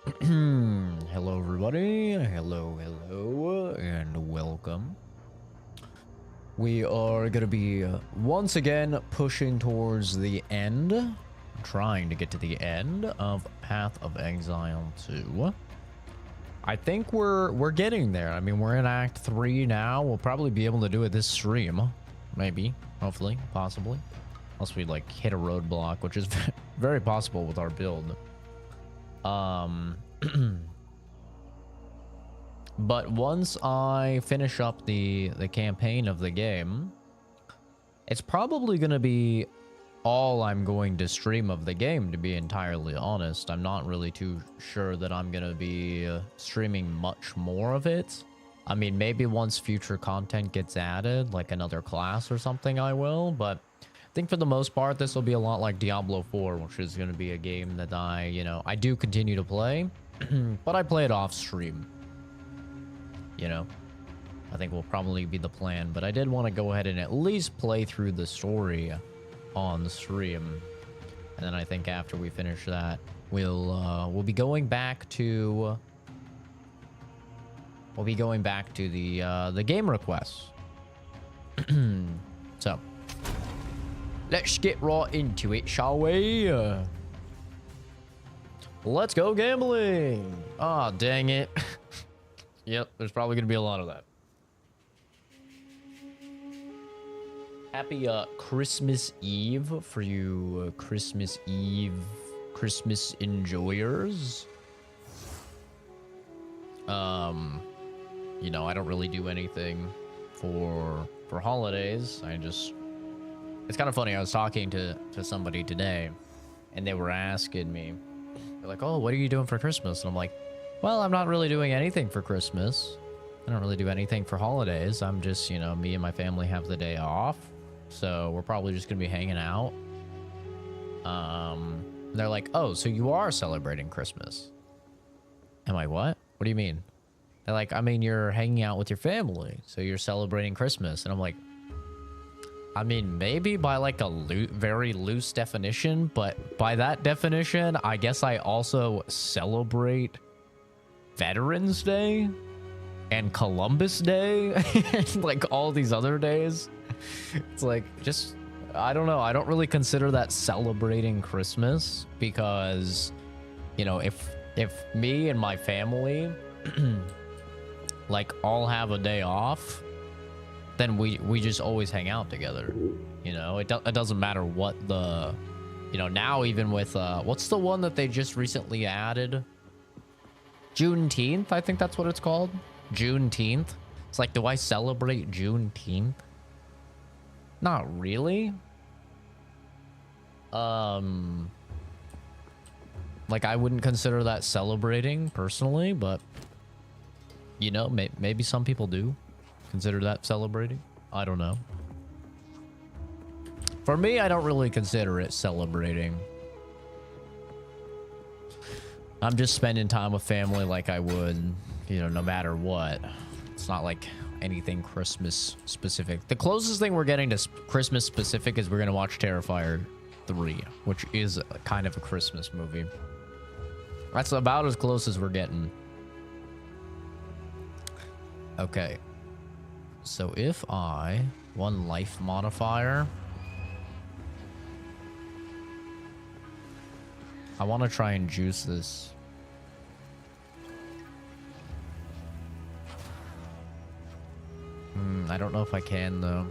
Hello, everybody. Hello, and welcome. We are going to be once again pushing towards the end, trying to get to the end of Path of Exile 2. I think we're getting there. I mean, we're in Act 3 now. We'll probably be able to do it this stream. Maybe, hopefully, possibly. Unless we, like, hit a roadblock, which is very possible with our build. But once I finish up the campaign of the game, it's probably going to be all I'm going to stream of the game, to be entirely honest. I'm not really too sure that I'm going to be streaming much more of it. I mean, maybe once future content gets added, like another class or something, I will. But I think for the most part, this will be a lot like Diablo 4, which is going to be a game that I do continue to play, but I play it off stream. I think will probably be the plan, but I did want to go ahead and at least play through the story on the stream. And then I think after we finish that, we'll be going back to the game requests. So let's get right into it, shall we? Let's go gambling. Ah, dang it. Yep, there's probably gonna be a lot of that. Happy Christmas Eve for you Christmas enjoyers. I don't really do anything for holidays. It's kind of funny. I was talking to somebody today, and they were asking me, they're like, "Oh, what are you doing for Christmas?" And I'm like, well, I'm not really doing anything for Christmas. I don't really do anything for holidays. I'm just, me and my family have the day off. So we're probably just going to be hanging out. They're like, oh, so you are celebrating Christmas. I'm like, what? What do you mean? They're like, I mean, you're hanging out with your family, so you're celebrating Christmas. And I'm like, I mean, maybe by like a very loose definition, but by that definition, I guess I also celebrate Veterans Day and Columbus Day and like all these other days. It's like, just, I don't know. I don't really consider that celebrating Christmas because, if me and my family like all have a day off, then we just always hang out together. It doesn't matter what the, now even with, what's the one that they just recently added? Juneteenth, I think that's what it's called. Juneteenth. It's like, do I celebrate Juneteenth? Not really. Like, I wouldn't consider that celebrating personally, but maybe some people do consider that celebrating. I don't know. For me, I don't really consider it celebrating. I'm just spending time with family like I would, no matter what. It's not like anything Christmas specific. The closest thing we're getting to Christmas specific is we're going to watch Terrifier 3, which is kind of a Christmas movie. That's about as close as we're getting. Okay. So if one life modifier, I want to try and juice this. I don't know if I can, though.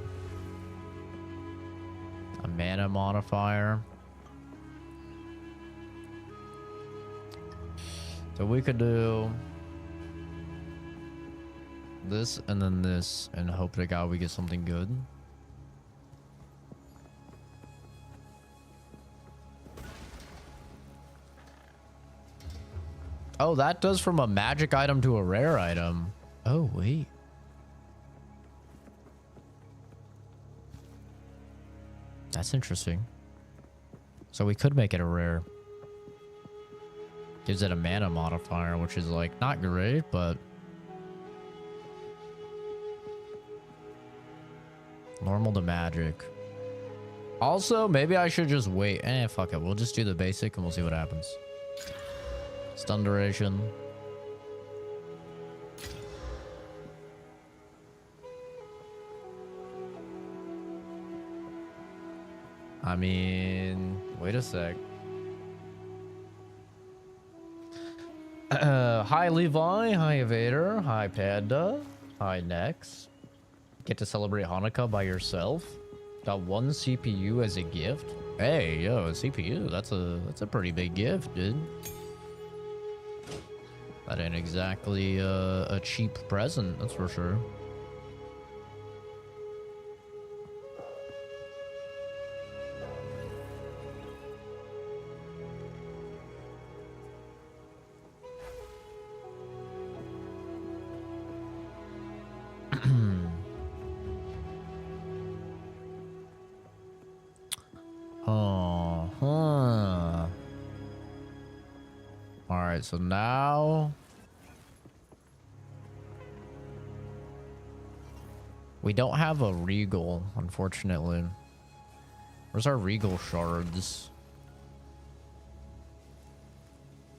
A mana modifier. So we could do this and then this and hope to God we get something good. Oh, that does from a magic item to a rare item. Oh, wait. That's interesting. So we could make it a rare. Gives it a mana modifier, which is like not great, but normal to magic. Also, maybe I should just wait. Fuck it. We'll just do the basic and we'll see what happens. Stun duration. I mean, wait a sec. Hi Levi, hi Evader, hi Panda, hi Nex. Get to celebrate Hanukkah by yourself. Got one CPU as a gift. Hey, yo, a CPU. That's a pretty big gift, dude. That ain't exactly a cheap present, that's for sure. Oh, huh. All right, so now we don't have a regal, unfortunately. Where's our regal shards?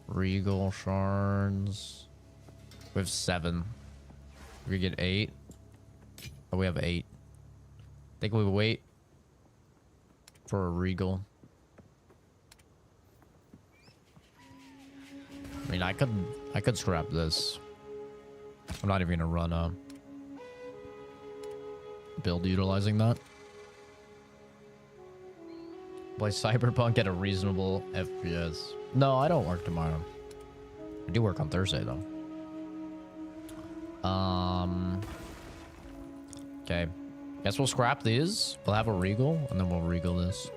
Regal shards. We have 7. We get 8. Oh, we have 8. Think we wait for a regal. I mean, I could scrap this. I'm not even gonna run a build utilizing that. Play Cyberpunk at a reasonable FPS. No, I don't work tomorrow. I do work on Thursday though. Okay. Guess we'll scrap these. We'll have a regal, and then we'll regal this.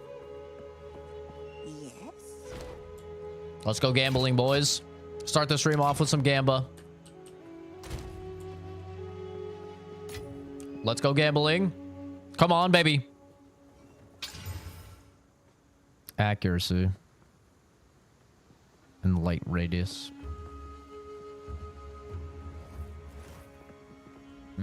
Yes. Let's go gambling, boys. Start the stream off with some gamba. Let's go gambling. Come on, baby. Accuracy. And light radius. I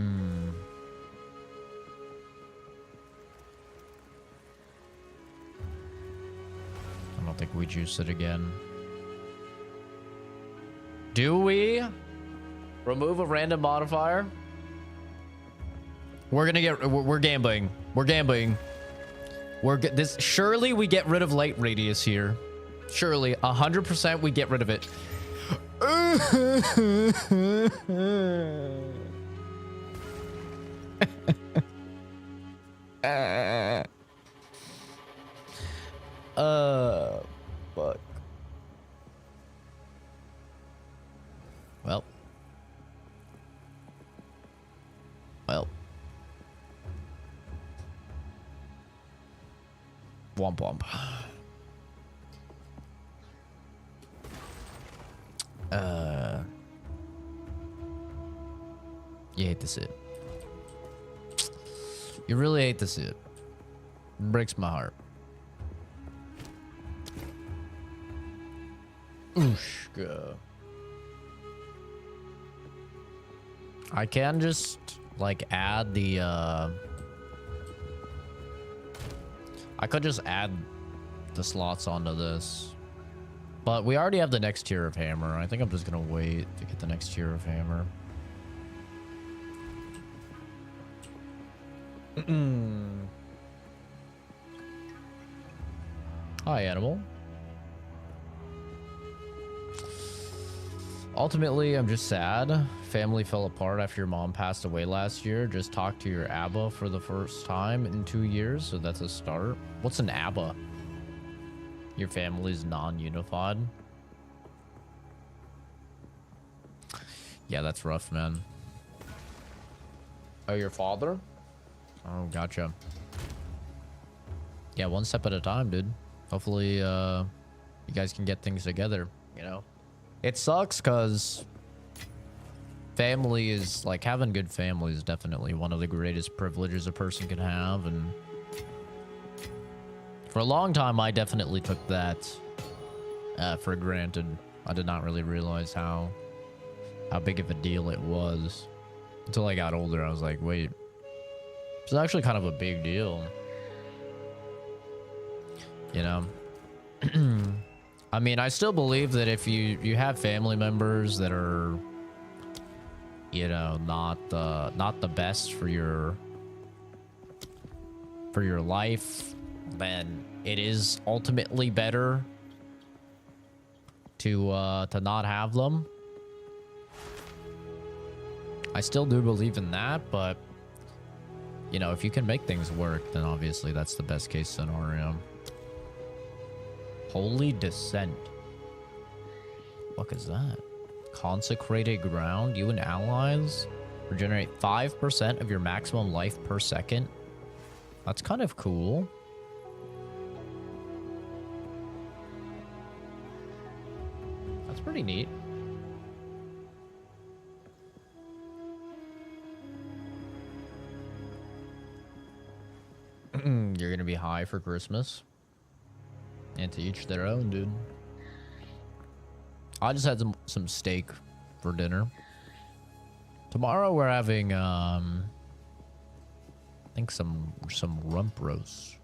don't think we juice it again. Do we remove a random modifier? We're gambling. We're gambling. Surely we get rid of light radius here. Surely 100% we get rid of it. Fuck. Well. Womp womp. You hate to see it. You really hate to see it. Breaks my heart. Ooshka. I can just like add the I could just add the slots onto this. But we already have the next tier of hammer. I think I'm just gonna wait to get the next tier of hammer. Hi, animal. Ultimately, I'm just sad. Family fell apart after your mom passed away last year. Just talked to your ABBA for the first time in 2 years, so that's a start. What's an ABBA? Your family's non-unified. Yeah, that's rough, man. Oh, your father? Oh, gotcha. Yeah, one step at a time, dude. Hopefully, you guys can get things together, you know? It sucks because family is, like, having good family is definitely one of the greatest privileges a person can have, and for a long time, I definitely took that for granted. I did not really realize how big of a deal it was until I got older. I was like, wait, it's actually kind of a big deal, you know? I mean, I still believe that if you have family members that are, you know, not the best for your life, then it is ultimately better to not have them. I still do believe in that, but you know, if you can make things work, then obviously that's the best case scenario. Holy Descent. What is that? Consecrated ground. You and allies regenerate 5% of your maximum life per second. That's kind of cool. That's pretty neat. You're gonna be high for Christmas. And to each their own, dude. I just had some steak for dinner. Tomorrow we're having I think some rump roast.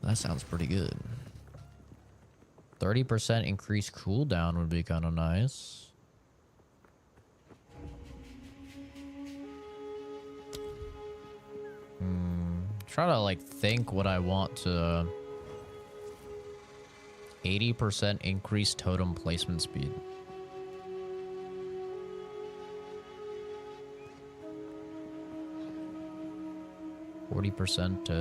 That sounds pretty good. 30% increased cooldown would be kind of nice. Try to like think what I want to. 80% increased totem placement speed. %.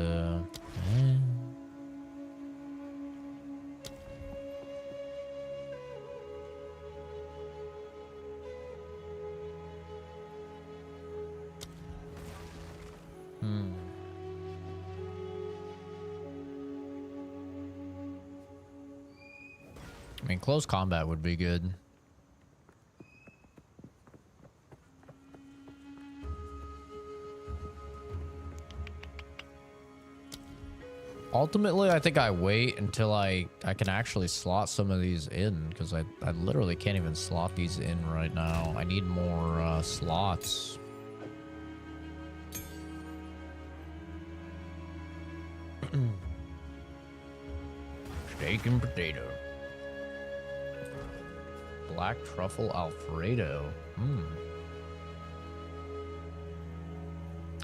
I mean, close combat would be good. Ultimately, I think I wait until I can actually slot some of these in, because I literally can't even slot these in right now. I need more slots. Steak and potato. Black truffle Alfredo.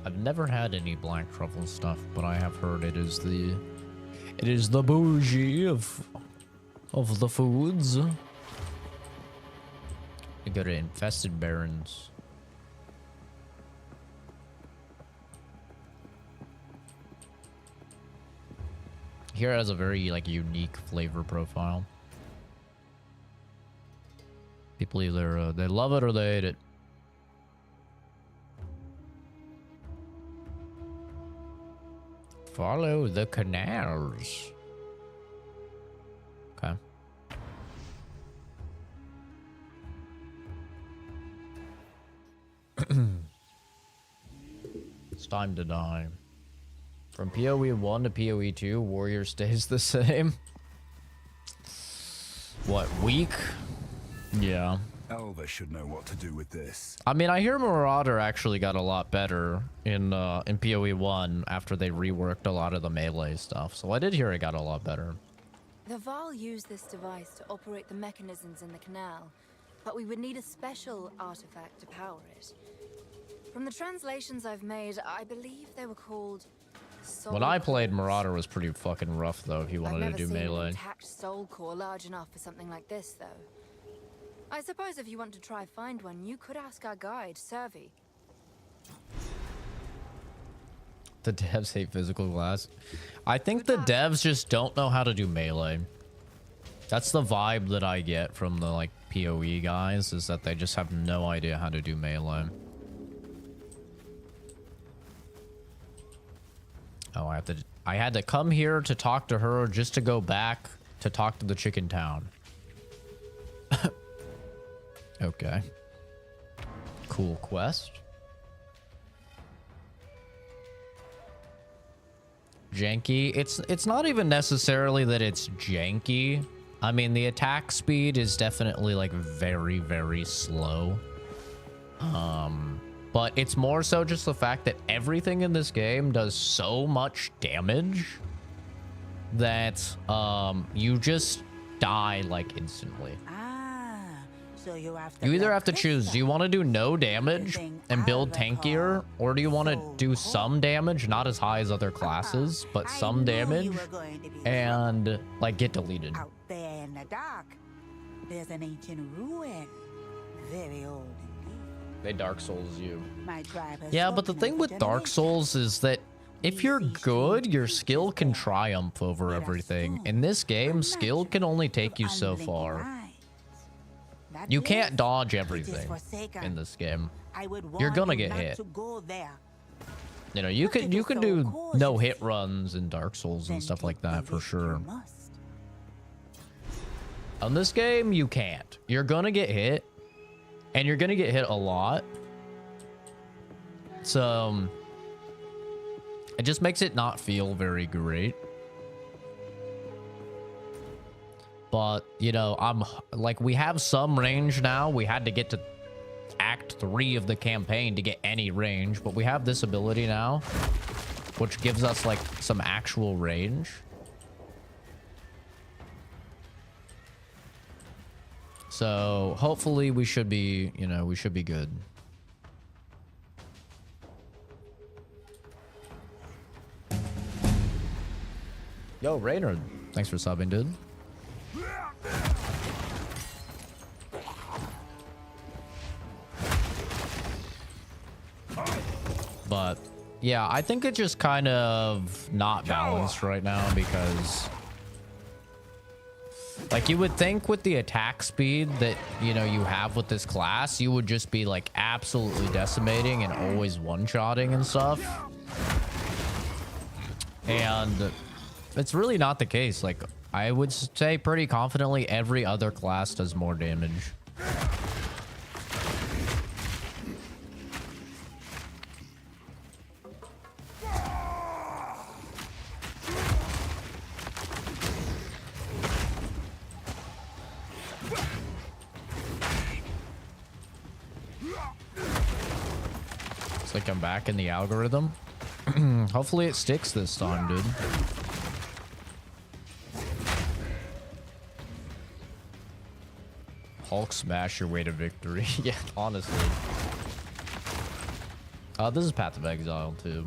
I've never had any black truffle stuff, but I have heard it is the bougie of the foods. You go to Infested Barrens. Here it has a very like unique flavor profile. People either they love it or they hate it. Follow the canals. Okay. It's time to die. From PoE 1 to PoE 2, warrior stays the same. What, weak? Yeah. Elva should know what to do with this. I mean, I hear Marauder actually got a lot better in PoE 1 after they reworked a lot of the melee stuff. So I did hear it got a lot better. The Val used this device to operate the mechanisms in the canal, but we would need a special artifact to power it. From the translations I've made, I believe they were called soul When I played, cores. Marauder was pretty fucking rough, though, if you wanted to do I've never seen melee. an intact soul core large enough for something like this, though. I suppose if you want to try find one, you could ask our guide, Servi. The devs hate physical glass. I think the devs just don't know how to do melee. That's the vibe that I get from the like PoE guys, is that they just have no idea how to do melee. Oh, I had to come here to talk to her just to go back to talk to the chicken town. Okay. Cool quest. Janky. It's not even necessarily that it's janky. I mean, the attack speed is definitely like very, very slow. But it's more so just the fact that everything in this game does so much damage that you just die like instantly. So you either have to choose, do you want to do no damage and build tankier, or do you want to do some damage, not as high as other classes, but some damage, and like get deleted? Out there in the dark, there's an ancient ruin, very old indeed. They Dark Souls you. My tribe has Yeah, but the spoken thing for with Dark Souls is that if you're good, your skill can triumph over everything. In this game, skill can only take you so far. You can't dodge everything in this game. You're gonna get hit. You know, you can do no hit runs in Dark Souls and stuff like that for sure. On this game, you can't. You're gonna get hit, and you're gonna get hit a lot. So it just makes it not feel very great. But, you know, I'm like, we have some range now. We had to get to Act 3 of the campaign to get any range, but we have this ability now, which gives us like some actual range. So hopefully we should be, you know, we should be good. Yo, Raynard, thanks for subbing, dude. But yeah, I think it's just kind of not balanced right now, because like you would think with the attack speed that, you know, you have with this class, you would just be like absolutely decimating and always one-shotting and stuff. And it's really not the case. Like, I would say pretty confidently every other class does more damage. It's like I'm back in the algorithm. Hopefully it sticks this time, dude. Hulk smash your way to victory. Yeah, honestly. This is Path of Exile too.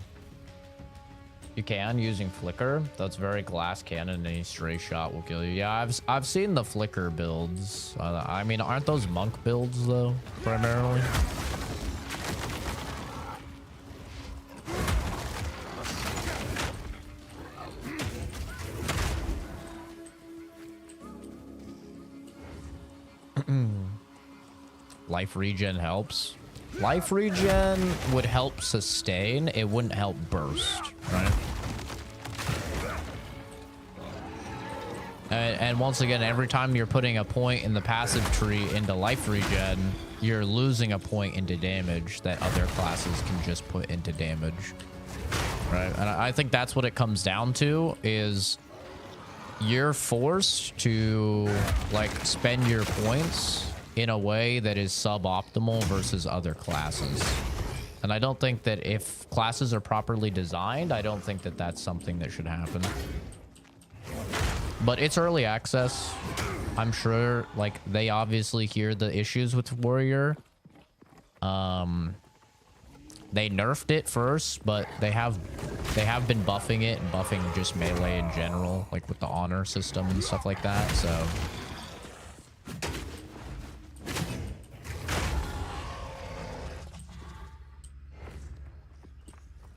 You can using flicker. That's very glass cannon. Any stray shot will kill you. Yeah, I've seen the flicker builds. I mean, aren't those monk builds though, primarily? Life regen helps. Life regen would help sustain. It wouldn't help burst, right? And once again, every time you're putting a point in the passive tree into life regen, you're losing a point into damage that other classes can just put into damage, right? And I think that's what it comes down to, is you're forced to like spend your points in a way that is suboptimal versus other classes. And I don't think that if classes are properly designed, I don't think that that's something that should happen. But it's early access. I'm sure like they obviously hear the issues with Warrior. They nerfed it first, but they have been buffing it and buffing just melee in general, like with the honor system and stuff like that. So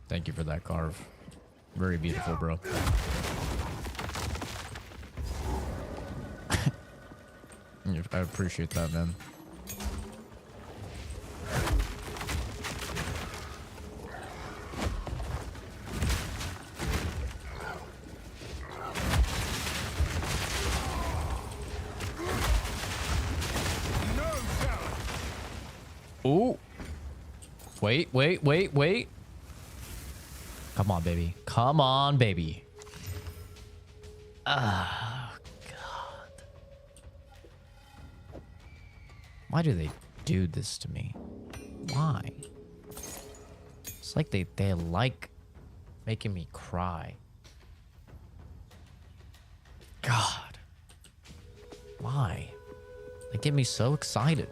thank you for that carve. Very beautiful, bro. I appreciate that, man. Ooh. Wait. Come on, baby. Come on, baby. Oh, God. Why do they do this to me? Why? It's like they like making me cry. God. Why? They get me so excited.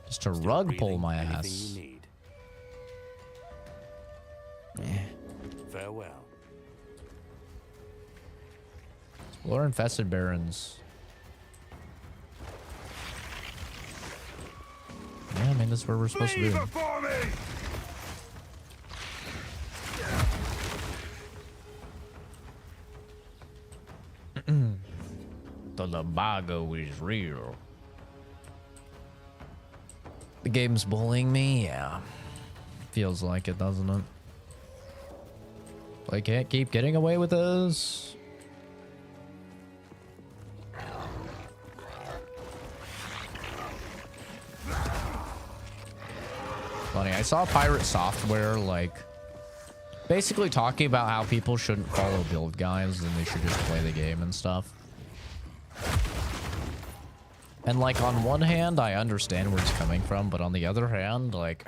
Just to rug pull my ass. Yeah. Farewell. Explore infested barrens. Yeah, I mean, that's where we're supposed to be. Before me! The Lumbago is real. The game's bullying me? Yeah. Feels like it, doesn't it? I can't keep getting away with this. Funny, I saw Pirate Software, like, basically talking about how people shouldn't follow build guides and they should just play the game and stuff. And, like, on one hand, I understand where it's coming from, but on the other hand, like,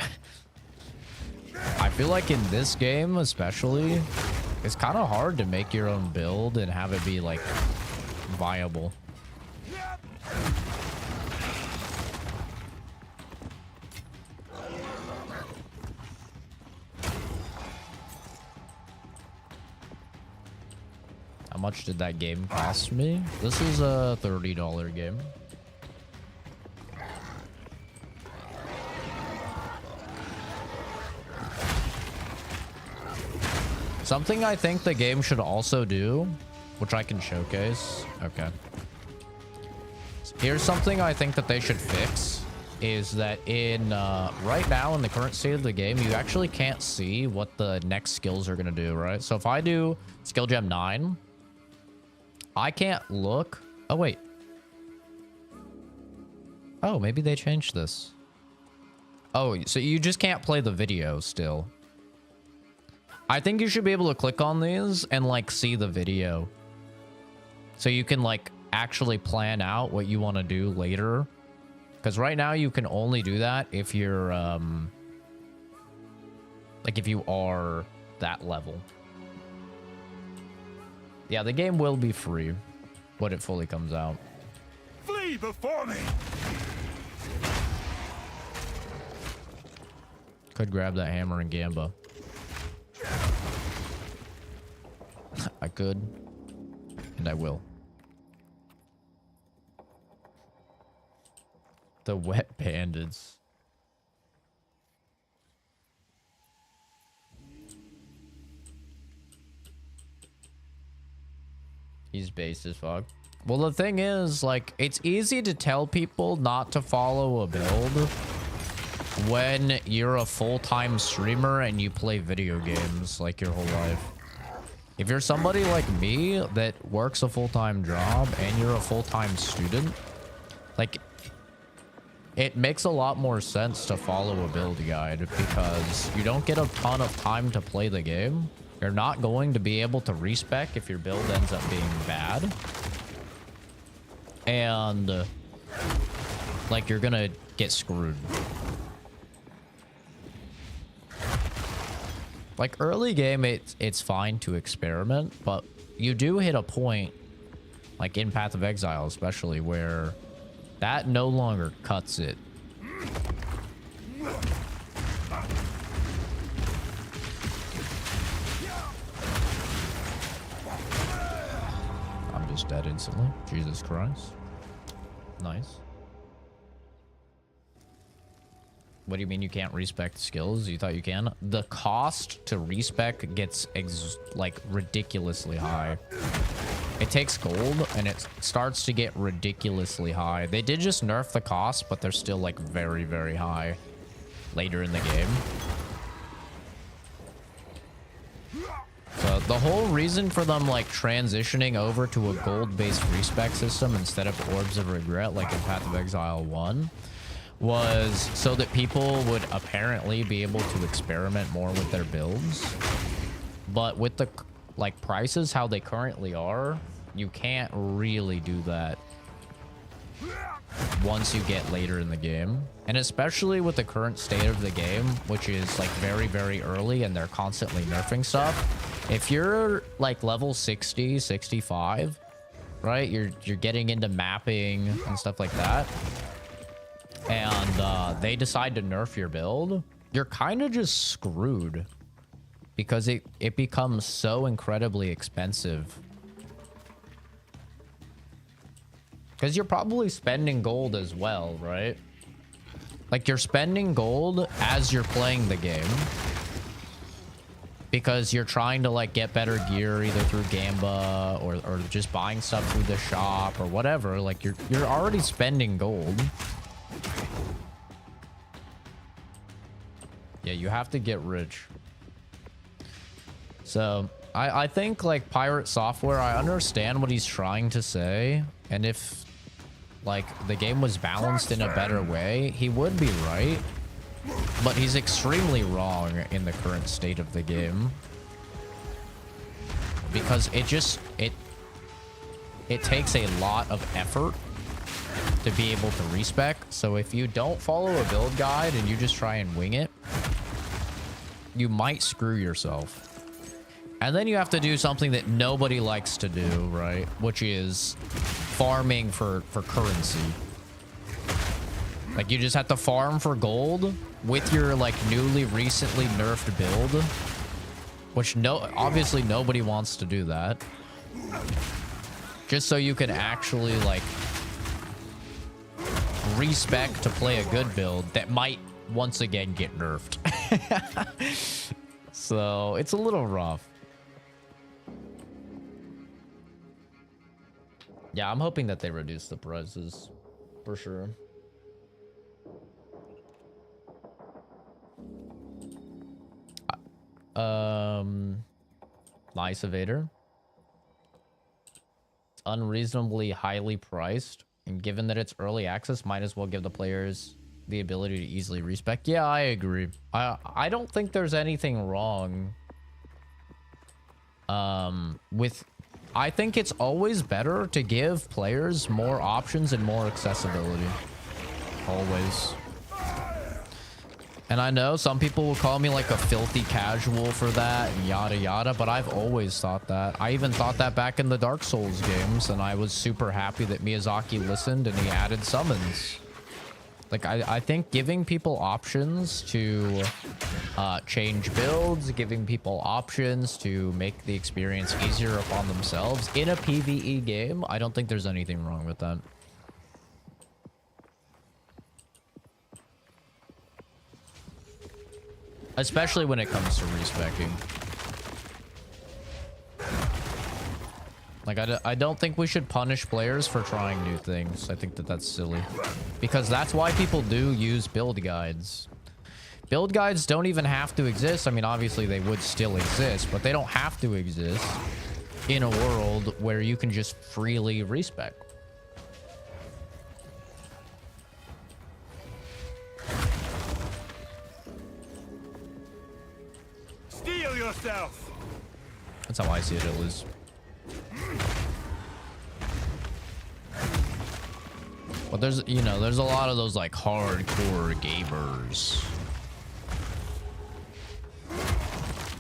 I feel like in this game, especially, it's kind of hard to make your own build and have it be, like, viable. How much did that game cost me? This is a $30 game. Something I think the game should also do, which I can showcase. Okay. Here's something I think that they should fix, is that in right now in the current state of the game, you actually can't see what the next skills are going to do, right? So if I do skill gem 9, I can't look. Oh, wait. Oh, maybe they changed this. Oh, so you just can't play the video still. I think you should be able to click on these and, like, see the video. So you can, like, actually plan out what you want to do later. Because right now you can only do that if you're, like, if you are that level. Yeah, the game will be free when it fully comes out. Flee before me! Could grab that hammer and gamba. I could, and I will. The wet bandits. He's base as fuck. Well, the thing is, like, it's easy to tell people not to follow a build when you're a full-time streamer and you play video games, like, your whole life. If you're somebody like me that works a full-time job and you're a full-time student, like, it makes a lot more sense to follow a build guide because you don't get a ton of time to play the game. You're not going to be able to respec if your build ends up being bad. And, like, you're gonna get screwed. Like, early game, it's fine to experiment, but you do hit a point, like in Path of Exile especially, where that no longer cuts it. I'm just dead instantly. Jesus Christ. Nice. What do you mean you can't respec skills? You thought you can? The cost to respec gets like ridiculously high. It takes gold and it starts to get ridiculously high. They did just nerf the cost, but they're still like very, very high later in the game. So the whole reason for them like transitioning over to a gold-based respec system instead of Orbs of Regret like in Path of Exile 1 was so that people would apparently be able to experiment more with their builds. But with the like prices how they currently are, you can't really do that. once you get later in the game. And especially with the current state of the game, which is like very, very early and they're constantly nerfing stuff. If you're like level 60, 65, right? You're getting into mapping and stuff like that. And they decide to nerf your build, you're kind of just screwed because it becomes so incredibly expensive. Because you're probably spending gold as well, right? Like, you're spending gold as you're playing the game. Because you're trying to, like, get better gear either through Gamba or just buying stuff through the shop or whatever. Like, you're already spending gold. Yeah, you have to get rich. So, I think, like, Pirate Software, I understand what he's trying to say. And if, like, the game was balanced in a better way, he would be right. But he's extremely wrong in the current state of the game. Because it takes a lot of effort to be able to respec. So if you don't follow a build guide and you just try and wing it, you might screw yourself. And then you have to do something that nobody likes to do, right? Which is farming for currency. Like, you just have to farm for gold with your, like, newly recently nerfed build. Which obviously nobody wants to do that. Just so you can actually, like, respec to play a good build that might once again get nerfed. So, it's a little rough. Yeah, I'm hoping that they reduce the prices. For sure. Nice evader. It's unreasonably highly priced, and given that it's early access, might as well give the players the ability to easily respec. Yeah, I agree. I don't think there's anything wrong with... I think it's always better to give players more options and more accessibility. Always. And I know some people will call me like a filthy casual for that and yada yada, but I've always thought that. I even thought that back in the Dark Souls games, and I was super happy that Miyazaki listened and he added summons. Like, I think giving people options to change builds, giving people options to make the experience easier upon themselves in a PvE game, I don't think there's anything wrong with that. Especially when it comes to respecing. Like, I don't think we should punish players for trying new things. I think that that's silly. Because that's why people do use build guides. Build guides don't even have to exist. I mean, obviously they would still exist, but they don't have to exist in a world where you can just freely respec. Steel yourself. That's how I see it, at least. But there's, you know, there's a lot of those like hardcore gamers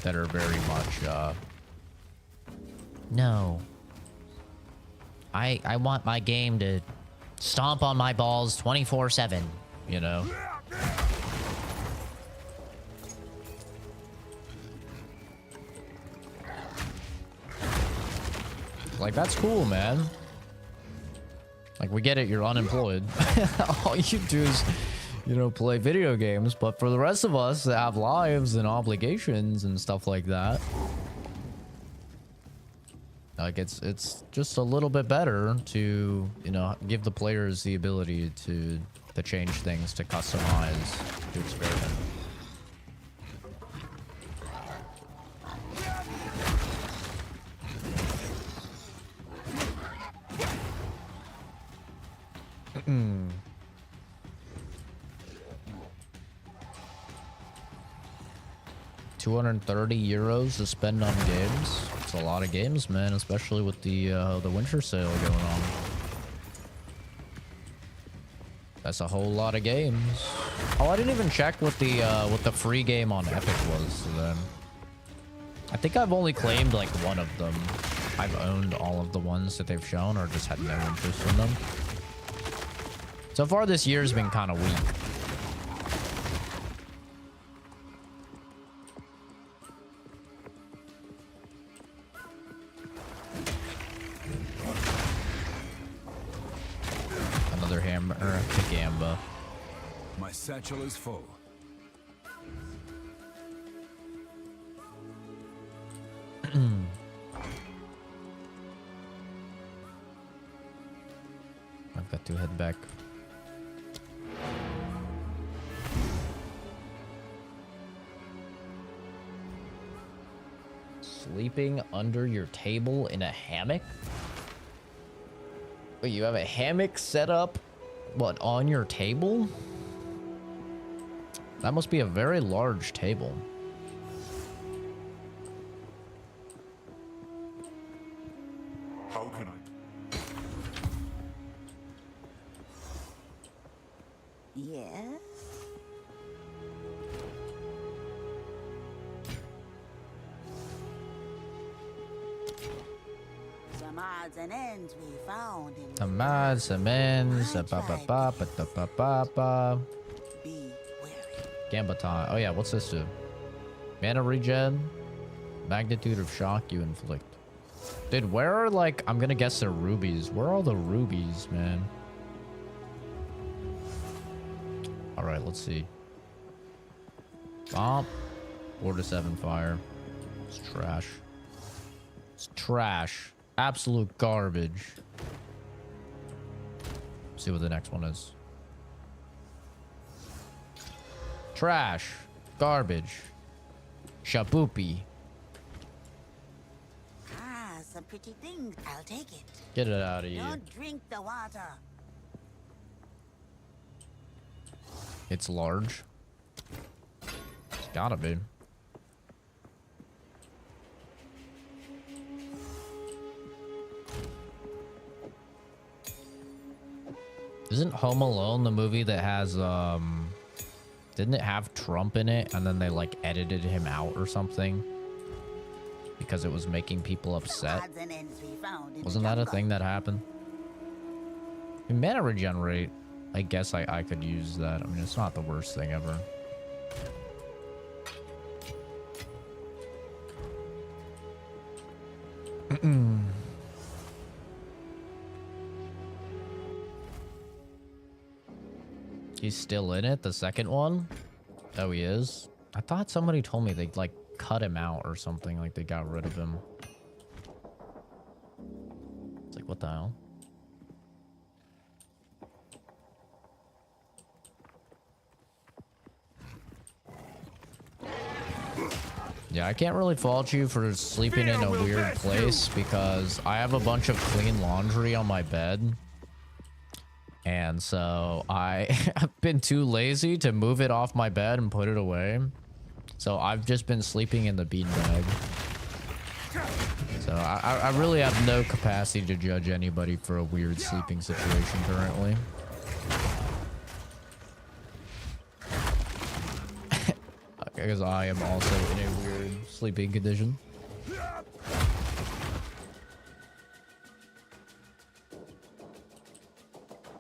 that are very much no, I want my game to stomp on my balls 24/7, you know. Like, that's cool, man. Like, we get it, you're unemployed. All you do is, you know, play video games. But for the rest of us that have lives and obligations and stuff like that, like, it's just a little bit better to, you know, give the players the ability to change things, to customize, to experiment. Hmm. €230 to spend on games. It's a lot of games, man, especially with the winter sale going on. That's a whole lot of games. Oh, I didn't even check what the free game on Epic was then. I think I've only claimed like one of them. I've owned all of the ones that they've shown or just had no interest in them. So far this year's been kind of weak. Another hammer, the gamba. My satchel is full. I've got to head back. Sleeping under your table in a hammock? Wait, you have a hammock set up, what, on your table? That must be a very large table. How can I? Yes? Some odds and ends we found in Some odds, some ends, ba ba ba ba ba ba ba ba. Be wary. Gamba time. Oh yeah, what's this do? Mana regen. Magnitude of shock you inflict. Dude, where are like, I'm gonna guess they're rubies. Where are all the rubies, man? Alright, let's see. Bomb. 4 to 7 fire. It's trash. It's trash. Absolute garbage. See what the next one is. Trash. Garbage. Shaboopy. Ah, some pretty things. I'll take it. Get it out of here. Don't drink the water. It's large. It's gotta be. Isn't Home Alone the movie that has, didn't it have Trump in it and then they like edited him out or something? Because it was making people upset. Odds and ends we found in Wasn't the that a jungle. thing that happened? I mean, mana regenerate. I guess I could use that. I mean, it's not the worst thing ever. He's still in it, the second one? Oh, he is? I thought somebody told me they like cut him out or something, like they got rid of him. It's like, what the hell? Yeah, I can't really fault you for sleeping in a weird place because I have a bunch of clean laundry on my bed. And so I have been too lazy to move it off my bed and put it away. So I've just been sleeping in the beanbag. So I really have no capacity to judge anybody for a weird sleeping situation currently. Because I am also in a weird sleeping condition.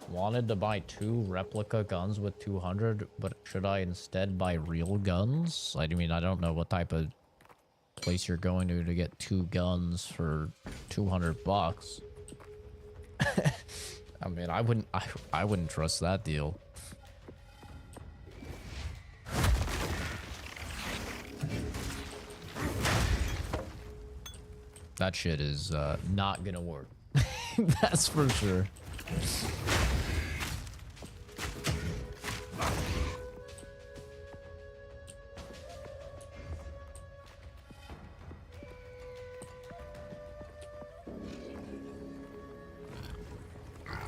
Wanted to buy 2 replica guns with 200, but should I instead buy real guns? I mean, I don't know what type of place you're going to get 2 guns for 200 bucks. I mean, I wouldn't trust that deal. That shit is not gonna work. That's for sure.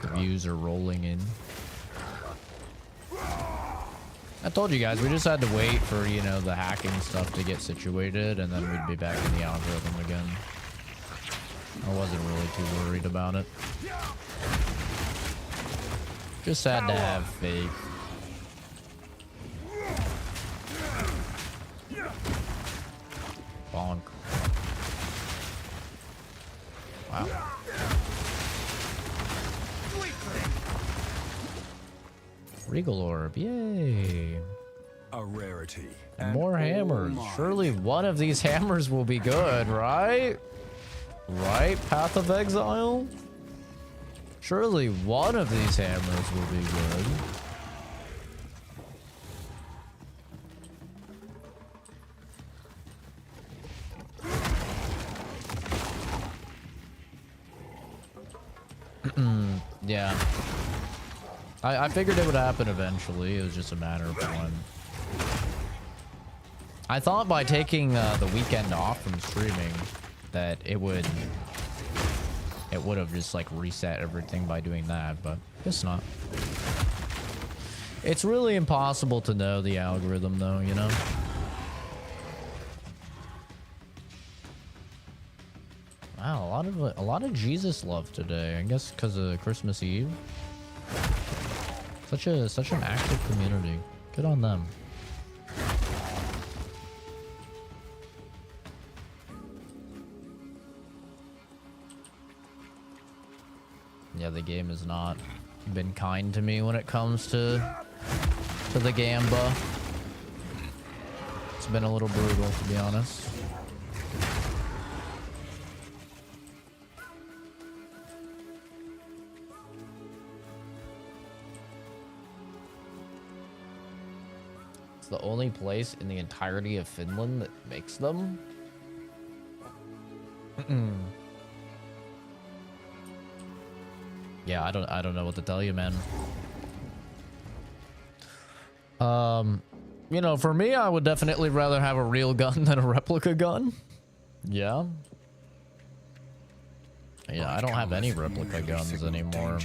The views are rolling in. I told you guys, we just had to wait for, you know, the hacking stuff to get situated, and then we'd be back in the algorithm again. I wasn't really too worried about it. Just had to have faith. Bonk. Wow. Regal orb, yay. A rarity. And more hammers. Surely one of these hammers will be good, right? Right, Path of Exile? Surely one of these hammers will be good. Yeah. I figured it would happen eventually. It was just a matter of when. I thought by taking the weekend off from streaming that it would have just like reset everything by doing that, but it's not. It's really impossible to know the algorithm though, you know? Wow, a lot of Jesus love today. I guess because of Christmas Eve. Such an active community. Good on them. Yeah, the game has not been kind to me when it comes to the Gamba. It's been a little brutal, to be honest. It's the only place in the entirety of Finland that makes them. Yeah, I don't know what to tell you, man. You know, for me, I would definitely rather have a real gun than a replica gun. Yeah. Yeah, I don't have any replica guns anymore.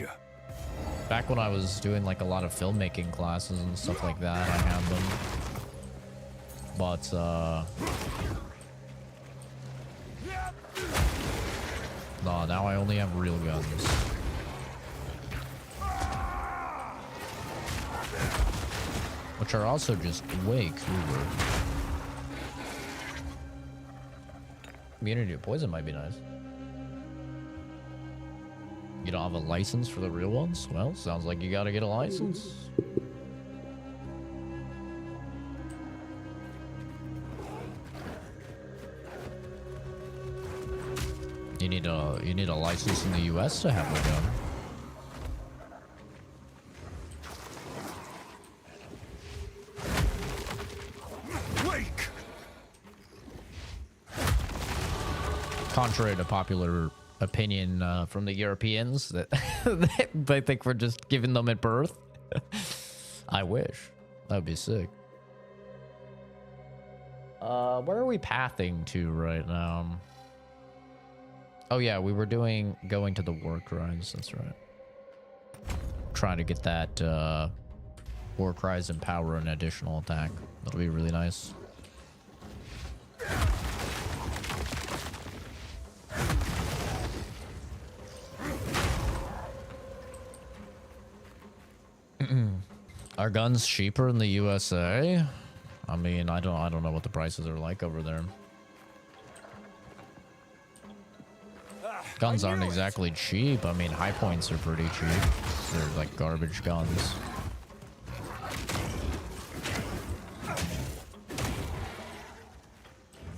Back when I was doing like a lot of filmmaking classes and stuff like that, I had them. But no, now I only have real guns. Which are also just way cooler. Immunity to poison might be nice. You don't have a license for the real ones? Well, sounds like you gotta get a license. You need a license in the US to have a gun. Contrary to popular opinion from the Europeans that they think we're just giving them at birth. I wish. That would be sick. Where are we pathing to right now? Oh yeah, we were going to the work rise. That's right. Trying to get that work rise and power an additional attack. That'll be really nice. Are guns cheaper in the USA? I mean, I don't know what the prices are like over there. Guns aren't exactly cheap. I mean, high points are pretty cheap. They're like garbage guns. I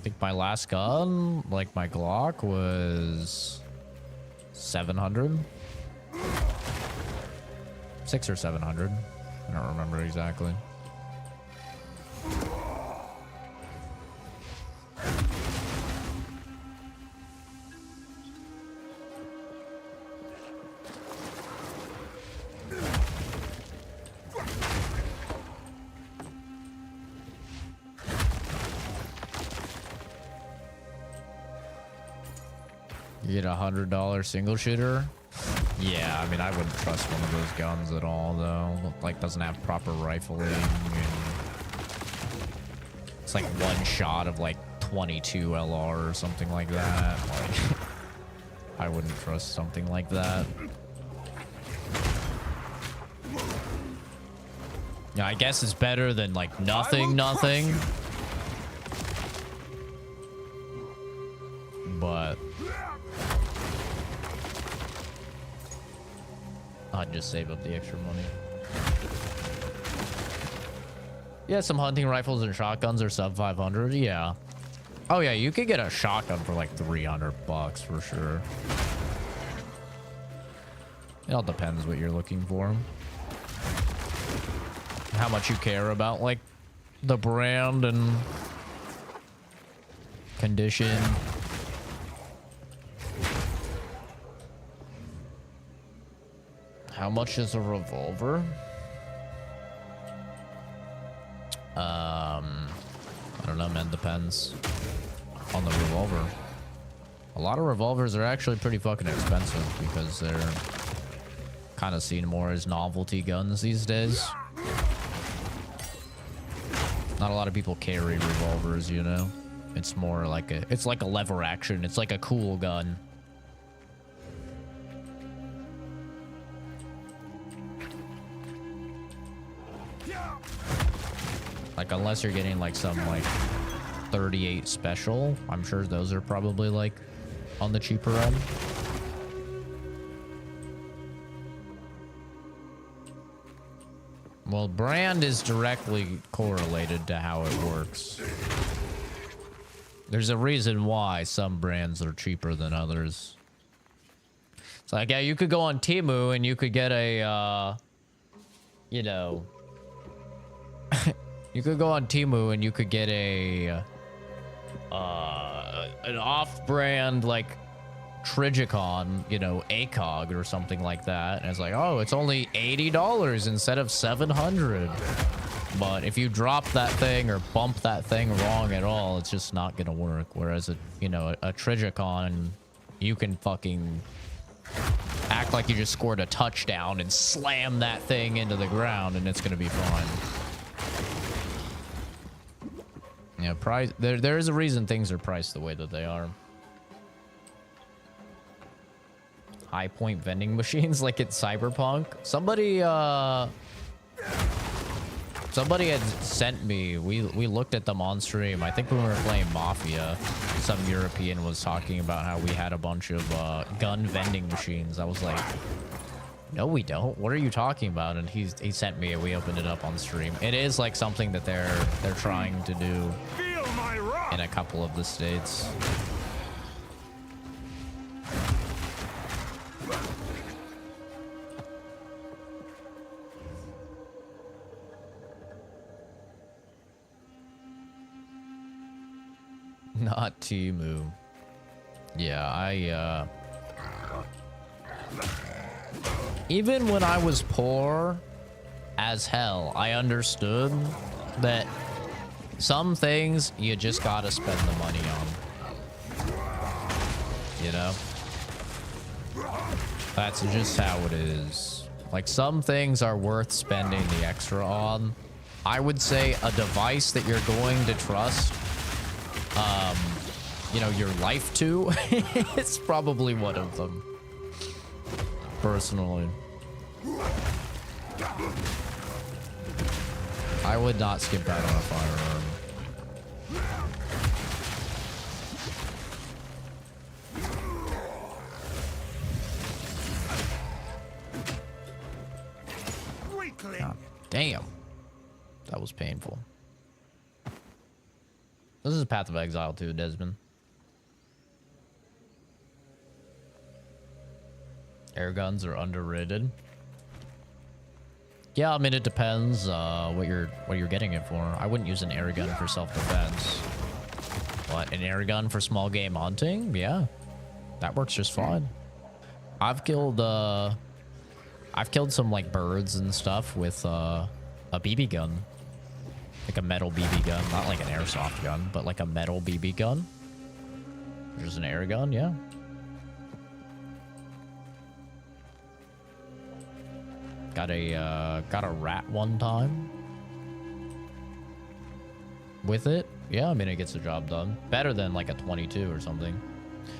think my last gun, like my Glock, was 700. 600 or 700. I don't remember exactly. You get $100 single shooter. Yeah, I mean, I wouldn't trust one of those guns at all, though. Like, doesn't have proper rifling. And it's like one shot of like 22 LR or something like that. Like, I wouldn't trust something like that. Yeah, I guess it's better than like nothing. But I'd just save up the extra money. Yeah, some hunting rifles and shotguns are sub 500. Yeah. Oh yeah, you could get a shotgun for like 300 bucks for sure. It all depends what you're looking for. How much you care about like the brand and condition. How much is a revolver? I don't know, man. Depends on the revolver. A lot of revolvers are actually pretty fucking expensive because they're kind of seen more as novelty guns these days. Not a lot of people carry revolvers, you know? It's more like it's like a lever action. It's like a cool gun. Like, unless you're getting like some like 38 special, I'm sure those are probably like on the cheaper end. Well, brand is directly correlated to how it works. There's a reason why some brands are cheaper than others. It's like, yeah, you could go on Temu and you could get a, you know, you could go on Temu and you could get a, an off-brand, like, Trigicon, you know, ACOG or something like that. And it's like, oh, it's only $80 instead of $700. But if you drop that thing or bump that thing wrong at all, it's just not gonna work. Whereas, you know, a Trigicon, you can fucking act like you just scored a touchdown and slam that thing into the ground and it's gonna be fine. Yeah, price. There is a reason things are priced the way that they are. High point vending machines like it's Cyberpunk. Somebody had sent me. We looked at them on stream. I think when we were playing Mafia, some European was talking about how we had a bunch of gun vending machines. I was like, no, we don't. What are you talking about? And he sent me. We opened it up on stream. It is like something that they're trying to do in a couple of the states. Not Temu. Yeah, even when I was poor as hell, I understood that some things you just gotta spend the money on. You know? That's just how it is. Like, some things are worth spending the extra on. I would say a device that you're going to trust, you know, your life to, it's probably one of them. Personally. I would not skip out on a firearm. God damn. That was painful. This is Path of Exile too, Desmond. Air guns are underrated. Yeah, I mean, it depends what you're getting it for. I wouldn't use an air gun for self-defense. What, an air gun for small game hunting? Yeah, that works just fine. I've killed some like birds and stuff with a BB gun, like a metal BB gun, not like an airsoft gun, but like a metal BB gun. There's an air gun, yeah. Got a rat one time with it. Yeah, I mean, it gets the job done. Better than like a 22 or something.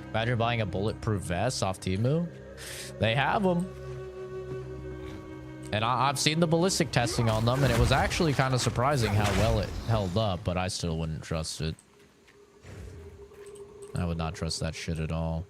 Imagine buying a bulletproof vest off Temu. They have them. And I've seen the ballistic testing on them, and it was actually kind of surprising how well it held up, but I still wouldn't trust it. I would not trust that shit at all.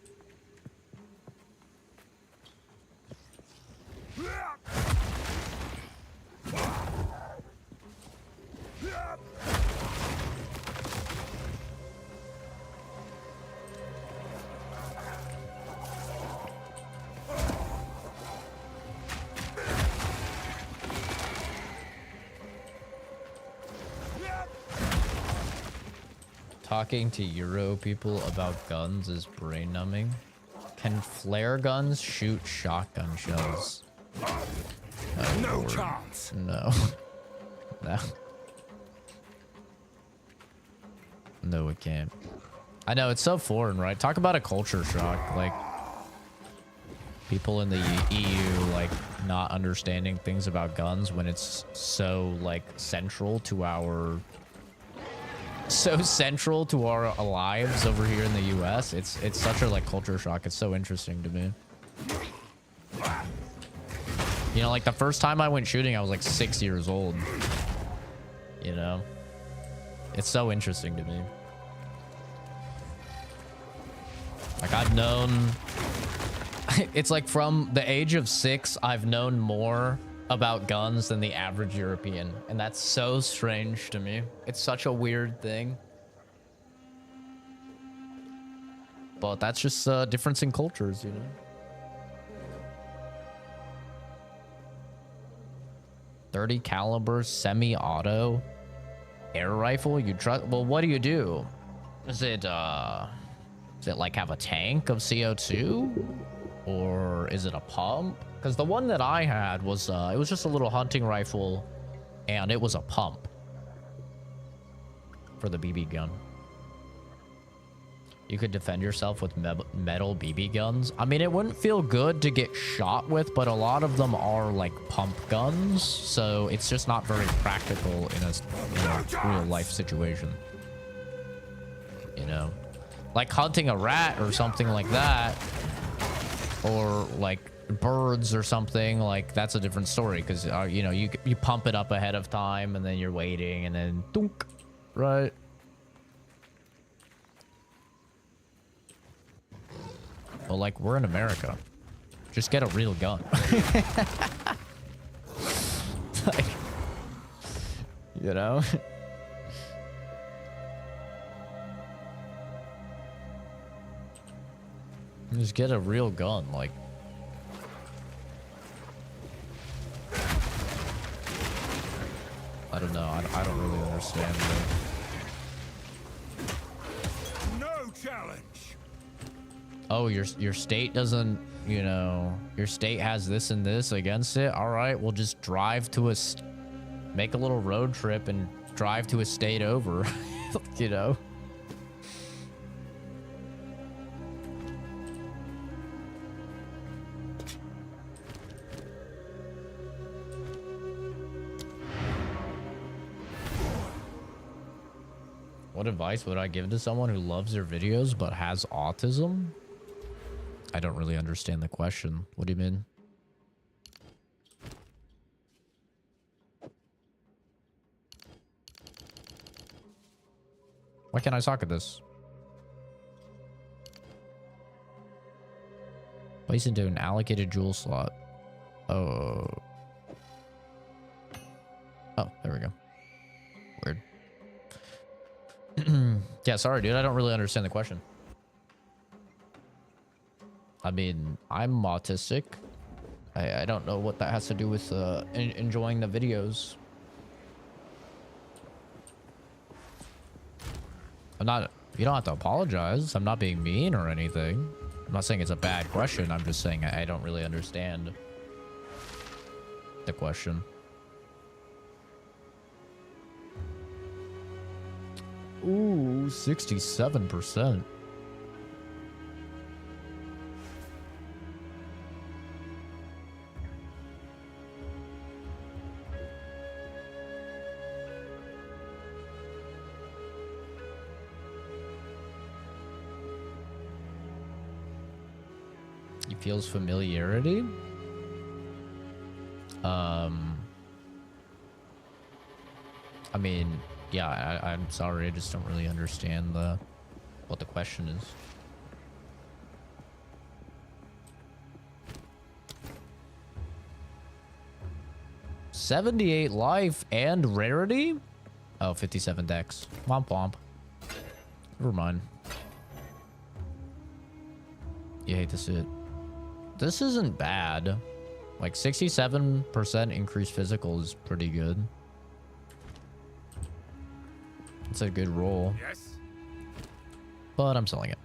Talking to Euro people about guns is brain numbing. Can flare guns shoot shotgun shells? Oh, No Lord. chance. No. No. No, it can't. I know, it's so foreign, right? Talk about a culture shock. Like, people in the EU, like, not understanding things about guns when it's so, like, central to our lives over here in the US. It's such a, like, culture shock. It's so interesting to me. You know, like, the first time I went shooting, I was like 6 years old. You know? It's so interesting to me. Like, I've known... It's like from the age of 6, I've known more about guns than the average European. And that's so strange to me. It's such a weird thing. But that's just a difference in cultures, you know? 30 caliber semi-auto air rifle? You trust? Well, what do? Is it like have a tank of CO2? Or is it a pump? Because the one that I had was, it was just a little hunting rifle, and it was a pump for the BB gun. You could defend yourself with metal BB guns. I mean, it wouldn't feel good to get shot with, but a lot of them are like pump guns, so it's just not very practical in a real life situation. You know, like hunting a rat or something like that, or like birds or something, like that's a different story, because you know, you pump it up ahead of time and then you're waiting and then dunk, right? Well, like, we're in America. Just get a real gun. Like, you know? Just get a real gun, like. I don't know. I don't really understand it. No challenge. Oh, your state doesn't, you know, your state has this and this against it. All right, we'll just drive to make a little road trip and drive to a state over, you know. What advice would I give to someone who loves their videos but has autism? I don't really understand the question. What do you mean? Why can't I socket this? Place into an allocated jewel slot. Oh. Oh, there we go. Weird. Yeah, sorry, dude. I don't really understand the question. I mean, I'm autistic. I don't know what that has to do with enjoying the videos. I'm not... You don't have to apologize. I'm not being mean or anything. I'm not saying it's a bad question. I'm just saying I don't really understand the question. Ooh, 67%. He feels familiarity? I mean, yeah, I'm sorry. I just don't really understand what the question is. $78 life and rarity? Oh, 57 dex. Womp womp. Never mind. You hate to see it. This isn't bad. Like 67% increased physical is pretty good. It's a good roll. Yes. But I'm selling it.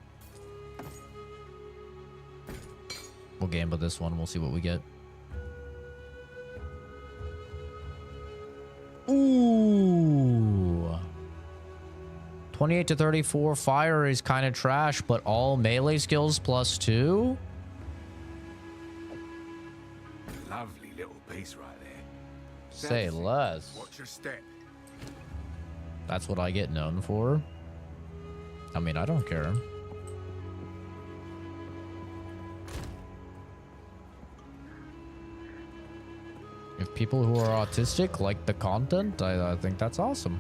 We'll gamble this one. We'll see what we get. Ooh. 28 to 34. Fire is kind of trash, but all melee skills +2. Lovely little piece right there. Say less. Watch your step. That's what I get known for. I mean, I don't care. If people who are autistic like the content, I think that's awesome.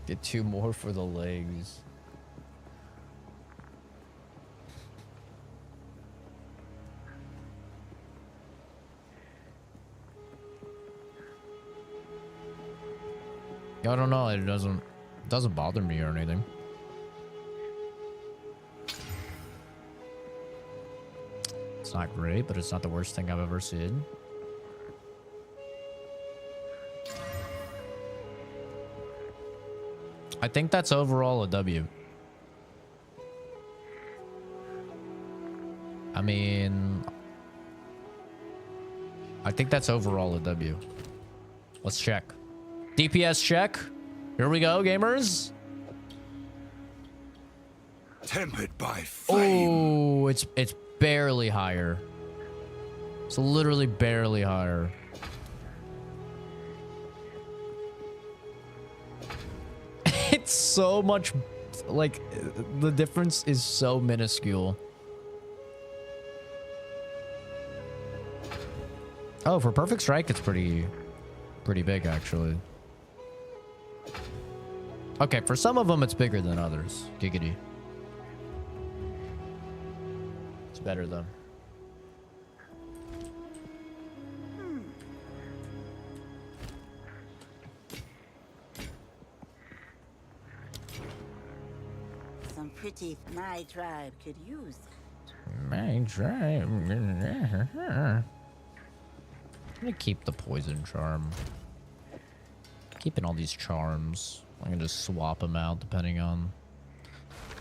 Get 2 more for the legs. I don't know. It doesn't bother me or anything. It's not great, but it's not the worst thing I've ever seen. I think that's overall a W. I mean, I think that's overall a W. Let's check. DPS check. Here we go, gamers. Tempered by flame. Oh, it's barely higher. It's literally barely higher. It's so much, like, the difference is so minuscule. Oh, for perfect strike, it's pretty big, actually. Okay, for some of them, it's bigger than others. Giggity. It's better, though. Some pretty my tribe could use. My tribe. I'm gonna keep the poison charm. Keeping all these charms. I'm gonna just swap them out depending on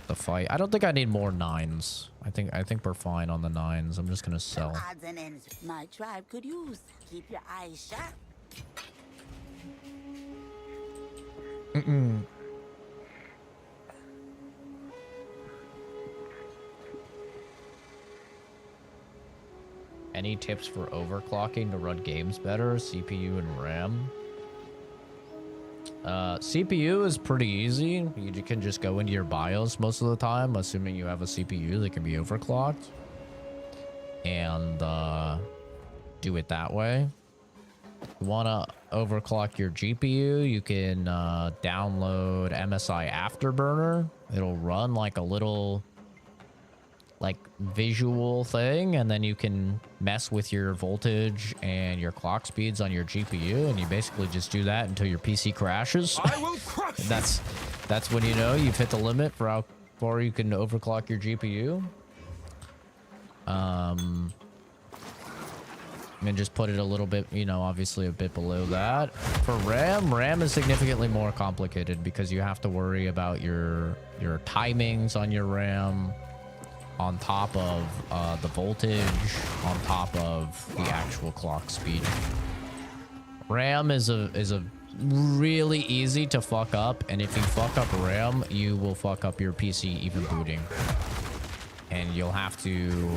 the fight. I don't think I need more 9s. I think we're fine on the 9s. I'm just gonna sell. Odds and ends my tribe could use. Keep your eyes sharp. Any tips for overclocking to run games better? CPU and RAM? CPU is pretty easy. You can just go into your BIOS most of the time, assuming you have a CPU that can be overclocked. And do it that way. If you want to overclock your GPU, you can download MSI Afterburner. It'll run like a little visual thing, and then you can mess with your voltage and your clock speeds on your GPU, and you basically just do that until your PC crashes. I will crush. That's when you know you've hit the limit for how far you can overclock your GPU. And just put it a little bit, you know, obviously a bit below that. For RAM is significantly more complicated because you have to worry about your timings on your RAM, on top of the voltage, on top of the actual clock speed. RAM is a really easy to fuck up, and if you fuck up RAM, you will fuck up your PC even booting. And you'll have to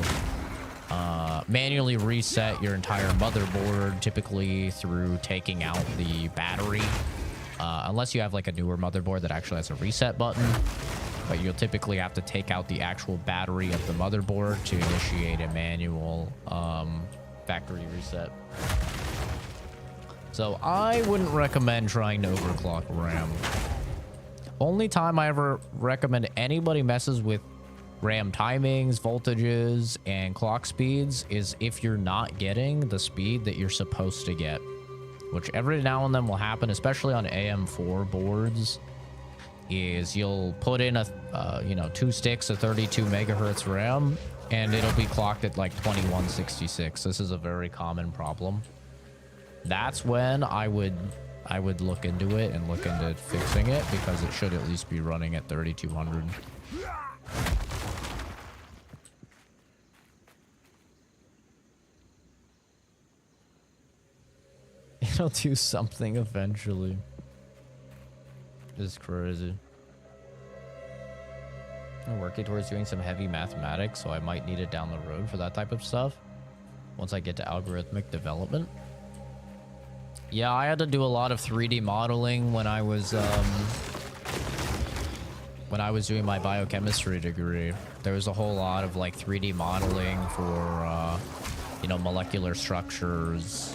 manually reset your entire motherboard, typically through taking out the battery. Unless you have like a newer motherboard that actually has a reset button. But you'll typically have to take out the actual battery of the motherboard to initiate a manual factory reset. So I wouldn't recommend trying to overclock RAM. Only time I ever recommend anybody messes with RAM timings, voltages, and clock speeds is if you're not getting the speed that you're supposed to get, which every now and then will happen, especially on AM4 boards. Is you'll put in a you know, 2 sticks of 32 megahertz RAM and it'll be clocked at like 2166. This is a very common problem. That's when I would look into it and look into fixing it, because it should at least be running at 3200. It'll do something eventually. It's crazy. I'm working towards doing some heavy mathematics, so I might need it down the road for that type of stuff once I get to algorithmic development. Yeah, I had to do a lot of 3D modeling when I was doing my biochemistry degree. There was a whole lot of like 3D modeling for you know, molecular structures,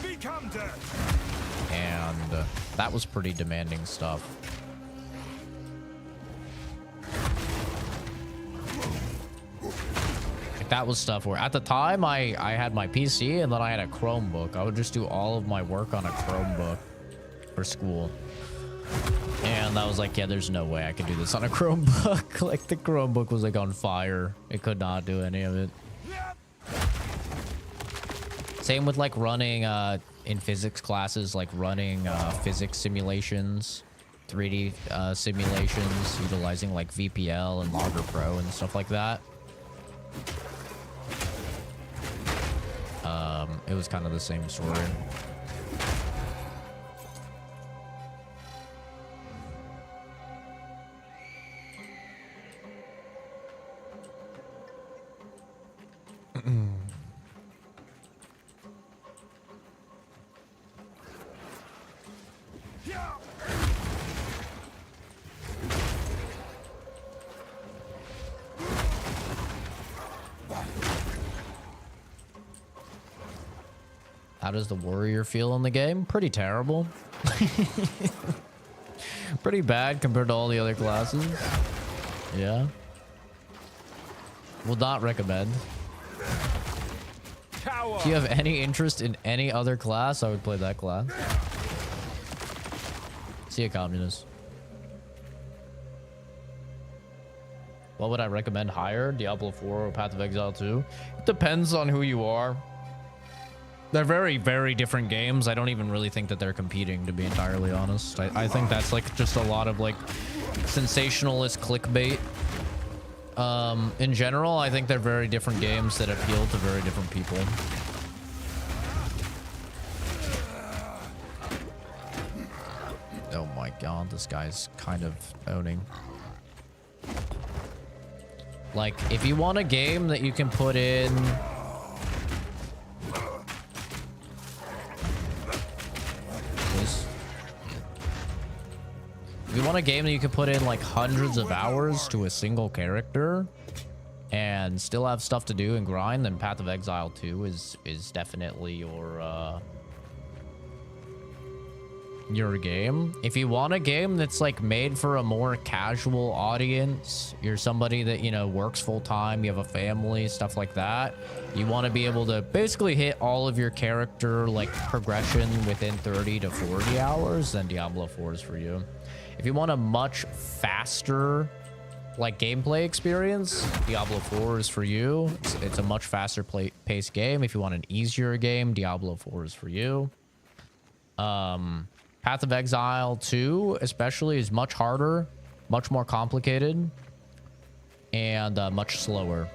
and that was pretty demanding stuff. That was stuff where at the time I had my PC and then I had a Chromebook. I would just do all of my work on a Chromebook for school. And I was like, yeah, there's no way I could do this on a Chromebook. Like, the Chromebook was like on fire. It could not do any of it. Same with like running in physics classes, like running physics simulations, 3D simulations, utilizing like VPL and Logger Pro and stuff like that. It was kind of the same story. How does the warrior feel in the game? Pretty terrible. Pretty bad compared to all the other classes. Yeah. Will not recommend. If you have any interest in any other class, I would play that class. See a communist. What would I recommend higher? Diablo 4 or Path of Exile 2? It depends on who you are. They're very, very different games. I don't even really think that they're competing, to be entirely honest. I think that's like just a lot of like sensationalist clickbait. In general, I think they're very different games that appeal to very different people. Oh my god, this guy's kind of owning. Like, if you want a game that you can put in... If you want a game that you can put in like hundreds of hours to a single character and still have stuff to do and grind, then Path of Exile 2 is definitely your game. If you want a game that's like made for a more casual audience, you're somebody that, you know, works full time, you have a family, stuff like that, you want to be able to basically hit all of your character like progression within 30 to 40 hours, then Diablo 4 is for you. If you want a much faster like gameplay experience, Diablo 4 is for you. It's a much faster paced game. If you want an easier game, Diablo 4 is for you. Path of Exile 2 especially is much harder, much more complicated, and much slower.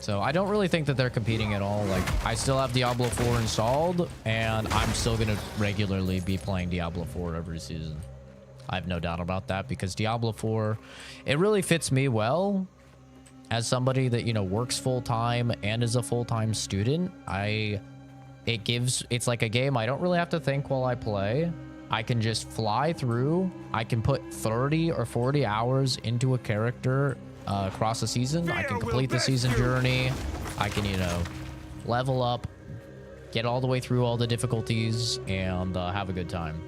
So I don't really think that they're competing at all. Like, I still have Diablo 4 installed, and I'm still gonna regularly be playing Diablo 4 every season. I have no doubt about that, because Diablo 4, it really fits me well as somebody that, you know, works full-time and is a full-time student. It's like a game I don't really have to think while I play. I can just fly through. I can put 30 or 40 hours into a character across a season. I can complete the season journey. I can, you know, level up, get all the way through all the difficulties, and have a good time.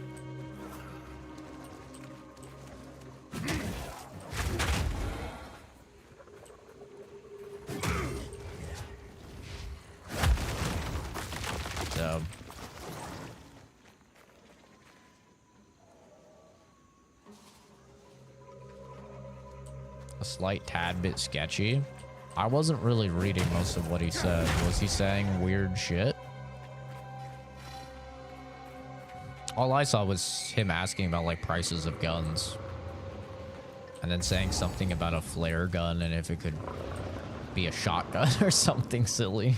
So a slight tad bit sketchy. I wasn't really reading most of what he said. Was he saying weird shit? All I saw was him asking about like prices of guns, and then saying something about a flare gun and if it could be a shotgun or something silly.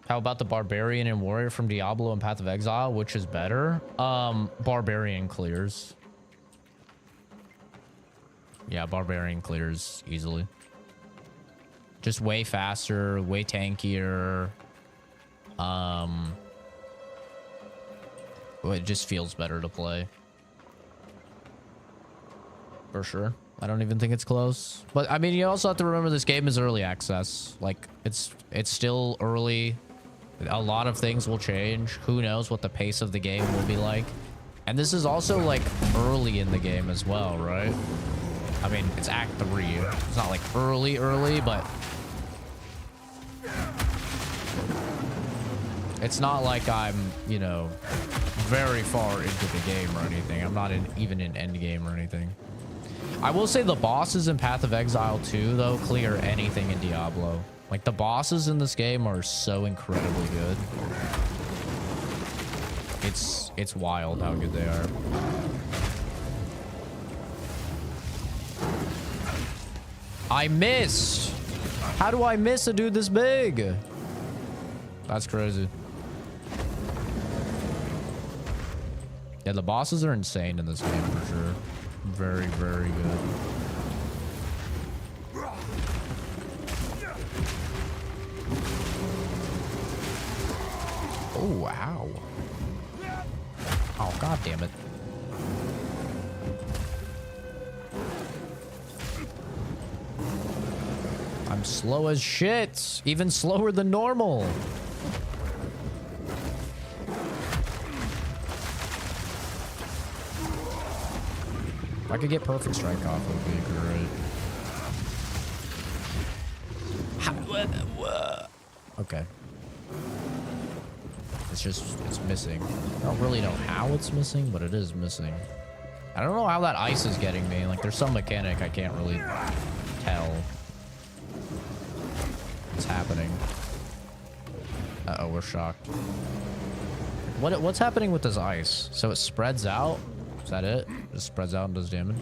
How about the Barbarian and Warrior from Diablo and Path of Exile? Which is better? Barbarian clears. Yeah, Barbarian clears easily. Just way faster, way tankier. It just feels better to play. For sure. I don't even think it's close. But I mean, you also have to remember this game is early access. Like, it's still early. A lot of things will change. Who knows what the pace of the game will be like. And this is also like early in the game as well, right? I mean, it's Act 3. It's not like early, but it's not like I'm, you know, very far into the game or anything. I'm not even in end game or anything. I will say the bosses in Path of Exile 2, though, clear anything in Diablo. Like, the bosses in this game are so incredibly good. It's wild how good they are. I missed! How do I miss a dude this big? That's crazy. Yeah, the bosses are insane in this game for sure. Very, very good. Oh, wow. Oh, god damn it. I'm slow as shit. Even slower than normal. If I could get perfect strike off, it would be great. Okay. It's missing. I don't really know how it's missing, but it is missing. I don't know how that ice is getting me. Like, there's some mechanic I can't really tell what's happening. Uh-oh, we're shocked. What's happening with this ice? So it spreads out? Is that it? Just spreads out and does damage?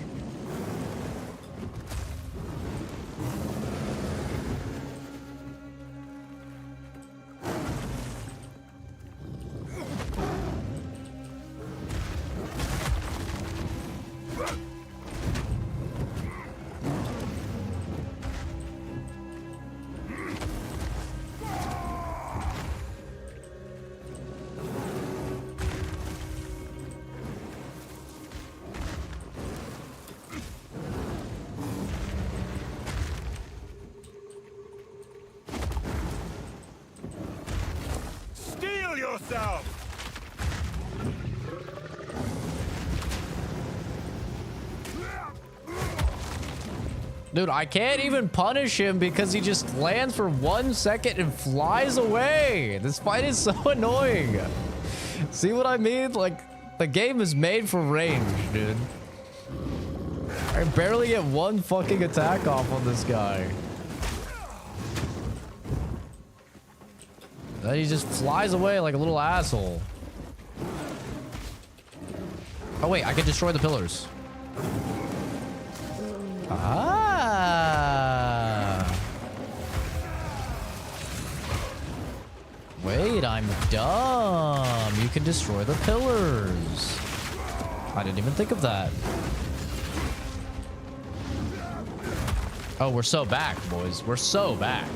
Dude, I can't even punish him because he just lands for 1 second and flies away. This fight is so annoying. See what I mean? Like, the game is made for range, dude. I barely get one fucking attack off on this guy. Then he just flies away like a little asshole. Oh wait, I can destroy the pillars. Ah. Wait I'm dumb. You can destroy the pillars. I didn't even think of that. Oh, we're so back, boys. We're so back.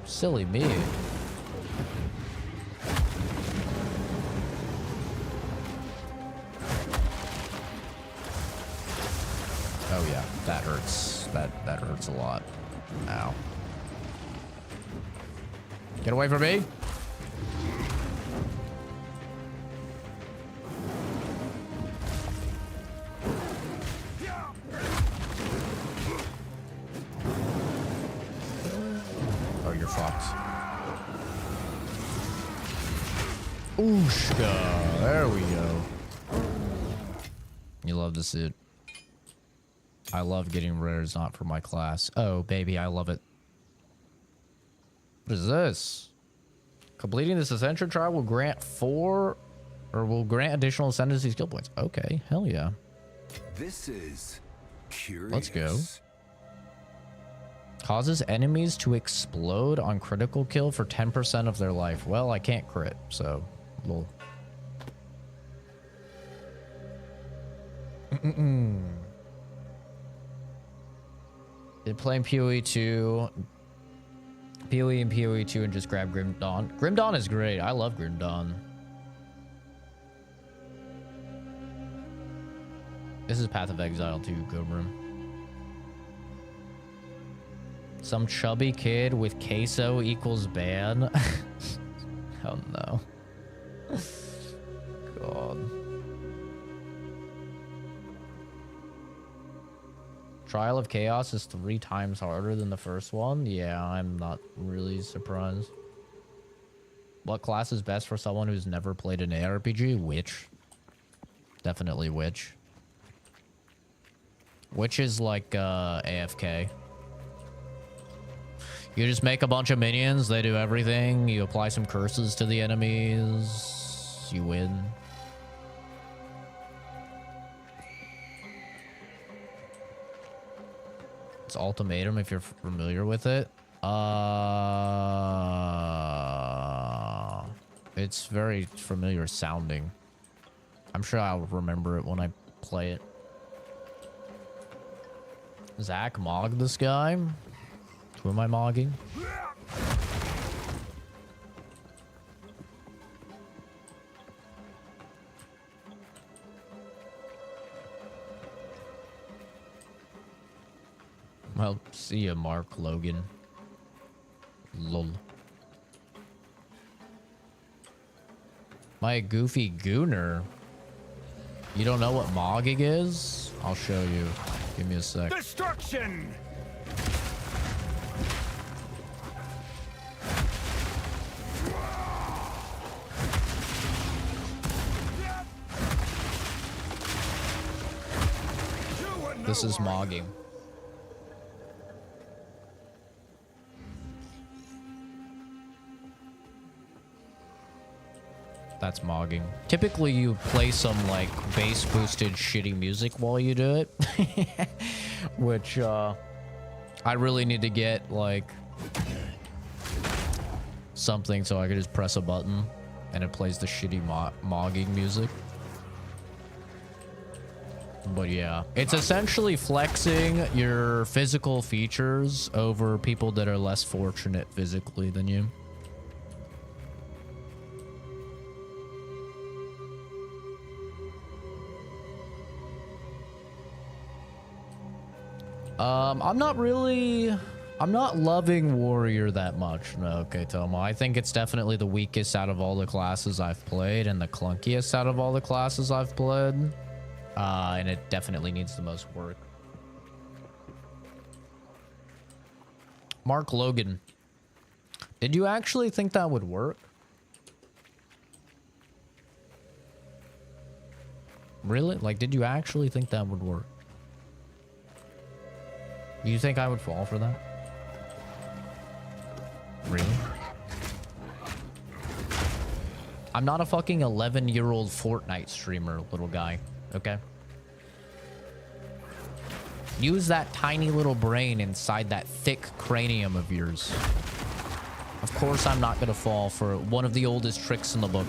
Silly me. Oh yeah, that hurts. That hurts a lot. Ow. Get away from me. Oh, you're fucked. Ooshka. There we go. You love to see it. I love getting rares not for my class. Oh, baby, I love it. What is this? Completing this Ascension trial will grant will grant additional ascendancy skill points. Okay, hell yeah. This is curious. Let's go. Causes enemies to explode on critical kill for 10% of their life. Well, I can't crit, so lol. Did playing PoE 2, PoE and PoE 2 and just grab Grim Dawn. Grim Dawn is great. I love Grim Dawn. This is Path of Exile too, Gobrim. Some chubby kid with queso equals ban. Oh no. God. Trial of Chaos is 3 times harder than the first one. Yeah, I'm not really surprised. What class is best for someone who's never played an ARPG? Witch. Definitely Witch. Witch is like AFK. You just make a bunch of minions, they do everything. You apply some curses to the enemies. You win. It's Ultimatum if you're familiar with it. It's very familiar sounding. I'm sure I'll remember it when I play it. Zach mogged this guy. Who am I mogging? Well, see ya, Mark Logan. Lol. My goofy gooner. You don't know what mogging is? I'll show you. Give me a sec. Destruction! This is mogging. That's mogging. Typically, you play some like bass boosted shitty music while you do it, which I really need to get like something so I could just press a button and it plays the shitty mogging music. But yeah, it's essentially flexing your physical features over people that are less fortunate physically than you. I'm not loving Warrior that much. No, okay, Tomo. I think it's definitely the weakest out of all the classes I've played and the clunkiest out of all the classes I've played. And it definitely needs the most work. Mark Logan. Did you actually think that would work? Really? Like, did you actually think that would work? Do you think I would fall for that? Really? I'm not a fucking 11-year-old Fortnite streamer, little guy. Okay? Use that tiny little brain inside that thick cranium of yours. Of course I'm not gonna fall for one of the oldest tricks in the book.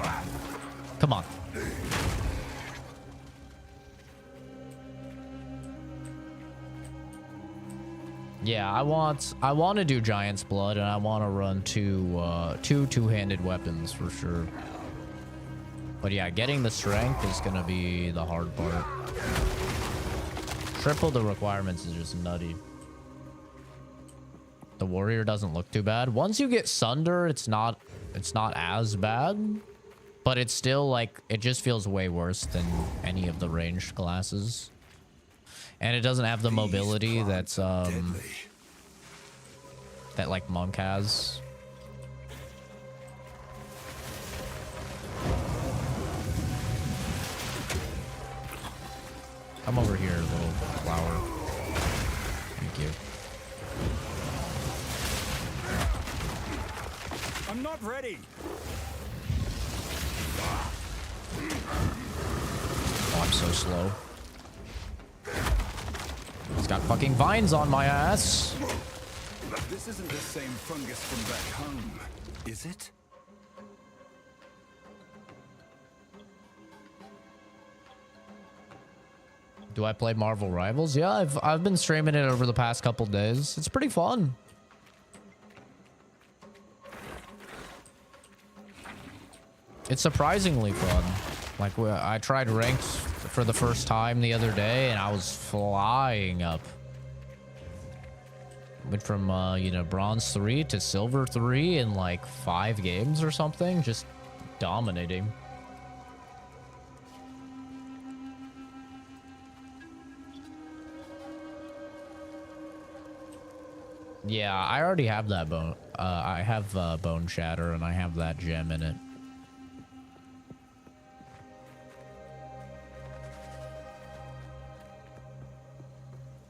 Come on. Yeah, I want to do Giant's Blood, and I want to run two-handed weapons for sure. But yeah, getting the strength is gonna be the hard part. Triple the requirements is just nutty. The warrior doesn't look too bad. Once you get Sunder, it's not as bad, but it's still like, it just feels way worse than any of the ranged classes. And it doesn't have the mobility that's that like Monk has. Come over here, little flower. Thank you. I'm not ready. Oh, I'm so slow. He's got fucking vines on my ass. This isn't the same fungus from back home, is it? Do I play Marvel Rivals? Yeah, I've been streaming it over the past couple days. It's pretty fun. It's surprisingly fun. Like, I tried ranked for the first time the other day, and I was flying up. Went from, you know, Bronze 3 to Silver 3 in, like, 5 games or something. Just dominating. Yeah, I already have that bone. I have Bone Shatter, and I have that gem in it.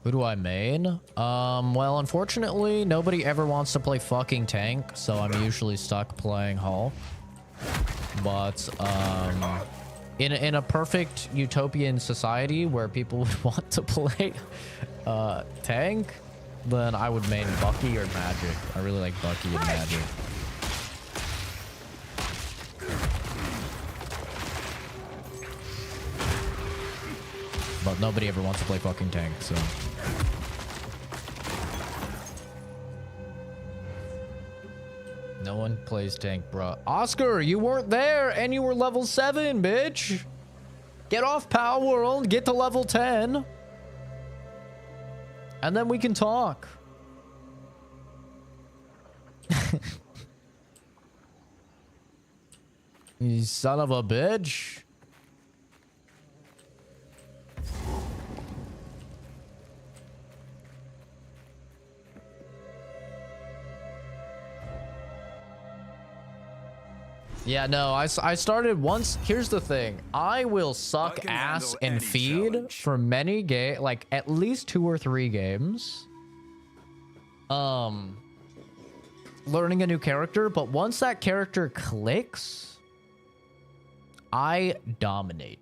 Who do I main? Well, unfortunately, nobody ever wants to play fucking tank, so I'm usually stuck playing Hulk. But, in a perfect utopian society where people would want to play, tank, then I would main Bucky or Magic. I really like Bucky and Magic. But nobody ever wants to play fucking tank, so... No one plays tank, bro. Oscar, you weren't there, and you were level 7, bitch! Get off Power World, get to level 10. And then we can talk. You son of a bitch. Yeah, no, I started once. Here's the thing. I will suck ass and feed for many like at least 2 or 3 games. Learning a new character, but once that character clicks, I dominate.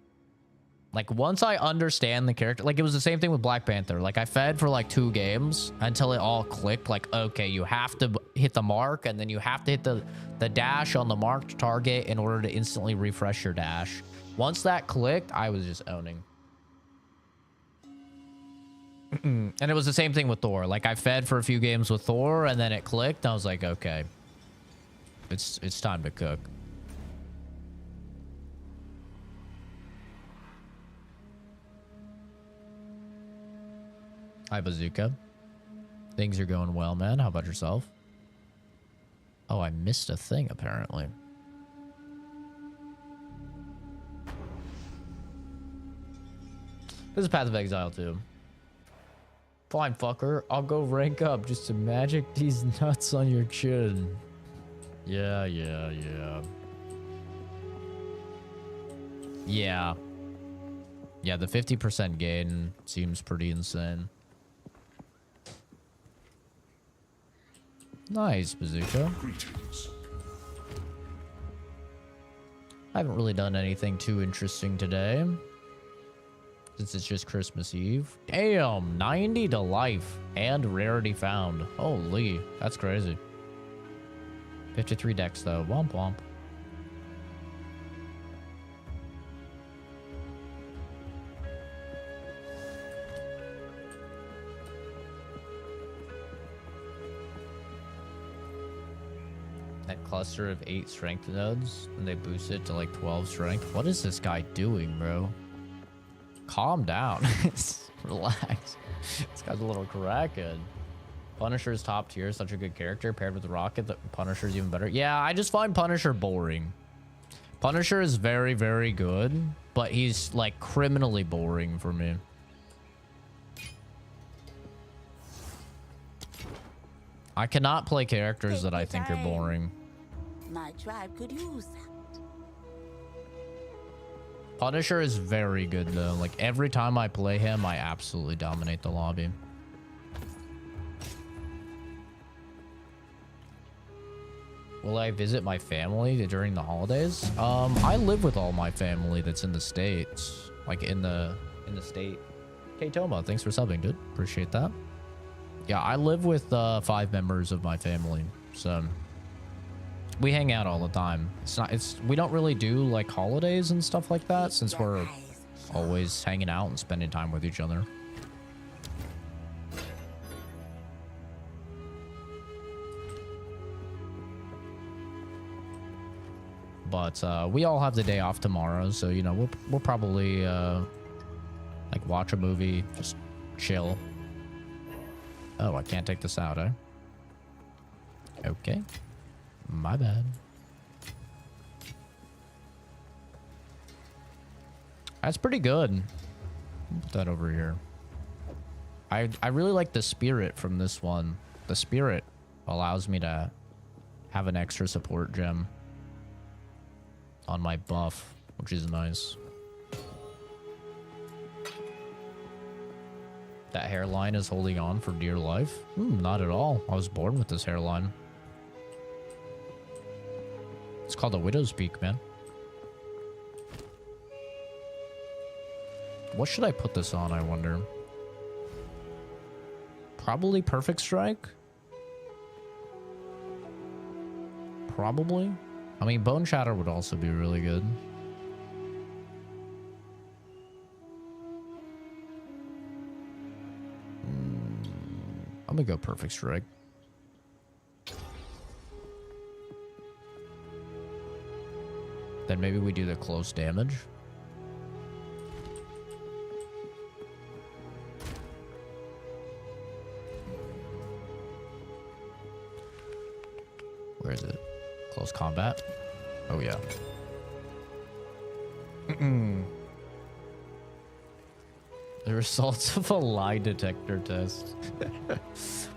Like, once I understand the character, like, it was the same thing with Black Panther. Like, I fed for, like, 2 games until it all clicked. Like, okay, you have to hit the mark, and then you have to hit the dash on the marked target in order to instantly refresh your dash. Once that clicked, I was just owning. And it was the same thing with Thor. Like, I fed for a few games with Thor, and then it clicked, and I was like, okay. It's time to cook. Hi, Bazooka. Things are going well, man. How about yourself? Oh, I missed a thing, apparently. This is Path of Exile, too. Fine, fucker. I'll go rank up just to magic these nuts on your chin. Yeah. Yeah, the 50% gain seems pretty insane. Nice, Bazooka. Greetings. I haven't really done anything too interesting today. since it's just Christmas Eve. Damn, 90 to life and rarity found. Holy, that's crazy. 53 decks though. Womp womp. That cluster of 8 strength nodes, and they boost it to like 12 strength. What is this guy doing, bro? Calm down. Relax. This guy's a little crackhead. Punisher's top tier, such a good character. Paired with Rocket, the Punisher's even better. Yeah, I just find Punisher boring. Punisher is very, very good, but he's like criminally boring for me. I cannot play characters that I think are boring. My tribe could use that. Punisher is very good though. Like every time I play him, I absolutely dominate the lobby. Will I visit my family during the holidays? I live with all my family that's in the States. Like in the state. Hey Toma, thanks for subbing, dude. Appreciate that. Yeah, I live with 5 members of my family, so we hang out all the time. We don't really do like holidays and stuff like that since we're always hanging out and spending time with each other. But we all have the day off tomorrow, so you know we'll probably like watch a movie, just chill. Oh, I can't take this out, eh? Okay. My bad. That's pretty good. Put that over here. I really like the spirit from this one. The spirit allows me to have an extra support gem on my buff, which is nice. That hairline is holding on for dear life? Not at all. I was born with this hairline. It's called a widow's peak, man. What should I put this on, I wonder? Probably Perfect Strike? Probably. I mean, Bone Shatter would also be really good. I'm gonna go Perfect Strike. Then maybe we do the close damage. Where is it? Close combat? Oh yeah. The results of a lie detector test.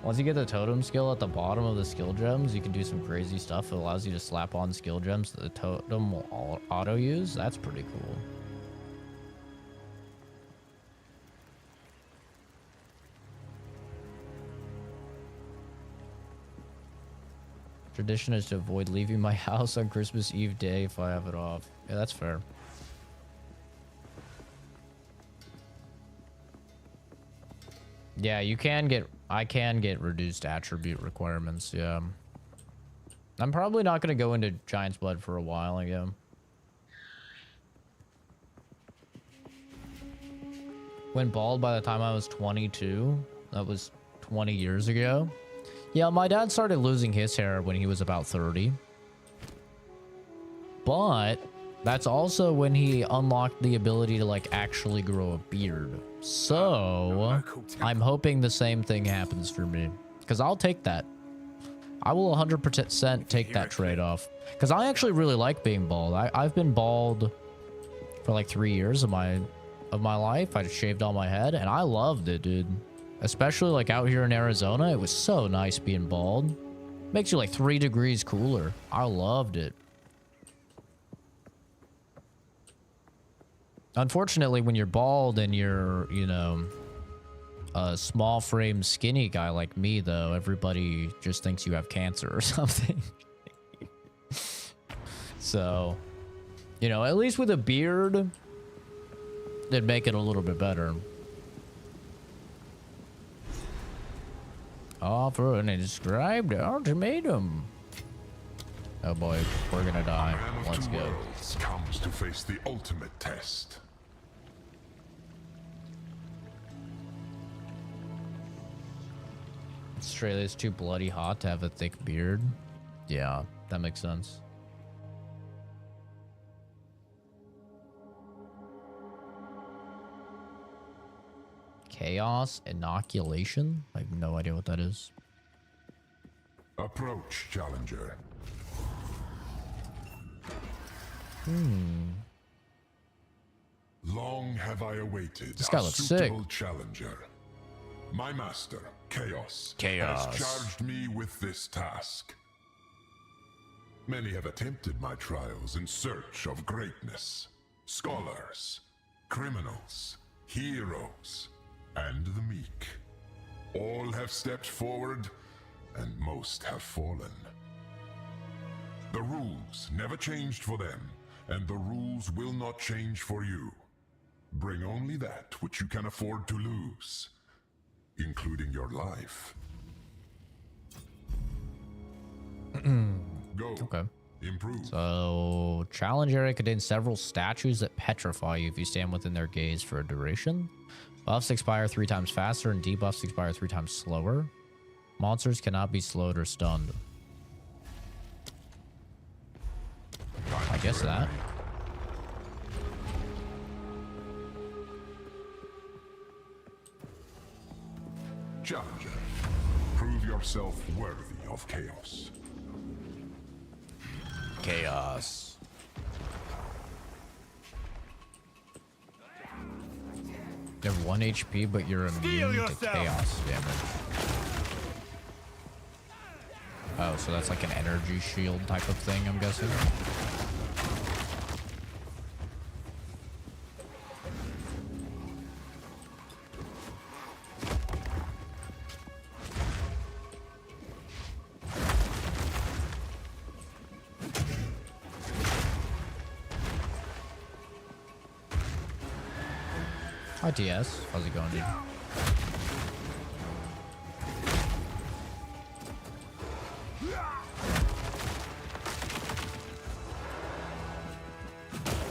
Once you get the totem skill at the bottom of the skill gems, you can do some crazy stuff. It allows you to slap on skill gems that the totem will auto use. That's pretty cool. Tradition is to avoid leaving my house on Christmas Eve day if I have it off. Yeah, that's fair. Yeah, I can get reduced attribute requirements, yeah. I'm probably not going to go into Giant's Blood for a while again. Went bald by the time I was 22. That was 20 years ago. Yeah, my dad started losing his hair when he was about 30. But that's also when he unlocked the ability to like actually grow a beard. So I'm hoping the same thing happens for me, because I'll take that. I will 100% take that trade-off, because I actually really like being bald. I've been bald for like 3 years of my life. I just shaved all my head and I loved it, dude. Especially like out here in Arizona, it was so nice being bald. Makes you like 3 degrees cooler. I loved it. Unfortunately, when you're bald and you're, you know, a small frame skinny guy like me, though, everybody just thinks you have cancer or something. So, you know, at least with a beard, They'd make it a little bit better. Offer an inscribed ultimatum. Oh boy, we're gonna die. Man of Let's two go. worlds comes to face the ultimate test. Australia's too bloody hot to have a thick beard. Yeah, that makes sense. Chaos inoculation? I have no idea what that is. Approach, challenger. Long have I awaited This guy a looks suitable challenger. My master, Chaos, Chaos. has charged me with this task. Many have attempted my trials in search of greatness. Scholars, criminals, heroes, and the meek. All have stepped forward, and most have fallen. The rules never changed for them, and the rules will not change for you. Bring only that which you can afford to lose, including your life. Go. Okay. Improve. So, challenge area contains several statues that petrify you if you stand within their gaze for a duration. Buffs expire 3 times faster and debuffs expire 3 times slower. Monsters cannot be slowed or stunned. I guess that. Challenger, prove yourself worthy of chaos. Chaos. You have 1 HP, but you're immune to chaos damage. Oh, so that's like an energy shield type of thing, I'm guessing. Hi TS, how's it going, dude?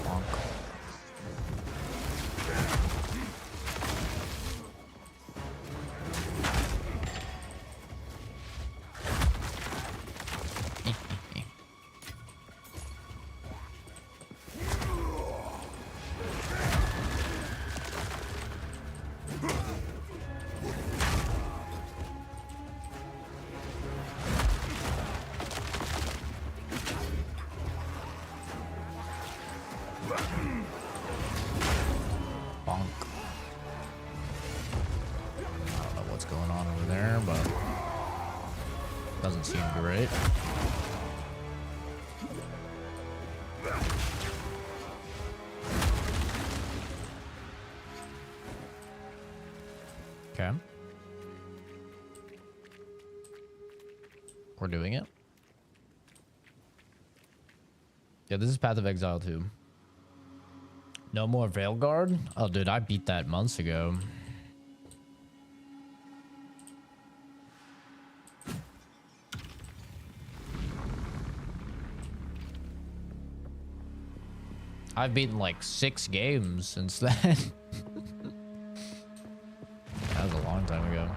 Bonk. Bonk. I don't know what's going on over there, but doesn't seem great. Okay. We're doing it. Yeah, this is Path of Exile 2. No more Veilguard? Oh, dude, I beat that months ago. I've beaten like 6 games since then. That was a long time ago.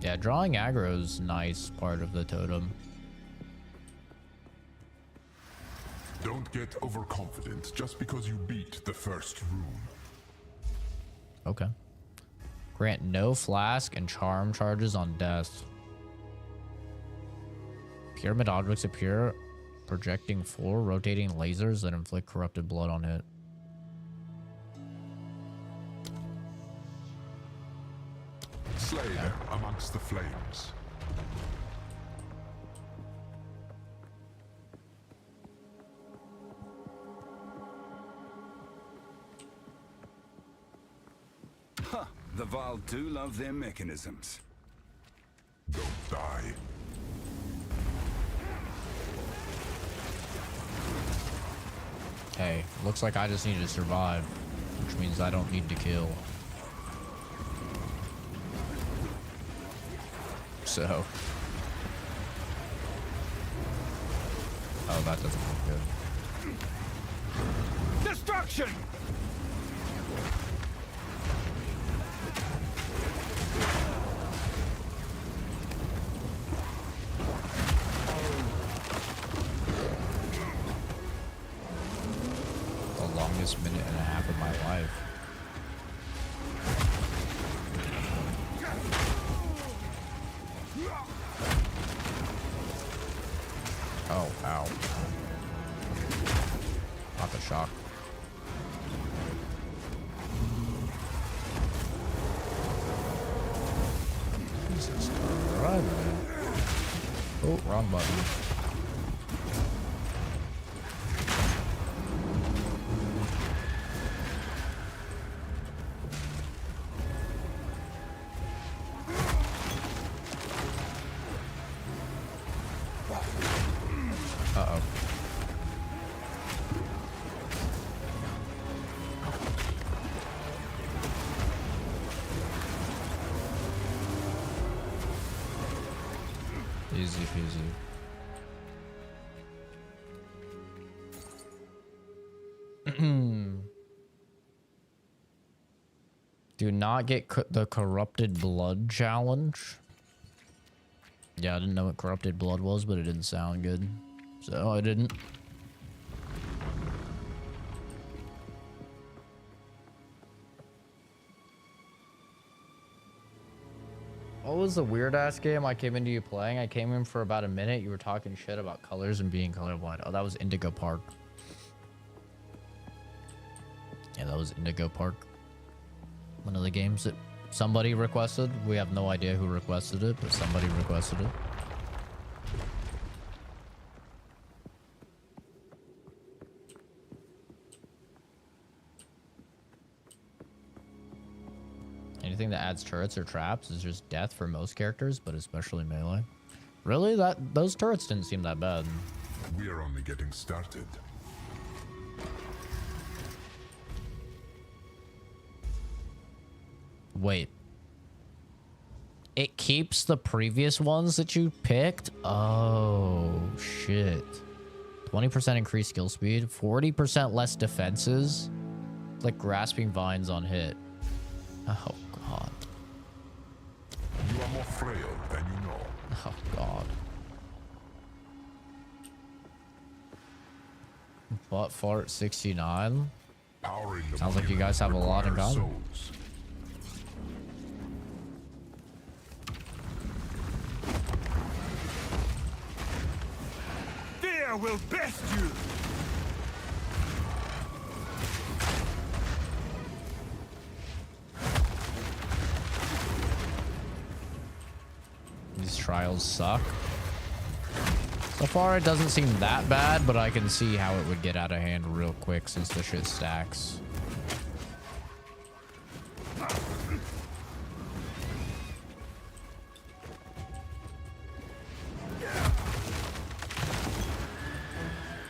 Yeah, drawing aggro's nice part of the totem. Don't get overconfident just because you beat the first room. Okay. Grant no flask and charm charges on death. Pyramid objects appear, projecting 4 rotating lasers that inflict corrupted blood on hit. Slayer amongst the flames. Huh. The Val do love their mechanisms. Don't die. Hey, looks like I just need to survive, which means I don't need to kill. So. Oh, that doesn't look good. Destruction! The longest minute and a half of my life. Oh, ow. Not the shock. Jesus Christ, man. Oh, wrong button. Uh-oh. Easy peasy. Do not get the corrupted blood challenge. Yeah, I didn't know what corrupted blood was, but it didn't sound good. So I didn't. What was the weird ass game I came into you playing? I came in for about a minute. You were talking shit about colors and being colorblind. Oh, that was Indigo Park. Yeah, that was Indigo Park. One of the games that somebody requested. We have no idea who requested it, but somebody requested it. Anything that adds turrets or traps is just death for most characters, but especially melee. Really? Those turrets didn't seem that bad. We are only getting started. Wait. It keeps the previous ones that you picked? Oh, shit. 20% increased skill speed, 40% less defenses. Like grasping vines on hit. Oh, God. You are more frail than you know. Oh, God. Butt fart 69. Powering the Sounds like you guys have a lot in requires common. souls. Fear will best you! These trials suck. So far, it doesn't seem that bad, but I can see how it would get out of hand real quick since the shit stacks.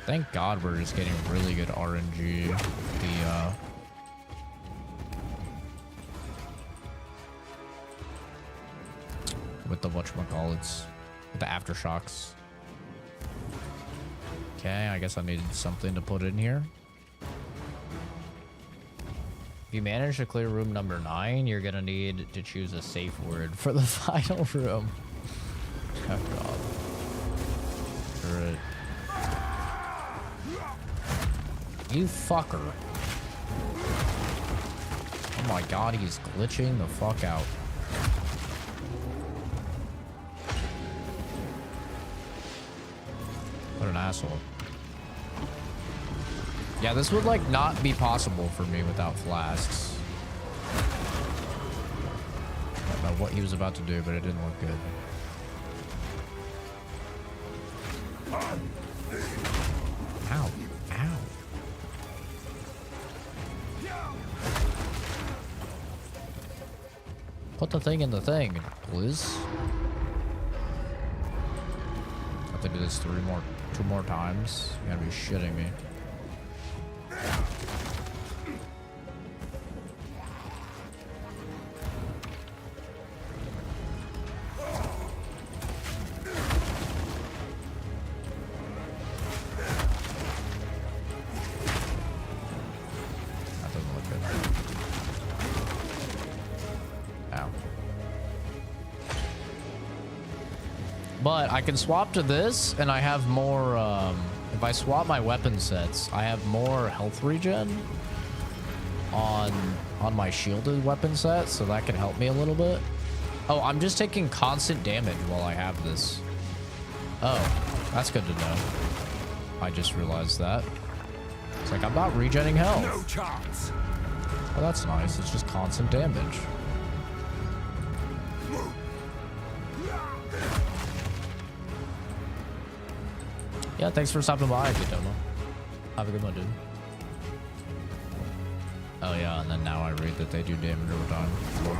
Thank God we're just getting really good RNG. With the whatchamacallits, with the aftershocks. Okay, I guess I needed something to put in here. If you manage to clear room number 9, you're gonna need to choose a safe word for the final room. Oh God. Turret. You fucker. Oh my God, he's glitching the fuck out. What an asshole. Yeah, this would like not be possible for me without flasks. I don't know what he was about to do, but it didn't look good. Ow. Ow. Put the thing in the thing, please. I have to do this two more times. You gotta be shitting me. That doesn't look good. Ow. But I can swap to this, and I have more, if I swap my weapon sets, I have more health regen on my shielded weapon set, so that can help me a little bit. Oh, I'm just taking constant damage while I have this. Oh, that's good to know. I just realized that. It's like, I'm not regenning health. No chance. Oh, that's nice. It's just constant damage. Yeah, thanks for stopping by, Kitomo. Have a good one, dude. Oh yeah, and then now I read that they do damage over time. Cool.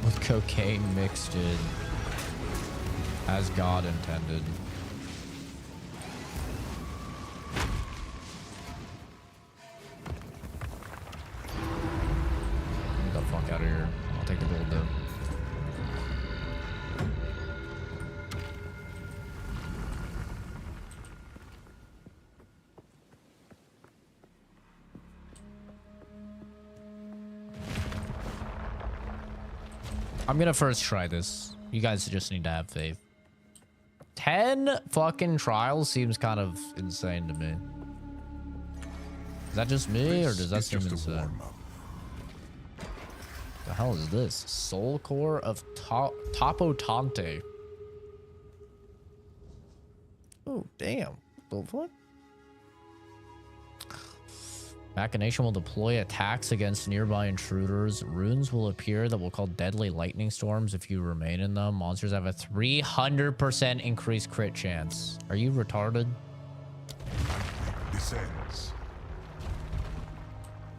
With cocaine mixed in, as God intended. Get the fuck out of here. I'll take the gold though. I'm gonna first try this. You guys just need to have faith. 10 fucking trials seems kind of insane to me. Is that just me, or does that seem insane? The hell is this? Soul Core of Topo Tante. Oh, damn. The fuck? Machination will deploy attacks against nearby intruders. Runes will appear that will call deadly lightning storms if you remain in them. Monsters have a 300% increased crit chance. Are you retarded? Descends.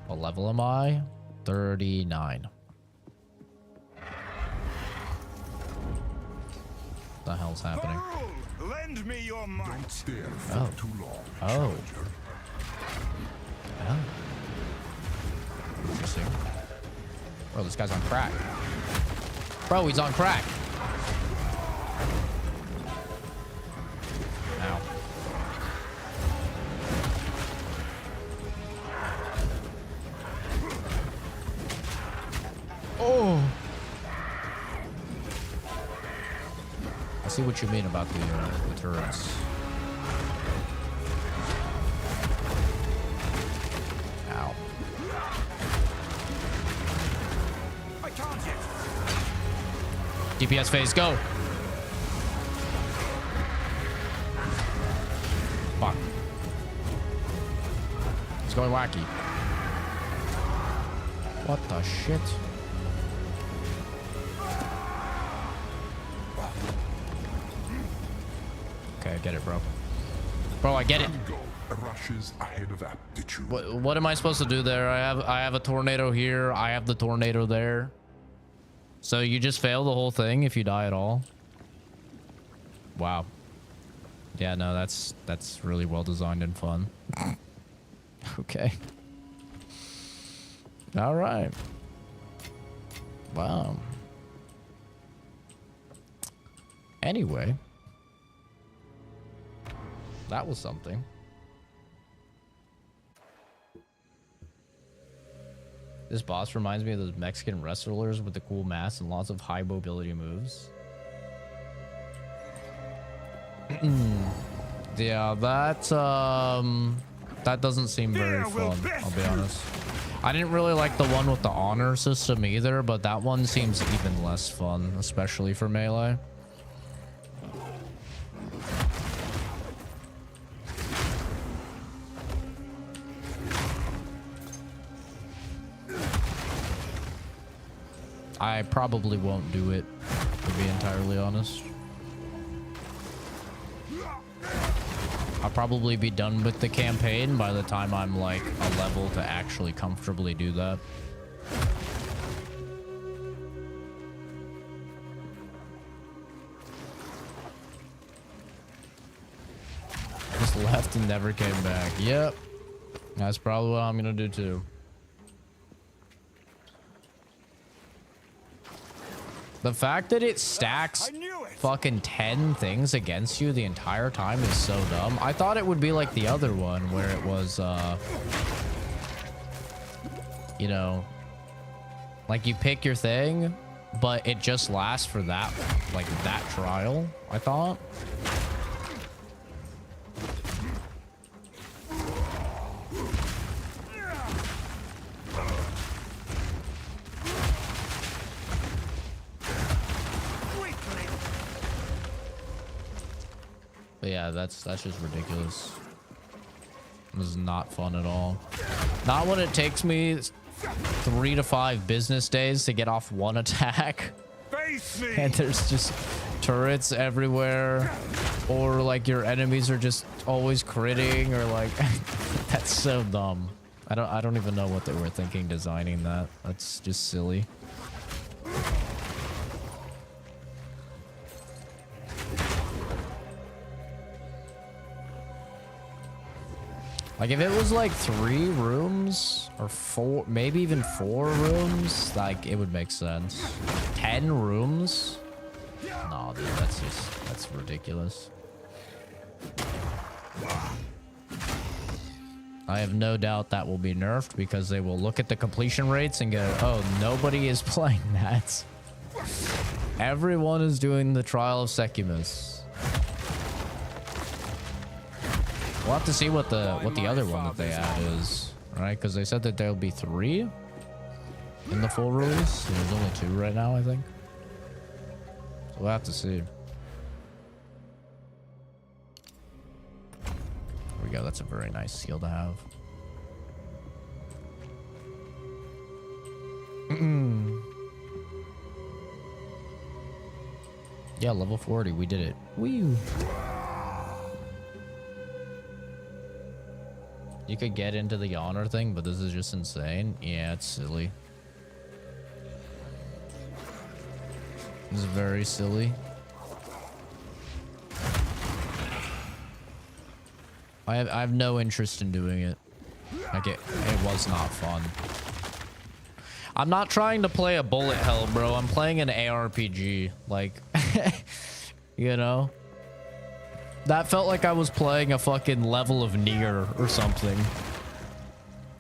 What level am I? 39. What the hell's happening? Lend me your might. Don't stare for too long, Oh. challenger. Oh. Interesting. Bro, this guy's on crack. Bro, he's on crack. Ow. Oh. I see what you mean about the turrets. Ow. I can't yet. DPS phase, go. Fuck. It's going wacky. What the shit? Okay, I get it, bro. Bro, I get it. Ego rushes ahead of aptitude. What am I supposed to do there? I have a tornado here. I have the tornado there. So you just fail the whole thing if you die at all? Wow. Yeah, no, that's really well designed and fun. Okay. All right. Wow. Anyway, that was something. This boss reminds me of those Mexican wrestlers with the cool masks and lots of high mobility moves. Yeah, that doesn't seem very fun, I'll be honest. I didn't really like the one with the honor system either, but that one seems even less fun, especially for melee. I probably won't do it, to be entirely honest. I'll probably be done with the campaign by the time I'm like a level to actually comfortably do that. Just left and never came back. Yep. That's probably what I'm gonna do too. The fact that it stacks fucking 10 things against you the entire time is so dumb. I thought it would be like the other one where it was, you know, like you pick your thing, but it just lasts for that, like that trial, I thought. But yeah, that's just ridiculous. This is not fun at all. Not when it takes me 3 to 5 business days to get off one attack. Face me. And there's just turrets everywhere, or like your enemies are just always critting, or like that's so dumb. I don't even know what they were thinking designing that. That's just silly. Like if it was like 3 rooms or 4, maybe even 4 rooms, like it would make sense. 10 rooms? No, dude, that's ridiculous. I have no doubt that will be nerfed because they will look at the completion rates and go, oh, nobody is playing that. Everyone is doing the Trial of Secumus. We'll have to see what the other one that they add is, right? Because they said that there'll be 3 in the full release. There's only 2 right now, I think. So we'll have to see. There we go. That's a very nice seal to have. Yeah, level 40. We did it. Woo! You could get into the honor thing, but this is just insane. Yeah, it's silly. This is very silly. I have no interest in doing it. Like it was not fun. I'm not trying to play a bullet hell, bro. I'm playing an ARPG. Like, you know? That felt like I was playing a fucking level of Nier or something.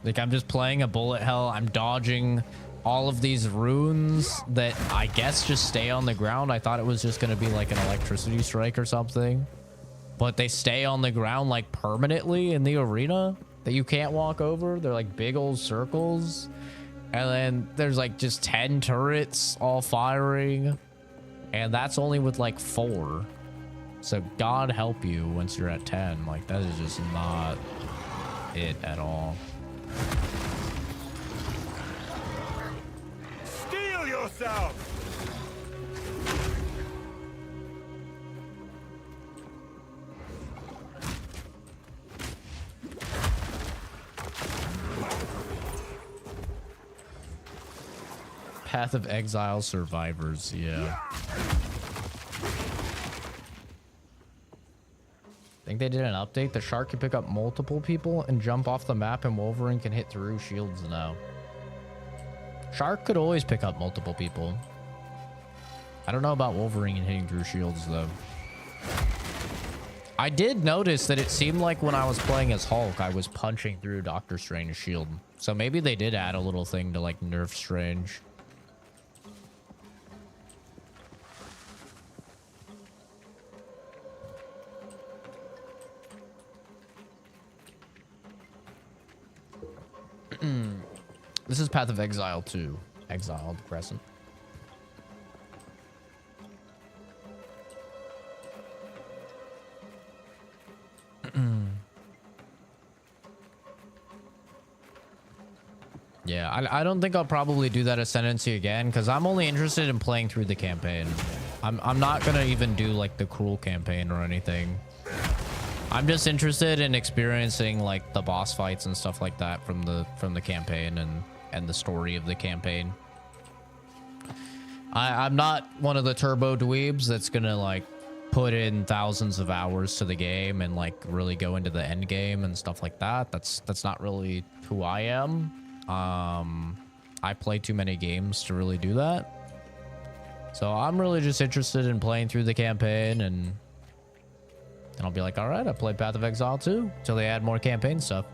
Like I'm just playing a bullet hell. I'm dodging all of these runes that I guess just stay on the ground. I thought it was just going to be like an electricity strike or something. But they stay on the ground like permanently in the arena that you can't walk over. They're like big old circles. And then there's like just 10 turrets all firing. And that's only with like 4. So God help you once you're at 10. Like that is just not it at all. Steel yourself. Path of Exile survivors, yeah. I think they did an update. The shark can pick up multiple people and jump off the map, and Wolverine can hit through shields now. Shark could always pick up multiple people. I don't know about Wolverine and hitting through shields, though. I did notice that it seemed like when I was playing as Hulk, I was punching through Doctor Strange's shield. So maybe they did add a little thing to, like, nerf Strange. This is Path of Exile 2. Exiled Crescent. Yeah, I don't think I'll probably do that Ascendancy again, because I'm only interested in playing through the campaign. I'm not gonna even do like the cruel campaign or anything. I'm just interested in experiencing like the boss fights and stuff like that from the campaign and the story of the campaign. I'm not one of the turbo dweebs that's gonna like put in thousands of hours to the game and like really go into the end game and stuff like that. That's not really who I am. I play too many games to really do that. So I'm really just interested in playing through the campaign, and I'll be like, all right, I played Path of Exile too, till they add more campaign stuff.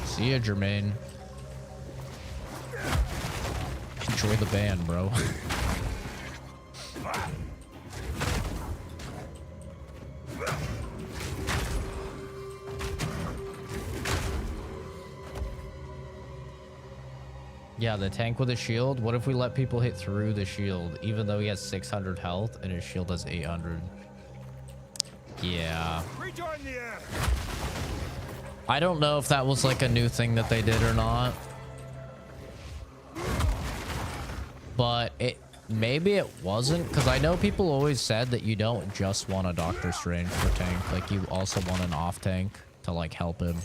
See ya, Jermaine. Enjoy the band, bro. Yeah, the tank with a shield. What if we let people hit through the shield, even though he has 600 health and his shield has 800? Yeah. Rejoin the air. I don't know if that was like a new thing that they did or not. But maybe it wasn't, because I know people always said that you don't just want a Doctor Strange for tank. Like, you also want an off tank to like help him.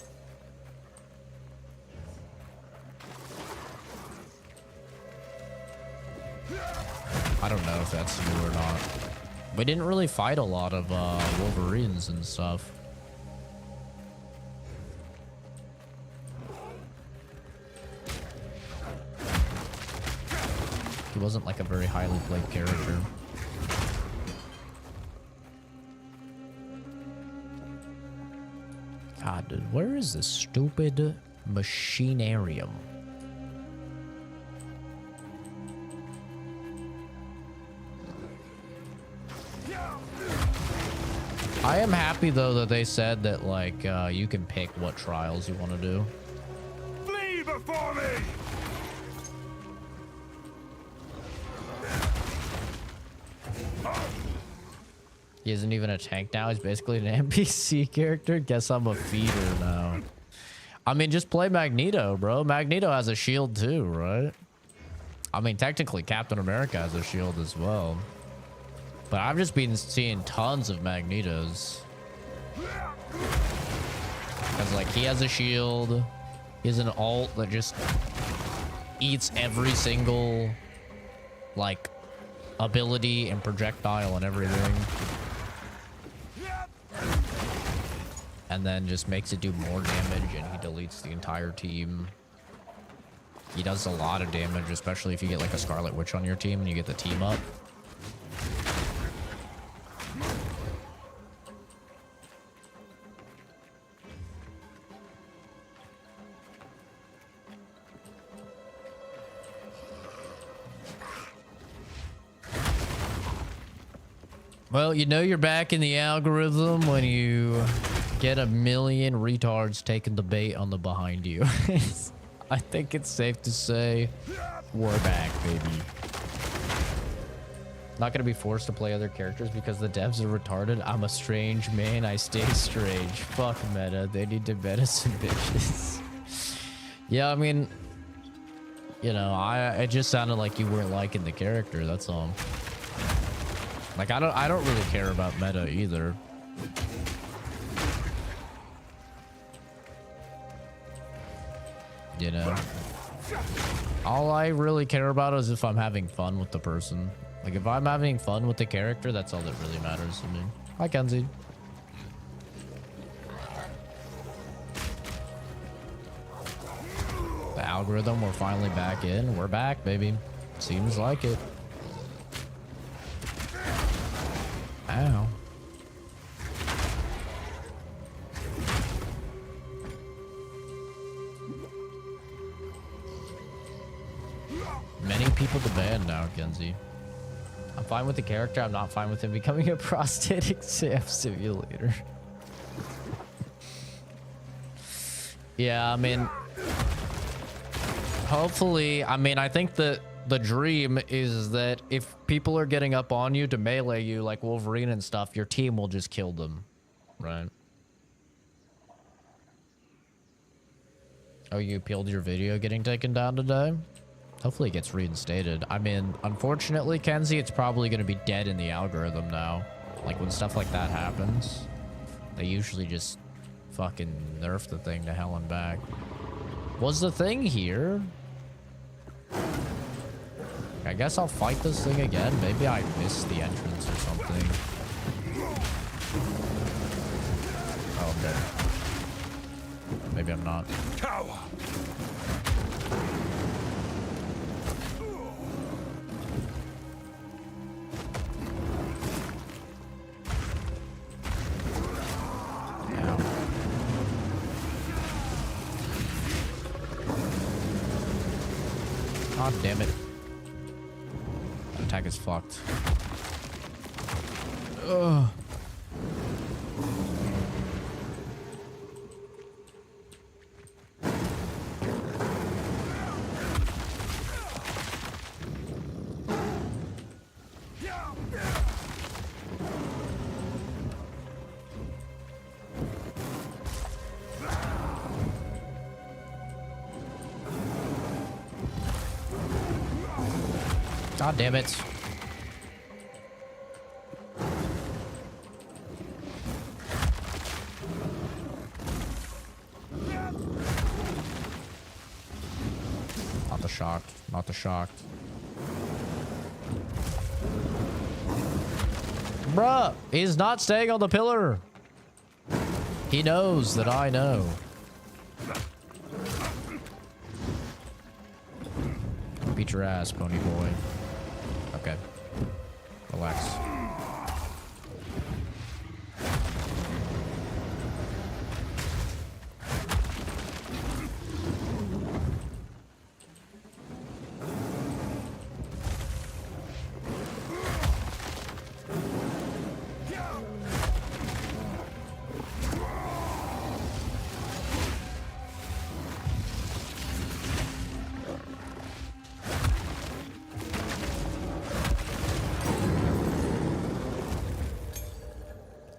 I don't know if that's new or not. We didn't really fight a lot of Wolverines and stuff. He wasn't like a very highly played character. God, dude, where is this stupid machinarium? I am happy though that they said that like you can pick what trials you want to do. Flee before me. He isn't even a tank now. He's basically an NPC character. Guess I'm a feeder now. I mean, just play Magneto, bro. Magneto has a shield too, right? I mean, technically Captain America has a shield as well. But I've just been seeing tons of Magnetos. Because, like, he has a shield. He has an ult that just eats every single, like, ability and projectile and everything. And then just makes it do more damage, and he deletes the entire team. He does a lot of damage, especially if you get, like, a Scarlet Witch on your team and you get the team up. Well, you know you're back in the algorithm when you get a million retards taking the bait on the behind you. I think it's safe to say we're back, baby. Not gonna be forced to play other characters because the devs are retarded. I'm a strange man. I stay strange. Fuck meta. They need to meta some bitches. Yeah, I mean, you know, it just sounded like you weren't liking the character. That's all. Like, I don't really care about meta either. You know, all I really care about is if I'm having fun with the person. Like, if I'm having fun with the character, that's all that really matters to me. Hi, Kenzie. The algorithm, we're finally back in. We're back, baby. Seems like it. Ow. Many people to ban now, Kenzie. I'm fine with the character. I'm not fine with him becoming a prostate exam simulator. Yeah, I mean, hopefully, I mean, I think that the dream is that if people are getting up on you to melee you like Wolverine and stuff, your team will just kill them, right? Oh, you peeled your video getting taken down today? Hopefully it gets reinstated. I mean, unfortunately, Kenzie, it's probably going to be dead in the algorithm now. Like, when stuff like that happens, they usually just fucking nerf the thing to hell and back. Was the thing here? I guess I'll fight this thing again. Maybe I missed the entrance or something. Oh, okay. Maybe I'm not. Tower. God damn it. That attack is fucked. Ugh. God damn it. Not the shocked. Not the shocked. Bruh, he's not staying on the pillar. He knows that I know. Beat your ass, pony boy. Okay. Relax.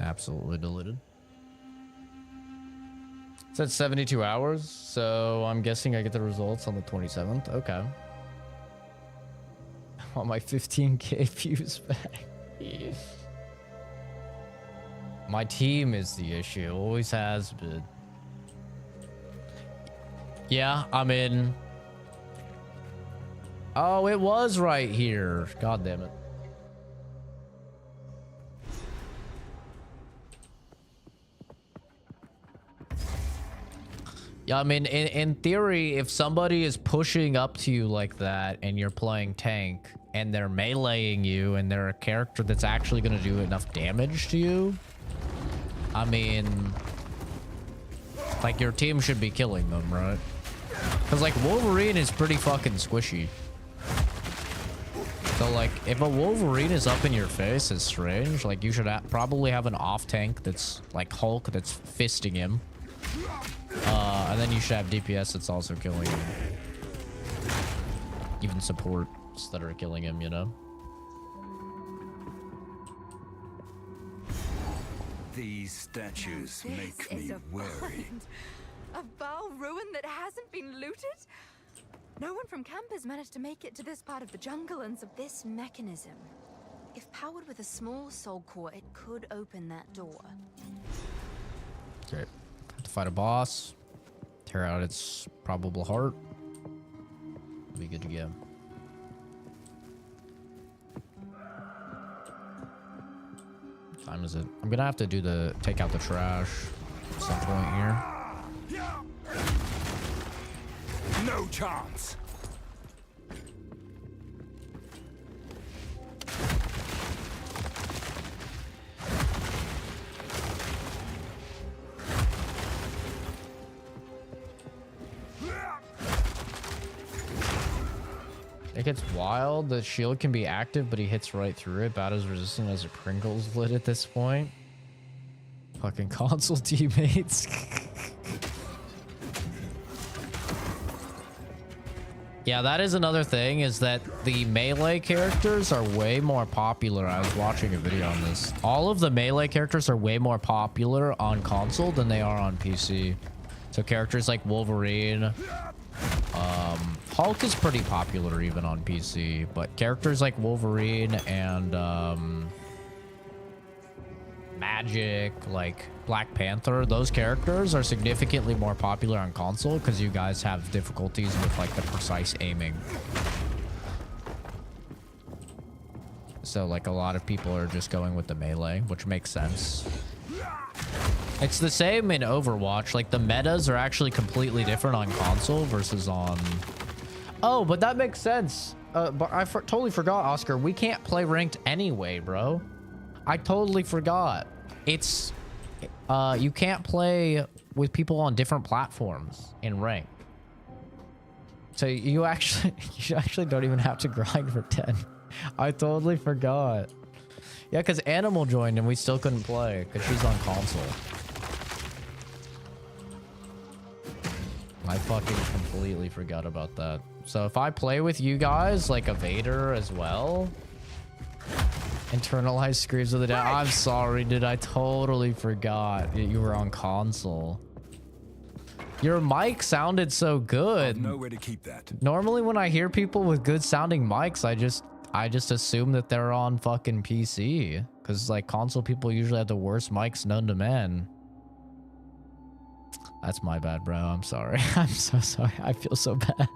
Absolutely deleted. It said 72 hours, so I'm guessing I get the results on the 27th. Okay. I want my 15k views back. My team is the issue. Always has been. Yeah, I'm in. Oh, it was right here. God damn it. Yeah, I mean, in theory, if somebody is pushing up to you like that and you're playing tank and they're meleeing you and they're a character that's actually going to do enough damage to you, I mean, like, your team should be killing them, right? Because, like, Wolverine is pretty fucking squishy. So, like, if a Wolverine is up in your face, it's strange. Like, you should probably have an off tank that's, like, Hulk that's fisting him. And then you should have DPS that's also killing him. Even supports that are killing him, you know? These statues make me worried. A Baal ruin that hasn't been looted? No one from camp has managed to make it to this part of the jungle, and so this mechanism, if powered with a small soul core, it could open that door. Okay. Have to fight a boss. Tear out its probable heart. Be good to go. What time is it? I'm gonna have to do the take out the trash at some point here. No chance. It gets wild. The shield can be active, but he hits right through it. About as resistant as a Pringles lid at this point. Fucking console teammates. Yeah, that is another thing, is that the melee characters are way more popular. I was watching a video on this. All of the melee characters are way more popular on console than they are on PC. So characters like Wolverine, Hulk is pretty popular even on PC, but characters like Wolverine and Magic, like Black Panther, those characters are significantly more popular on console because you guys have difficulties with like the precise aiming. So like a lot of people are just going with the melee, which makes sense. It's the same in Overwatch. Like the metas are actually completely different on console versus on... Oh, but that makes sense. But I totally forgot, Oscar. We can't play ranked anyway, bro. I totally forgot. It's... you can't play with people on different platforms in ranked. So you actually don't even have to grind for 10. I totally forgot. Yeah, because Animal joined and we still couldn't play because she's on console. I fucking completely forgot about that. So if I play with you guys, like a Vader as well, internalized screams of the dead. I'm sorry, dude. I totally forgot that you were on console. Your mic sounded so good. Nowhere to keep that. Normally when I hear people with good sounding mics, I just assume that they're on fucking PC. Because like console people usually have the worst mics known to man. That's my bad, bro. I'm sorry. I'm so sorry. I feel so bad.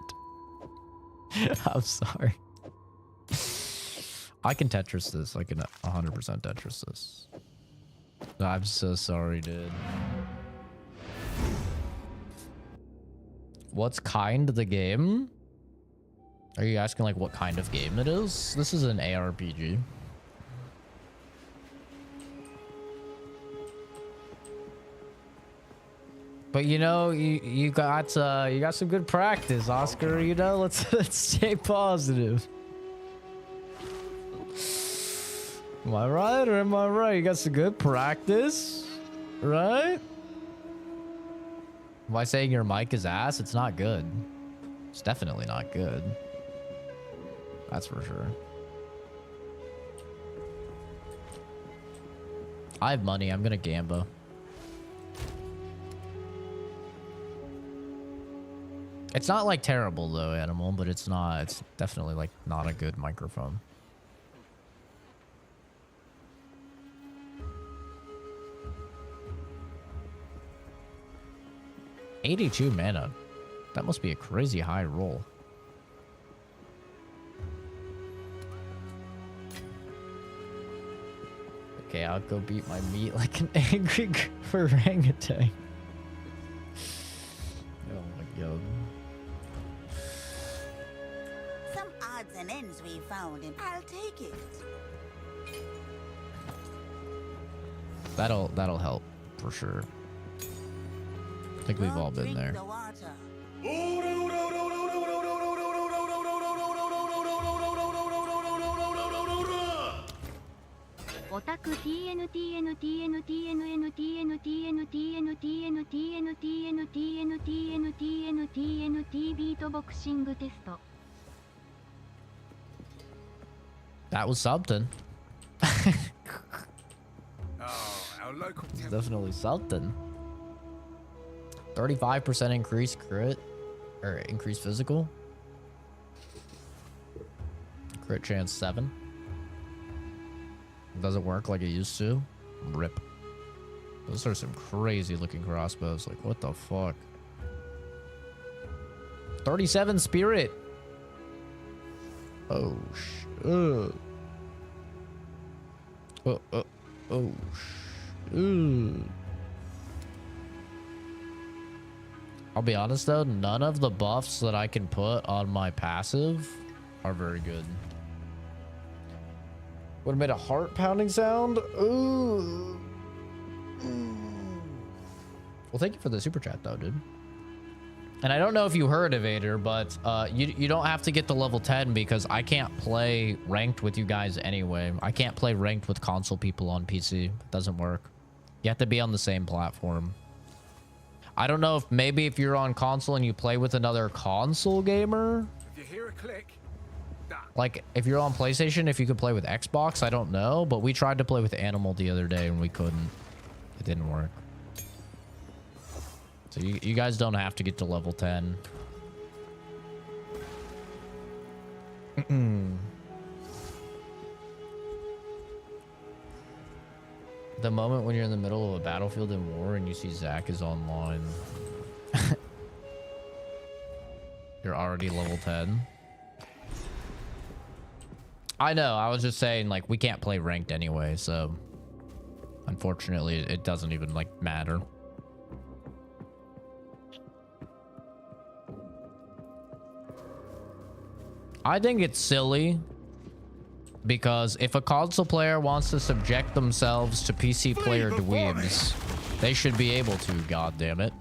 I'm sorry. I can Tetris this. I can 100% Tetris this. I'm so sorry, dude. What's kind of the game? Are you asking like what kind of game it is? This is an ARPG. But you know, you got some good practice, Oscar. You know, let's stay positive. Am I right or am I right? You got some good practice, right? Am I saying your mic is ass? It's not good. It's definitely not good. That's for sure. I have money. I'm gonna gamble. It's not like terrible though, Animal, but it's not. It's definitely like not a good microphone. $82 mana. That must be a crazy high roll. Okay, I'll go beat my meat like an angry orangutan. Oh my god. Some odds and ends we found, and I'll take it. That'll help for sure. I think we've all been there. The water. Otaku beatboxing test. That was something. Our local Definitely something. 35% increased crit or increased physical. Crit chance 7. Doesn't work like it used to. Rip. Those are some crazy looking crossbows. Like what the fuck? 37 spirit. Oh sh. Oh sh. I'll be honest though, none of the buffs that I can put on my passive are very good. Would have made a heart pounding sound. Ooh. Well, thank you for the super chat though, dude. And I don't know if you heard of Vader, but you don't have to get to level 10 because I can't play ranked with you guys anyway. I can't play ranked with console people on PC. It doesn't work. You have to be on the same platform. I don't know if maybe if you're on console and you play with another console gamer. If you hear a click, like if you're on PlayStation, if you could play with Xbox, I don't know. But we tried to play with Animal the other day and we couldn't. It didn't work. So you guys don't have to get to level 10. The moment when you're in the middle of a battlefield in war and you see Zach is online. You're already level 10. I know, I was just saying, like, we can't play ranked anyway, so unfortunately it doesn't even, like, matter. I think it's silly because if a console player wants to subject themselves to PC player dweebs, they should be able to, goddammit.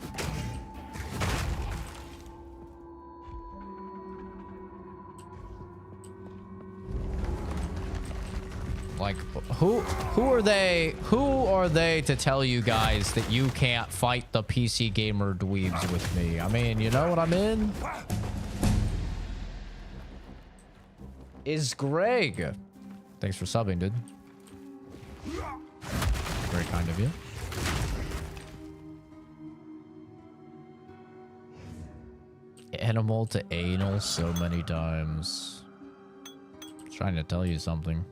Like, who are they to tell you guys that you can't fight the PC gamer dweebs with me? I mean, you know what I mean? Is Greg. Thanks for subbing, dude. Very kind of you. Animal to anal so many times. Trying to tell you something.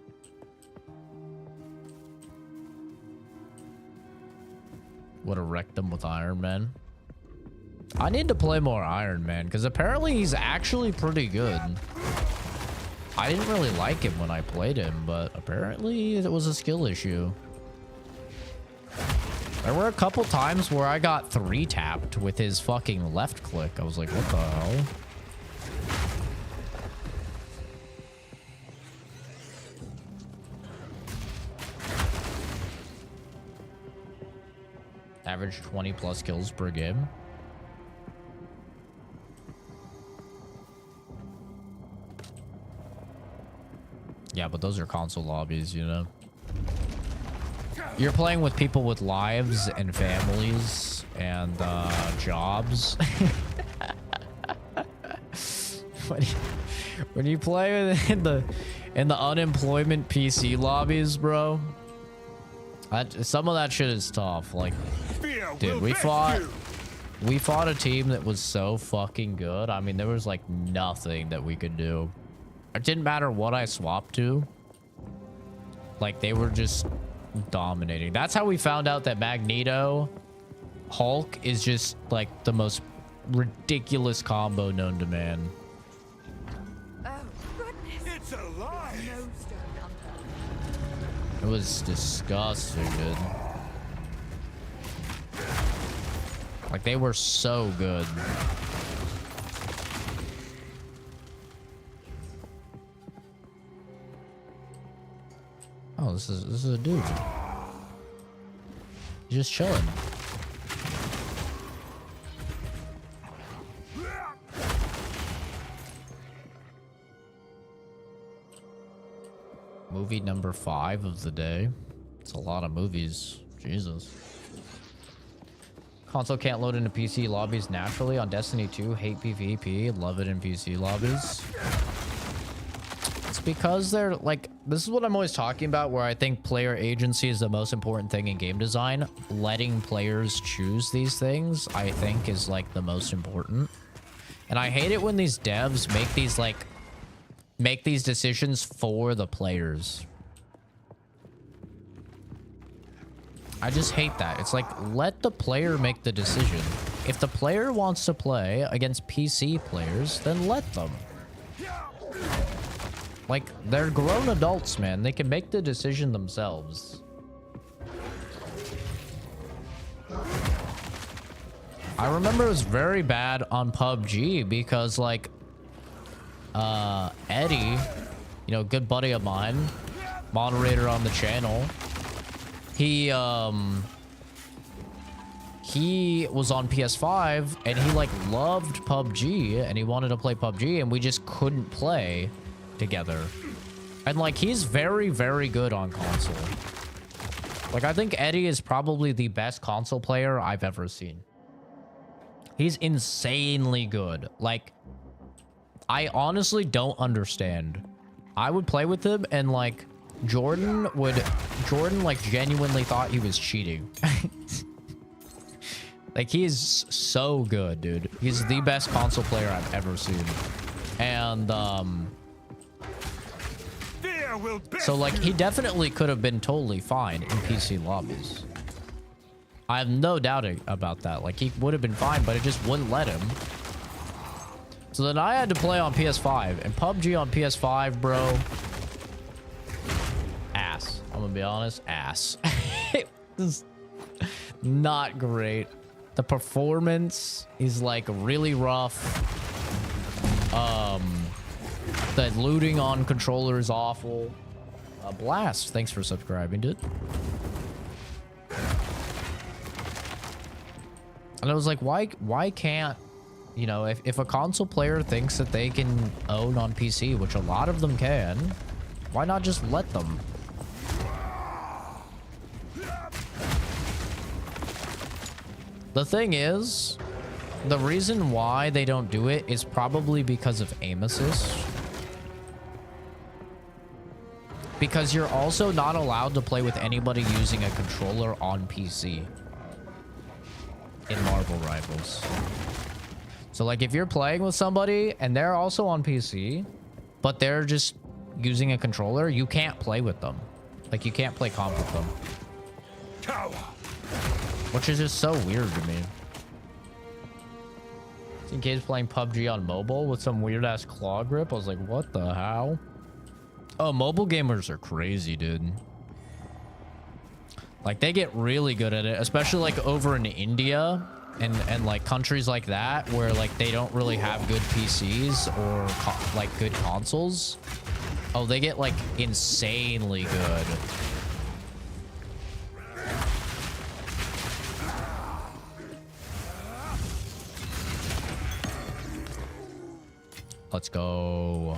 Would have wrecked them with Iron Man. I need to play more Iron Man because apparently he's actually pretty good. I didn't really like him when I played him, but apparently it was a skill issue. There were a couple times where I got 3-tapped with his fucking left click. I was like, what the hell? Average 20 plus kills per game. Yeah, but those are console lobbies, you know? You're playing with people with lives and families and jobs. when you play in the unemployment PC lobbies, bro, some of that shit is tough. Like, dude, we fought a team that was so fucking good. I mean, there was like nothing that we could do. It didn't matter what I swapped to. Like, they were just dominating. That's how we found out that Magneto Hulk is just like the most ridiculous combo known to man. Oh, goodness. It's alive! No stone unturned. It was disgusting, dude. Like, they were so good. Oh, this is a dude. He's just chilling. Movie number 5 of the day. It's a lot of movies. Jesus. Console can't load into PC lobbies naturally on Destiny 2. Hate PvP. Love it in PC lobbies. It's because they're like, this is what I'm always talking about, where I think player agency is the most important thing in game design. Letting players choose these things, I think, is like the most important. And I hate it when these devs make these decisions for the players. I just hate that. It's like, let the player make the decision. If the player wants to play against PC players, then let them. Like, they're grown adults, man. They can make the decision themselves. I remember it was very bad on PUBG because, like, Eddie, you know, good buddy of mine, moderator on the channel, he was on PS5 and he like loved PUBG and he wanted to play PUBG and we just couldn't play together. And like, he's very, very good on console. Like, I think Eddie is probably the best console player I've ever seen. He's insanely good. Like, I honestly don't understand. I would play with him and like Jordan like genuinely thought he was cheating. Like, he is so good, dude. He's the best console player I've ever seen. And I will So like he definitely could have been totally fine in PC lobbies. I have no doubt about that. Like he would have been fine, but it just wouldn't let him. So then I had to play on PS5, and PUBG on PS5, bro. Ass. I'm gonna be honest, ass. It was not great. The performance is like really rough. The looting on controller is awful. Blast, thanks for subscribing, dude. And I was like, why can't, you know, if a console player thinks that they can own on PC, which a lot of them can, why not just let them? The thing is, the reason why they don't do it is probably because of aim assist. Because you're also not allowed to play with anybody using a controller on PC in Marvel Rivals. So like if you're playing with somebody and they're also on PC, but they're just using a controller, you can't play with them. Like you can't play comp with them. Which is just so weird to me. Some kids playing PUBG on mobile with some weird ass claw grip. I was like, what the hell? Oh, mobile gamers are crazy, dude. Like they get really good at it, especially like over in India and like countries like that where like they don't really have good PCs or like good consoles. Oh, they get like insanely good. Let's go.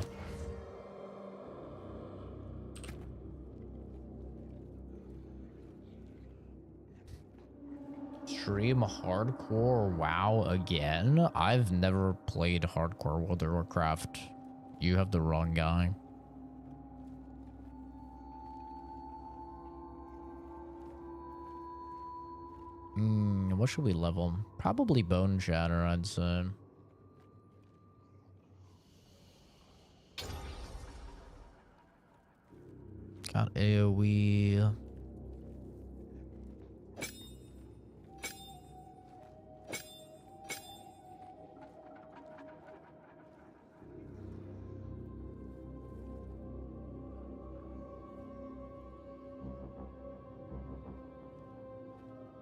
Stream hardcore WoW again? I've never played hardcore World of Warcraft. You have the wrong guy. What should we level? Probably Bone Shatter, I'd say. Got AoE.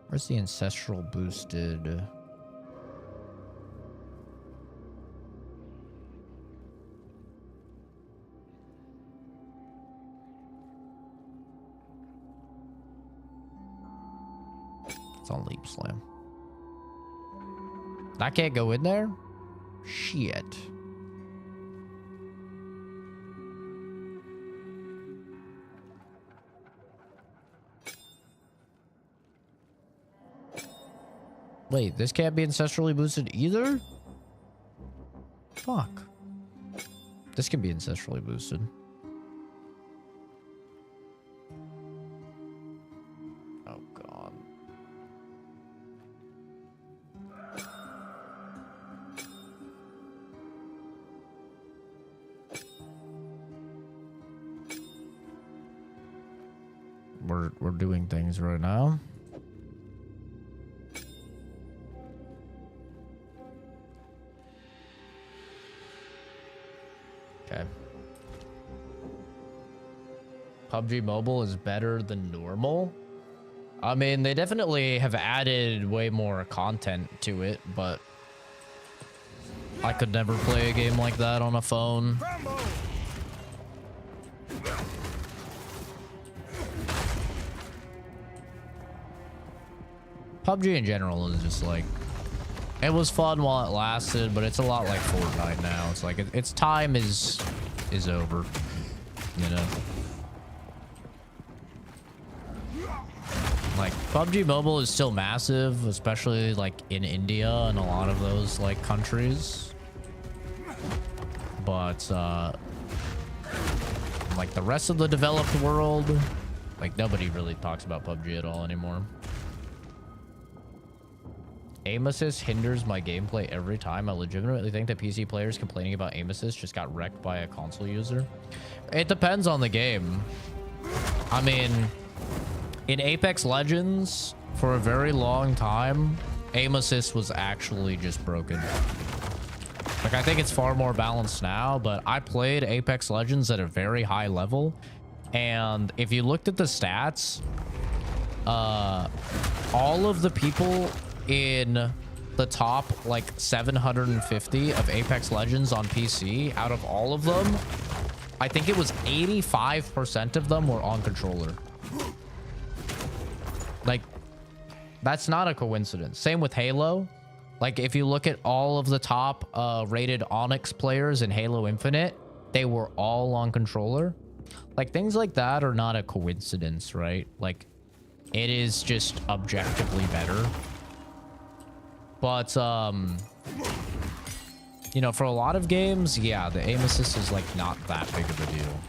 Where's the ancestral boosted? It's on Leap Slam. I can't go in there? Shit. Wait, this can't be ancestrally boosted either? Fuck. This can be ancestrally boosted. Oh, God. We're doing things right now. Okay. PUBG Mobile is better than normal. I mean, they definitely have added way more content to it, but I could never play a game like that on a phone. PUBG in general is just like, it was fun while it lasted, but it's a lot like Fortnite now. It's like its time is over, you know. Like PUBG Mobile is still massive, especially like in India and a lot of those like countries. But like the rest of the developed world, like nobody really talks about PUBG at all anymore. Aim assist hinders my gameplay every time. I legitimately think that PC players complaining about aim assist just got wrecked by a console user. It depends on the game. I mean, in Apex Legends, for a very long time, aim assist was actually just broken. Like, I think it's far more balanced now, but I played Apex Legends at a very high level. And if you looked at the stats, all of the people in the top like 750 of Apex Legends on PC, out of all of them, I think it was 85% of them were on controller. Like, that's not a coincidence. Same with Halo. Like, if you look at all of the top rated Onyx players in Halo Infinite, they were all on controller. Like, things like that are not a coincidence, right? Like, it is just objectively better. But, you know, for a lot of games, yeah, the aim assist is, like, not that big of a deal.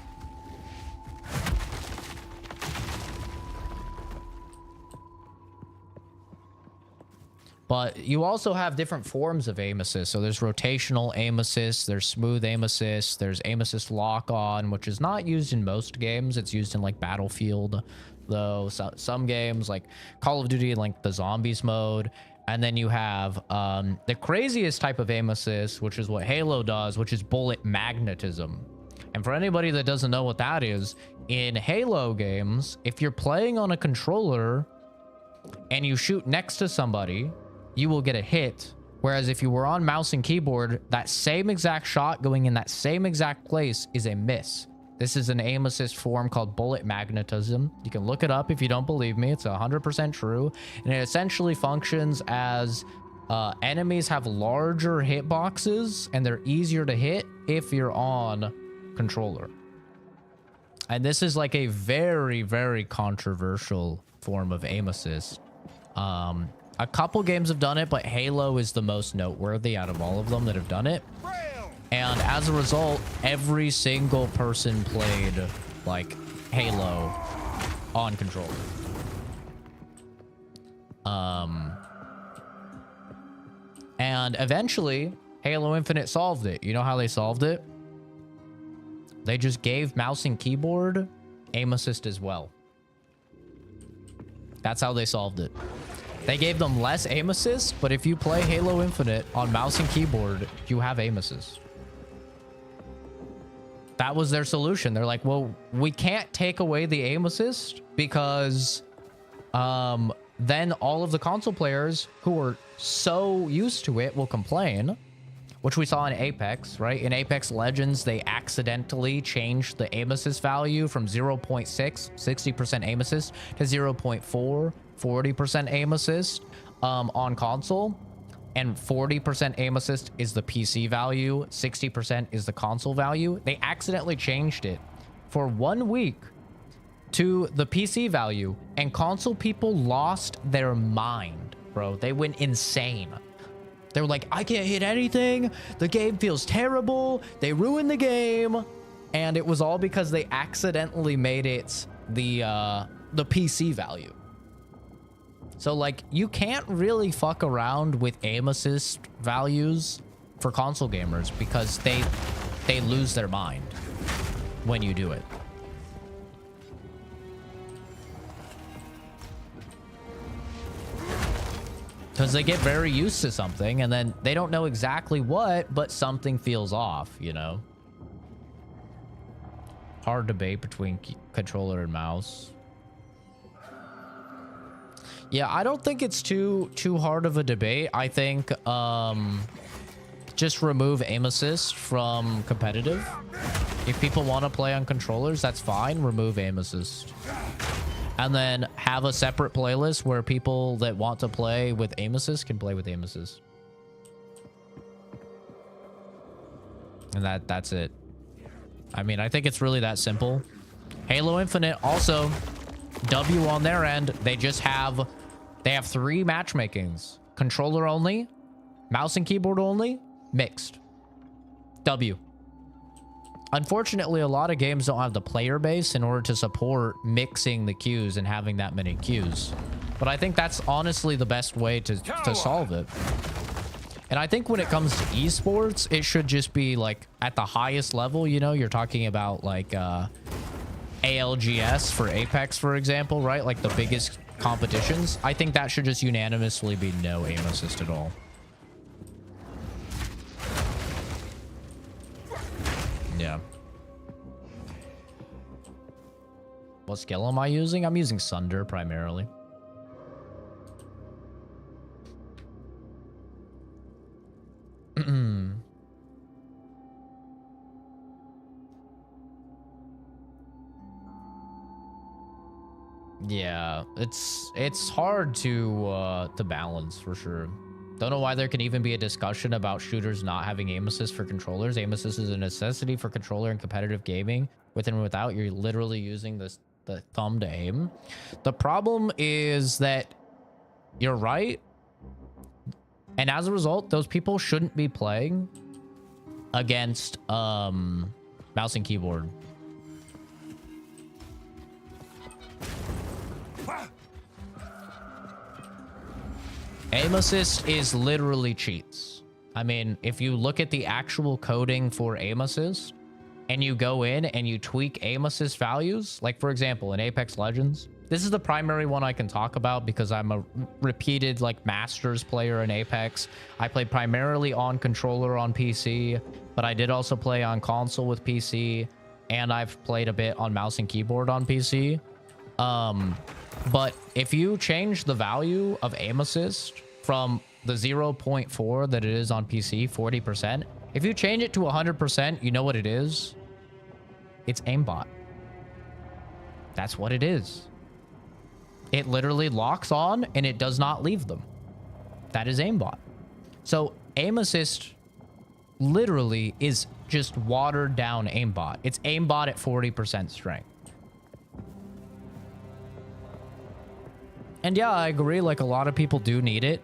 But you also have different forms of aim assist. So there's rotational aim assist, there's smooth aim assist, there's aim assist lock on, which is not used in most games. It's used in like Battlefield, though. So, some games like Call of Duty, like the zombies mode. And then you have the craziest type of aim assist, which is what Halo does, which is bullet magnetism. And for anybody that doesn't know what that is, in Halo games, if you're playing on a controller and you shoot next to somebody, you will get a hit. Whereas if you were on mouse and keyboard, that same exact shot going in that same exact place is a miss. This is an aim assist form called bullet magnetism. You can look it up if you don't believe me. It's 100% true. And it essentially functions as enemies have larger hitboxes and they're easier to hit if you're on controller. And this is like a very, very controversial form of aim assist. A couple games have done it, but Halo is the most noteworthy out of all of them that have done it. And as a result, every single person played like Halo on controller. And eventually Halo Infinite solved it. You know how they solved it? They just gave mouse and keyboard aim assist as well. That's how they solved it. They gave them less aim assist, but if you play Halo Infinite on mouse and keyboard, you have aim assist. That was their solution. They're like, well, we can't take away the aim assist because then all of the console players who are so used to it will complain, which we saw in Apex, right? In Apex Legends, they accidentally changed the aim assist value from 0.6, 60% aim assist, to 0.4, 40% aim assist on console. And 40% aim assist is the PC value, 60% is the console value. They accidentally changed it for 1 week to the PC value, and console people lost their mind, bro. They went insane. They were like, I can't hit anything. The game feels terrible. They ruined the game. And it was all because they accidentally made it the PC value. So, like, you can't really fuck around with aim assist values for console gamers because they lose their mind when you do it. Because they get very used to something and then they don't know exactly what, but something feels off, you know? Hard debate between controller and mouse. Yeah, I don't think it's too hard of a debate. I think just remove aim assist from competitive. If people want to play on controllers, that's fine. Remove aim assist. And then have a separate playlist where people that want to play with aim assist can play with aim assist. And that's it. I mean, I think it's really that simple. Halo Infinite also, W on their end, they have 3 matchmakings. Controller only, mouse and keyboard only, mixed. W. Unfortunately, a lot of games don't have the player base in order to support mixing the queues and having that many queues. But I think that's honestly the best way to solve it. And I think when it comes to esports, it should just be like at the highest level, you know, you're talking about like ALGS for Apex, for example, right? Like the biggest competitions. I think that should just unanimously be no aim assist at all. Yeah. What skill am I using? I'm using Sunder primarily. Yeah, it's hard to balance for sure. Don't know why there can even be a discussion about shooters not having aim assist for controllers. Aim assist is a necessity for controller in competitive gaming. With and without, you're literally using the thumb to aim. The problem is that you're right. And as a result, those people shouldn't be playing against mouse and keyboard. Aim assist is literally cheats. I mean, if you look at the actual coding for aim assist and you go in and you tweak aim assist values, like for example, in Apex Legends, this is the primary one I can talk about because I'm a repeated like Masters player in Apex. I play primarily on controller on PC, but I did also play on console with PC, and I've played a bit on mouse and keyboard on PC. But if you change the value of aim assist from the 0.4 that it is on PC, 40%, if you change it to 100%, you know what it is? It's aimbot. That's what it is. It literally locks on and it does not leave them. That is aimbot. So aim assist literally is just watered down aimbot. It's aimbot at 40% strength. And yeah, I agree. Like a lot of people do need it.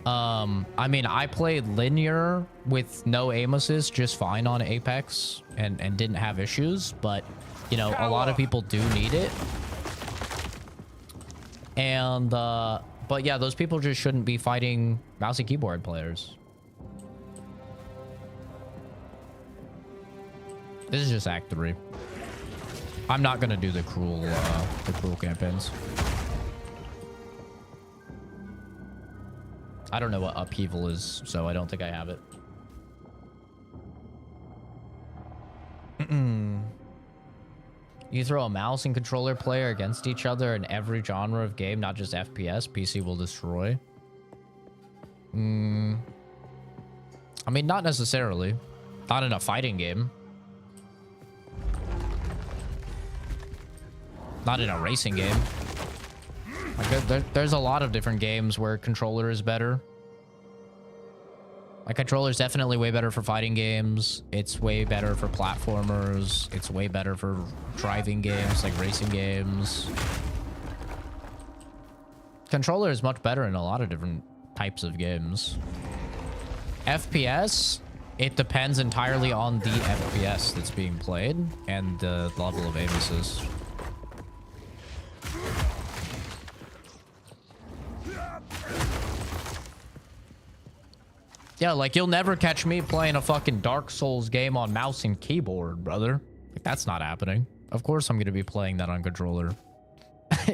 I mean, I played linear with no aim assist just fine on Apex and didn't have issues. But, you know, a lot of people do need it. And, but yeah, those people just shouldn't be fighting mouse and keyboard players. This is just Act 3. I'm not going to do the cruel campaigns. I don't know what upheaval is, so I don't think I have it. You throw a mouse and controller player against each other in every genre of game, not just FPS, PC will destroy. I mean, not necessarily. Not in a fighting game. Not in a racing game. Like there's a lot of different games where controller is better. My controller is definitely way better for fighting games. It's way better for platformers. It's way better for driving games, like racing games. Controller is much better in a lot of different types of games. FPS, it depends entirely on the FPS that's being played and the level of aim assist. Yeah, like you'll never catch me playing a fucking Dark Souls game on mouse and keyboard, brother. Like that's not happening. Of course I'm going to be playing that on controller.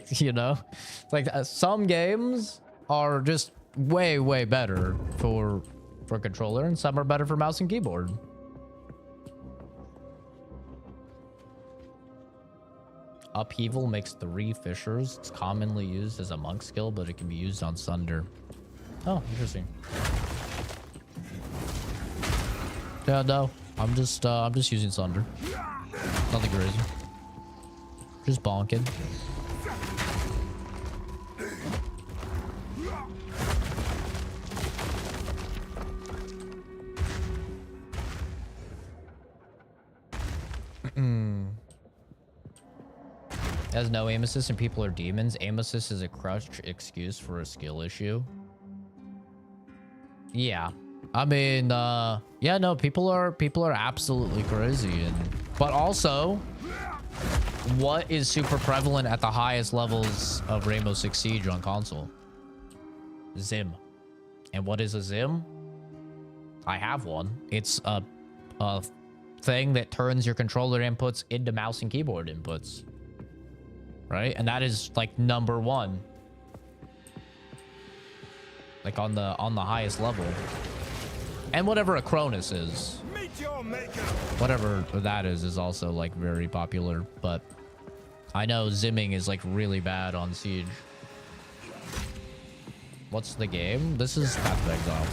You know? Like some games are just way, way better for controller and some are better for mouse and keyboard. Upheaval makes 3 fissures. It's commonly used as a monk skill, but it can be used on Sunder. Oh, interesting. Yeah, no. I'm just using Sunder. Nothing crazy. Just bonking. Has no aim assist and people are demons. Aim assist is a crutch excuse for a skill issue. Yeah. I mean, yeah, no, people are absolutely crazy, but also What is super prevalent at the highest levels of Rainbow Six Siege on console? Zim. And what is a Zim? I have one. It's a thing that turns your controller inputs into mouse and keyboard inputs. Right? And that is like #1. Like on the highest level. And whatever a Cronus is. Meet your maker. Whatever that is also like very popular, but I know zimming is like really bad on Siege. What's the game? This is Path of Exile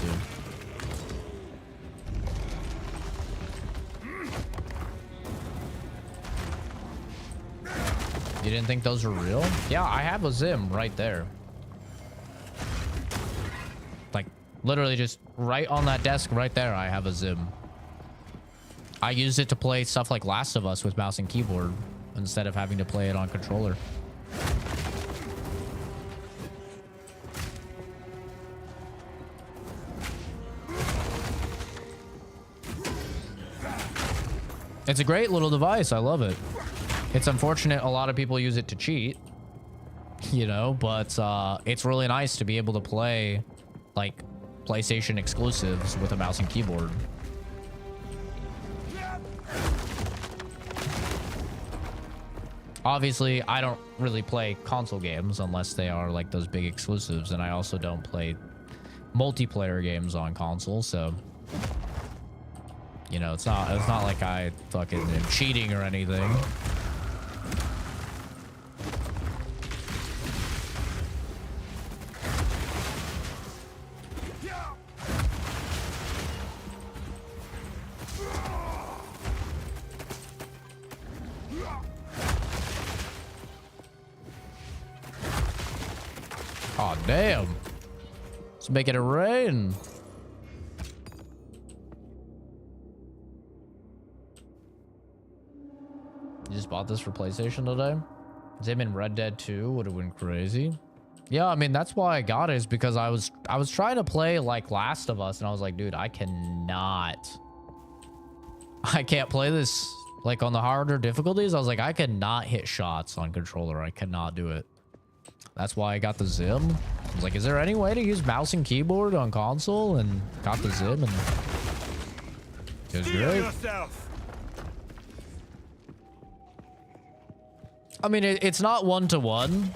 2. You didn't think those were real? Yeah, I have a Zim right there. Like, literally just right on that desk right there, I have a Zim. I used it to play stuff like Last of Us with mouse and keyboard instead of having to play it on controller. It's a great little device. I love it. It's unfortunate a lot of people use it to cheat, you know, but it's really nice to be able to play like PlayStation exclusives with a mouse and keyboard. Obviously, I don't really play console games unless they are like those big exclusives, and I also don't play multiplayer games on console, so you know, it's not like I fucking am cheating or anything. Oh damn. Let's make it rain. You just bought this for PlayStation today? Zim in Red Dead 2 would have been crazy. Yeah, I mean, that's why I got it, is because I was trying to play like Last of Us, and I was like, dude, I can't play this like on the harder difficulties. I was like, I cannot hit shots on controller. I cannot do it. That's why I got the Zim. I was like, is there any way to use mouse and keyboard on console? And got the Zim, and it was great. I mean, it's not 1-to-1.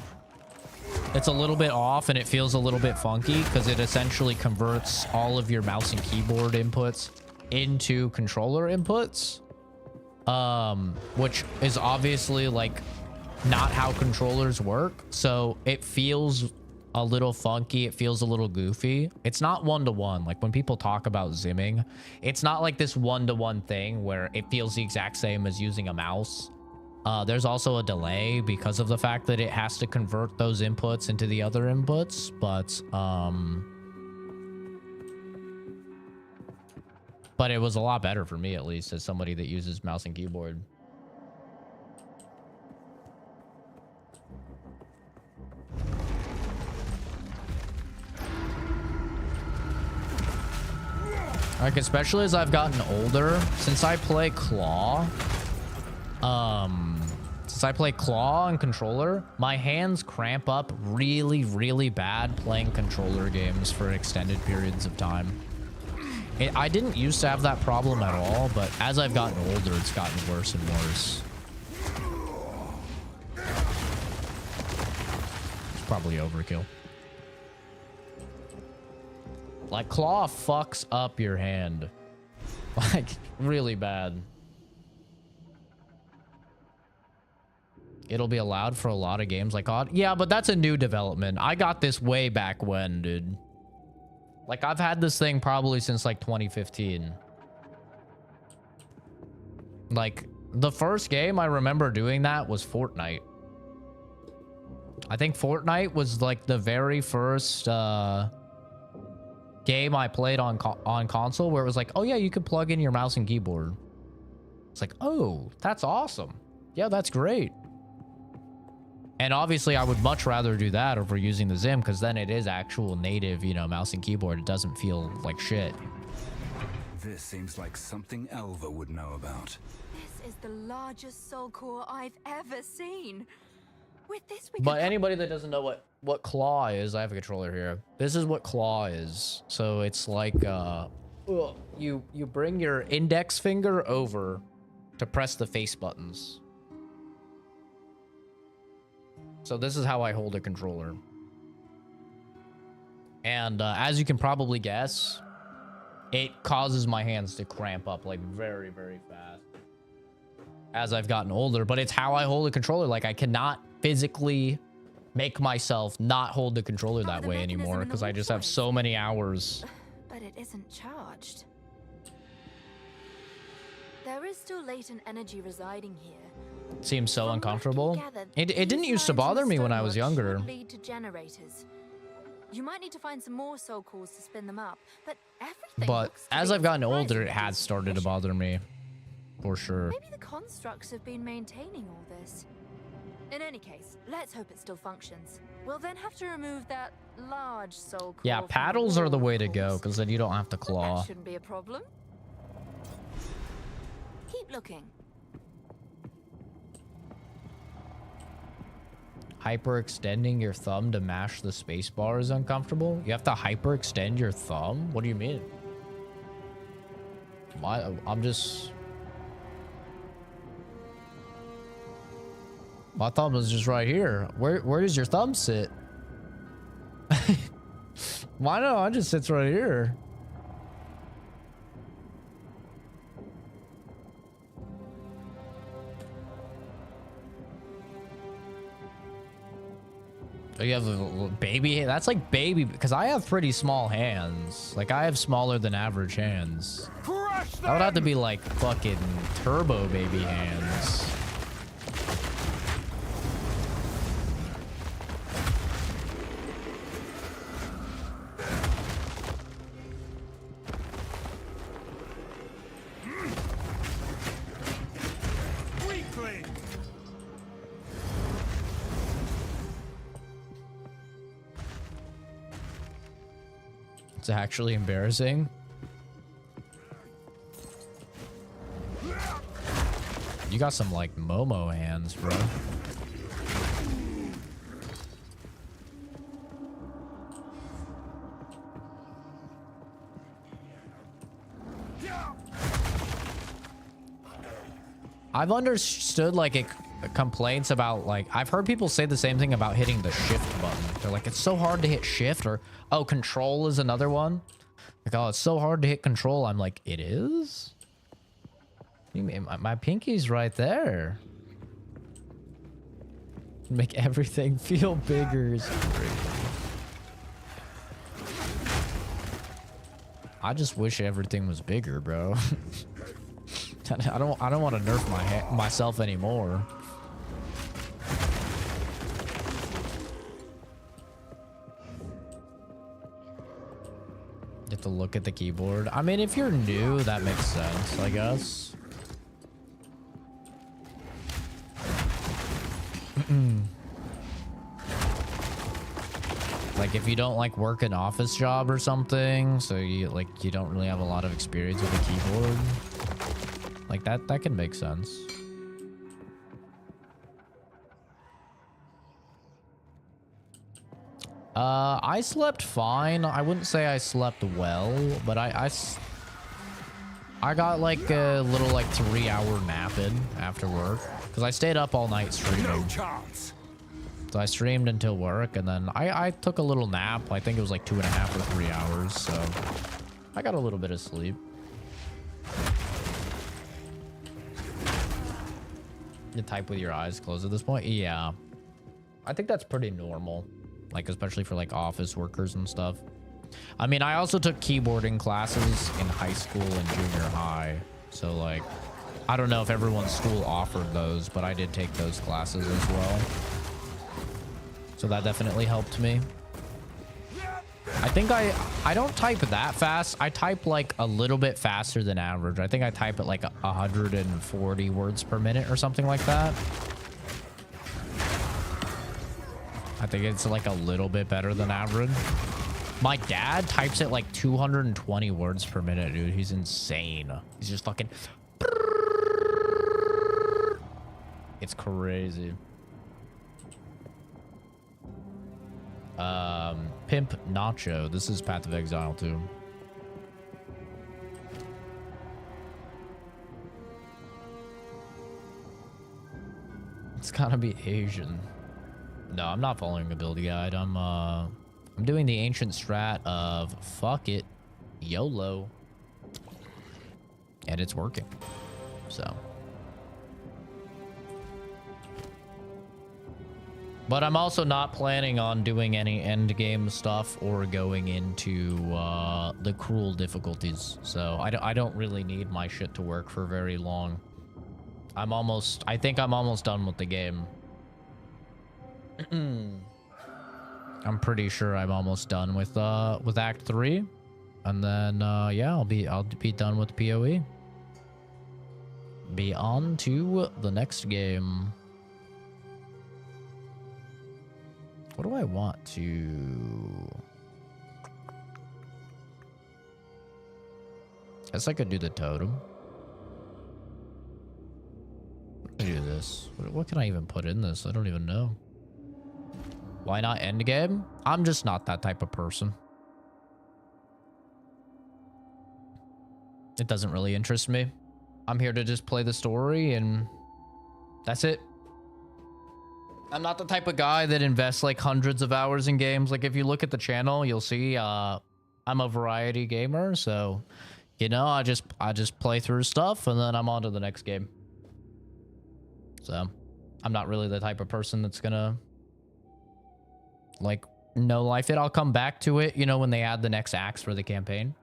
It's a little bit off, and it feels a little bit funky because it essentially converts all of your mouse and keyboard inputs into controller inputs, which is obviously like not how controllers work. So it feels a little funky. It feels a little goofy. It's not 1-to-1. Like when people talk about zimming, it's not like this 1-to-1 thing where it feels the exact same as using a mouse. There's also a delay because of the fact that it has to convert those inputs into the other inputs, but it was a lot better for me, at least, as somebody that uses mouse and keyboard. Like, especially as I've gotten older, since I play Claw, on controller, my hands cramp up really, really bad playing controller games for extended periods of time. I didn't used to have that problem at all, but as I've gotten older, it's gotten worse and worse. It's probably overkill. Like, Claw fucks up your hand. Like, really bad. It'll be allowed for a lot of games like COD. Yeah, but that's a new development. I got this way back when, dude. Like, I've had this thing probably since, like, 2015. Like, the first game I remember doing that was Fortnite. I think Fortnite was, like, the very first, game I played on console where it was like, oh, yeah, you could plug in your mouse and keyboard. It's like, oh, that's awesome. Yeah, that's great. And obviously, I would much rather do that over using the Zim, because then it is actual native, you know, mouse and keyboard. It doesn't feel like shit. This seems like something Elva would know about. This is the largest soul core I've ever seen. With this, we But could... anybody that doesn't know what claw is, I have a controller here. This is what claw is. So it's like you bring your index finger over to press the face buttons. So this is how I hold a controller. And as you can probably guess, it causes my hands to cramp up like very, very fast as I've gotten older. But it's how I hold a controller. Like I cannot physically make myself not hold the controller that way anymore because I just have so many hours. But it isn't charged. There is still latent energy residing here. It seems so From what I can uncomfortable. gather, It didn't these used to lines in bother the me when I was stonework younger. should lead to generators. You might need to find some more soul cores to spin them up, but everything But looks to as be I've gotten older, it surprisingly has started to efficient. bother me. For sure. Maybe the constructs have been maintaining all this. In any case, let's hope it still functions. We'll then have to remove that large soul core. Yeah, from paddles are the wall, way of to go course. because then you don't have to But claw. that shouldn't be a problem. Keep looking. Hyperextending your thumb to mash the space bar is uncomfortable. You have to hyperextend your thumb? What do you mean? I'm just... My thumb is just right here. Where does your thumb sit? Why not? It just sits right here. Oh, you have a little baby? That's like baby, because I have pretty small hands. Like, I have smaller than average hands. That would have to be like fucking turbo baby hands. Weakling! It's actually embarrassing. You got some like Momo hands, bro. I've understood like complaints about like I've heard people say the same thing about hitting the shift button. They're like, it's so hard to hit shift, or oh, control is another one. Like, oh, it's so hard to hit control. I'm like, it is? You mean my pinky's right there. Make everything feel bigger. Is crazy. I just wish everything was bigger, bro. I don't want to nerf myself anymore. You have to look at the keyboard. I mean, if you're new, that makes sense, I guess. Like if you don't like work an office job or something, so you don't really have a lot of experience with the keyboard. Like that can make sense. I slept fine. I wouldn't say I slept well, but I got like a little like 3-hour nap in after work because I stayed up all night streaming. No chance. So I streamed until work, and then I took a little nap. I think it was like 2.5 or 3 hours, so I got a little bit of sleep. You type with your eyes closed at this point? Yeah. I think that's pretty normal. Like, especially for like office workers and stuff. I mean, I also took keyboarding classes in high school and junior high. So like, I don't know if everyone's school offered those, but I did take those classes as well. So that definitely helped me. I think I don't type that fast. I type like a little bit faster than average. I think I type at like 140 words per minute or something like that. I think it's like a little bit better than average. My dad types at like 220 words per minute, dude. He's insane. He's just fucking... It's crazy. Pimp Nacho. This is Path of Exile too. It's gotta be Asian. No, I'm not following a build guide. I'm doing the ancient strat of fuck it, YOLO, and it's working. So, but I'm also not planning on doing any end game stuff or going into the cruel difficulties. So I don't really need my shit to work for very long. I think I'm almost done with the game. I'm pretty sure I'm almost done with Act 3. And then yeah, I'll be done with PoE. Be on to the next game. What do I want to... Guess I could do the totem. Do this. What can I even put in this? I don't even know. Why not endgame? I'm just not that type of person. It doesn't really interest me. I'm here to just play the story and that's it. I'm not the type of guy that invests like hundreds of hours in games. Like if you look at the channel, you'll see I'm a variety gamer. So, you know, I just play through stuff and then I'm on to the next game. So I'm not really the type of person that's gonna like no life it. I'll come back to it, you know, when they add the next acts for the campaign.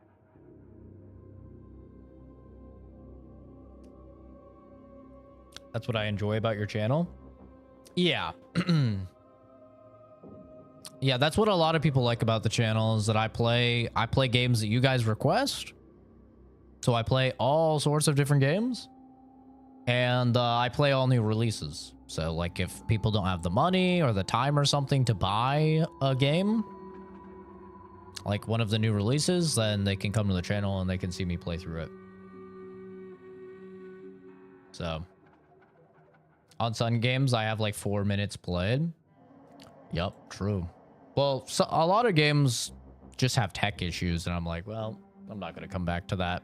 That's what I enjoy about your channel. Yeah. Yeah, that's what a lot of people like about the channel is that I play games that you guys request. So I play all sorts of different games. And I play all new releases. So like if people don't have the money or the time or something to buy a game, like one of the new releases, then they can come to the channel and they can see me play through it. So on Sun Games, I have like 4 minutes played. Yep, true. Well, so a lot of games just have tech issues and I'm like, well, I'm not going to come back to that.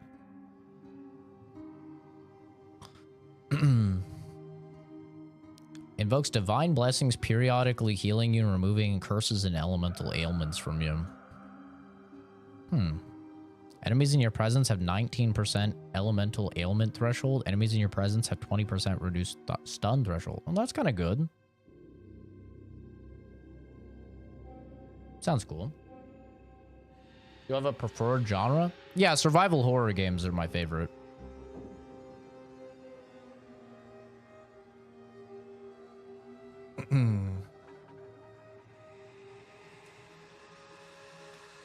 Invokes divine blessings, periodically healing you and removing curses and elemental ailments from you. Enemies in your presence have 19% elemental ailment threshold. Enemies in your presence have 20% reduced stun threshold. Well, that's kind of good. Sounds cool. You have a preferred genre? Yeah, survival horror games are my favorite.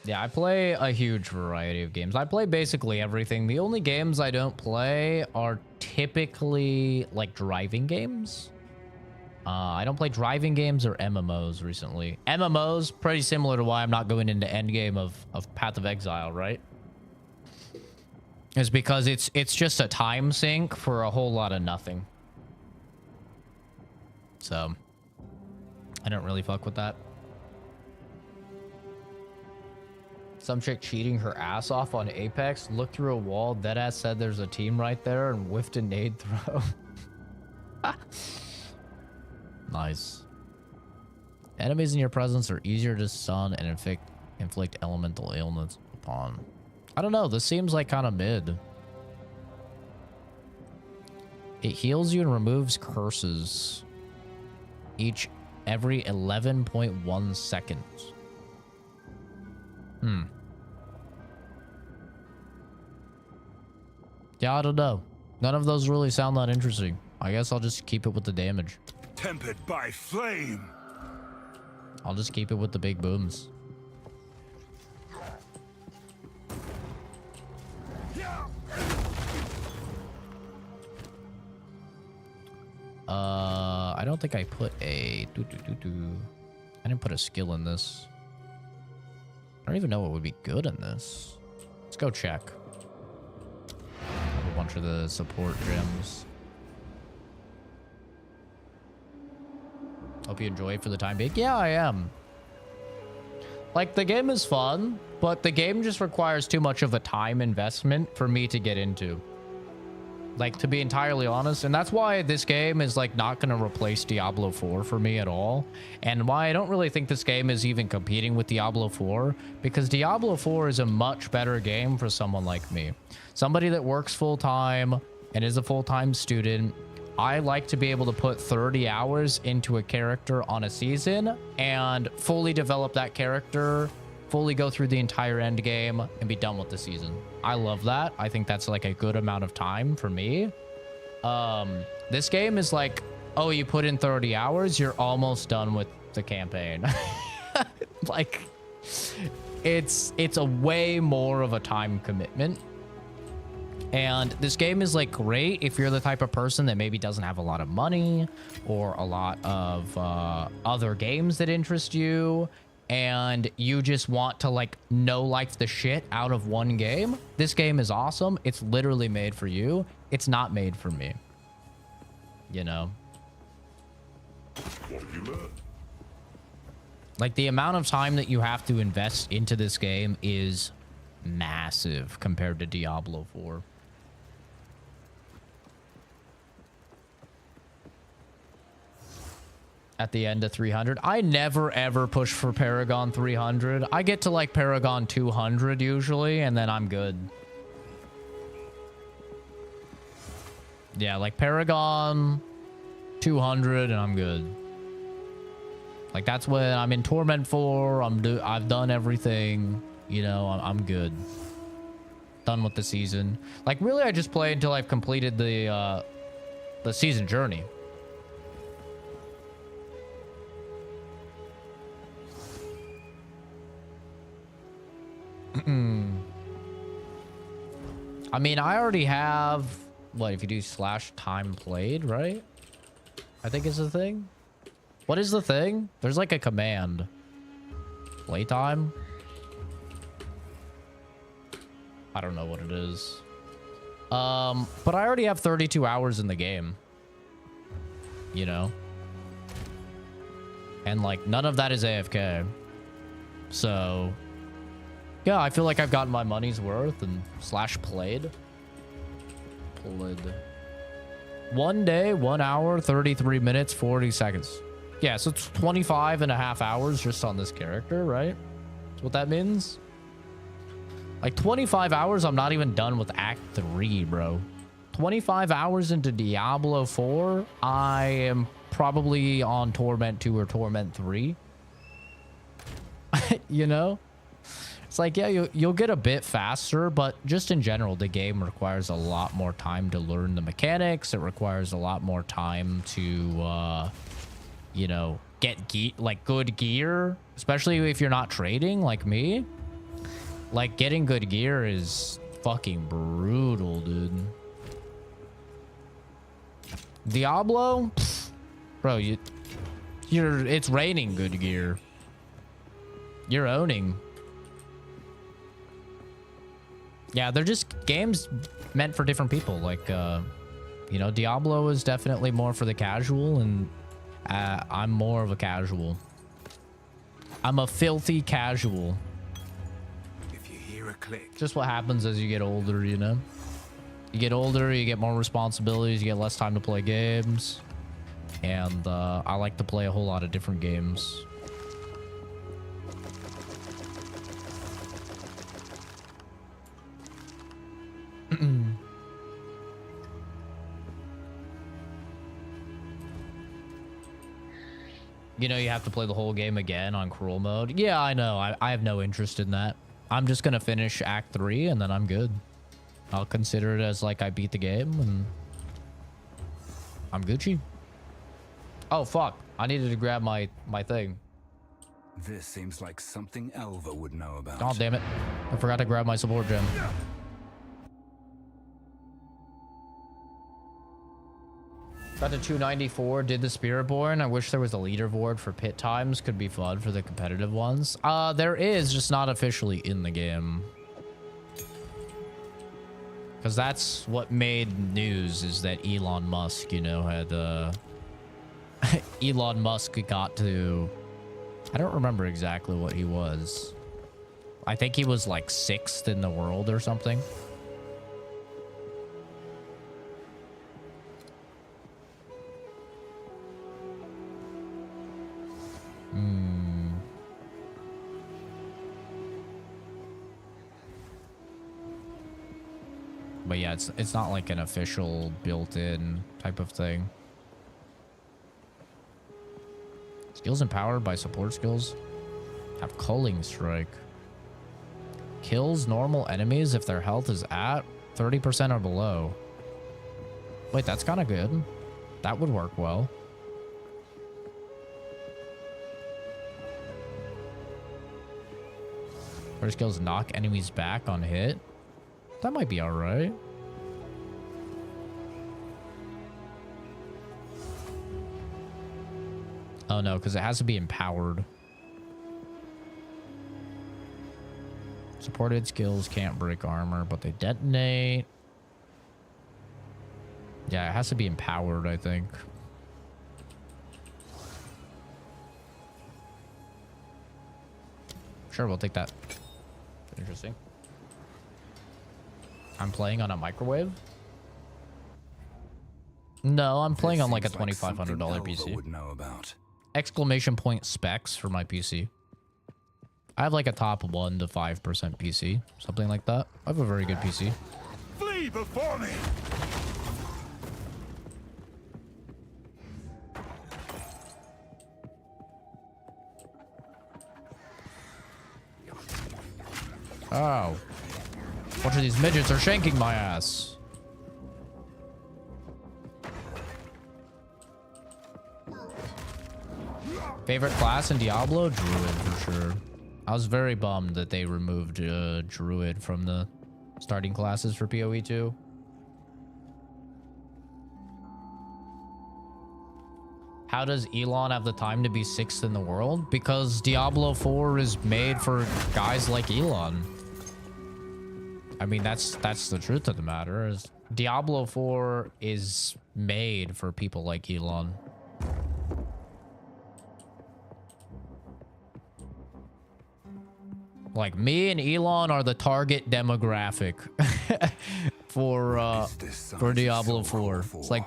Yeah, I play a huge variety of games. I play basically everything. The only games I don't play are typically like driving games. I don't play driving games or MMOs recently. MMOs, pretty similar to why I'm not going into endgame of Path of Exile, right? Is because it's just a time sink for a whole lot of nothing. So I don't really fuck with that. Some chick cheating her ass off on Apex, looked through a wall, deadass said there's a team right there, and whiffed a nade throw. Nice. Enemies in your presence are easier to stun and inflict elemental ailments upon. I don't know, this seems like kind of mid. It heals you and removes curses every 11.1 seconds. Yeah, I don't know. None of those really sound that interesting. I guess I'll just keep it with the damage. Tempered by flame. I'll just keep it with the big booms. I don't think I put a... I didn't put a skill in this. don't even know what would be good in this. Let's go check. Have a bunch of the support gems. Hope you enjoy it for the time being. Yeah, I am. Like, the game is fun, but the game just requires too much of a time investment for me to get into. Like, to be entirely honest. And that's why this game is, like, not going to replace Diablo 4 for me at all. And why I don't really think this game is even competing with Diablo 4. Because Diablo 4 is a much better game for someone like me. Somebody that works full-time and is a full-time student. I like to be able to put 30 hours into a character on a season and fully develop that character, fully go through the entire end game and be done with the season. I love that. I think that's like a good amount of time for me. This game is like, oh, you put in 30 hours, you're almost done with the campaign. Like, it's a way more of a time commitment. And this game is like great if you're the type of person that maybe doesn't have a lot of money or a lot of other games that interest you, and you just want to like no-life the shit out of one game. This game is awesome. It's literally made for you. It's not made for me. You know? What have you learned? Like, the amount of time that you have to invest into this game is massive compared to Diablo 4. At the end of 300. I never ever push for Paragon 300. I get to like Paragon 200 usually, and then I'm good. Yeah, like Paragon 200 and I'm good. Like, that's when I'm in Torment 4. I've done everything, you know. I'm good. Done with the season. Like, really, I just play until I've completed the season journey. I mean, I already have, what, if you do / time played, right? I think is the thing. What is the thing? There's like a command. Playtime? I don't know what it is. But I already have 32 hours in the game. You know? And like, none of that is AFK. So... yeah, I feel like I've gotten my money's worth and / played. 1 day, 1 hour, 33 minutes, 40 seconds. Yeah, so it's 25 and a half hours just on this character, right? That's what that means. Like 25 hours, I'm not even done with Act 3, bro. 25 hours into Diablo 4, I am probably on Torment 2 or Torment 3. You know? It's like, yeah, you'll get a bit faster, but just in general, the game requires a lot more time to learn the mechanics. It requires a lot more time to, you know, get good gear, especially if you're not trading like me. Like, getting good gear is fucking brutal, dude. Diablo? Pfft, bro, it's raining good gear. You're owning. Yeah, they're just games meant for different people. Like, you know, Diablo is definitely more for the casual, and I'm more of a casual. I'm a filthy casual. If you hear a click, Just what happens as you get older, you know? You get older, you get more responsibilities, you get less time to play games. And I like to play a whole lot of different games. You know, you have to play the whole game again on cruel mode. Yeah, I know. I have no interest in that. I'm just going to finish Act 3 and then I'm good. I'll consider it as like I beat the game and I'm Gucci. Oh, fuck. I needed to grab my thing. this seems like something Elva would know about. Oh, damn it. I forgot to grab my support gem. Got to 294, did the Spiritborn. I wish there was a leaderboard for pit times. Could be fun for the competitive ones. There is, just not officially in the game. Because that's what made news, is that Elon Musk, you know, had, Elon Musk got to... I don't remember exactly what he was. I think he was like 6th in the world or something. But yeah, it's not like an official built-in type of thing. Skills empowered by support skills. Have Culling Strike. Kills normal enemies if their health is at 30% or below. Wait, that's kind of good. That would work well. First skills knock enemies back on hit. That might be alright. Oh no, because it has to be empowered. Supported skills can't break armor, but they detonate. Yeah, it has to be empowered, I think. Sure, we'll take that. Interesting. I'm playing on a microwave? No, I'm playing on like a $2,500 PC. Would know about. Exclamation point specs for my PC. I have like a top 1 to 5% PC, something like that. I have a very good PC. Flee before me! Oh. A bunch of these midgets are shanking my ass. Favorite class in Diablo? Druid, for sure. I was very bummed that they removed Druid from the starting classes for PoE 2. How does Elon have the time to be 6th in the world? Because Diablo 4 is made for guys like Elon. I mean, that's the truth of the matter. Is Diablo 4 is made for people like Elon. Like, me and Elon are the target demographic for Diablo 4. It's like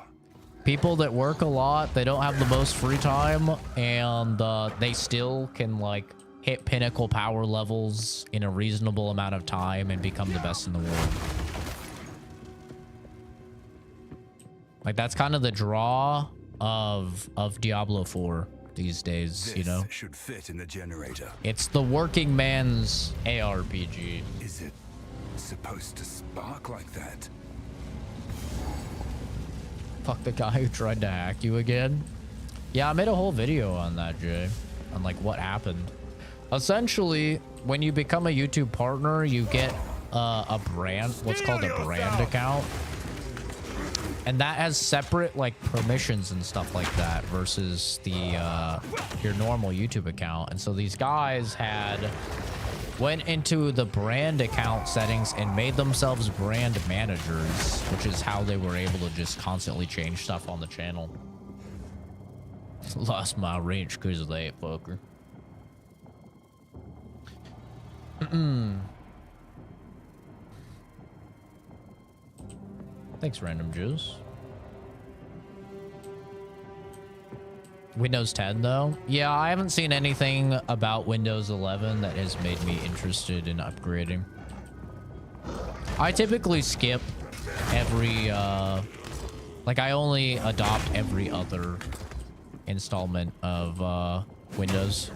people that work a lot, they don't have the most free time, and they still can like hit pinnacle power levels in a reasonable amount of time and become the best in the world. Like, that's kind of the draw of Diablo 4 these days, This you know? should fit in the generator. It's the working man's ARPG. Is it supposed to spark like that? Fuck the guy who tried to hack you again. Yeah, I made a whole video on that, Jay. On like what happened. Essentially, when you become a YouTube partner, you get a brand, what's called a brand account. And that has separate like permissions and stuff like that versus the your normal YouTube account. And so these guys went into the brand account settings and made themselves brand managers, which is how they were able to just constantly change stuff on the channel. Lost my range because of that fucker. Thanks, Random Juice. Windows 10, though? Yeah, I haven't seen anything about Windows 11 that has made me interested in upgrading. I typically skip every, like, I only adopt every other installment of, Windows.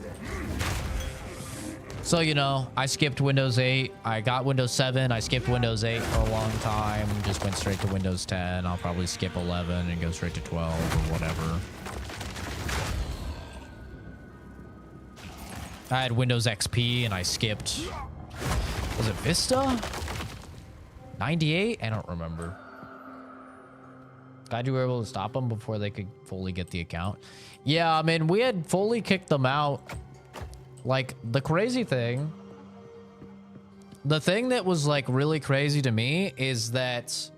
So, you know, I skipped Windows 8. I got Windows 7. I skipped Windows 8 for a long time. Just went straight to Windows 10. I'll probably skip 11 and go straight to 12 or whatever. I had Windows XP and I skipped... Was it Vista? 98? I don't remember. Glad you were able to stop them before they could fully get the account. Yeah, I mean, we had fully kicked them out. Like, the crazy thing... The thing that was, like, really crazy to me is that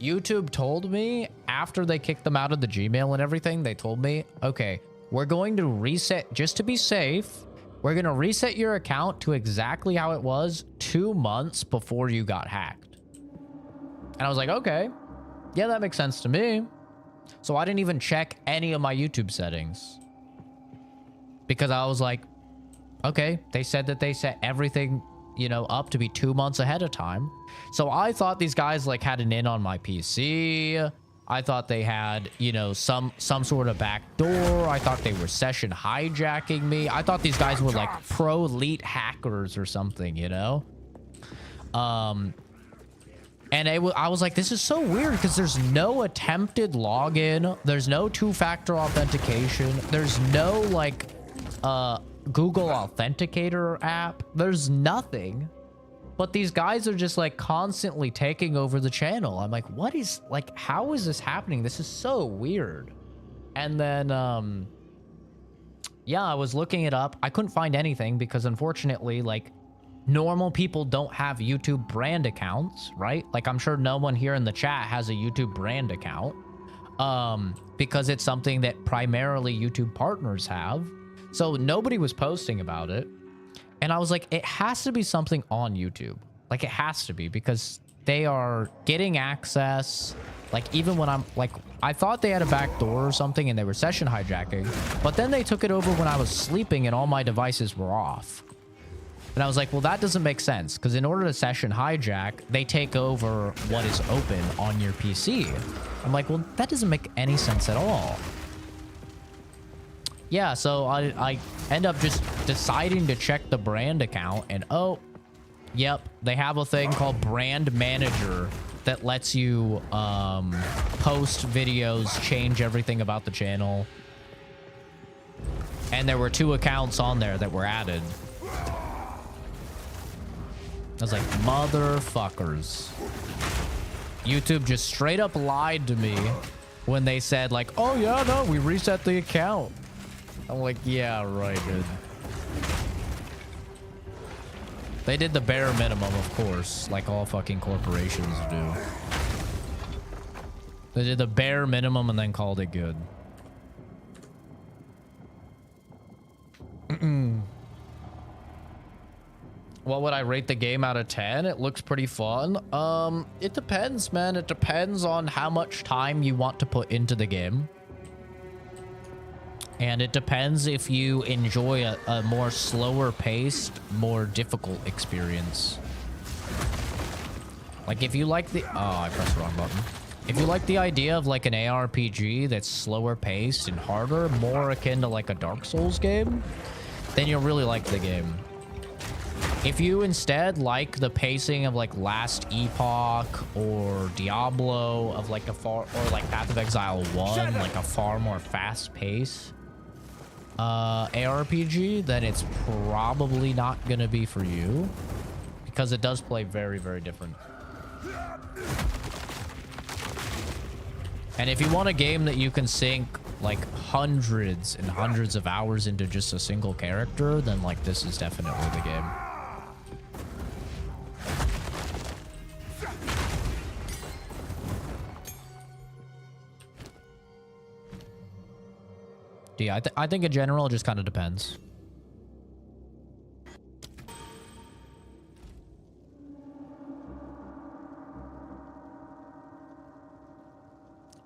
YouTube told me after they kicked them out of the Gmail and everything, they told me, okay, we're going to reset, just to be safe, we're going to reset your account to exactly how it was 2 months before you got hacked. And I was like, okay, yeah, that makes sense to me. So I didn't even check any of my YouTube settings because I was like, okay, they said that they set everything, you know, up to be 2 months ahead of time. So I thought these guys like had an in on my PC. I thought they had, you know, some sort of back door. I thought they were session hijacking me. I thought these guys were like pro elite hackers or something, you know? And I was like, this is so weird because there's no attempted login. There's no two-factor authentication. There's no like Google Authenticator app. There's nothing. But these guys are just like constantly taking over the channel. I'm like, what is, like, how is this happening? This is so weird. And then, yeah, I was looking it up. I couldn't find anything because unfortunately, like, normal people don't have YouTube brand accounts, right? Like, I'm sure no one here in the chat has a YouTube brand account, because it's something that primarily YouTube partners have. So nobody was posting about it. And I was like, it has to be something on YouTube. Like, it has to be because they are getting access. Like, even when I'm like, I thought they had a back door or something and they were session hijacking, but then they took it over when I was sleeping and all my devices were off. And I was like, well, that doesn't make sense because in order to session hijack, they take over what is open on your PC. I'm like, well, that doesn't make any sense at all. Yeah, so I end up just deciding to check the brand account and oh, yep, they have a thing called Brand Manager that lets you post videos, change everything about the channel. And there were 2 accounts on there that were added. I was like, motherfuckers. YouTube just straight up lied to me when they said like, oh yeah, no, we reset the account. I'm like, yeah, right, dude. They did the bare minimum, of course, like all fucking corporations do. They did the bare minimum and then called it good. What would I rate the game out of 10? It looks pretty fun. It depends, man. It depends on how much time you want to put into the game. And it depends if you enjoy a more slower paced, more difficult experience. Like if you like the... Oh, I pressed the wrong button. If you like the idea of like an ARPG that's slower paced and harder, more akin to like a Dark Souls game, then you'll really like the game. If you instead like the pacing of like Last Epoch or Diablo of like a far... Or like Path of Exile 1, like a far more fast pace ARPG, then it's probably not gonna be for you because it does play very, very different. And if you want a game that you can sink like hundreds and hundreds of hours into just a single character, then like this is definitely the game. Yeah, I think in general, it just kind of depends.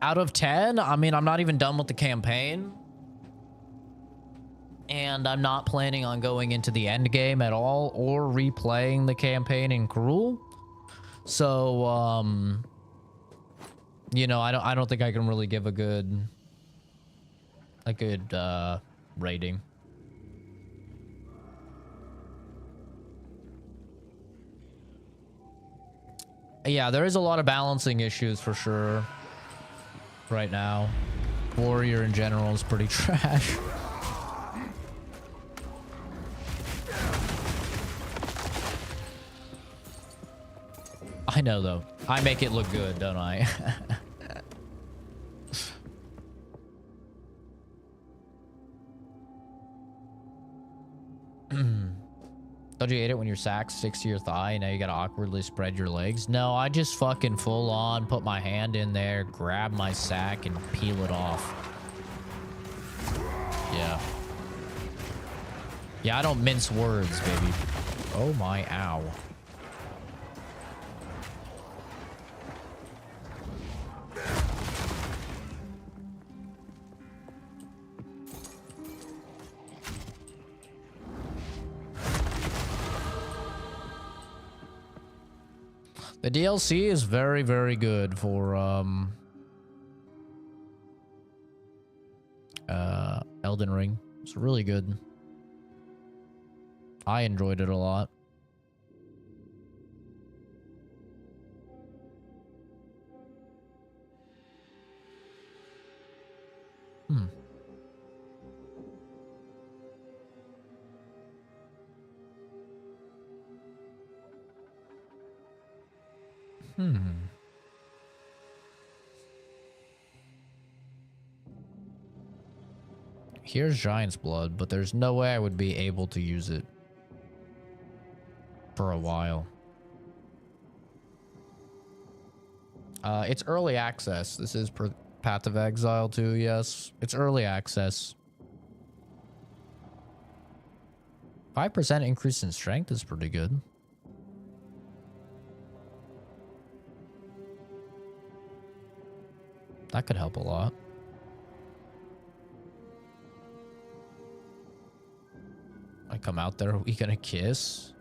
Out of 10, I mean, I'm not even done with the campaign. And I'm not planning on going into the end game at all or replaying the campaign in Cruel. So, you know, I don't think I can really give a good rating. Yeah, there is a lot of balancing issues for sure right now. Warrior in general is pretty trash. I know though. I make it look good, don't I? Don't you hate it when your sack sticks to your thigh and now you gotta awkwardly spread your legs? No, I just fucking full on put my hand in there, grab my sack, and peel it off. Yeah. Yeah, I don't mince words, baby. Oh my, ow. The DLC is very, very good for Elden Ring. It's really good. I enjoyed it a lot. Hmm. Here's Giant's Blood, but there's no way I would be able to use it for a while. It's early access. This is Path of Exile 2, yes. It's early access. 5% increase in strength is pretty good. That could help a lot. I come out there, are we gonna kiss?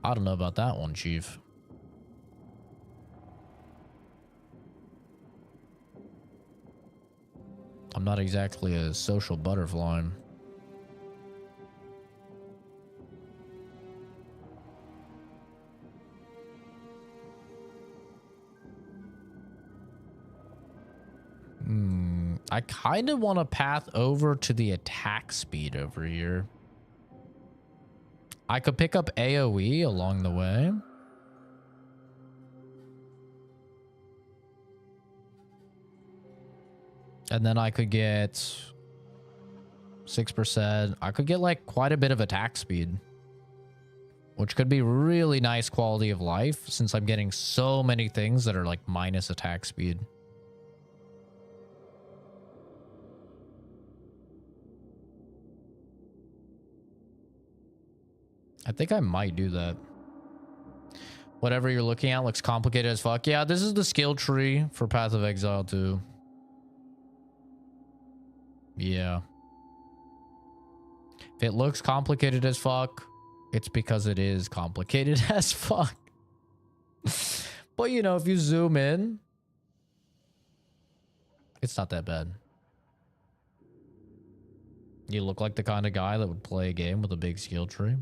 I don't know about that one, Chief. I'm not exactly a social butterfly. I kind of want to path over to the attack speed over here. I could pick up AoE along the way. And then I could get 6%. I could get like quite a bit of attack speed, which could be really nice quality of life since I'm getting so many things that are like minus attack speed. I think I might do that. Whatever you're looking at looks complicated as fuck. Yeah, this is the skill tree for Path of Exile 2. Yeah. If it looks complicated as fuck, it's because it is complicated as fuck. But you know, if you zoom in, it's not that bad. You look like the kind of guy that would play a game with a big skill tree.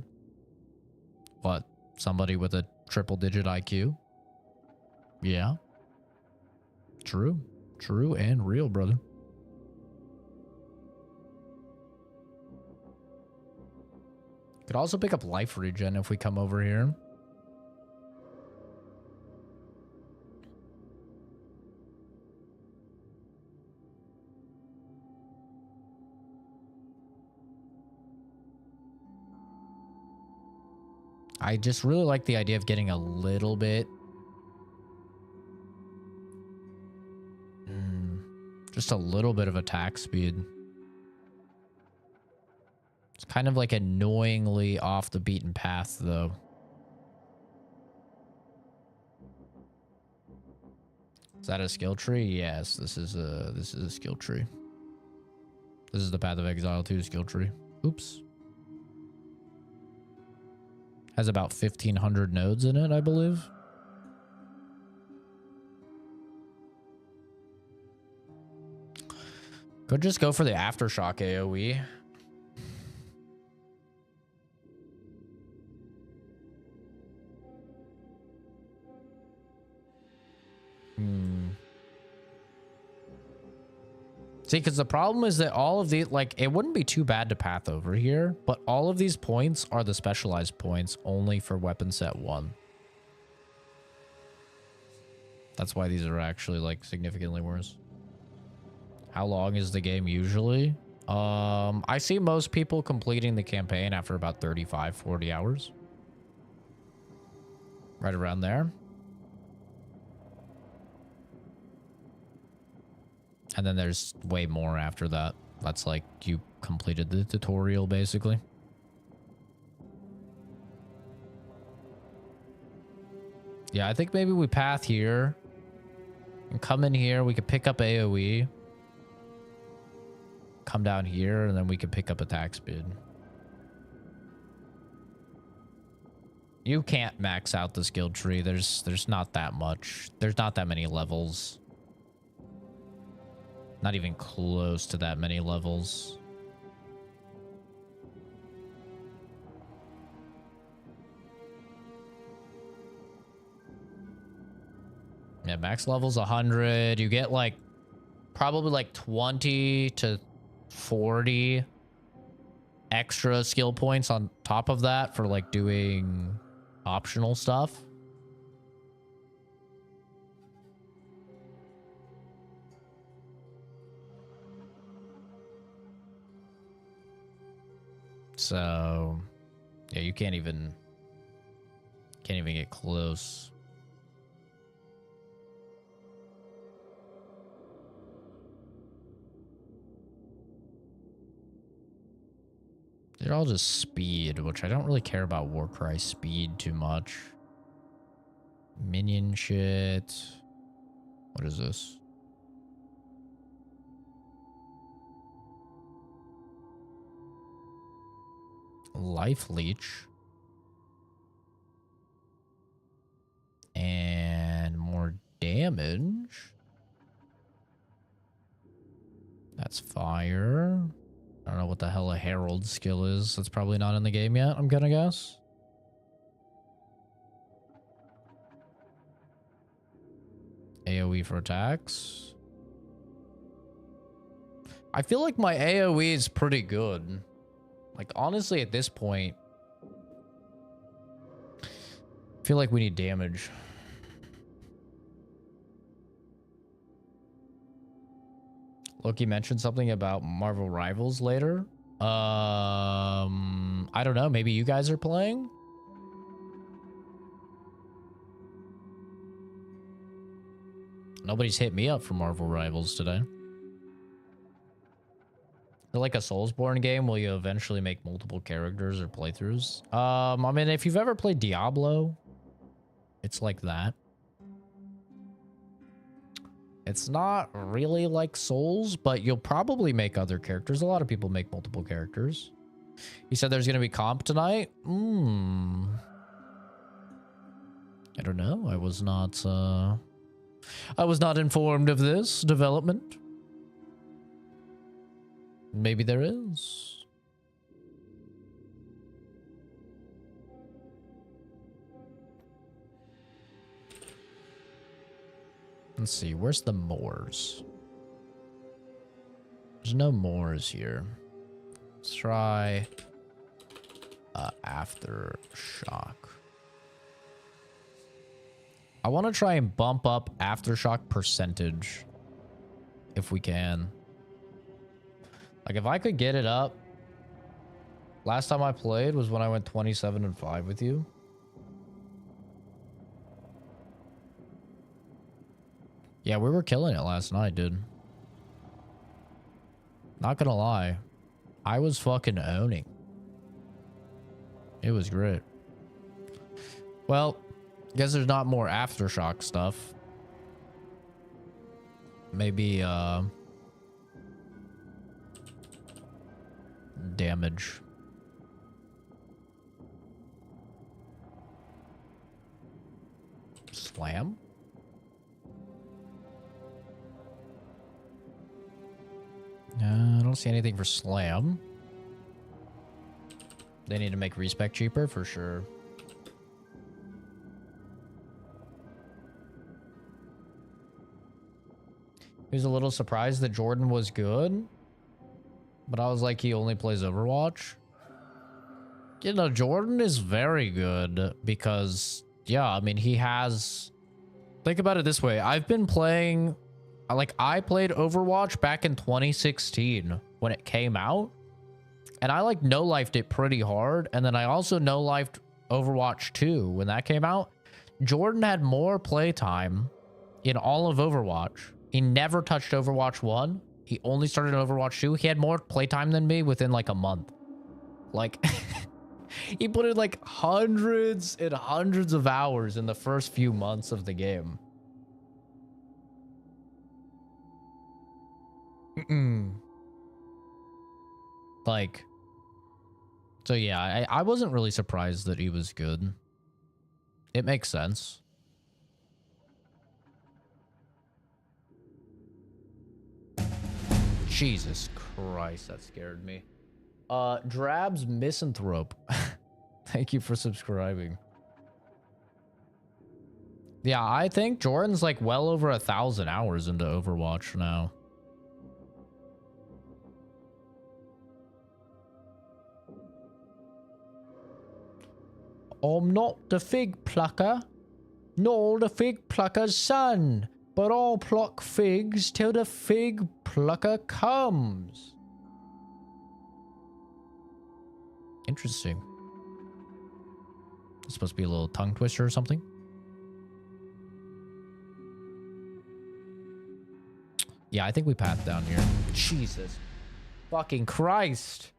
What? Somebody with a triple-digit IQ? Yeah. True. True and real, brother. Could also pick up life regen if we come over here. I just really like the idea of getting a little bit. Just a little bit of attack speed. It's kind of like annoyingly off the beaten path, though. Is that a skill tree? Yes, this is a skill tree. This is the Path of Exile 2 skill tree. Oops. Has about 1,500 nodes in it, I believe. Could just go for the Aftershock AoE. See, because the problem is that all of these, like, it wouldn't be too bad to path over here, but all of these points are the specialized points only for weapon set 1. That's why these are actually, like, significantly worse. How long is the game usually? I see most people completing the campaign after about 35, 40 hours. Right around there. And then there's way more after that. That's like you completed the tutorial, basically. Yeah, I think maybe we path here. And come in here. We could pick up AoE. Come down here, and then we can pick up attack speed. You can't max out the skill tree. There's not that much. There's not that many levels. Not even close to that many levels. Yeah, max level's 100. You get like probably like 20 to 40 extra skill points on top of that for like doing optional stuff. So yeah, you can't even get close. They're all just speed, which I don't really care about Warcry speed too much. Minion shit. What is this? Life leech. And more damage. That's fire. I don't know what the hell a Herald skill is. That's probably not in the game yet, I'm gonna guess. AoE for attacks. I feel like my AoE is pretty good. Like, honestly, at this point, I feel like we need damage. Loki mentioned something about Marvel Rivals later. I don't know. Maybe you guys are playing? Nobody's hit me up for Marvel Rivals today. They're like a Soulsborne game. Will you eventually make multiple characters or playthroughs? I mean, if you've ever played Diablo, it's like that. It's not really like Souls, but you'll probably make other characters. A lot of people make multiple characters. He said there's going to be comp tonight. I don't know. I was not informed of this development. Maybe there is. Let's see, where's the Moors? There's no Moors here. Let's try Aftershock. I want to try and bump up Aftershock percentage if we can. Like, if I could get it up. Last time I played was when I went 27-5 with you. Yeah, we were killing it last night, dude. Not gonna lie. I was fucking owning. It was great. Well, guess there's not more Aftershock stuff. Maybe, damage. Slam? I don't see anything for slam. They need to make respec cheaper for sure. He was a little surprised that Jordan was good, but I was like, he only plays Overwatch. You know, Jordan is very good because, yeah, I mean, he has... Think about it this way. I've been playing I played Overwatch back in 2016 when it came out, and I like no-lifed it pretty hard, and then I also no-lifed Overwatch 2 when that came out. Jordan had more playtime in all of Overwatch. He never touched Overwatch 1. He only started Overwatch 2. He had more playtime than me within like a month. Like, he put in like hundreds and hundreds of hours in the first few months of the game. Like, so yeah, I wasn't really surprised that he was good. It makes sense. Jesus Christ, that scared me. Drab's Misanthrope. Thank you for subscribing. Yeah, I think Jordan's like well over 1,000 hours into Overwatch now. I'm not the fig plucker, nor the fig plucker's son, but I'll pluck figs till the fig plucker comes. Interesting. It's supposed to be a little tongue twister or something. Yeah, I think we passed down here. Jesus fucking Christ.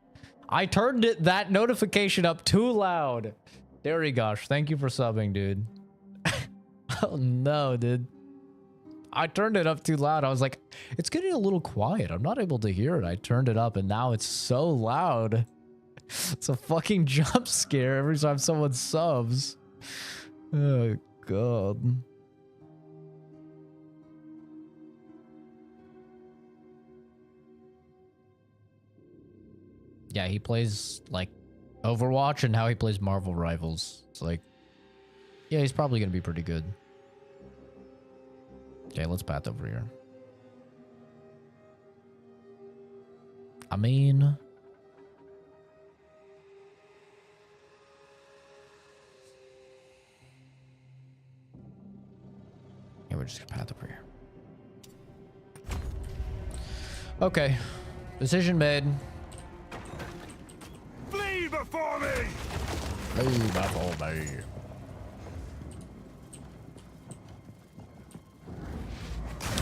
I turned that notification up too loud. There we go. Thank you for subbing, dude. Oh no, dude. I turned it up too loud. I was like, it's getting a little quiet. I'm not able to hear it. I turned it up and now it's so loud. It's a fucking jump scare every time someone subs. Oh god. Yeah, he plays like Overwatch and how he plays Marvel Rivals. It's like, yeah, he's probably gonna be pretty good. Okay, let's path over here. I mean, yeah, we're just gonna path over here. Okay, decision made. Flee before me! Flee before me.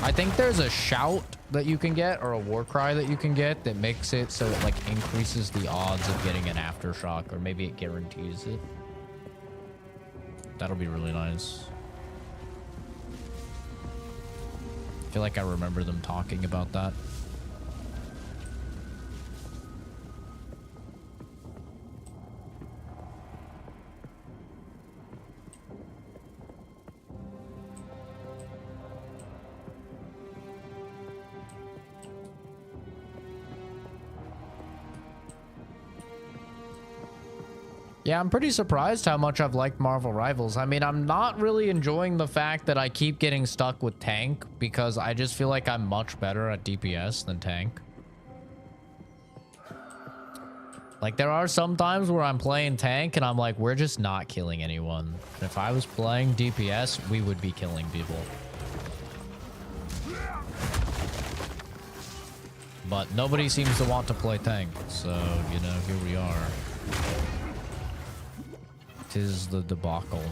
I think there's a shout that you can get, or a war cry that you can get, that makes it so it like increases the odds of getting an aftershock, or maybe it guarantees it. That'll be really nice. I feel like I remember them talking about that. Yeah, I'm pretty surprised how much I've liked Marvel Rivals. I mean, I'm not really enjoying the fact that I keep getting stuck with tank, because I just feel like I'm much better at DPS than tank. Like, there are some times where I'm playing tank and I'm like, we're just not killing anyone. And if I was playing DPS, we would be killing people. But nobody seems to want to play tank, so, you know, here we are. 'Tis the debacle.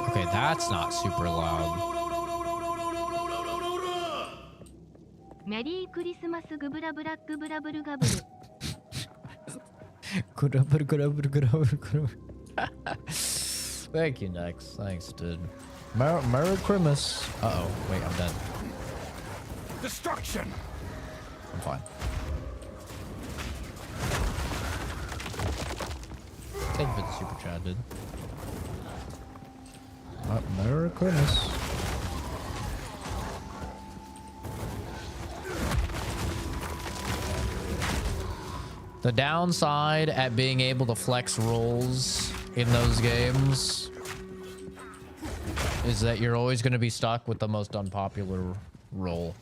Okay, that's not super loud. Merry Christmas, Gubra Black Gubra Gabble. Thank you, Nex. Thanks, dude. Merry Christmas. Uh-oh. Wait, I'm dead. Destruction! I'm fine. Thank you for the super chat, dude. Merry Christmas. The downside at being able to flex roles in those games is that you're always going to be stuck with the most unpopular role.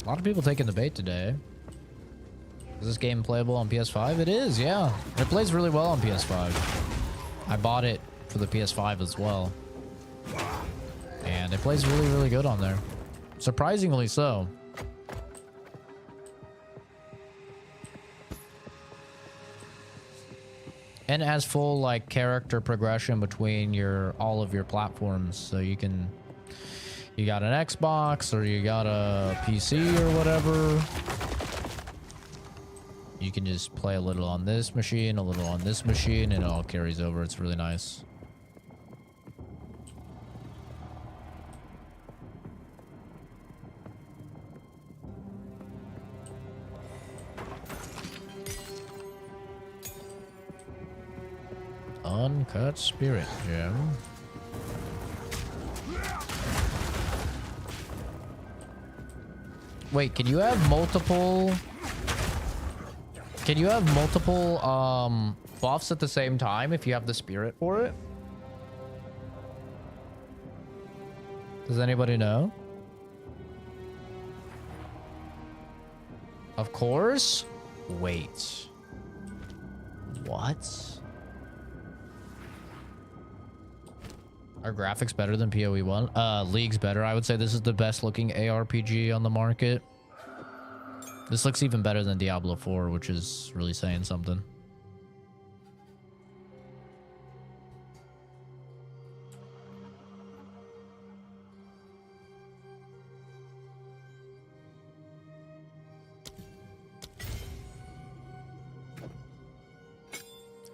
A lot of people taking the bait today. Is this game playable on PS5? It is, yeah. It plays really well on PS5. I bought it for the PS5 as well. And it plays really, really good on there. Surprisingly so. And it has full like character progression between all of your platforms, so you got an Xbox or you got a PC or whatever. You can just play a little on this machine, a little on this machine, and it all carries over. It's really nice. Uncut spirit gem. Wait, can you have multiple buffs at the same time if you have the spirit for it? Does anybody know? Of course. Wait. What? Are graphics better than PoE 1? League's better. I would say this is the best looking ARPG on the market. This looks even better than Diablo 4, which is really saying something.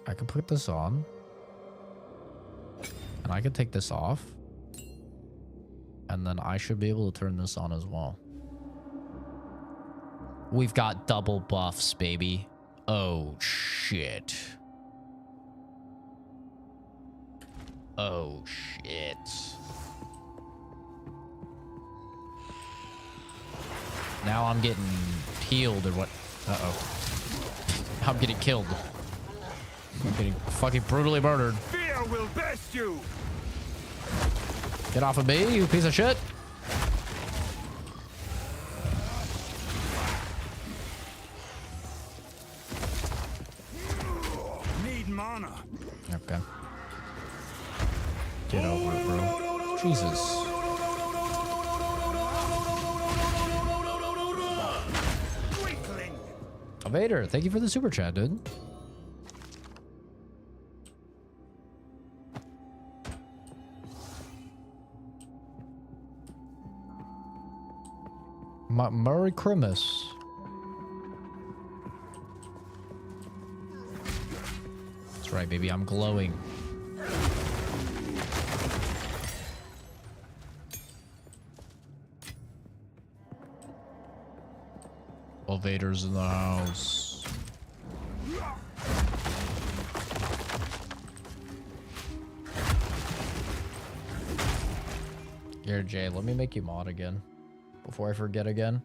I can put this on. And I can take this off. And then I should be able to turn this on as well. We've got double buffs, baby. Oh, shit. Oh, shit. Now I'm getting healed or what? Uh-oh. I'm getting killed. I'm getting fucking brutally murdered. Fear will best you. Get off of me, you piece of shit. Need mana. Okay. Get over it, bro. Jesus. Vader, thank you for the super chat, dude. Merry Christmas. That's right, baby. I'm glowing. Well, Vader's in the house. Here, Jay, let me make you mod again. Before I forget again.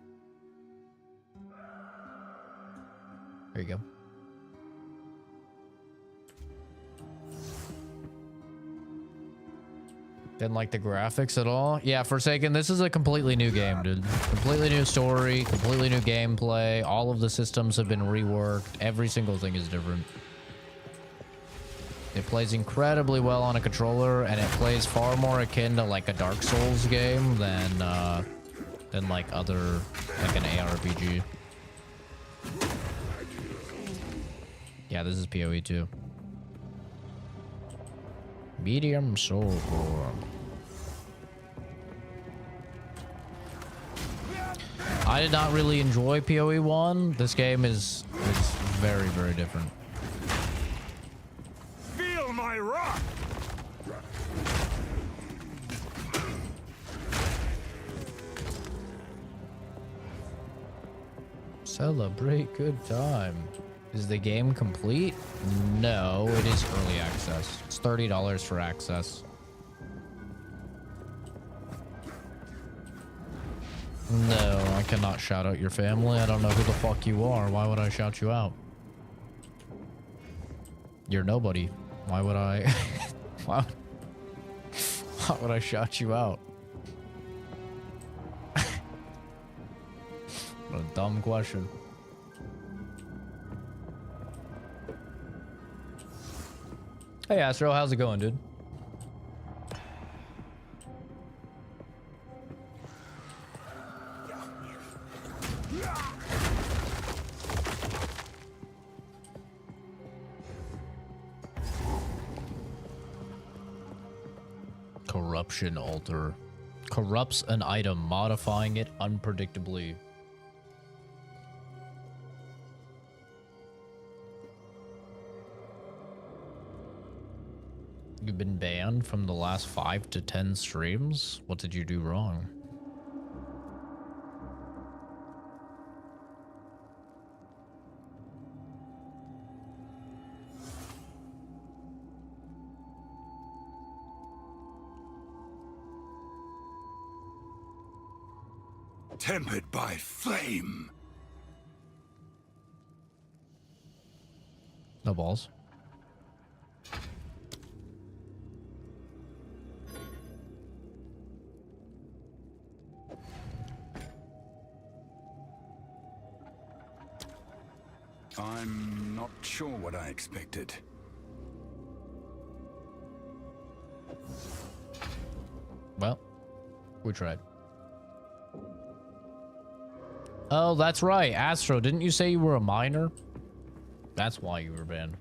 There you go. Didn't like the graphics at all? Yeah, Forsaken, this is a completely new game, dude. Completely new story, completely new gameplay. All of the systems have been reworked. Every single thing is different. It plays incredibly well on a controller, and it plays far more akin to like a Dark Souls game than like other, like an ARPG. Yeah, this is PoE 2. Medium soul core. I did not really enjoy PoE 1. This game is very, very different. Celebrate good time. Is the game complete? No, it is early access. It's $30 for access. No, I cannot shout out your family. I don't know who the fuck you are. Why would I shout you out? You're nobody. Why would I? why would I shout you out? What a dumb question. Hey Astro, how's it going, dude? Corruption alter. Corrupts an item, modifying it unpredictably. You've been banned from the last 5 to 10 streams? What did you do wrong? Tempered by flame. No balls. I'm not sure what I expected. Well, we tried. Oh, that's right. Astro, didn't you say you were a minor? That's why you were banned.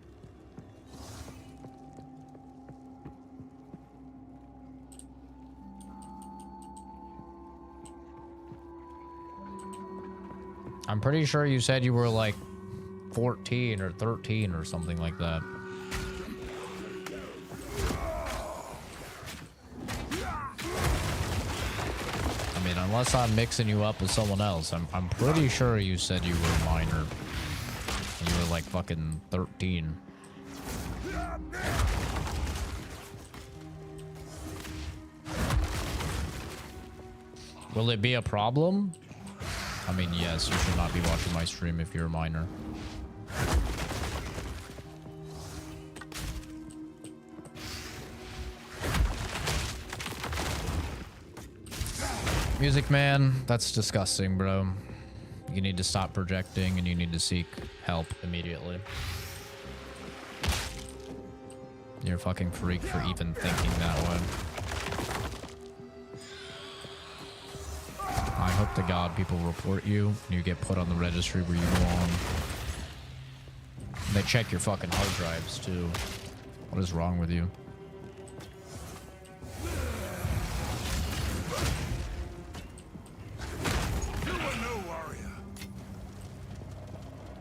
I'm pretty sure you said you were like 14 or 13 or something like that. I mean, unless I'm mixing you up with someone else, I'm pretty sure you said you were a minor. You were like fucking 13. Will it be a problem? I mean, yes, you should not be watching my stream if you're a minor. Music man, that's disgusting, bro. You need to stop projecting and you need to seek help immediately. You're a fucking freak for even thinking that way. I hope to God people report you and you get put on the registry where you belong. And they check your fucking hard drives too. What is wrong with you?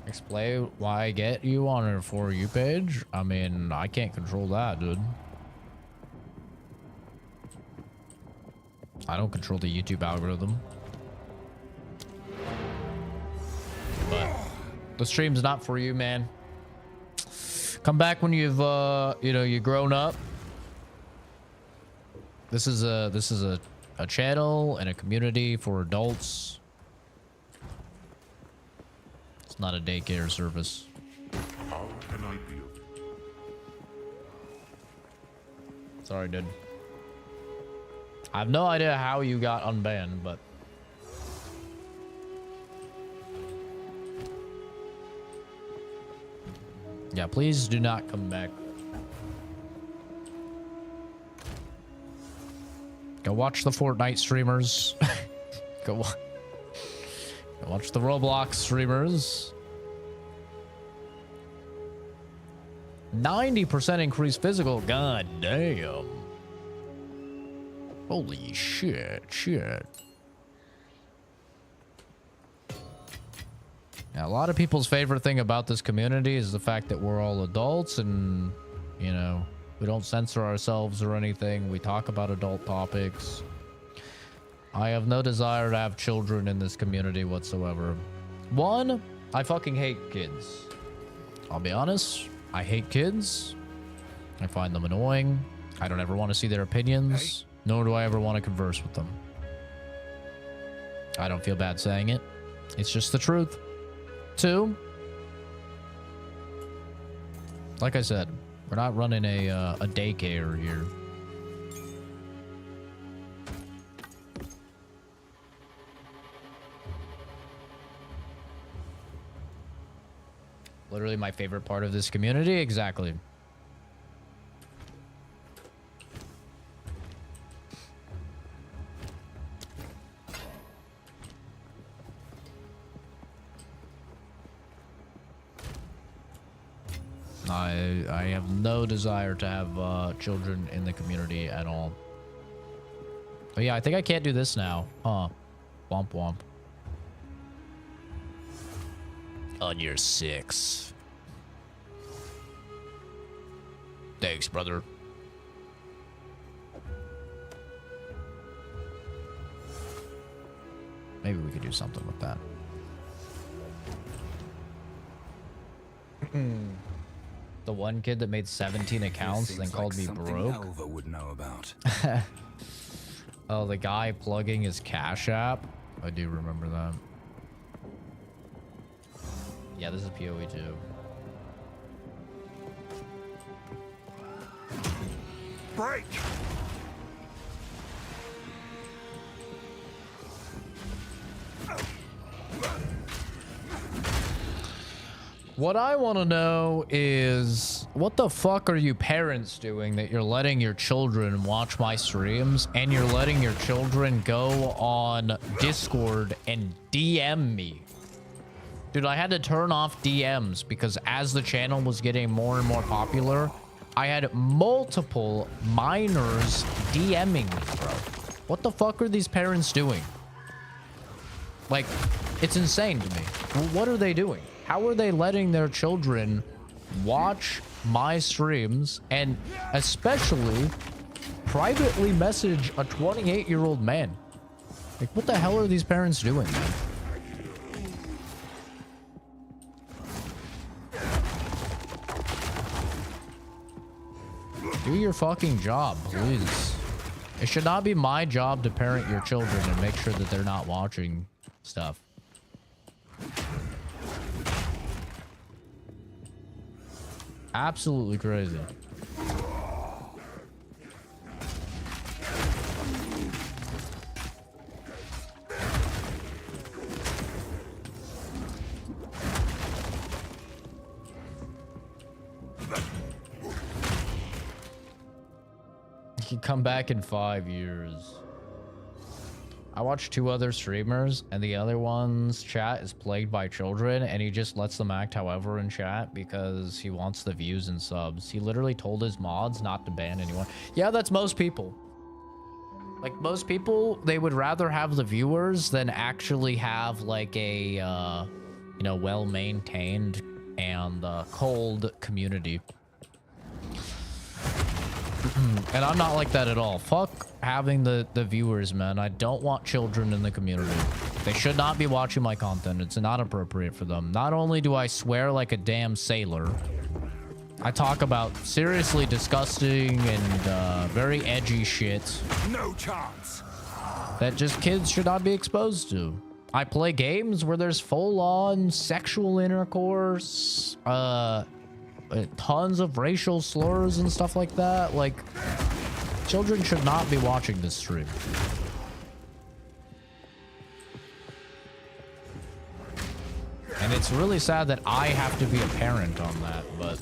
Explain why I get you on a For You page? I mean, I can't control that, dude. I don't control the YouTube algorithm. But the stream's not for you, man. Come back when you've you know, you've grown up. This is a channel and a community for adults. It's not a daycare service. How can I be of Sorry, dude. I have no idea how you got unbanned, but yeah, please do not come back. Go watch the Fortnite streamers. Go watch the Roblox streamers. 90% increased physical. God damn. Holy shit. Now, a lot of people's favorite thing about this community is the fact that we're all adults and, you know, we don't censor ourselves or anything. We talk about adult topics. I have no desire to have children in this community whatsoever. One, I fucking hate kids. I'll be honest. I hate kids. I find them annoying. I don't ever want to see their opinions, nor do I ever want to converse with them. I don't feel bad saying it. It's just the truth. Two, like I said, we're not running a daycare here. Literally my favorite part of this community. Exactly. I have no desire to have children in the community at all. But yeah, I think I can't do this now. Huh. Womp womp. On your 6. Thanks, brother. Maybe we could do something with that. The one kid that made 17 accounts then called me broke. Alva would know about. Oh, the guy plugging his Cash App. I do remember that. Yeah, this is PoE too. Break! What I want to know is, what the fuck are you parents doing that you're letting your children watch my streams and you're letting your children go on Discord and DM me? Dude, I had to turn off DMs because as the channel was getting more and more popular, I had multiple minors DMing me, bro. What the fuck are these parents doing? Like, it's insane to me. What are they doing? How are they letting their children watch my streams and especially privately message a 28-year-old man? Like, what the hell are these parents doing, man? Do your fucking job, please. It should not be my job to parent your children and make sure that they're not watching stuff. Absolutely crazy. You can come back in 5 years. I watched 2 other streamers, and the other one's chat is plagued by children, and he just lets them act however in chat because he wants the views and subs. He literally told his mods not to ban anyone. Yeah, that's most people. Like, most people, they would rather have the viewers than actually have, like, a, you know, well-maintained and cold community. And I'm not like that at all. Fuck having the viewers, man. I don't want children in the community. They should not be watching my content. It's not appropriate for them. Not only do I swear like a damn sailor, I talk about seriously disgusting and very edgy shit. No chance. That just kids should not be exposed to. I play games where there's full-on sexual intercourse, tons of racial slurs and stuff like that. Like, children should not be watching this stream. And it's really sad that I have to be a parent on that, but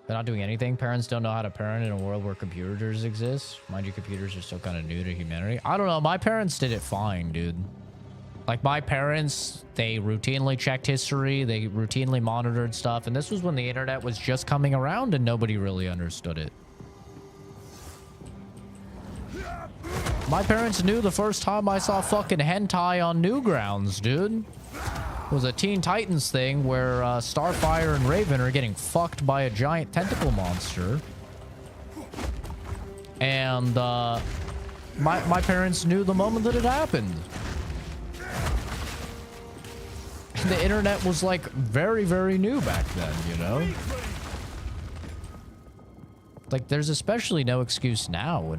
they're not doing anything. Parents don't know how to parent in a world where computers exist. Mind you, computers are still kind of new to humanity. I don't know. My parents did it fine, dude. Like, my parents, they routinely checked history. They routinely monitored stuff. And this was when the internet was just coming around and nobody really understood it. My parents knew the first time I saw fucking hentai on Newgrounds, dude. It was a Teen Titans thing where Starfire and Raven are getting fucked by a giant tentacle monster. And my parents knew the moment that it happened. the internet was like very, very new back then, you know? Like there's especially no excuse now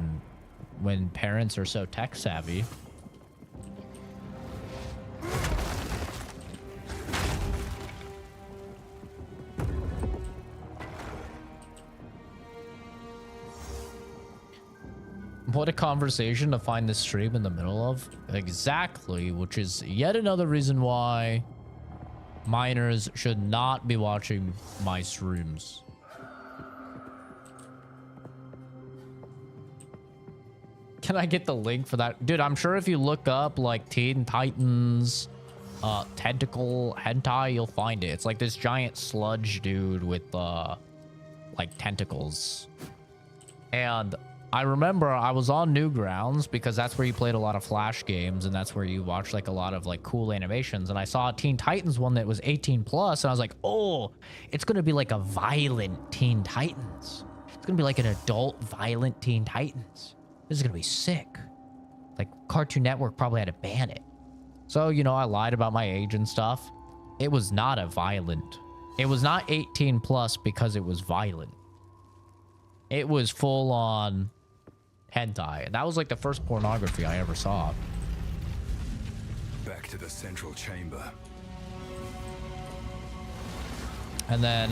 when parents are so tech savvy. What a conversation to find this stream in the middle of. Exactly, which is yet another reason why minors should not be watching my streams. Can I get the link for that? Dude, I'm sure if you look up like Teen Titans, tentacle hentai, you'll find it. It's like this giant sludge dude with like tentacles. And I remember I was on Newgrounds because that's where you played a lot of Flash games and that's where you watched like a lot of like cool animations. And I saw a Teen Titans one that was 18 plus and I was like, oh, it's going to be like a violent Teen Titans. It's going to be like an adult violent Teen Titans. This is going to be sick. Like Cartoon Network probably had to ban it. So, you know, I lied about my age and stuff. It was not it was not 18 plus because it was violent. It was full on hentai. And that was like the first pornography I ever saw. Back to the central chamber. And then,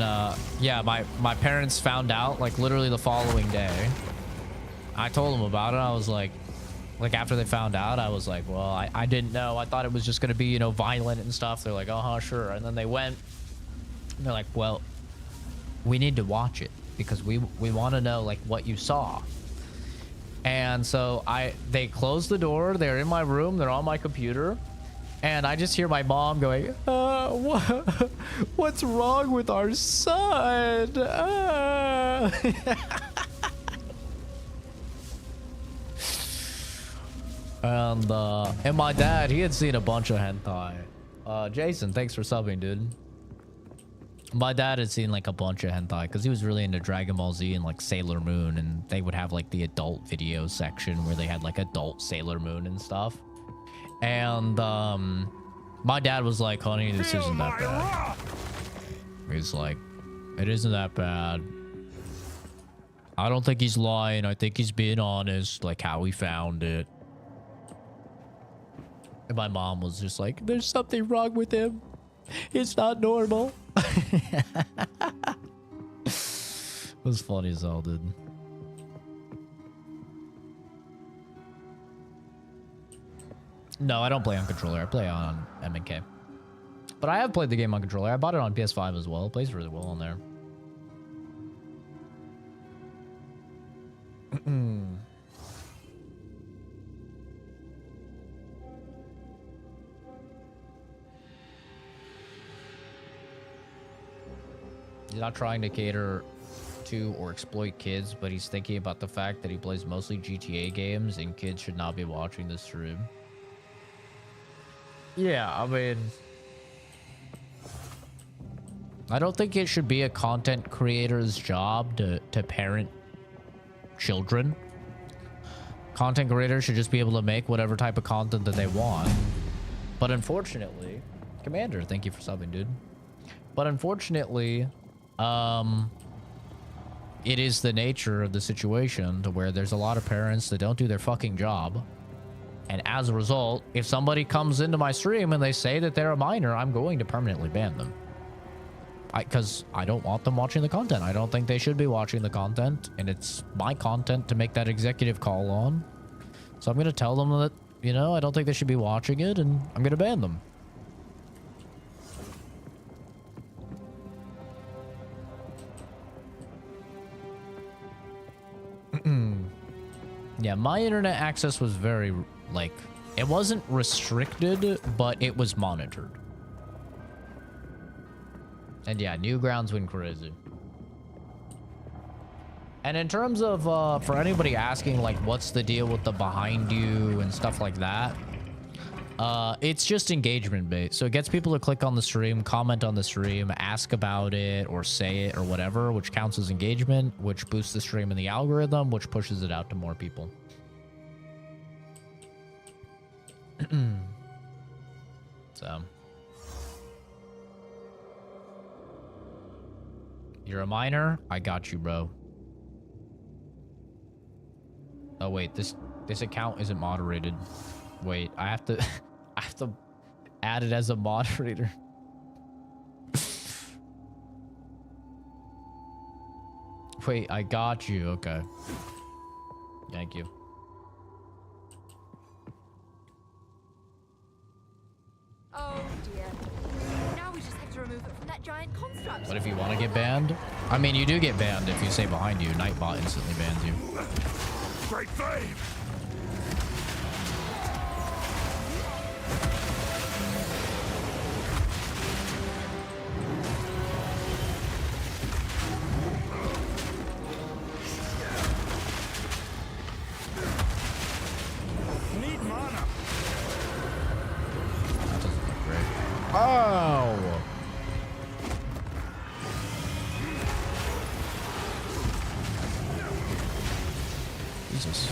yeah, my parents found out like literally the following day. I told them about it. I was like after they found out, I was like, well, I didn't know. I thought it was just going to be, you know, violent and stuff. They're like, uh-huh, sure. And then they went and they're like, well, we need to watch it because we want to know like what you saw. And so they closed the door. They're in my room. They're on my computer. And I just hear my mom going, what's wrong with our son? And my dad, he had seen a bunch of hentai. Jason, thanks for subbing, dude. My dad had seen like a bunch of hentai because he was really into Dragon Ball Z and like Sailor Moon, and they would have like the adult video section where they had like adult Sailor Moon and stuff. And my dad was like, honey, this isn't that bad. He's like, it isn't that bad. I don't think he's lying. I think he's being honest, like how he found it. And my mom was just like, there's something wrong with him. It's not normal. It was funny as hell, dude. No, I don't play on controller. I play on M&K. But I have played the game on controller. I bought it on PS5 as well. It plays really well on there. He's not trying to cater to or exploit kids, but he's thinking about the fact that he plays mostly GTA games and kids should not be watching this stream. Yeah, I mean, I don't think it should be a content creator's job to parent children. Content creators should just be able to make whatever type of content that they want. But unfortunately, Commander, thank you for subbing, dude. But unfortunately, it is the nature of the situation to where there's a lot of parents that don't do their fucking job. And as a result, if somebody comes into my stream and they say that they're a minor, I'm going to permanently ban them. Because I don't want them watching the content. I don't think they should be watching the content. And it's my content to make that executive call on. So I'm going to tell them that, you know, I don't think they should be watching it. And I'm going to ban them. Yeah, my internet access was very, like, it wasn't restricted, but it was monitored. And yeah, Newgrounds went crazy. And in terms of, for anybody asking, like, what's the deal with the behind you and stuff like that, it's just engagement based. So it gets people to click on the stream, comment on the stream, ask about it, or say it, or whatever, which counts as engagement, which boosts the stream in the algorithm, which pushes it out to more people. So You're a minor? I got you, bro. Oh wait, this account isn't moderated. Wait, I have to I have to add it as a moderator. Wait, I got you. Okay. Thank you. Oh dear. Now we just have to remove it from that giant construct. But if you want to get banned, I mean, you do get banned if you say behind you. Nightbot instantly bans you. Great flame! Need mana. That doesn't look great. Oh! Jesus.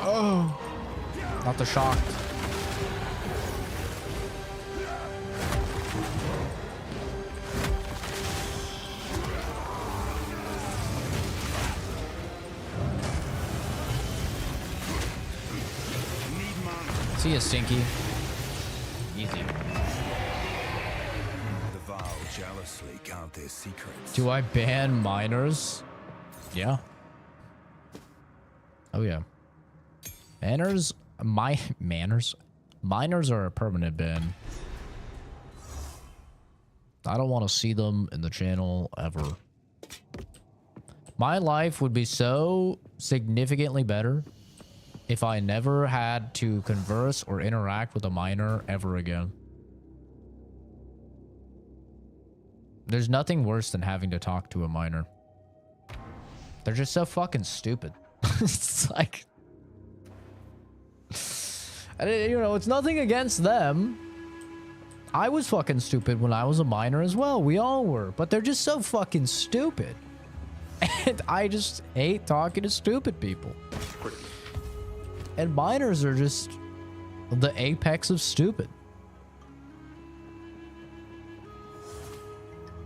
Oh! Not the shock. See ya, Stinky. Easy. The Val jealously count their secrets. Do I ban minors? Yeah. Oh yeah. Minors are a permanent ban. I don't want to see them in the channel ever. My life would be so significantly better if I never had to converse or interact with a minor ever again. There's nothing worse than having to talk to a minor. They're just so fucking stupid. It's like... And you know, it's nothing against them. I was fucking stupid when I was a minor as well. We all were. But they're just so fucking stupid. And I just hate talking to stupid people. And minors are just the apex of stupid.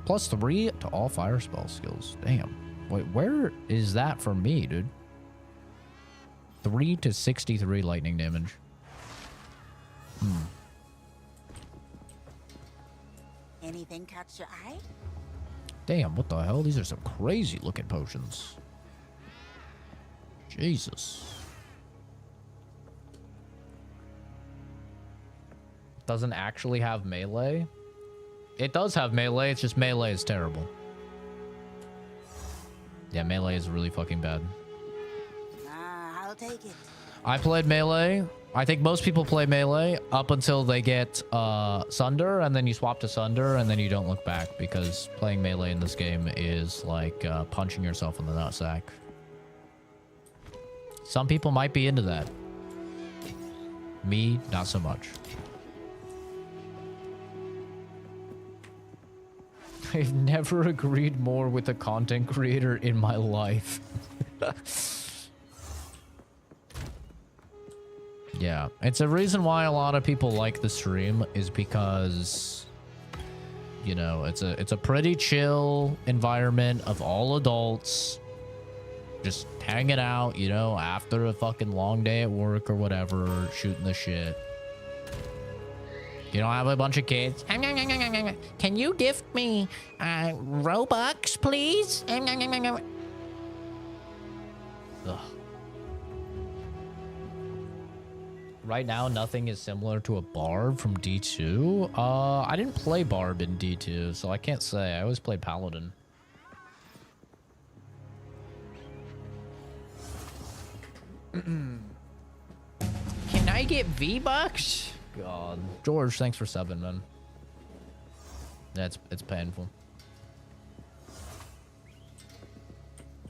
+3 to all fire spell skills. Damn. Wait, where is that for me, dude? 3 to 63 lightning damage. Anything catch your eye? Damn, what the hell? These are some crazy looking potions. Jesus. Doesn't actually have melee? It does have melee, it's just melee is terrible. Yeah, melee is really fucking bad. I'll take it. I played melee. I think most people play melee up until they get Sunder, and then you swap to Sunder, and then you don't look back, because playing melee in this game is like punching yourself in the nutsack. Some people might be into that. Me, not so much. I've never agreed more with a content creator in my life. Yeah, it's a reason why a lot of people like the stream is because, you know, it's a pretty chill environment of all adults just hanging out, you know, after a fucking long day at work or whatever, shooting the shit. You don't have a bunch of kids. Can you gift me Robux, please? Ugh. Right now, nothing is similar to a Barb from D2. I didn't play Barb in D2, so I can't say. I always played Paladin. Can I get V-Bucks? God. George, thanks for subbing, man. Yeah, it's painful.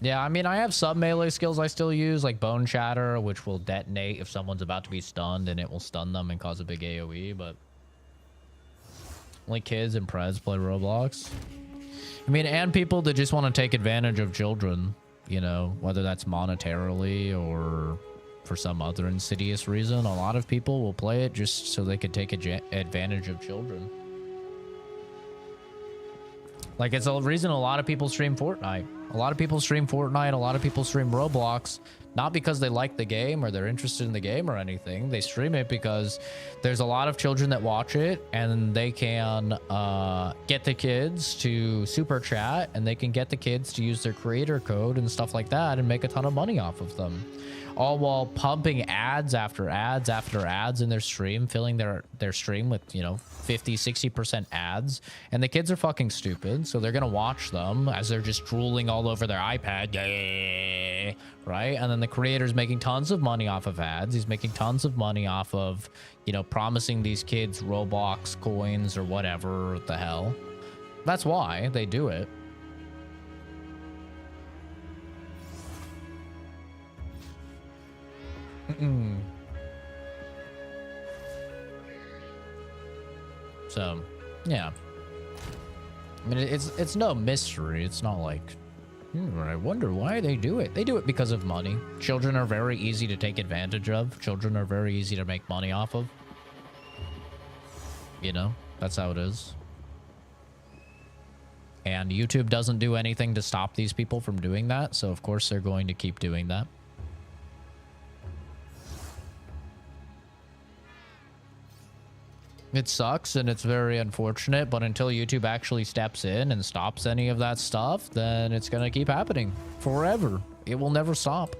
Yeah, I mean, I have some melee skills I still use, like Bone Shatter, which will detonate if someone's about to be stunned, and it will stun them and cause a big AoE, but... Like kids and preds play Roblox. I mean, and people that just want to take advantage of children, you know, whether that's monetarily or for some other insidious reason. A lot of people will play it just so they could take advantage of children. Like, it's a reason a lot of people stream Fortnite. A lot of people stream Fortnite. A lot of people stream Roblox. Not because they like the game or they're interested in the game or anything. They stream it because there's a lot of children that watch it, and they can get the kids to super chat, and they can get the kids to use their creator code and stuff like that and make a ton of money off of them. All while pumping ads after ads after ads in their stream, filling their stream with, you know, 50, 60% ads. And the kids are fucking stupid, so they're gonna watch them as they're just drooling all over their iPad. Yeah, right? And then the creator's making tons of money off of ads. He's making tons of money off of, you know, promising these kids Roblox coins or whatever the hell. That's why they do it. So, yeah. I mean, it's no mystery. It's not like, I wonder why they do it. They do it because of money. Children are very easy to take advantage of. Children are very easy to make money off of. You know, that's how it is. And YouTube doesn't do anything to stop these people from doing that. So, of course, they're going to keep doing that. It sucks and it's very unfortunate, but until YouTube actually steps in and stops any of that stuff, then it's going to keep happening forever. It will never stop.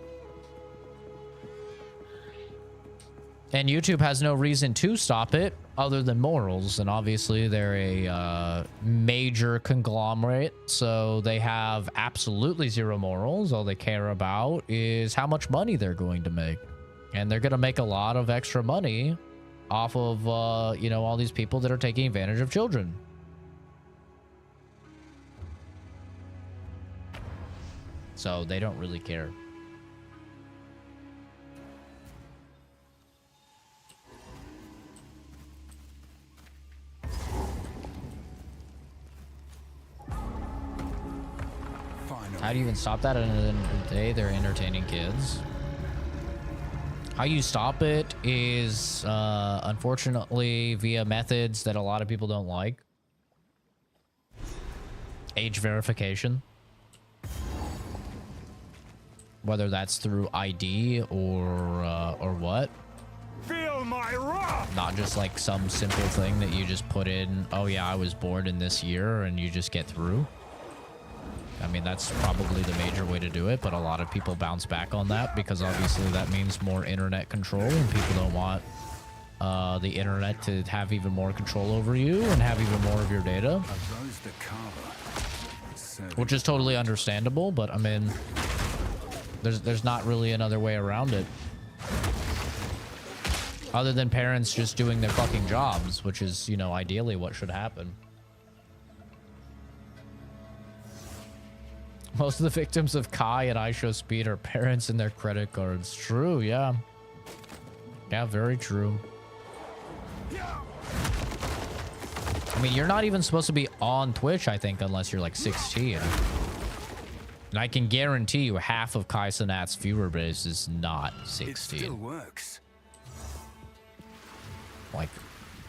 And YouTube has no reason to stop it other than morals. And obviously they're a major conglomerate, so they have absolutely zero morals. All they care about is how much money they're going to make. And they're going to make a lot of extra money off of, you know, all these people that are taking advantage of children. So they don't really care. How do you even stop that? And then they're entertaining kids. How you stop it is, unfortunately, via methods that a lot of people don't like. Age verification. Whether that's through ID or what. Feel my wrath! Not just like some simple thing that you just put in, oh yeah, I was born in this year, and you just get through. I mean, that's probably the major way to do it, but a lot of people bounce back on that because obviously that means more internet control, and people don't want the internet to have even more control over you and have even more of your data. Which is totally understandable, but I mean, there's not really another way around it. Other than parents just doing their fucking jobs, which is, you know, ideally what should happen. Most of the victims of Kai and iShowSpeed are parents and their credit cards. True, yeah. Yeah, very true. I mean, you're not even supposed to be on Twitch, I think, unless you're like 16. And I can guarantee you half of Kai Cenat's viewer base is not 16. It still works. Like,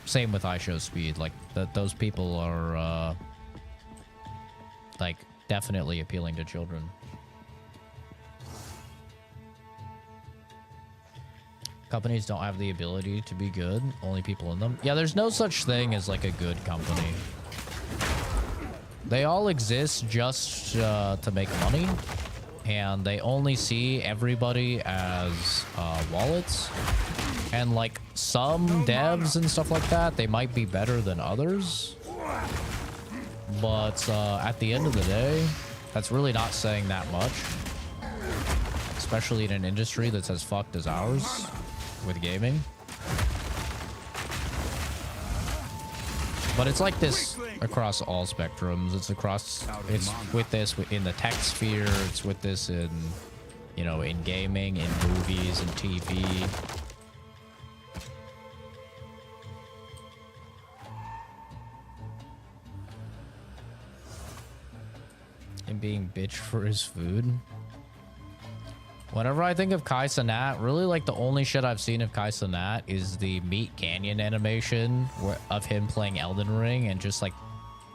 same with iShowSpeed. Like, those people are, like, definitely appealing to children. Companies don't have the ability to be good, only people in them. Yeah, there's no such thing as like a good company. They all exist just to make money, and they only see everybody as wallets. And like some devs and stuff like that, they might be better than others. But at the end of the day, that's really not saying that much. Especially in an industry that's as fucked as ours with gaming. But it's like this across all spectrums. It's with this in the tech sphere. It's with this in, you know, in gaming, in movies, and TV. bitch for his food. Whenever I think of Kai Cenat, really like the only shit I've seen of Kai Cenat is the Meat Canyon animation of him playing Elden Ring and just like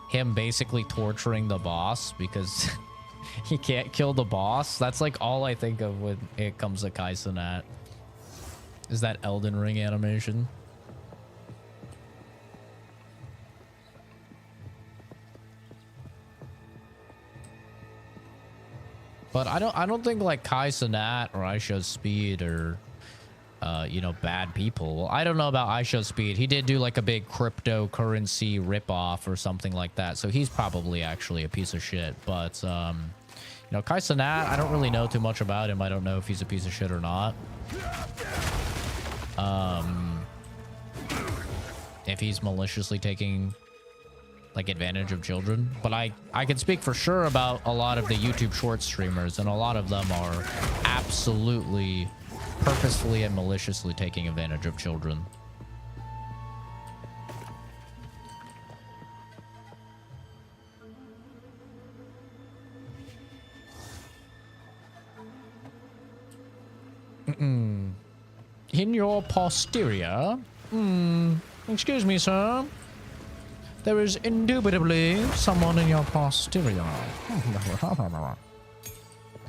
him basically torturing the boss because he can't kill the boss. That's like all I think of when it comes to Kai Cenat. Is that Elden Ring animation? But I don't think like Kai Cenat or Aisha Speed or you know, bad people. Well, I don't know about Aisha Speed. He did do like a big cryptocurrency ripoff or something like that. So he's probably actually a piece of shit. But you know, Kai Cenat, I don't really know too much about him. I don't know if he's a piece of shit or not. If he's maliciously taking like advantage of children, but I can speak for sure about a lot of the YouTube short streamers, and a lot of them are absolutely purposefully and maliciously taking advantage of children. In your posterior? Excuse me, sir. There is indubitably someone in your posterior. Do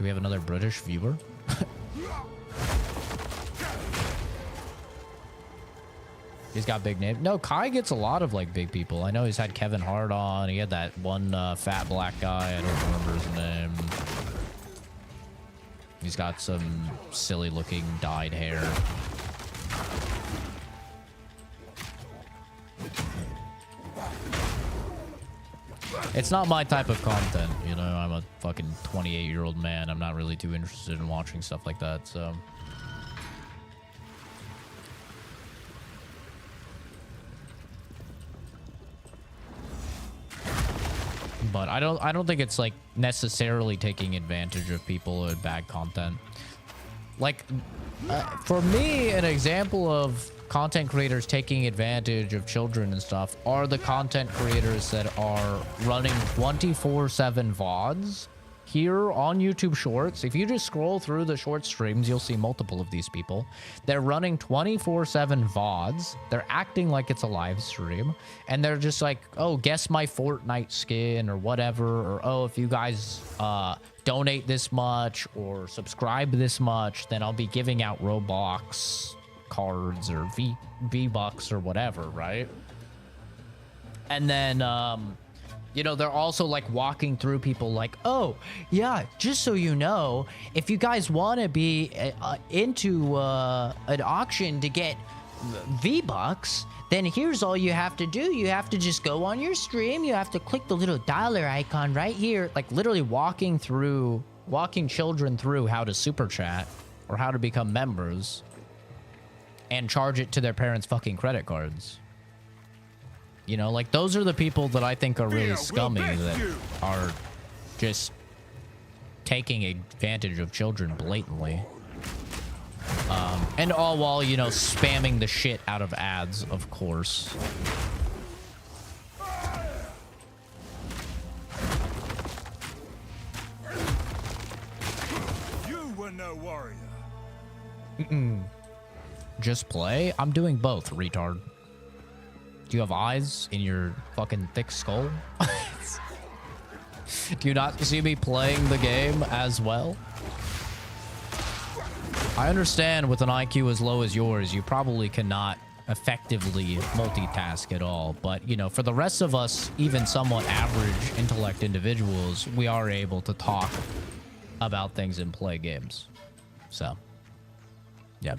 we have another British viewer? He's got big names. No, Kai gets a lot of like big people. I know he's had Kevin Hart on. He had that one fat black guy. I don't remember his name. He's got some silly looking dyed hair. It's not my type of content, you know. I'm a fucking 28-year-old man. I'm not really too interested in watching stuff like that, so. But I don't think it's like necessarily taking advantage of people with bad content. Like, for me, an example of content creators taking advantage of children and stuff are the content creators that are running 24/7 VODs here on YouTube Shorts. If you just scroll through the short streams, you'll see multiple of these people. They're running 24/7 VODs. They're acting like it's a live stream, and they're just like, oh, guess my Fortnite skin or whatever, or oh, if you guys donate this much or subscribe this much, then I'll be giving out Roblox cards or V-Bucks or whatever, right? And then you know, they're also like walking through people like, oh yeah, just so you know, if you guys want to be into an auction to get V-Bucks, then here's all you have to do. You have to just go on your stream, you have to click the little dollar icon right here, like literally walking children through how to super chat or how to become members and charge it to their parents' fucking credit cards. You know, like those are the people that I think are really scummy, that are just taking advantage of children blatantly. And all while, you know, spamming the shit out of ads, of course. You were no warrior. Just play? I'm doing both, retard. Do you have eyes in your fucking thick skull? Do you not see me playing the game as well? I understand with an IQ as low as yours, you probably cannot effectively multitask at all. But, you know, for the rest of us, even somewhat average intellect individuals, we are able to talk about things and play games. So, yeah.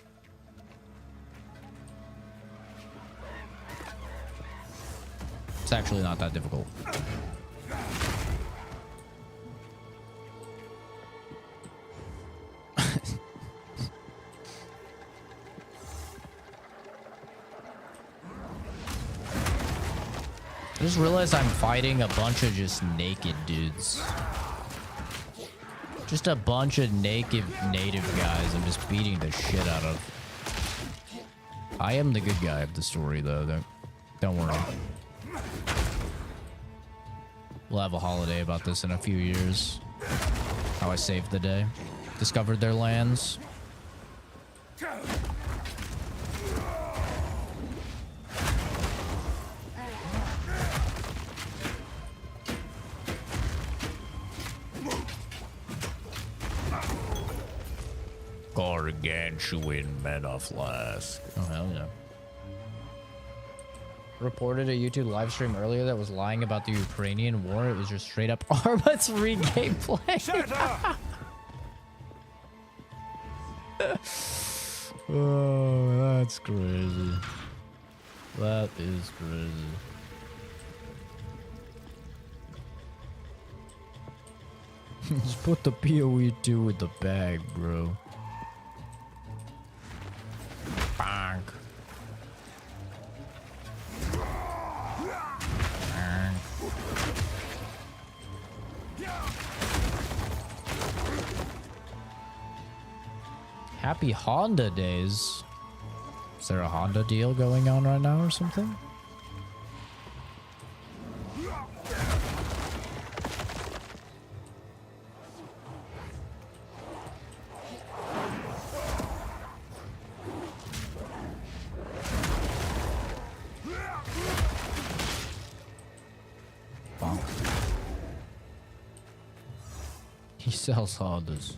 It's actually not that difficult. I just realized I'm fighting a bunch of just naked dudes. Just a bunch of naked native guys I'm just beating the shit out of. I am the good guy of the story, though. Don't worry. We'll have a holiday about this in a few years. How I saved the day. Discovered their lands. Gargantuan Meta Flask. Oh, hell yeah. Reported a YouTube live stream earlier that was lying about the Ukrainian war. It was just straight up Arma 3 gameplay. Shut up! Oh, that's crazy. That is crazy. Just put the PoE 2 in the bag, bro. Bonk. Happy Honda days. Is there a Honda deal going on right now or something? Bonk. He sells Hondas.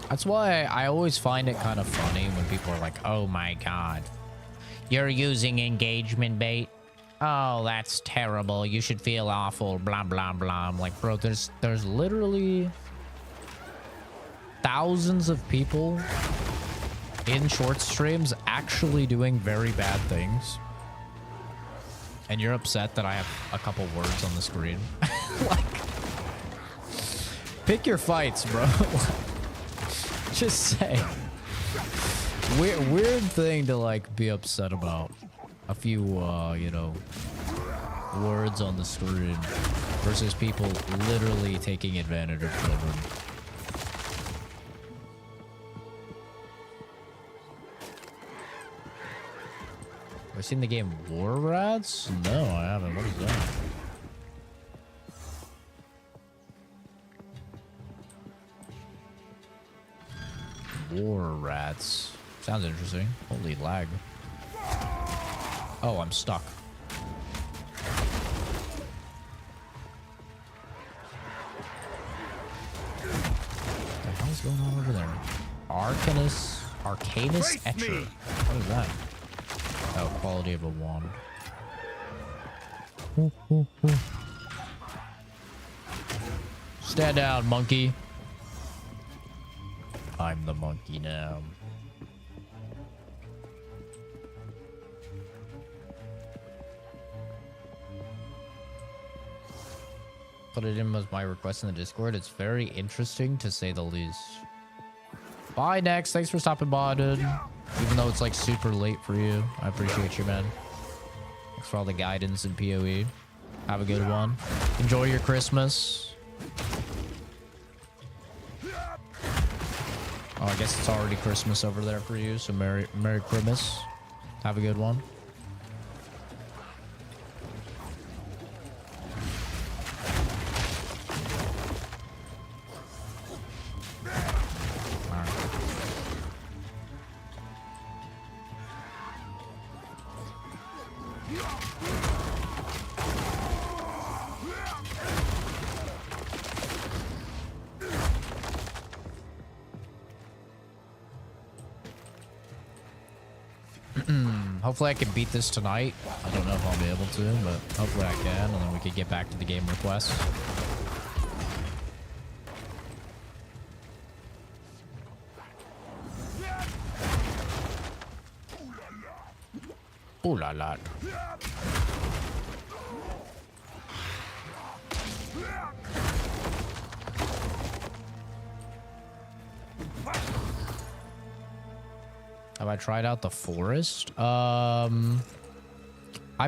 That's why I always find it kind of funny when people are like, oh my god, you're using engagement bait. Oh, that's terrible. You should feel awful. Blah, blah, blah. I'm like, bro, there's literally thousands of people in short streams actually doing very bad things. And you're upset that I have a couple words on the screen. Like, pick your fights, bro. Just say. Weird thing to like be upset about. A few, you know, words on the screen versus people literally taking advantage of children. Have I seen the game War Rats? No, I haven't. What is that? War Rats. Sounds interesting. Holy lag. Oh, I'm stuck. What the hell's going on over there? Arcanus Etcher. What is that? Oh, quality of a wand. Ooh, ooh, ooh. Stand down, monkey. I'm the monkey now. Put it in as my request in the Discord. It's very interesting to say the least. Bye, Next. Thanks for stopping by, dude. Even though it's like super late for you. I appreciate you, man. Thanks for all the guidance in PoE. Have a good one. Enjoy your Christmas. Oh, I guess it's already Christmas over there for you, so Merry Christmas. Have a good one. Hopefully I can beat this tonight. I don't know if I'll be able to, but hopefully I can, and then we can get back to the game requests. Ooh la la. Have I tried out the forest? I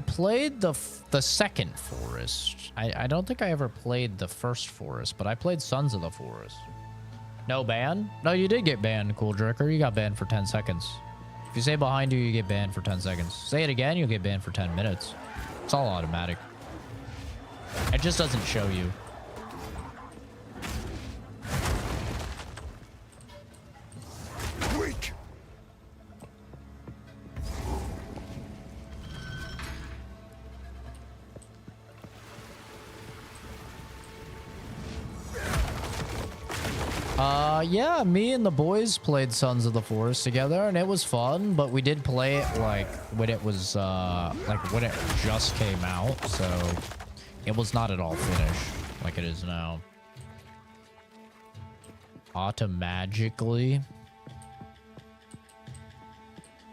played the second forest. I don't think I ever played the first forest, but I played Sons of the Forest. No ban? No, you did get banned, Cool Dricker. You got banned for 10 seconds. If you say behind you, you get banned for 10 seconds. Say it again, you'll get banned for 10 minutes. It's all automatic. It just doesn't show you. Weak. Yeah, me and the boys played Sons of the Forest together, and it was fun, but we did play it, like, when it was, like, when it just came out, so it was not at all finished, like it is now. Automagically.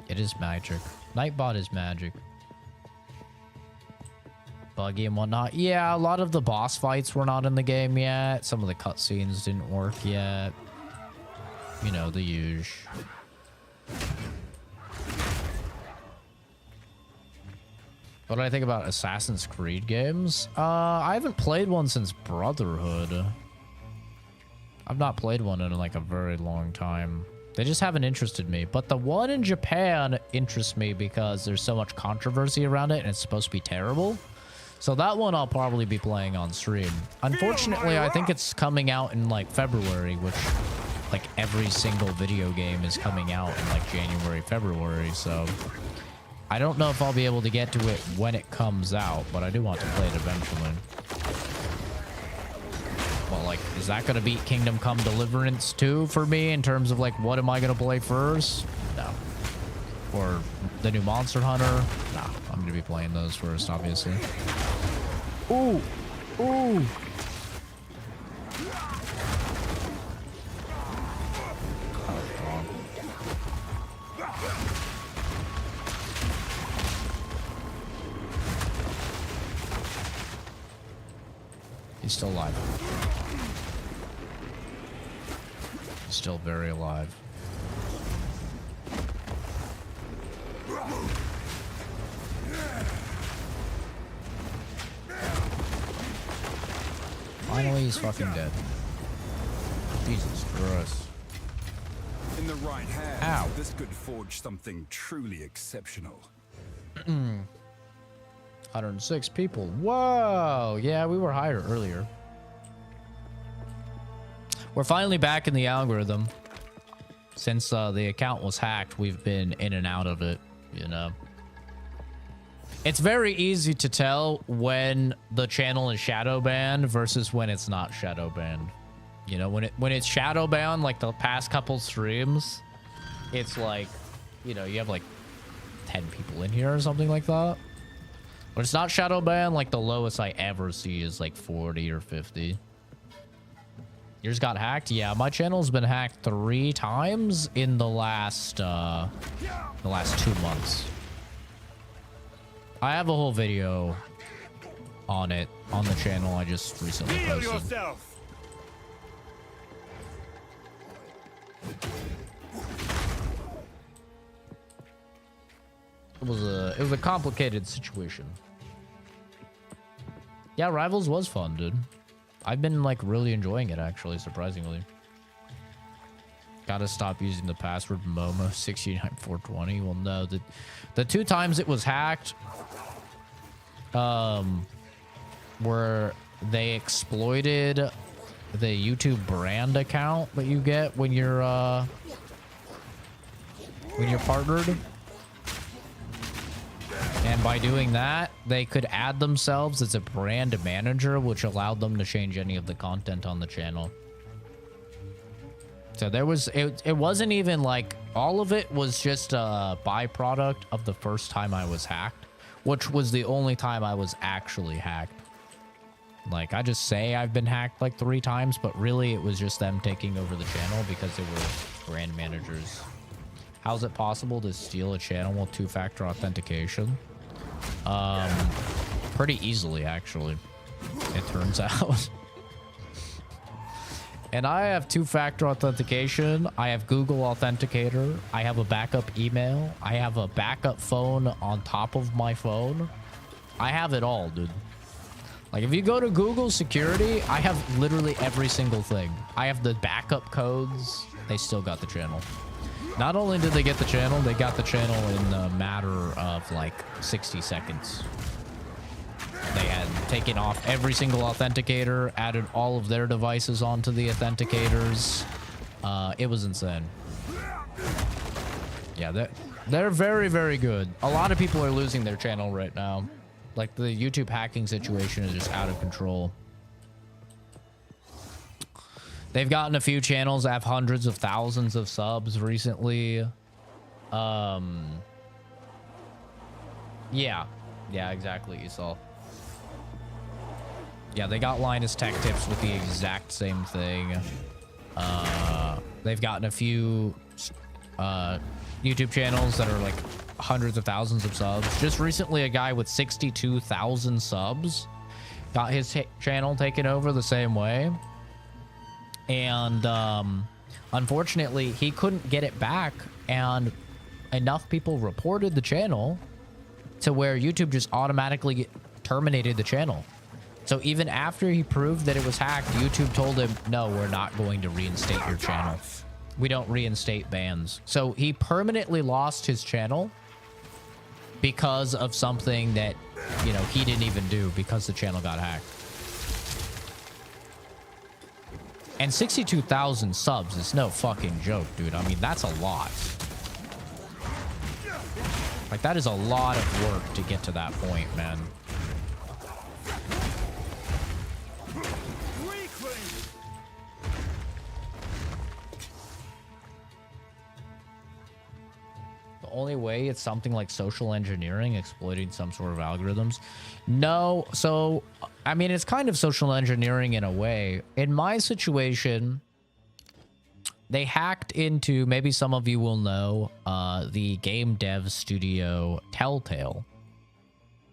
It is magic. Nightbot is magic. Buggy and whatnot. Yeah, a lot of the boss fights were not in the game yet. Some of the cutscenes didn't work yet. You know, the usual. What do I think about Assassin's Creed games? I haven't played one since Brotherhood. I've not played one in like a very long time. They just haven't interested me. But the one in Japan interests me because there's so much controversy around it and it's supposed to be terrible. So that one I'll probably be playing on stream. Unfortunately, I think it's coming out in like February, which like every single video game is coming out in like January, February. So I don't know if I'll be able to get to it when it comes out, but I do want to play it eventually. Well, like, is that going to beat Kingdom Come Deliverance 2 for me in terms of like, what am I going to play first? No. Or the new Monster Hunter? Nah, I'm going to be playing those first, obviously. Ooh! Ooh! He's still alive. He's still very alive. Finally, he's fucking dead. Jesus Christ. In the right hands, Ow. this could forge something truly exceptional. 106 people. Whoa! Yeah, we were higher earlier. We're finally back in the algorithm. Since the account was hacked, we've been in and out of it, you know. It's very easy to tell when the channel is shadow banned versus when it's not shadow banned. You know, when it's shadow banned, like the past couple streams, it's like, you know, you have like 10 people in here or something like that. When it's not shadow banned, like the lowest I ever see is like 40 or 50. Yours got hacked? Yeah, my channel's been hacked 3 times in the last 2 months. I have a whole video on it on the channel I just recently posted. It was a complicated situation. Yeah, Rivals was fun, dude. I've been like really enjoying it actually, surprisingly. Gotta stop using the password Momo69420. Well, no, the 2 times it was hacked, where they exploited the YouTube brand account that you get when you're partnered. And by doing that, they could add themselves as a brand manager, which allowed them to change any of the content on the channel. So there was, it wasn't even like, all of it was just a byproduct of the first time I was hacked, which was the only time I was actually hacked. Like, I just say I've been hacked like 3 times, but really it was just them taking over the channel because they were brand managers. How's it possible to steal a channel with 2-factor authentication? Pretty easily, actually, it turns out. And I have 2-factor authentication. I have Google Authenticator. I have a backup email. I have a backup phone on top of my phone. I have it all, dude. Like, if you go to Google Security, I have literally every single thing. I have the backup codes. They still got the channel. Not only did they get the channel, they got the channel in a matter of like 60 seconds. They had taken off every single authenticator, added all of their devices onto the authenticators. It was insane. Yeah, they're very, very good. A lot of people are losing their channel right now. Like, the YouTube hacking situation is just out of control. They've gotten a few channels that have hundreds of thousands of subs recently. Yeah, exactly, Esau. Yeah, they got Linus Tech Tips with the exact same thing. They've gotten a few YouTube channels that are like hundreds of thousands of subs. Just recently, a guy with 62,000 subs got his channel taken over the same way. And unfortunately, he couldn't get it back. And enough people reported the channel to where YouTube just automatically terminated the channel. So even after he proved that it was hacked, YouTube told him, no, we're not going to reinstate your channel. We don't reinstate bans. So he permanently lost his channel because of something that, you know, he didn't even do because the channel got hacked. And 62,000 subs is no fucking joke, dude. I mean, that's a lot. Like, that is a lot of work to get to that point, man. The only way it's something like social engineering, exploiting some sort of algorithms. No, so I mean, it's kind of social engineering in a way. In my situation, they hacked into, maybe some of you will know, the game dev studio Telltale.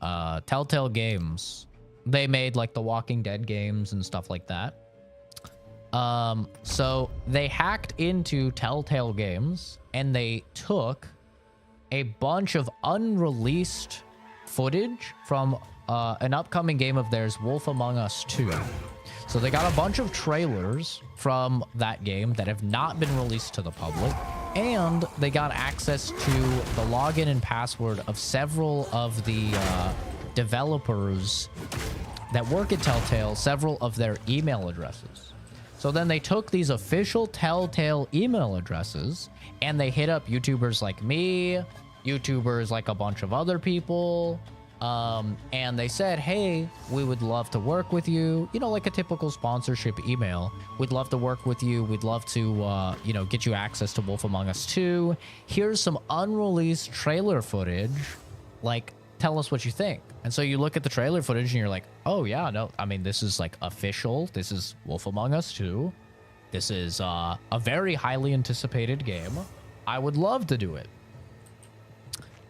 Telltale Games. They made like the Walking Dead games and stuff like that. So they hacked into Telltale Games and they took a bunch of unreleased footage from an upcoming game of theirs, Wolf Among Us 2. So they got a bunch of trailers from that game that have not been released to the public, and they got access to the login and password of several of the developers that work at Telltale, several of their email addresses. So then they took these official Telltale email addresses and they hit up YouTubers like me, YouTubers like a bunch of other people, and they said, hey, we would love to work with you. You know, like a typical sponsorship email. We'd love to work with you. We'd love to, you know, get you access to Wolf Among Us 2. Here's some unreleased trailer footage. Like, tell us what you think. And so you look at the trailer footage and you're like, oh, yeah, no, I mean, this is like official. This is Wolf Among Us 2. This is a very highly anticipated game. I would love to do it.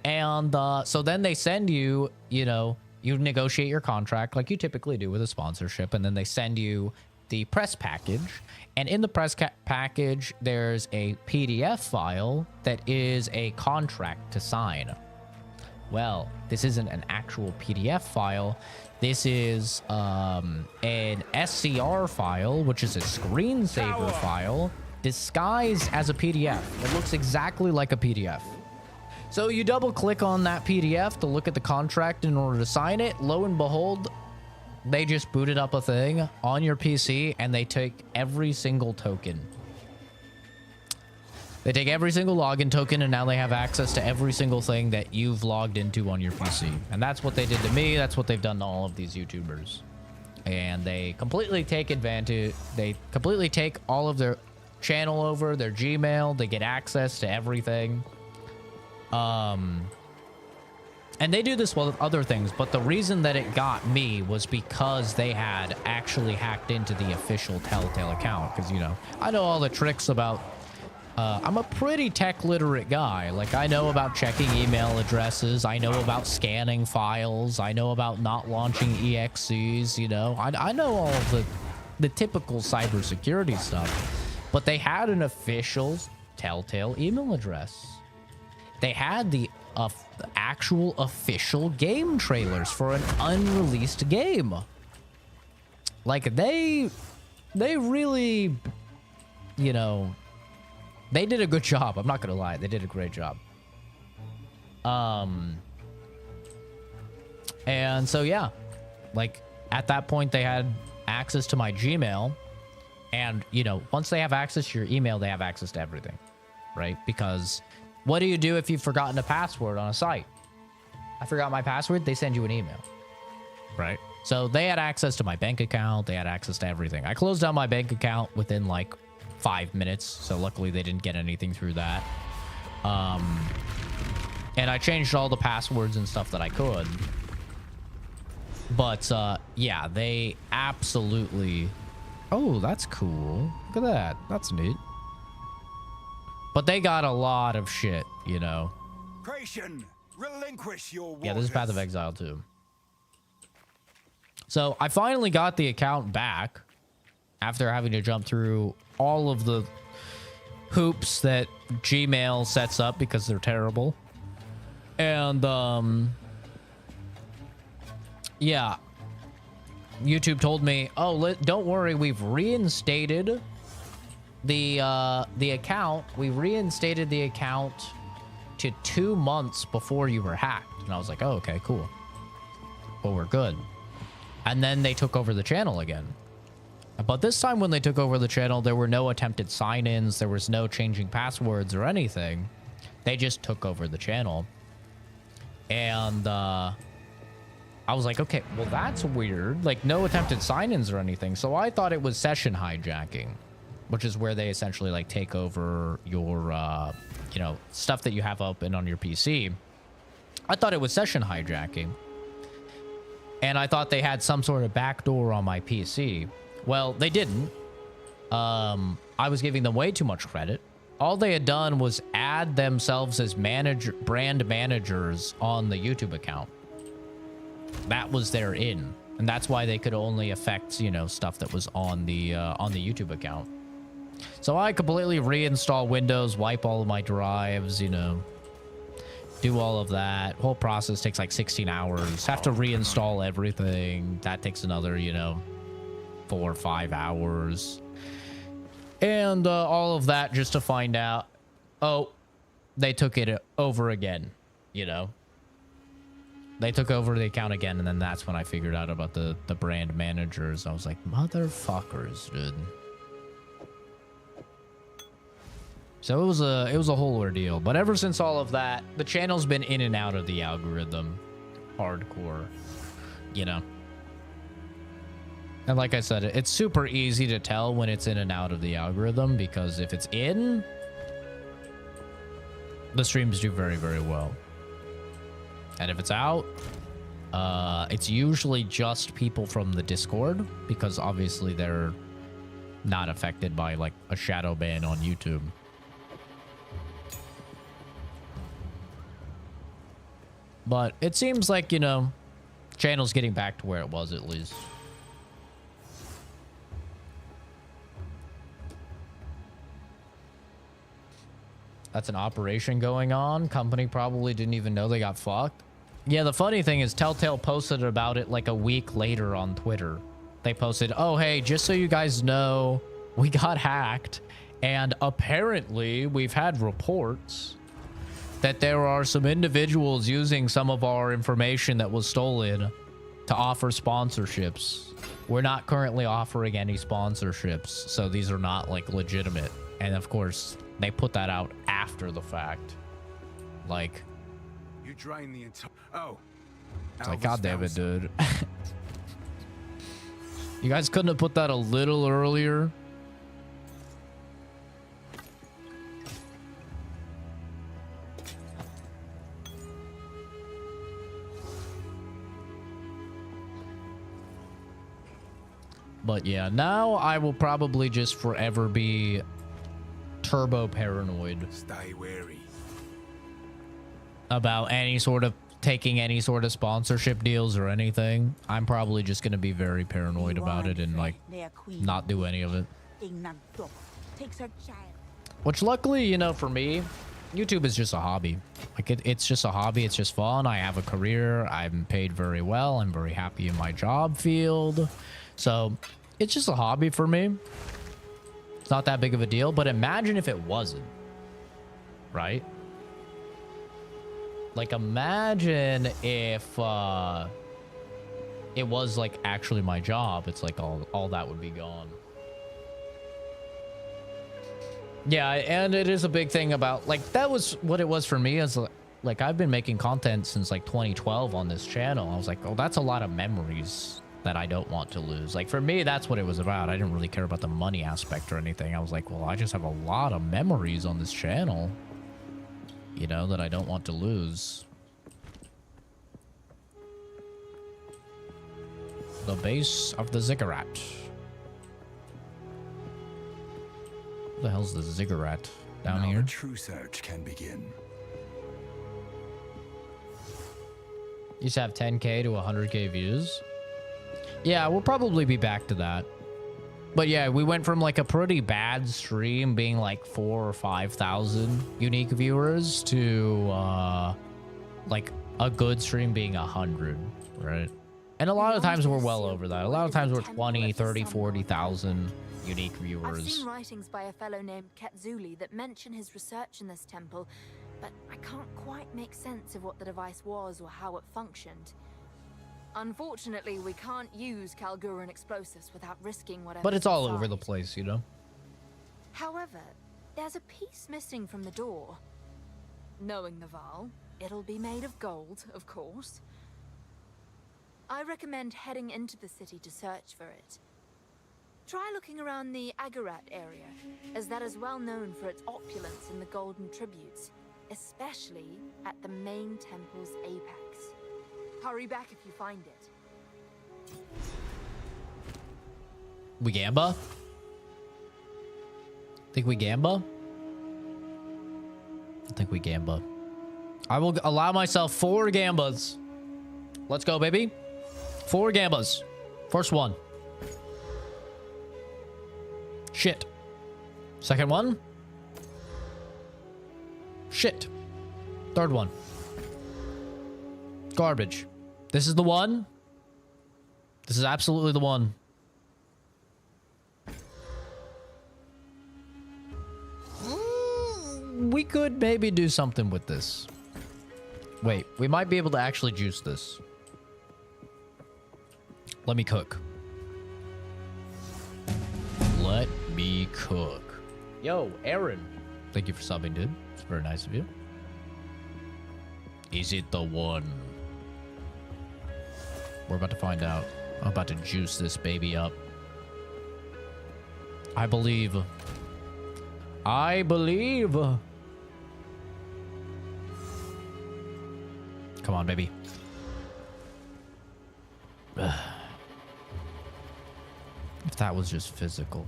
And so then they send you, you know, you negotiate your contract like you typically do with a sponsorship. And then they send you the press package. And in the press package, there's a PDF file that is a contract to sign. Well, this isn't an actual PDF file. This is an SCR file, which is a screensaver file disguised as a PDF. It looks exactly like a PDF. So you double click on that PDF to look at the contract in order to sign it. Lo and behold, they just booted up a thing on your PC and they take every single token. They take every single login token and now they have access to every single thing that you've logged into on your PC. And that's what they did to me. That's what they've done to all of these YouTubers. And they completely take advantage. They completely take all of their channel over, their Gmail. They get access to everything. And they do this with other things, but the reason that it got me was because they had actually hacked into the official Telltale account. Because, you know, I know all the tricks about... I'm a pretty tech literate guy. Like, I know about checking email addresses. I know about scanning files. I know about not launching EXEs, you know. I know all of the typical cybersecurity stuff. But they had an official Telltale email address. They had the actual official game trailers for an unreleased game. Like, they really, you know, They did a good job. I'm not gonna lie. They did a great job. And so, yeah, like at that point they had access to my Gmail, and you know, once they have access to your email, they have access to everything, right? Because what do you do if you've forgotten a password on a site? I forgot my password. They send you an email, right? So they had access to my bank account. They had access to everything. I closed down my bank account within like 5 minutes. So luckily they didn't get anything through that. And I changed all the passwords and stuff that I could. But yeah, they absolutely... Oh, that's cool. Look at that. That's neat. But they got a lot of shit, you know. Creation, relinquish your waters. Yeah, this is Path of Exile too. So I finally got the account back after having to jump through all of the hoops that Gmail sets up because they're terrible. And yeah, YouTube told me, oh, don't worry, we've reinstated the account. We reinstated the account to 2 months before you were hacked. And I was like, oh, okay, cool. Well, we're good. And then they took over the channel again. But this time when they took over the channel, there were no attempted sign-ins. There was no changing passwords or anything. They just took over the channel. And I was like, okay, well, that's weird. Like, no attempted sign-ins or anything. So I thought it was session hijacking, which is where they essentially, like, take over your, you know, stuff that you have open on your PC. I thought it was session hijacking. And I thought they had some sort of backdoor on my PC. Well, they didn't. I was giving them way too much credit. All they had done was add themselves as brand managers on the YouTube account. That was their in, and that's why they could only affect, you know, stuff that was on the YouTube account. So I completely reinstall Windows, wipe all of my drives, you know, do all of that. Whole process takes like 16 hours. Have to reinstall everything. That takes another, you know, 4 or 5 hours. And all of that just to find out, oh, they took it over again, you know. They took over the account again, and then that's when I figured out about the brand managers. I was like, motherfuckers, dude. So it was a whole ordeal. But ever since all of that, the channel's been in and out of the algorithm. Hardcore, you know. And like I said, it's super easy to tell when it's in and out of the algorithm, because if it's in, the streams do very, very well. And if it's out, it's usually just people from the Discord, because obviously they're not affected by like a shadow ban on YouTube. But it seems like, you know, channel's getting back to where it was at least. That's an operation going on. Company probably didn't even know they got fucked. Yeah, the funny thing is Telltale posted about it like a week later on Twitter. They posted, oh, hey, just so you guys know, we got hacked. And apparently we've had reports that there are some individuals using some of our information that was stolen to offer sponsorships. We're not currently offering any sponsorships, so these are not like legitimate. And of course, they put that out after the fact. Like, You drain the entire... Oh. it's like, God damn it, dude. You guys couldn't have put that a little earlier? But yeah, now I will probably just forever be turbo paranoid. Stay wary. About any sort of taking any sort of sponsorship deals or anything. I'm probably just going to be very paranoid about it and like not do any of it. Which luckily, you know, for me, YouTube is just a hobby. Like it's just a hobby. It's just fun. I have a career. I'm paid very well. I'm very happy in my job field. So it's just a hobby for me. It's not that big of a deal, but imagine if it wasn't. right? Like, imagine if it was like actually my job. It's like all that would be gone. Yeah, and it is a big thing about, like, that was what it was for me. As like, I've been making content since like 2012 on this channel. I was like, oh, that's a lot of memories that I don't want to lose. Like, for me, that's what it was about. I didn't really care about the money aspect or anything. I was like, well, I just have a lot of memories on this channel, you know, that I don't want to lose. The base of the ziggurat. What the hell's the ziggurat down now here? the true search can begin. Used to have 10k to 100k views. Yeah, we'll probably be back to that. But yeah, we went from like a pretty bad stream being like 4,000 or 5,000 unique viewers to like a good stream being 100, right? And a lot of times we're well over that. A lot of times we're 20, 30, 40,000 unique I've viewers. seen writings by a fellow named Ketzuli that mention his research in this temple, but I can't quite make sense of what the device was or how it functioned. Unfortunately, we can't use Kalguran explosives without risking whatever. But it's all over the place, you know? However, there's a piece missing from the door. Knowing the Val, it'll be made of gold, of course. I recommend heading into the city to search for it. Try looking around the Agarat area, as that is well known for its opulence in the golden tributes, especially at the main temple's apex. Hurry back if you find it. We gamba? Think we gamba? I think we gamba. I will allow myself 4 gambas. Let's go, baby. 4 gambas. First one. Shit. Second one. Shit. Third one. Garbage. This is the one. This is absolutely the one. We could maybe do something with this. Wait, we might be able to actually juice this. Let me cook. Let me cook. Yo, Aaron. Thank you for subbing, dude. It's very nice of you. Is it the one? We're about to find out. I'm about to juice this baby up. I believe. I believe. Come on, baby. If that was just physical.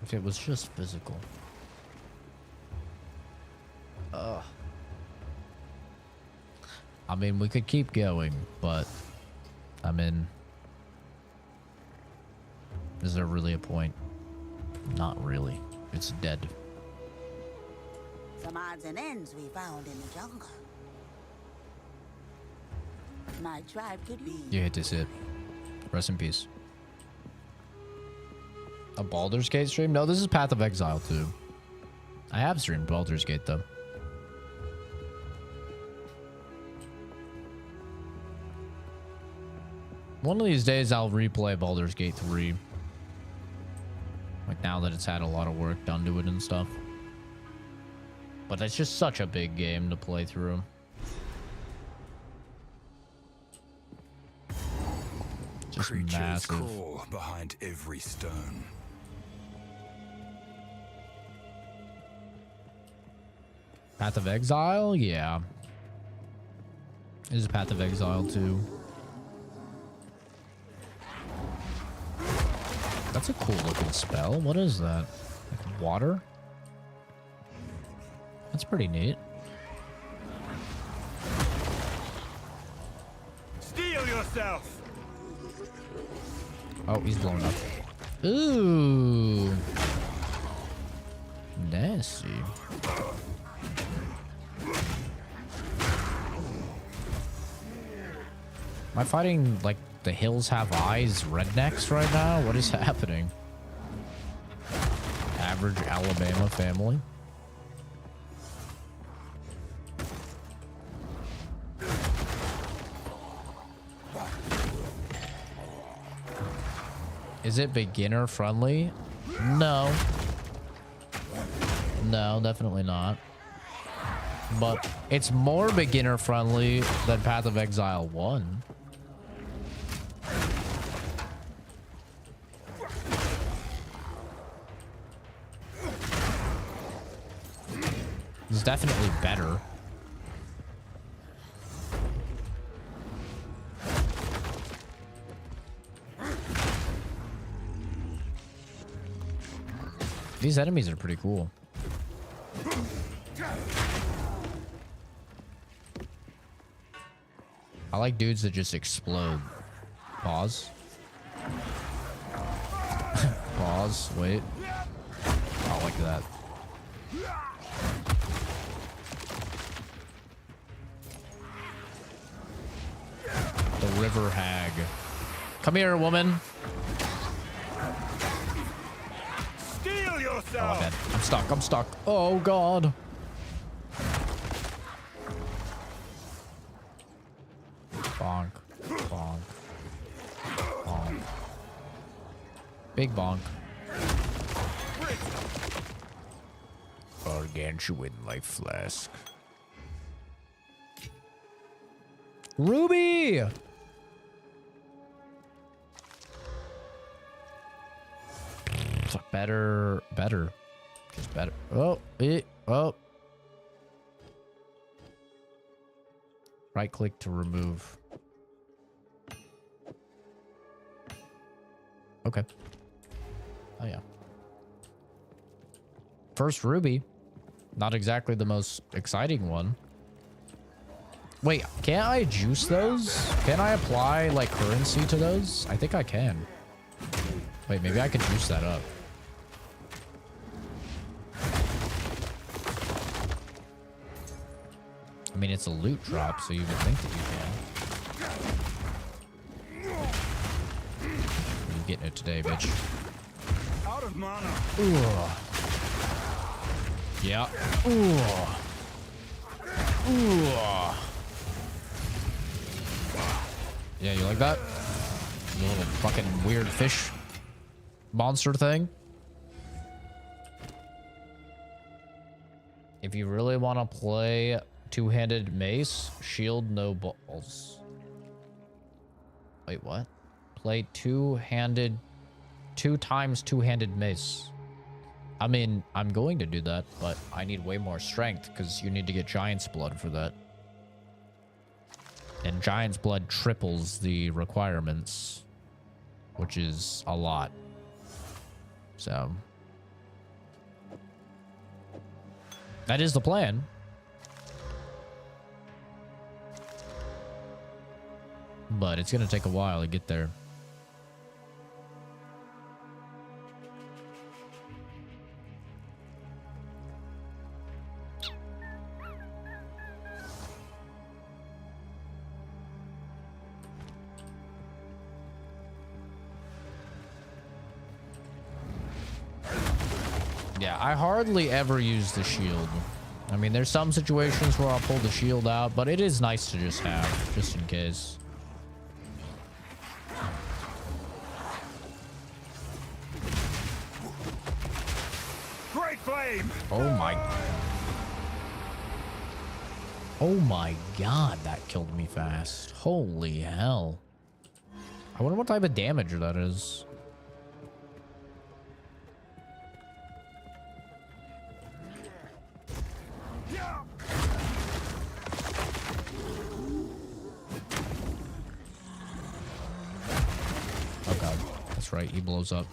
If it was just physical. Ugh. I mean, we could keep going, but I mean, is there really a point? Not really. It's dead. Some odds and ends we found in the jungle. My tribe could be. You hit this hit. Rest in peace. A Baldur's Gate stream? No, this is Path of Exile too. I have streamed Baldur's Gate though. One of these days I'll replay Baldur's Gate 3. Like now that it's had a lot of work done to it and stuff. But it's just such a big game to play through. Just Creatures massive. crawl behind every stone. Path of Exile? Yeah. This is Path of Exile too. That's a cool looking spell. What is that? Like water? That's pretty neat. Steel yourself! Oh, he's blown up. Ooh. Nasty. Am I fighting like the hills have eyes rednecks right now? What is happening? average Alabama family. Is it beginner friendly? No. No, definitely not. But it's more beginner friendly than Path of Exile 1. It's definitely better. These enemies are pretty cool. I like dudes that just explode. Pause. Pause. Wait. I like that. The River Hag. Come here, woman. Steel yourself. Oh, I'm dead. I'm stuck. I'm stuck. Oh, God. Bonk. Bonk. Bonk. Big bonk. Gargantuan life flask. Ruby! Better. Just better. Oh, oh. Right click to remove. Okay. Oh, yeah. First ruby. Not exactly the most exciting one. Wait, can't I juice those? Can I apply, like, currency to those? I think I can. Wait, maybe I could juice that up. I mean, it's a loot drop, so you would think that you can. You're getting it today, bitch. Out of mana. Ooh. Yeah. Ooh. Ooh. Yeah, you like that? The little fucking weird fish monster thing. If you really want to play two-handed mace, shield no balls. Wait, what? Play two times two-handed mace. I mean, I'm going to do that, but I need way more strength because you need to get Giant's Blood for that. And Giant's Blood triples the requirements, which is a lot. So that is the plan. But it's going to take a while to get there. Yeah, I hardly ever use the shield. I mean, there's some situations where I'll pull the shield out, but it is nice to just have, just in case. Great flame. Oh my. Oh my God, that killed me fast. Holy hell. I wonder what type of damage that is. Oh God, that's right, he blows up.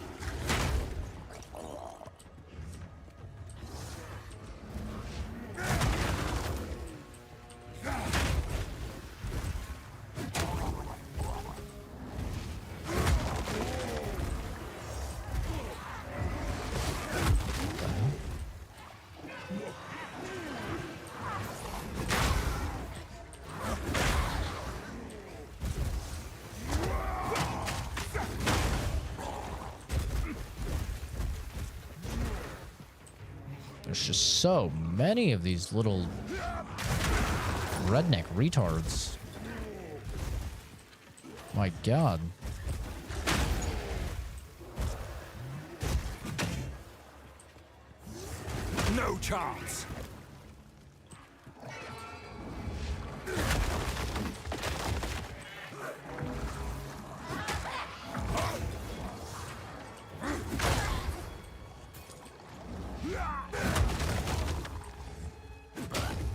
There's just so many of these little redneck retards. My God. No chance.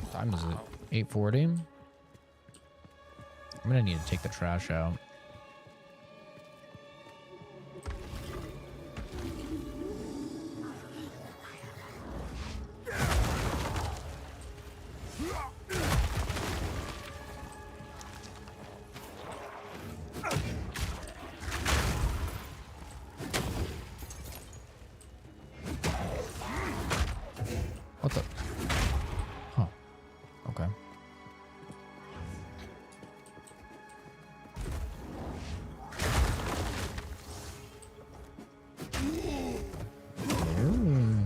What time is it? 8:40? I'm gonna need to take the trash out. What the? Huh. Okay. Ooh.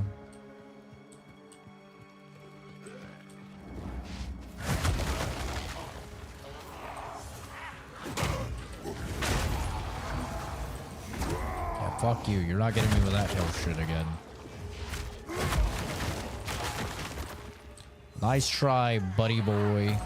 Yeah, fuck you. You're not getting me with that hell shit again. Nice try, buddy boy.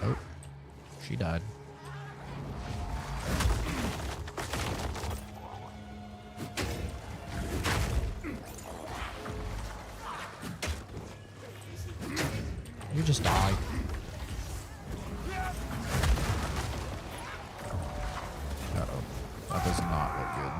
Oh, she died. You just die. Uh-oh. That does not look good.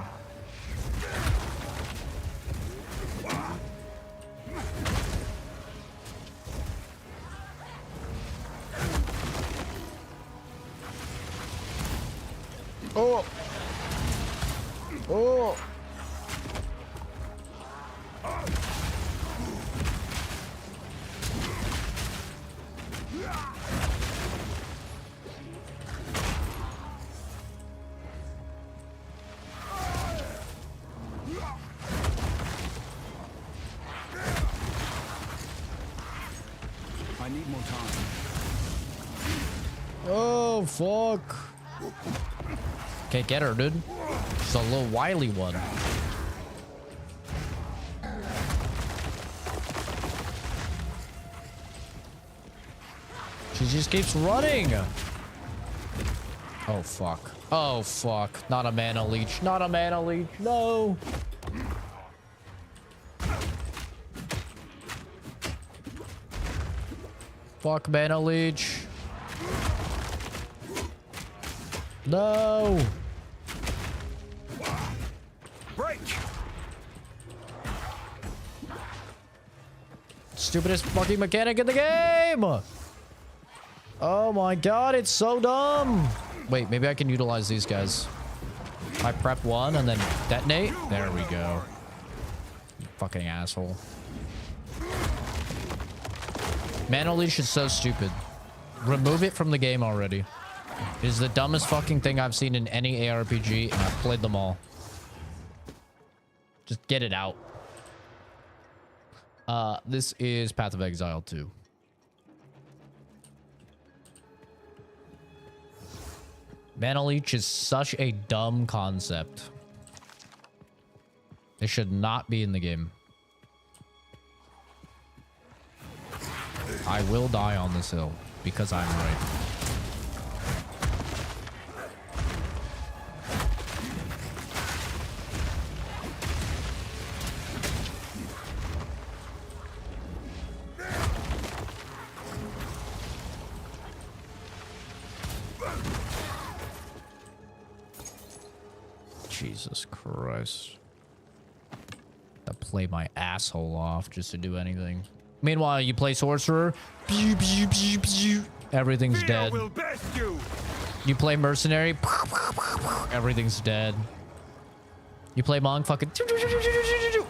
Oh! Oh! I need more time. Oh, fuck. Can't get her, dude. She's a little wily one. She just keeps running. Oh, fuck. Oh, fuck. Not a mana leech. Not a mana leech. No. Fuck mana leech. No. Break. Stupidest fucking mechanic in the game. Oh my God, it's so dumb. Wait, maybe I can utilize these guys. I prep one and then detonate. There we go. You fucking asshole. Mana leash is so stupid. Remove it from the game already. It is the dumbest fucking thing I've seen in any ARPG, and I've played them all. Just get it out. This is Path of Exile 2. Mana leech is such a dumb concept. It should not be in the game. I will die on this hill because I'm right. Jesus Christ. To play my asshole off just to do anything. Meanwhile, you play sorcerer. Pew, pew, pew, pew. Everything's dead. Will best you. You play mercenary. Everything's dead. You play monk. Fucking.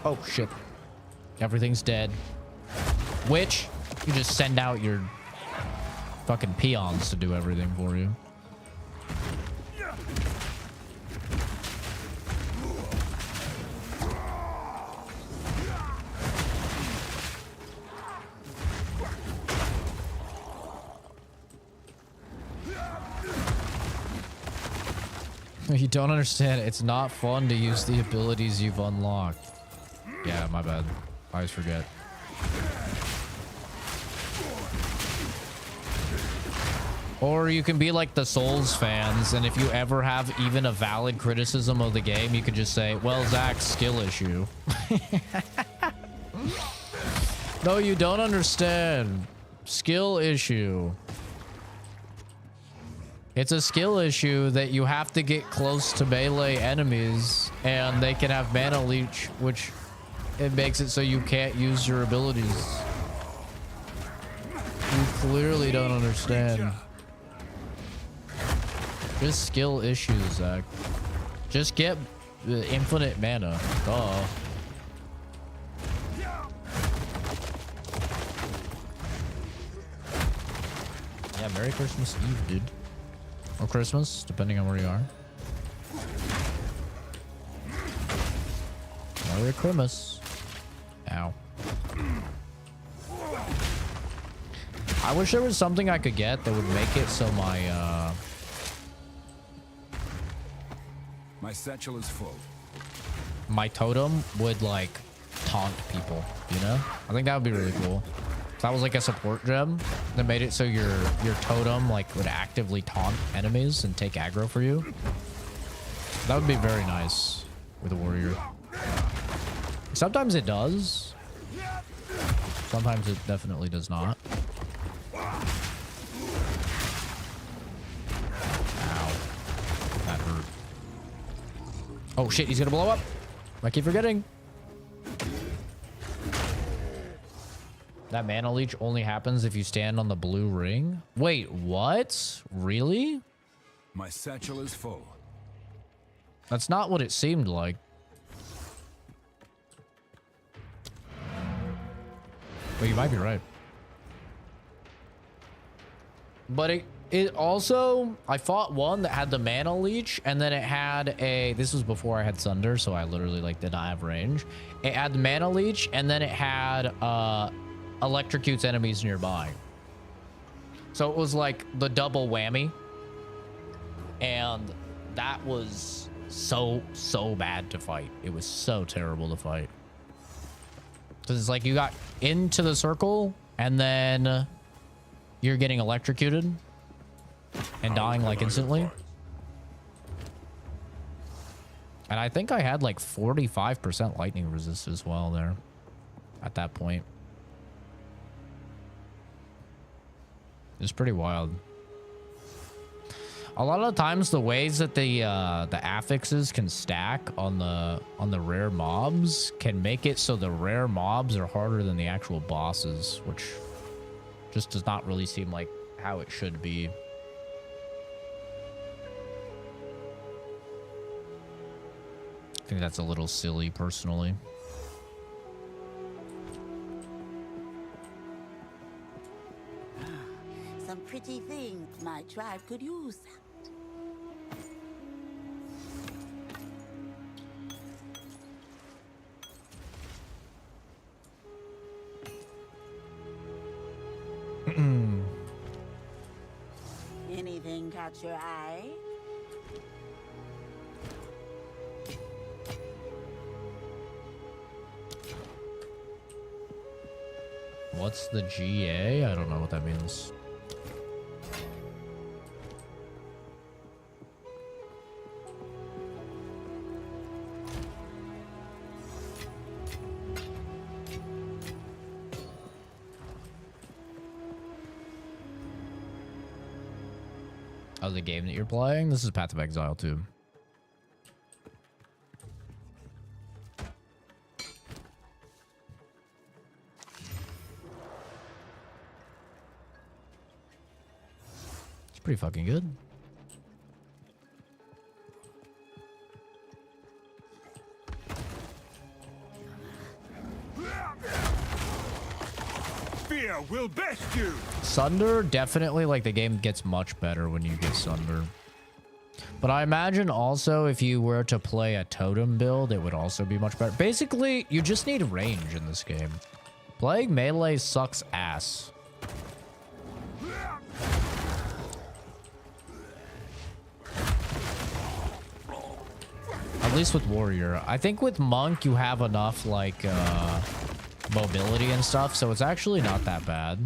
Oh shit. Everything's dead. Which, you just send out your fucking peons to do everything for you. You don't understand. It's not fun to use the abilities you've unlocked. Yeah, my bad. I always forget. Or you can be like the Souls fans, and if you ever have even a valid criticism of the game, you could just say, well, Zach's skill issue. No, you don't understand. Skill issue. It's a skill issue that you have to get close to melee enemies, and they can have mana leech, which it makes it so you can't use your abilities. You clearly don't understand. Just skill issues, Zach. Just get infinite mana. Duh. Yeah, Merry Christmas Eve, dude. Or Christmas, depending on where you are. Merry Christmas. Ow. I wish there was something I could get that would make it so my satchel is full. my totem would like taunt people, you know? I think that would be really cool. If that was like a support gem that made it so your totem like would actively taunt enemies and take aggro for you. That would be very nice with a warrior. Sometimes it does. Sometimes it definitely does not. Ow. That hurt. Oh shit, he's gonna blow up. I keep forgetting. That mana leech only happens if you stand on the blue ring. Wait, what? Really? My satchel is full. That's not what it seemed like. But you might be right. But it also, I fought one that had the mana leech, and then it had a, this was before I had Sunder, so I literally like did not have range. It had the mana leech, and then it had electrocutes enemies nearby. So it was like the double whammy. And that was so bad to fight. It was so terrible to fight. Because it's like you got into the circle, and then you're getting electrocuted and dying like instantly. And I think I had like 45% lightning resist as well there at that point. It's pretty wild. A lot of the times the ways that the affixes can stack on the rare mobs can make it so the rare mobs are harder than the actual bosses, which just does not really seem like how it should be. I think that's a little silly personally. Some pretty things my tribe could use. Anything catch your eye? What's the GA? I don't know what that means. Oh, the game that you're playing? This is Path of Exile 2. It's pretty fucking good. Fear will best you. Sunder, definitely, like, the game gets much better when you get Sunder. But I imagine also if you were to play a totem build, it would also be much better. Basically, you just need range in this game. Playing melee sucks ass. At least with warrior. I think with monk, you have enough, like, mobility and stuff, so it's actually not that bad.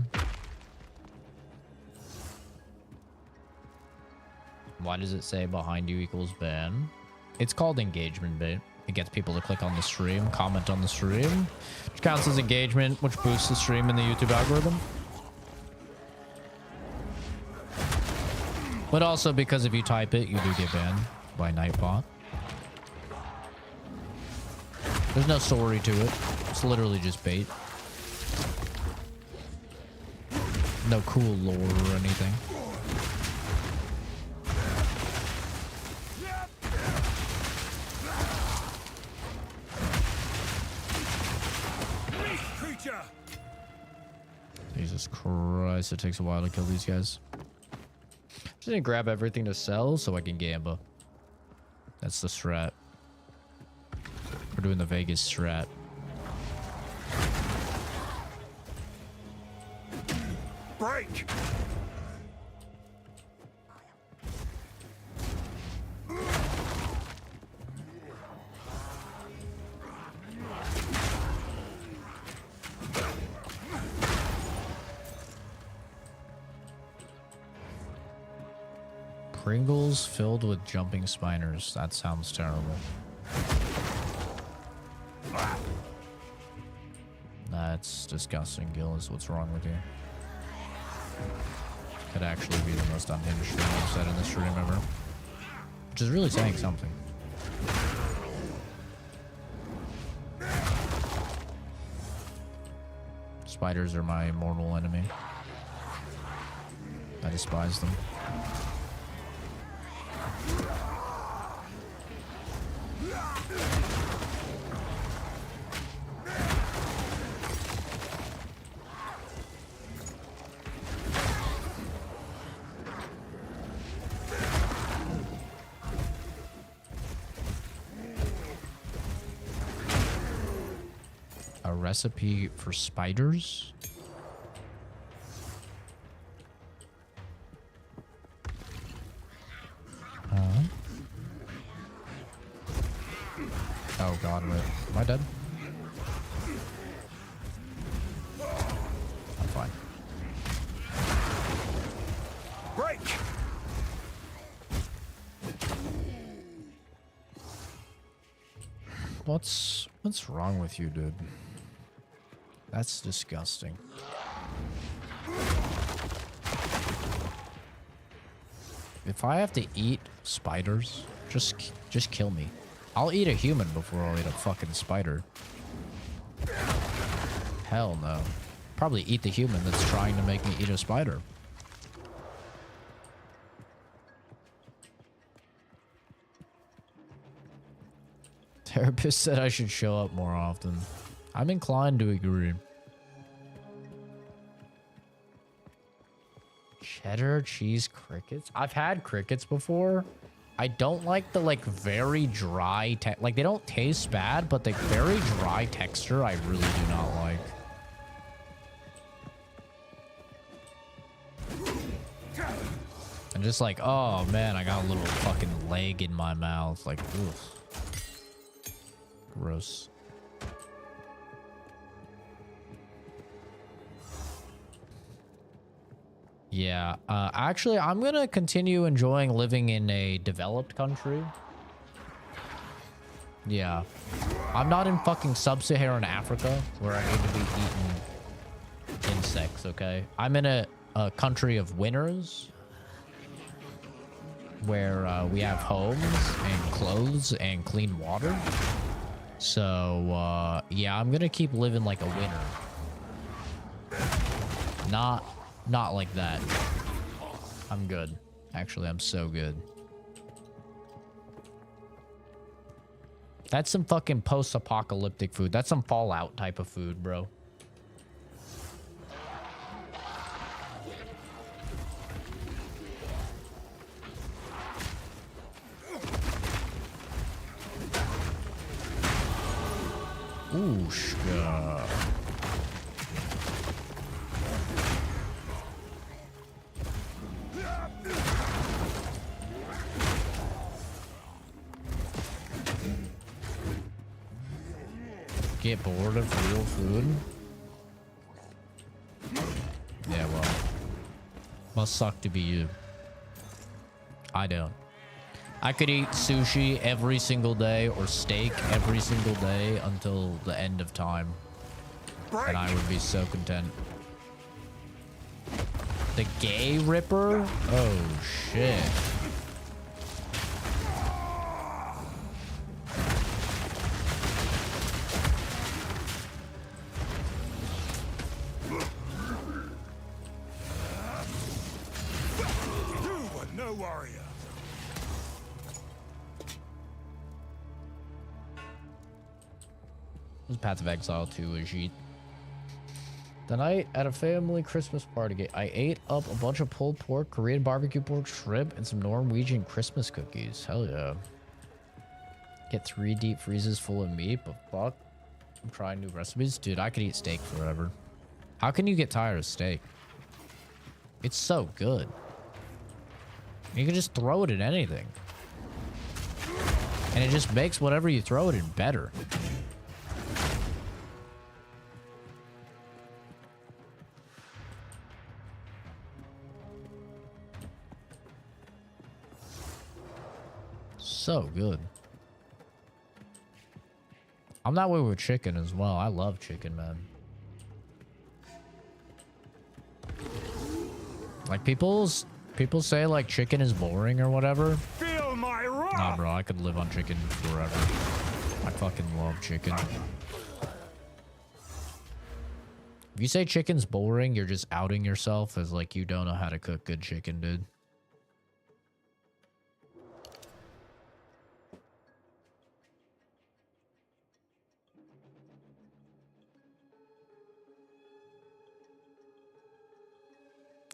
Why does it say behind you equals ban? It's called engagement bait. It gets people to click on the stream, comment on the stream, which counts as engagement, which boosts the stream in the YouTube algorithm. But also because if you type it, you do get banned by Nightbot. There's no story to it. It's literally just bait. No cool lore or anything. Jesus Christ, it takes a while to kill these guys. Just gonna grab everything to sell so I can gamba. That's the strat. We're doing the Vegas strat. Break. Pringles filled with jumping spiders. That sounds terrible. That's disgusting, Gillis. What's wrong with you? Could actually be the most unhinged thing I've said in this stream ever. Which is really saying something. Spiders are my mortal enemy. I despise them. A recipe for spiders? Oh god, wait. Am I dead? I'm fine. Break. What's wrong with you, dude? That's disgusting. If I have to eat spiders, just kill me. I'll eat a human before I'll eat a fucking spider. Hell no. Probably eat the human that's trying to make me eat a spider. Therapist said I should show up more often. I'm inclined to agree. Cheddar cheese crickets? I've had crickets before. I don't like the very dry like they don't taste bad, but the very dry texture I really do not like. And just like, oh man, I got a little fucking leg in my mouth. Like, oof. Gross. Yeah, actually, I'm gonna continue enjoying living in a developed country. Yeah. I'm not in fucking sub-Saharan Africa where I need to be eating insects, okay? I'm in a country of winners where we have homes and clothes and clean water. So, yeah, I'm gonna keep living like a winner. Not like that. I'm good. Actually, I'm so good. That's some fucking post-apocalyptic food. That's some Fallout type of food, bro. Ooshka. Get bored of real food? Yeah, well. Must suck to be you. I don't. I could eat sushi every single day or steak every single day until the end of time. And I would be so content. The gay ripper? Oh, shit. No warrior. This is Path of Exile 2, Ajit. Tonight at a family Christmas party, I ate up a bunch of pulled pork, Korean barbecue pork, shrimp, and some Norwegian Christmas cookies. Hell yeah. Get 3 deep freezes full of meat, but fuck. I'm trying new recipes. Dude, I could eat steak forever. How can you get tired of steak? It's so good. You can just throw it in anything. And it just makes whatever you throw it in better. So good. I'm that way with chicken as well. I love chicken, man. Like people say like chicken is boring or whatever. Feel my wrath. Nah, bro, I could live on chicken forever. I fucking love chicken. If you say chicken's boring, you're just outing yourself as like you don't know how to cook good chicken, dude.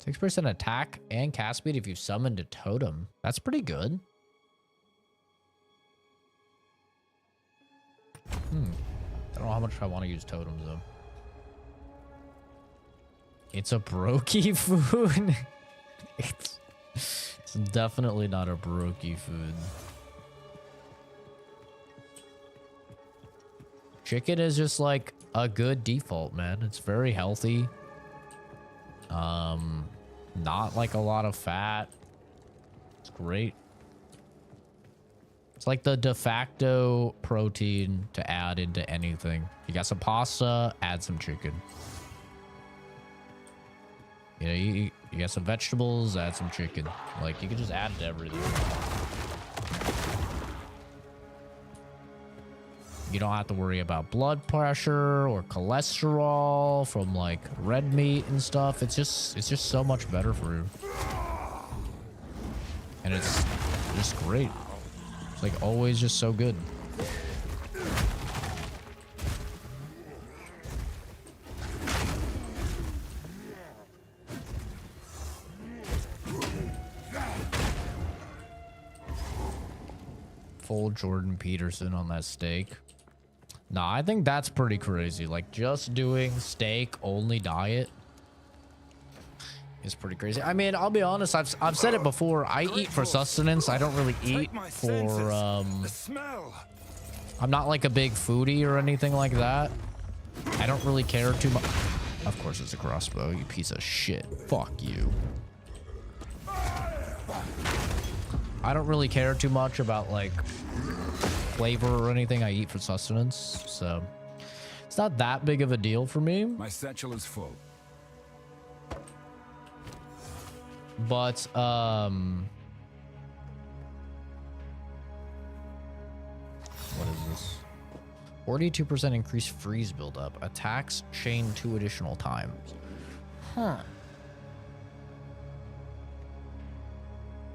Six% attack and cast speed if you summoned a totem. That's pretty good. I don't know how much I want to use totems though. It's a brokey food. it's definitely not a brokey food. Chicken is just like a good default, man. It's very healthy. Not like a lot of fat. It's great. It's like the de facto protein to add into anything. You got some pasta, add some chicken. You know, you got some vegetables, add some chicken. Like, you can just add it to everything. You don't have to worry about blood pressure or cholesterol from like red meat and stuff. It's just so much better for you. And it's just great. It's like always just so good. Full Jordan Peterson on that steak. Nah, I think that's pretty crazy. Like, just doing steak-only diet is pretty crazy. I mean, I'll be honest. I've said it before. I eat for sustenance. I don't really eat for, I'm not like a big foodie or anything like that. I don't really care too much. Of course it's a crossbow, you piece of shit. Fuck you. I don't really care too much about, like, flavor or anything. I eat for sustenance, so it's not that big of a deal for me. My satchel is full. But what is this? 42% increased freeze buildup. Attacks chain 2 additional times. Huh.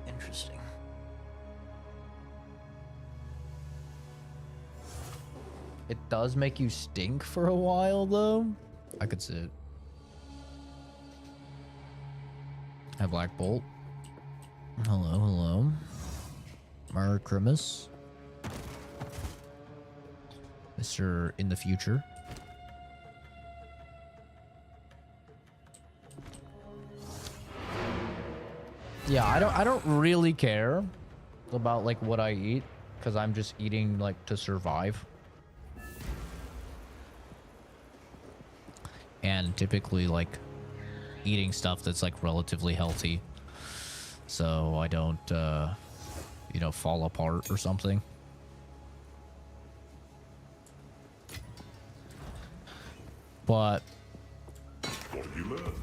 Interesting. It does make you stink for a while, though. I could see it. Hi, Black Bolt. Hello, hello. Merry Christmas. Mr. In the future. Yeah, I don't really care about like what I eat because I'm just eating like to survive. And typically like eating stuff that's like relatively healthy. So I don't you know, fall apart or something. But What have you learned?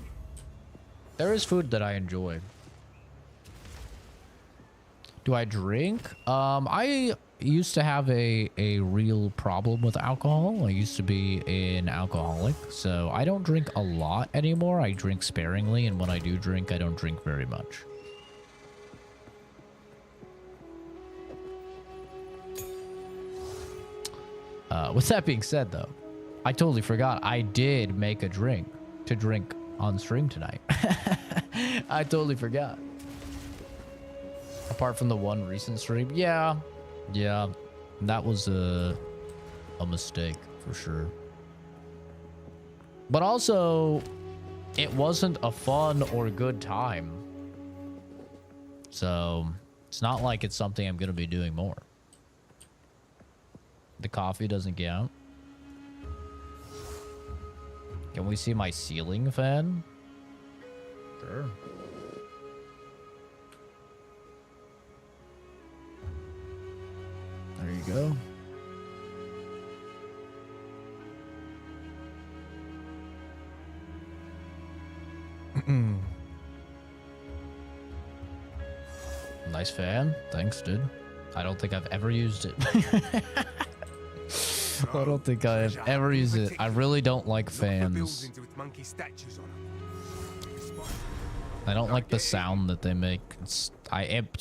there is food that I enjoy. Do I drink? I used to have a real problem with alcohol. I used to be an alcoholic, so I don't drink a lot anymore. I drink sparingly, and when I do drink, I don't drink very much. With that being said, though, I totally forgot. I did make a drink to drink on stream tonight. I totally forgot. Apart from the one recent stream. Yeah. That was a mistake for sure. But also, it wasn't a fun or good time. So, it's not like it's something I'm going to be doing more. The coffee doesn't count. Can we see my ceiling fan? Sure. There you go. Nice fan. Thanks, dude. I don't think I've ever used it. I don't think I've ever used it. I really don't like fans. I don't like the sound that they make. It's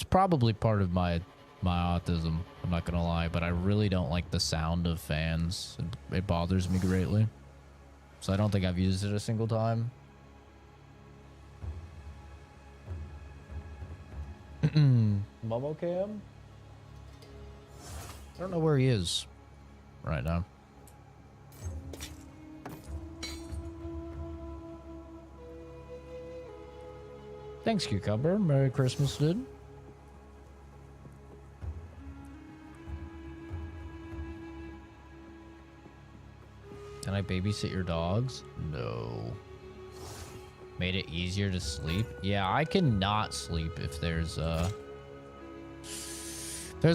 probably part of my autism. I'm not gonna lie, but I really don't like the sound of fans. It bothers me greatly. So I don't think I've used it a single time. Momo Cam? I don't know where he is right now. Thanks, Cucumber. Merry Christmas, dude. Can I babysit your dogs? No. Made it easier to sleep? Yeah, I cannot sleep if there's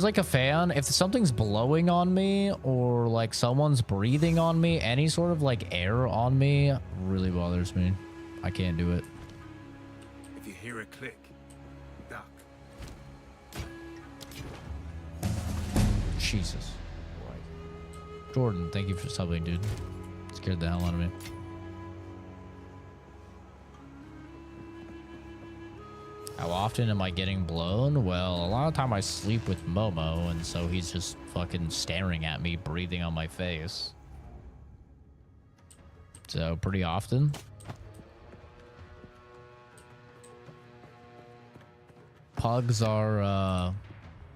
like a fan. If something's blowing on me or like someone's breathing on me, any sort of like air on me really bothers me. I can't do it. If you hear a click, duck. Jesus. Right. Jordan, thank you for subbing, dude. Scared the hell out of me. How often am I getting blown? Well, a lot of time I sleep with Momo, and so he's just fucking staring at me, breathing on my face. So, pretty often. Pugs are,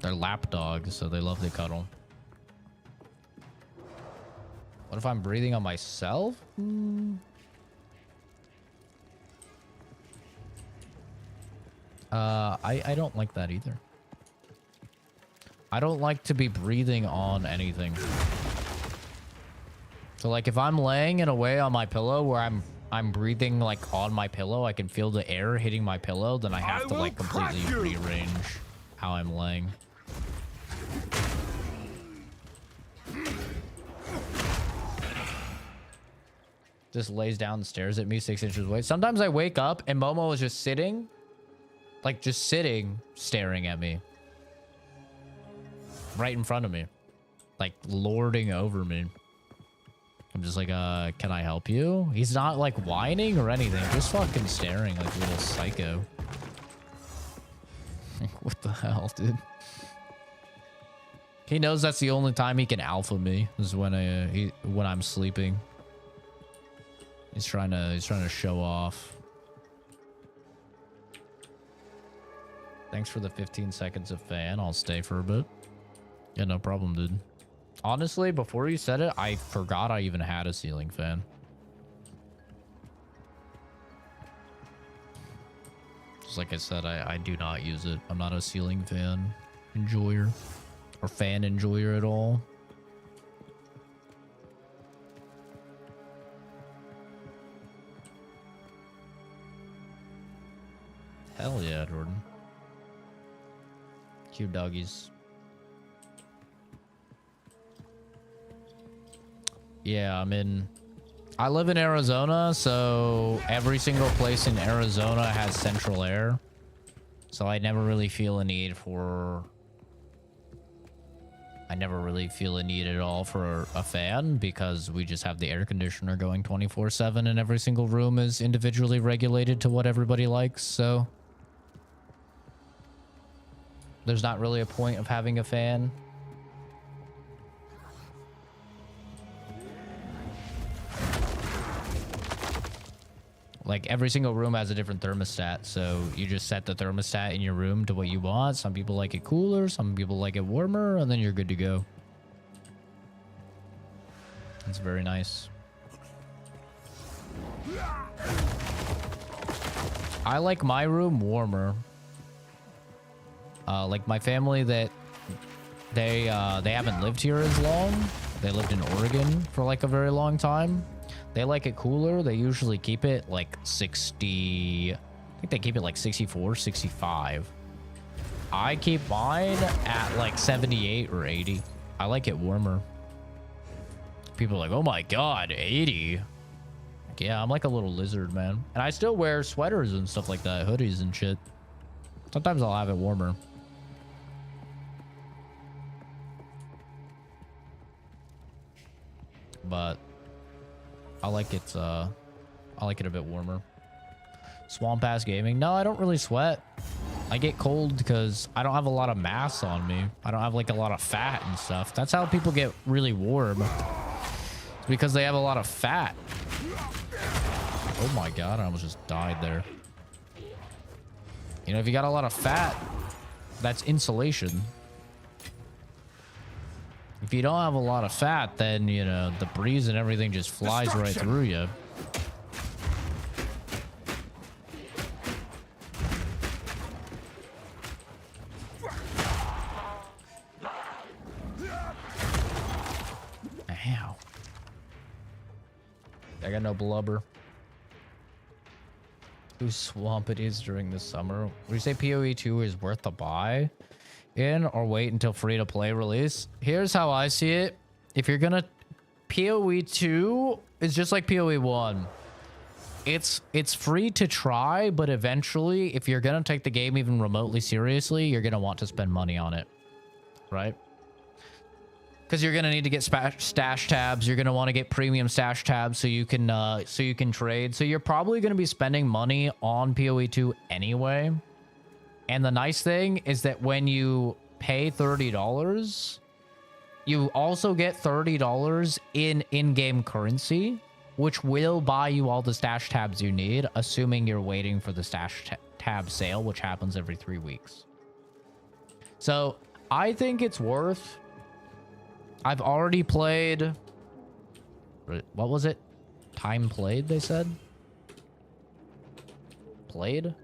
they're lap dogs, so they love to cuddle. What if I'm breathing on myself? I don't like that either. I don't like to be breathing on anything. So like if I'm laying in a way on my pillow where I'm breathing like on my pillow, I can feel the air hitting my pillow, then I have to like completely rearrange how I'm laying. Just lays down and stares at me 6 inches away. Sometimes I wake up and Momo is just sitting. Like, just sitting, staring at me. Right in front of me. Like, lording over me. I'm just like, can I help you? He's not, like, whining or anything. Just fucking staring like a little psycho. Like, what the hell, dude? He knows that's the only time he can alpha me. Is when I'm sleeping. He's trying to show off. Thanks for the 15 seconds of fan. I'll stay for a bit. Yeah, no problem, dude. Honestly, before you said it, I forgot I even had a ceiling fan. Just like I said, I do not use it. I'm not a ceiling fan enjoyer or fan enjoyer at all. Hell yeah, Jordan. Cute doggies. Yeah, I live in Arizona, so every single place in Arizona has central air. So I never really feel a need at all for a fan because we just have the air conditioner going 24/7 and every single room is individually regulated to what everybody likes. So there's not really a point of having a fan. Like every single room has a different thermostat, so you just set the thermostat in your room to what you want. Some people like it cooler, some people like it warmer, and then you're good to go. It's very nice. I like my room warmer. Like my family that they haven't lived here as long. They lived in Oregon for like a very long time. They like it cooler. They usually keep it like 60. I think they keep it like 64, 65. I keep mine at like 78 or 80. I like it warmer. People are like, oh my God, 80. Like, yeah, I'm like a little lizard, man. And I still wear sweaters and stuff like that, hoodies and shit. Sometimes I'll have it warmer. But I like it a bit warmer. Swamp Ass Gaming. No, I don't really sweat. I get cold because I don't have a lot of mass on me. I don't have like a lot of fat and stuff. That's how people get really warm. It's because they have a lot of fat. Oh my God, I almost just died there. You know, if you got a lot of fat, that's insulation. If you don't have a lot of fat, then, you know, the breeze and everything just flies right through you. Ow. I got no blubber. Whose swamp it is during the summer. Would you say PoE 2 is worth the buy in or wait until free to play release? Here's how I see it. If you're gonna, PoE 2 is just like PoE 1. It's free to try, but eventually if you're gonna take the game even remotely seriously, you're gonna want to spend money on it, right? Because you're gonna need to get stash tabs. You're gonna want to get premium stash tabs so you can trade. So you're probably gonna be spending money on PoE 2 anyway. And the nice thing is that when you pay $30, you also get $30 in in-game currency, which will buy you all the stash tabs you need, assuming you're waiting for the stash tab sale, which happens every 3 weeks. So I think it's worth. I've already played. What was it? Time played, they said? Played?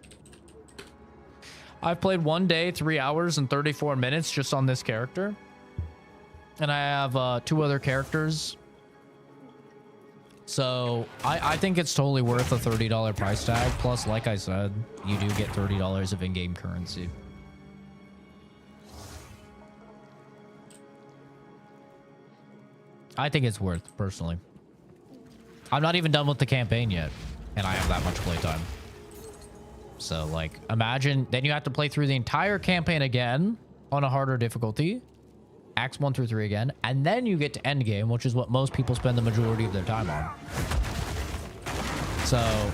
I've played 1 day, 3 hours and 34 minutes just on this character. And I have 2 other characters. So I think it's totally worth a $30 price tag. Plus, like I said, you do get $30 of in-game currency. I think it's worth, personally. I'm not even done with the campaign yet, and I have that much playtime. So, like, imagine, then you have to play through the entire campaign again on a harder difficulty. Acts 1 through 3 again, and then you get to endgame, which is what most people spend the majority of their time on. So,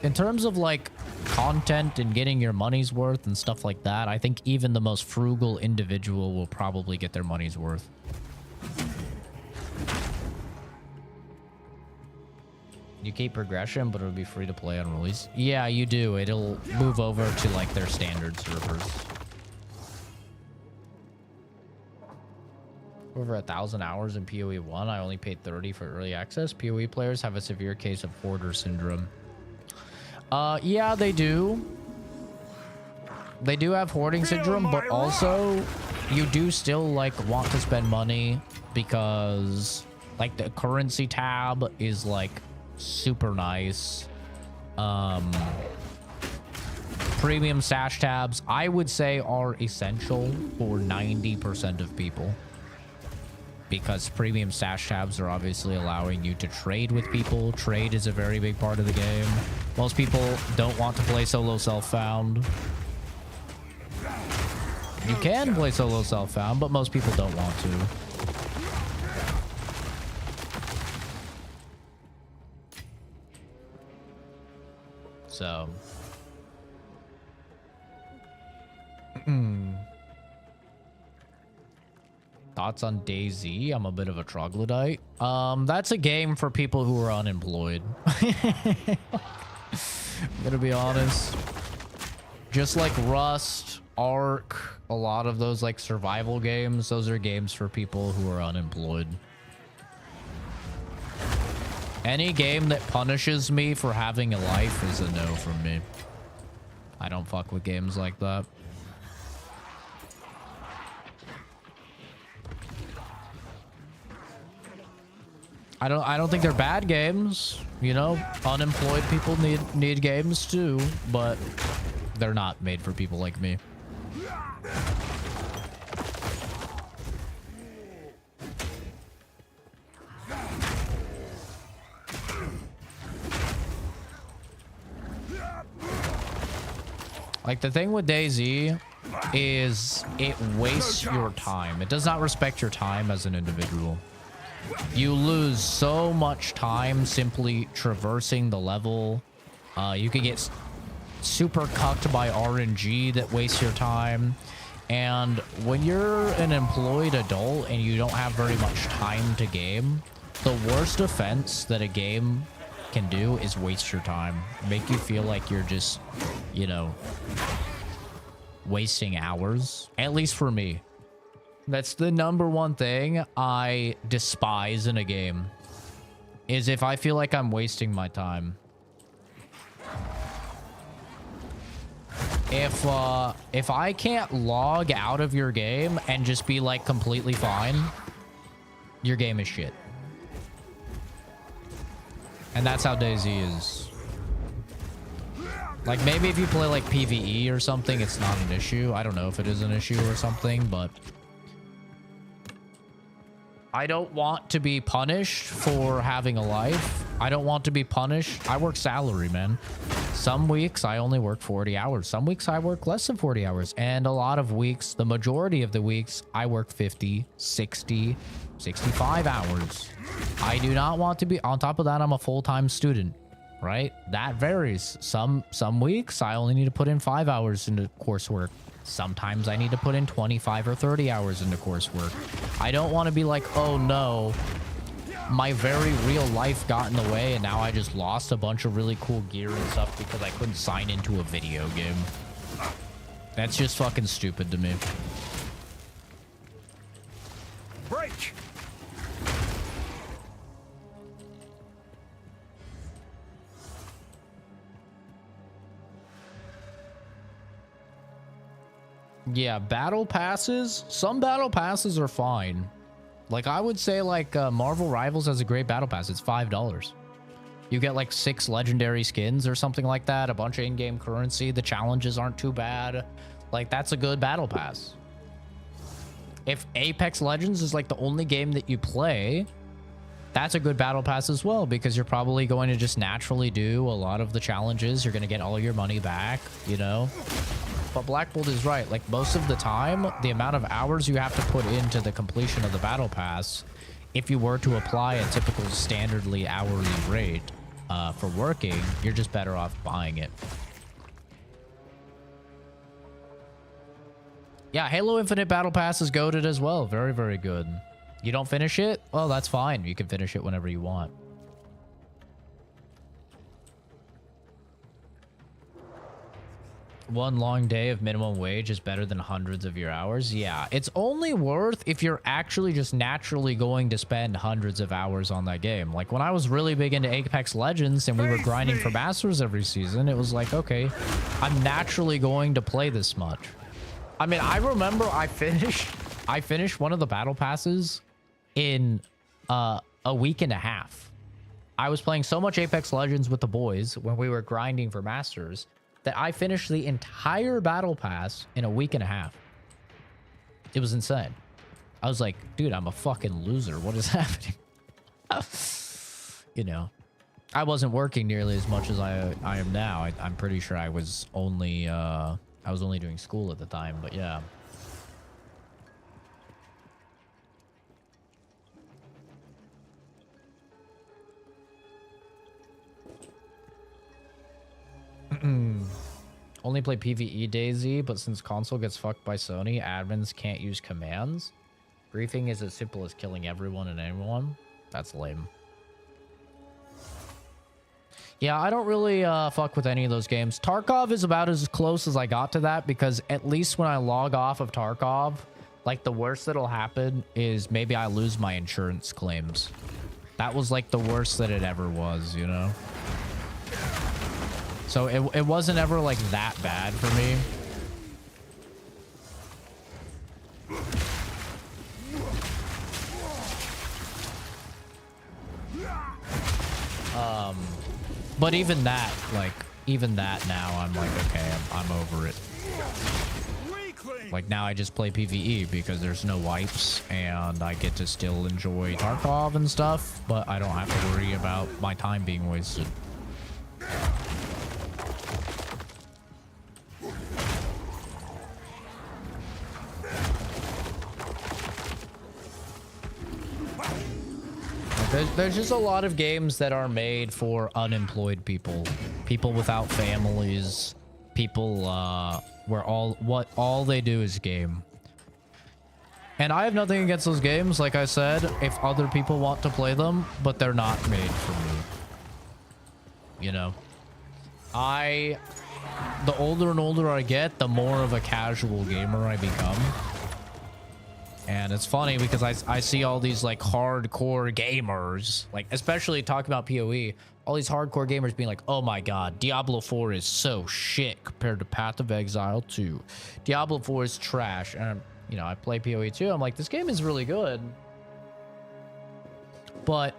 in terms of, like, content and getting your money's worth and stuff like that, I think even the most frugal individual will probably get their money's worth. You keep progression, but it'll be free to play on release. Yeah, you do. It'll move over to like their standard servers. over 1,000 hours in PoE 1. I only paid 30 for early access. PoE players have a severe case of hoarder syndrome. Yeah, they do. They do have hoarding syndrome, but also you do still like want to spend money because like the currency tab is like super nice. Premium stash tabs, I would say, are essential for 90% of people because premium stash tabs are obviously allowing you to trade with people. Trade is a very big part of the game. Most people don't want to play solo self-found. You can play solo self-found, but most people don't want to. So... Thoughts on DayZ? I'm a bit of a troglodyte. That's a game for people who are unemployed. I'm gonna be honest. Just like Rust, Ark, a lot of those like survival games, those are games for people who are unemployed. Any game that punishes me for having a life is a no from me. I don't fuck with games like that. I don't think they're bad games, you know. Unemployed people need games too, but they're not made for people like me. Like the thing with DayZ is it wastes your time. It does not respect your time as an individual. You lose so much time simply traversing the level. You could get super cucked by RNG that wastes your time. And when you're an employed adult and you don't have very much time to game, the worst offense that a game can do is waste your time. Make you feel like you're just, you know, wasting hours. At least for me. That's the number one thing I despise in a game, is if I feel like I'm wasting my time. If I can't log out of your game and just be like completely fine, your game is shit. And that's how DayZ is. Like maybe if you play like PvE or something, it's not an issue. I don't know if it is an issue or something, but I don't want to be punished for having a life. I don't want to be punished. I work salary, man. Some weeks I only work 40 hours. Some weeks I work less than 40 hours. And a lot of weeks, the majority of the weeks, I work 50, 60, 65 hours. I do not want to be, on top of that, I'm a full-time student, right? That varies. Some weeks I only need to put in 5 hours into coursework. Sometimes I need to put in 25 or 30 hours into coursework. I don't want to be like, oh no, my very real life got in the way and now I just lost a bunch of really cool gear and stuff because I couldn't sign into a video game. That's just fucking stupid to me. Break! Yeah, battle passes. Some battle passes are fine. Like I would say like Marvel Rivals has a great battle pass. It's $5. You get like 6 legendary skins or something like that. A bunch of in-game currency. The challenges aren't too bad. Like that's a good battle pass. If Apex Legends is like the only game that you play, that's a good battle pass as well, because you're probably going to just naturally do a lot of the challenges. You're going to get all your money back, you know? But Black Bolt is right. Like most of the time, the amount of hours you have to put into the completion of the battle pass, if you were to apply a typical standardly hourly rate for working, you're just better off buying it. Yeah, Halo Infinite battle pass is goated as well. Very, very good. You don't finish it? Well, that's fine. You can finish it whenever you want. One long day of minimum wage is better than hundreds of your hours. Yeah, it's only worth if you're actually just naturally going to spend hundreds of hours on that game. Like when I was really big into Apex Legends and we were grinding for Masters every season, it was like, okay, I'm naturally going to play this much. I mean, I remember I finished one of the battle passes in a week and a half. I was playing so much Apex Legends with the boys when we were grinding for Masters that I finished the entire battle pass in a week and a half. It was insane. I was like, dude, I'm a fucking loser. What is happening? You know, I wasn't working nearly as much as I am now. I'm pretty sure I was only doing school at the time, but yeah. Only play PvE DayZ, but since console gets fucked by Sony, admins can't use commands. Griefing is as simple as killing everyone and anyone. That's lame. Yeah, I don't really fuck with any of those games. Tarkov is about as close as I got to that, because at least when I log off of Tarkov, like the worst that'll happen is maybe I lose my insurance claims. That was like the worst that it ever was, you know? So it wasn't ever like that bad for me. But even that, now I'm like, okay, I'm over it. Like now I just play PvE because there's no wipes and I get to still enjoy Tarkov and stuff, but I don't have to worry about my time being wasted. There's just a lot of games that are made for unemployed people, people without families, people where all they do is game. And I have nothing against those games, like I said, if other people want to play them, but they're not made for me. You know, the older and older I get, the more of a casual gamer I become. And it's funny because I see all these like hardcore gamers, like especially talking about PoE, all these hardcore gamers being like, oh my god, Diablo 4 is so shit compared to Path of Exile 2. Diablo 4 is trash. And you know, I play PoE too. I'm like, this game is really good, but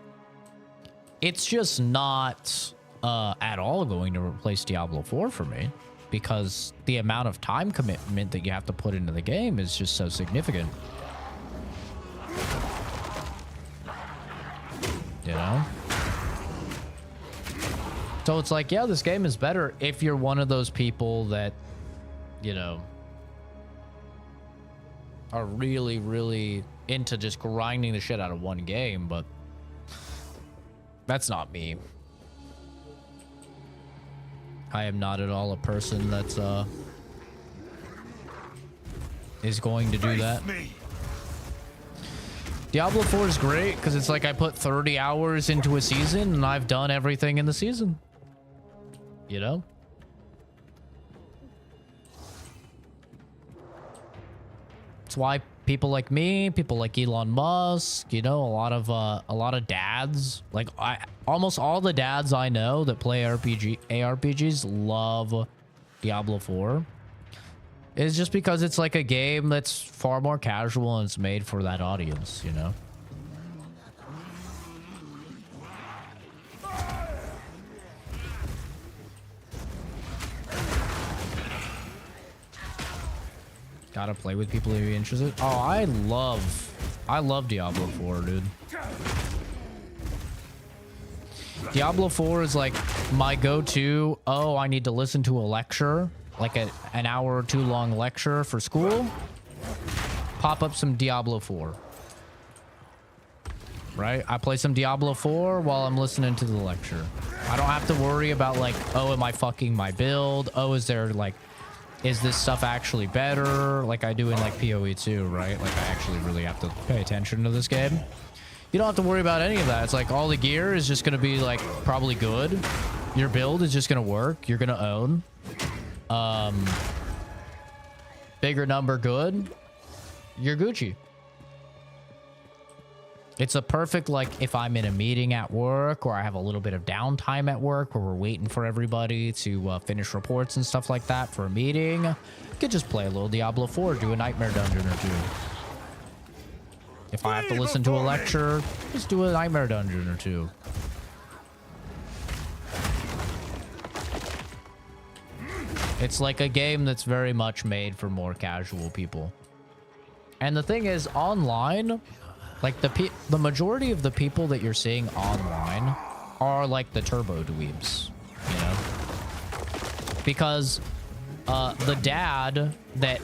it's just not at all going to replace Diablo 4 for me, because the amount of time commitment that you have to put into the game is just so significant. You know? So it's like, yeah, this game is better if you're one of those people that, you know, are really, really into just grinding the shit out of one game, but that's not me. I am not at all a person that's is going to do that. Diablo 4 is great because it's like I put 30 hours into a season and I've done everything in the season. You know? It's why people like me, people like Elon Musk, you know, a lot of dads, like almost all the dads I know that play ARPGs love Diablo 4. It's just because it's like a game that's far more casual and it's made for that audience, you know? Gotta play with people who are interested. Oh, I love Diablo 4, dude. Diablo 4 is like my go-to, oh, I need to listen to a lecture, like an hour or two long lecture for school. Pop up some Diablo 4. Right? I play some Diablo 4 while I'm listening to the lecture. I don't have to worry about like, oh, am I fucking my build? Oh, is this stuff actually better? Like I do in like PoE 2, right? Like I actually really have to pay attention to this game. You don't have to worry about any of that. It's like all the gear is just going to be like probably good. Your build is just going to work. You're going to own. bigger number good, you're Gucci. It's a perfect, like, if I'm in a meeting at work or I have a little bit of downtime at work where we're waiting for everybody to finish reports and stuff like that for a meeting, you could just play a little Diablo 4, do a Nightmare Dungeon or two. If I have to listen to a lecture, just do a Nightmare Dungeon or two. It's like a game that's very much made for more casual people. And the thing is, online, like the majority of the people that you're seeing online are like the turbo dweebs, you know? Because the dad that,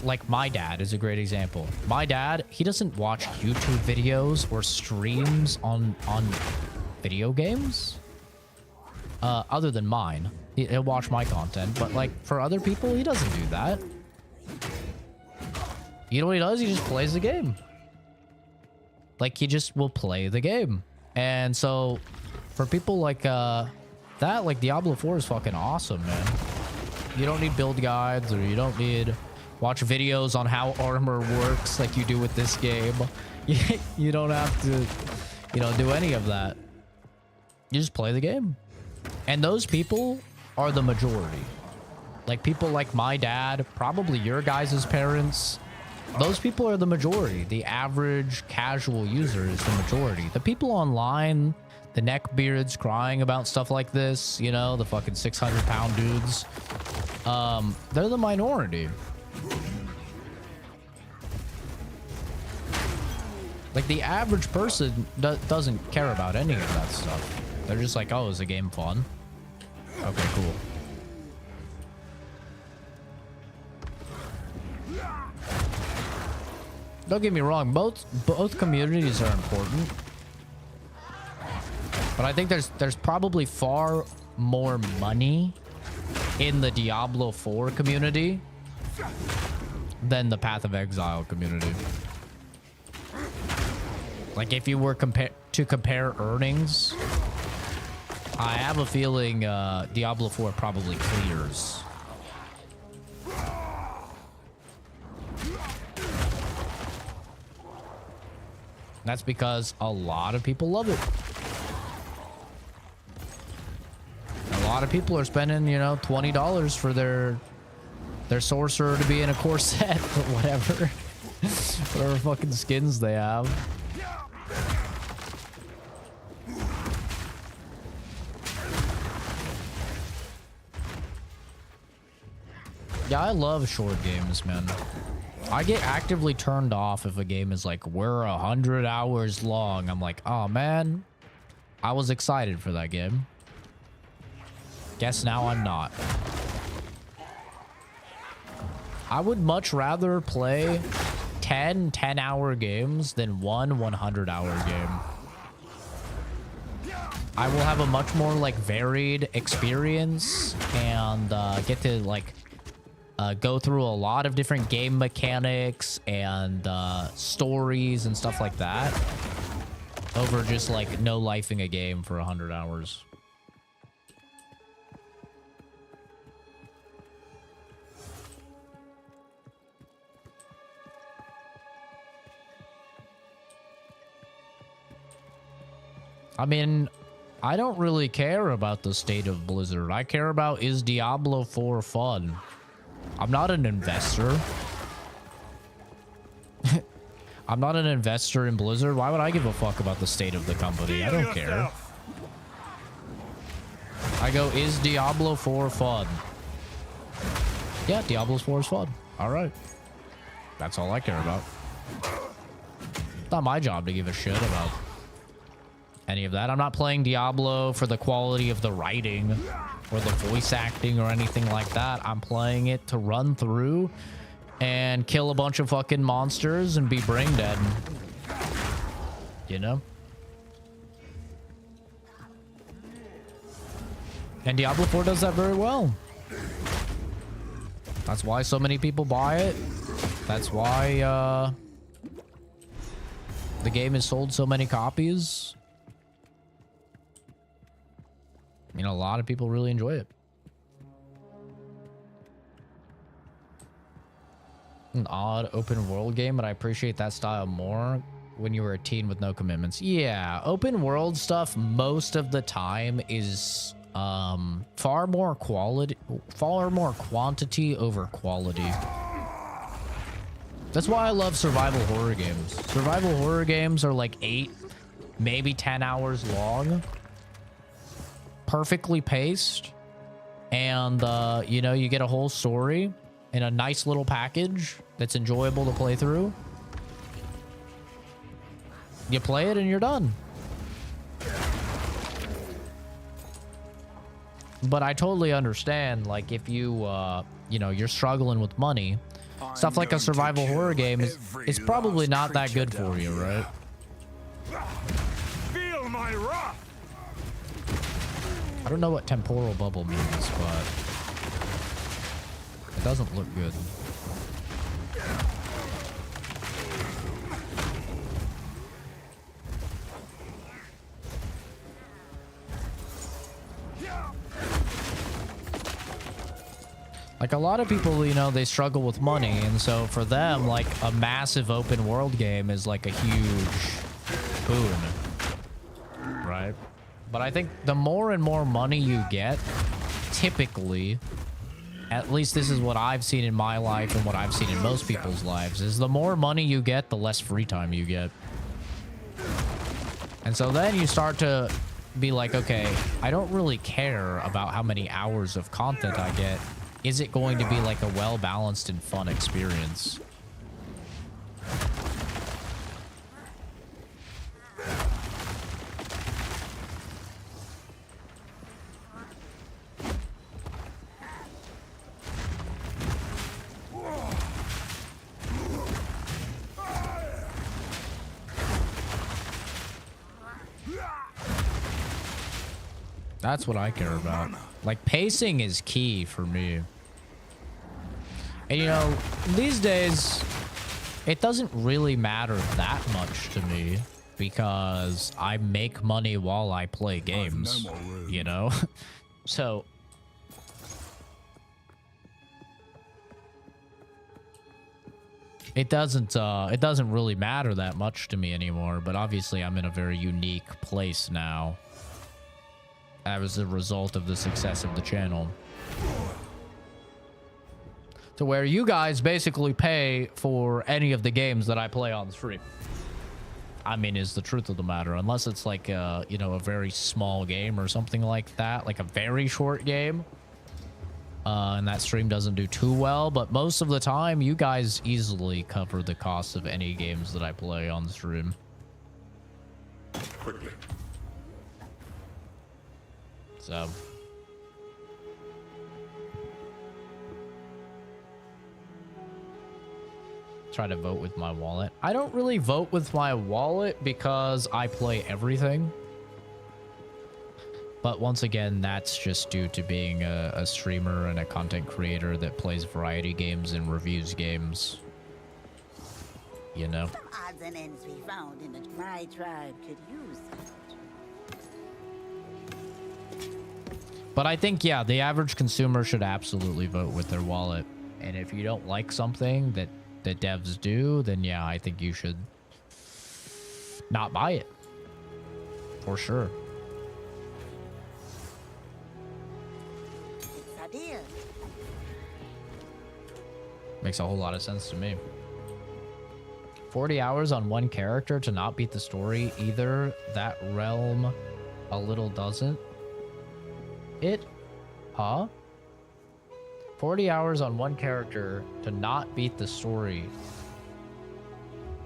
like my dad is a great example. My dad, he doesn't watch YouTube videos or streams on video games. Other than mine. He'll watch my content, but like for other people, he doesn't do that. You know what he does? He just plays the game. Like, he just will play the game. And so for people like that, like Diablo 4 is fucking awesome, man. You don't need build guides, or you don't need watch videos on how armor works like you do with this game. You don't have to, you know, do any of that. You just play the game. And those people are the majority. Like people like my dad, probably your guys' parents. Those people are the majority. The average casual user is the majority. The people online, the neckbeards crying about stuff like this, you know, the fucking 600-pound dudes, they're the minority. Like the average person doesn't care about any of that stuff. They're just like, oh, is the game fun? Okay, cool. Don't get me wrong, both communities are important. But I think there's probably far more money in the Diablo 4 community than the Path of Exile community. Like if you were to compare earnings, I have a feeling Diablo 4 probably clears. That's because a lot of people love it. A lot of people are spending, you know, $20 for their sorcerer to be in a core set or whatever. Whatever fucking skins they have. Yeah, I love short games, man. I get actively turned off if a game is like, we're 100 hours long. I'm like, oh man, I was excited for that game. Guess now I'm not. I would much rather play 10 10-hour games than one 100-hour game. I will have a much more like varied experience and get to like go through a lot of different game mechanics and stories and stuff like that over just like no lifing a game for 100 hours. I mean, I don't really care about the state of Blizzard. I care about, is Diablo 4 fun? I'm not an investor. I'm not an investor in Blizzard. Why would I give a fuck about the state of the company? I don't care. I go, is Diablo 4 fun? Yeah, Diablo 4 is fun. All right. That's all I care about. It's not my job to give a shit about any of that. I'm not playing Diablo for the quality of the writing or the voice acting or anything like that. I'm playing it to run through and kill a bunch of fucking monsters and be brain dead. You know? And Diablo 4 does that very well. That's why so many people buy it. That's why the game has sold so many copies. You know, a lot of people really enjoy it. An odd open world game, but I appreciate that style more when you were a teen with no commitments. Yeah, open world stuff most of the time is far more quantity over quality. That's why I love survival horror games. Survival horror games are like 8, maybe 10 hours long, perfectly paced, and you know, you get a whole story in a nice little package that's enjoyable to play through. You play it and you're done. But I totally understand, like, if you you know, you're struggling with money, stuff like a survival horror game is it's probably not that good for you, right? Feel my wrath. I don't know what temporal bubble means, but it doesn't look good. Like, a lot of people, you know, they struggle with money, and so for them, like, a massive open world game is like a huge boon, right? But I think the more and more money you get, typically, at least this is what I've seen in my life and what I've seen in most people's lives, is the more money you get, the less free time you get. And so then you start to be like, okay, I don't really care about how many hours of content I get. Is it going to be like a well-balanced and fun experience? That's what I care about. Like, pacing is key for me. And, you know, these days, it doesn't really matter that much to me because I make money while I play games, you know? So, it doesn't really matter that much to me anymore, but obviously I'm in a very unique place now as a result of the success of the channel. To where you guys basically pay for any of the games that I play on stream. I mean, is the truth of the matter. Unless it's like, you know, a very small game or something like that. Like a very short game. And that stream doesn't do too well. But most of the time, you guys easily cover the cost of any games that I play on stream. Quickly. So... try to vote with my wallet. I don't really vote with my wallet because I play everything. But once again, that's just due to being a streamer and a content creator that plays variety games and reviews games. You know? Some odds and ends we found in my tribe could use it. But I think, yeah, the average consumer should absolutely vote with their wallet. And if you don't like something that devs do, then yeah, I think you should not buy it. For sure. It's a deal. Makes a whole lot of sense to me. 40 hours on one character to not beat the story either. That realm a little doesn't. It? Huh? 40 hours on one character to not beat the story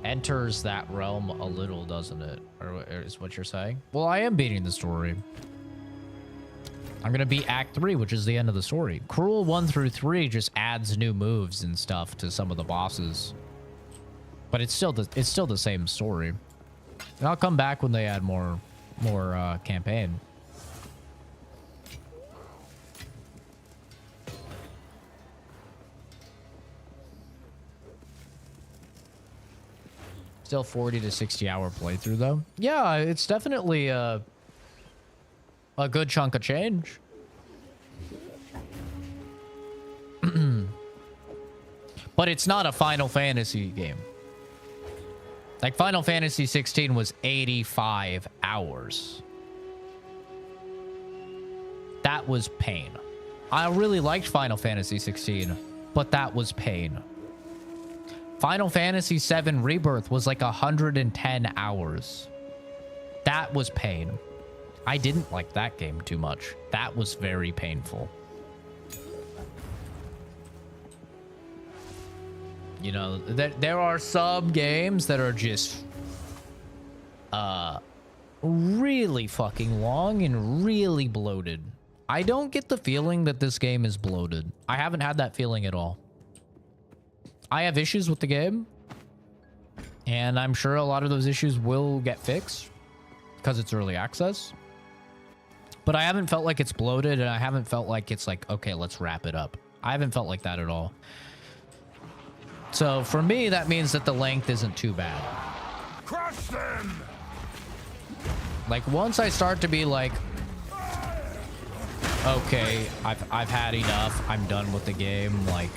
enters that realm a little, doesn't it? Or is what you're saying? Well, I am beating the story. I'm gonna beat Act 3, which is the end of the story. Cruel 1 through 3 just adds new moves and stuff to some of the bosses. But it's still the same story. And I'll come back when they add more campaign. Still 40 to 60 hour playthrough though. Yeah, it's definitely a good chunk of change. But it's not a Final Fantasy game. Like, Final Fantasy 16 was 85 hours. That was pain. I really liked Final Fantasy 16, but that was pain. Final Fantasy 7 Rebirth was like 110 hours. That was pain. I didn't like that game too much. That was very painful. You know, there are some games that are just really fucking long and really bloated. I don't get the feeling that this game is bloated. I haven't had that feeling at all. I have issues with the game, and I'm sure a lot of those issues will get fixed because it's early access. But I haven't felt like it's bloated, and I haven't felt like it's like, okay, let's wrap it up. I haven't felt like that at all. So for me, that means that the length isn't too bad. Crush them! Like, once I start to be like, okay, I've had enough, I'm done with the game, like,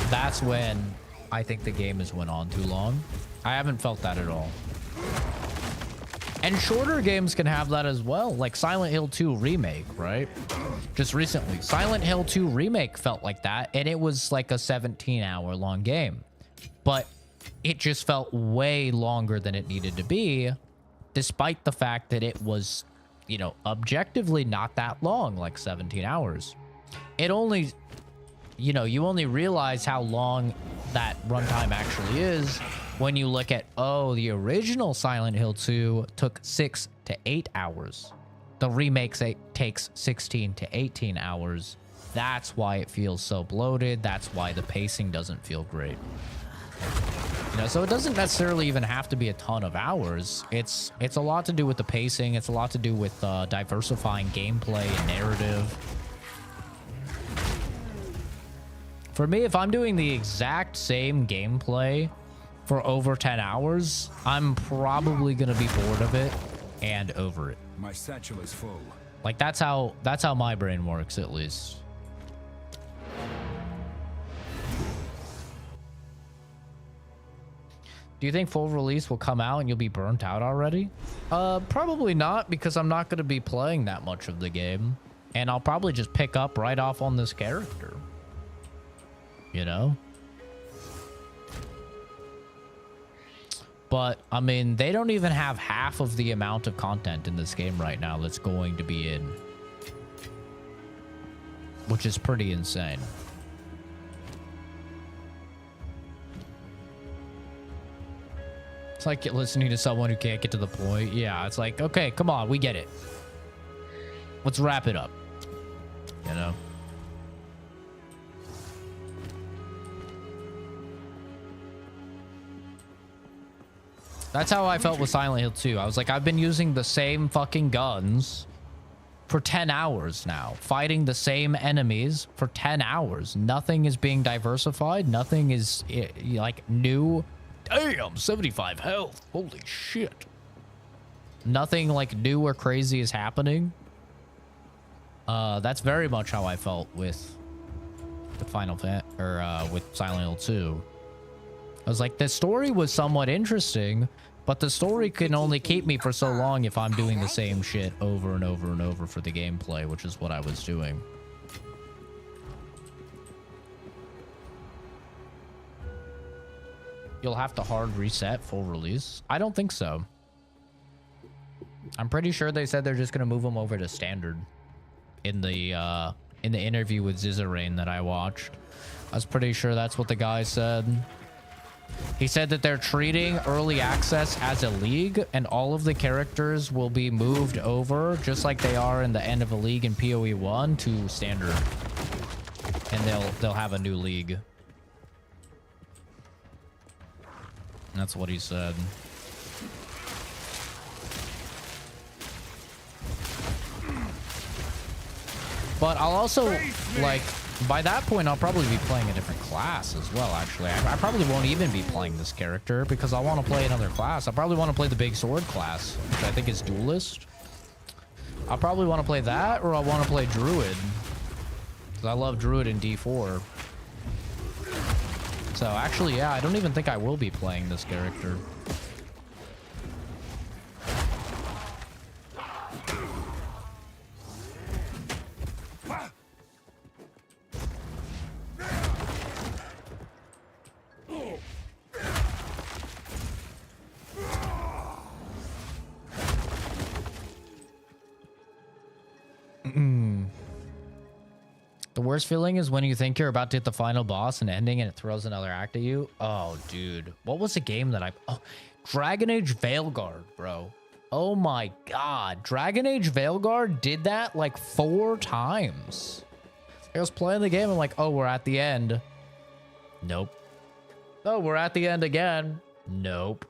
that's when I think the game has went on too long. I haven't felt that at all. And shorter games can have that as well, like Silent Hill 2 Remake, right? Just recently, Silent Hill 2 Remake felt like that, and it was like a 17-hour long game. But it just felt way longer than it needed to be, despite the fact that it was, you know, objectively not that long, like 17 hours. It only, you know, you only realize how long that runtime actually is when you look at, oh, the original Silent Hill 2 took 6 to 8 hours. The remake takes 16 to 18 hours. That's why it feels so bloated. That's why the pacing doesn't feel great. You know, so it doesn't necessarily even have to be a ton of hours. It's a lot to do with the pacing. It's a lot to do with diversifying gameplay and narrative. For me, if I'm doing the exact same gameplay for over 10 hours, I'm probably gonna be bored of it and over it. My satchel is full. Like, that's how my brain works, at least. Do you think full release will come out and you'll be burnt out already? Probably not, because I'm not gonna be playing that much of the game, and I'll probably just pick up right off on this character. You know? But, I mean, they don't even have half of the amount of content in this game right now that's going to be in. Which is pretty insane. It's like listening to someone who can't get to the point. Yeah, it's like, okay, come on, we get it. Let's wrap it up. You know? That's how I felt with Silent Hill 2. I was like, I've been using the same fucking guns for 10 hours now. Fighting the same enemies for 10 hours. Nothing is being diversified. Nothing is, like, new. Damn, 75 health. Holy shit. Nothing, like, new or crazy is happening. That's very much how I felt with with Silent Hill 2. I was like, the story was somewhat interesting, but the story can only keep me for so long if I'm doing the same shit over and over and over for the gameplay, which is what I was doing. You'll have to hard reset full release? I don't think so. I'm pretty sure they said they're just going to move them over to standard in the interview with Zizarain that I watched. I was pretty sure that's what the guy said. He said that they're treating early access as a league, and all of the characters will be moved over, just like they are in the end of a league in PoE 1, to standard. And they'll have a new league. That's what he said. But I'll also, like, by that point, I'll probably be playing a different class as well, actually. I probably won't even be playing this character because I want to play another class. I probably want to play the big sword class, which I think is duelist. I'll probably want to play that, or I want to play druid. Because I love druid in D4. So actually, yeah, I don't even think I will be playing this character. The worst feeling is when you think you're about to hit the final boss and ending and it throws another act at you. Oh, dude. What was the game that Oh, Dragon Age Veilguard, bro. Oh my god. Dragon Age Veilguard did that like 4 times. I was playing the game. I'm like, oh, we're at the end. Nope. Oh, we're at the end again. Nope.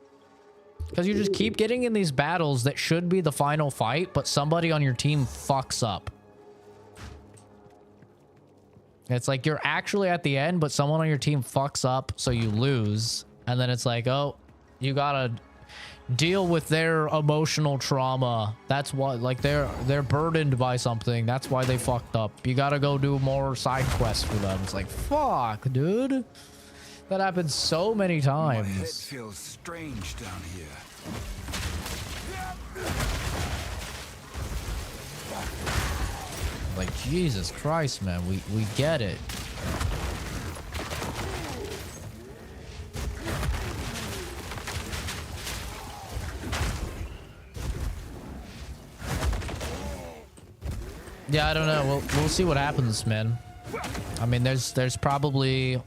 Because you just keep getting in these battles that should be the final fight, but somebody on your team fucks up. It's like you're actually at the end, but someone on your team fucks up, so you lose. And then it's like, oh, you gotta deal with their emotional trauma. That's what, like, they're burdened by something. That's why they fucked up. You gotta go do more side quests for them. It's like, fuck, dude. That happens so many times. My head feels strange down here. Like, Jesus Christ, man, we get it. Yeah, I don't know. We'll see what happens, man. I mean, there's probably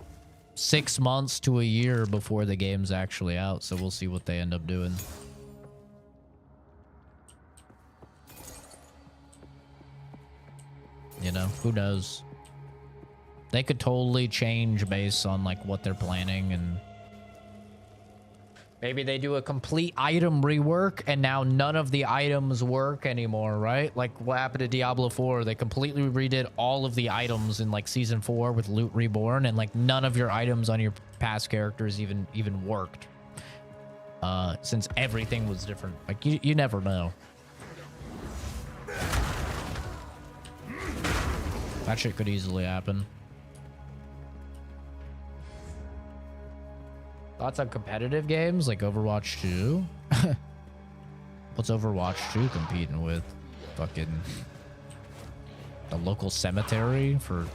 6 months to a year before the game's actually out, so we'll see what they end up doing. You know, who knows? They could totally change based on like what they're planning, and maybe they do a complete item rework and now none of the items work anymore, right? Like what happened to Diablo 4? They completely redid all of the items in like season 4 with Loot Reborn, and like none of your items on your past characters even worked. Since everything was different. Like you never know. That shit could easily happen. Thoughts on competitive games like Overwatch 2? What's Overwatch 2 competing with? Fucking the local cemetery for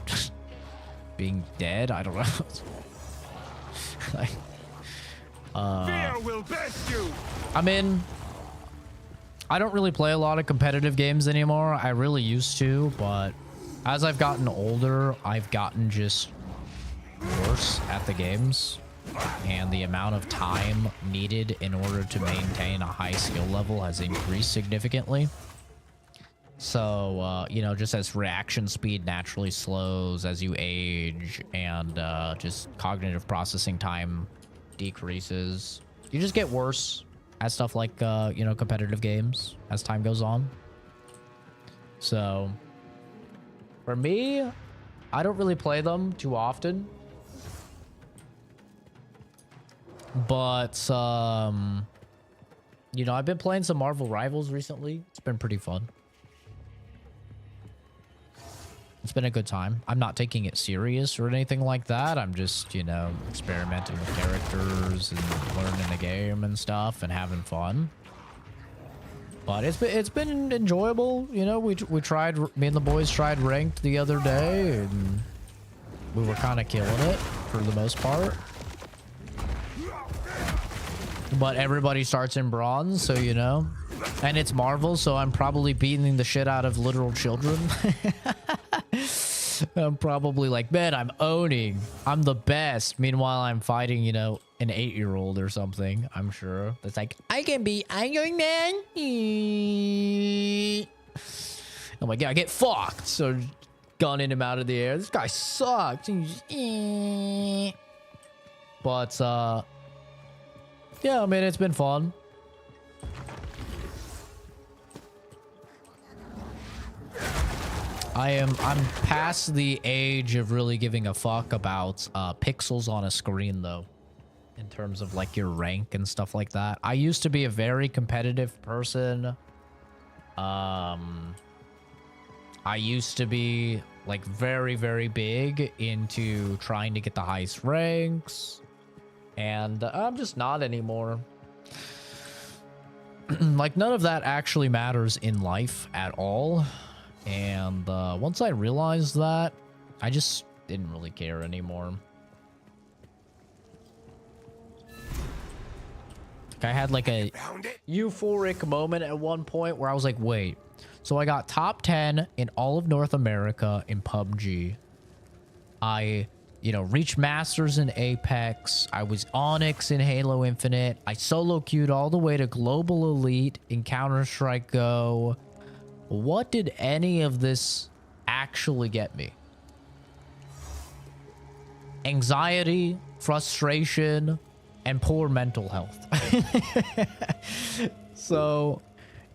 being dead? I don't know. Like, Fear will best you. I mean, I don't really play a lot of competitive games anymore. I really used to, but as I've gotten older, I've gotten just worse at the games, and the amount of time needed in order to maintain a high skill level has increased significantly. So, you know, just as reaction speed naturally slows as you age, and just cognitive processing time decreases, you just get worse at stuff like, you know, competitive games as time goes on. So for me, I don't really play them too often. But, you know, I've been playing some Marvel Rivals recently. It's been pretty fun. It's been a good time. I'm not taking it serious or anything like that. I'm just, you know, experimenting with characters and learning the game and stuff and having fun. But it's been enjoyable. You know, we tried, me and the boys tried ranked the other day, and we were kind of killing it for the most part. But everybody starts in bronze, so you know. And it's Marvel, so I'm probably beating the shit out of literal children. I'm probably like, man, I'm owning. I'm the best. Meanwhile, I'm fighting, you know, an 8-year-old or something, I'm sure. That's like, I can be Iron Man. I'm like, yeah, get fucked. So gunning him out of the air. This guy sucks. But, yeah, I mean, it's been fun. I'm past the age of really giving a fuck about pixels on a screen, though, in terms of like your rank and stuff like that. I used to be a very competitive person. I used to be like very, very big into trying to get the highest ranks. And I'm just not anymore. Like, none of that actually matters in life at all. And once I realized that, I just didn't really care anymore. I had like a euphoric moment at one point where I was like, wait, so I got top 10 in all of North America in PUBG. I, you know, reached Masters in Apex. I was Onyx in Halo Infinite. I solo queued all the way to Global Elite in Counter-Strike Go. What did any of this actually get me? Anxiety, frustration, and poor mental health. So,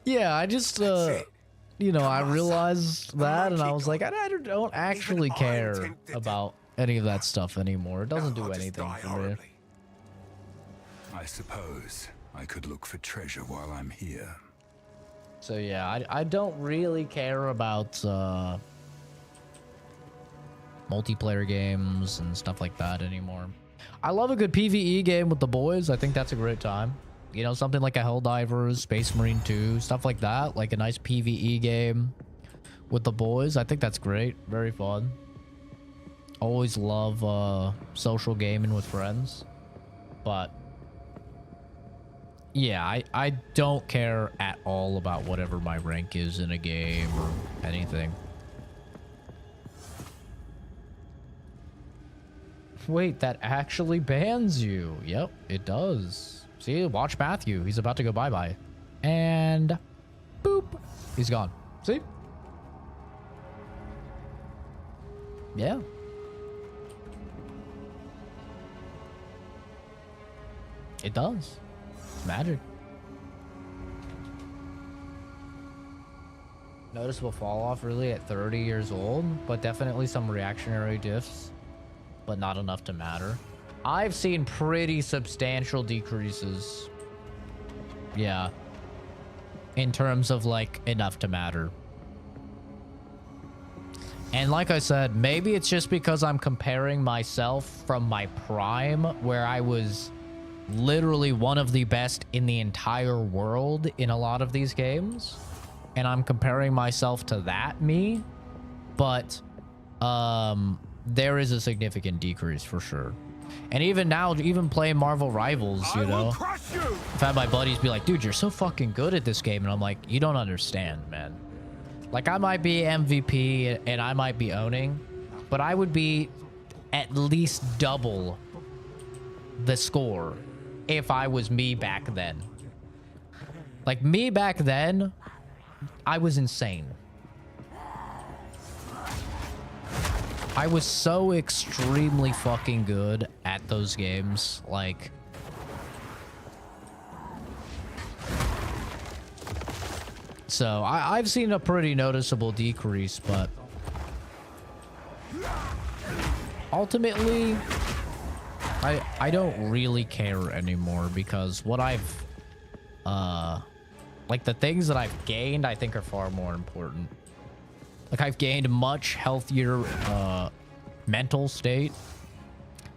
yeah, I just, you know, I realized that, and I was like, I don't actually care about any of that stuff anymore. It doesn't do anything for me. I suppose I could look for treasure while I'm here. So, yeah, I don't really care about multiplayer games and stuff like that anymore. I love a good PvE game with the boys. I think that's a great time. You know, something like a Helldivers, Space Marine 2, stuff like that. Like a nice PvE game with the boys. I think that's great. Very fun. Always love social gaming with friends. But yeah, I don't care at all about whatever my rank is in a game or anything. Wait, that actually bans you. Yep, it does. See, watch Matthew. He's about to go bye-bye. And boop. He's gone. See? Yeah. It does. It's magic. Noticeable fall off really at 30 years old, but definitely some reactionary diffs. But not enough to matter. I've seen pretty substantial decreases. Yeah. In terms of, like, enough to matter. And like I said, maybe it's just because I'm comparing myself from my prime, where I was literally one of the best in the entire world in a lot of these games. And I'm comparing myself to that me. But, there is a significant decrease for sure. And even now, even playing Marvel Rivals, you know, I've had my buddies be like, dude, you're so fucking good at this game. And I'm like, you don't understand, man. Like, I might be MVP and I might be owning, but I would be at least double the score if I was me back then. Like, me back then, I was insane. I was so extremely fucking good at those games. Like, so I've seen a pretty noticeable decrease, but ultimately, I don't really care anymore because what I've, like the things that I've gained, I think are far more important. Like, I've gained a much healthier mental state.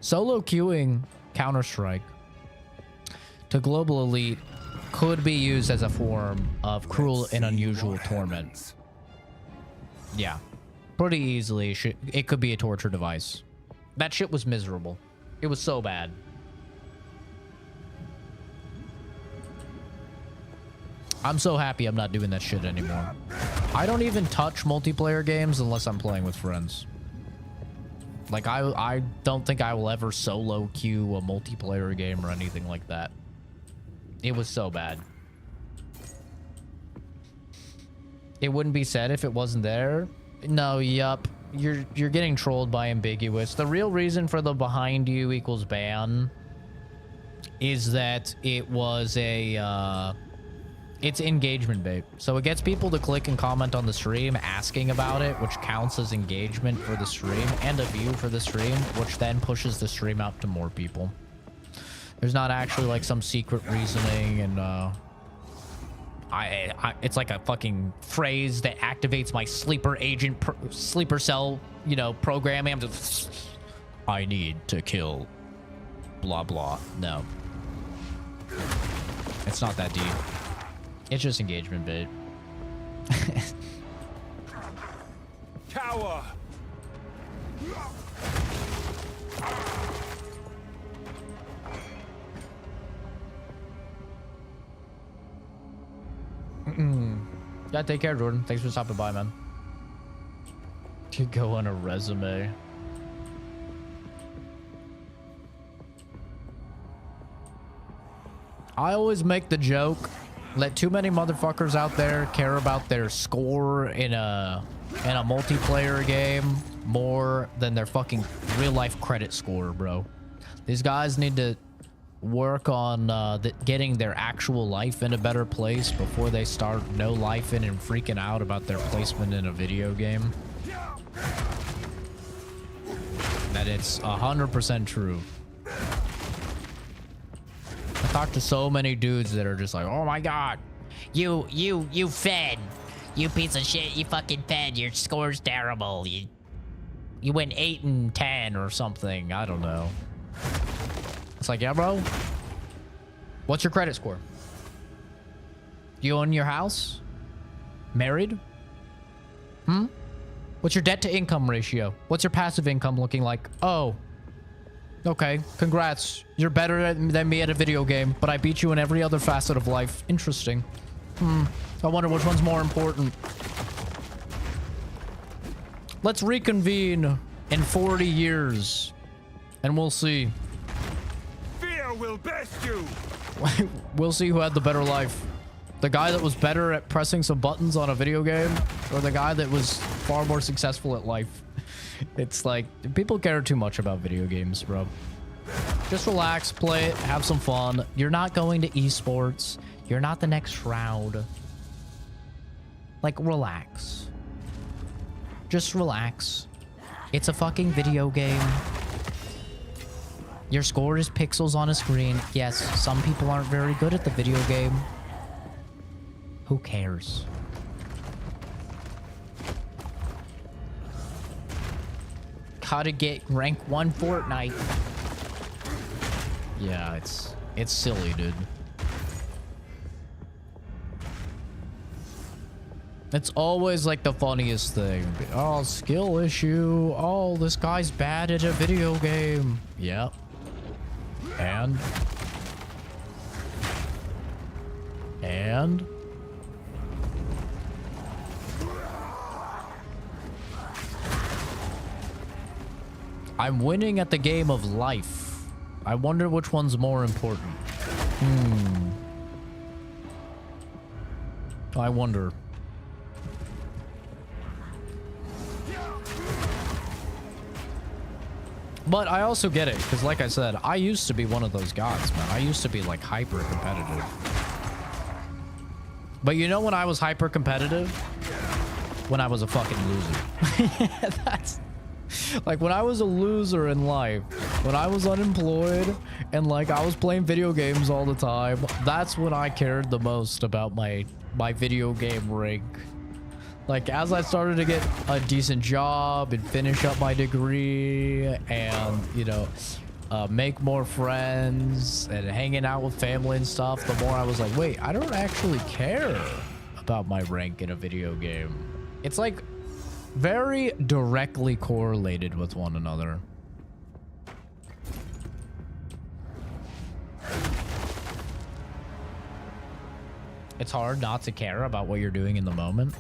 Solo queuing Counter-Strike to Global Elite could be used as a form of cruel and unusual torment. Yeah. Pretty easily, it could be a torture device. That shit was miserable. It was so bad. I'm so happy I'm not doing that shit anymore. I don't even touch multiplayer games unless I'm playing with friends. Like, I don't think I will ever solo queue a multiplayer game or anything like that. It was so bad. It wouldn't be said if it wasn't there. No, yup. You're getting trolled by ambiguous. The real reason for the behind you equals ban is that it was a it's engagement bait. So it gets people to click and comment on the stream asking about it, which counts as engagement for the stream and a view for the stream, which then pushes the stream out to more people. There's not actually like some secret reasoning and it's like a fucking phrase that activates my sleeper agent, sleeper cell, you know, programming. I'm just, I need to kill blah, blah. No. It's not that deep. It's just engagement bait. Cower! Yeah, take care, Jordan. Thanks for stopping by, man. To go on a resume. I always make the joke, let too many motherfuckers out there care about their score in a multiplayer game more than their fucking real life credit score, bro. These guys need to work on getting their actual life in a better place before they start no life in and freaking out about their placement in a video game. That it's 100% true. I talked to so many dudes that are just like, oh my god, you fed, you piece of shit, you fucking fed, your score's terrible, you went 8 and 10 or something, I don't know. It's like, yeah, bro, what's your credit score? Do you own your house? Married? What's your debt to income ratio? What's your passive income looking like? Oh, okay, congrats. You're better than me at a video game, but I beat you in every other facet of life. Interesting. I wonder which one's more important. Let's reconvene in 40 years, and we'll see. Fear will best you! We'll see who had the better life. The guy that was better at pressing some buttons on a video game, or the guy that was far more successful at life. It's like, people care too much about video games, bro. Just relax, play it, have some fun. You're not going to esports. You're not the next Shroud. Like, relax. Just relax. It's a fucking video game. Your score is pixels on a screen. Yes, some people aren't very good at the video game. Who cares? Gotta get rank 1 Fortnite. Yeah, it's silly, dude. It's always like the funniest thing. Oh, skill issue. Oh, this guy's bad at a video game. Yep. And I'm winning at the game of life. I wonder which one's more important. I wonder. But I also get it, because like I said, I used to be one of those guys, man. I used to be like hyper competitive. But you know when I was hyper competitive? When I was a fucking loser. That's like when I was a loser in life, when I was unemployed and like I was playing video games all the time, that's when I cared the most about my video game rank. Like, as I started to get a decent job and finish up my degree and, you know, make more friends and hanging out with family and stuff, the more I was like, wait, I don't actually care about my rank in a video game. It's like very directly correlated with one another. It's hard not to care about what you're doing in the moment.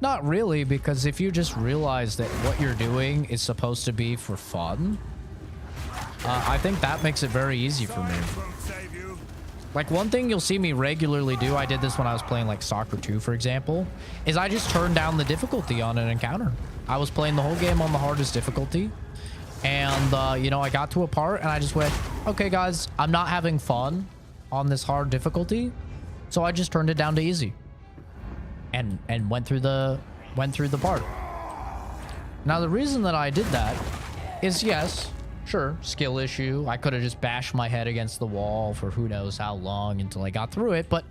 Not really, because if you just realize that what you're doing is supposed to be for fun, I think that makes it very easy for me. Like, one thing you'll see me regularly do, I did this when I was playing like Soccer 2, for example, is I just turned down the difficulty on an encounter. I was playing the whole game on the hardest difficulty, and you know, I got to a part and I just went, okay guys, I'm not having fun on this hard difficulty, so I just turned it down to easy. And went through the part. Now the reason that I did that is, yes, sure, skill issue. I could have just bashed my head against the wall for who knows how long until I got through it, but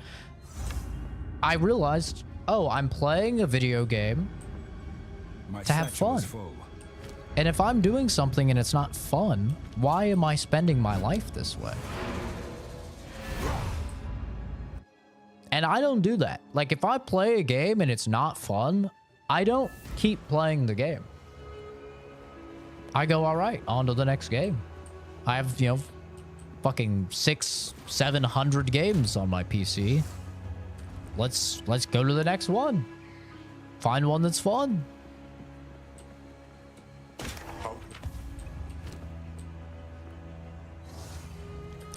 I realized, oh, I'm playing a video game My to have satchel fun. is full. And if I'm doing something and it's not fun, why am I spending my life this way? And I don't do that. Like, if I play a game and it's not fun, I don't keep playing the game. I go, all right, on to the next game. I have, you know, fucking 600-700 games on my PC. Let's go to the next one. Find one that's fun.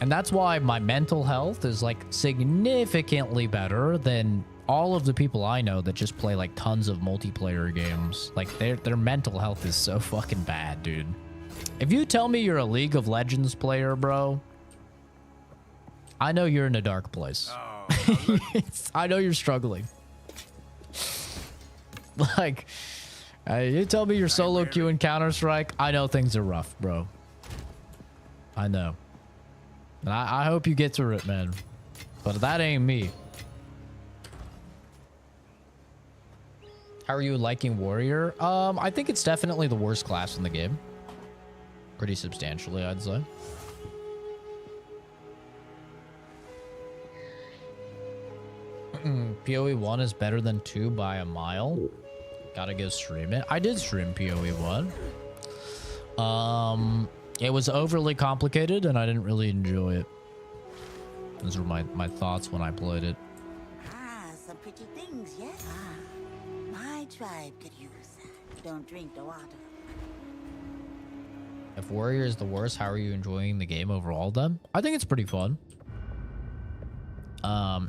And that's why my mental health is like significantly better than all of the people I know that just play like tons of multiplayer games. Like their mental health is so fucking bad, dude. If you tell me you're a League of Legends player, bro, I know you're in a dark place. I know you're struggling. Like, you tell me you're solo queue in Counter-Strike, I know things are rough, bro. I know. And I hope you get through it, man. But that ain't me. How are you liking Warrior? I think it's definitely the worst class in the game. Pretty substantially, I'd say. PoE 1 is better than 2 by a mile. Gotta go stream it. I did stream PoE 1. It was overly complicated and I didn't really enjoy it. Those were my thoughts when I played it. Ah, some pretty things, yes? Ah, my tribe could use that. Don't drink the water. If Warrior is the worst, how are you enjoying the game overall then? I think it's pretty fun.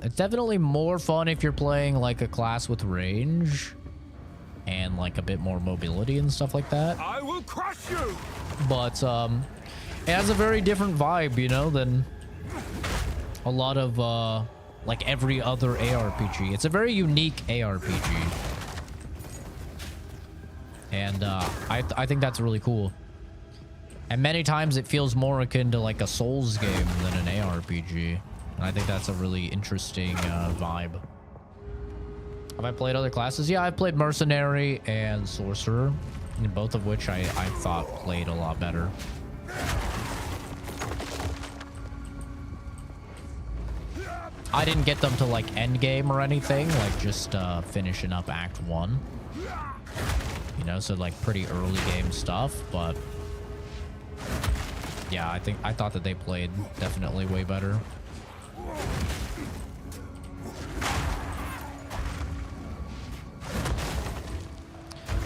It's definitely more fun if you're playing like a class with range and like a bit more mobility and stuff like that. I will crush you. But it has a very different vibe, you know, than a lot of like every other ARPG. It's a very unique ARPG. And I think that's really cool. And many times it feels more akin to like a Souls game than an ARPG. And I think that's a really interesting vibe. Have I played other classes? Yeah, I've played Mercenary and Sorcerer, in both of which I thought played a lot better. I didn't get them to like endgame or anything, like just finishing up Act 1. You know, so like pretty early game stuff, but yeah, I thought that they played definitely way better.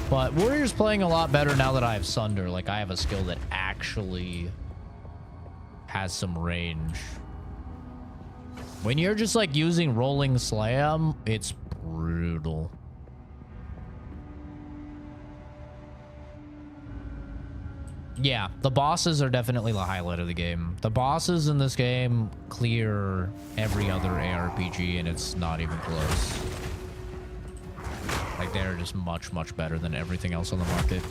But Warrior's playing a lot better now that I have Sunder. Like, I have a skill that actually has some range. When you're just, like, using Rolling Slam, it's brutal. Yeah, the bosses are definitely the highlight of the game. The bosses in this game clear every other ARPG, and it's not even close. Like, they're just much, much better than everything else on the market.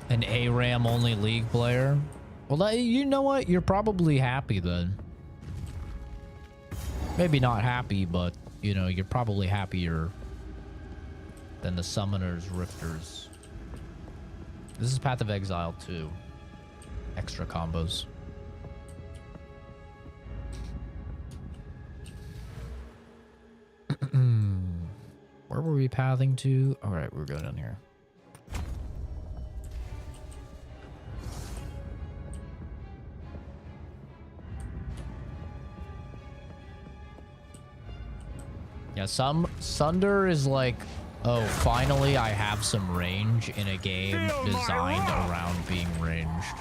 An ARAM only League player? Well, you know what? You're probably happy then. Maybe not happy, but, you know, you're probably happier than the Summoners, Rifters. This is Path of Exile 2. Extra combos. Where were we pathing to? All right, we're going down here. Yeah, Sunder is like, oh, finally I have some range in a game designed around being ranged.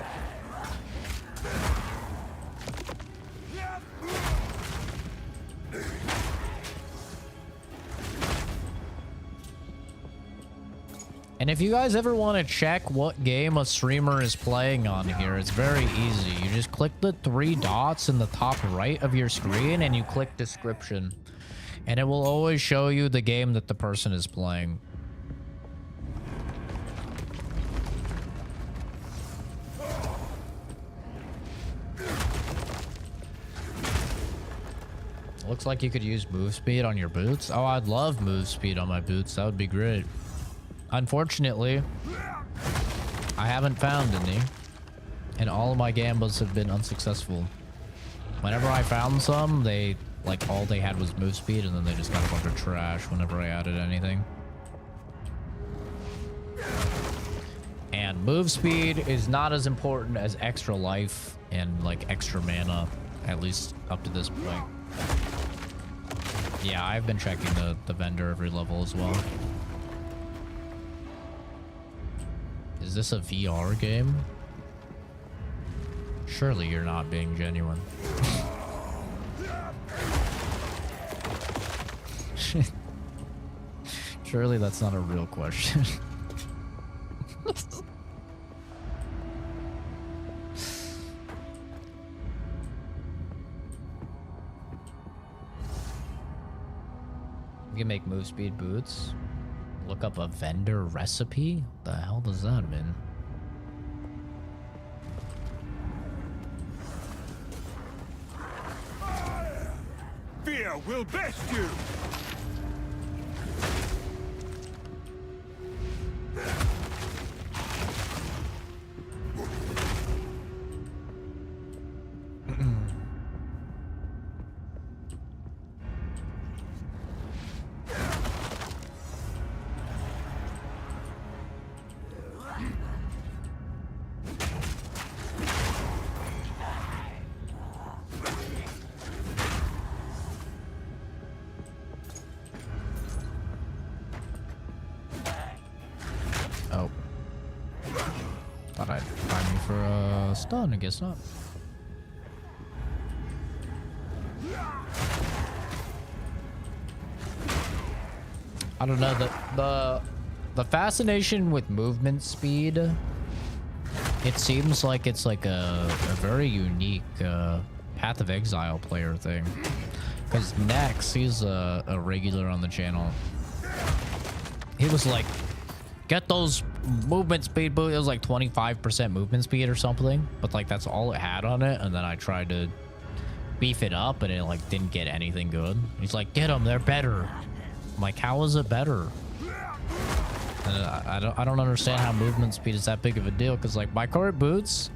And if you guys ever want to check what game a streamer is playing on here, it's very easy. You just click the 3 dots in the top right of your screen and you click description. And it will always show you the game that the person is playing. Looks like you could use move speed on your boots. Oh, I'd love move speed on my boots. That would be great. Unfortunately, I haven't found any. And all of my gambles have been unsuccessful. Whenever I found some, they, like, all they had was move speed, and then they just got a bunch of trash whenever I added anything. And move speed is not as important as extra life and, like, extra mana, at least up to this point. Yeah, I've been checking the vendor every level as well. Is this a VR game? Surely you're not being genuine. Surely that's not a real question. You can make move speed boots. Look up a vendor recipe? What the hell does that mean? Fear will best you! Oh. Thought I'd find me for a stun, I guess not. I don't know, the fascination with movement speed, it seems like it's like a very unique Path of Exile player thing. Because Nex, he's a regular on the channel. He was like, get those movement speed boots. It was like 25% movement speed or something, but like that's all it had on it. And then I tried to beef it up and it like didn't get anything good. He's like, get them, they're better. I'm like, how is it better? And I don't understand how movement speed is that big of a deal, because like my current boots,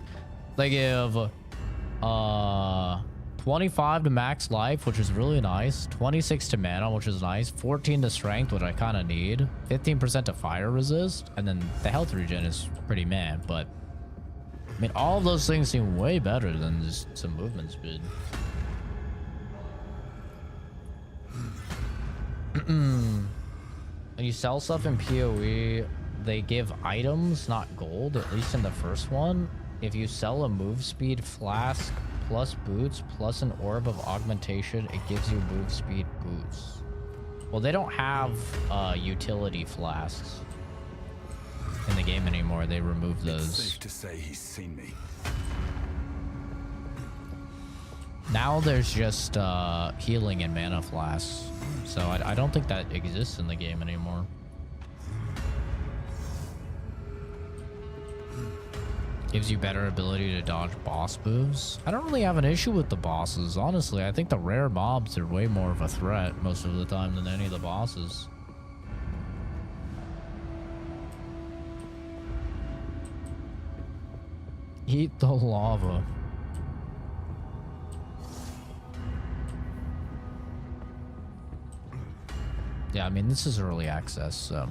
they give 25 to max life, which is really nice, 26 to mana, which is nice, 14 to strength, which I kind of need, 15% to fire resist, and then the health regen is pretty meh. But I mean, all of those things seem way better than just some movement speed. When you sell stuff in PoE, they give items, not gold, at least in the first one. If you sell a move speed flask plus boots plus an orb of augmentation, it gives you move speed boots. Well, they don't have utility flasks in the game anymore. They removed those. It's safe to say he's seen me. Now there's just healing and mana flasks. So I don't think that exists in the game anymore. Gives you better ability to dodge boss moves. I don't really have an issue with the bosses, honestly. I think the rare mobs are way more of a threat most of the time than any of the bosses. Eat the lava. Yeah, I mean, this is early access, so...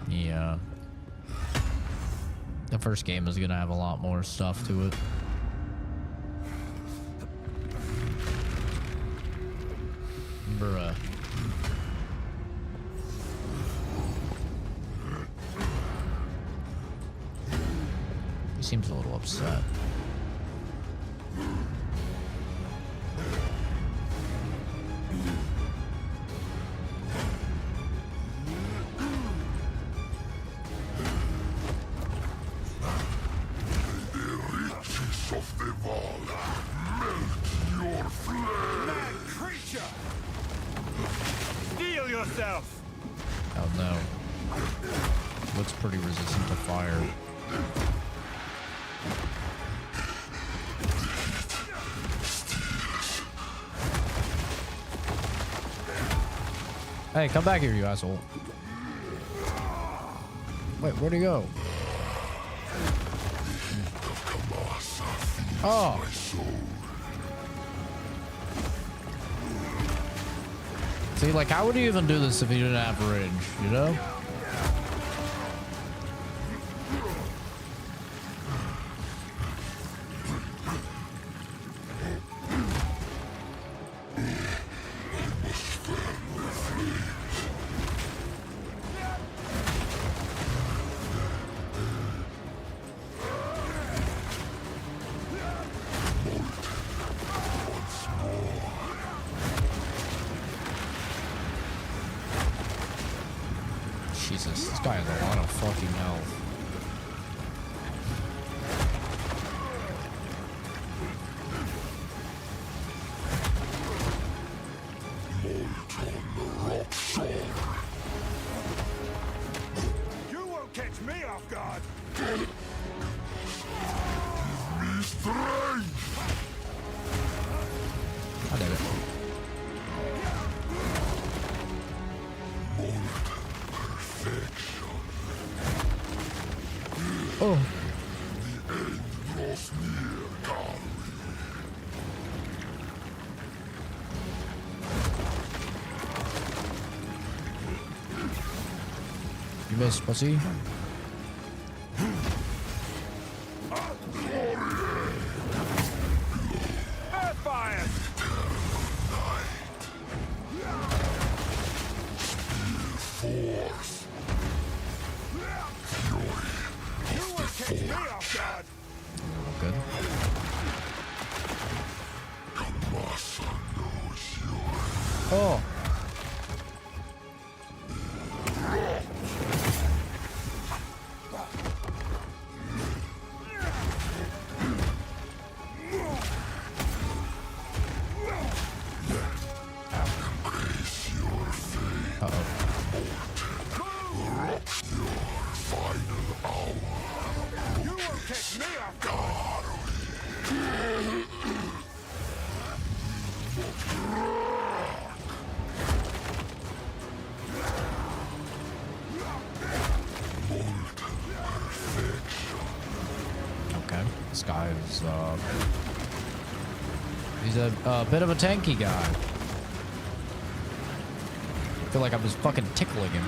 yeah. The first game is gonna have a lot more stuff to it. Bruh. He seems a little upset. Oh no. Looks pretty resistant to fire. Hey, come back here, you asshole. Wait, where'd he go? Oh. See, like, how would you even do this if you didn't have range, you know? Jesus, this guy has a lot of fucking health. You won't catch me off guard. I did it. Oh. You missed, pussy. Fire! You won't catch me off guard. Good. Oh. You won't catch me off guard. Okay. This guy is, he's a bit of a tanky guy. I feel like I'm just fucking tickling him.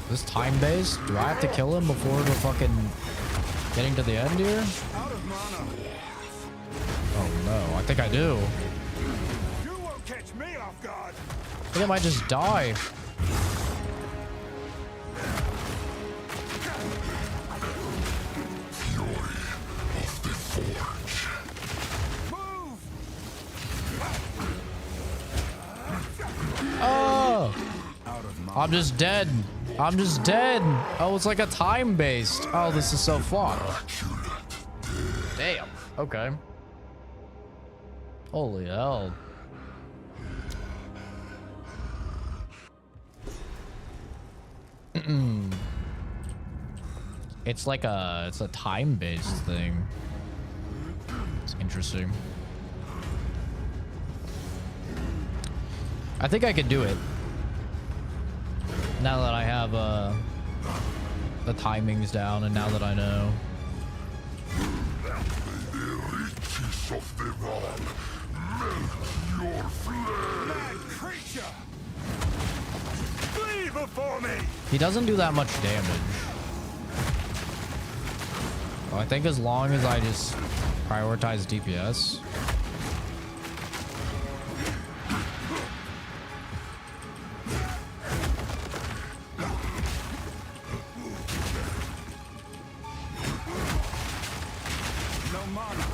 This time based? Do I have to kill him before we're fucking getting to the end here? Out of mana. Oh no, I think I do. You won't catch me off guard. I think I might just die. Move! Oh! Out of mana. I'm just dead. I'm just dead. Oh, it's like a time based. Oh, this is so fucked. Damn. Okay. Holy hell. It's like it's a time based thing. It's interesting. I think I could do it. Now that I have the timings down and now that I know. Mad creature! Flee before me! He doesn't do that much damage. Well, I think as long as I just prioritize DPS. No mana.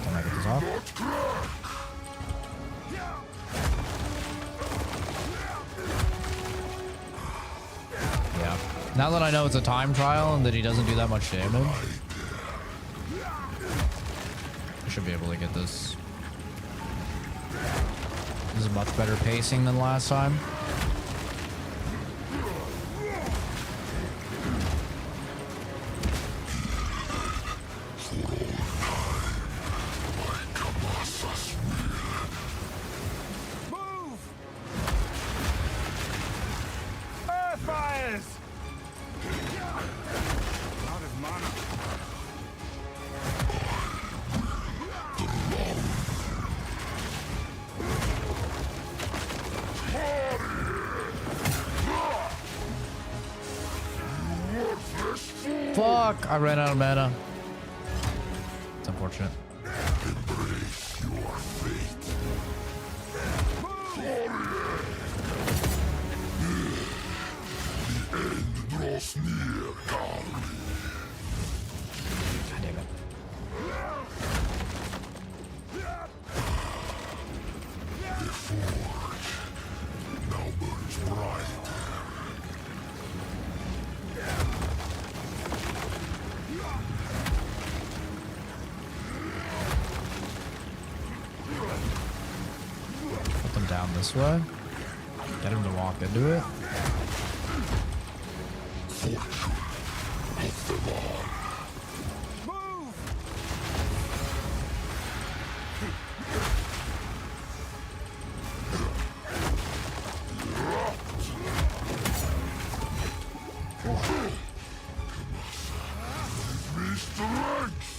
Can I get this off? Yeah. Now that I know it's a time trial and that he doesn't do that much damage, I should be able to get this. This is much better pacing than last time. Move! Earth fires! Out of mana. Fuck! I ran out of mana. It's unfortunate. Embrace your fate. The end draws near, darling. God damn it. The forge now burns bright. Put them down this way. Get him to walk into it. Move!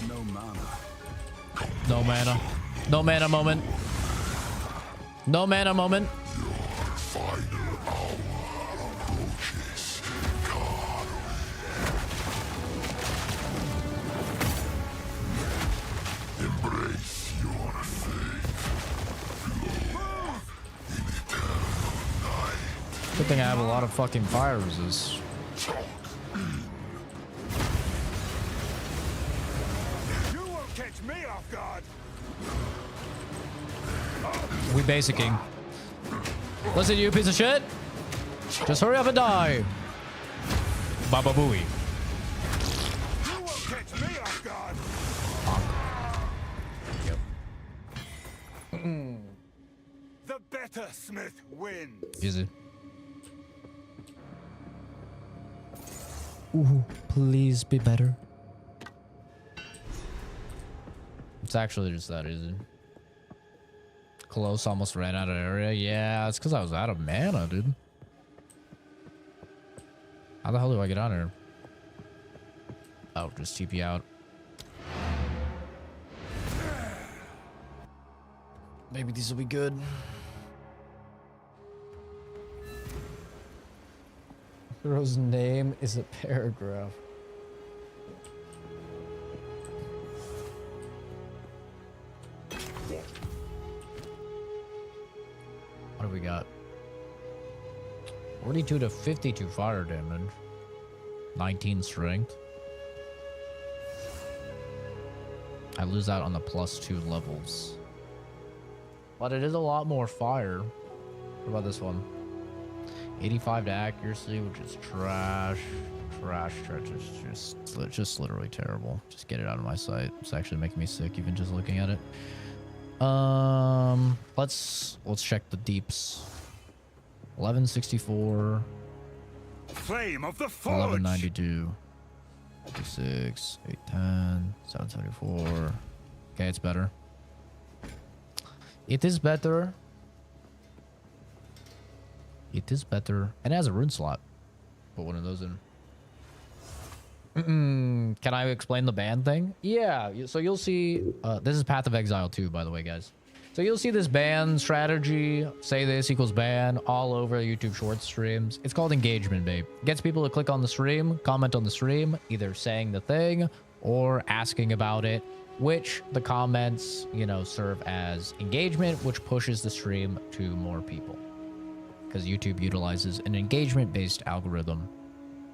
No mana. No mana. No mana moment. No mana moment. Final hour approaches. Embrace your fate. Flow in eternal night. Good thing I have a lot of fucking fire resist. You won't catch me off guard. We basicking. Listen, you piece of shit. Just hurry up and die. Baba Booey. You won't catch me off guard. The better smith wins. Easy. Ooh, please be better. It's actually just that easy. Close almost ran out of area. Yeah, it's because I was out of mana, dude. How the hell do I get on here? Oh, just TP out. Maybe these will be good. Hero's name is a paragraph. What do we got? 42 to 52 fire damage. 19 strength. I lose out on the +2 levels. But it is a lot more fire. What about this one? 85 to accuracy, which is trash. Trash. It's just literally terrible. Just get it out of my sight. It's actually making me sick even just looking at it. Let's check the deeps. 1164. Flame of the forge. 1192. 56. 810. 774. Okay, it's better. It is better. It is better. And it has a rune slot. Put one of those in. Can I explain the ban thing? Yeah. So you'll see. This is Path of Exile 2, by the way, guys. So you'll see this ban strategy. Say this equals ban all over YouTube Shorts streams. It's called engagement bait. Gets people to click on the stream, comment on the stream, either saying the thing or asking about it, which the comments, you know, serve as engagement, which pushes the stream to more people. Because YouTube utilizes an engagement-based algorithm.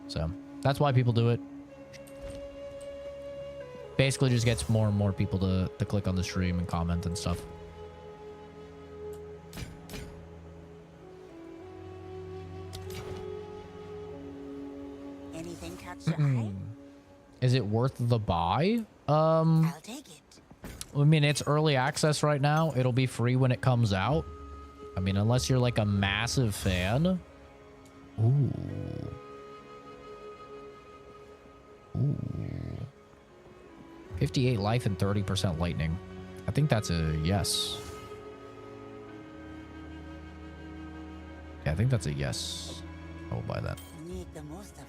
So that's why people do it. Basically just gets more and more people to click on the stream and comment and stuff. Anything catch your eye? Is it worth the buy? I'll take it. I mean, it's early access right now. It'll be free when it comes out. I mean, unless you're like a massive fan. Ooh. Ooh. 58 life and 30% lightning. I think that's a yes. Yeah, I think that's a yes. I will buy that. Make the most of that.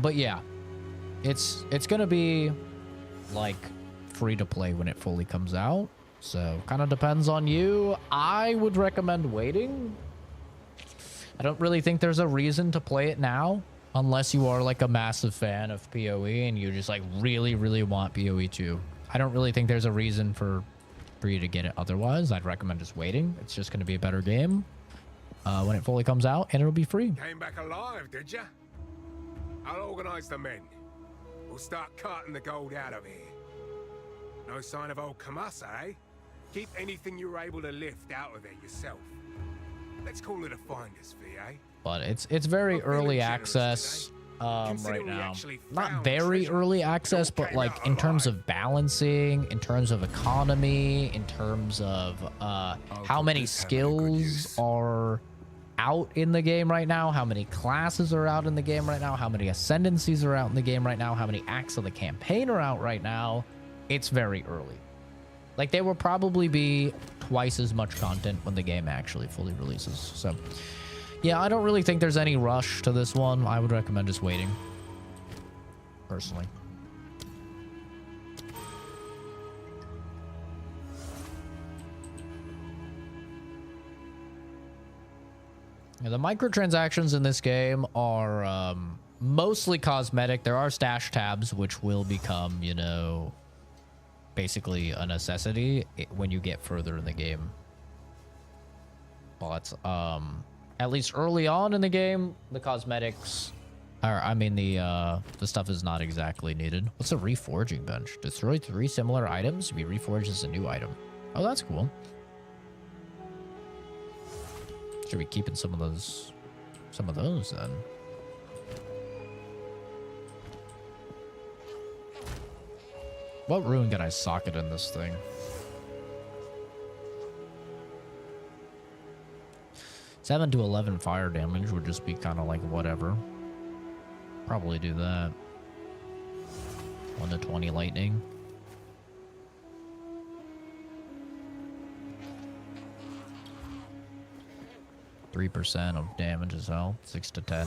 But yeah, it's gonna be like free to play when it fully comes out. So kind of depends on you. I would recommend waiting. I don't really think there's a reason to play it now unless you are like a massive fan of PoE and you just like really, really want PoE 2. I don't really think there's a reason for you to get it otherwise. I'd recommend just waiting. It's just going to be a better game when it fully comes out, and it'll be free. Came back alive, did ya? I'll organize the men. We'll start carting the gold out of here. No sign of old Kamas, eh? Keep anything you were able to lift out of there yourself. Let's call it a finder's fee, eh? But it's very early access right now. Not very early access, but like in terms of balancing, in terms of economy, in terms of how many skills are out in the game right now, how many classes are out in the game right now, how many ascendancies are out in the game right now, how many acts of the campaign are out right now. It's very early. Like, there will probably be twice as much content when the game actually fully releases. So, yeah, I don't really think there's any rush to this one. I would recommend just waiting, personally. Yeah, the microtransactions in this game are mostly cosmetic. There are stash tabs, which will become, you know, basically a necessity when you get further in the game. But at least early on in the game, the cosmetics are, I mean, the stuff is not exactly needed. What's a reforging bench? Destroy 3 similar items to be reforged as a new item. Oh, that's cool. Should be keeping some of those then. What rune can I socket in this thing? 7 to 11 fire damage would just be kind of like whatever. Probably do that. 1 to 20 lightning. 3% of damage as well. 6 to 10.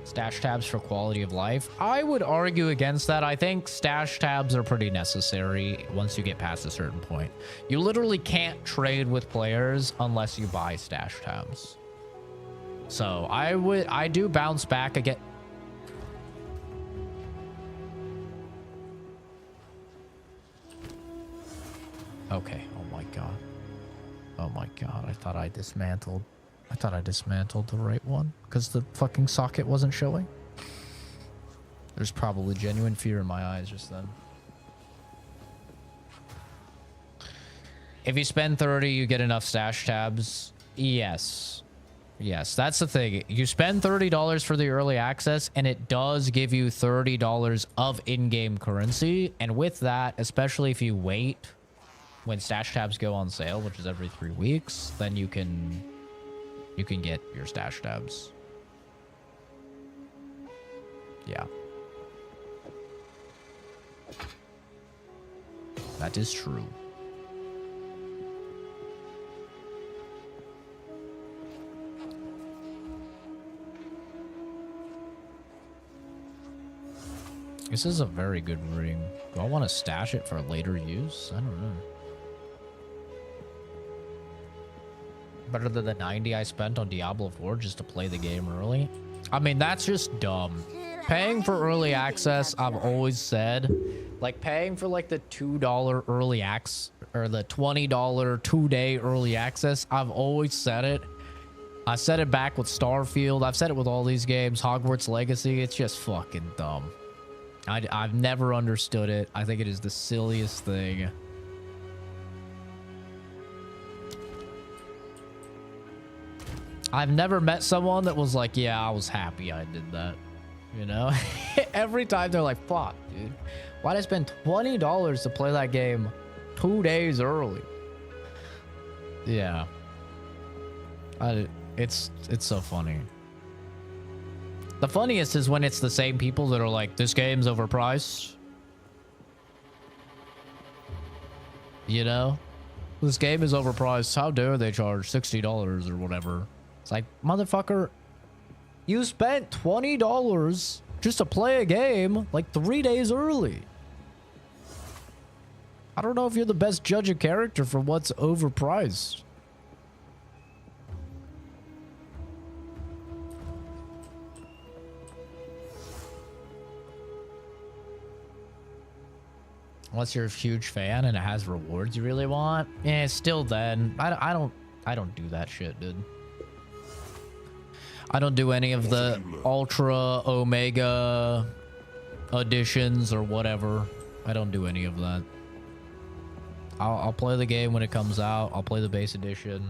Stash tabs for quality of life. I would argue against that. I think stash tabs are pretty necessary once you get past a certain point. You literally can't trade with players unless you buy stash tabs. So I do bounce back again. Okay. Oh my god. Oh my god. I thought I dismantled the right one because the fucking socket wasn't showing. There's probably genuine fear in my eyes just then. If you spend 30, you get enough stash tabs. Yes. Yes, that's the thing. You spend $30 for the early access, and it does give you $30 of in-game currency. And with that, especially if you wait when stash tabs go on sale, which is every 3 weeks, then you can get your stash tabs. Yeah. That is true. This is a very good ring. Do I want to stash it for later use? I don't know. Better than the 90 I spent on Diablo 4 just to play the game early. I mean, that's just dumb. Paying for early access, I've always said, like paying for like the $2 early access or the $20 2-day early access. I've always said it. I said it back with Starfield. I've said it with all these games. Hogwarts Legacy. It's just fucking dumb. I've never understood it. I think it is the silliest thing. I've never met someone that was like, yeah, I was happy I did that. You know? Every time they're like, fuck, dude. Why'd I spend $20 to play that game 2 days early? Yeah. It's so funny. The funniest is when it's the same people that are like, this game's overpriced. You know? This game is overpriced. How dare they charge $60 or whatever? It's like, motherfucker, you spent $20 just to play a game like 3 days early. I don't know if you're the best judge of character for what's overpriced. Unless you're a huge fan and it has rewards you really want. Yeah, still then. I don't do that shit, dude. I don't do any of the Ultra Omega editions or whatever. I don't do any of that. I'll play the game when it comes out. I'll play the base edition.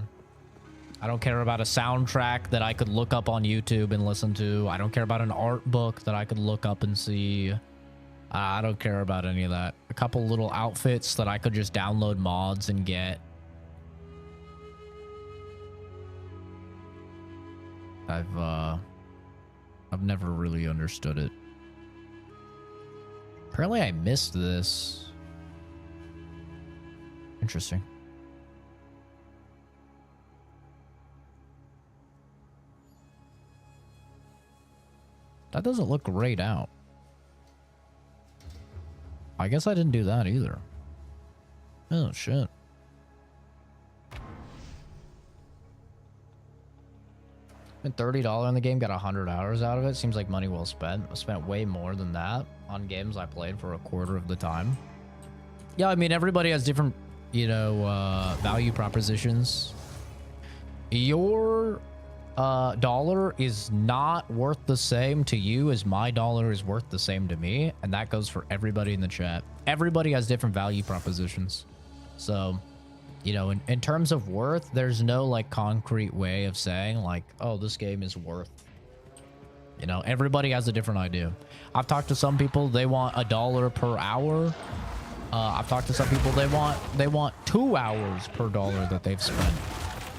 I don't care about a soundtrack that I could look up on YouTube and listen to. I don't care about an art book that I could look up and see. I don't care about any of that. A couple little outfits that I could just download mods and get. I've never really understood it. Apparently I missed this. Interesting. That doesn't look grayed out. I guess I didn't do that either. Oh, shit. Spent $30 on the game, got 100 hours out of it. Seems like money well spent. I spent way more than that on games I played for a quarter of the time. Yeah, I mean, everybody has different, you know, value propositions. Your dollar is not worth the same to you as my dollar is worth the same to me, and that goes for everybody in the chat. Everybody has different value propositions. So, you know, in terms of worth, there's no like concrete way of saying like, oh, this game is worth. You know, everybody has a different idea. I've talked to some people, they want $1 per hour. I've talked to some people, they want 2 hours per dollar that they've spent.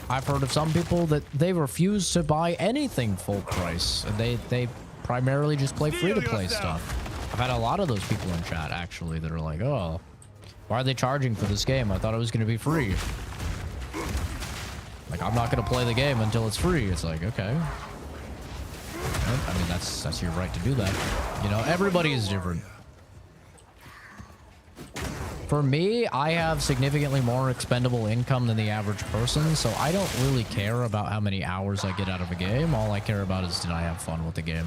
I've heard of some people that they refuse to buy anything full price, and they primarily just play free-to-play stuff. I've had a lot of those people in chat actually that are like, oh, why are they charging for this game? I thought it was going to be free. Like, I'm not going to play the game until it's free. It's like, okay. I mean, that's your right to do that. You know, everybody is different. For me, I have significantly more expendable income than the average person, so I don't really care about how many hours I get out of a game. All I care about is, did I have fun with the game?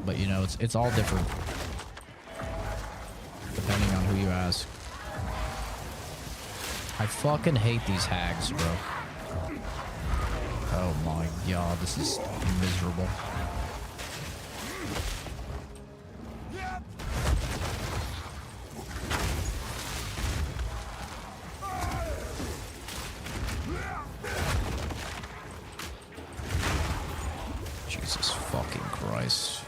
But, you know, it's all different, depending on who you ask. I fucking hate these hags, bro. Oh my god, this is miserable. Jesus fucking Christ.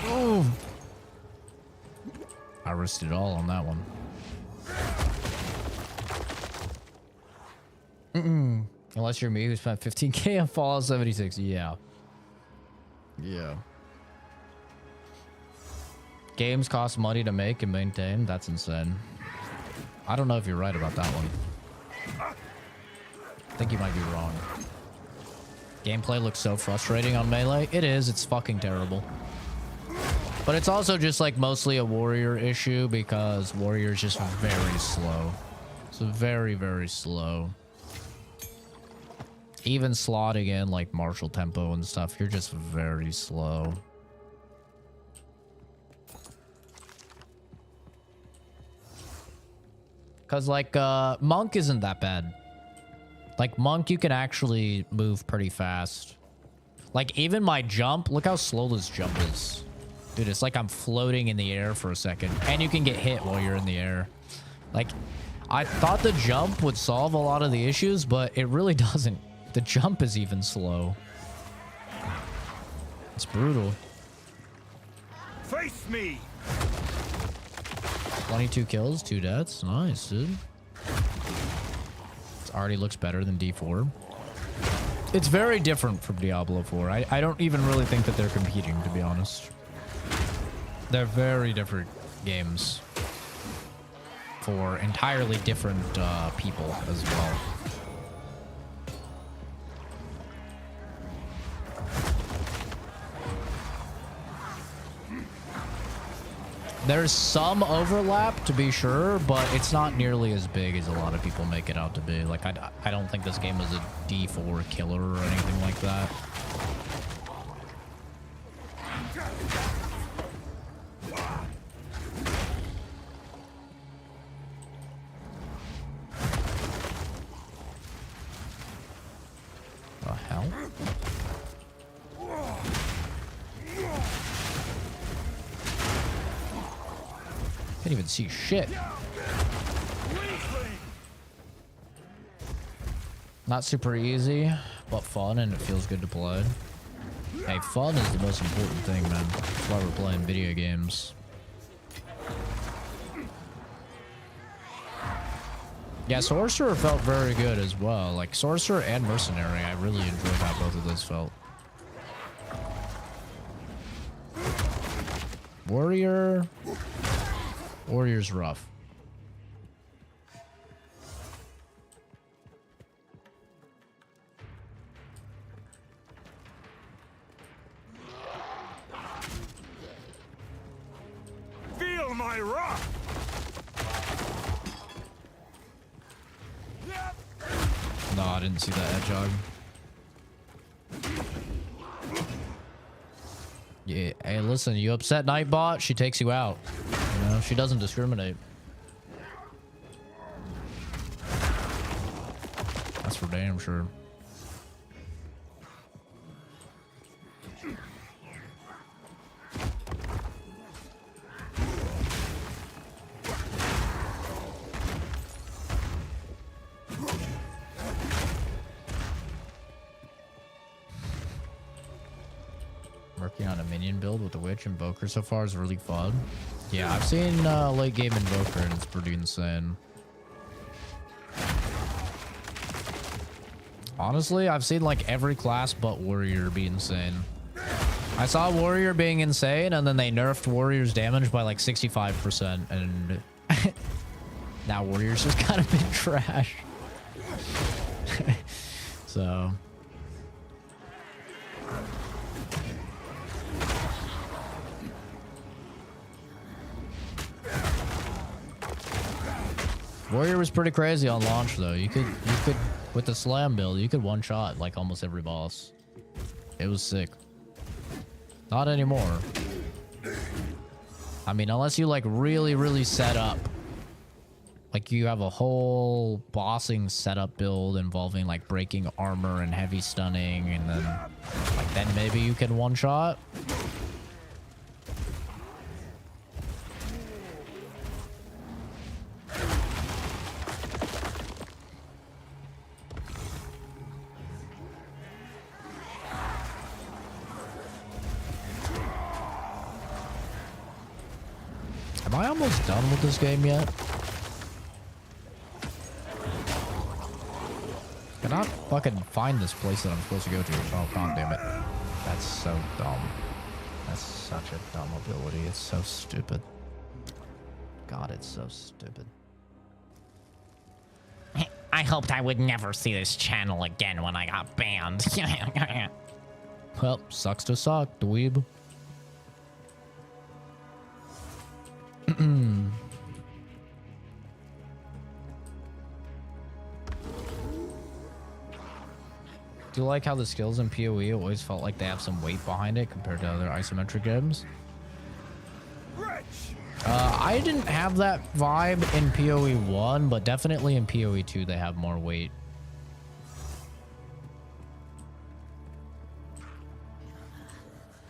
Oh. I risked it all on that one. Unless you're me who spent 15k on Fallout 76. Yeah. Yeah. Games cost money to make and maintain. That's insane. I don't know if you're right about that one. I think you might be wrong. Gameplay looks so frustrating on Melee. It is. It's fucking terrible. But it's also just like mostly a warrior issue because warrior is just very slow. It's very, very slow. even slotting in like martial tempo and stuff, you're just very slow. Cause like Monk isn't that bad. Like Monk, you can actually move pretty fast. Like even my jump, look how slow this jump is. Dude, it's like I'm floating in the air for a second. And you can get hit while you're in the air. Like, I thought the jump would solve a lot of the issues, but it really doesn't. The jump is even slow. It's brutal. Face me! 22 kills, 2 deaths. Nice, dude. It already looks better than D4. It's very different from Diablo 4. I don't even really think that they're competing, to be honest. They're very different games for entirely different people as well. There's some overlap, to be sure, but it's not nearly as big as a lot of people make it out to be. Like, I don't think this game is a D4 killer or anything like that. The hell? Can't even see shit. Not super easy, but fun, and it feels good to play. Hey, fun is the most important thing, man. That's why we're playing video games. Yeah, Sorcerer felt very good as well. Like, Sorcerer and Mercenary, I really enjoyed how both of those felt. Warrior... Warrior's rough. Feel my wrath! No, I didn't see that hedgehog. Yeah, hey, listen, you upset Nightbot, she takes you out. You know, she doesn't discriminate. That's for damn sure. Working on a minion build with the Witch Invoker so far is really fun. Yeah, I've seen late game Invoker and it's pretty insane. Honestly, I've seen like every class but Warrior be insane. I saw Warrior being insane and then they nerfed Warrior's damage by like 65% and now Warrior's just kind of been trash. So... Warrior was pretty crazy on launch though. You could with the slam build, you could one shot like almost every boss. It was sick. Not anymore. I mean, unless you like really set up. Like you have a whole bossing setup build involving like breaking armor and heavy stunning, and then maybe you can one shot. Am I almost done with this game yet? I cannot fucking find this place that I'm supposed to go to. Oh, god damn it. That's so dumb. That's such a dumb ability. It's so stupid. God, it's so stupid. I hoped I would never see this channel again when I got banned. Well, sucks to suck, dweeb. Do you like how the skills in PoE always felt like they have some weight behind it compared to other isometric games? I didn't have that vibe in PoE 1, but definitely in PoE 2 they have more weight.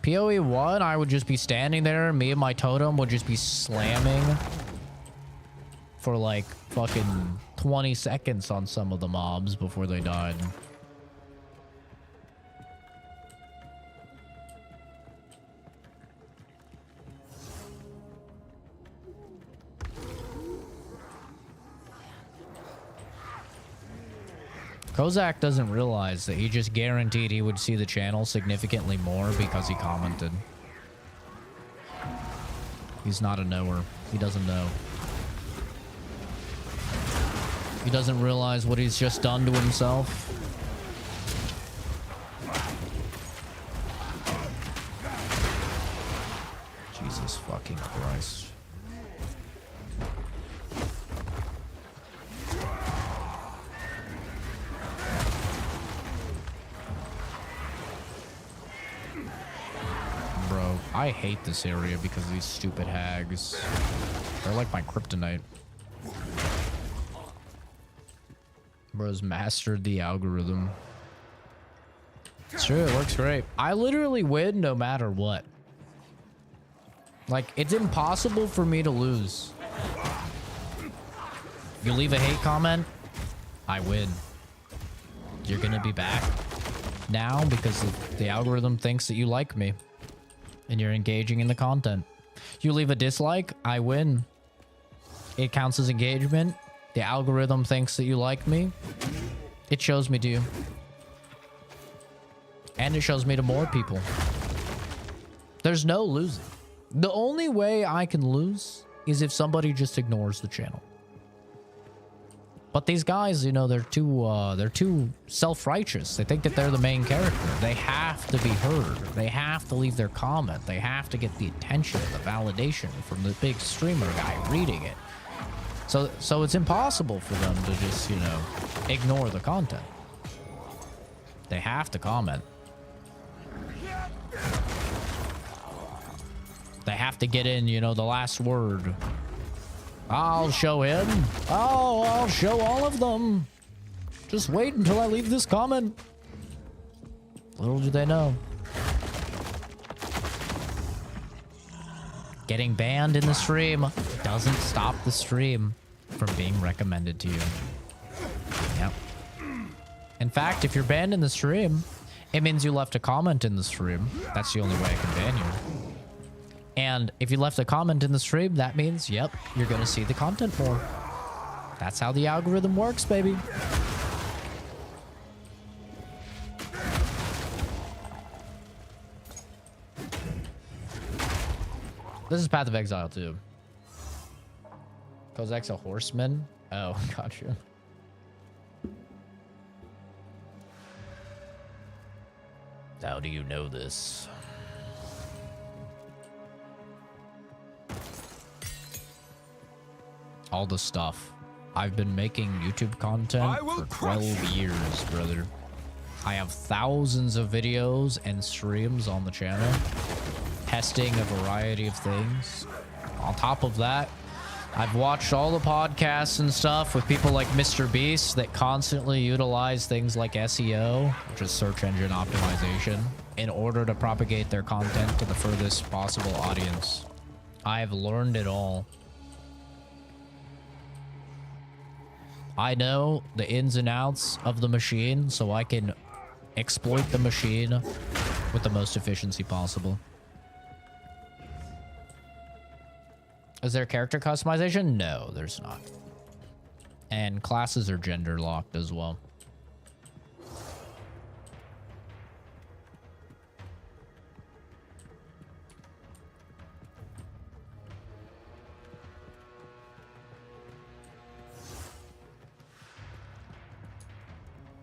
PoE 1, I would just be standing there, me and my totem would just be slamming for like fucking 20 seconds on some of the mobs before they died. Kozak doesn't realize that he just guaranteed he would see the channel significantly more because he commented. He's not a knower. He doesn't know. He doesn't realize what he's just done to himself. Jesus fucking Christ. Bro, I hate this area because of these stupid hags. They're like my kryptonite. Bro's mastered the algorithm. It's true, it works great. I literally win no matter what. Like, it's impossible for me to lose. You leave a hate comment, I win. You're gonna be back now because the algorithm thinks that you like me and you're engaging in the content. You leave a dislike, I win. It counts as engagement. The algorithm thinks that you like me. It shows me to you. And it shows me to more people. There's no losing. The only way I can lose is if somebody just ignores the channel. But these guys, you know, they're too self-righteous. They think that they're the main character. They have to be heard. They have to leave their comment. They have to get the attention, the validation from the big streamer guy reading it. So it's impossible for them to just, you know, ignore the content. They have to comment. They have to get in, you know, the last word. I'll show him. Oh, I'll show all of them. Just wait until I leave this comment. Little do they know. Getting banned in the stream doesn't stop the stream from being recommended to you. Yep. In fact, if you're banned in the stream, it means you left a comment in the stream. That's the only way I can ban you. And if you left a comment in the stream, that means, yep, you're going to see the content more. That's how the algorithm works, baby. This is Path of Exile, too. Kozak's a horseman? Oh, gotcha. How do you know this? All the stuff. I've been making YouTube content for 12 years, brother. I have thousands of videos and streams on the channel, testing a variety of things. On top of that, I've watched all the podcasts and stuff with people like Mr. Beast that constantly utilize things like SEO, which is search engine optimization, in order to propagate their content to the furthest possible audience. I've learned it all. I know the ins and outs of the machine, so I can exploit the machine with the most efficiency possible. Is there character customization? No, there's not. And classes are gender locked as well.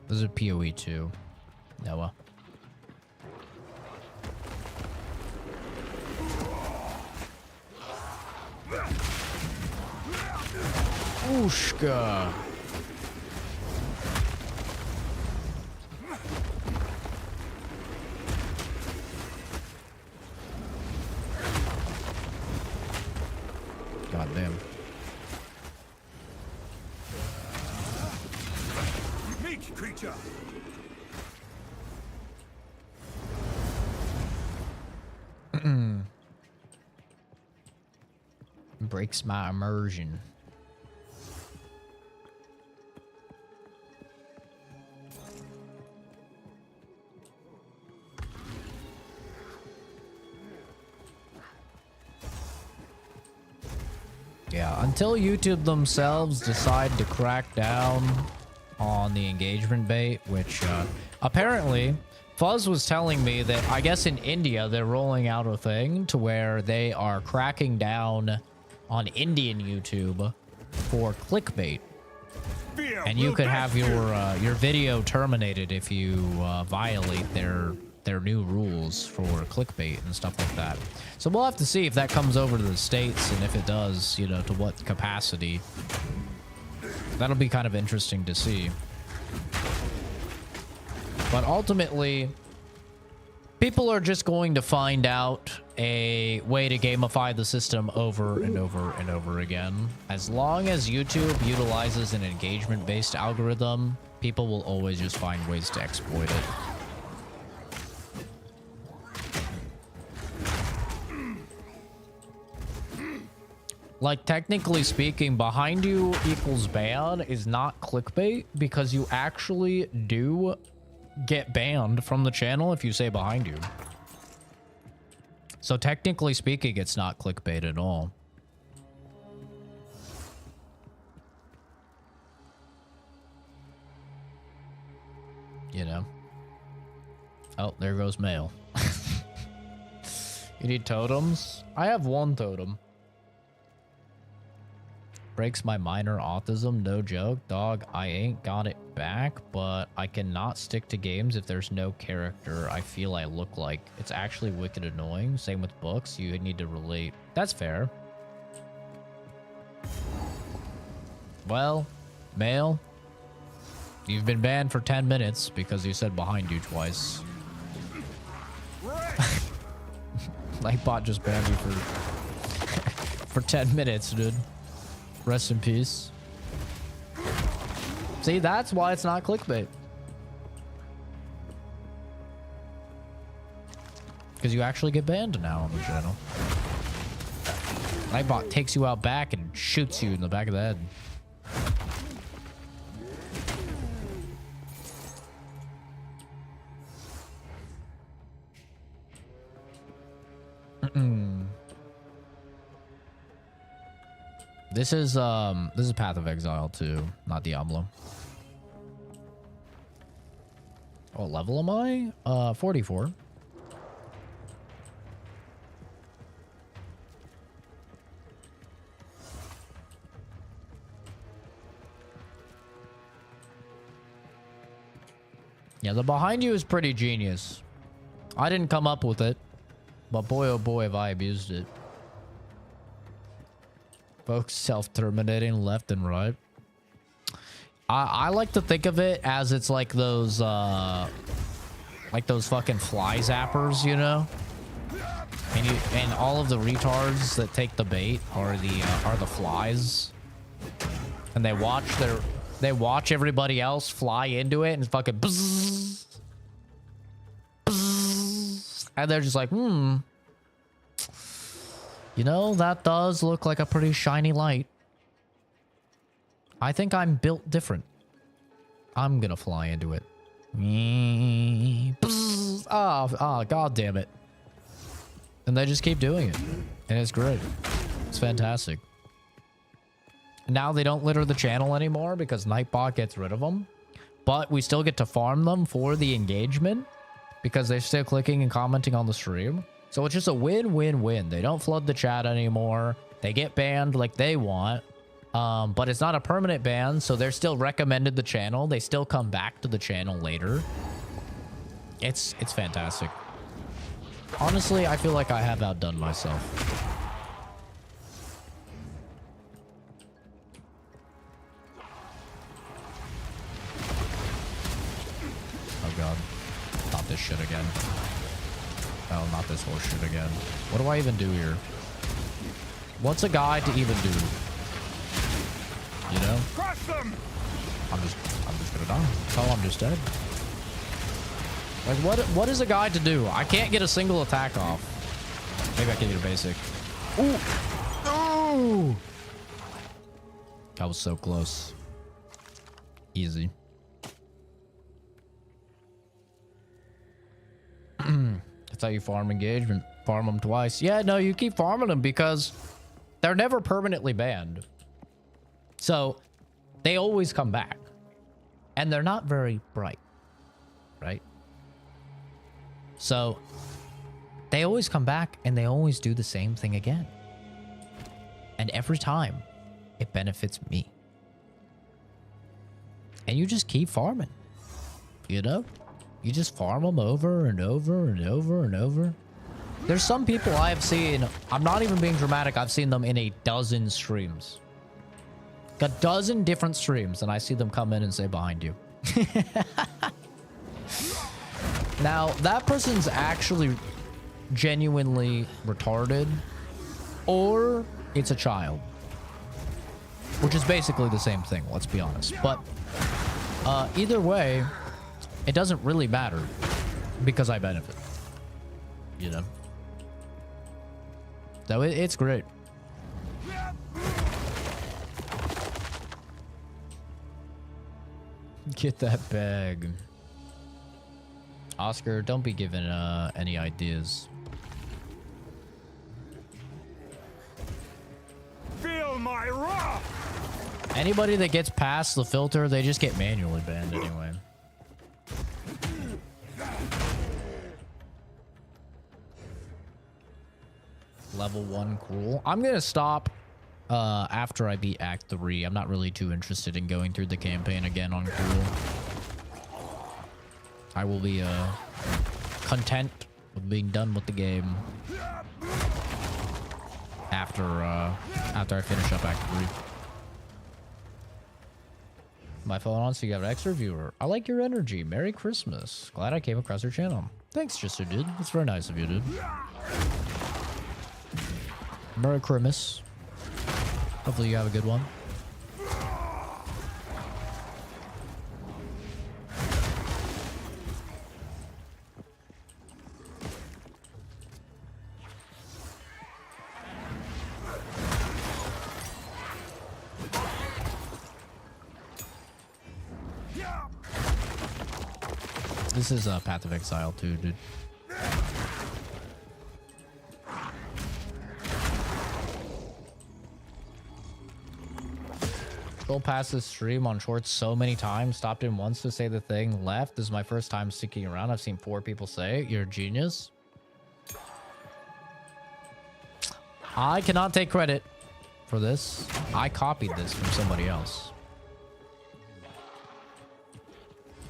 This is a PoE 2. Noah. Ooshka. God damn. Meek creature. Breaks my immersion. Yeah, until YouTube themselves decide to crack down on the engagement bait, which apparently Fuzz was telling me that I guess in India they're rolling out a thing to where they are cracking down on Indian YouTube for clickbait. And you could have your video terminated if you violate their new rules for clickbait and stuff like that. So we'll have to see if that comes over to the States, and if it does, you know, to what capacity. That'll be kind of interesting to see. But ultimately, people are just going to find out a way to gamify the system over and over and over again. As long as YouTube utilizes an engagement-based algorithm, people will always just find ways to exploit it. Like, technically speaking, behind you equals ban is not clickbait, because you actually do get banned from the channel if you say behind you. So technically speaking, it's not clickbait at all. You know? Oh, there goes mail. You need totems? I have one totem. Breaks my minor autism, no joke. Dog, I ain't got it back, but I cannot stick to games if there's no character I feel I look like. It's actually wicked annoying. Same with books, you need to relate. That's fair. Well, male, you've been banned for 10 minutes because you said behind you twice. Lightbot just banned you for 10 minutes, dude. Rest in peace. See, that's why it's not clickbait. Because you actually get banned now on the channel. Nightbot takes you out back and shoots you in the back of the head. This is Path of Exile too, not Diablo. What level am I? 44. Yeah, the behind you is pretty genius. I didn't come up with it, but boy oh boy have I abused it. Folks self-terminating left and right. I like to think of it as it's like those fucking fly zappers, you know? And all of the retards that take the bait are the flies. And they watch everybody else fly into it and fucking bzzz, bzzz, and they're just like, you know, that does look like a pretty shiny light. I think I'm built different. I'm gonna fly into it. Oh, god damn it. And they just keep doing it. And it's great. It's fantastic. Now they don't litter the channel anymore because Nightbot gets rid of them. But we still get to farm them for the engagement because they're still clicking and commenting on the stream. So it's just a win-win-win. They don't flood the chat anymore. They get banned like they want. But it's not a permanent ban, so they're still recommended the channel. They still come back to the channel later. It's fantastic. Honestly, I feel like I have outdone myself. Oh god. Not this shit again. Oh, not this horse shit again. What do I even do here? What's a guide to even do? You know? Crush them! I'm just gonna die. Oh, I'm just dead. Like, what is a guide to do? I can't get a single attack off. Maybe I can get a basic. Ooh! Ooh! That was so close. Easy. That's how you farm engagement. Farm them twice. Yeah, no, you keep farming them because they're never permanently banned. So they always come back. And they're not very bright. Right? So they always come back and they always do the same thing again. And every time it benefits me. And you just keep farming. You know? You just farm them over and over and over and over. There's some people I have seen, I'm not even being dramatic, I've seen them in a dozen streams. A dozen different streams, and I see them come in and say behind you. Now, that person's actually genuinely retarded, or it's a child. Which is basically the same thing, let's be honest. But either way, it doesn't really matter because I benefit. You know? So it's great. Get that bag. Oscar, don't be given any ideas. Feel my wrath! Anybody that gets past the filter, they just get manually banned anyway. Level 1 cruel. I'm gonna stop after I beat Act 3. I'm not really too interested in going through the campaign again on cruel. I will be content with being done with the game after I finish up Act 3. My phone on, so you have an extra viewer. I like your energy. Merry Christmas. Glad I came across your channel. Thanks, Jister, dude. That's very nice of you, dude. Merry Christmas. Hopefully you have a good one. This is Path of Exile too, dude. Scroll past this stream on shorts so many times. Stopped in once to say the thing. Left. This is my first time sticking around. I've seen 4 people say it. You're a genius. I cannot take credit for this. I copied this from somebody else.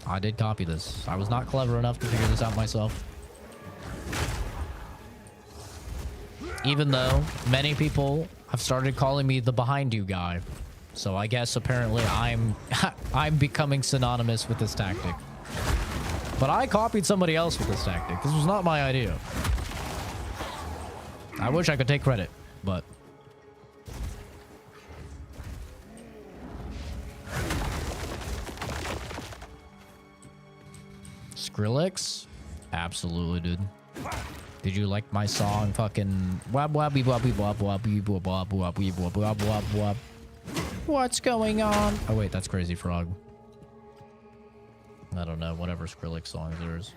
I did copy this. I was not clever enough to figure this out myself. Even though many people have started calling me the behind you guy. So I guess apparently I'm becoming synonymous with this tactic. But I copied somebody else with this tactic. This was not my idea. I wish I could take credit, but Skrillex? Absolutely, dude. Did you like my song fucking wab wabby wabby wab wabby wab wab wabby wab wab wab wab? What's going on? Oh wait, that's Crazy Frog. I don't know, whatever Skrillex song there is.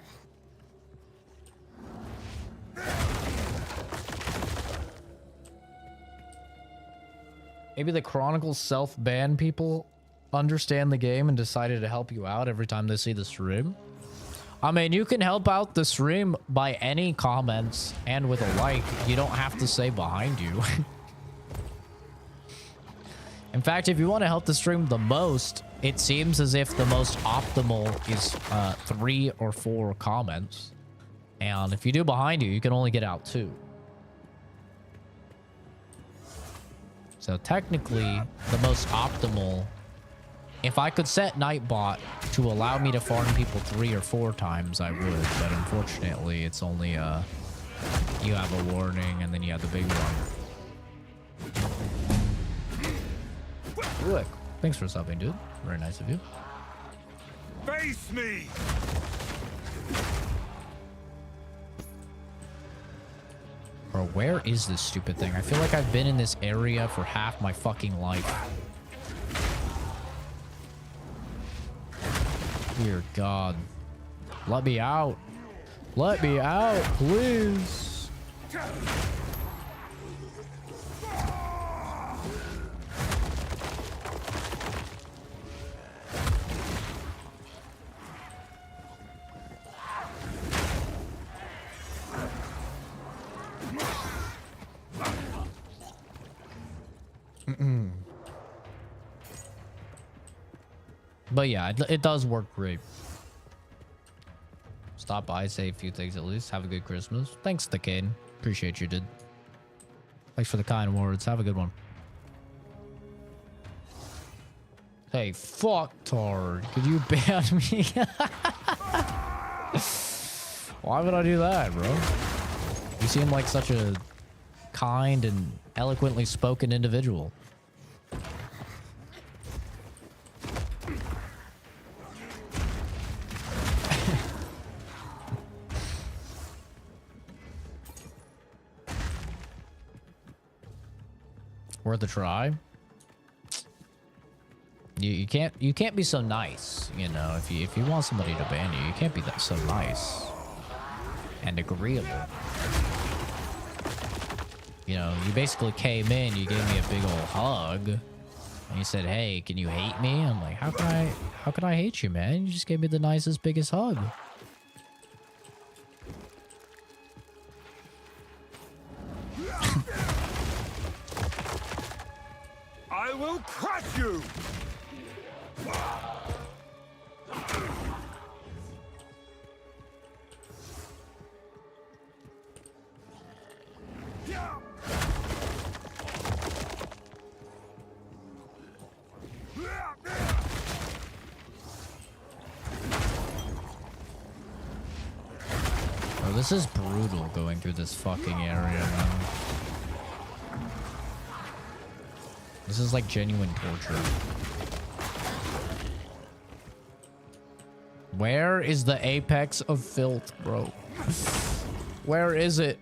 Maybe the Chronicles self-ban people understand the game and decided to help you out every time they see the stream. I mean, you can help out the stream by any comments and with a like. You don't have to say behind you. In fact, if you want to help the stream the most, it seems as if the most optimal is 3 or 4 comments. And if you do behind you, you can only get out 2. So technically, the most optimal, if I could set Nightbot to allow me to farm people 3 or 4 times, I would. But unfortunately, it's only you have a warning and then you have the big one. Look, thanks for subbing, dude. Very nice of you. Face me! Bro, where is this stupid thing? I feel like I've been in this area for half my fucking life. Dear God. Let me out. Let me out, please. But yeah, it does work great. Stop by, say a few things at least. Have a good Christmas. Thanks, the kid. Appreciate you, dude. Thanks for the kind words. Have a good one. Hey, fucktard. Could you ban me? Why would I do that, bro? You seem like such a kind and eloquently spoken individual. Worth a try. You can't be so nice, you know. If you want somebody to ban you, you can't be that so nice and agreeable. You know, you basically came in, you gave me a big old hug, and you said, "Hey, can you hate me?" I'm like, how can I hate you, man? You just gave me the nicest, biggest hug. I will crush you! Oh, this is brutal going through this fucking area, man. This is like genuine torture. Where is the apex of filth, bro? Where is it?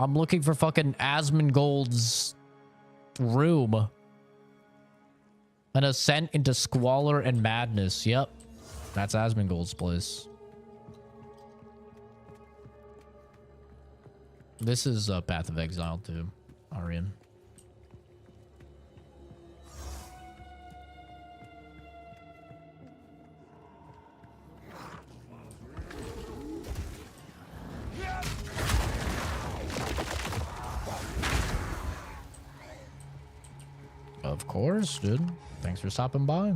I'm looking for fucking Asmongold's room. An ascent into squalor and madness. Yep. That's Asmongold's place. This is Path of Exile too, Arian. Of course, dude. Thanks for stopping by.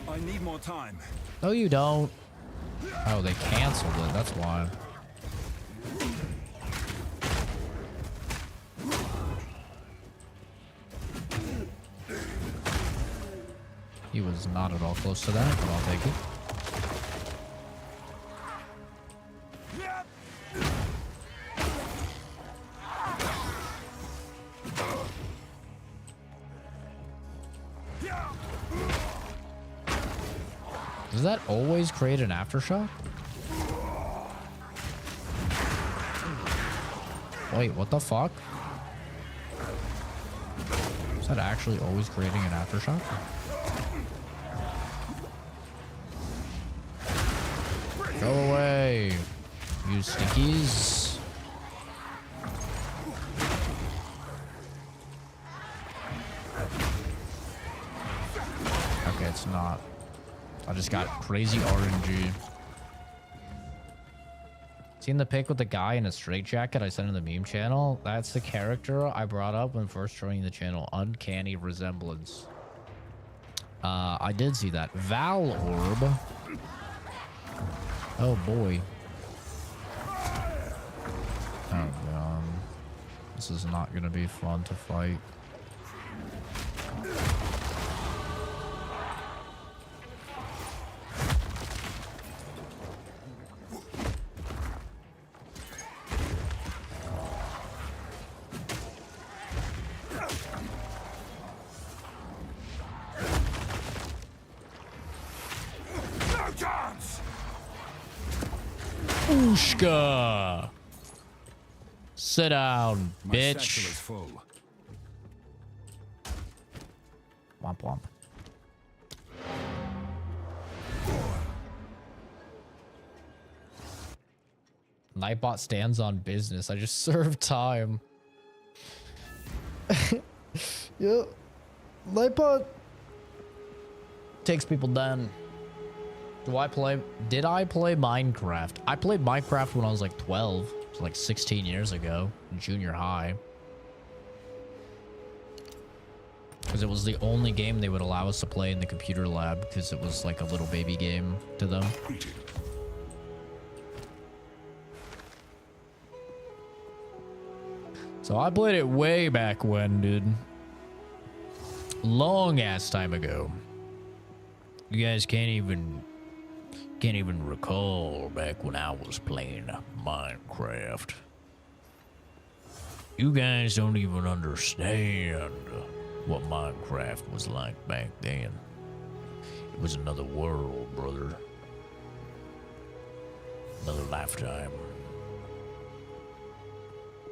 I need more time. No, you don't. Oh, they canceled it. That's why. He was not at all close to that, but I'll take it. Does that always create an aftershock? Wait, what the fuck? Is that actually always creating an aftershock? Go away, you stinkies. Okay, it's not. I just got crazy RNG. Seen the pic with the guy in a straitjacket I sent in the meme channel? That's the character I brought up when first joining the channel. Uncanny resemblance. I did see that. Val Orb. Oh boy. Oh god. This is not gonna be fun to fight. Babushka! Sit down, My satchel bitch. is full. Womp womp. Nightbot stands on business. I just served time. Yep. Nightbot takes people down. Did I play Minecraft? I played Minecraft when I was like 12. So like 16 years ago, in junior high. Because it was the only game they would allow us to play in the computer lab, because it was like a little baby game to them. So I played it way back when, dude. Long ass time ago. You guys can't even recall back when I was playing Minecraft. You guys don't even understand what Minecraft was like back then. It was another world, brother. Another lifetime.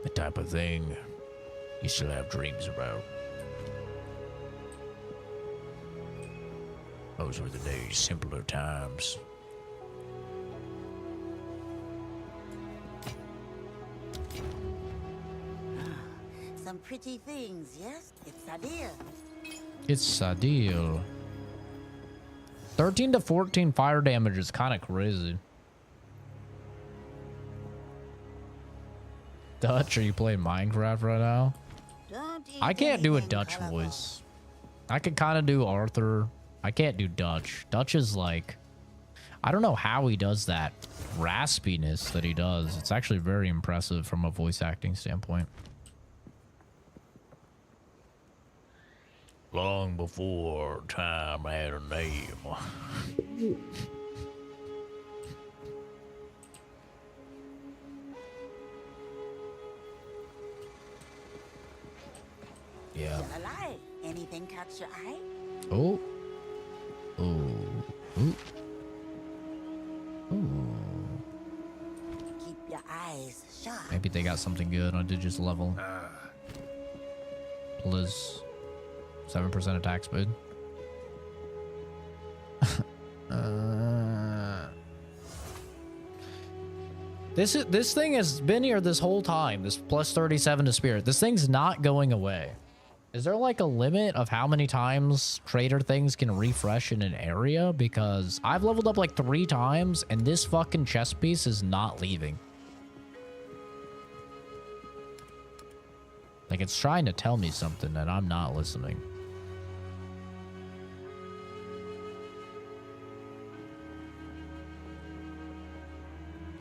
The type of thing you still have dreams about. Those were the days, simpler times. Some pretty things, yes? It's a deal. It's a deal. 13 to 14 fire damage is kind of crazy. Dutch, are you playing Minecraft right now? Don't eat I can't do a anything Dutch colorful. voice. I could kind of do Arthur. I can't do Dutch. Dutch is like, I don't know how he does that raspiness that he does. It's actually very impressive from a voice acting standpoint. Long before time had a name. Yeah. Still alive. Anything catch your eye? Oh. Oh. Ooh. Ooh. Keep your eyes sharp. Maybe they got something good on Digis level. Plus 7% attack speed. This thing has been here this whole time. This plus 37 to spirit. This thing's not going away. Is there like a limit of how many times trader things can refresh in an area? Because I've leveled up like 3 times and this fucking chest piece is not leaving. Like it's trying to tell me something and I'm not listening.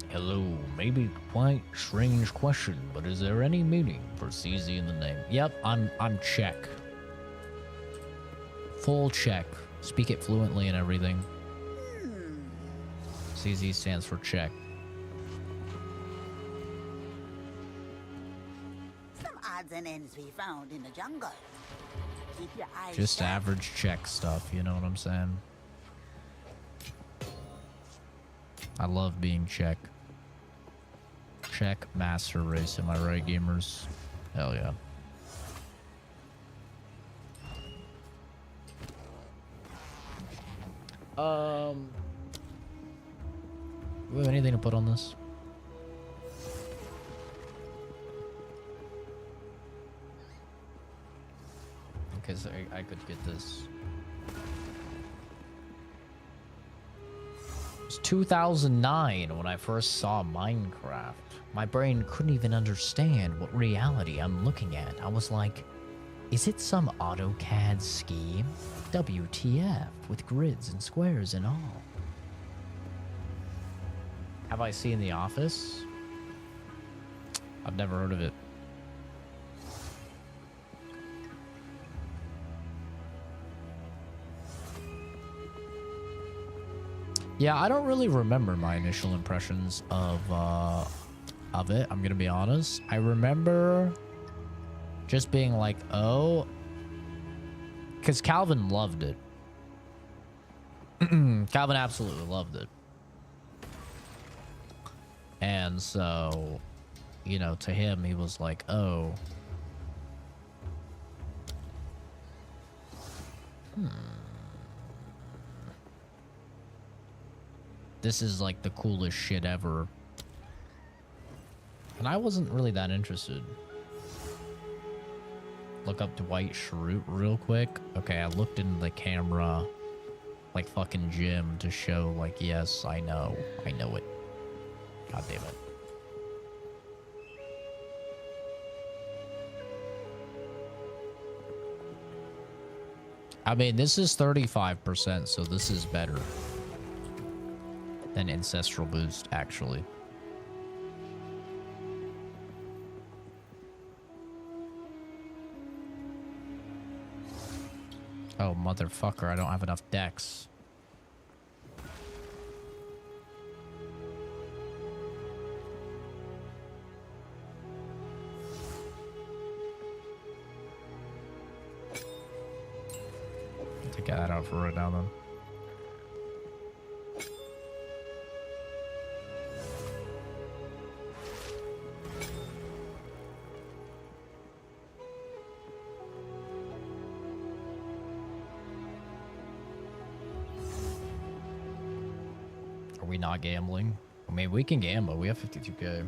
Hello, maybe quite strange question, but is there any meaning for CZ in the name? Yep, I'm Czech. Full Czech. Speak it fluently and everything. CZ stands for Czech. Some odds and ends we found in the jungle. Keep your eyes Just sharp. average Czech stuff, you know what I'm saying? I love being Czech. Czech master race, am I right, gamers? Hell yeah. Do we have anything to put on this? Okay, so I could get this. It was 2009 when I first saw Minecraft. My brain couldn't even understand what reality I'm looking at. I was like, is it some AutoCAD scheme? WTF, with grids and squares and all. Have I seen The Office? I've never heard of it. Yeah, I don't really remember my initial impressions of it, I'm gonna be honest. I remember just being like, oh, because Calvin loved it. Calvin absolutely loved it. And so, you know, to him, he was like, oh. This is like the coolest shit ever. And I wasn't really that interested. Look up Dwight Schrute real quick. Okay, I looked into the camera like fucking Jim to show like, yes, I know it. God damn it. I mean, this is 35%, so this is better than Ancestral Boost, actually. Oh, motherfucker, I don't have enough decks. Take that out for right now, then. Are we not gambling? I mean, we can gamble. We have 52k.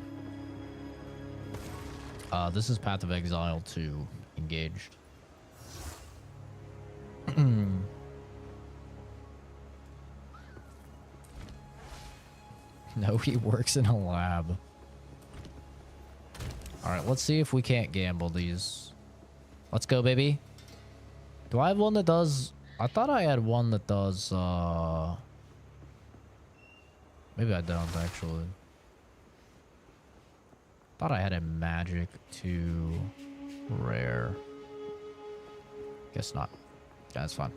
This is Path of Exile 2. Engaged. No, he works in a lab. Alright, let's see if we can't gamble these. Let's go, baby. Do I have one that does... I thought I had one that does, maybe I don't, actually. Thought I had a magic to rare. Guess not. Yeah, that's fine.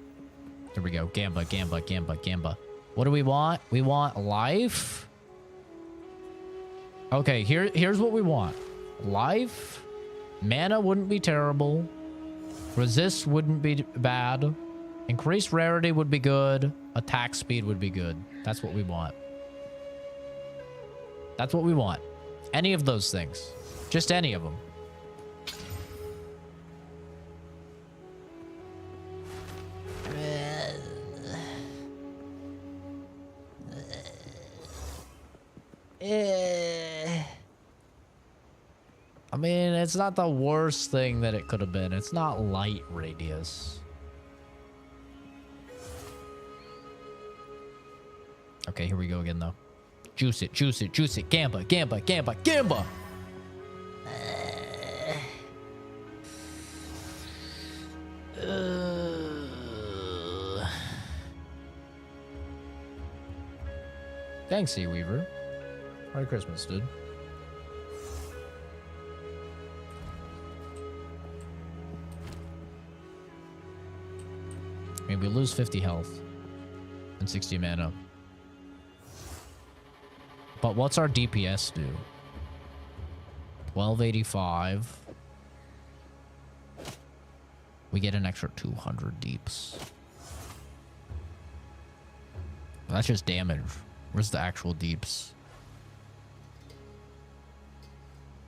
Here we go. Gamba, gamba, gamba, gamba. What do we want? We want life. Okay, here's what we want. Life. Mana wouldn't be terrible. Resist wouldn't be bad. Increased rarity would be good. Attack speed would be good. That's what we want. That's what we want. Any of those things. Just any of them. I mean, it's not the worst thing that it could have been. It's not light radius. Okay, here we go again, though. Juice it, juice it, juice it. Gamba, gamba, gamba, gamba. Thanks, Sea Weaver. Merry Christmas, dude. I mean, we lose 50 health and 60 mana. But what's our DPS do? 1285. We get an extra 200 deeps. That's just damage. Where's the actual deeps?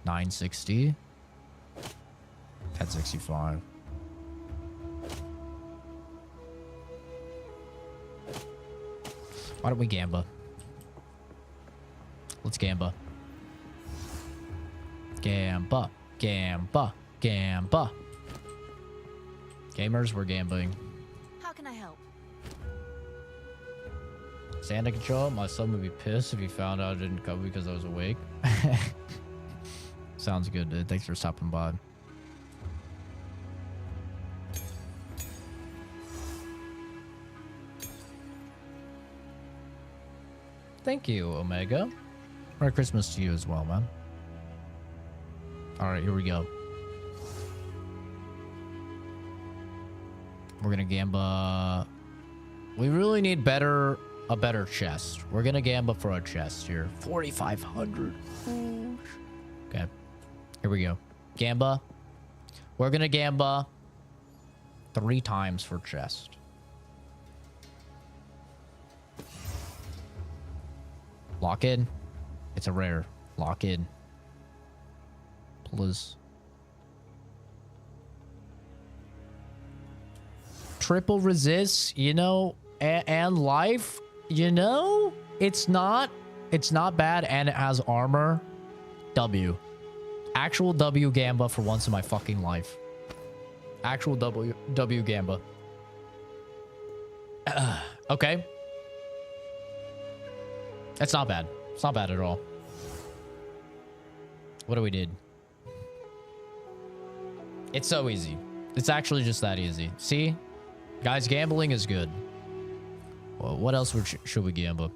960. 1065. Why don't we gamba? Let's gamba. Gamba. Gamba. Gamba. Gamers, we're gambling. How can I help? Santa can show up. My son would be pissed if he found out I didn't come because I was awake. Sounds good, dude. Thanks for stopping by. Thank you, Omega. Merry Christmas to you as well, man. Alright, here we go. We're gonna gamba. We really need a better chest. We're gonna gamba for a chest here. 4,500. Okay. Here we go. Gamba. We're gonna gamba 3 times for chest. Lock in. It's a rare. Lock in. Please. Triple resist, you know, and life, you know, it's not bad, and it has armor. W. Actual W Gamba for once in my fucking life. Actual W Gamba. Okay. It's not bad. It's not bad at all. What do we need? It's so easy. It's actually just that easy. See? Guys, gambling is good. Well, what else should we gamble?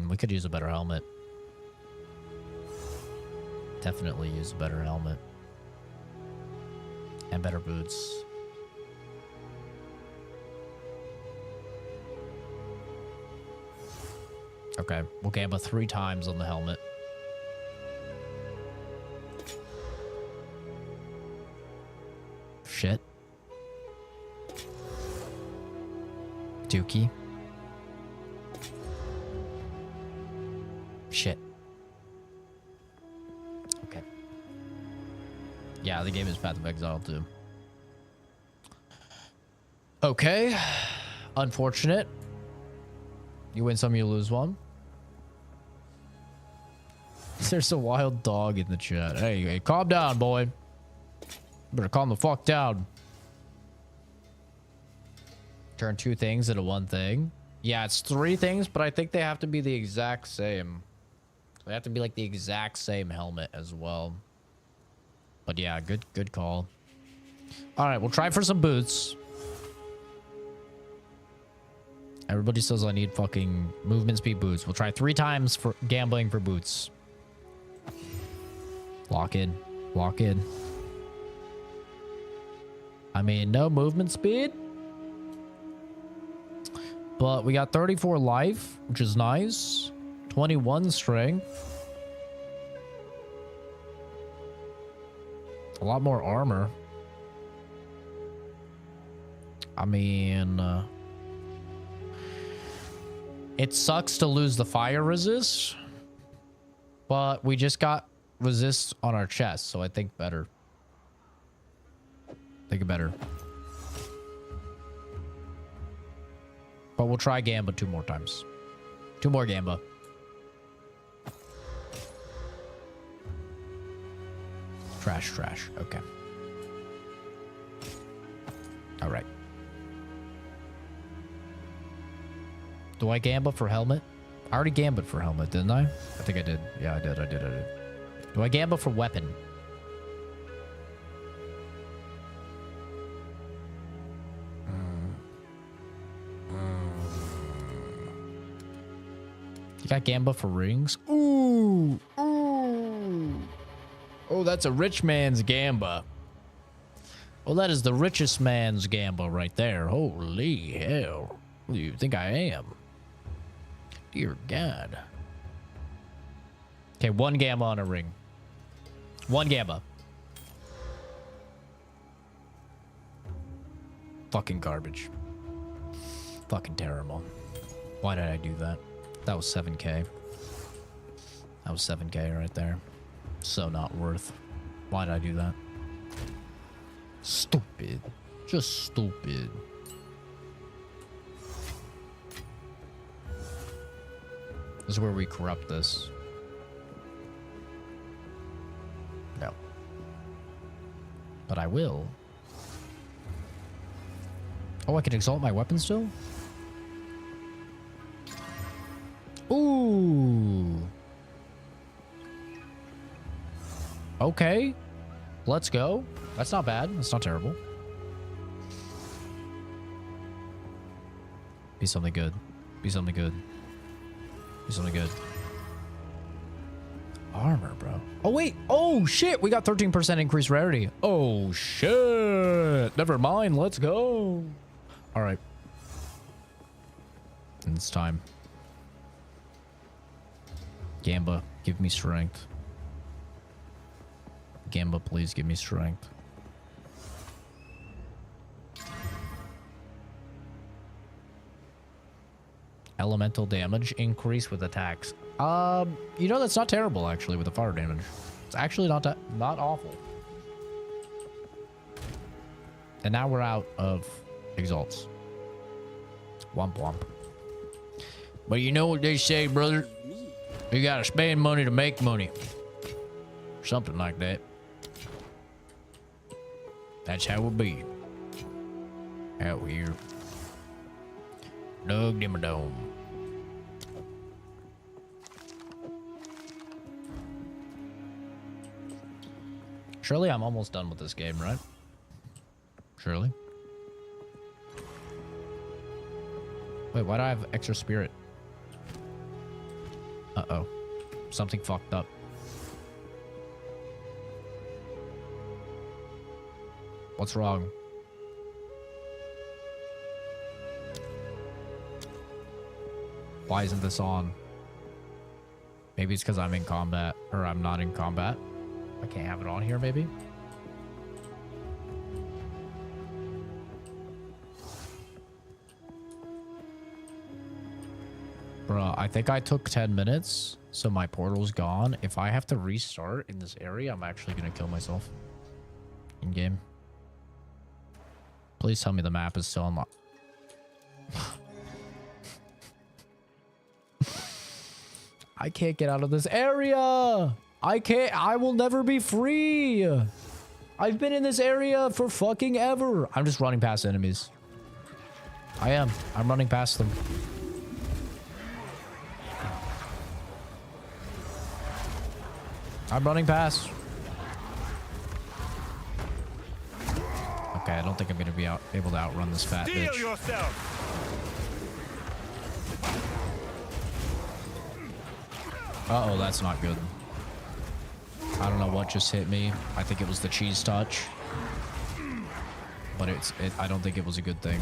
We could use a better helmet. Definitely use a better helmet. And better boots. Okay, we'll gamble 3 times on the helmet. Shit. Dookie. Shit. Okay. Yeah, the game is Path of Exile too. Okay. Unfortunate. You win some, you lose one. There's a wild dog in the chat. Hey, calm down, boy. Better calm the fuck down. Turn 2 things into 1 thing. Yeah, it's 3 things, but I think they have to be the exact same. They have to be like the exact same helmet as well. But yeah, good call. All right, we'll try for some boots. Everybody says I need fucking movement speed boots. We'll try 3 times for gambling for boots. Lock in. Lock in. I mean, no movement speed. But we got 34 life, which is nice. 21 strength. A lot more armor. I mean... it sucks to lose the fire resist. But we just got resist on our chest, so I think better. Think better. But we'll try Gamba 2 more times. 2 more Gamba. Trash, trash. Okay. All right. Do I Gamba for helmet? I already Gamba'd for helmet, didn't I? I think I did. Yeah, I did. Do I Gamba for weapon? You got Gamba for rings? Ooh. Ooh. Oh, that's a rich man's Gamba. Well, that is the richest man's Gamba right there. Holy hell. Who do you think I am? Dear God. Okay, 1 Gamba on a ring. 1 Gamba. Fucking garbage. Fucking terrible. Why did I do that? That was 7K. That was 7K right there. So not worth. Why did I do that? Stupid. Just stupid. This is where we corrupt this. No. But I will. Oh, I can exalt my weapon still? Ooh. Okay. Let's go. That's not bad. That's not terrible. Be something good. Be something good. Be something good. Armor, bro. Oh, wait. Oh, shit. We got 13% increased rarity. Oh, shit. Never mind. Let's go. All right. And it's time. Gamba, give me strength. Gamba, please give me strength. elemental damage increase with attacks. You know, that's not terrible actually with the fire damage. It's actually not awful. And now we're out of exalts. Womp womp. But you know what they say, brother? You gotta spend money to make money. Something like that. That's how it be. Out here. Dug in my dome. Surely I'm almost done with this game, right? Surely. Wait, why do I have extra spirit? Uh-oh. Something fucked up. What's wrong? Why isn't this on? Maybe it's because I'm in combat, or I'm not in combat. I can't have it on here, maybe? Bruh, I think I took 10 minutes, so my portal's gone. If I have to restart in this area, I'm actually gonna kill myself. In-game. Please tell me the map is still unlocked. I can't get out of this area! I will never be free! I've been in this area for fucking ever! I'm just running past enemies. I'm running past them. I'm running past. Okay, I don't think I'm gonna be able to outrun this fat bitch. Steal yourself. Uh-oh, that's not good. I don't know what just hit me. I think it was the cheese touch. But I don't think it was a good thing.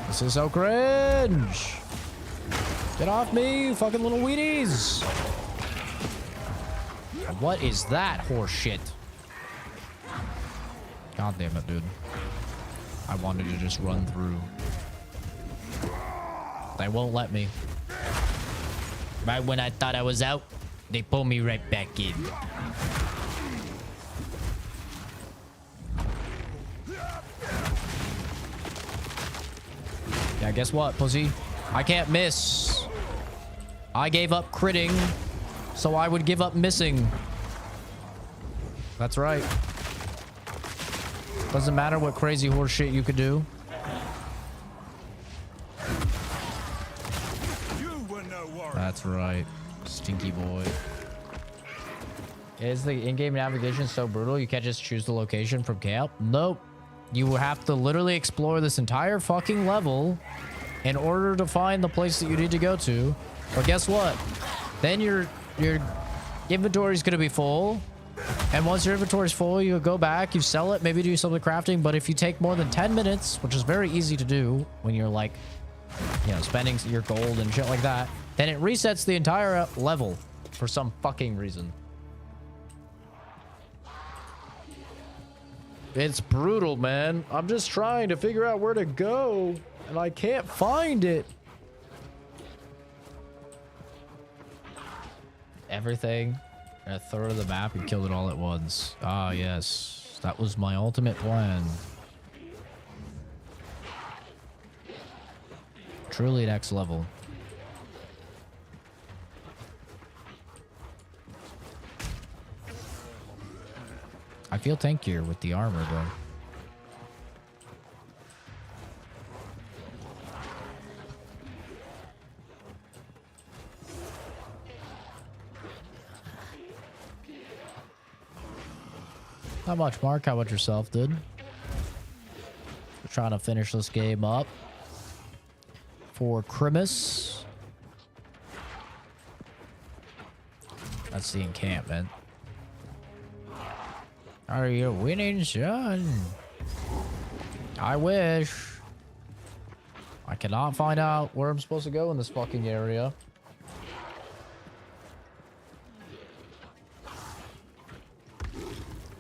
This is so cringe. Get off me, you fucking little weenies. What is that horse shit? God damn it, dude. I wanted to just run through. They won't let me. Right when I thought I was out, they pull me right back in. Yeah, guess what, pussy? I can't miss. I gave up critting, so I would give up missing. That's right. Doesn't matter what crazy horse shit you could do. That's right. Stinky boy. Is the in-game navigation so brutal you can't just choose the location from camp? Nope. You have to literally explore this entire fucking level in order to find the place that you need to go to. But guess what? Then your inventory is going to be full. And once your inventory is full, you go back, you sell it, maybe do some of the crafting. But if you take more than 10 minutes, which is very easy to do when you're like, you know, spending your gold and shit like that, then it resets the entire level for some fucking reason. It's brutal, man. I'm just trying to figure out where to go, and I can't find it. Everything. A third of the map and killed it all at once. Ah, yes. That was my ultimate plan. Truly next level. I feel tankier with the armor, though. Not much, Mark. How about yourself, dude? We're trying to finish this game up for Christmas. That's the encampment. Are you winning, son? I wish. cannot find out where I'm supposed to go in this fucking area.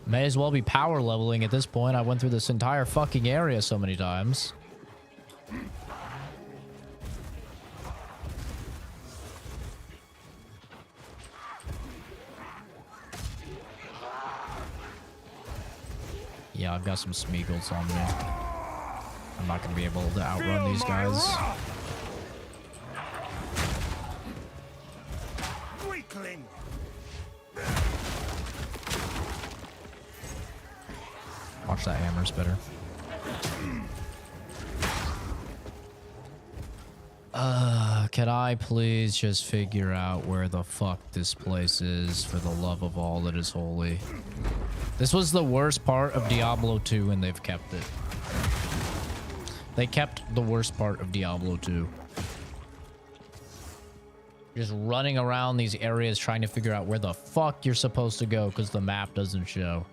May as well be power leveling at this point. I went through this entire fucking area so many times. Yeah, I've got some Smeagol's on me. I'm not going to be able to outrun these guys. Weakling. Watch that hammer's better. Can I please just figure out where the fuck this place is for the love of all that is holy? This was the worst part of Diablo 2 and they've kept it. They kept the worst part of Diablo 2. Just running around these areas trying to figure out where the fuck you're supposed to go because the map doesn't show.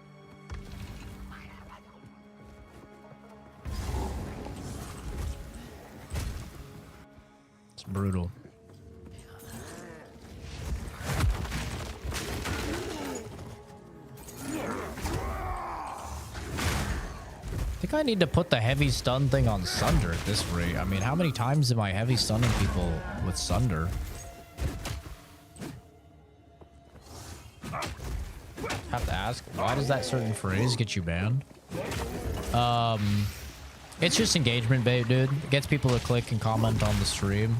It's brutal. I think I need to put the heavy stun thing on Sunder at this rate. I mean, how many times am I heavy stunning people with Sunder? Have to ask, why does that certain phrase get you banned? It's just engagement bait, dude. It gets people to click and comment on the stream.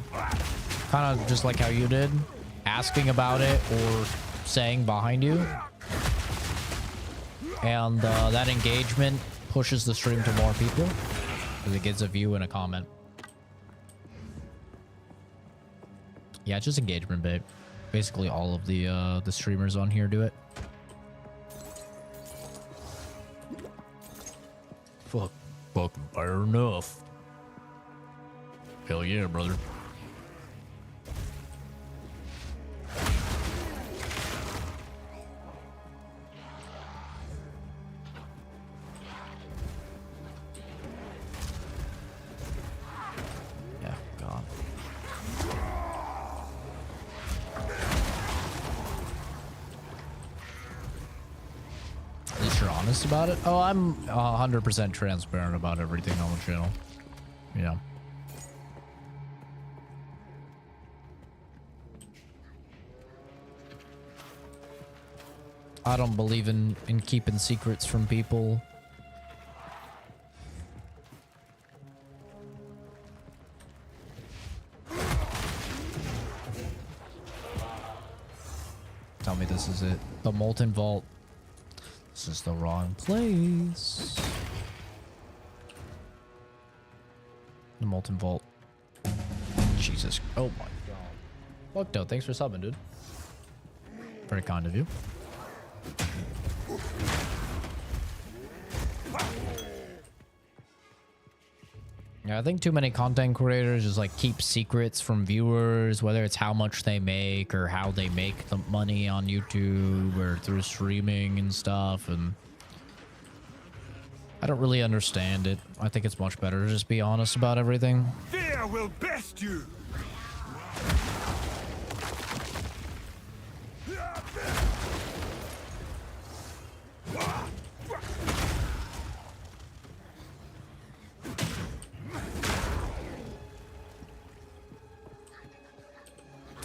Kind of just like how you did. Asking about it or saying behind you. And that engagement pushes the stream to more people. Because it gets a view and a comment. Yeah, it's just engagement bait. Basically all of the streamers on here do it. Fucking fire enough. Hell yeah, brother. Yeah, God. At least you're honest about it. Oh, I'm 100% transparent about everything on the channel. Yeah. I don't believe in keeping secrets from people. Tell me this is it. The Molten Vault. This is the wrong place. The Molten Vault. Jesus. Oh my God. Look, no, thanks for subbing, dude. Very kind of you. Yeah, I think too many content creators just like keep secrets from viewers, whether it's how much they make or how they make the money on YouTube or through streaming and stuff. And I don't really understand it. I think it's much better to just be honest about everything. Fear will best you.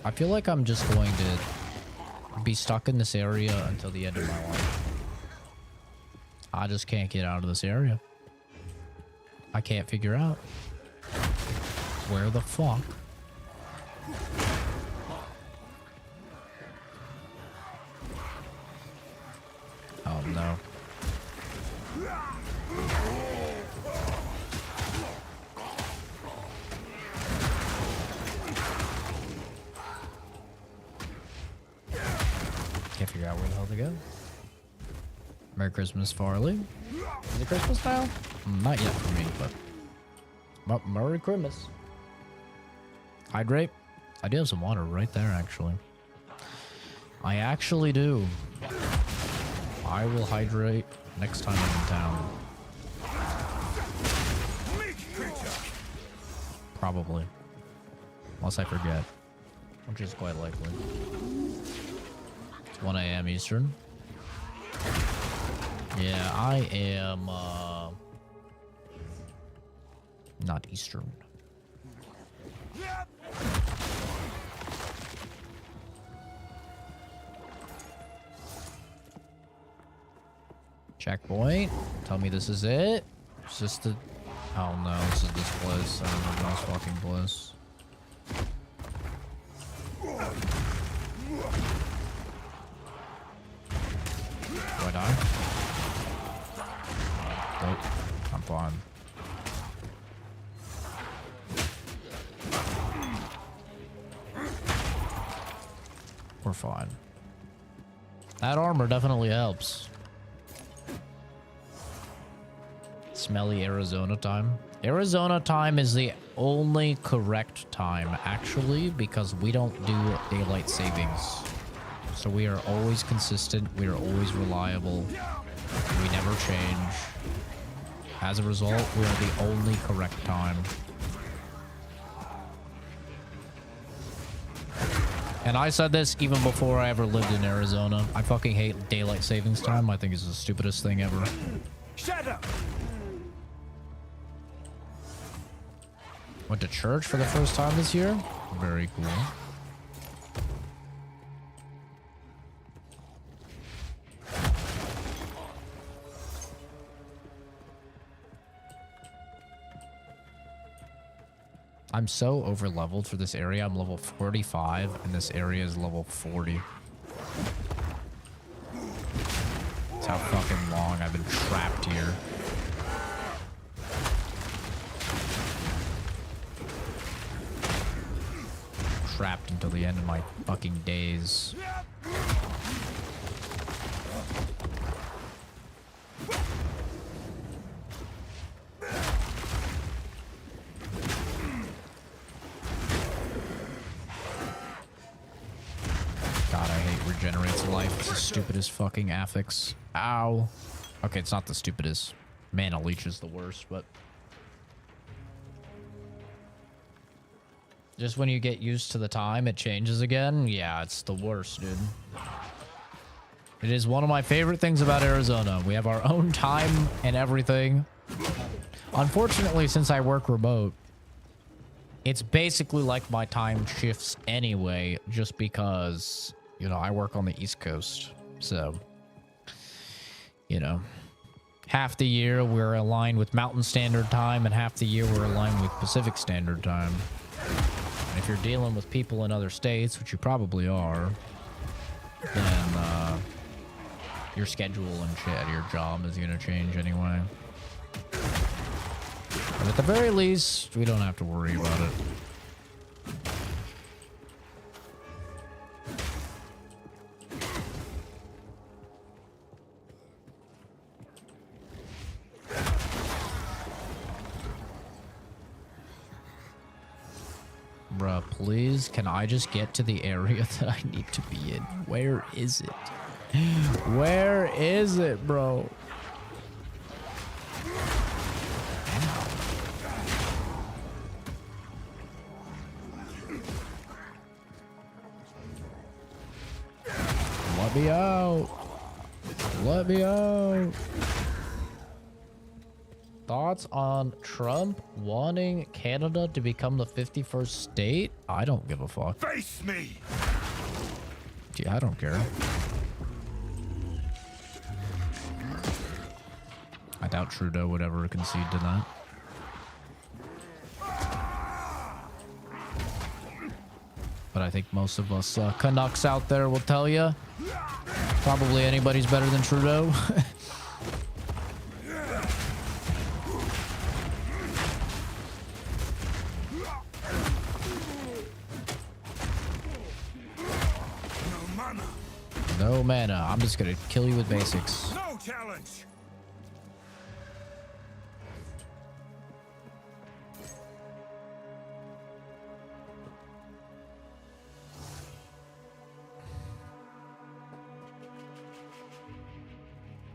I feel like I'm just going to be stuck in this area until the end of my life. I just can't get out of this area. I can't figure out where the fuck. Oh no. Can't figure out where the hell to go. Merry Christmas, Farley. Is it Christmas now? Not yet for me, but Merry Christmas. Hydrate. I do have some water right there, actually. I actually do. I will hydrate next time I'm in town. Probably. Unless I forget. Which is quite likely. It's 1 a.m. Eastern. Yeah, I am, not Eastern. Checkpoint. Tell me this is it. Is this the... Oh no, this is this place. I don't know this fucking place. Do I die? Nope. I'm fine. We're fine. That armor definitely helps. Smelly Arizona time. Arizona time is the only correct time, actually, because we don't do daylight savings. So we are always consistent. We are always reliable. We never change. As a result, we are the only correct time. And I said this even before I ever lived in Arizona. I fucking hate daylight savings time. I think it's the stupidest thing ever. Shut up! Went to church for the first time this year. Very cool. I'm so over leveled for this area. I'm level 45 and this area is level 40. That's how fucking long I've been trapped here. Trapped until the end of my fucking days. God, I hate regenerates life. It's the stupidest fucking affix. Ow. Okay, it's not the stupidest. Mana leech is the worst, but... Just when you get used to the time, it changes again. Yeah, it's the worst, dude. It is one of my favorite things about Arizona. We have our own time and everything. Unfortunately, since I work remote, it's basically like my time shifts anyway, just because, you know, I work on the East Coast. So, you know, half the year we're aligned with Mountain Standard Time, and half the year we're aligned with Pacific Standard Time. And if you're dealing with people in other states, which you probably are, then your schedule and shit at your job is going to change anyway. But at the very least, we don't have to worry about it. Bruh, please, can I just get to the area that I need to be in? Where is it? Where is it, bro? Let me out. Let me out. Thoughts on Trump wanting Canada to become the 51st state? I don't give a fuck. Face me! Yeah, I don't care. I doubt Trudeau would ever concede to that. But I think most of us Canucks out there will tell you. Probably anybody's better than Trudeau. No mana. I'm just gonna kill you with basics. No challenge!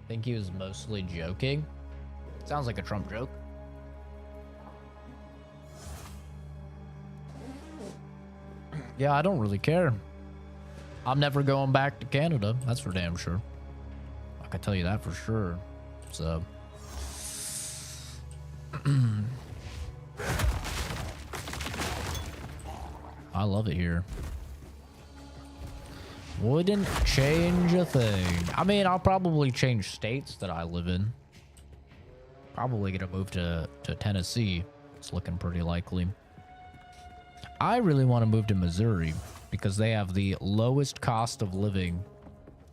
Think he was mostly joking. Sounds like a Trump joke. Yeah, I don't really care. I'm never going back to Canada. That's for damn sure. I can tell you that for sure. So. I love it here. Wouldn't change a thing. I mean, I'll probably change states that I live in. Probably gonna move to Tennessee. It's looking pretty likely. I really want to move to Missouri because they have the lowest cost of living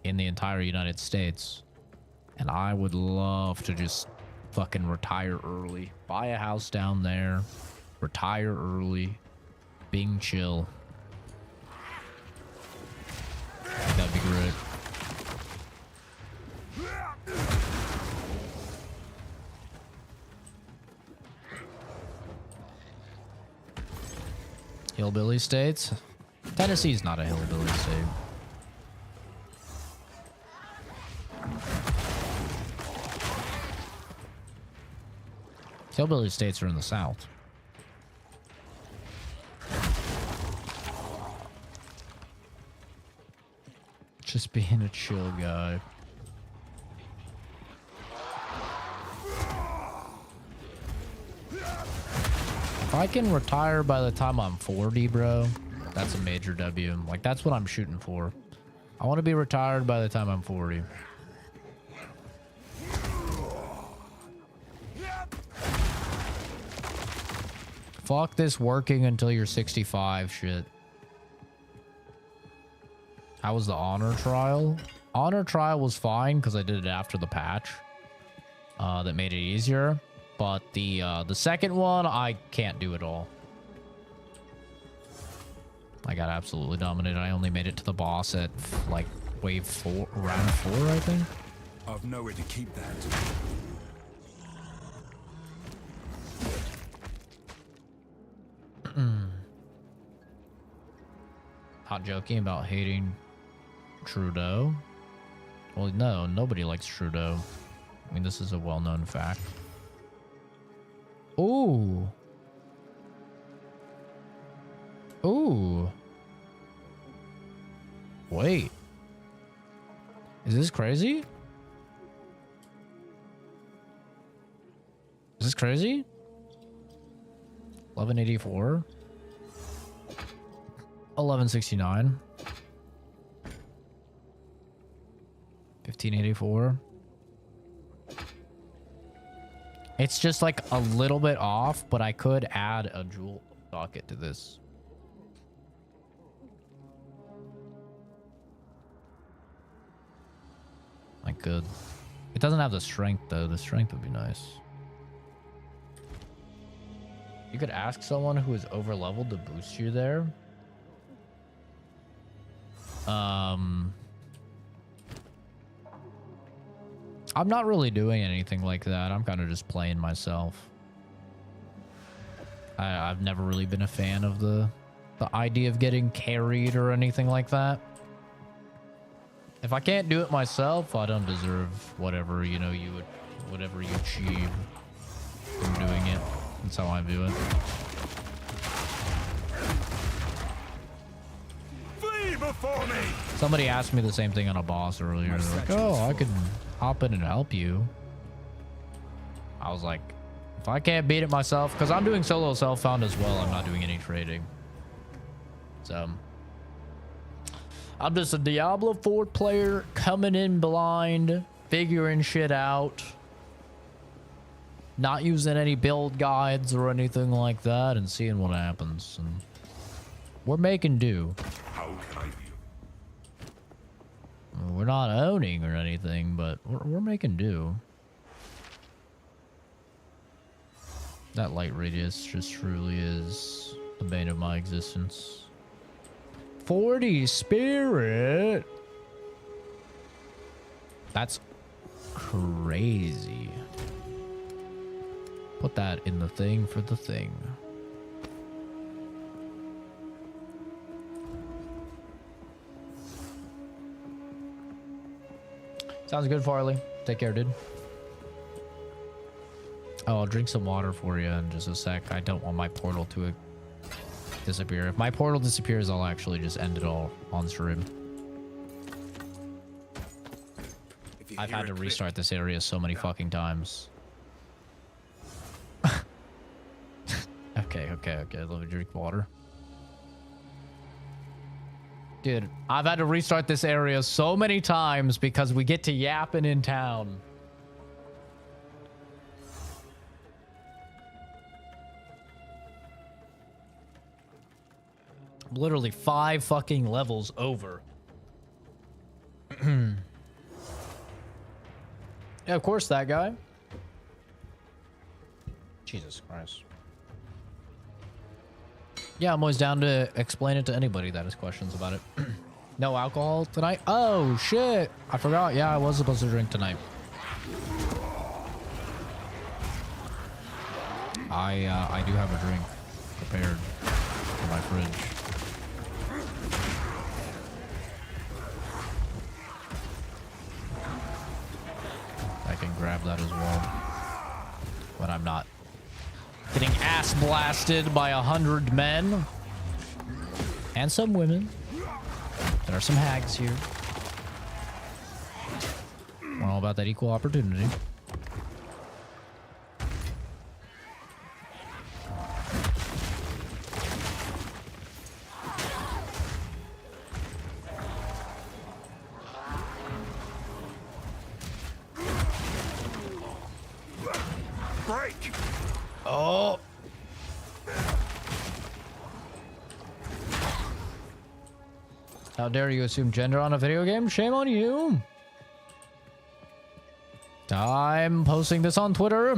in the entire United States. And I would love to just fucking retire early. Buy a house down there. Retire early. Being chill. That'd be great. Hillbilly states? Tennessee's not a hillbilly state. Hillbilly states are in the South. Just being a chill guy. If I can retire by the time I'm 40, bro, that's a major W. Like, that's what I'm shooting for. I want to be retired by the time I'm 40. Fuck this working until you're 65 shit. How was the honor trial? Honor trial was fine because I did it after the patch. That made it easier. But the second one, I can't do at all. I got absolutely dominated. I only made it to the boss at like wave 4, round 4, I think. I've nowhere to keep that. Not joking about hating Trudeau. Well, no, nobody likes Trudeau. I mean, this is a well-known fact. Ooh. Ooh. Wait. Is this crazy? Is this crazy? 1184. 1169. 1584. It's just like a little bit off, but I could add a jewel socket to this. I could. It doesn't have the strength though. The strength would be nice. You could ask someone who is over leveled to boost you there. I'm not really doing anything like that. I'm kind of just playing myself. I've never really been a fan of the idea of getting carried or anything like that. If I can't do it myself, I don't deserve whatever, you know, whatever you achieve from doing it. That's how I view it. Flee before me! Somebody asked me the same thing on a boss earlier. They're like, oh, I can hop in and help you. I was like, if I can't beat it myself, because I'm doing solo self-found as well, I'm not doing any trading. So, I'm just a Diablo 4 player coming in blind, figuring shit out. Not using any build guides or anything like that and seeing what happens. And we're making do. How can I be? We're not owning or anything, but we're making do. That light radius just truly is the bane of my existence. 40 spirit. That's crazy. Put that in the thing for the thing. Sounds good, Farley. Take care, dude. Oh, I'll drink some water for you in just a sec. I don't want my portal to disappear. If my portal disappears, I'll actually just end it all on stream. If you I've hear had a to click, restart this area so many fucking times. Okay. Let me drink water. Dude, I've had to restart this area so many times because we get to yapping in town. I'm literally 5 fucking levels over. Yeah, of course, that guy. Jesus Christ. Yeah, I'm always down to explain it to anybody that has questions about it. No alcohol tonight? Oh, shit. I forgot. Yeah, I was supposed to drink tonight. I do have a drink prepared in my fridge. I can grab that as well. But I'm not getting ass blasted by 100 men. And some women. There are some hags here. We're all about that equal opportunity. break! Oh. How dare you assume gender on a video game? Shame on you. I'm posting this on Twitter.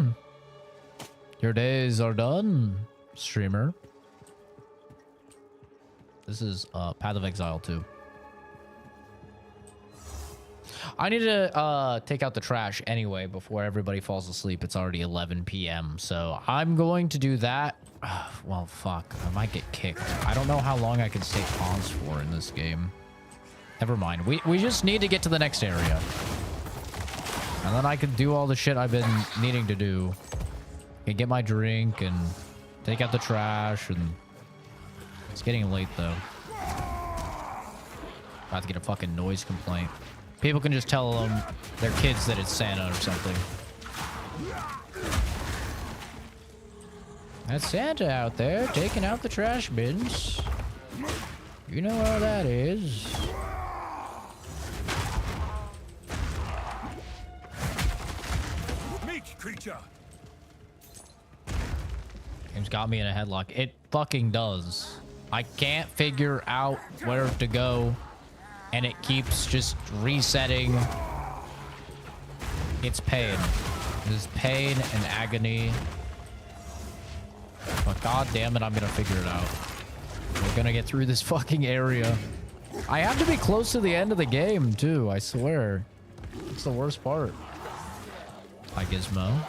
Your days are done, streamer. This is Path of Exile 2. I need to take out the trash anyway before everybody falls asleep. It's already 11 p.m. So I'm going to do that. Well, fuck. I might get kicked. I don't know how long I can stay paused for in this game. Never mind. We just need to get to the next area. And then I can do all the shit I've been needing to do. I can get my drink and take out the trash. And it's getting late, though. About to get a fucking noise complaint. People can just tell them their kids that it's Santa or something. That's Santa out there taking out the trash bins. You know how that is. Meat creature. Game's got me in a headlock. It fucking does. I can't figure out where to go. And it keeps just resetting. It's pain. This is pain and agony. But god damn it, I'm gonna figure it out. We're gonna get through this fucking area. I have to be close to the end of the game, too, I swear. It's the worst part. Hi, Gizmo.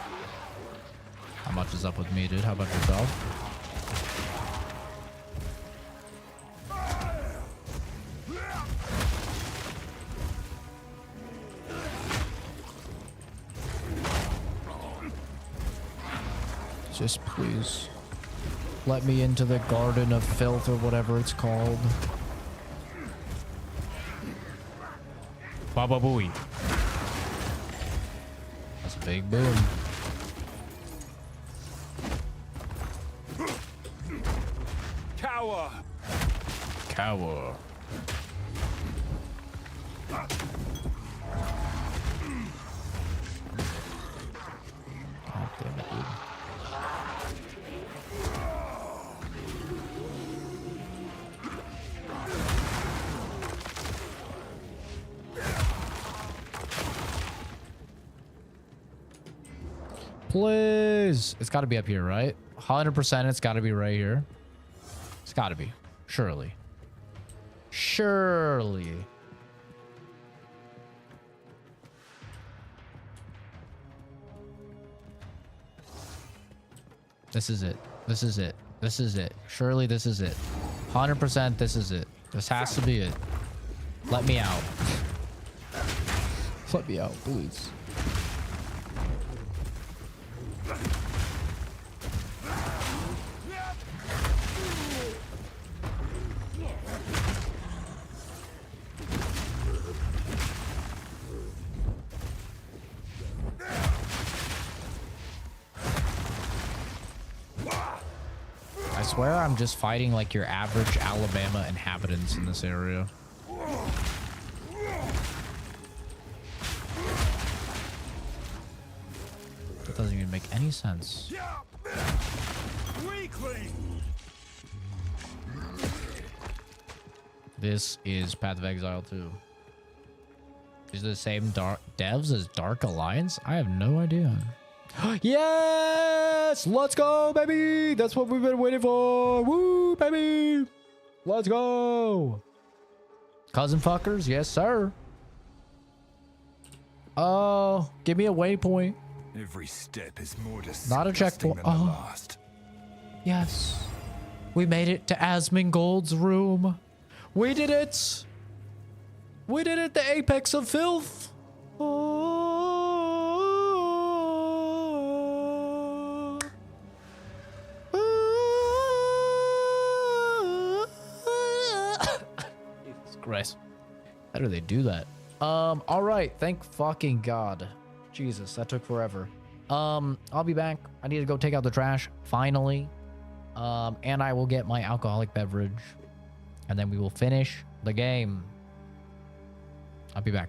How much is up with me, dude? How about yourself? Just please let me into the garden of filth or whatever it's called. Baba Booey. That's a big boom. Cower. Cower. God damn it, dude. Please. It's got to be up here, right? 100% it's got to be right here. It's got to be. Surely. Surely. This is it. This is it. This is it. Surely this is it. 100% this is it. This has to be it. Let me out. Let me out, please. swear I'm just fighting like your average Alabama inhabitants in this area. That doesn't even make any sense. This is Path of Exile 2. Is it the same devs as Dark Alliance? I have no idea. Yes! Let's go, baby! That's what we've been waiting for! Woo, baby! Let's go! Cousin fuckers, yes, sir. Oh, give me a waypoint. Every step is more Not a checkpoint. than the last. Yes. We made it to Asmongold's room. We did it. We did it, the apex of filth. Oh. Jesus Christ. How do they do that? All right. Thank fucking God. Jesus, that took forever. I'll be back. I need to go take out the trash, finally. And I will get my alcoholic beverage. And then we will finish the game. I'll be back.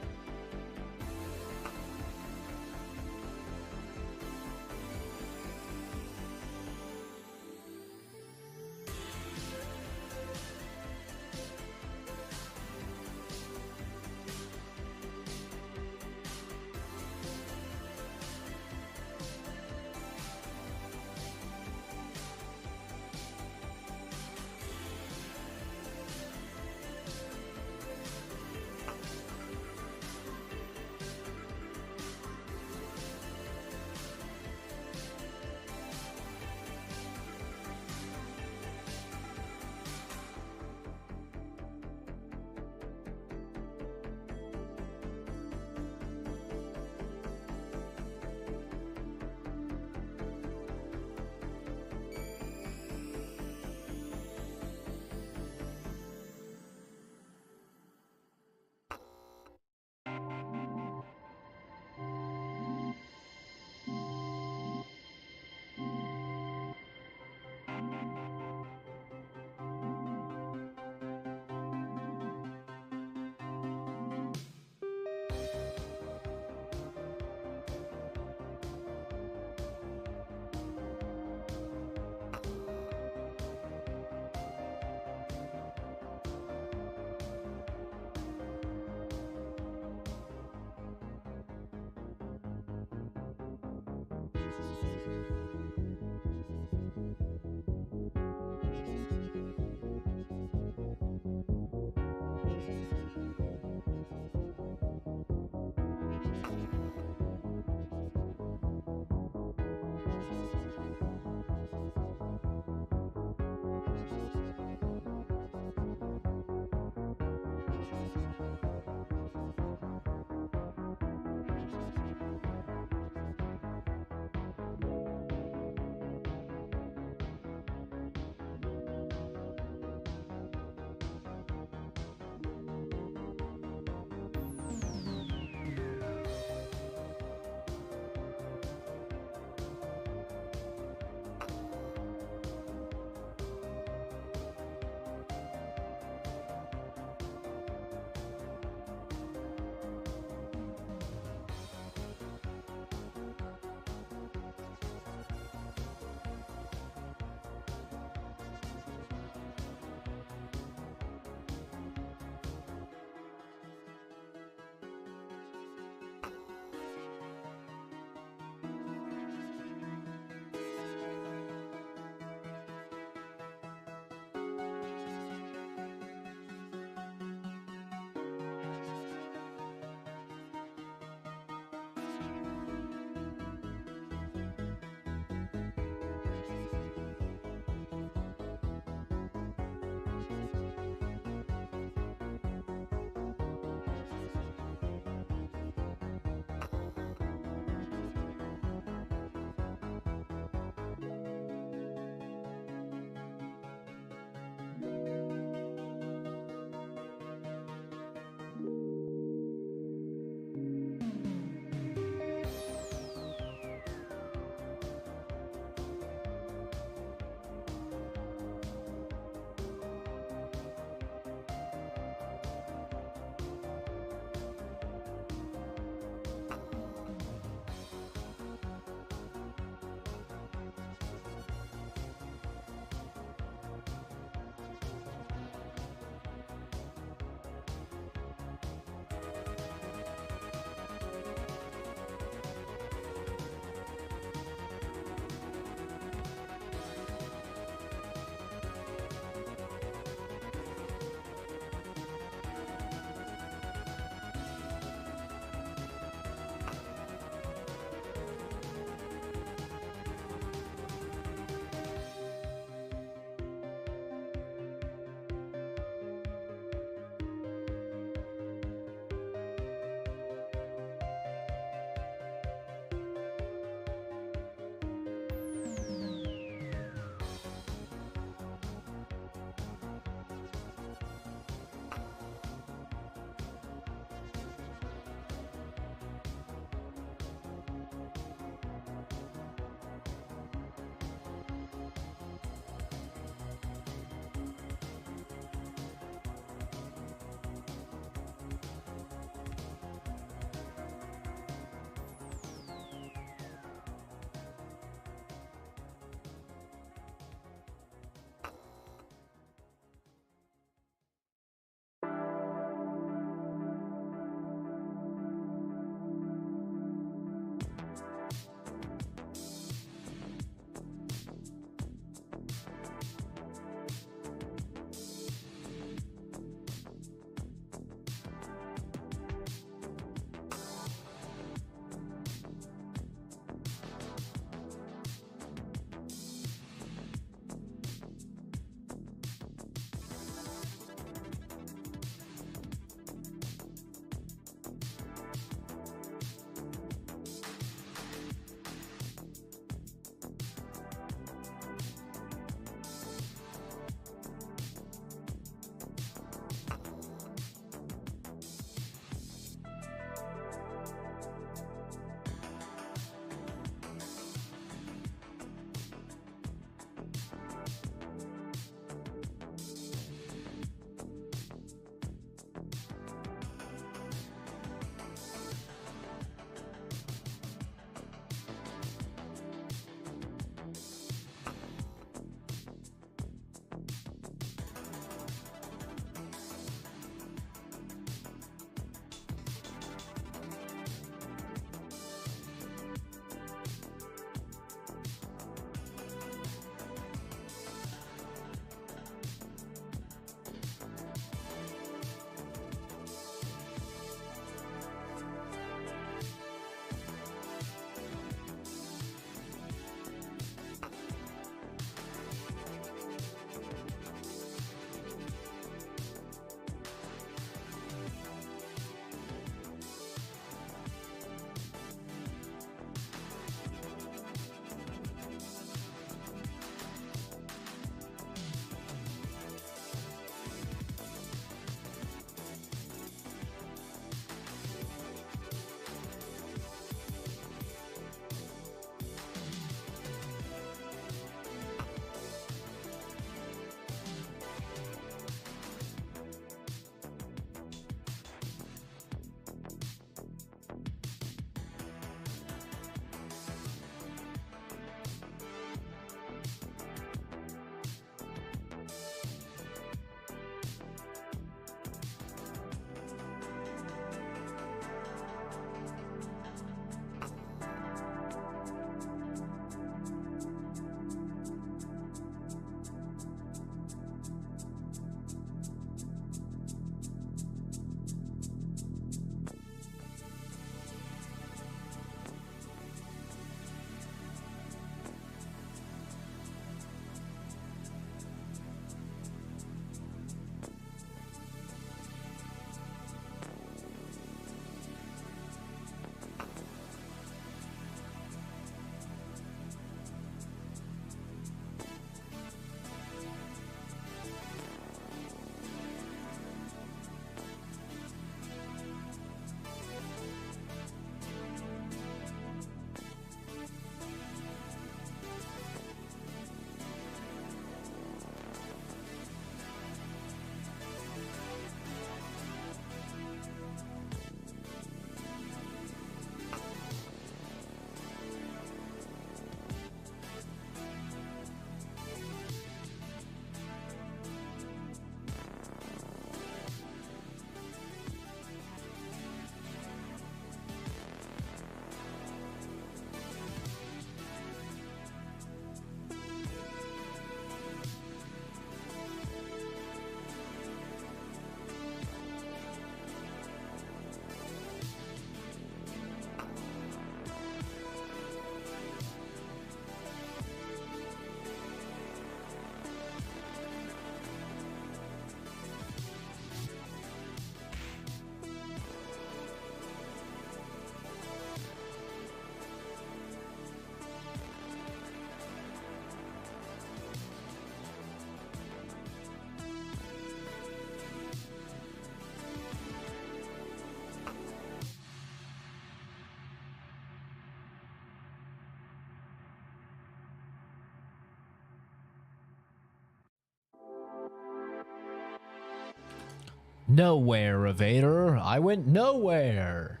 Nowhere, Evader. I went nowhere.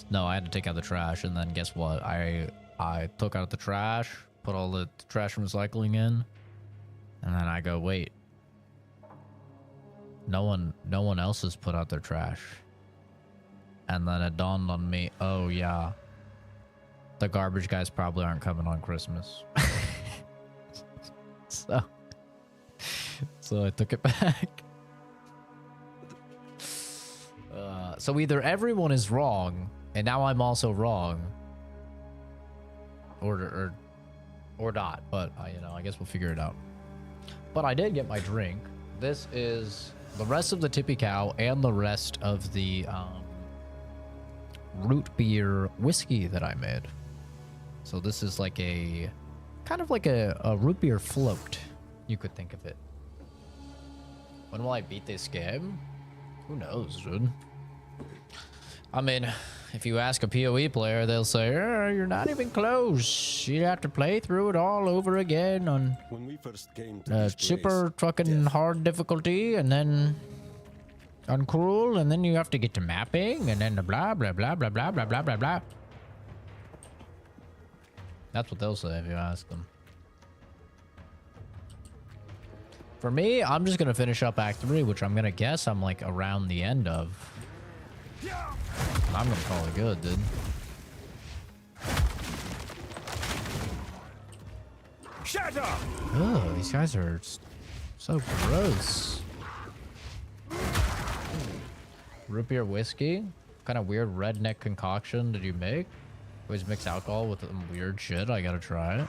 No, I had to take out the trash, and then guess what? I took out the trash, put all the trash from recycling in, and then I go, wait. No one else has put out their trash. And then it dawned on me, oh yeah, the garbage guys probably aren't coming on Christmas. So I took it back. So either everyone is wrong, and now I'm also wrong, or not. But I guess we'll figure it out. But I did get my drink. This is the rest of the Tippy Cow and the rest of the root beer whiskey that I made. So this is like a kind of like a root beer float, you could think of it. When will I beat this game? Who knows, dude? I mean, if you ask a PoE player, they'll say, you're not even close. You have to play through it all over again on When we first came to this super place, fucking death hard difficulty, and then on cruel, and then you have to get to mapping, and then the blah, blah, blah, blah, blah, blah, blah, blah, blah. That's what they'll say if you ask them. For me, I'm just going to finish up Act 3, which I'm going to guess I'm like around the end of. I'm going to call it good, dude. Shut up! Oh, these guys are so gross. Root beer whiskey? What kind of weird redneck concoction did you make? Always mix alcohol with some weird shit. I gotta try it.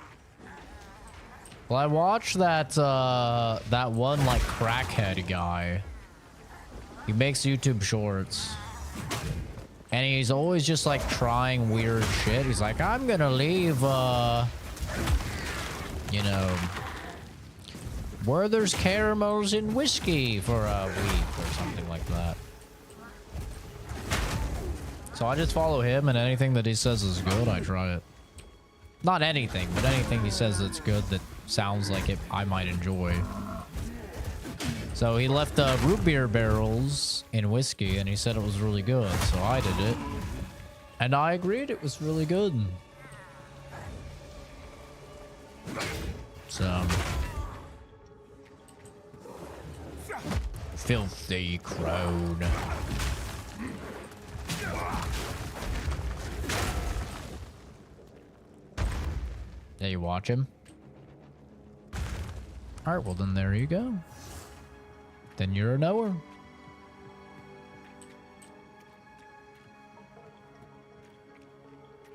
Well, I watched that that one like crackhead guy. He makes YouTube shorts. And he's always just like trying weird shit. He's like, I'm gonna leave you know, Werther's caramels in whiskey for a week or something like that. So I just follow him, and anything that he says is good, I try it. Not anything, but anything he says that's good that sounds like it I might enjoy. So he left root beer barrels in whiskey, and he said it was really good, so I did it. And I agreed it was really good. So... filthy crone. Yeah, you watch him? Alright, well then there you go. Then you're a knower.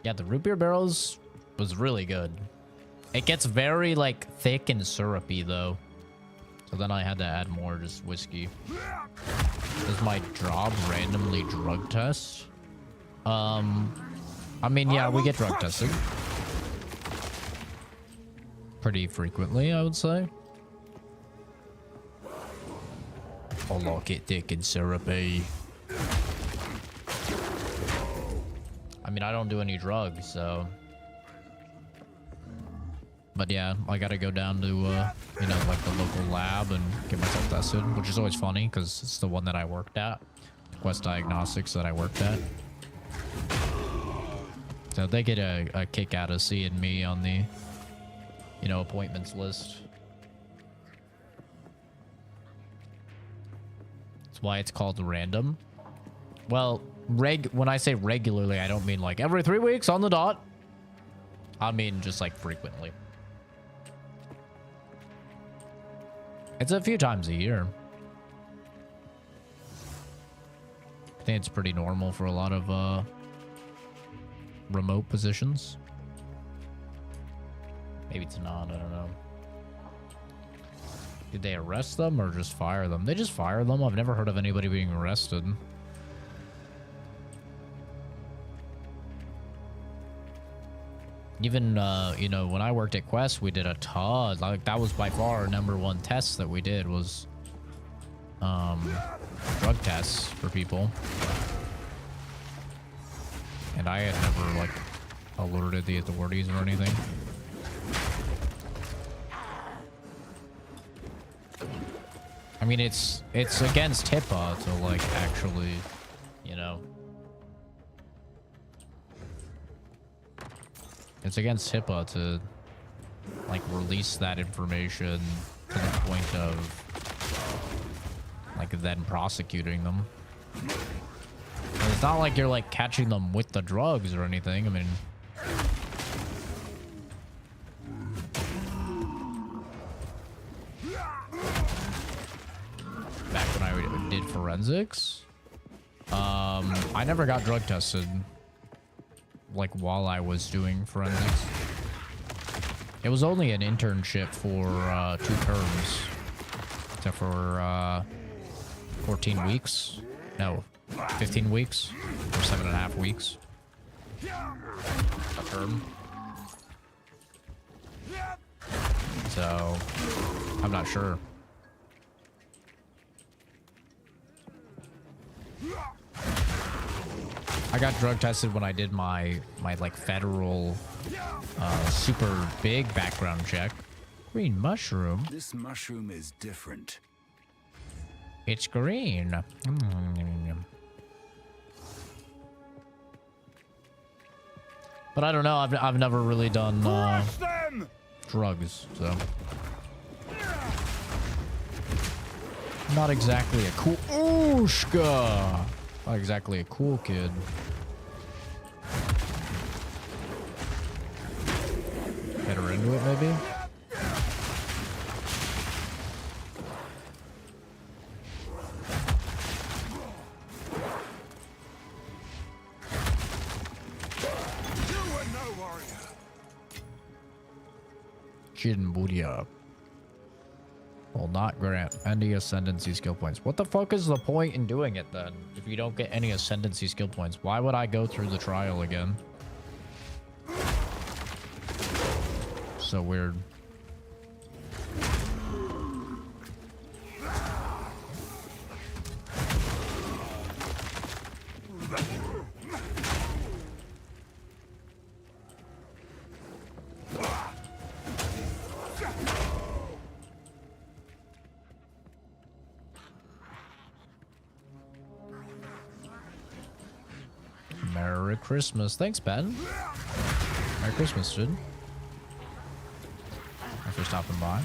Yeah, the root beer barrels was really good. It gets very, like, thick and syrupy, though. So then I had to add more just whiskey. Does my job randomly drug test? I mean, yeah, we get drug tested. Pretty frequently, I would say. I'll lock it thick and syrupy. I mean, I don't do any drugs, so... But yeah, I gotta go down to, you know, like the local lab and get myself tested, which is always funny because it's the one that I worked at. Quest Diagnostics that I worked at. So they get a kick out of seeing me on the, you know, appointments list. That's why it's called random. Well, when I say regularly, I don't mean like every 3 weeks on the dot. I mean just like frequently. It's a few times a year. I think it's pretty normal for a lot of remote positions. Maybe it's not, I don't know. Did they arrest them or just fire them? They just fire them. I've never heard of anybody being arrested. Even, you know, when I worked at Quest, we did a ton. Like, that was by far our #1 test that we did was, drug tests for people. And I had never, like, alerted the authorities or anything. I mean, it's against HIPAA to like actually, you know. It's against HIPAA to like release that information to the point of like then prosecuting them. And it's not like you're like catching them with the drugs or anything. I mean, back when I did forensics, I never got drug tested like while I was doing forensics. It was only an internship for 2 terms, except for 14 weeks. No, 15 weeks or 7.5 weeks. A term. So I'm not sure. I got drug tested when I did my like federal super big background check. Green mushroom. This mushroom is different. It's green. But I don't know. I've never really done drugs, so not exactly a cool Ooshka. Not exactly a cool kid. Get her into it, maybe. Jinbudia will not grant any ascendancy skill points. What the fuck is the point in doing it then? If you don't get any ascendancy skill points, why would I go through the trial again? So weird. Merry Christmas. Thanks, Ben. Merry Christmas, dude. Thanks for stopping by.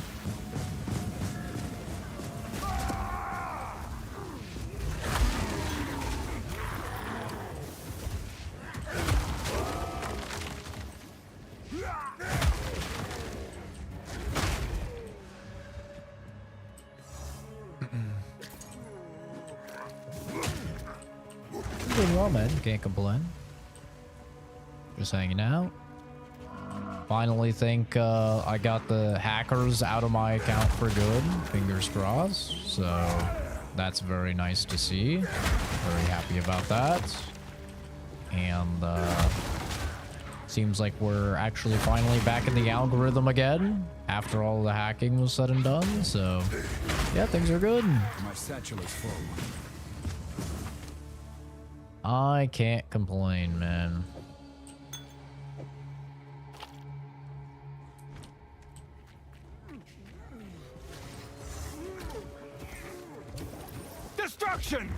Doing well, man. Can't complain. Just hanging out. Finally think I got the hackers out of my account for good. Fingers crossed. So that's very nice to see. Very happy about that. And seems like we're actually finally back in the algorithm again after all the hacking was said and done. So yeah, things are good. My satchel is full. I can't complain, man. Destruction!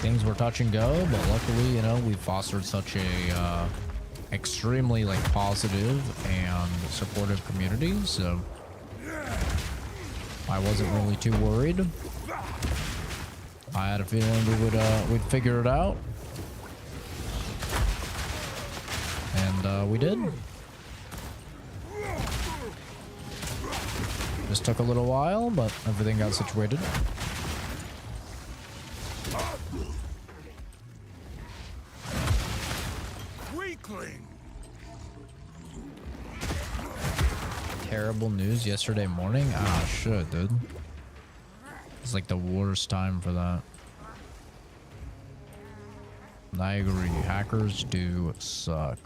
Things were touch and go, but luckily, you know, we fostered such a extremely like positive and supportive community, so I wasn't really too worried. I had a feeling we'd figure it out, and we did. Just took a little while, but everything got situated. Weakling. Terrible news yesterday morning. Ah, shit, dude. It's like the worst time for that. I agree. Hackers do suck.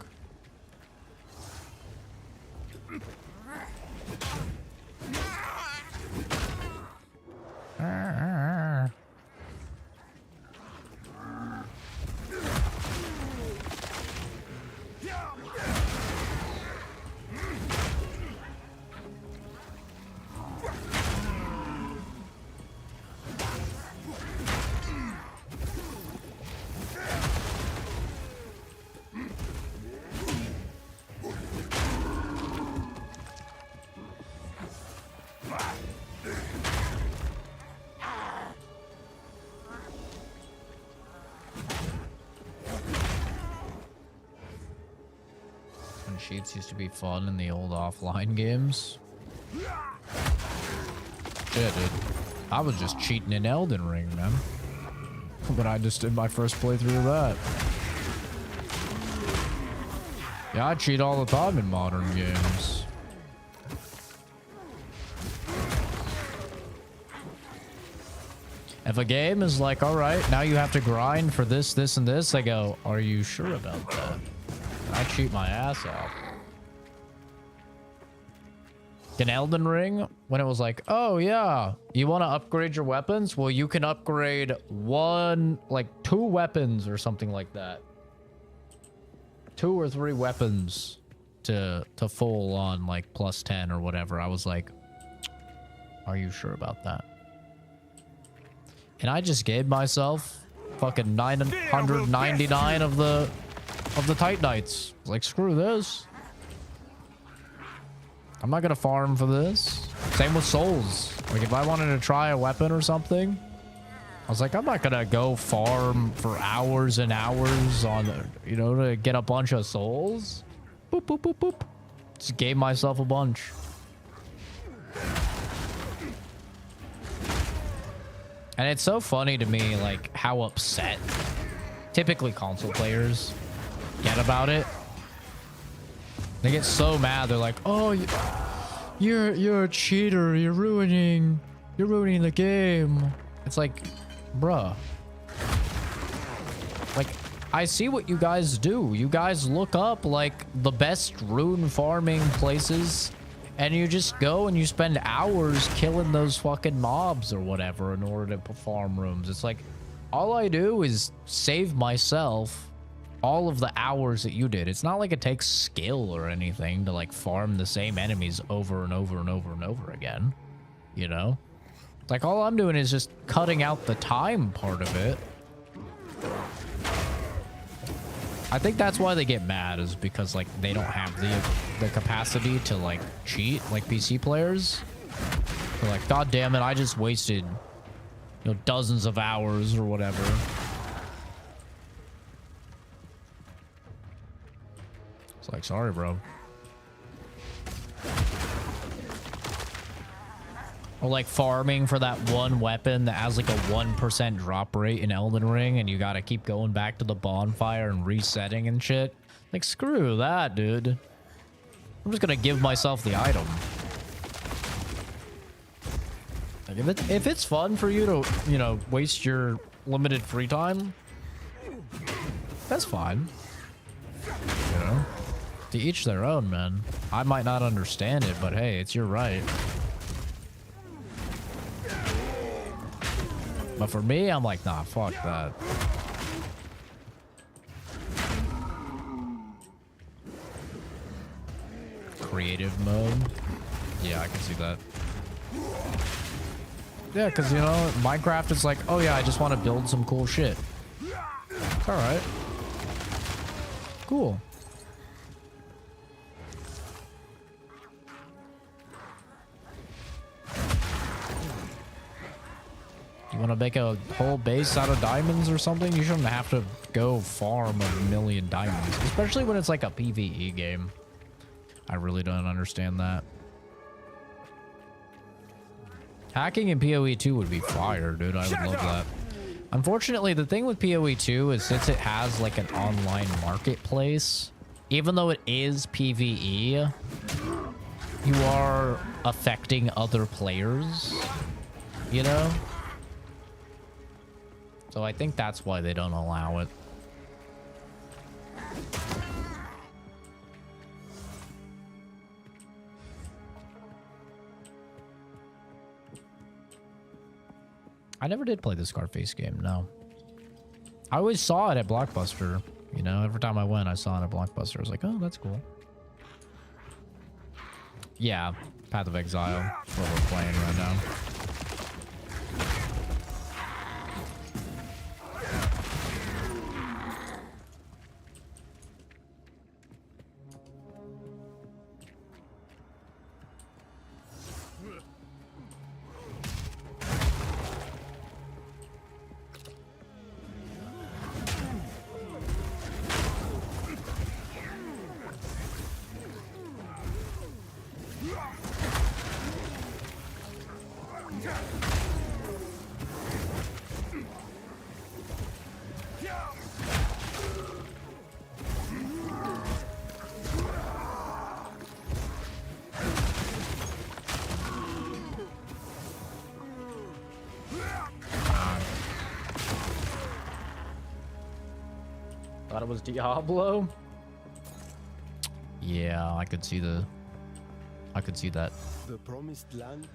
cheats used to be fun in the old offline games. Shit, dude. I was just cheating in Elden Ring, man. But I just did my first playthrough of that. Yeah, I cheat all the time in modern games. If a game is like, all right, now you have to grind for this, this, and this, I go, are you sure about that? I cheat my ass off. In Elden Ring, when it was like, oh yeah, you want to upgrade your weapons? Well, you can upgrade two weapons or something like that. 2 or 3 weapons to full on like plus 10 or whatever. I was like, are you sure about that? And I just gave myself fucking 999 of the Titanites. Like, screw this. I'm not gonna farm for this. Same with souls. Like, if I wanted to try a weapon or something, I was like, I'm not gonna go farm for hours and hours on, you know, to get a bunch of souls. Boop, boop, boop, boop. Just gave myself a bunch. And it's so funny to me, like, how upset typically console players get about it. They get so mad. They're like, "Oh, you're a cheater. You're ruining the game." It's like, bruh. Like, I see what you guys do. You guys look up like the best rune farming places, and you just go and you spend hours killing those fucking mobs or whatever in order to farm rooms. It's like, all I do is save myself all of the hours that you did. It's not like it takes skill or anything to like farm the same enemies over and over and over and over again, you know? Like, all I'm doing is just cutting out the time part of it. I think that's why they get mad, is because like they don't have the capacity to like cheat like PC players. They're like, God damn it, I just wasted, you know, dozens of hours or whatever. It's like, sorry, bro. Or like farming for that one weapon that has like a 1% drop rate in Elden Ring, and you gotta keep going back to the bonfire and resetting and shit. Like, screw that, dude. I'm just gonna give myself the item. Like, if it's fun for you to, you know, waste your limited free time, that's fine. You know? To each their own, man. I might not understand it, but hey, it's your right. But for me, I'm like, nah, fuck that. Creative mode? Yeah, I can see that. Yeah, because, you know, Minecraft is like, oh yeah, I just want to build some cool shit. Alright. Cool. You want to make a whole base out of diamonds or something? You shouldn't have to go farm 1,000,000 diamonds, especially when it's like a PvE game. I really don't understand that. Hacking in PoE 2 would be fire, dude. I would love that. Unfortunately, the thing with PoE 2 is, since it has like an online marketplace, even though it is PvE, you are affecting other players, you know? So I think that's why they don't allow it. I never did play the Scarface game, no. I always saw it at Blockbuster. You know, every time I went, I saw it at Blockbuster. I was like, oh, that's cool. Yeah, Path of Exile. That's what we're playing right now. Thought it was Diablo. Yeah, I could see that. The promised land.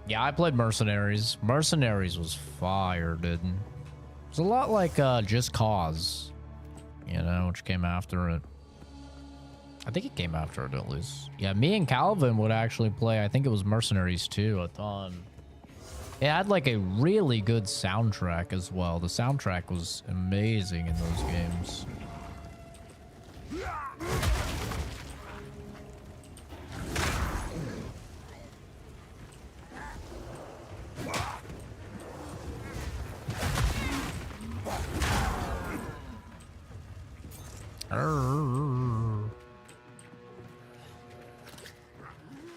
Yeah, I played Mercenaries. Mercenaries was fire, dude. It's a lot like Just Cause, you know, which came after it. I think it came after it at least. Yeah, me and Calvin would actually play. I think it was Mercenaries too a ton. It had like a really good soundtrack as well. The soundtrack was amazing in those games.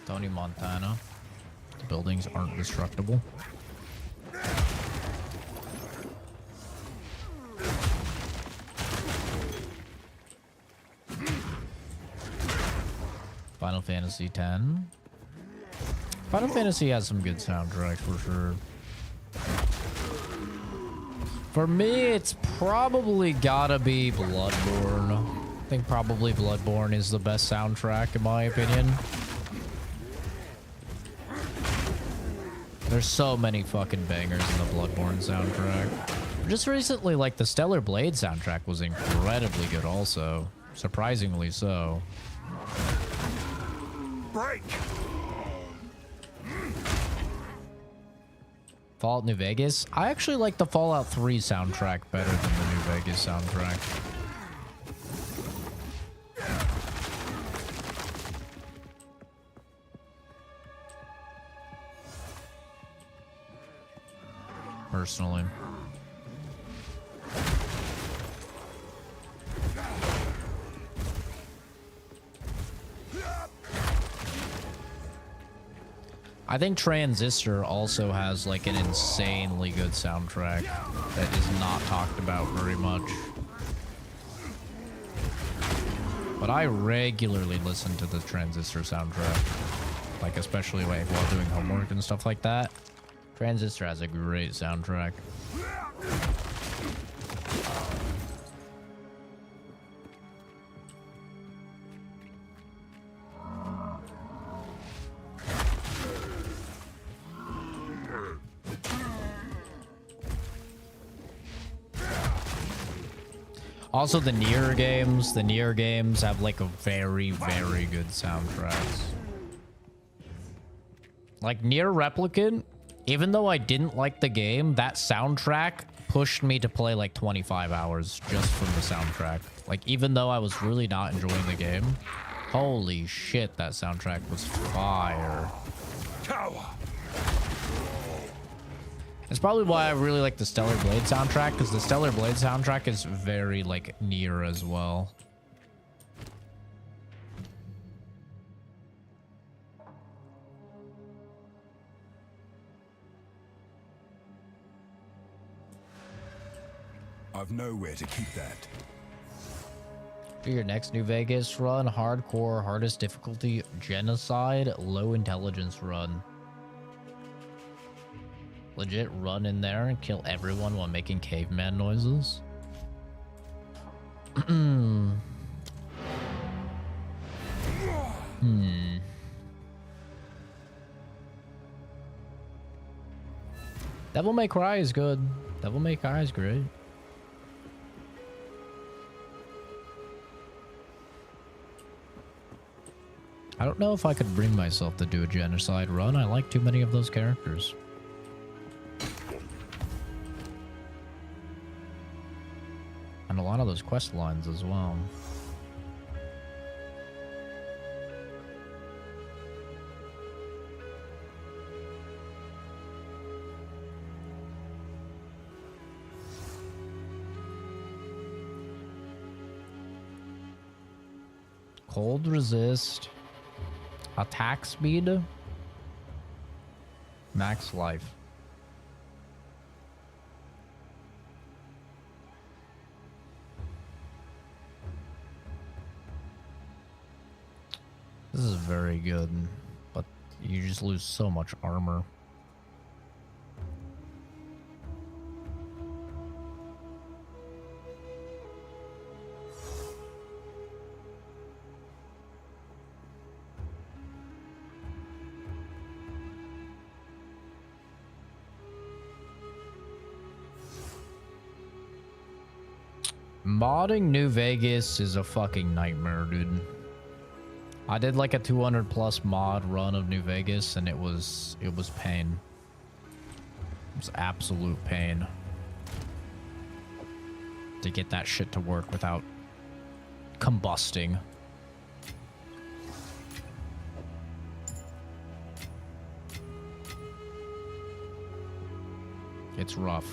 Tony Montana. The buildings aren't destructible. Final Fantasy X. Final Fantasy has some good soundtracks for sure. For me, it's probably gotta be Bloodborne. I think probably Bloodborne is the best soundtrack in my opinion. There's so many fucking bangers in the Bloodborne soundtrack. Just recently, like, the Stellar Blade soundtrack was incredibly good also. Surprisingly so. Break! Fallout New Vegas? I actually like the Fallout 3 soundtrack better than the New Vegas soundtrack. Personally. I think Transistor also has like an insanely good soundtrack that is not talked about very much. But I regularly listen to the Transistor soundtrack, like especially like while doing homework and stuff like that. Transistor has a great soundtrack. Also, the Nier games have like a very, very good soundtracks. Like Nier Replicant, even though I didn't like the game, that soundtrack pushed me to play like 25 hours just from the soundtrack. Like, even though I was really not enjoying the game, holy shit, that soundtrack was fire. Tower! It's probably why I really like the Stellar Blade soundtrack, because the Stellar Blade soundtrack is very, like, Nier as well. I've nowhere to keep that. For your next New Vegas run, hardcore, hardest difficulty, genocide, low intelligence run. Legit run in there and kill everyone while making caveman noises. Devil May Cry is good. Devil May Cry is great. I don't know if I could bring myself to do a genocide run. I like too many of those characters. And a lot of those quest lines as well. Cold resist. Attack speed. Max life. This is very good, but you just lose so much armor. Modding New Vegas is a fucking nightmare, dude. I did like a 200 plus mod run of New Vegas and it was pain. It was absolute pain to get that shit to work without combusting. It's rough.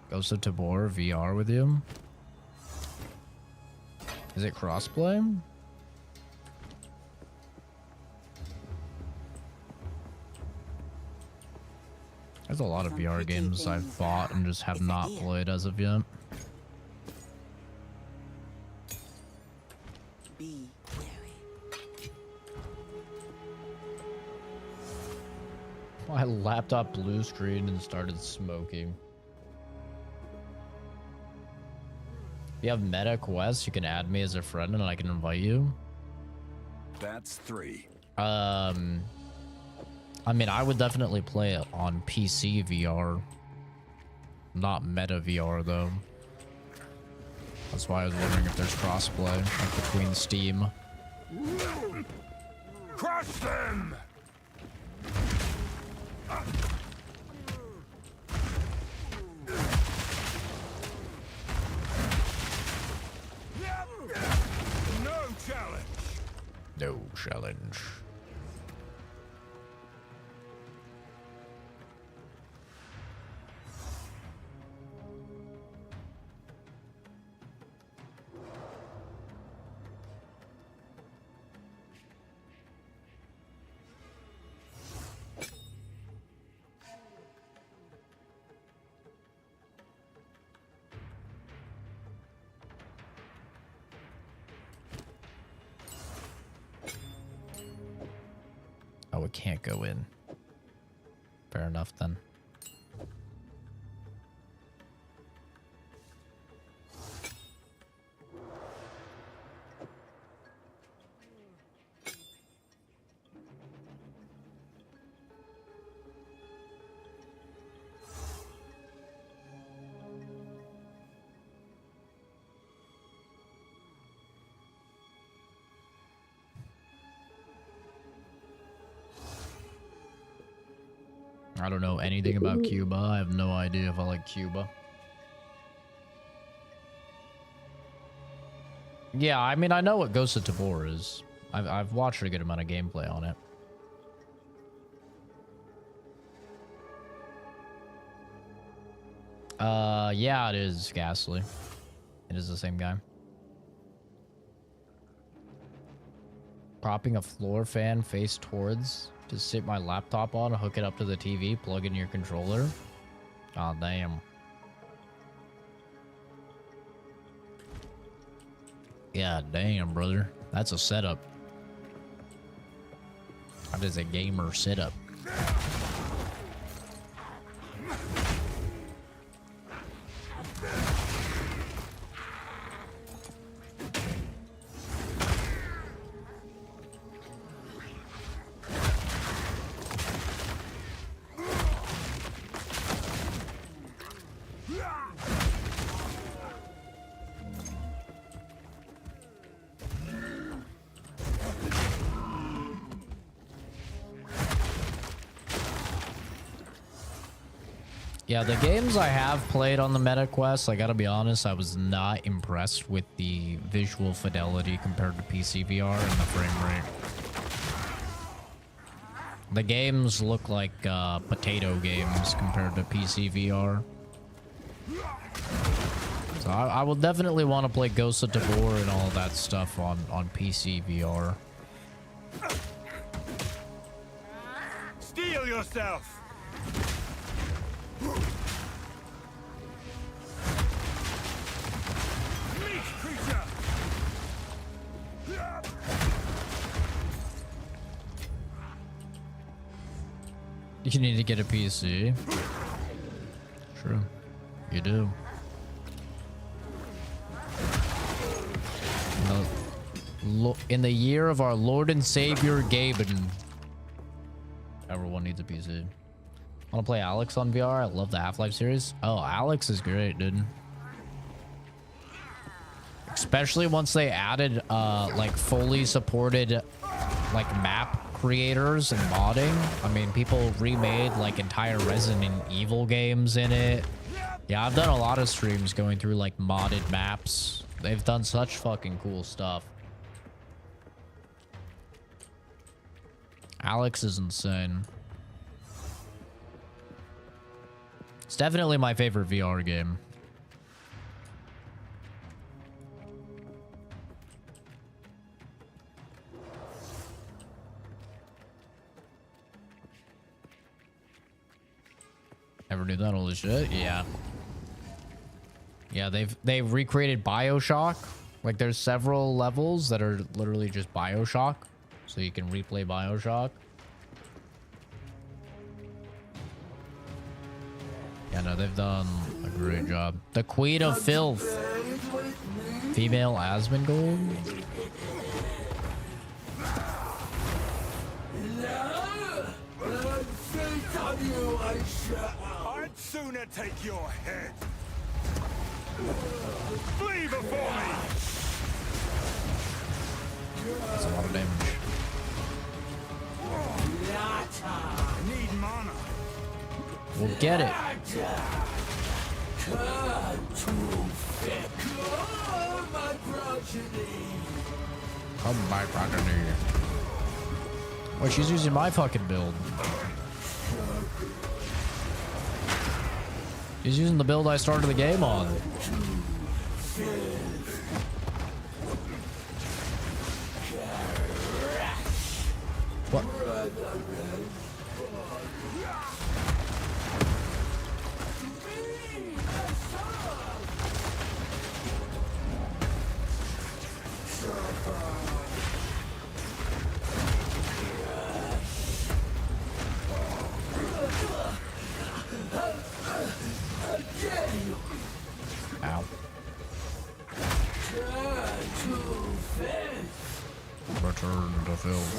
Ghost of Tabor VR with you? Is it crossplay? There's a lot of VR games I've bought and just have not played as of yet. Be wary. My laptop blue screen and started smoking. If you have Meta Quest, you can add me as a friend and I can invite you. That's 3. I mean, I would definitely play it on PC VR. Not Meta VR, though. That's why I was wondering if there's crossplay like between Steam. Crush them! No challenge. No challenge. Oh, it can't go in. Fair enough then. I don't know anything about Cuba. I have no idea if I like Cuba. Yeah, I mean, I know what Ghost of Tabor is. I've watched a good amount of gameplay on it. Yeah, it is Ghastly. It is the same guy. Propping a floor fan face towards to sit my laptop on, hook it up to the TV, plug in your controller. Oh, damn. Yeah, damn, brother. That's a setup. That is a gamer setup. Yeah, the games I have played on the Meta Quest, I gotta be honest, I was not impressed with the visual fidelity compared to PC VR and the frame rate. The games look like potato games compared to PC VR. So I will definitely want to play Ghost of Tabor and all that stuff on PC VR. Steel yourself! Meat creature! You need to get a PC. True. You do. In the year of our Lord and Savior Gaben. Everyone needs a PC. Want to play Alex on VR? I love the Half-Life series. Oh, Alex is great, dude. Especially once they added like fully supported like map creators and modding. I mean, people remade like entire Resident Evil games in it. Yeah, I've done a lot of streams going through like modded maps. They've done such fucking cool stuff. Alex is insane. It's definitely my favorite VR game. Ever knew that? Holy shit. Yeah. Yeah, they've recreated BioShock. Like there's several levels that are literally just BioShock. So you can replay BioShock. Yeah, no, they've done a great job. The Queen of Filth. Female Asmongold. I'd sooner take your head. Flee before me! That's a lot of damage. Need mana. We'll get it. Come my progeny. Oh, she's using my fucking build. She's using the build I started the game on. What? Ow. Return to filth.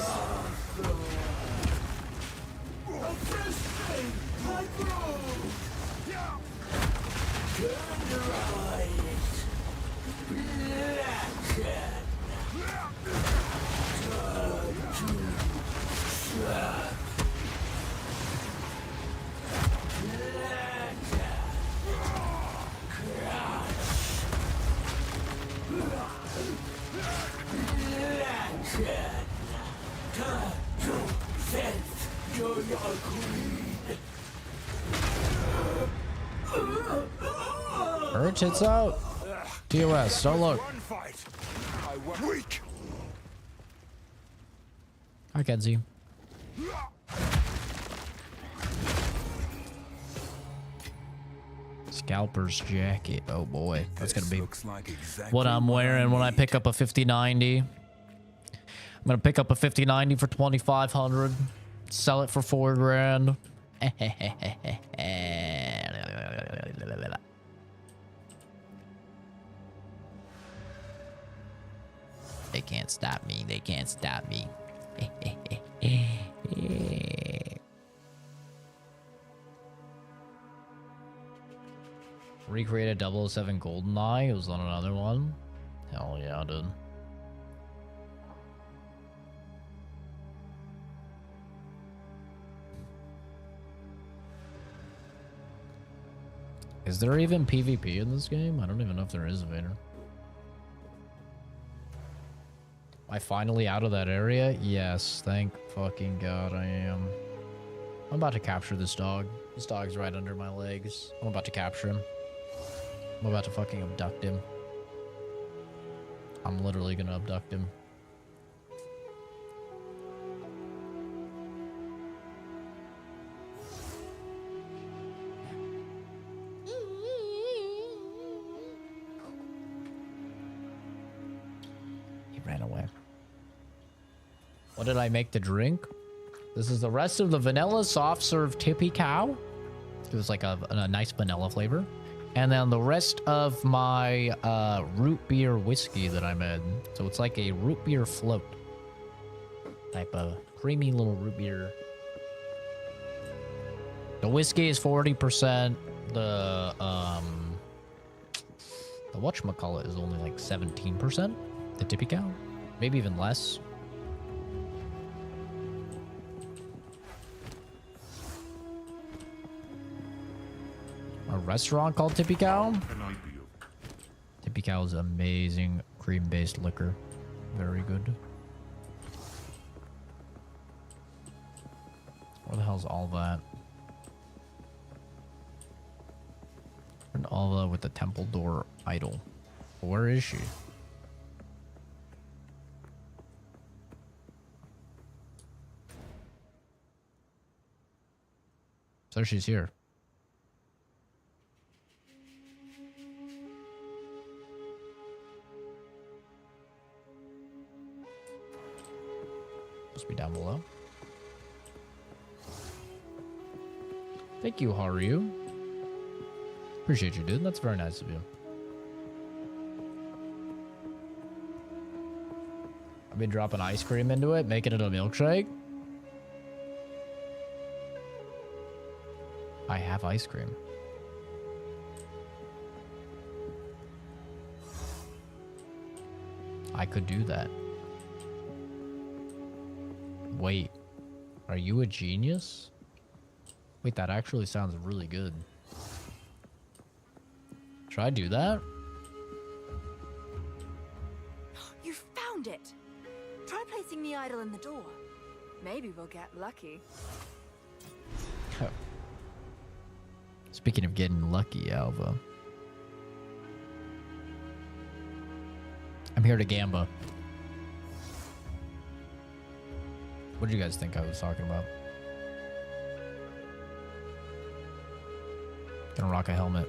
Her tits out. TOS, don't look. Weak. Hi, Kenzie. Scalper's jacket. Oh boy, that's gonna be what I'm wearing when I pick up a 5090. I'm gonna pick up a 5090 for 2,500. Sell it for $4 grand. They can't stop me. They can't stop me. Recreated 007 GoldenEye. It was on another one. Hell yeah, dude. Is there even PvP in this game? I don't even know if there is, Vader. Am I finally out of that area? Yes, thank fucking God I am. I'm about to capture this dog. This dog's right under my legs. I'm about to capture him. I'm about to fucking abduct him. I'm literally gonna abduct him. He ran away. What did I make to drink? This is the rest of the vanilla soft serve tippy cow. It was like a nice vanilla flavor. And then the rest of my root beer whiskey that I made. So it's like a root beer float. Type of creamy little root beer. The whiskey is 40%. The whatchamacallit is only like 17%. The tippy cow. Maybe even less. A restaurant called Tippy Cow? Tippy Cow is amazing cream-based liquor. Very good. Where the hell's all that? And all with the temple door idol. Where is she? So she's here. Must be down below. Thank you, Haru. Appreciate you, dude. That's very nice of you. I've been dropping ice cream into it, making it a milkshake. I have ice cream. I could do that. Wait, are you a genius? Wait, that actually sounds really good. Should I do that? You found it! Try placing the idol in the door. Maybe we'll get lucky. Speaking of getting lucky, Alva. I'm here to gamba. What do you guys think I was talking about? Gonna rock a helmet.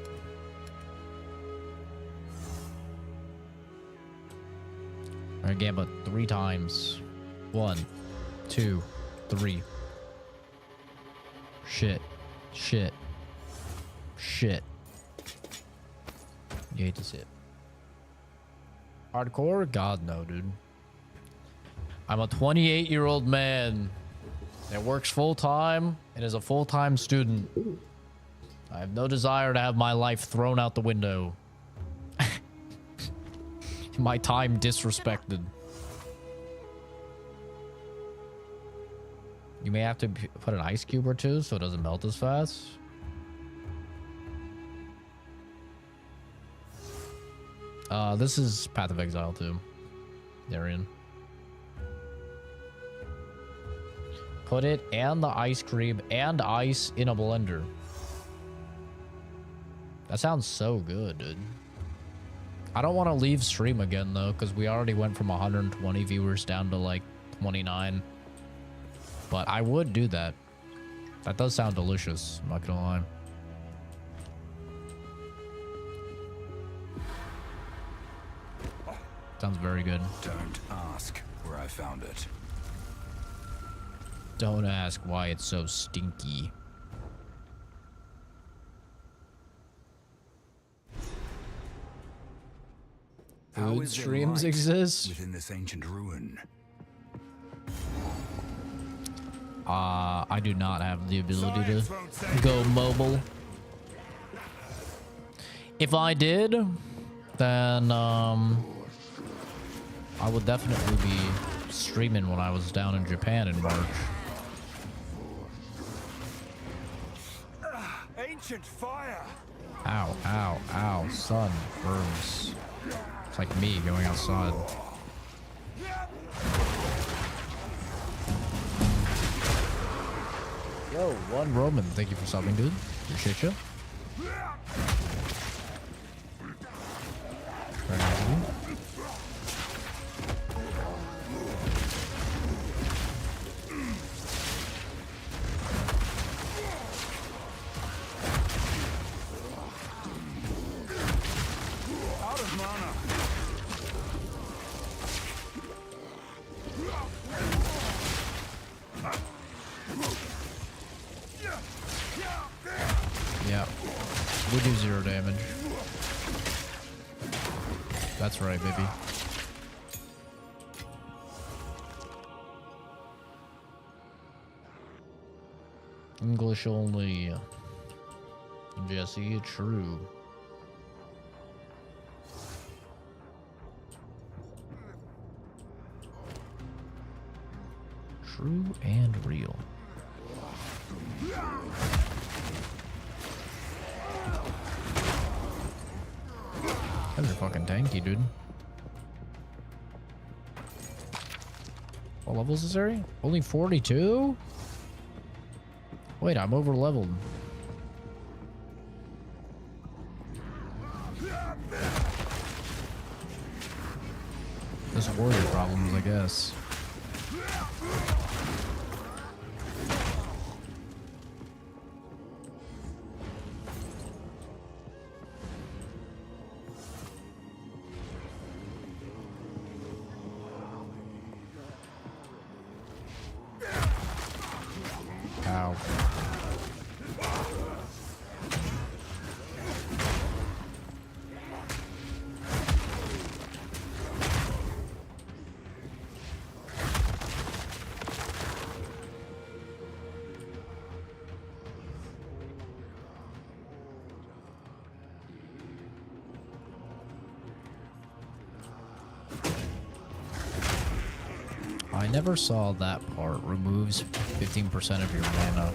I'm gonna gamba 3 times. 1, 2, 3. Shit. Shit. Shit. You hate to see it. Hardcore? God, no, dude. I'm a 28-year-old man that works full-time and is a full-time student. I have no desire to have my life thrown out the window. My time disrespected. You may have to put an ice cube or two so it doesn't melt as fast. This is Path of Exile too. Darian. Put it and the ice cream and ice in a blender. That sounds so good, dude. I don't want to leave stream again though, because we already went from 120 viewers down to like 29. But I would do that. That does sound delicious, I'm not gonna lie. Sounds very good. Don't ask where I found it. Don't ask why it's so stinky. How Food is there streams light exist? within this ancient ruin? I do not have the ability to go mobile. If I did, then I would definitely be streaming when I was down in Japan in March. Ancient fire! Ow, ow, ow, sun burns. It's like me going outside. Yo, one Roman. Thank you for subbing, dude. Appreciate you. Very nice of you. Out of mana. Yeah. We do 0 damage. That's right, baby. English only. Jesse, true. True and real. Guys are fucking tanky, dude. What levels is there? Only 42? Wait, I'm over leveled. There's warrior problems, I guess. Ow. I never saw that part. Removes 15% of your mana.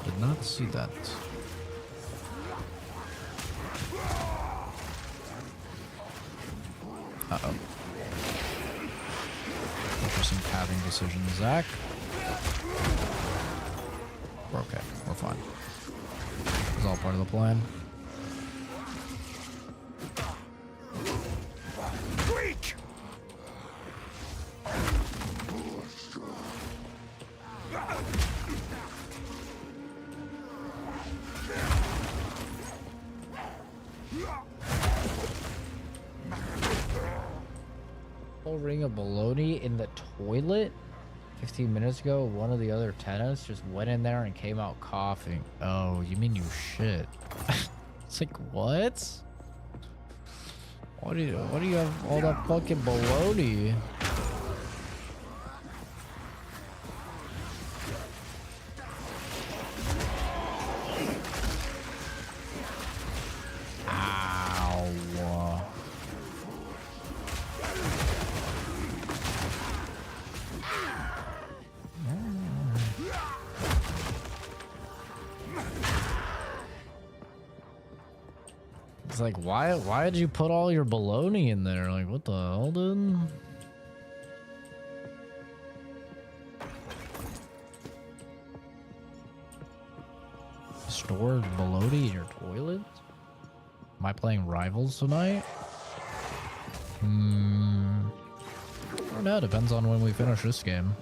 Did not see that. Uh-oh. Interesting pathing decision, Zach. We're okay. We're fine. It's all part of the plan. Ring of baloney in the toilet 15 minutes ago. One of the other tenants just went in there and came out coughing. Oh, you mean you shit? It's like, what? What do you have all that fucking baloney? It's like, why did you put all your baloney in there? Like, what the hell, dude? Stored baloney in your toilet? Am I playing Rivals tonight? I don't know, depends on when we finish this game.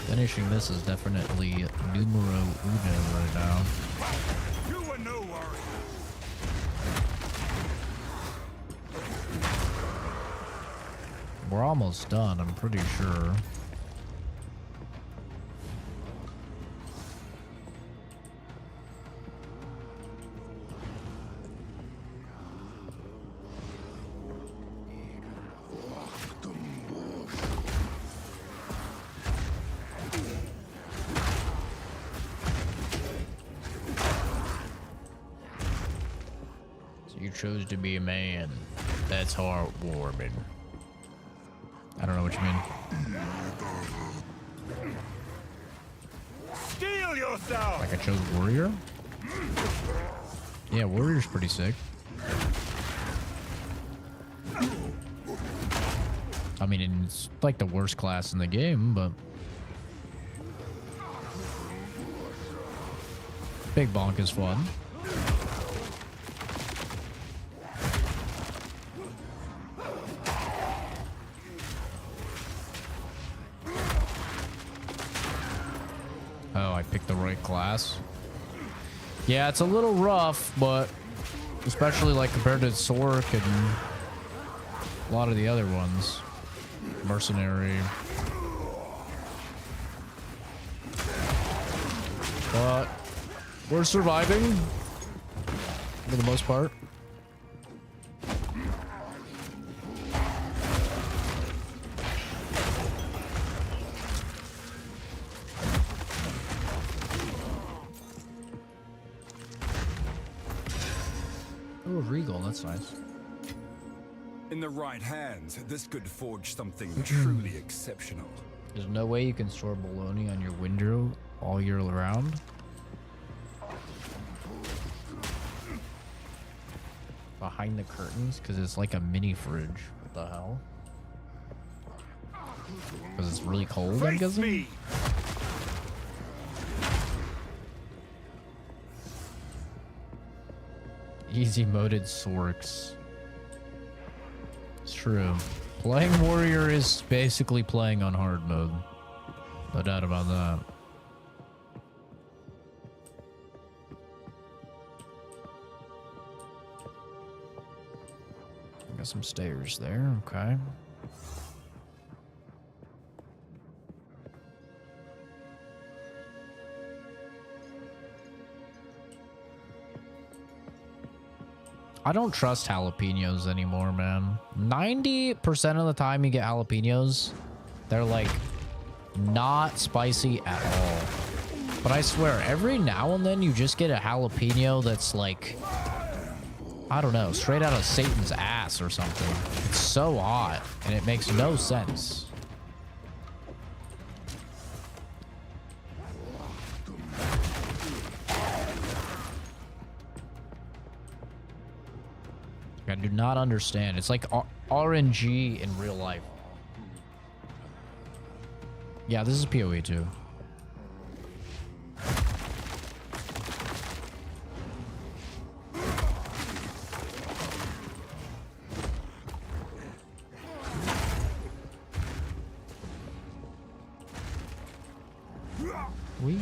Finishing this is definitely numero uno right now. You were no worry. We're almost done, I'm pretty sure. Chose to be a man. That's heartwarming. I don't know what you mean. Steel yourself. Like I chose warrior? Yeah, warrior's pretty sick. I mean, it's like the worst class in the game, but Big Bonk is fun. Oh, I picked the right class. Yeah, it's a little rough, but especially like compared to Sork and a lot of the other ones. Mercenary. But we're surviving for the most part. Oh, Regal, that's nice. In the right hands, this could forge something truly exceptional. There's no way you can store bologna on your window all year round. Behind the curtains, because it's like a mini fridge. What the hell? Because it's really cold, I'm guessing? Easy moded Sorks. It's true. Playing Warrior is basically playing on hard mode. No doubt about that. Got some stairs there, okay. I don't trust jalapenos anymore, man. 90% of the time you get jalapenos, they're like not spicy at all. But I swear, every now and then you just get a jalapeno that's like, I don't know, straight out of Satan's ass or something. It's so hot and it makes no sense. I do not understand. It's like RNG in real life. Yeah, this is PoE too. We.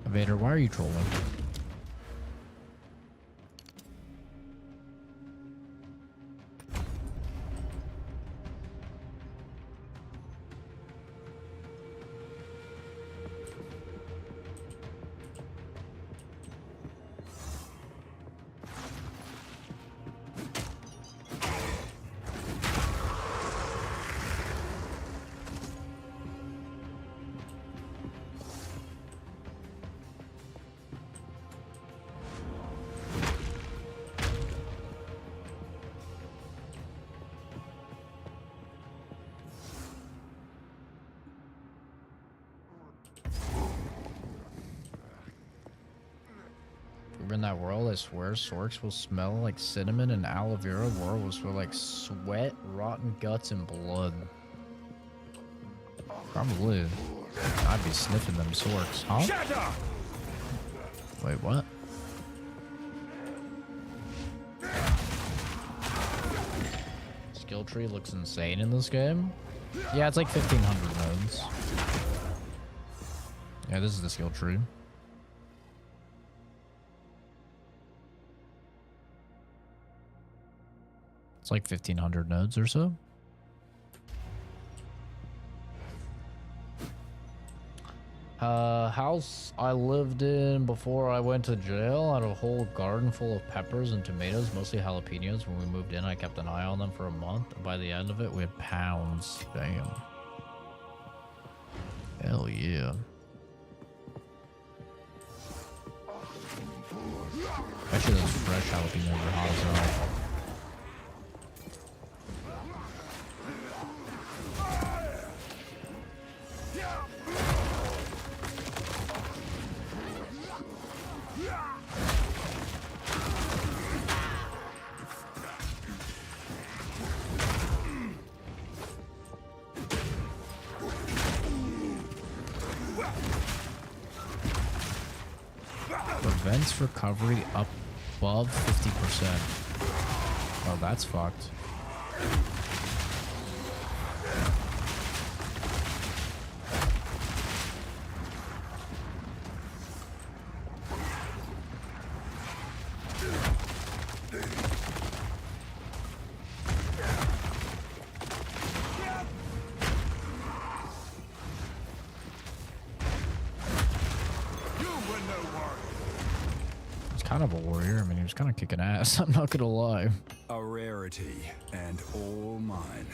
Vader, why are you trolling? In that world, I swear, Sorks will smell like cinnamon and aloe vera. War will smell like sweat, rotten guts, and blood. Probably. I'd be sniffing them Sorks, huh? Shatter! Wait, what? Skill tree looks insane in this game. Yeah, it's like 1,500 nodes. Yeah, this is the skill tree. It's like 1,500 nodes or so. House I lived in before I went to jail had a whole garden full of peppers and tomatoes, mostly jalapenos. When we moved in, I kept an eye on them for a month. And by the end of it, we had pounds. Damn. Hell yeah. Actually, those fresh jalapenos are hot as hell. Defense recovery up above 50%. Oh, that's fucked. Kind of a warrior. I mean, he was kind of kicking ass. I'm not gonna lie. A rarity and all mine.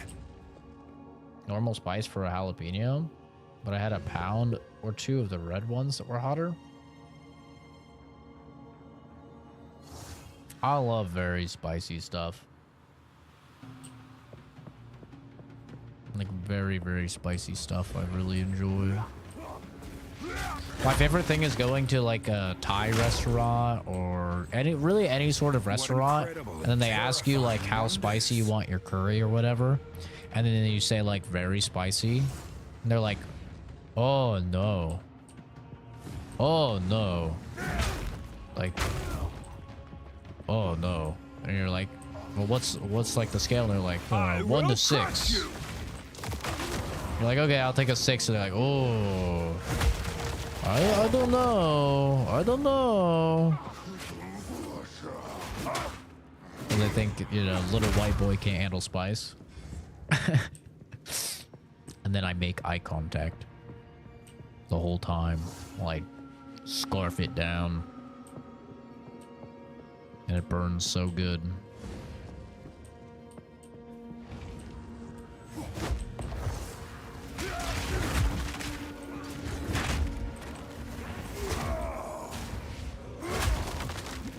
Normal spice for a jalapeno, but I had a pound or two of the red ones that were hotter. I love very spicy stuff. Like very, very spicy stuff I really enjoy. My favorite thing is going to like a Thai restaurant or any sort of restaurant, and then they ask you like how spicy you want your curry or whatever, and then you say like very spicy, and they're like, oh no, oh no, like, oh no, and you're like, well, what's like the scale? And they're like, 1 to 6. You're like, okay, I'll take a 6, and they're like, oh. I don't know. I don't know. And they think, you know, little white boy can't handle spice. And then I make eye contact the whole time. Like, scarf it down. And it burns so good.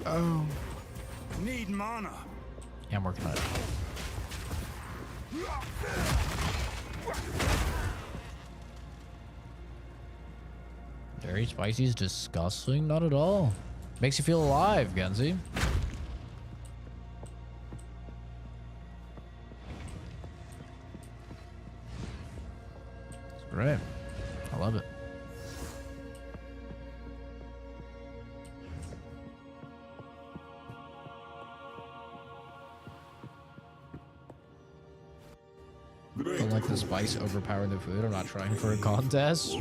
Oh. Need mana. Yeah, I'm working on it. Very spicy is disgusting? Not at all. Makes you feel alive, Genzi. It's great. I love it. Don't like the spice overpowering the food. I'm not trying for a contest.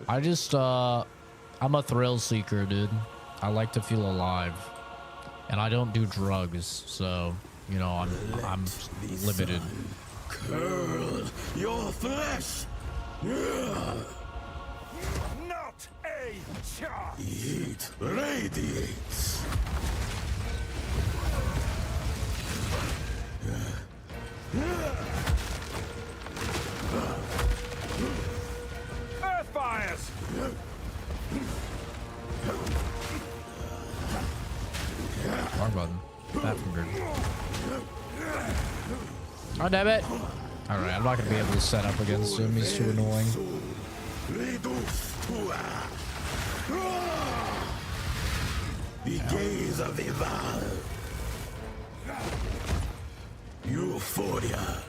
I just, I'm a thrill seeker, dude. I like to feel alive. And I don't do drugs, so, you know, I'm limited. Curl your flesh! Not a chance! It radiates! Earth fires! Wrong button. That fingered. Oh, damn it! Alright, I'm not gonna be able to set up against him. He's too annoying. The gaze of the Val. Euphoria.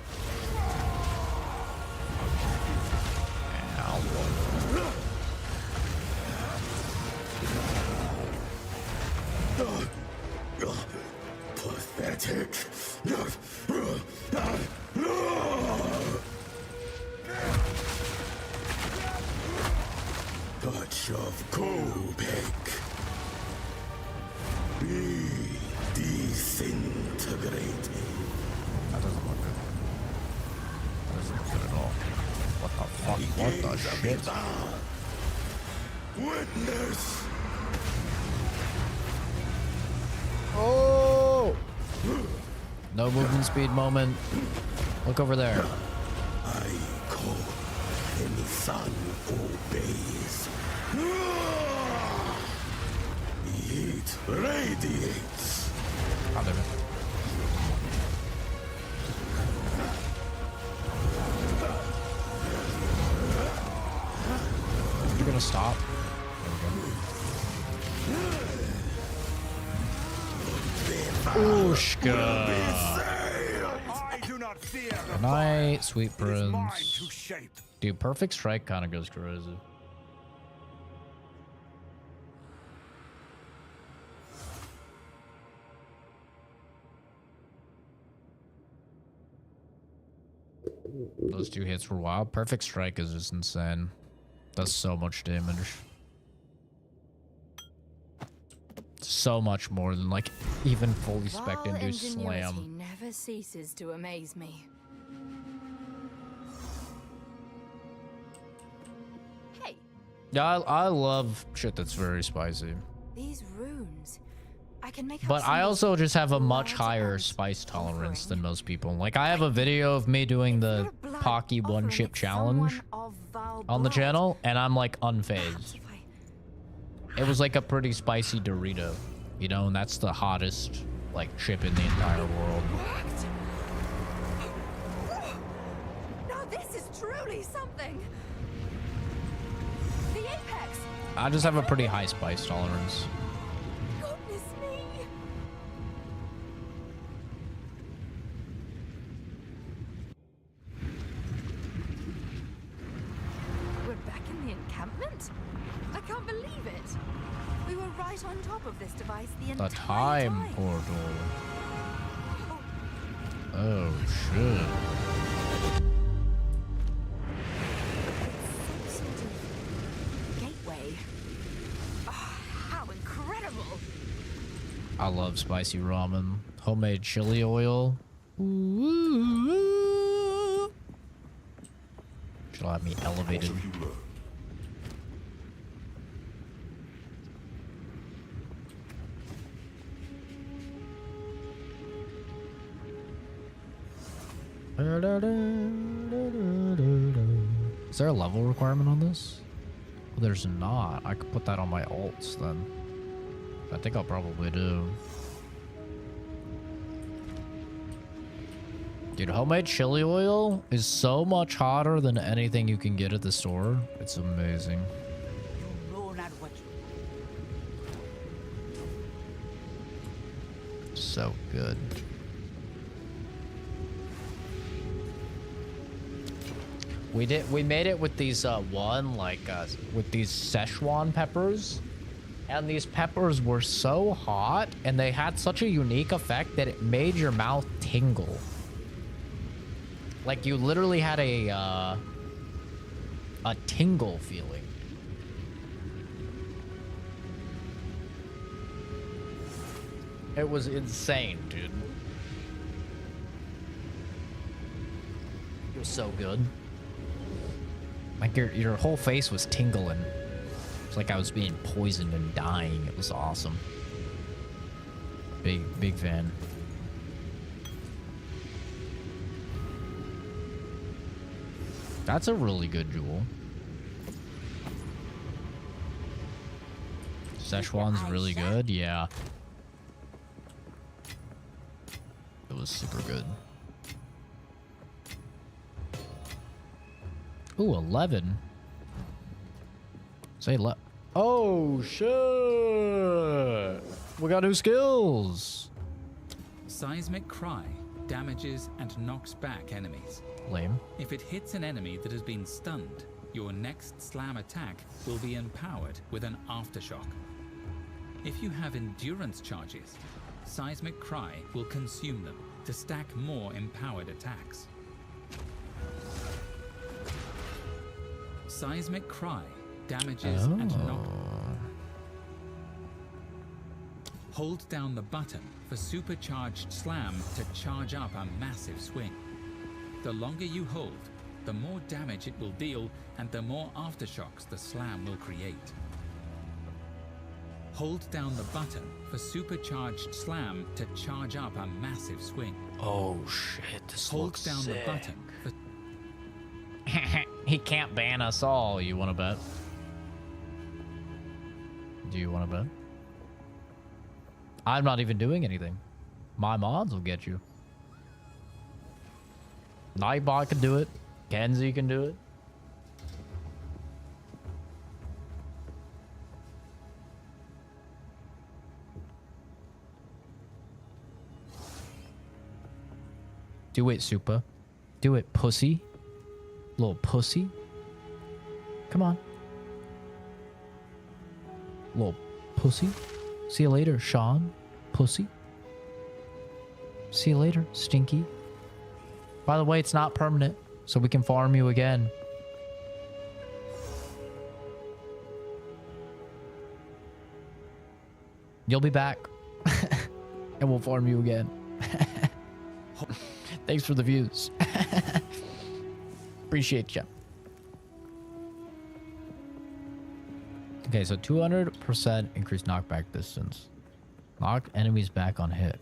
Pathetic. Touch of Kopek. Be disintegrated. That doesn't look good. That doesn't look good at all. What the fuck? What the shit? Witness. Oh! No movement speed moment. Look over there. I call, and the sun obeys. The heat radiates. God damn it. You're gonna stop. Ooshka. I do not fear the Good night, sweet It is mine prince. to shape. Dude, perfect strike kind of goes crazy. Those 2 hits were wild. Perfect Strike is just insane. Does so much damage. So much more than like even fully spec'd Vile into Slam. ingenuity never ceases to amaze me. Hey, Yeah, I love shit that's very spicy. these runes. I can make. But I also just have a much higher spice tolerance than most people. Like, I have a video of me doing the Pocky 1-chip challenge on the channel, and I'm like unfazed. It was like a pretty spicy Dorito, you know, and that's the hottest like chip in the entire world. Now this is truly something. The apex. I just have a pretty high spice tolerance. Goodness me. We're back in the encampment? I can't believe it. We were right on top of this device the The entire time portal. Oh shit. Some sort of gateway. Ah, how incredible! I love spicy ramen. Homemade chili oil. Ooh. She'll have me elevated. Is there a level requirement on this? Well, there's not. I could put that on my alts then. I think I'll probably do. Dude, homemade chili oil is so much hotter than anything you can get at the store. It's amazing. You know not what you So good. We made it with these with these Szechuan peppers, and these peppers were so hot and they had such a unique effect that it made your mouth tingle. Like you literally had a tingle feeling. It was insane, dude. It was so good. Like your whole face was tingling. It's like I was being poisoned and dying. It was awesome. Big fan. That's a really good jewel. Szechuan's really good, yeah. It was super good. Ooh, 11. Say oh, shit. We got new skills. Seismic Cry damages and knocks back enemies. Lame. If it hits an enemy that has been stunned, your next slam attack will be empowered with an aftershock. If you have endurance charges, Seismic Cry will consume them to stack more empowered attacks. Seismic Cry damages and knocks. Hold down the button for Supercharged Slam to charge up a massive swing. The longer you hold, the more damage it will deal and the more aftershocks the slam will create. Hold down the button for Supercharged Slam to charge up a massive swing. Oh shit, this Hold looks down sick. the button for He can't ban us all. You want to bet? Do you want to bet? I'm not even doing anything. My mods will get you. Nightbot can do it. Kenzie can do it. Do it, Super. Do it, pussy. Little pussy. Come on. Little pussy. See you later, Sean. Pussy. See you later, Stinky. By the way, it's not permanent. so we can farm you again. You'll be back. And we'll farm you again. Thanks for the views. Appreciate you. Okay, so 200% increased knockback distance. Knock enemies back on hit.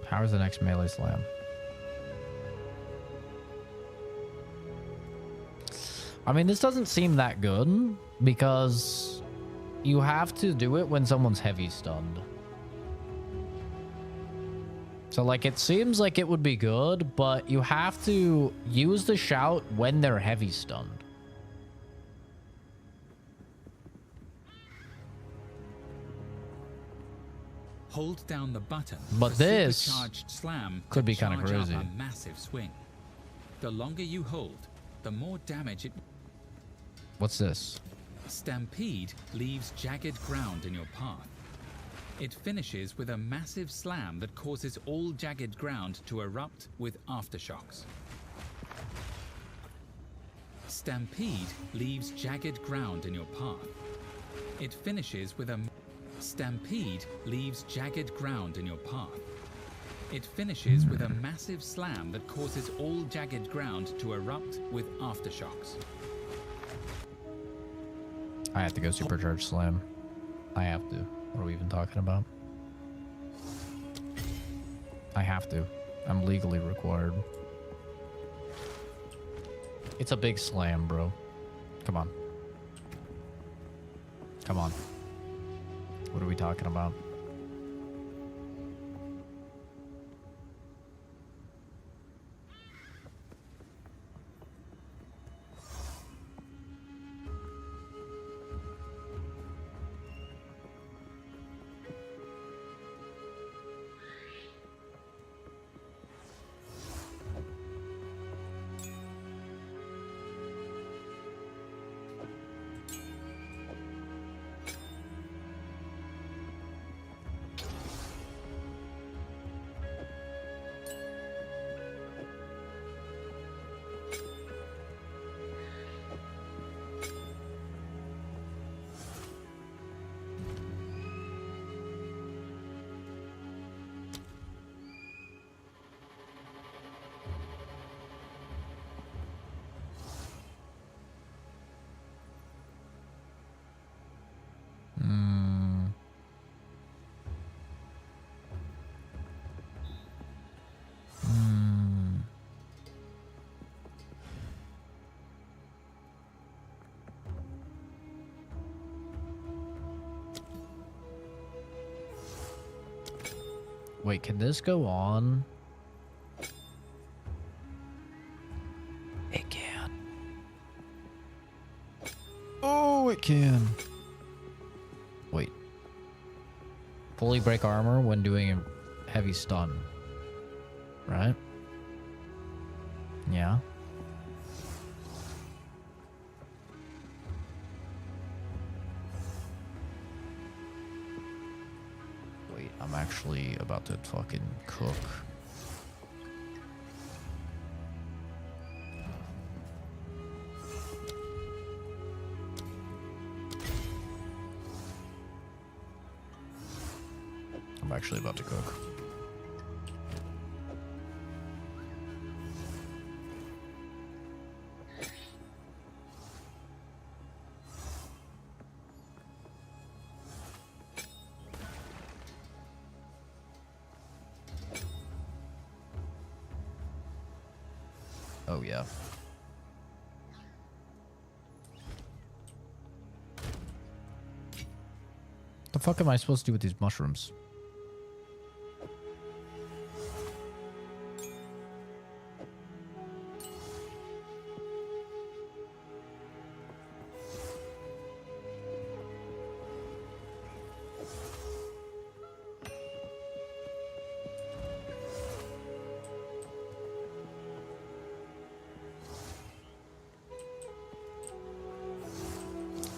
Powers the next melee slam. I mean, this doesn't seem that good because you have to do it when someone's heavy stunned. So, like, it seems like it would be good, but you have to use the shout when they're heavy stunned. Hold down the button. But for this supercharged slam could to be kind of charge up crazy. a massive swing. The longer you hold, the more damage it. What's this? Stampede leaves jagged ground in your path. It finishes with a massive slam that causes all jagged ground to erupt with aftershocks. Stampede leaves jagged ground in your path. It finishes with a Stampede leaves jagged ground in your path. It finishes with a massive slam that causes all jagged ground to erupt with aftershocks. I have to go supercharge slam. I have to. What are we even talking about? I have to. I'm legally required. It's a big slam, bro. Come on. Come on. What are we talking about? Wait, can this go on? It can. Oh, it can. Wait. Fully break armor when doing a heavy stun. Right? Yeah. Wait, I'm actually about to fucking cook. I'm actually about to cook. Oh, yeah. The fuck am I supposed to do with these mushrooms?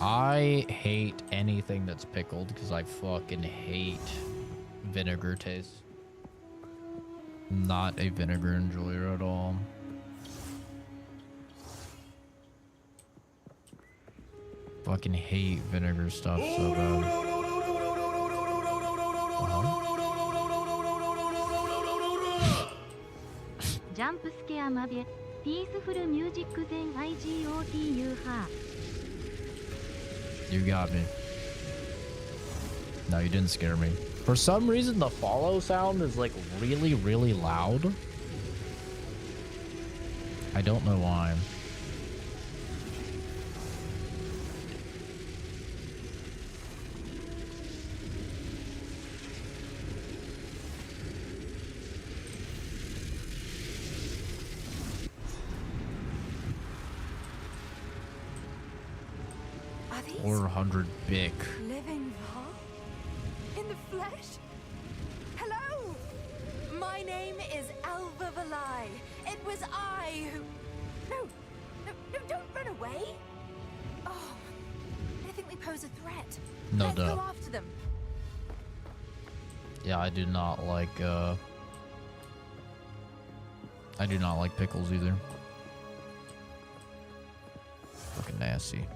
I hate anything that's pickled because I fucking hate vinegar taste. Not a vinegar enjoyer at all. Fucking hate vinegar stuff so bad. Jump scare まで Peaceful music then IGOTU は You got me. No, you didn't scare me. For some reason, the follow sound is like really, really loud. I don't know why. Are these 400 big. living Val? In the flesh? Hello! My name is Alva Valai. It was I who... No, don't run away. Oh, I think we pose a threat. No Let's doubt. go after them. Yeah, I do not like pickles either. Fucking nasty.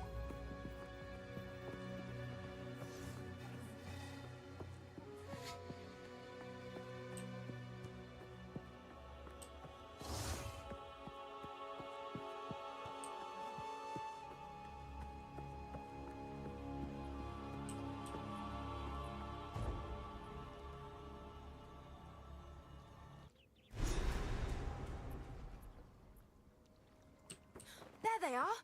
There they are.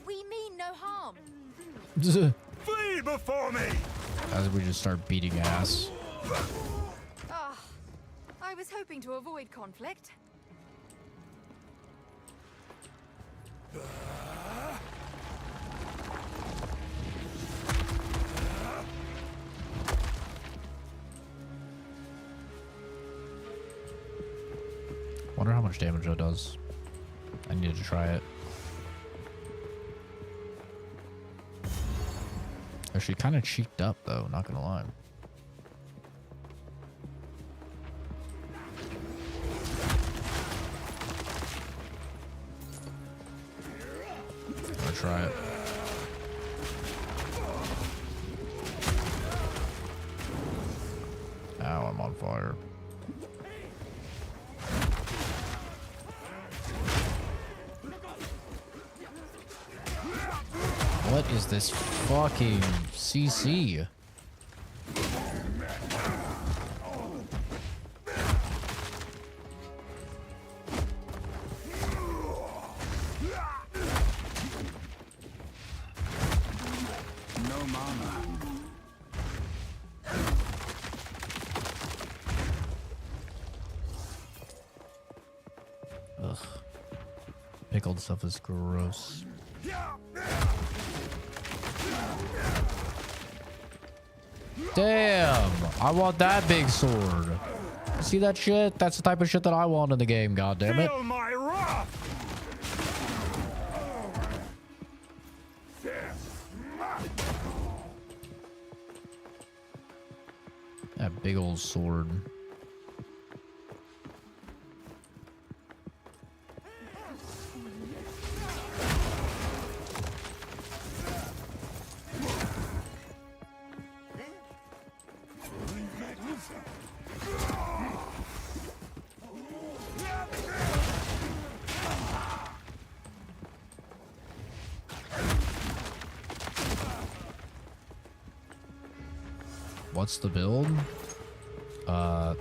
We mean no harm. Flee before me! As we just start beating ass. Ah, I was hoping to avoid conflict. Wonder how much damage that does. I need to try it. Actually, kind of cheeked up though, not gonna lie. I'll try it. Ow, I'm on fire. What is this fucking CC? No mama. Ugh. Pickled stuff is gross. Damn! I want that big sword. See that shit? That's the type of shit that I want in the game, god damn it. Feel my wrath! That big old sword. What's the build?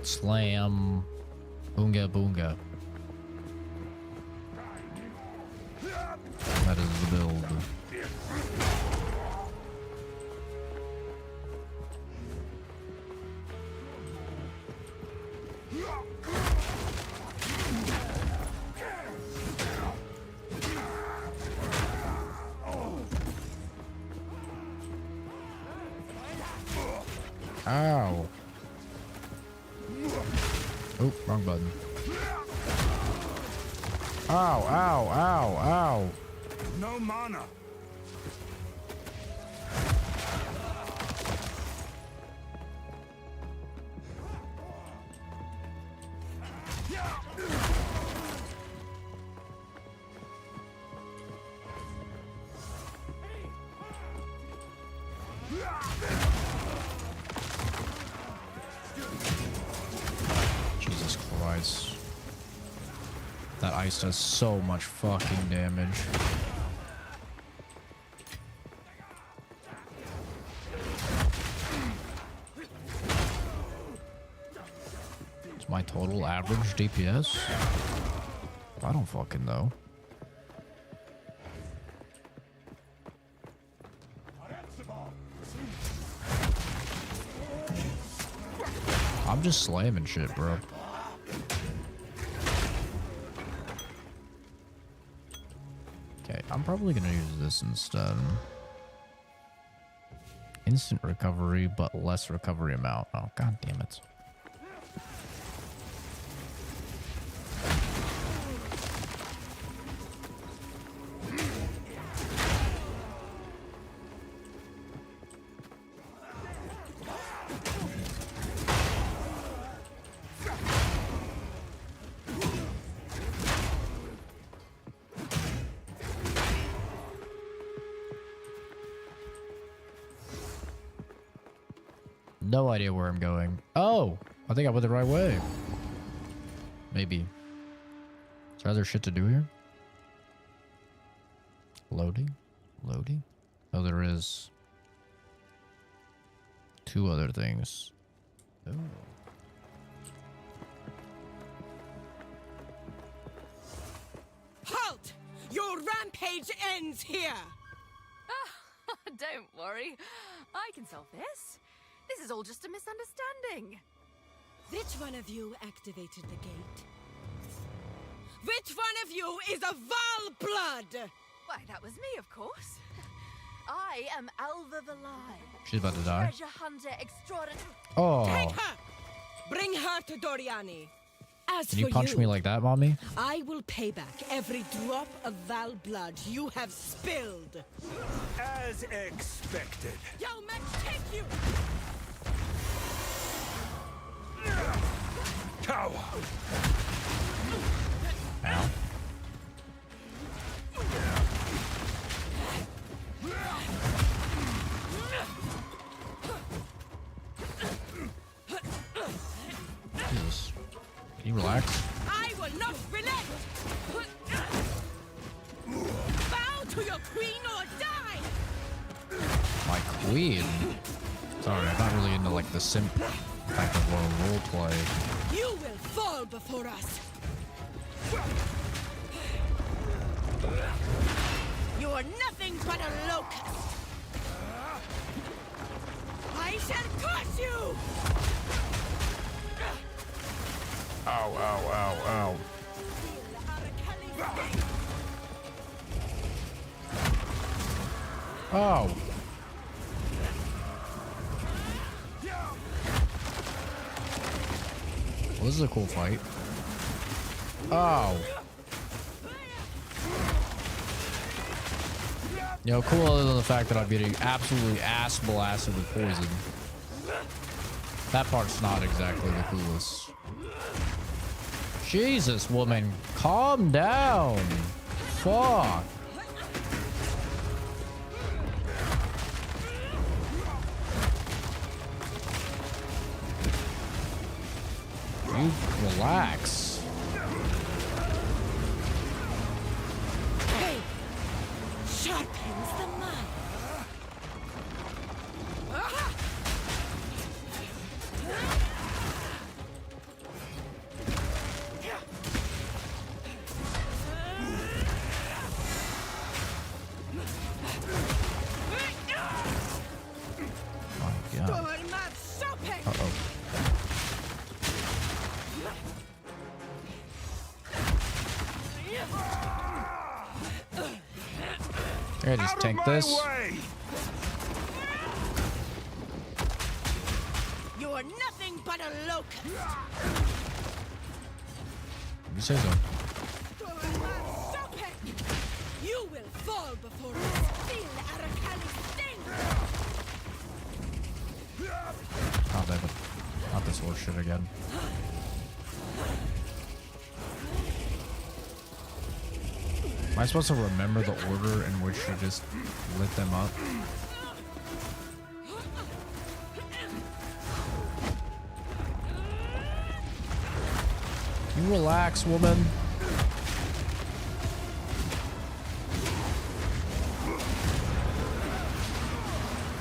Slam, boonga boonga. That is the build. Ow. Oh, wrong button. Ow, ow, ow, ow. No mana. Jesus Christ. That ice does so much fucking damage. It's my total average DPS? I don't fucking know. I'm just slamming shit, bro. Okay, I'm probably gonna use this instead. Instant recovery, but less recovery amount. Oh, god damn it. No idea where I'm going. Oh, I think I went the right way. Maybe. Is there other shit to do here? Loading? Loading? Oh, there is. Two other things. Oh. Halt! Your rampage ends here! Don't worry. I can solve this. This is all just a misunderstanding. Which one of you activated the gate? Which one of you is a Val blood? Why, that was me, of course. I am Alva Valai. She's about to die. Treasure hunter extraordinary. Oh. Take her! Bring her to Doriani. As Can you for punch me like that, mommy? I will pay back every drop of Val blood you have spilled. As expected. Yo, man, take you! Cower! Ow. Jesus. Can you relax? I will not relent! Bow to your queen or die! My queen? Sorry, I'm not really into like the simp type of role play. You will fall before us! You are nothing but a locust! I shall crush you! Ow, ow, ow, ow. Oh. Well, this is a cool fight. Oh. You know, cool other than the fact that I'm getting absolutely ass blasted with poison. That part's not exactly the coolest. Jesus, woman, calm down. Fuck. You relax. Hey! Sharpens the mind. My God. Uh-oh. I just tank this. You are nothing but a locust. You say so. You will fall fall before we spill Arakali's sting! Oh, damn it. Not this horse shit again. Am I supposed to remember the order in which to just lit them up? You relax, woman.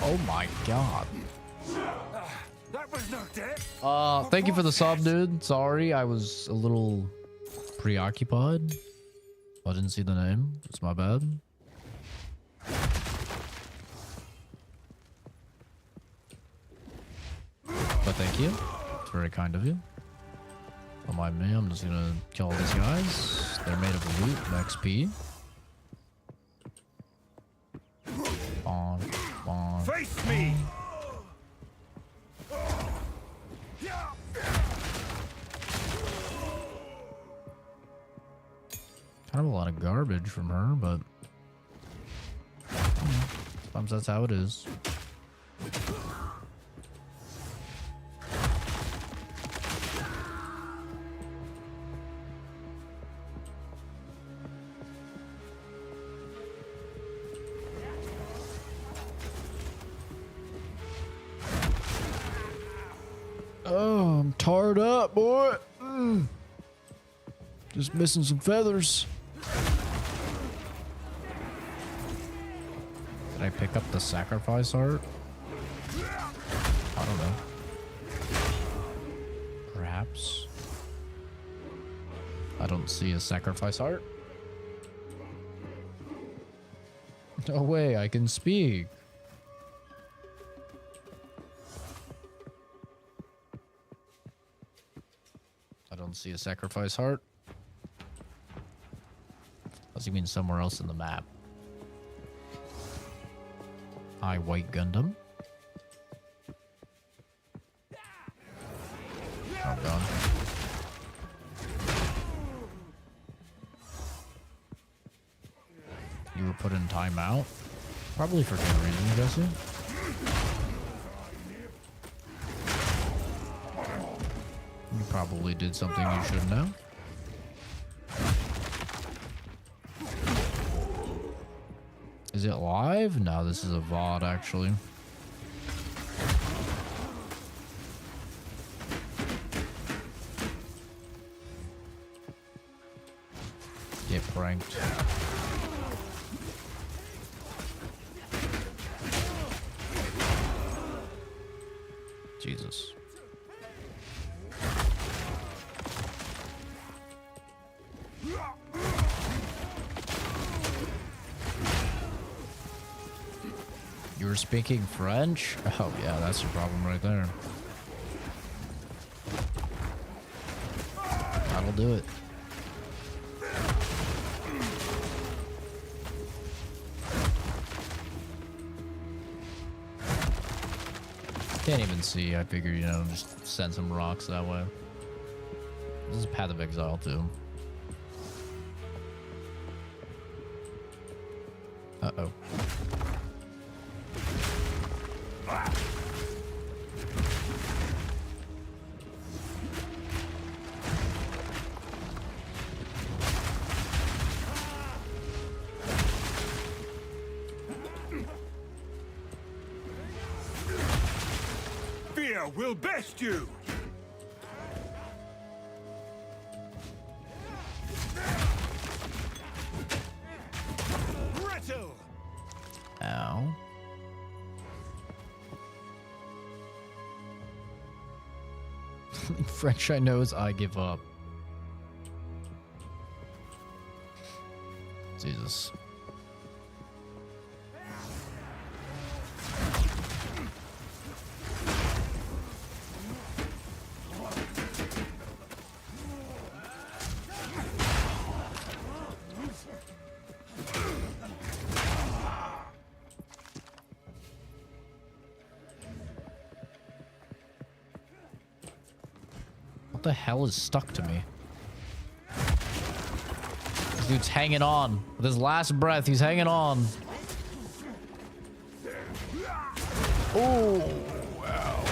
Oh my god. That was no death. Thank you for the sub, dude. Sorry, I was a little preoccupied. I didn't see the name. It's my bad. But thank you. It's very kind of you. Don't mind me. I'm just gonna kill all these guys. They're made of loot and XP. Bonk, bonk. Face me. Kind of a lot of garbage from her, but sometimes that's how it is. Oh, I'm tarred up, boy. Just missing some feathers. Did I pick up the sacrifice art? I don't know. Perhaps. I don't see a sacrifice art. No way, I can speak. I don't see a sacrifice heart. Does he mean somewhere else in the map? Hi, White Gundam. Oh, God. You were put in timeout? Probably for good reason, Jesse. You probably did something you shouldn't have. Is it live? No, this is a VOD, actually. Get pranked. Jesus. You were speaking French? Oh yeah, that's your problem right there. That'll do it. Can't even see. I figured, you know, just send some rocks that way. This is Path of Exile too. Uh-oh. Fear will best you. Brittle. Ow. French I know is I give up. Jesus. What the hell is stuck to me? This dude's hanging on. With his last breath, he's hanging on. Oh, wow.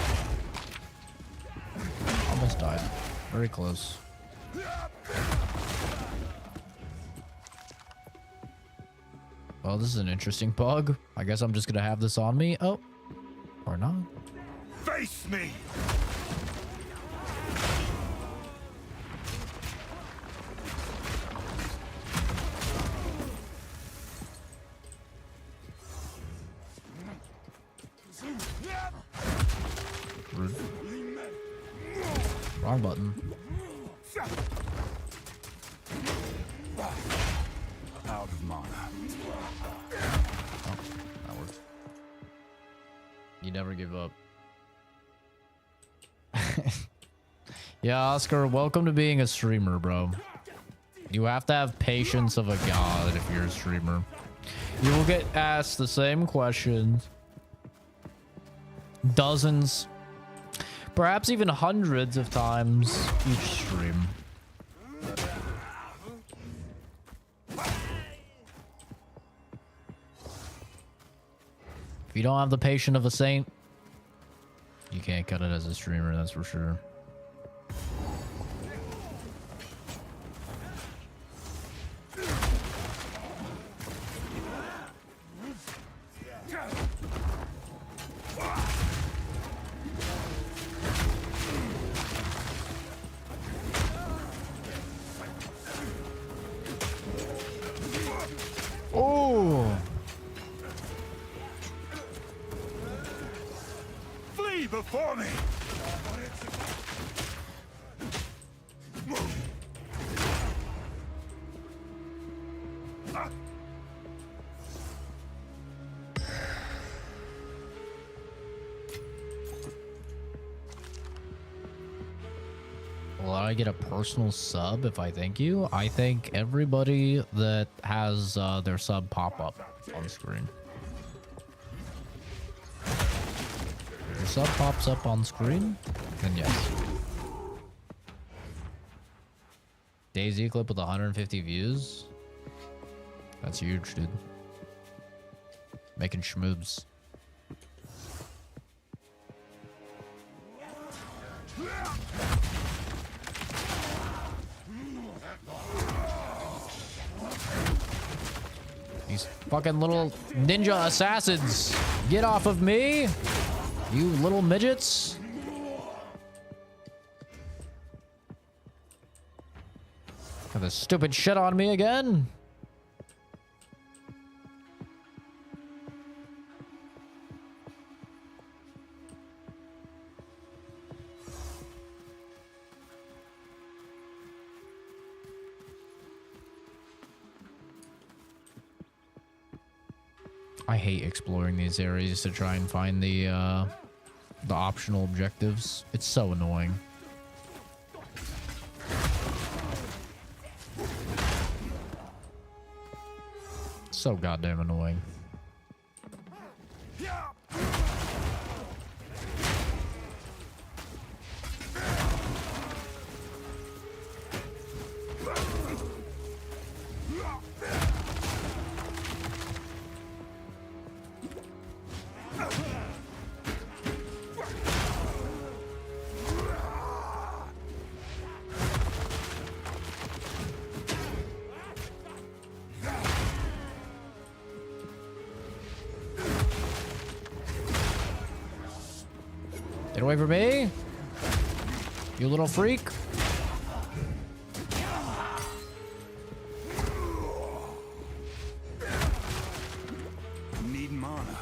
Almost died. Very close. Well, this is an interesting bug. I guess I'm just gonna have this on me. Oh, or not. Face me! Rude. Wrong button. Out of mana. Oh, that worked. You never give up. Yeah, Oscar, welcome to being a streamer, bro. You have to have patience of a god if you're a streamer. You will get asked the same questions dozens, perhaps even hundreds of times each stream. If you don't have the patience of a saint, you can't cut it as a streamer, that's for sure. Oh! Flee before me! Will I get a personal sub if I thank you? I thank everybody that has their sub pop up on screen. If your sub pops up on screen, then yes. Daisy clip with 150 views. That's huge, dude. Making schmoobs. These fucking little ninja assassins. Get off of me, you little midgets. Got this stupid shit on me again. I hate exploring these areas to try and find the optional objectives. It's so annoying. So goddamn annoying. Get away from me, you little freak. Need mana.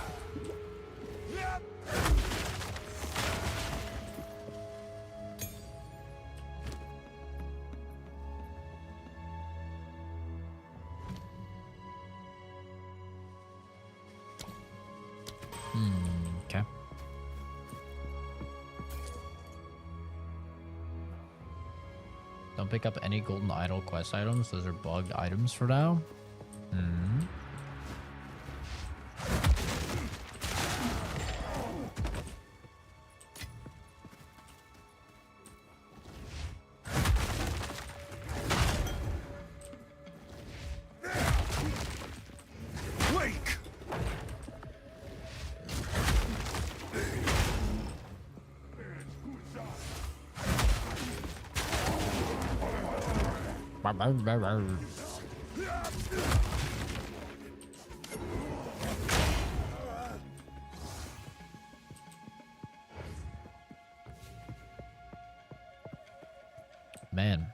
Okay. Don't pick up any golden idol quest items. Those are bugged items for now. Man,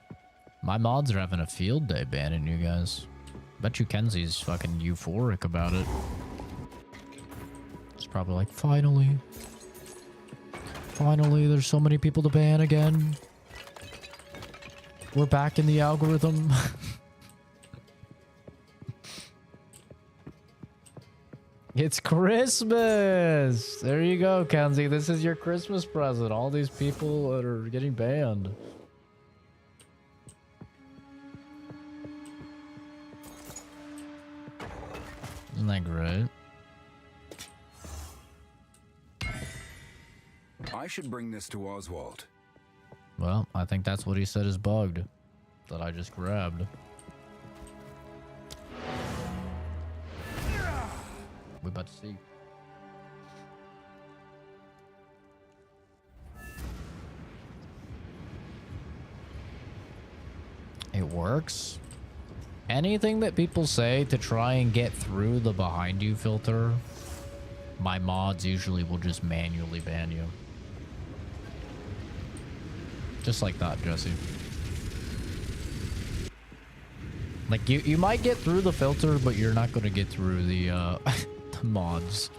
my mods are having a field day banning you guys. Bet you Kenzie's fucking euphoric about it. It's probably like, finally. Finally, there's so many people to ban again. We're back in the algorithm. It's Christmas! There you go, Kenzie. This is your Christmas present. All these people that are getting banned. Isn't that great? I should bring this to Oswald. Well, I think that's what he said is bugged. That I just grabbed. We're about to see. It works. Anything that people say to try and get through the behind you filter, my mods usually will just manually ban you. Just like that, Jesse. Like, you might get through the filter, but you're not going to get through the, the mods.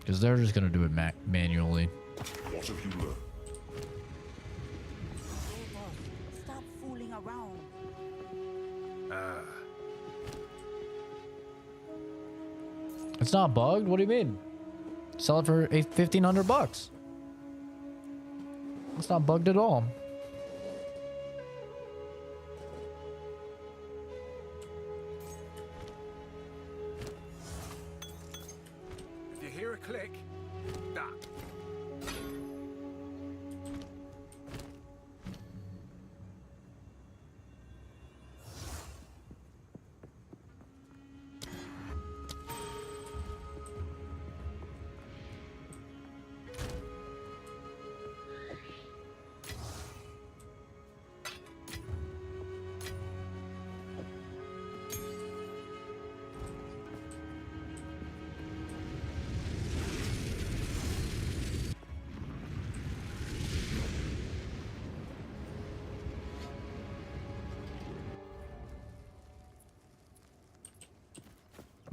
Because they're just going to do it manually. What have you learned? Stop fooling around. It's not bugged? What do you mean? Sell it for $1,500. It's not bugged at all. If you hear a click, duck.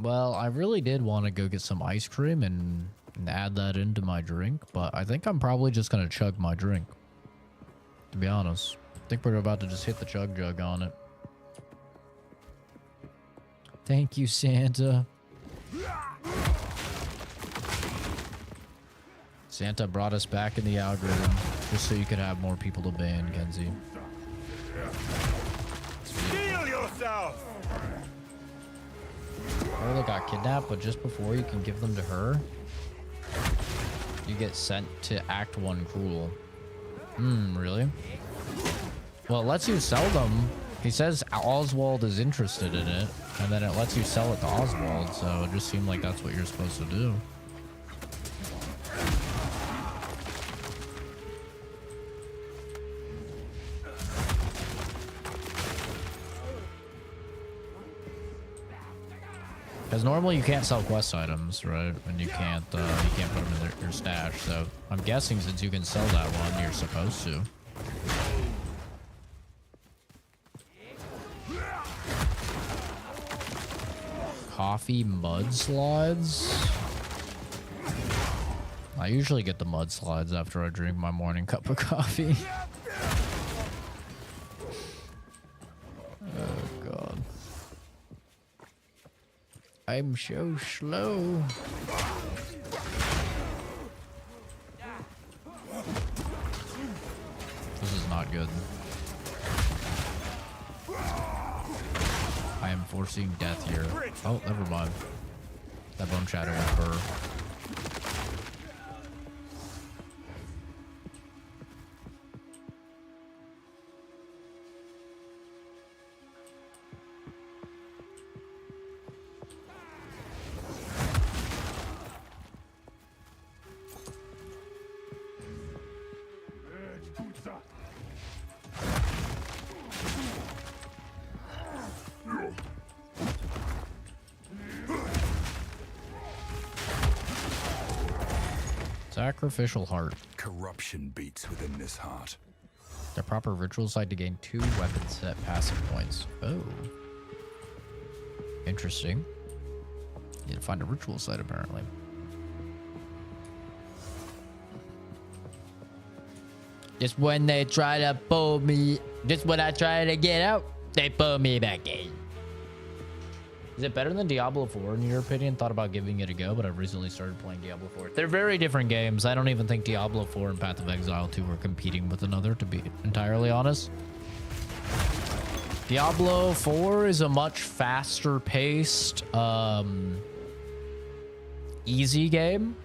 Well, I really did want to go get some ice cream and add that into my drink, but I think I'm probably just going to chug my drink. To be honest. I think we're about to just hit the chug jug on it. Thank you, Santa. Santa brought us back in the algorithm just so you could have more people to ban, Kenzie. Heal yourself! Orla got kidnapped, but just before you can give them to her, you get sent to Act 1 Cruel. Really? Well, it lets you sell them. He says Oswald is interested in it, and then it lets you sell it to Oswald, so it just seemed like that's what you're supposed to do. Because normally you can't sell quest items, right? And you can't put them in your stash. So I'm guessing since you can sell that one, you're supposed to. Coffee mudslides. I usually get the mudslides after I drink my morning cup of coffee. Oh god. I'm so slow. This is not good. I am foreseeing death here. Oh, never mind. That bone shadow went burr. Sacrificial heart. Corruption beats within this heart. The proper ritual site to gain 2 weapon set passive points. Oh. Interesting. Need to find a ritual site apparently. Just when they try to pull me, just when I try to get out, they pull me back in. Is it better than Diablo 4 in your opinion? Thought about giving it a go, but I've recently started playing Diablo 4. They're very different games. I don't even think Diablo 4 and Path of Exile 2 are competing with another, to be entirely honest. Diablo 4 is a much faster paced, easy game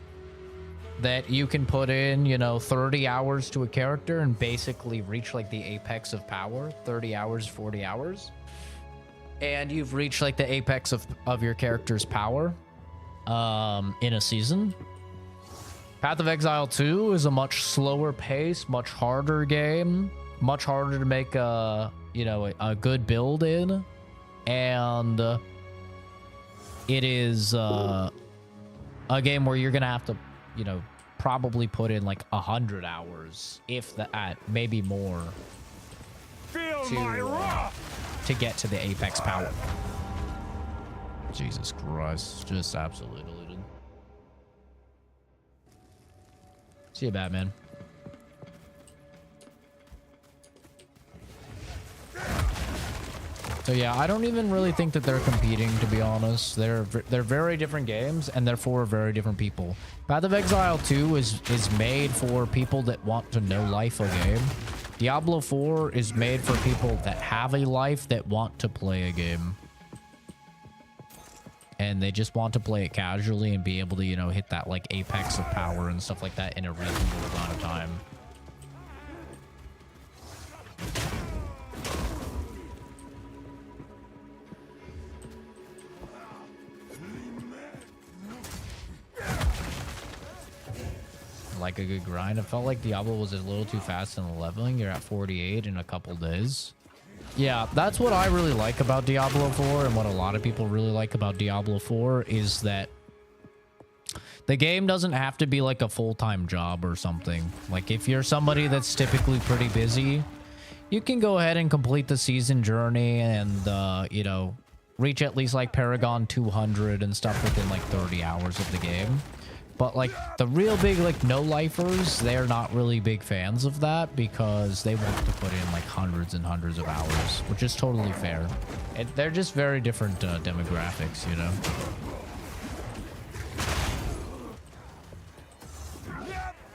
that you can put in, you know, 30 hours to a character and basically reach like the apex of power. 30 hours, 40 hours. And you've reached like the apex of your character's power in a season. Path of Exile 2 is a much slower pace, much harder game, much harder to make a, you know, a good build in. And it is a game where you're going to have to, you know, probably put in like 100 hours, if that, maybe more, to get to the apex power. Jesus Christ, just absolutely deluded. See you, Batman. So yeah, I don't even really think that they're competing, to be honest. They're very different games, and they're for very different people. Path of Exile 2 is made for people that want to know life a game. Diablo 4 is made for people that have a life that want to play a game. And they just want to play it casually and be able to, you know, hit that like apex of power and stuff like that in a reasonable amount of time. Like a good grind. It felt like Diablo was a little too fast in the leveling. You're at 48 in a couple days. Yeah, that's what I really like about Diablo 4, and what a lot of people really like about Diablo 4 is that the game doesn't have to be like a full-time job or something. Like if you're somebody that's typically pretty busy, you can go ahead and complete the season journey and you know, reach at least like Paragon 200 and stuff within like 30 hours of the game. But like the real big like no-lifers, they're not really big fans of that because they want to put in like hundreds and hundreds of hours, which is totally fair. They're just very different demographics, you know?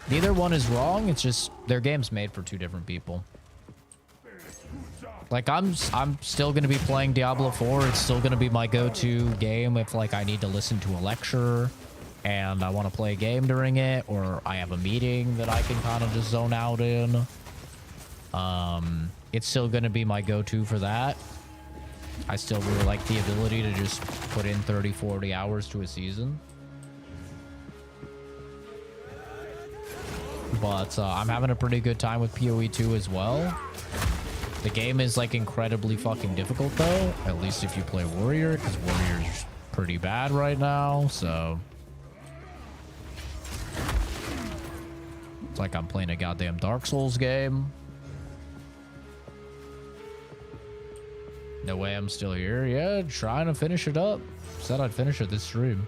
Neither one is wrong. It's just their game's made for two different people. Like I'm still going to be playing Diablo 4. It's still going to be my go-to game if like I need to listen to a lecture and I want to play a game during it, or I have a meeting that I can kind of just zone out in. It's still going to be my go-to for that. I still really like the ability to just put in 30, 40 hours to a season. But I'm having a pretty good time with PoE 2 as well. The game is like incredibly fucking difficult though, at least if you play Warrior, because Warrior's pretty bad right now, so it's like I'm playing a goddamn Dark Souls game. No way I'm still here. Yeah, trying to finish it up. Said I'd finish it this stream.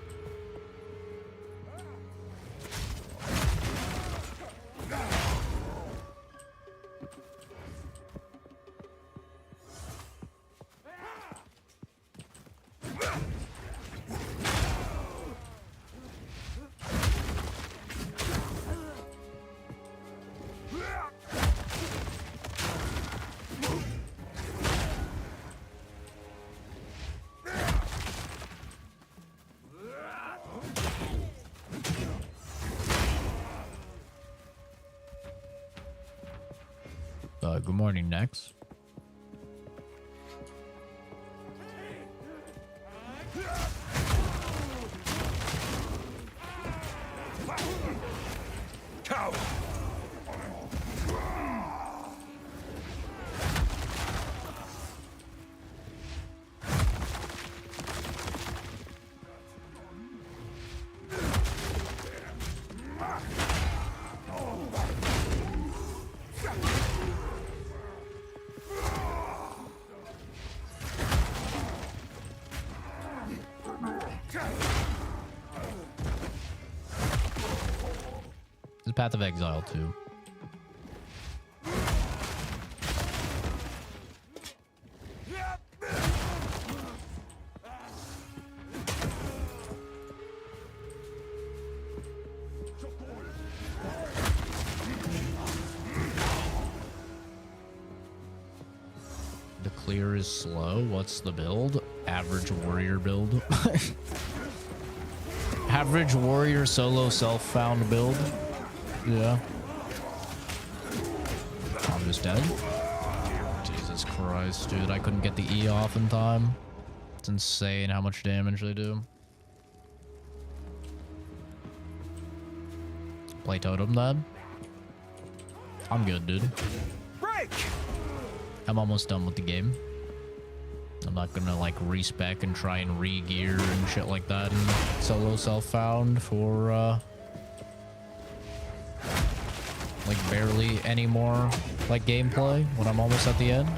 Good morning, Nex. Coward! is Path of Exile too. The clear is slow. What's the build? Average warrior build. Average warrior solo self-found build. Yeah. I'm just dead. Jesus Christ, dude. I couldn't get the E off in time. It's insane how much damage they do. Play totem then. I'm good, dude. Break! I'm almost done with the game. I'm not gonna like respec and try and re-gear and shit like that and solo self-found for like barely any more like gameplay when I'm almost at the end.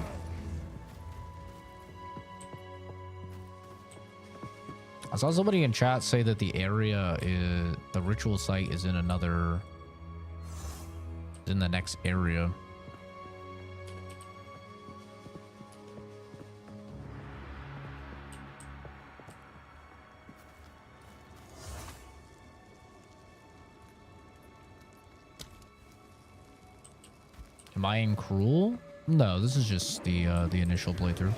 I saw somebody in chat say that the area is the ritual site is in another in the next area. Am I in Cruel? No, this is just the initial playthrough.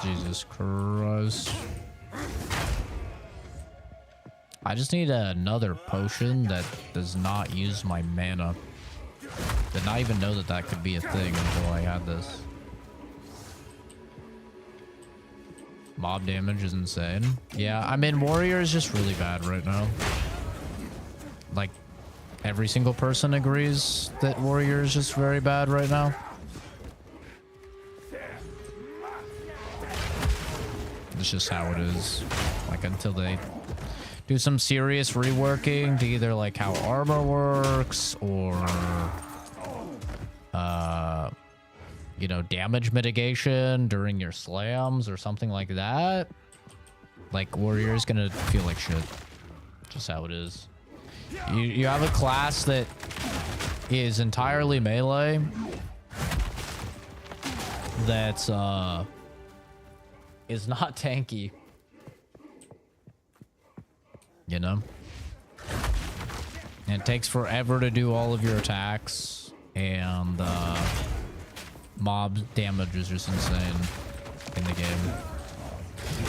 Jesus Christ. I just need another potion that does not use my mana. Did not even know that that could be a thing until I had this. Mob damage is insane. Yeah, I mean, Warrior is just really bad right now. Like, every single person agrees that Warrior is just very bad right now. It's just how it is. Like, until they do some serious reworking to either like how armor works or you know, damage mitigation during your slams or something like that. Like, Warrior is gonna feel like shit. Just how it is. You have a class that is entirely melee that's is not tanky. You know? And it takes forever to do all of your attacks, and mob damage is just insane in the game.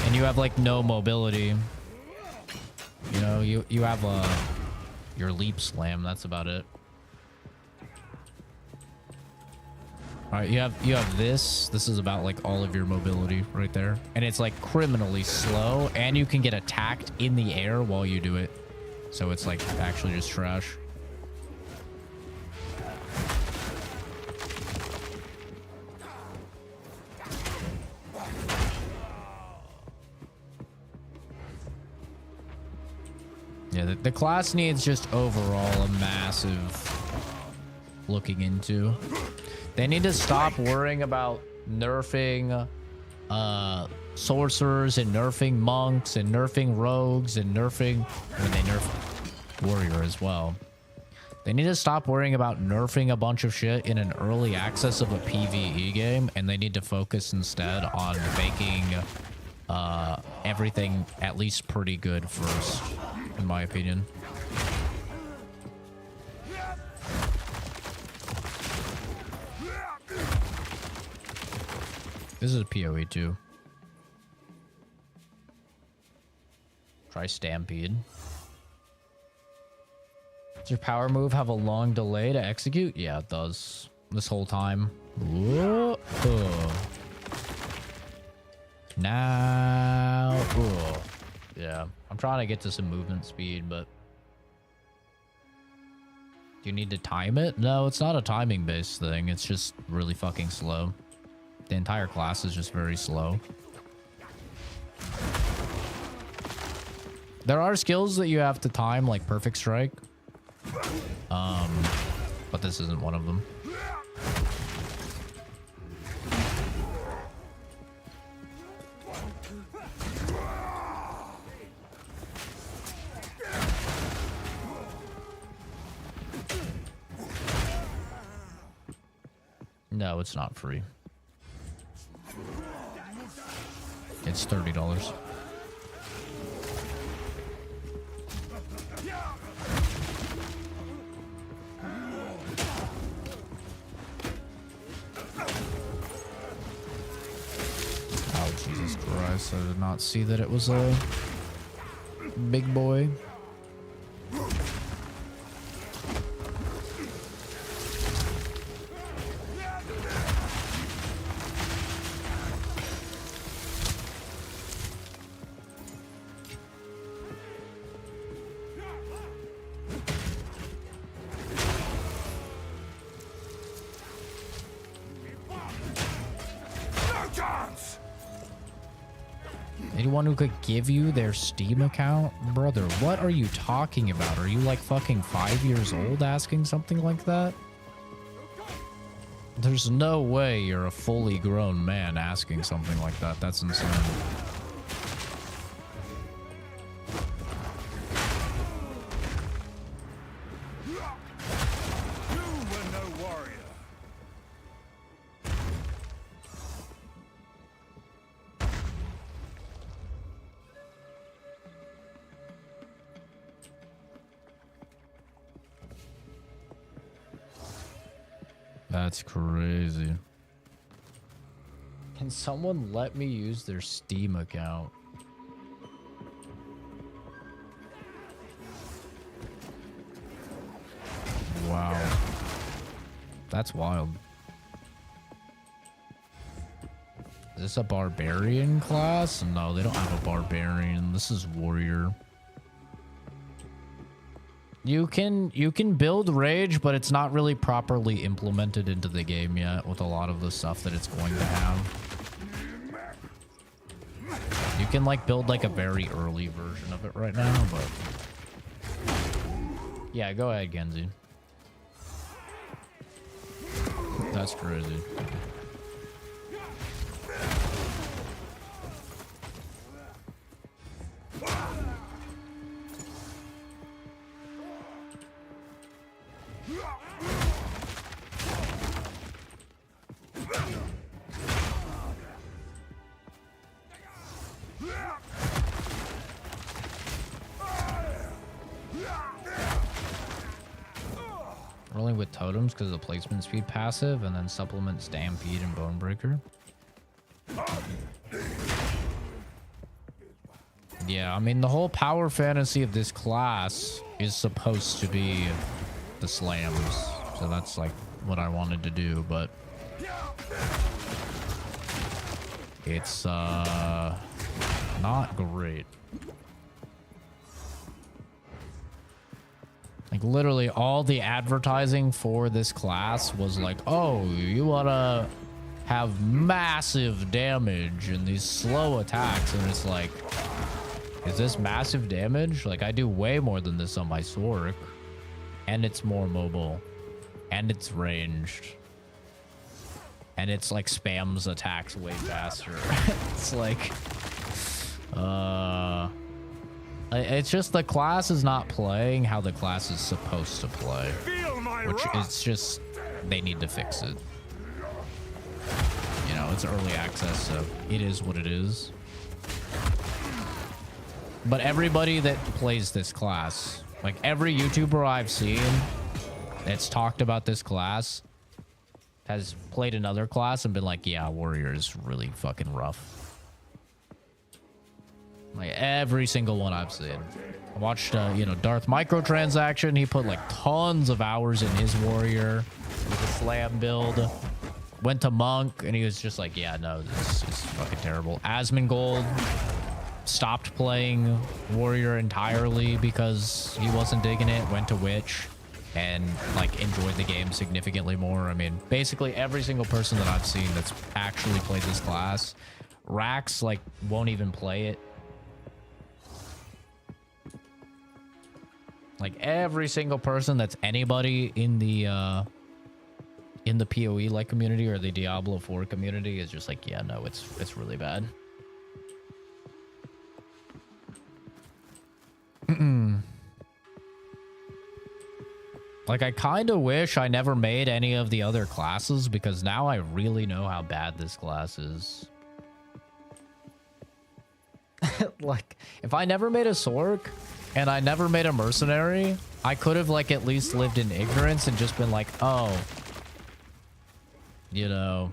And you have like no mobility. You know, you have your leap slam, that's about it. Alright, you have this. This is about like all of your mobility right there. And it's like criminally slow, and you can get attacked in the air while you do it. So it's like actually just trash. Yeah, the class needs just overall a massive looking into. They need to stop worrying about nerfing sorcerers and nerfing monks and nerfing rogues and nerfing... I mean, they nerf warrior as well. They need to stop worrying about nerfing a bunch of shit in an early access of a PvE game, and they need to focus instead on making everything at least pretty good first, in my opinion. This is a PoE too. Try Stampede. Does your power move have a long delay to execute? Yeah, it does. This whole time. Whoa. Now. Whoa. Yeah. I'm trying to get to some movement speed, but... Do you need to time it? No, it's not a timing based thing. It's just really fucking slow. The entire class is just very slow. There are skills that you have to time, like perfect strike. But this isn't one of them. No, it's not free. It's $30. Oh, Jesus Christ. I did not see that it was a big boy. Anyone who could give you their Steam account? Brother, what are you talking about? Are you like fucking 5 years old asking something like that? There's no way you're a fully grown man asking something like that. That's insane. That's crazy. Can someone let me use their Steam account? Wow. That's wild. Is this a barbarian class? No, they don't have a barbarian. This is warrior. You can build rage, but it's not really properly implemented into the game yet with a lot of the stuff that it's going to have. You can like build like a very early version of it right now, but yeah, go ahead, Genzi. That's crazy. Rolling with totems because of the placement speed passive, and then supplement stampede and bonebreaker. Yeah, I mean the whole power fantasy of this class is supposed to be the slams, so that's like what I wanted to do, but it's not great. Like literally all the advertising for this class was like, oh, you want to have massive damage and these slow attacks, and it's like, is this massive damage? Like I do way more than this on my Sork, and it's more mobile, and it's ranged, and it's like spams attacks way faster. It's like it's just the class is not playing how the class is supposed to play, which is just, they need to fix it. You know, it's early access, so it is what it is. But everybody that plays this class, like every YouTuber I've seen that's talked about this class has played another class and been like, yeah, warrior is really fucking rough. Like every single one I've seen. I watched, you know, Darth Microtransaction. He put like tons of hours in his warrior with a slam build. Went to monk and he was just like, yeah, no, this is fucking terrible. Asmongold stopped playing warrior entirely because he wasn't digging it. Went to witch and like enjoyed the game significantly more. I mean, basically every single person that I've seen that's actually played this class, Rax like won't even play it. Like every single person that's anybody in the PoE like community or the Diablo 4 community is just like, yeah, no, it's really bad. Like, I kind of wish I never made any of the other classes because now I really know how bad this class is. Like, if I never made a Sork and I never made a Mercenary, I could have, like, at least lived in ignorance and just been like, oh, you know,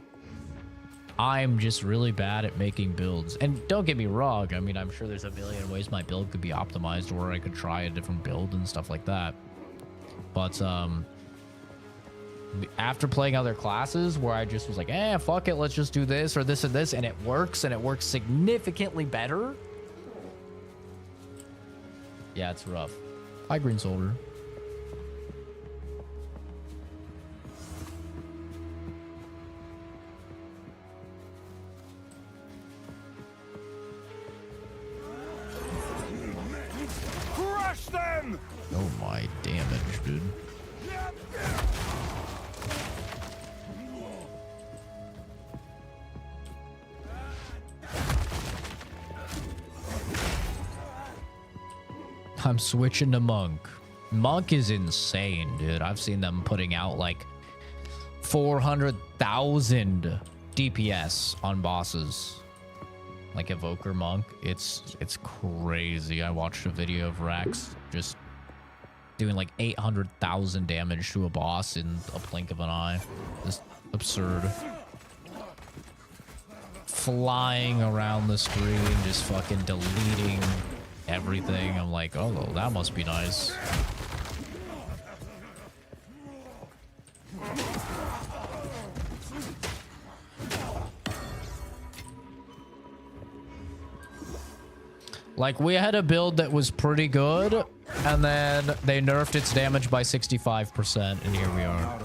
I'm just really bad at making builds. And don't get me wrong, I mean, I'm sure there's a million ways my build could be optimized or I could try a different build and stuff like that. But after playing other classes where I just was like, eh, fuck it, let's just do this or this and this, and it works significantly better. Yeah, it's rough. Hi, Green Soldier. Crush them! Oh my damage, dude. I'm switching to Monk. Monk is insane, dude. I've seen them putting out like 400,000 DPS on bosses. Like Evoker Monk. It's crazy. I watched a video of Rex just doing like 800,000 damage to a boss in a blink of an eye. Just absurd. Flying around the screen, just fucking deleting everything. I'm like, oh, well, that must be nice. Like, we had a build that was pretty good, and then they nerfed its damage by 65%, and here we are.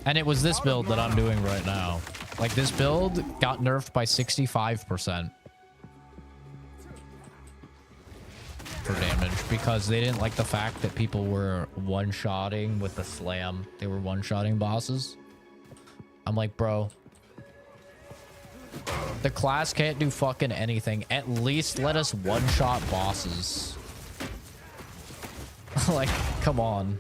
And it was this build that I'm doing right now. Like, this build got nerfed by 65% for damage, because they didn't like the fact that people were one-shotting with the slam. They were one-shotting bosses. I'm like, bro, the class can't do fucking anything. At least let us one-shot bosses. Like, come on.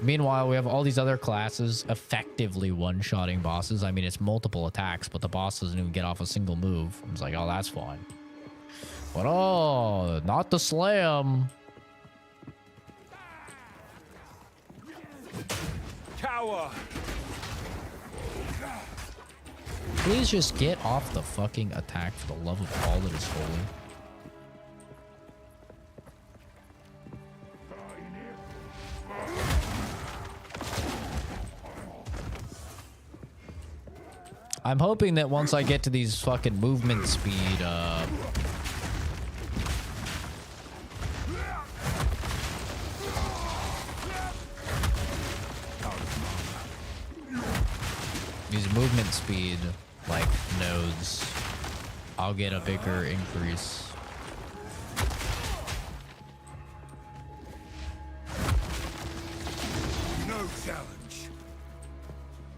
Meanwhile, we have all these other classes effectively one-shotting bosses. I mean, it's multiple attacks, but the boss doesn't even get off a single move. I was like, oh, that's fine. But, oh, not the slam. Cower! Please just get off the fucking attack for the love of all that is holy. I'm hoping that once I get to these fucking movement speed, these movement speed, like, nodes, I'll get a bigger increase. No challenge.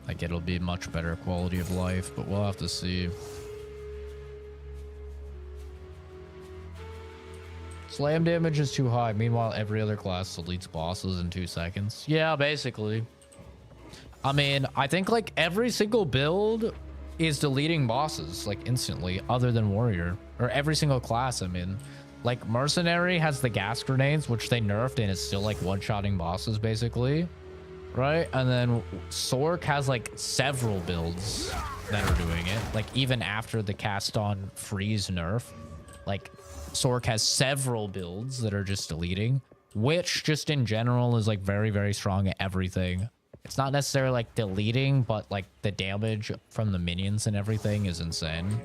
Like, it'll be much better quality of life, but we'll have to see. Slam damage is too high. Meanwhile, every other class deletes bosses in 2 seconds. Yeah, basically. I mean, I think, like, every single build is deleting bosses, like, instantly, other than Warrior. Or every single class, I mean. Like, Mercenary has the gas grenades, which they nerfed, and it's still, like, one-shotting bosses, basically. Right? And then Sork has, like, several builds that are doing it. Like, even after the cast on freeze nerf, like, Sork has several builds that are just deleting, which just in general is, like, very, very strong at everything. It's not necessarily, like, deleting, but, like, the damage from the minions and everything is insane.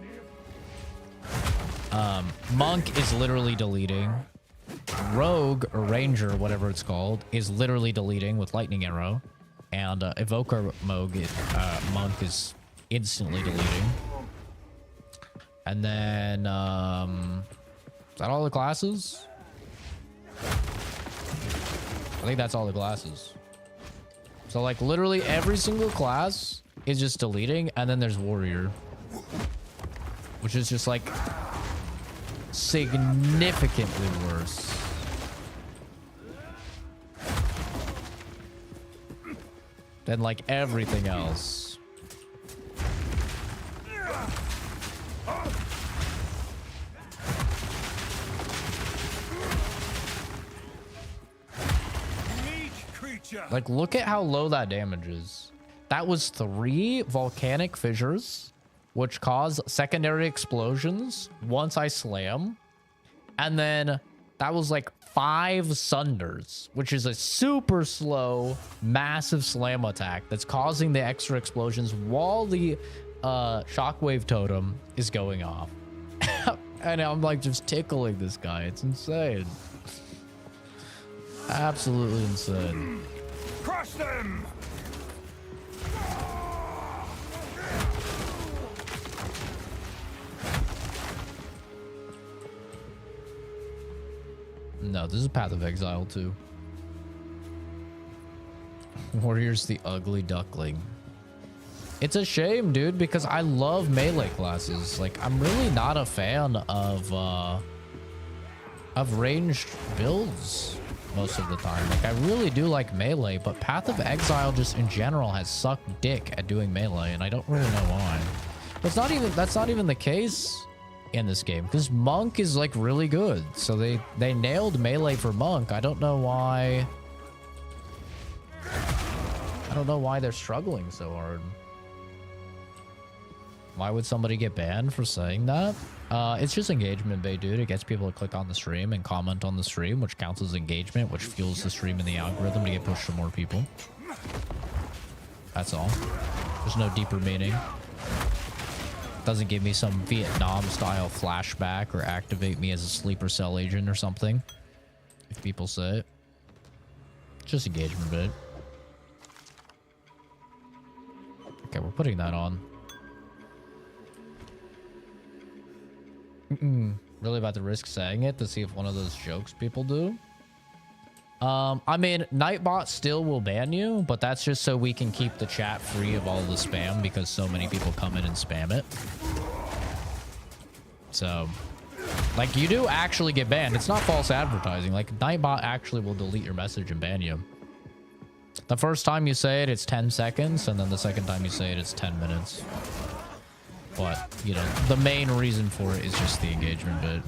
Monk is literally deleting. Rogue, or Ranger, whatever it's called, is literally deleting with Lightning Arrow. And Evoker Monk is instantly deleting. And then, is that all the classes? I think that's all the classes. So like literally every single class is just deleting, and then there's warrior, which is just like significantly worse. Than like everything else. Like, look at how low that damage is. That was 3 volcanic fissures, which cause secondary explosions once I slam. And then that was like 5 sunders, which is a super slow, massive slam attack that's causing the extra explosions while the shockwave totem is going off. And I'm like just tickling this guy. It's insane. Absolutely insane. Crush them! No, this is Path of Exile too. Warrior's the ugly duckling. It's a shame, dude, because I love melee classes. Like, I'm really not a fan of ranged builds most of the time. Like, I really do like melee, but Path of Exile just in general has sucked dick at doing melee, and I don't really know why. But that's not even the case in this game, because Monk is like really good. So they nailed melee for Monk. I don't know why they're struggling so hard. Why would somebody get banned for saying that? It's just engagement bait, dude. It gets people to click on the stream and comment on the stream, which counts as engagement, which fuels the stream and the algorithm to get pushed to more people. That's all. There's no deeper meaning. Doesn't give me some Vietnam-style flashback or activate me as a sleeper cell agent or something, if people say it. Just engagement bait. Okay, we're putting that on. Really about to risk saying it to see if one of those jokes people do. I mean, Nightbot still will ban you, but that's just so we can keep the chat free of all the spam, because so many people come in and spam it. So, like, you do actually get banned. It's not false advertising. Like, Nightbot actually will delete your message and ban you. The first time you say it, it's 10 seconds, and then the second time you say it, it's 10 minutes. But, you know, the main reason for it is just the engagement bit.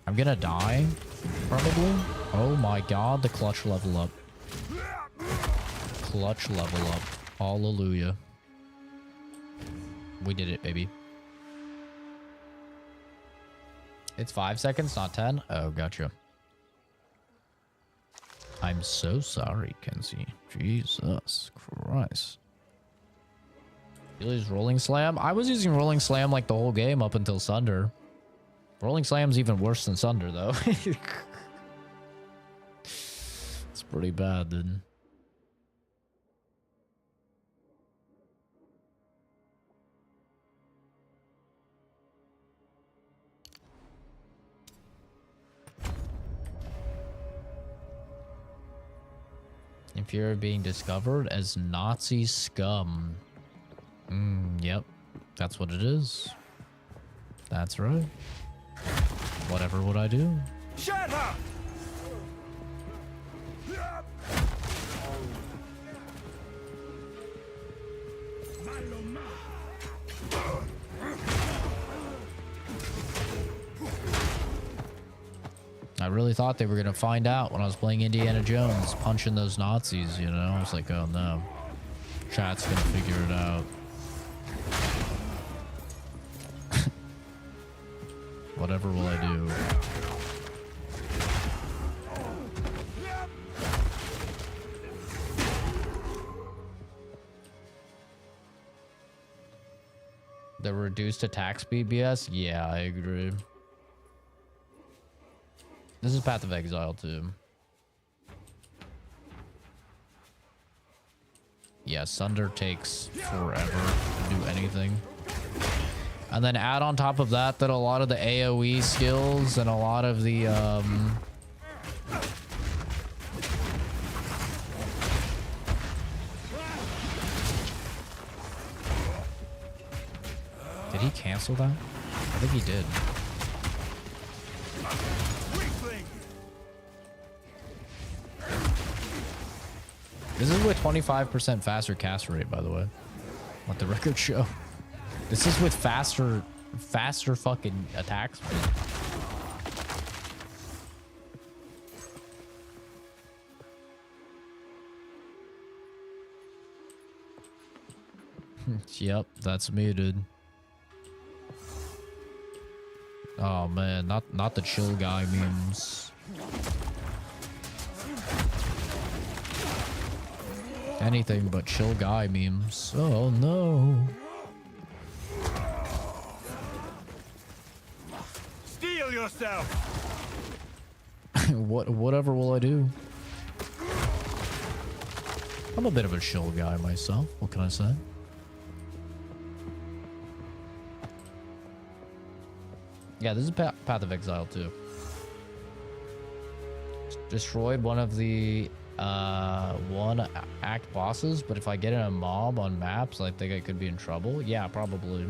I'm gonna die, probably. Oh my god, the clutch level up. Clutch level up. Hallelujah. We did it, baby. It's 5 seconds, not 10? Oh, gotcha. I'm so sorry, Kenzie. Jesus Christ. You use Rolling Slam? I was using Rolling Slam like the whole game up until Sunder. Rolling Slam's even worse than Sunder, though. It's pretty bad, dude. If you're being discovered as Nazi scum. Yep. That's what it is. That's right. Whatever would I do? Shut up! I really thought they were going to find out when I was playing Indiana Jones, punching those Nazis, you know? I was like, oh no. Chat's going to figure it out. Whatever will I do? The reduced attack speed BS? Yeah, I agree. This is Path of Exile too. Yeah, Sunder takes forever to do anything. And then add on top of that a lot of the AoE skills and a lot of the he cancel that? I think he did. This is with 25% faster cast rate, by the way. Let the record show. This is with faster fucking attack speed. Yep, that's me, dude. Oh man, not the chill guy memes. Anything but chill guy memes. Oh no. Steel yourself. Whatever will I do? I'm a bit of a chill guy myself. What can I say? Yeah, this is Path of Exile too. Destroyed one of the one act bosses, but if I get in a mob on maps, I think I could be in trouble. Yeah, probably.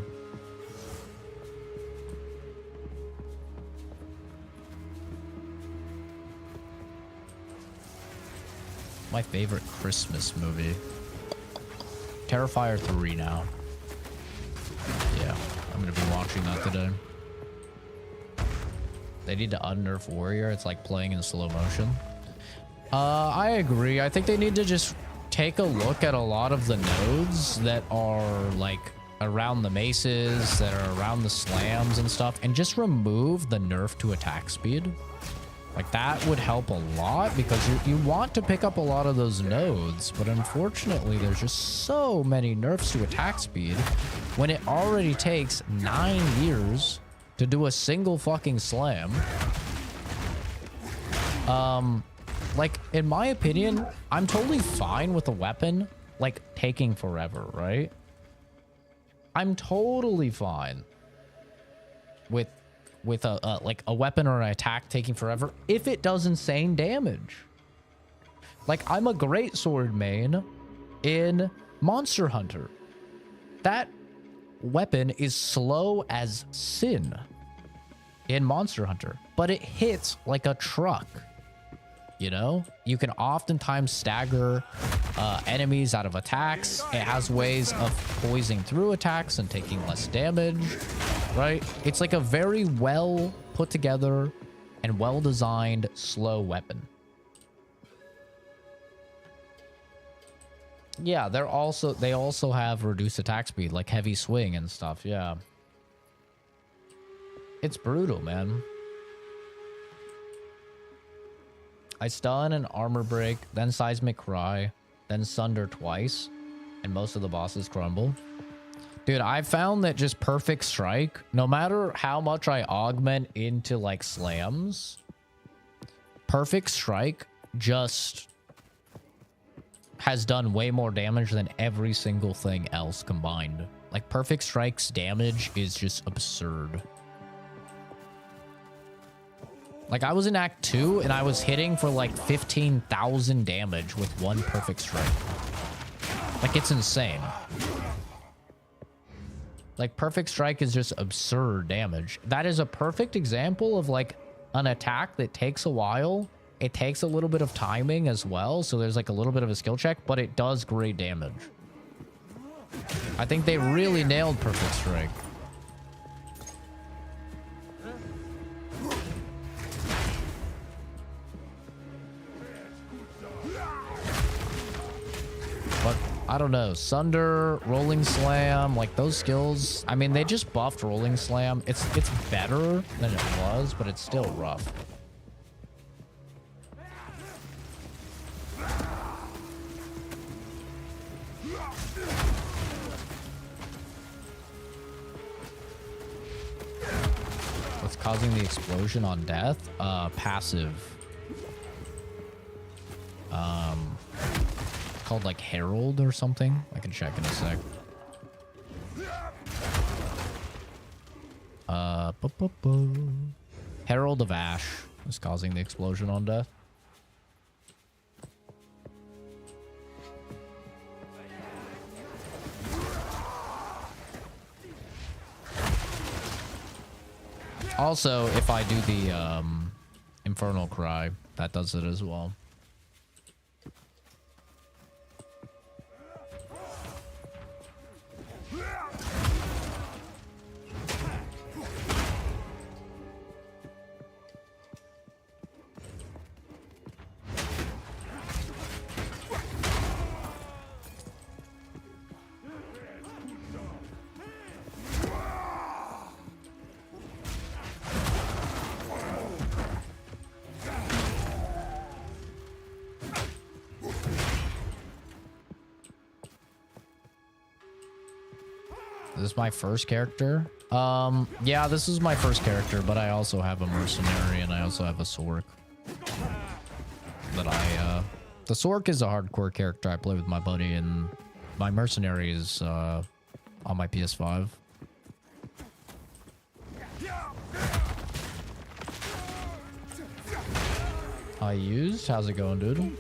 My favorite Christmas movie. Terrifier 3 now. Yeah, I'm gonna be watching that today. They need to unnerf Warrior. It's like playing in slow motion. I agree. I think they need to just take a look at a lot of the nodes that are like around the maces, that are around the slams and stuff, and just remove the nerf to attack speed. Like that would help a lot because you want to pick up a lot of those nodes, but unfortunately there's just so many nerfs to attack speed when it already takes 9 years to do a single fucking slam. Like in my opinion, I'm totally fine with a weapon like taking forever, right? I'm totally fine with a like a weapon or an attack taking forever if it does insane damage. Like I'm a great sword main in Monster Hunter. That weapon is slow as sin in Monster Hunter, but it hits like a truck. You know, you can oftentimes stagger enemies out of attacks. It has ways of poising through attacks and taking less damage, right? It's like a very well put together and well designed slow weapon. Yeah, they also have reduced attack speed, like heavy swing and stuff. Yeah, it's brutal, man. I stun and armor break, then seismic cry, then sunder twice, and most of the bosses crumble. Dude, I found that just perfect strike, no matter how much I augment into like slams, perfect strike just has done way more damage than every single thing else combined. Like perfect strike's damage is just absurd. Like I was in Act 2 and I was hitting for like 15,000 damage with one perfect strike. Like it's insane. Like perfect strike is just absurd damage. That is a perfect example of like an attack that takes a while. It takes a little bit of timing as well. So there's like a little bit of a skill check, but it does great damage. I think they really nailed perfect strike. But I don't know, Sunder, Rolling Slam, like those skills, I mean, they just buffed Rolling Slam. It's better than it was, but it's still rough. What's causing the explosion on death? Passive. Called like Herald or something. I can check in a sec. Herald of Ash is causing the explosion on death. Also, if I do the Infernal Cry, that does it as well. This is my first character. Yeah, this is my first character, but I also have a mercenary and I also have a Sork. But the Sork is a hardcore character I play with my buddy, and my mercenary is on my PS5. I used. How's it going, dude?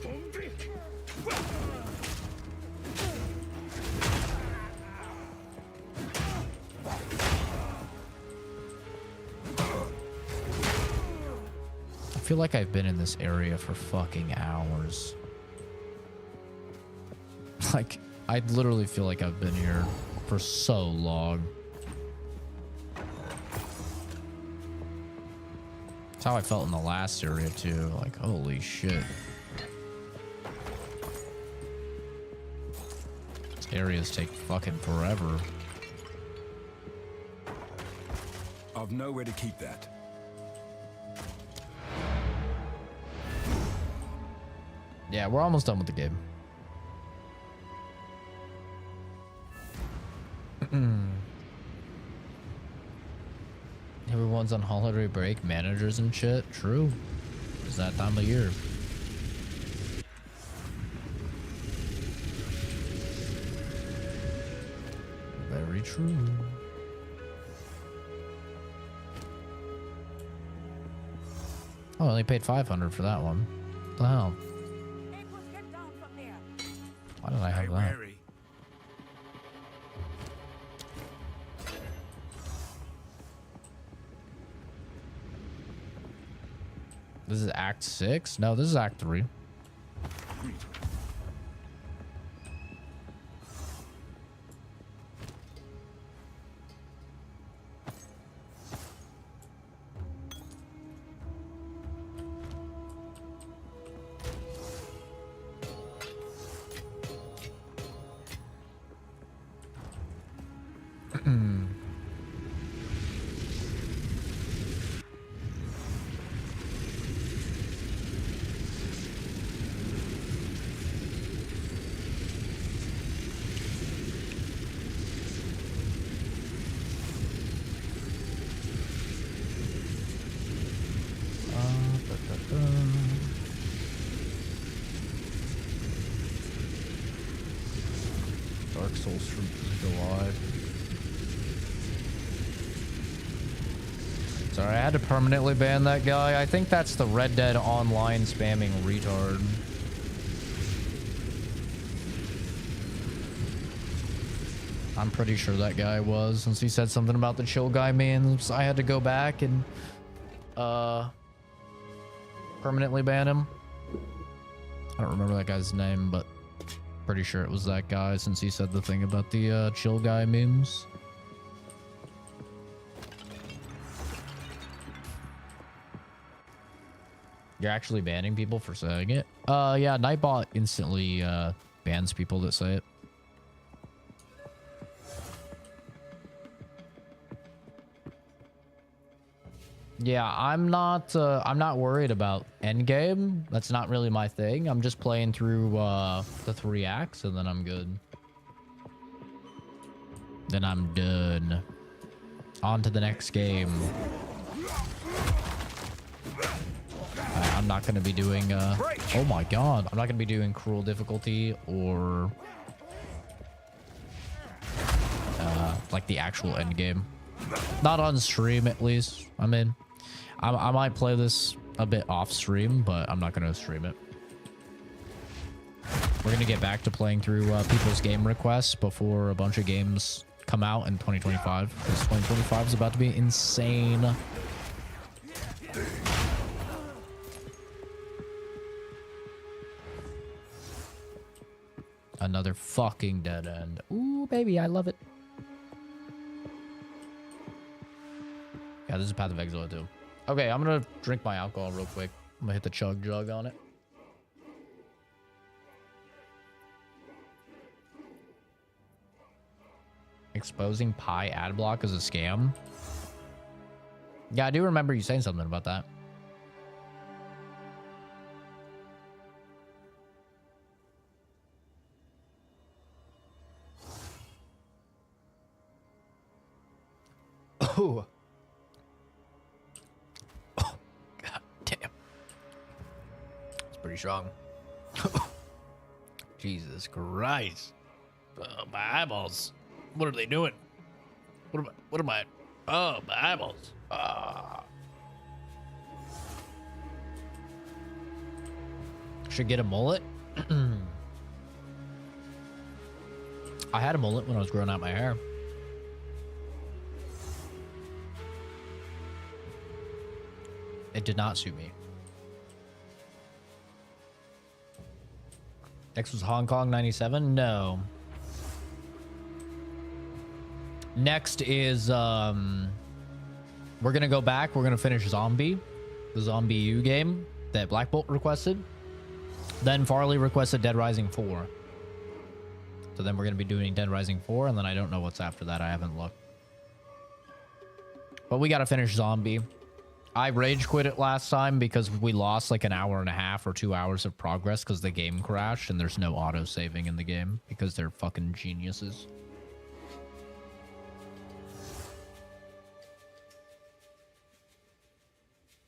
I feel like I've been in this area for fucking hours. Like, I literally feel like I've been here for so long. That's how I felt in the last area too. Like, holy shit. These areas take fucking forever. I've nowhere to keep that. Yeah, we're almost done with the game. Everyone's on holiday break, managers and shit. True. It's that time of year. Very true. Oh, I only paid 500 for that one. What the hell? Why did I have that? This is Act 6? No, this is Act 3. Dark Souls from July. Sorry, I had to permanently ban that guy. I think that's the Red Dead Online spamming retard. I'm pretty sure that guy was, since he said something about the chill guy memes. I had to go back and permanently ban him. I don't remember that guy's name, but pretty sure it was that guy, since he said the thing about the chill guy memes. You're actually banning people for saying it? Yeah, Nightbot instantly bans people that say it. Yeah, I'm not worried about endgame. That's not really my thing. I'm just playing through the 3 acts and then I'm good. Then I'm done. On to the next game. I'm not going to be doing oh my god, I'm not going to be doing cruel difficulty or like the actual end game. Not on stream, at least. I mean, I might play this a bit off stream, but I'm not going to stream it. We're going to get back to playing through people's game requests before a bunch of games come out in 2025, because 2025 is about to be insane. Another fucking dead end. Ooh, baby, I love it. Yeah, this is Path of Exile too. Okay, I'm gonna drink my alcohol real quick. I'm gonna hit the chug jug on it. Exposing Pi ad block as a scam. Yeah, I do remember you saying something about that. Oh. Oh, god damn. It's pretty strong. Jesus Christ. My eyeballs. What are they doing? What am I? Oh, my eyeballs. Should get a mullet. I had a mullet when I was growing out my hair. It did not suit me. Next was Hong Kong 97? No. Next is, we're gonna go back. We're gonna finish Zombie. The Zombie U game that Black Bolt requested. Then Farley requested Dead Rising 4. So then we're gonna be doing Dead Rising 4, and then I don't know what's after that. I haven't looked. But we gotta finish Zombie. I rage quit it last time because we lost like an hour and a half or 2 hours of progress because the game crashed and there's no auto saving in the game because they're fucking geniuses.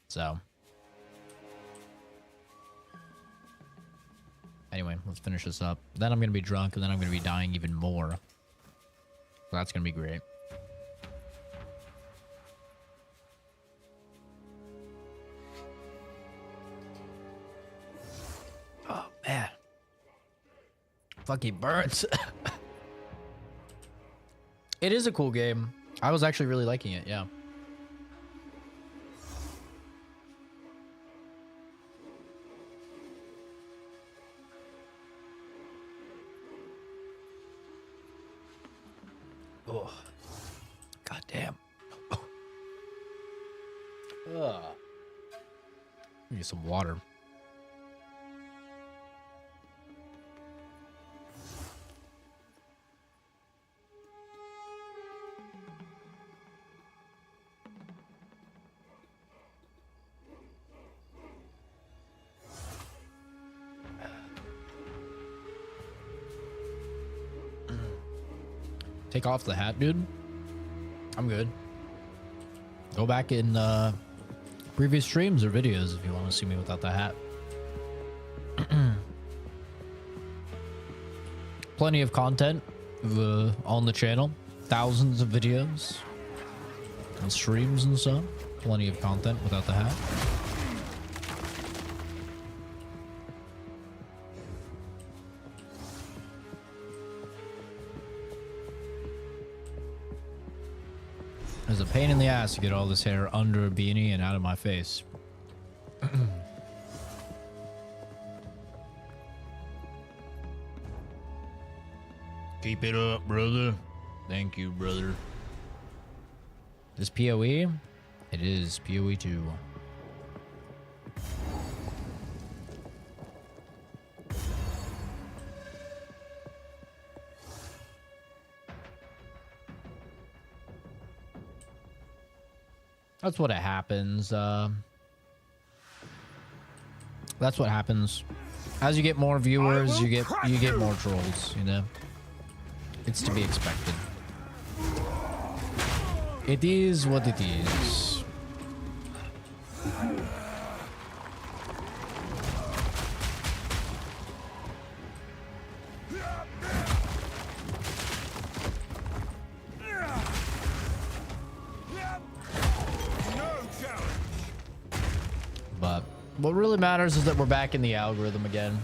So anyway, let's finish this up. Then I'm gonna be drunk and then I'm gonna be dying even more. So that's gonna be great. Oh man, fucking burns. It is a cool game. I was actually really liking it. Yeah. Oh, god damn. Need some water. Take off the hat, dude. I'm good. Go back in previous streams or videos if you want to see me without the hat. Plenty of content on the channel. Thousands of videos and streams and stuff. Plenty of content without the hat. It's a pain in the ass to get all this hair under a beanie and out of my face. Keep it up, brother. Thank you, brother. This PoE? It is PoE 2. That's what happens. That's what happens. As you get more viewers, you get more trolls, you know? It's to be expected. It is what it is. But what really matters is that we're back in the algorithm again.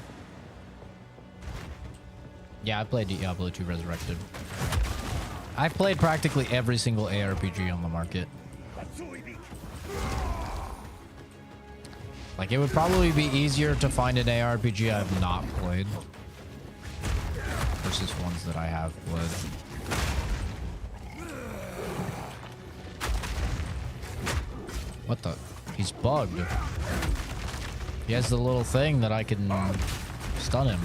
Yeah, I played Diablo 2 Resurrected. I've played practically every single ARPG on the market. Like, it would probably be easier to find an ARPG I've not played. versus ones that I have would. What the? He's bugged. He has the little thing that I can stun him.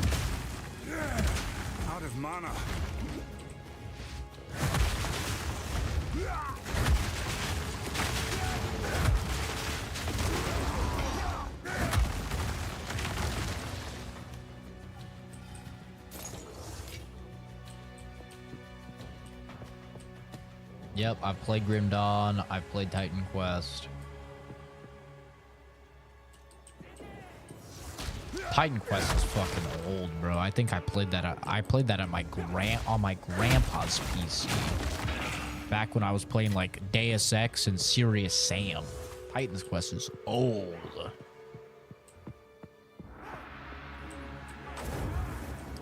Out of mana. Yep, I've played Grim Dawn. I've played Titan Quest. Titan Quest is fucking old, bro. I think I played that at on my grandpa's PC. Back when I was playing like Deus Ex and Serious Sam. Titan's Quest is old.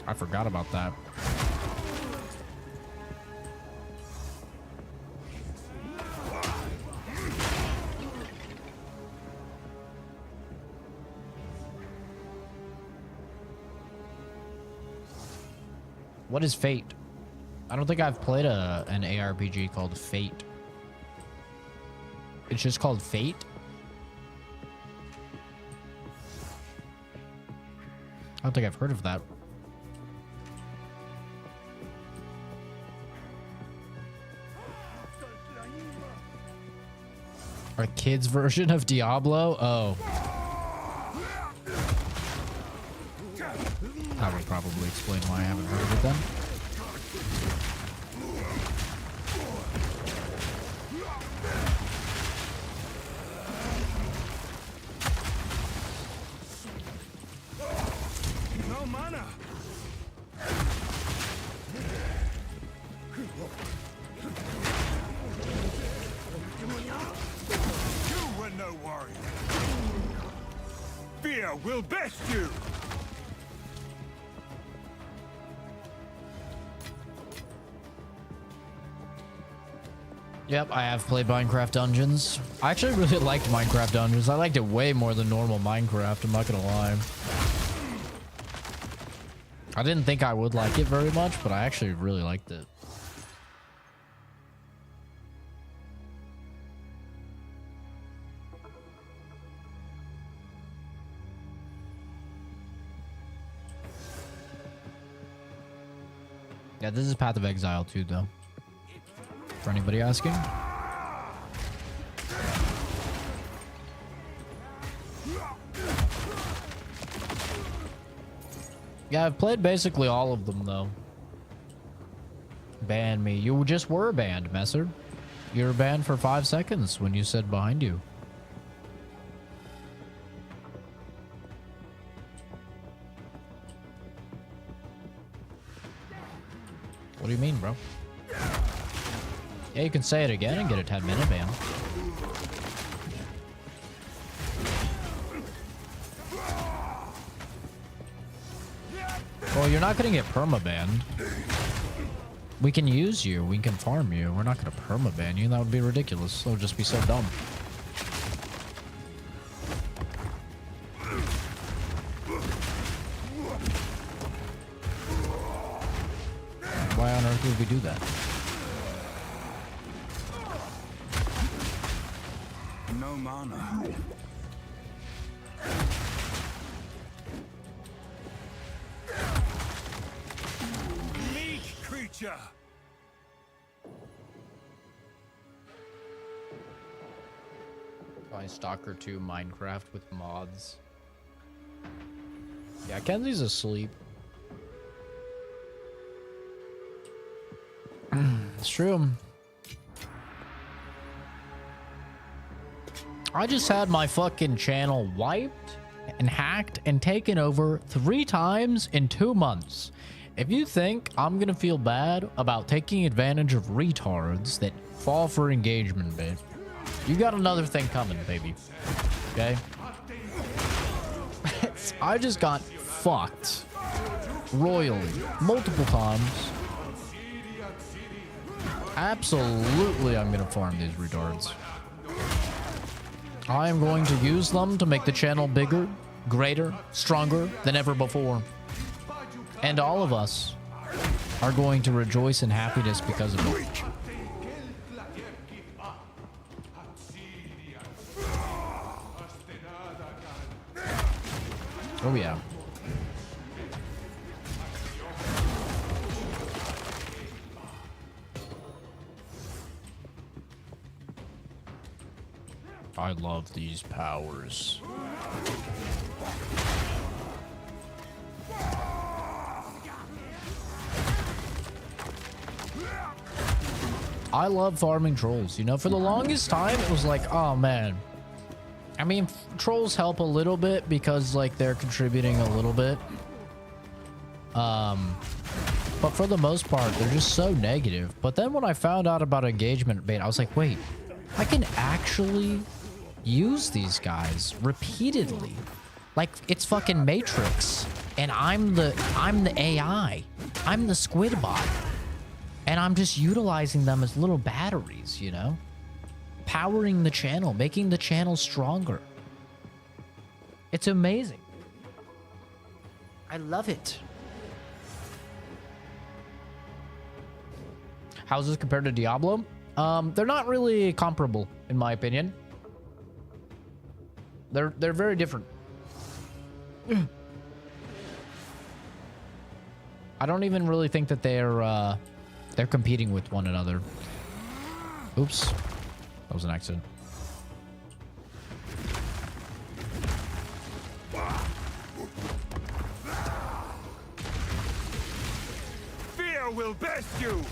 I forgot about that. What is Fate? I don't think I've played an ARPG called Fate. It's just called Fate? I don't think I've heard of that. Our kids' version of Diablo? Oh. That would probably explain why I haven't heard of it then. No mana. You were no warrior. Fear will best you. Yep, I have played Minecraft Dungeons. I actually really liked Minecraft Dungeons. I liked it way more than normal Minecraft, I'm not gonna lie. I didn't think I would like it very much, but I actually really liked it. Yeah, this is Path of Exile too, though. For anybody asking. Yeah, I've played basically all of them, though. Ban me. You just were banned, Messer. You were banned for 5 seconds when you said behind you. What do you mean, bro? Yeah, you can say it again and get a 10-minute ban. Well, you're not going to get perma-banned. We can use you. We can farm you. We're not going to perma-ban you. That would be ridiculous. That would just be so dumb. Why on earth would we do that? No mana. Meek creature. Probably Stalker 2 Minecraft with mods. Yeah, Kenzie's asleep. It's true. I just had my fucking channel wiped and hacked and taken over 3 times in 2 months. If you think I'm gonna feel bad about taking advantage of retards that fall for engagement, babe, you got another thing coming, baby. Okay? I just got fucked royally multiple times. Absolutely, I'm gonna farm these retards. I am going to use them to make the channel bigger, greater, stronger than ever before. And all of us are going to rejoice in happiness because of it. Oh yeah. I love these powers. I love farming trolls. You know, for the longest time, it was like, oh man. I mean, trolls help a little bit because like they're contributing a little bit. But for the most part, they're just so negative. But then when I found out about engagement bait, I was like, wait, I can actually use these guys repeatedly. Like it's fucking Matrix. And I'm the AI. I'm the squid bot. And I'm just utilizing them as little batteries, you know? Powering the channel, making the channel stronger. It's amazing. I love it. How's this compared to Diablo? They're not really comparable, in my opinion. They're very different. I don't even really think that they're competing with one another. Oops. That was an accident. Fear will best you!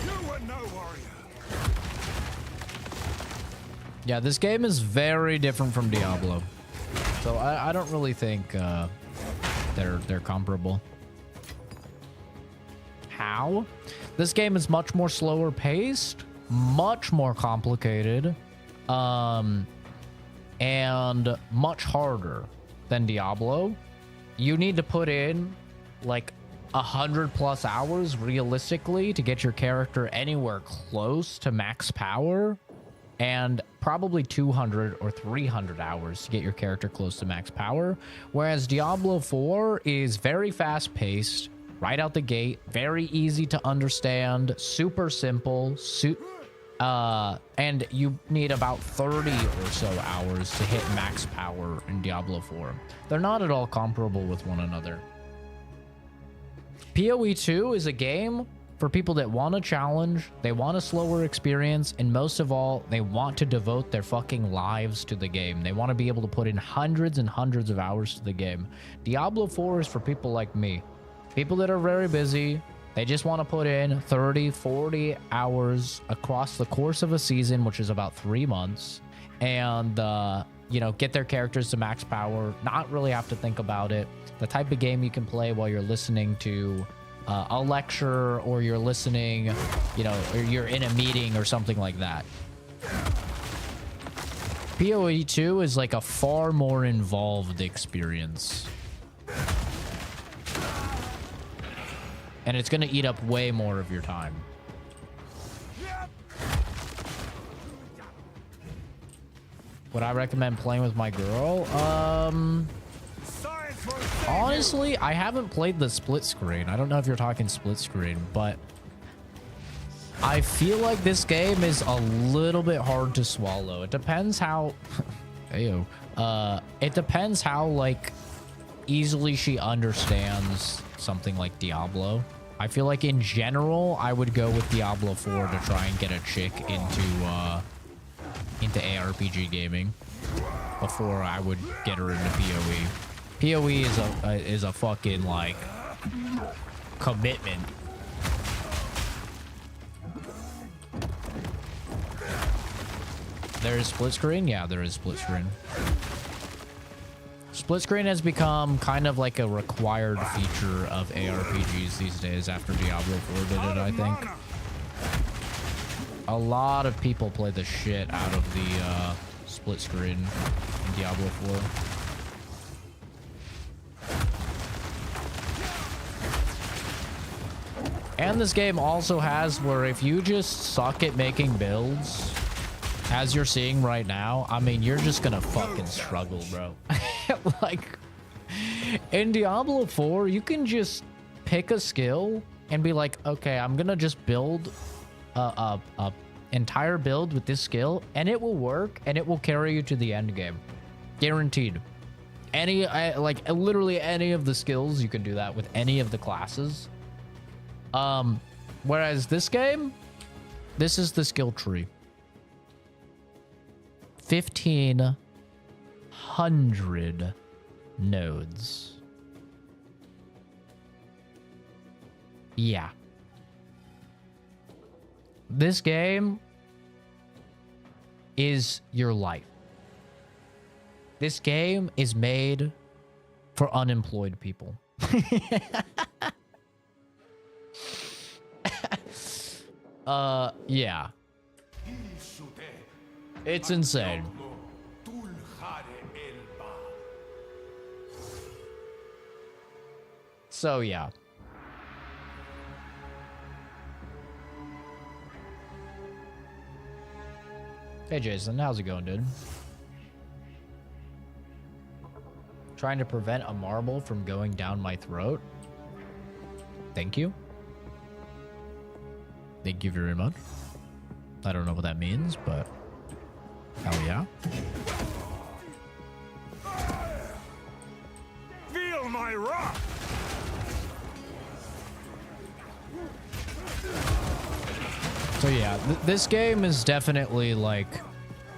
You were no warrior! Yeah, this game is very different from Diablo. So I don't really think they're comparable. How? This game is much more slower paced, much more complicated, and much harder than Diablo. You need to put in like 100+ hours realistically to get your character anywhere close to max power, and probably 200 or 300 hours to get your character close to max power. Whereas Diablo 4 is very fast paced, right out the gate, very easy to understand, super simple, and you need about 30 or so hours to hit max power in Diablo 4. They're not at all comparable with one another. PoE 2 is a game for people that want a challenge, they want a slower experience, and most of all, they want to devote their fucking lives to the game. They want to be able to put in hundreds and hundreds of hours to the game. Diablo 4 is for people like me. People that are very busy. They just want to put in 30, 40 hours across the course of a season, which is about 3 months, and, you know, get their characters to max power, not really have to think about it. The type of game you can play while you're listening to a lecture, or you're listening, you know, or you're in a meeting or something like that. PoE 2 is like a far more involved experience. And it's going to eat up way more of your time. Would I recommend playing with my girl? Honestly, I haven't played the split screen. I don't know if you're talking split screen, but I feel like this game is a little bit hard to swallow. It depends how... Ayo. It depends how, like, easily she understands something like Diablo. I feel like in general, I would go with Diablo 4 to try and get a chick into ARPG gaming before I would get her into PoE. PoE is a fucking like commitment. There is split screen? Yeah, there is split screen. Split screen has become kind of like a required feature of ARPGs these days after Diablo 4 did it, I think. A lot of people play the shit out of the split screen in Diablo 4. And this game also has where if you just suck at making builds, as you're seeing right now, I mean, you're just gonna fucking struggle, bro. Like, in Diablo 4, you can just pick a skill and be like, okay, I'm gonna just build a entire build with this skill, and it will work, and it will carry you to the end game. Guaranteed. Like, literally any of the skills, you can do that with any of the classes. Whereas this game, this is the skill tree. 1,500 nodes. Yeah. This game is your life. This game is made for unemployed people. Yeah. It's insane. So, yeah. Hey, Jason, how's it going, dude? Trying to prevent a marble from going down my throat. Thank you. Thank you very much. I don't know what that means, but hell yeah. Feel my wrath! So yeah, this game is definitely like,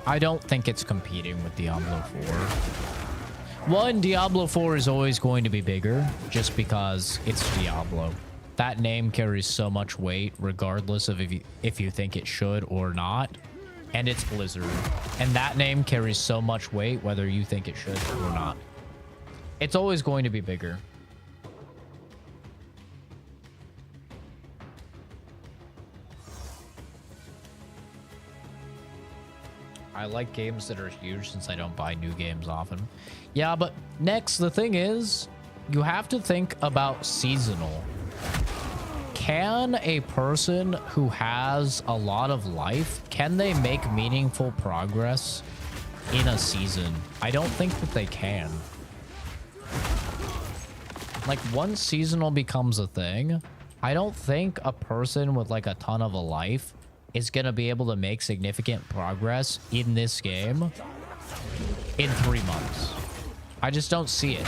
I don't think it's competing with Diablo 4. One, Diablo 4 is always going to be bigger just because it's Diablo. That name carries so much weight regardless of if you think it should or not. And it's Blizzard. And that name carries so much weight whether you think it should or not. It's always going to be bigger. I like games that are huge since I don't buy new games often. Yeah, but next, the thing is, you have to think about seasonal. Can a person who has a lot of life, can they make meaningful progress in a season? I don't think that they can. Like, once seasonal becomes a thing, I don't think a person with like a ton of a life is going to be able to make significant progress in this game in 3 months. I just don't see it.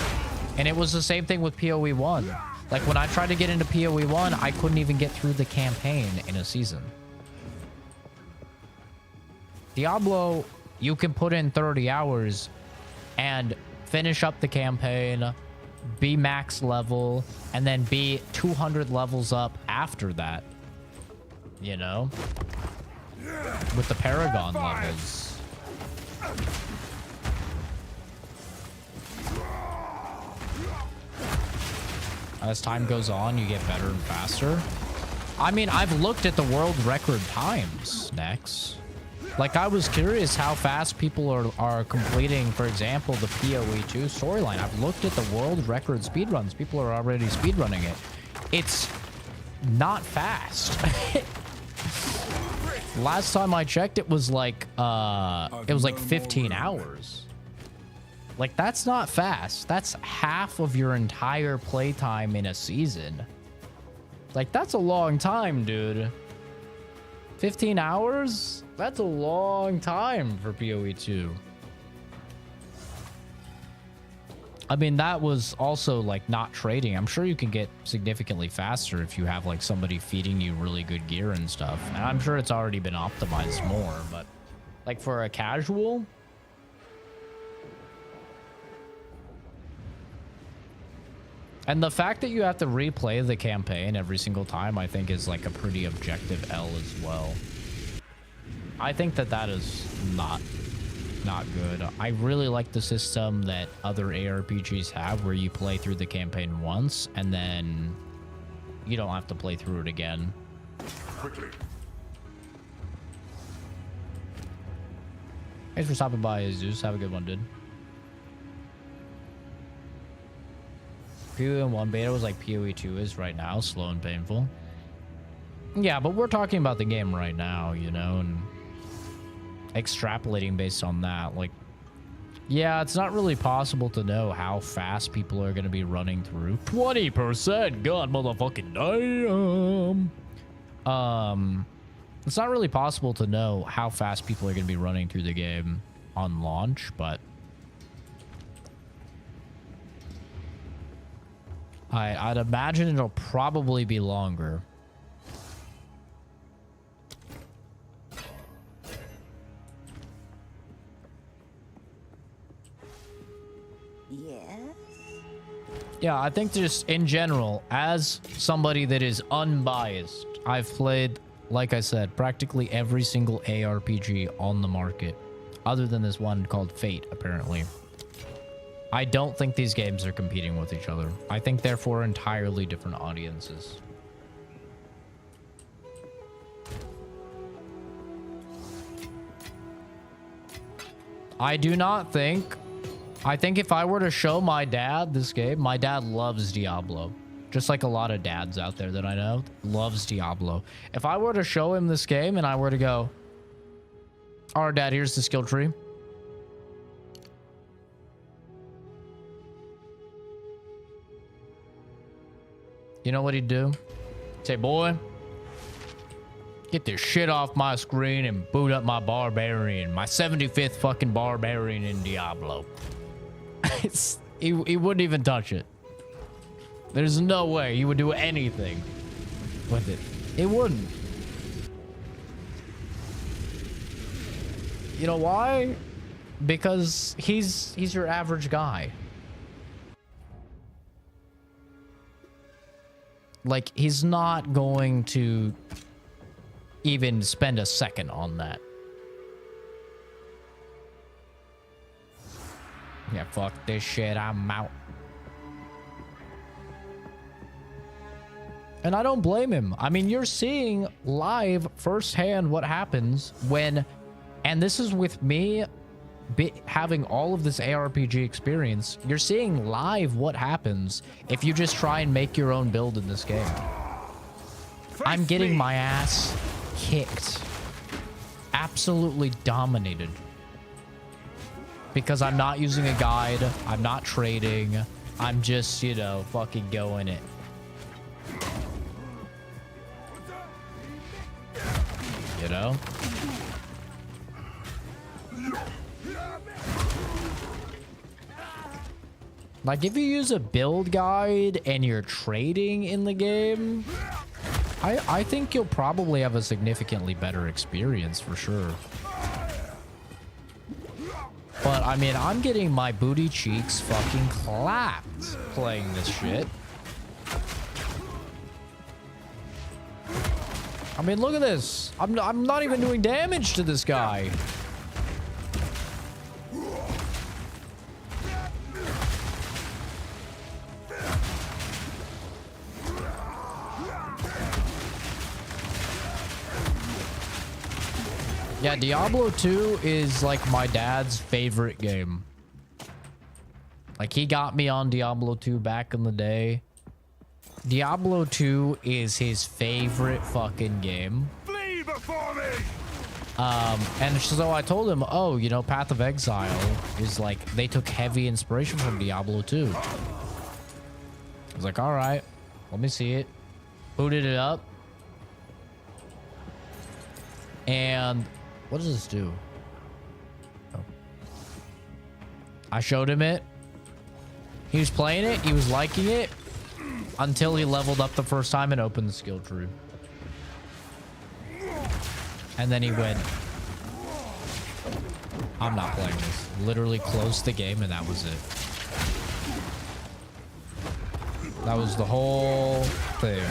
And it was the same thing with PoE 1. Like, when I tried to get into PoE 1, I couldn't even get through the campaign in a season. Diablo, you can put in 30 hours and finish up the campaign, be max level, and then be 200 levels up after that. You know? With the Paragon levels. As time goes on, you get better and faster. I mean, I've looked at the world record times, Nex. Like, I was curious how fast people are completing, for example, the PoE 2 storyline. I've looked at the world record speedruns. People are already speedrunning it. It's not fast. Last time I checked, it was like 15 hours. Like, that's not fast. That's half of your entire playtime in a season. Like, that's a long time, dude. 15 hours? That's a long time for PoE 2. I mean, that was also, like, not trading. I'm sure you can get significantly faster if you have, like, somebody feeding you really good gear and stuff. And I'm sure it's already been optimized more, but, like, for a casual... And the fact that you have to replay the campaign every single time, I think, is, like, a pretty objective L as well. I think that that is not good. I really like the system that other ARPGs have where you play through the campaign once and then you don't have to play through it again. Quickly. Thanks for stopping by, Zeus. Have a good one, dude. PoE 1 beta was like PoE 2 is right now, slow and painful. Yeah, but we're talking about the game right now, you know, and extrapolating based on that. Like, Yeah, it's not really possible to know how fast people are going to be running through. 20%, god motherfucking damn. It's not really possible to know how fast people are going to be running through the game on launch, but I'd imagine it'll probably be longer. Yes? Yeah, I think just in general, as somebody that is unbiased, I've played, like I said, practically every single ARPG on the market, other than this one called Fate, apparently. I don't think these games are competing with each other. I think they're for entirely different audiences. I do not think... I think if I were to show my dad this game, my dad loves Diablo. Just like a lot of dads out there that I know, loves Diablo. If I were to show him this game and I were to go, all right, Dad, here's the skill tree. You know what he'd do? Say, boy, get this shit off my screen and boot up my barbarian, my 75th fucking barbarian in Diablo. He wouldn't even touch it. There's no way he would do anything with it. It wouldn't. You know why? Because he's your average guy. Like, he's not going to even spend a second on that. Yeah, fuck this shit, I'm out. And I don't blame him. I mean, you're seeing live firsthand what happens when, and this is with me having all of this ARPG experience, you're seeing live what happens if you just try and make your own build in this game. I'm getting my ass kicked. Absolutely dominated. Because I'm not using a guide, I'm not trading, I'm just, you know, fucking going it. You know? Like, if you use a build guide and you're trading in the game, I think you'll probably have a significantly better experience for sure. But, I mean, I'm getting my booty cheeks fucking clapped playing this shit. I mean, look at this. I'm not even doing damage to this guy. Yeah, Diablo 2 is like my dad's favorite game. Like, he got me on Diablo 2 back in the day. Diablo 2 is his favorite fucking game. Flee before me! And so I told him, oh, you know, Path of Exile is like, they took heavy inspiration from Diablo 2. I was like, all right, let me see it. Booted it up. And what does this do? Oh. I showed him it. He was playing it. He was liking it until he leveled up the first time and opened the skill tree. And then he went, I'm not playing this. Literally closed the game and that was it. That was the whole thing.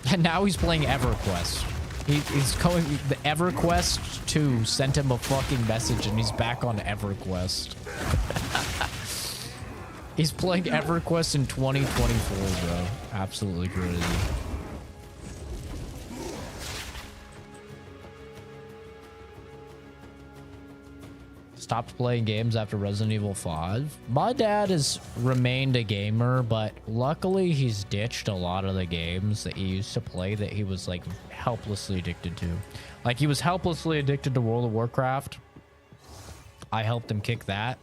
And now he's playing EverQuest. He's going... The EverQuest 2 sent him a fucking message and he's back on EverQuest. He's playing EverQuest in 2024, bro. Absolutely crazy. stopped playing games after Resident Evil 5. My dad has remained a gamer, but luckily he's ditched a lot of the games that he used to play that he was like helplessly addicted to. Like he was helplessly addicted to World of Warcraft. I helped him kick that.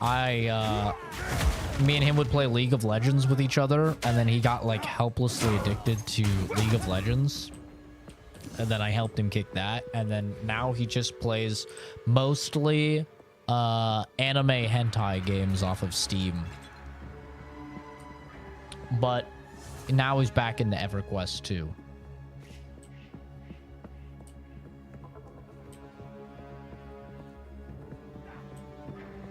Me and him would play League of Legends with each other, and then he got like helplessly addicted to League of Legends. And then I helped him kick that, and then now he just plays mostly anime hentai games off of Steam. But now he's back into EverQuest 2.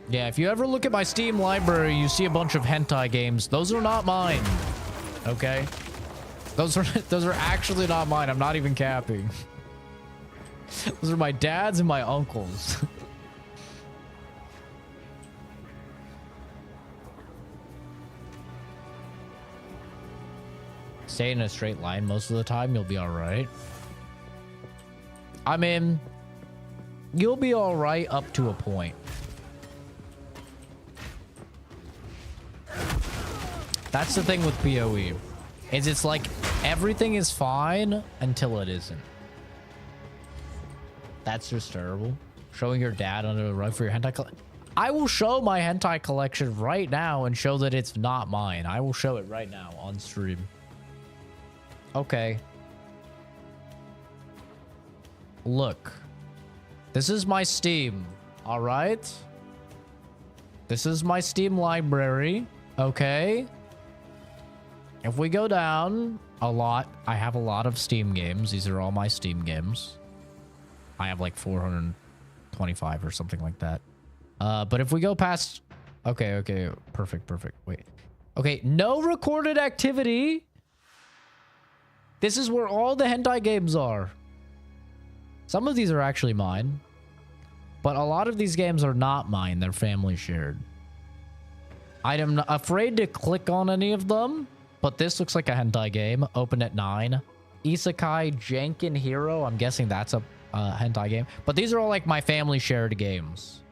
Yeah, if you ever look at my Steam library, you see a bunch of hentai games. Those are not mine. Okay? Those are actually not mine. I'm not even capping. Those are my dad's and my uncle's. Stay in a straight line most of the time, you'll be all right. I mean, you'll be all right up to a point. That's the thing with PoE. Is it's like everything is fine until it isn't. That's just terrible. Showing your dad under the rug for your hentai collection. I will show my hentai collection right now and show that it's not mine. I will show it right now on stream. Okay. Look. This is my Steam. All right? This is my Steam library. Okay? If we go down a lot, I have a lot of Steam games. These are all my Steam games. I have like 425 or something like that. But if we go past... Okay. Perfect. Wait. Okay, no recorded activity. This is where all the hentai games are. Some of these are actually mine. But a lot of these games are not mine. They're family shared. I am afraid to click on any of them. But this looks like a hentai game. Open at 9. Isekai Janken Hero. I'm guessing that's a hentai game. But these are all like my family shared games.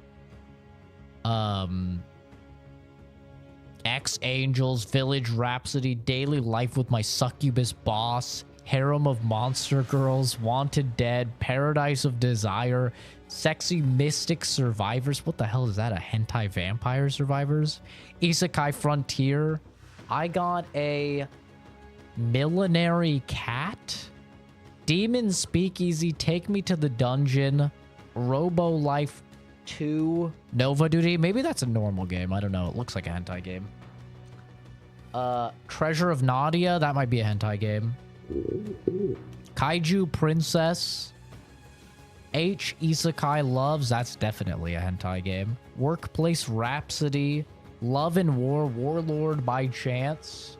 X-Angels, Village Rhapsody, Daily Life with My Succubus Boss, Harem of Monster Girls, Wanted Dead, Paradise of Desire, Sexy Mystic Survivors. What the hell is that? A hentai vampire survivors? Isekai Frontier. I got a Millenary Cat, Demon Speakeasy, Take Me to the Dungeon, Robo Life 2, Nova Duty. Maybe that's a normal game. I don't know. It looks like a hentai game. Treasure of Nadia. That might be a hentai game. Kaiju Princess. H Isekai Loves. That's definitely a hentai game. Workplace Rhapsody. Love and War, Warlord by Chance.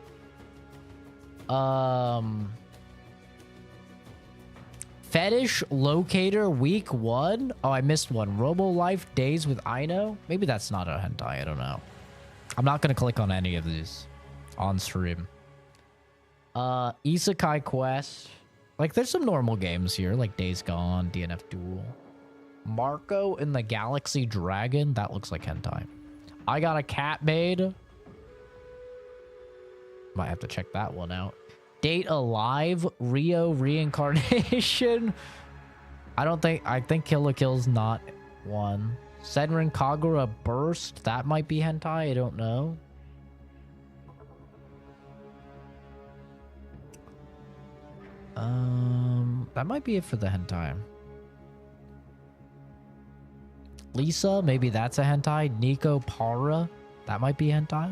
Fetish Locator Week 1. Oh, I missed one. Robo Life Days with Aino. Maybe that's not a hentai. I don't know. I'm not going to click on any of these on stream. Isekai Quest. Like, there's some normal games here, like Days Gone, DNF Duel. Marco and the Galaxy Dragon. That looks like hentai. I got a cat made. Might have to check that one out. Date Alive, Rio Reincarnation. I think Kill la Kill's not one. Senran Kagura Burst. That might be hentai. I don't know. That might be it for the hentai. Lisa, maybe that's a hentai. Nico Para, that might be hentai.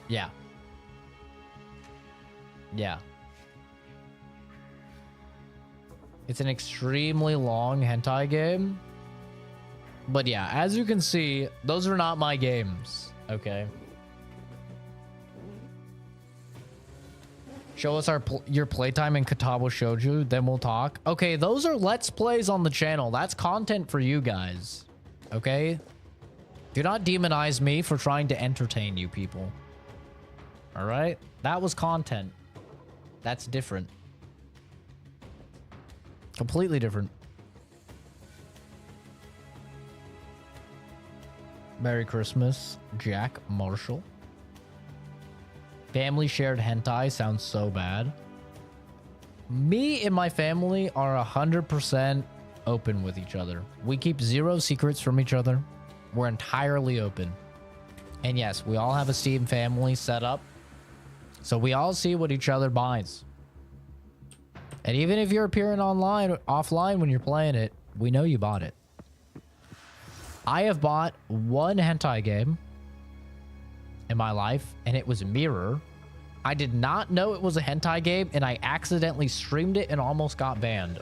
Yeah. It's an extremely long hentai game. But yeah, as you can see, those are not my games. Okay. Show us your playtime in Katabo Shoujo, then we'll talk. Okay, those are Let's Plays on the channel. That's content for you guys. Okay? Do not demonize me for trying to entertain you people. Alright? That was content. That's different. Completely different. Merry Christmas, Jack Marshall. Family shared hentai sounds so bad. Me and my family are 100% open with each other. We keep zero secrets from each other. We're entirely open. And yes, we all have a Steam family set up. So we all see what each other buys. And even if you're appearing offline when you're playing it, we know you bought it. I have bought one hentai game in my life, and it was Mirror. I did not know it was a hentai game, and I accidentally streamed it and almost got banned.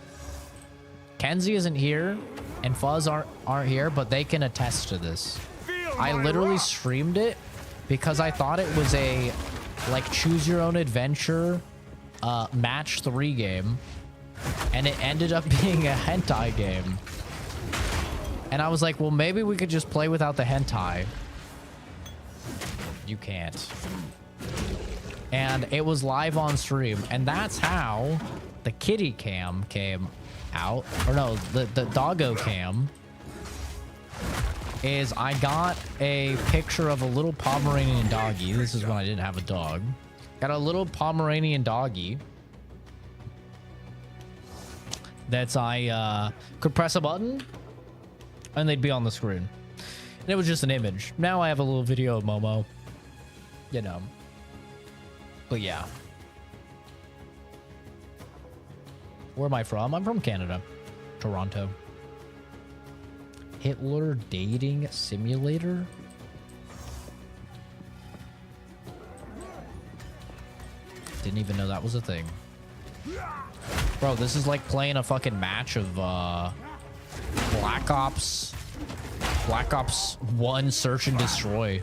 Kenzie isn't here, and Fuzz aren't here, but they can attest to this. I literally streamed it because I thought it was a like choose your own adventure match 3 game, and it ended up being a hentai game. And I was like, well, maybe we could just play without the hentai. You can't. And it was live on stream, and that's how the kitty cam came out. Or no, the doggo cam is I got a picture of a little Pomeranian doggy. This is when I didn't have a dog. Got a little Pomeranian doggy that's I could press a button and they'd be on the screen. And it was just an image. Now I have a little video of Momo. You know. But yeah. Where am I from? I'm from Canada. Toronto. Hitler dating simulator? Didn't even know that was a thing. Bro, this is like playing a fucking match of Black Ops 1 Search and Destroy.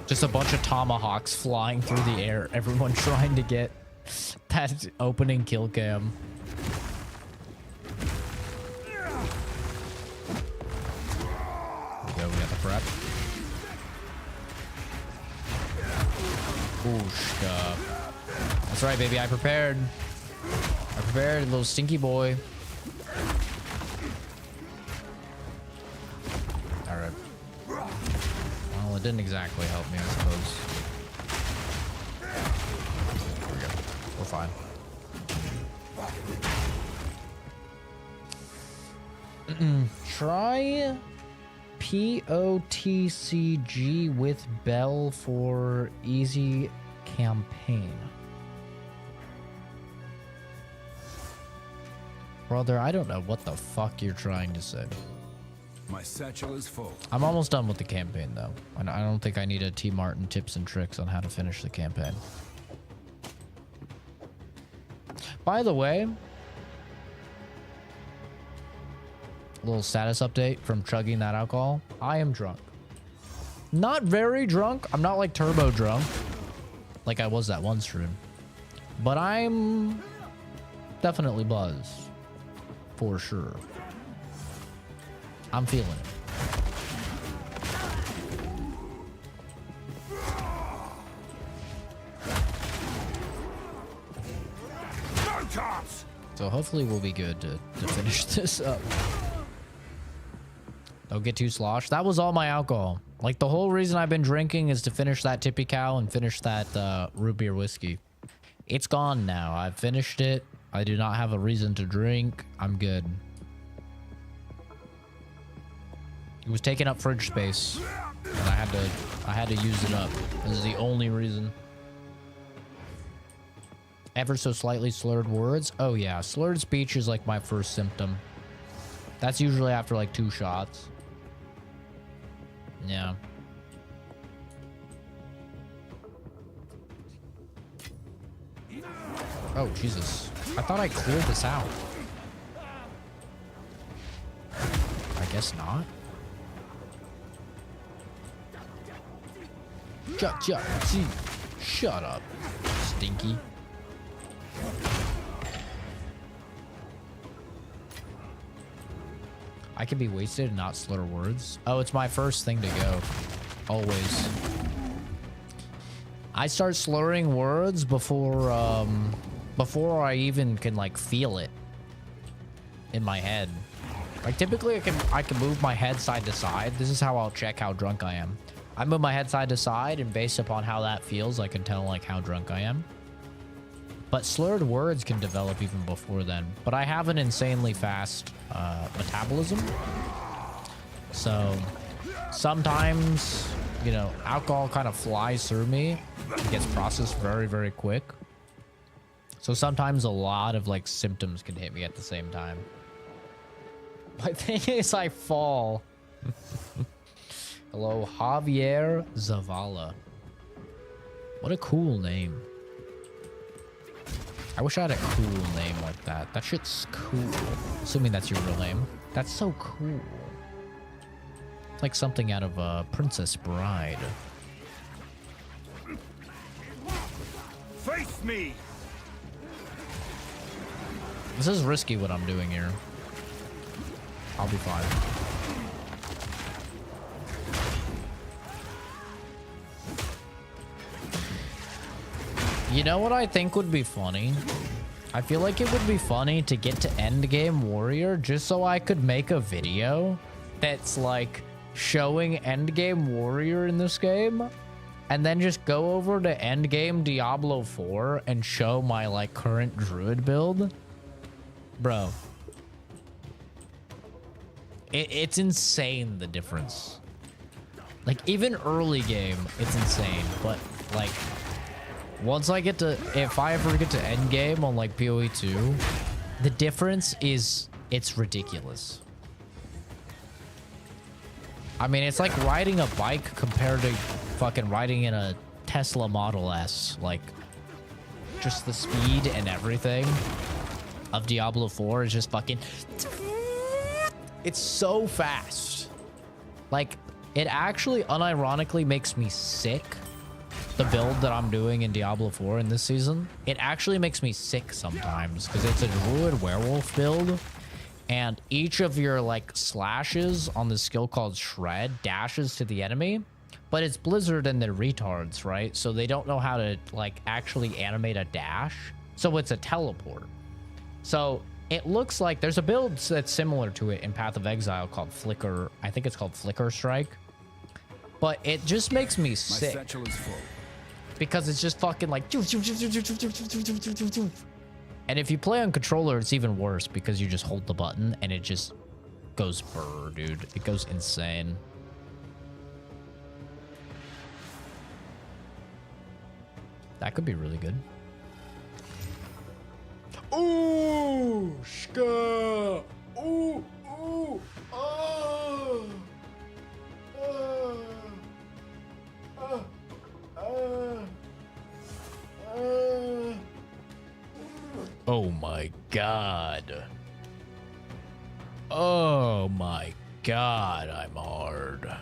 Just a bunch of tomahawks flying through the air. Everyone trying to get that opening kill cam. There we go, we got the prep. Ooh, that's right, baby. I prepared. Little stinky boy. All right. Well, it didn't exactly help me, I suppose. There we go. We're fine. Try POTCG with Bell for easy campaign. Brother, I don't know what the fuck you're trying to say. My satchel is full. I'm almost done with the campaign, though. And I don't think I need a T. Martin tips and tricks on how to finish the campaign. By the way, little status update from chugging that alcohol. I am drunk. Not very drunk. I'm not like turbo drunk, like I was that one stream. But I'm definitely buzzed. For sure. I'm feeling it. So hopefully we'll be good to finish this up. Don't get too sloshed. That was all my alcohol. Like, the whole reason I've been drinking is to finish that Tippy Cow and finish that root beer whiskey. It's gone now. I've finished it. I do not have a reason to drink. I'm good. It was taking up fridge space, and I had to use it up. This is the only reason. Ever so slightly slurred words? Oh yeah, slurred speech is like my first symptom. That's usually after like 2 shots. Yeah. Oh, Jesus. I thought I cleared this out. I guess not. Shut up, Stinky. I can be wasted and not slur words. Oh, it's my first thing to go. Always. I start slurring words before I even can like feel it in my head. Like typically I can move my head side to side. This is how I'll check how drunk I am. I move my head side to side, and based upon how that feels, I can tell like how drunk I am. But slurred words can develop even before then. But I have an insanely fast metabolism. So sometimes, you know, alcohol kind of flies through me. It gets processed very, very quick. So sometimes a lot of like symptoms can hit me at the same time. My thing is I fall. Hello, Javier Zavala. What a cool name. I wish I had a cool name like that. That shit's cool. Assuming that's your real name. That's so cool. It's like something out of Princess Bride. Face me! This is risky what I'm doing here. I'll be fine. You know what I think would be funny? I feel like it would be funny to get to Endgame Warrior just so I could make a video that's like showing Endgame Warrior in this game and then just go over to Endgame Diablo 4 and show my like current druid build. Bro. It's insane the difference. Like even early game, it's insane. But like once I get to, if I ever get to end game on like PoE 2, the difference is, it's ridiculous. I mean, it's like riding a bike compared to fucking riding in a Tesla Model S. Like just the speed and everything of Diablo 4 is just fucking, it's so fast. Like it actually unironically makes me sick. The build that I'm doing in Diablo 4 in this season, it actually makes me sick sometimes because it's a druid werewolf build, and each of your like slashes on the skill called Shred dashes to the enemy, but it's Blizzard and they're retards, right? So they don't know how to like actually animate a dash, so it's a teleport. So it looks like there's a build that's similar to it in Path of Exile called Flicker. I think it's called Flicker Strike, but it just makes me sick. My satchel is full. Because it's just fucking like, and if you play on controller, it's even worse because you just hold the button and it just goes brr, dude. It goes insane. That could be really good. Ooh, shka. Ooh, ooh, oh. Oh my god. Oh my god, I'm hard.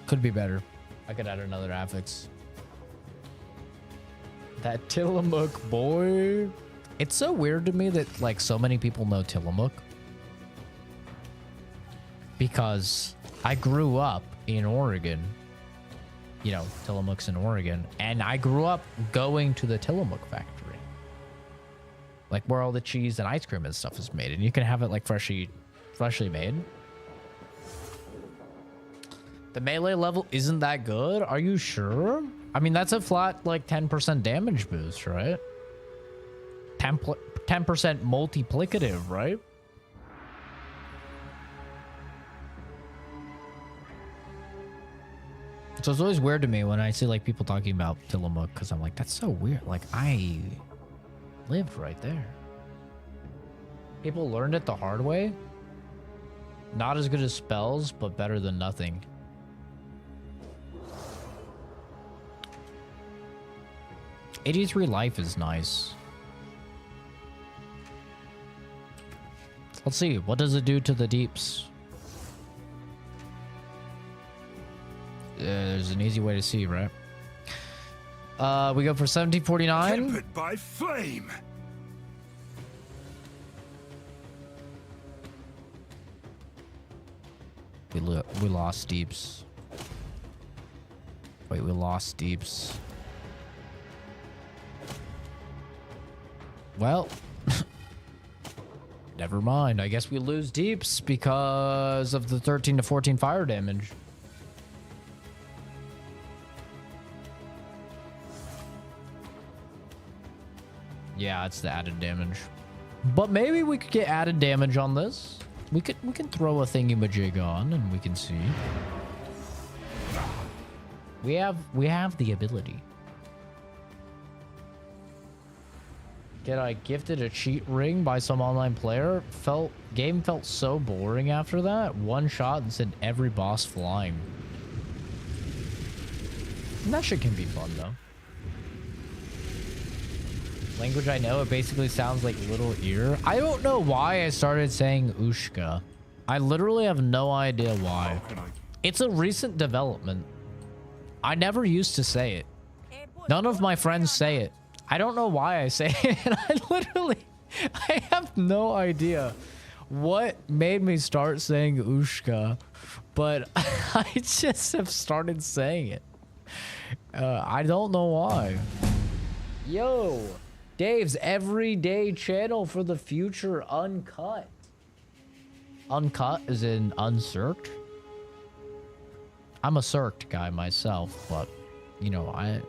Could be better. I could add another affix. That Tillamook boy. It's so weird to me that like so many people know Tillamook. Because I grew up in Oregon. You know, Tillamook's in Oregon. And I grew up going to the Tillamook factory. Like where all the cheese and ice cream and stuff is made. And you can have it like freshly made. The melee level isn't that good? Are you sure? I mean, that's a flat like 10% damage boost, right? 10% multiplicative, right? So it's always weird to me when I see like people talking about Tillamook because I'm like, that's so weird. Like I lived right there. People learned it the hard way. Not as good as spells, but better than nothing. $83 life is nice. Let's see, what does it do to the deeps? There's an easy way to see, right? We go for 1749. Tempered by flame. We lost deeps. Wait, we lost deeps. Well, never mind. I guess we lose deeps because of the 13 to 14 fire damage. Yeah, it's the added damage. But maybe we could get added damage on this. We can throw a thingy-majig on and we can see. We have the ability. Get I gifted a cheat ring by some online player. Game felt so boring after that. One shot and sent every boss flying. And that shit can be fun though. Language I know, it basically sounds like little ear. I don't know why I started saying Ushka. I literally have no idea why. It's a recent development. I never used to say it. None of my friends say it. I don't know why I say it. I have no idea what made me start saying Ushka, but I just have started saying it. I don't know why. Yo, Dave's everyday channel for the future uncut. Uncut is in uncirced. I'm a circed guy myself, but you know, I'm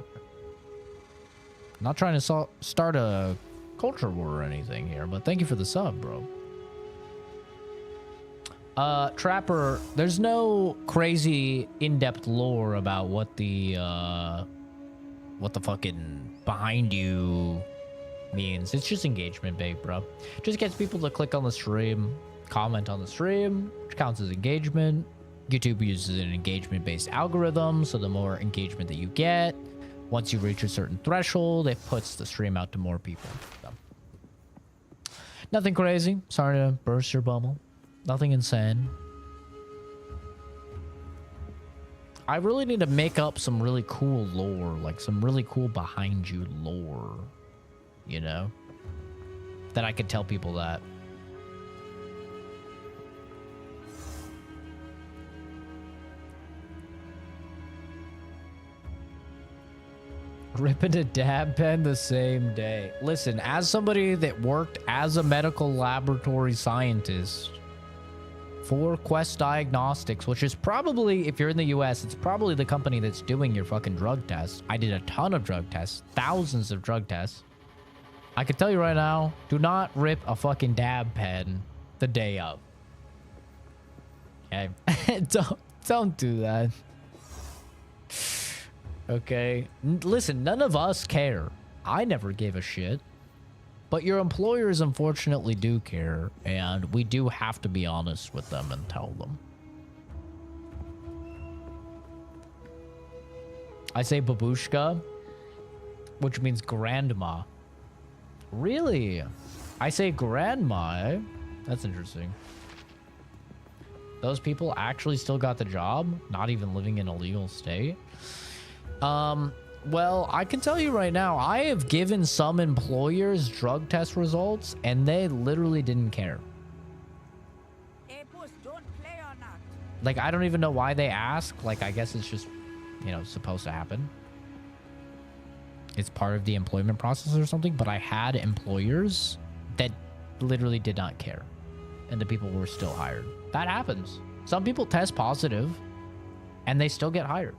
not trying to start a culture war or anything here, but thank you for the sub, bro. Trapper, there's no crazy in-depth lore about what the fucking behind you means. It's just engagement bait, bro. Just gets people to click on the stream, comment on the stream, which counts as engagement. YouTube uses an engagement-based algorithm, so the more engagement that you get, once you reach a certain threshold, it puts the stream out to more people. So, nothing crazy. Sorry to burst your bubble. Nothing insane. I really need to make up some really cool lore, like some really cool behind you lore, you know, that I could tell people that. Ripping a dab pen the same day. Listen, as somebody that worked as a medical laboratory scientist for Quest Diagnostics, which is probably, if you're in the US, it's probably the company that's doing your fucking drug tests. I did a ton of drug tests, thousands of drug tests. I can tell you right now, do not rip a fucking dab pen the day of. Okay? don't do that. Okay? Listen, none of us care. I never gave a shit. But your employers unfortunately do care, and we do have to be honest with them and tell them. I say babushka, which means grandma. Really? I say grandma, eh? That's interesting. Those people actually still got the job, not even living in a legal state. Well, I can tell you right now, I have given some employers drug test results, and they literally didn't care. Hey, boss, don't play or not. Like, I don't even know why they ask. Like, I guess it's just, you know, supposed to happen. It's part of the employment process or something, but I had employers that literally did not care, and the people were still hired. That happens. Some people test positive, and they still get hired.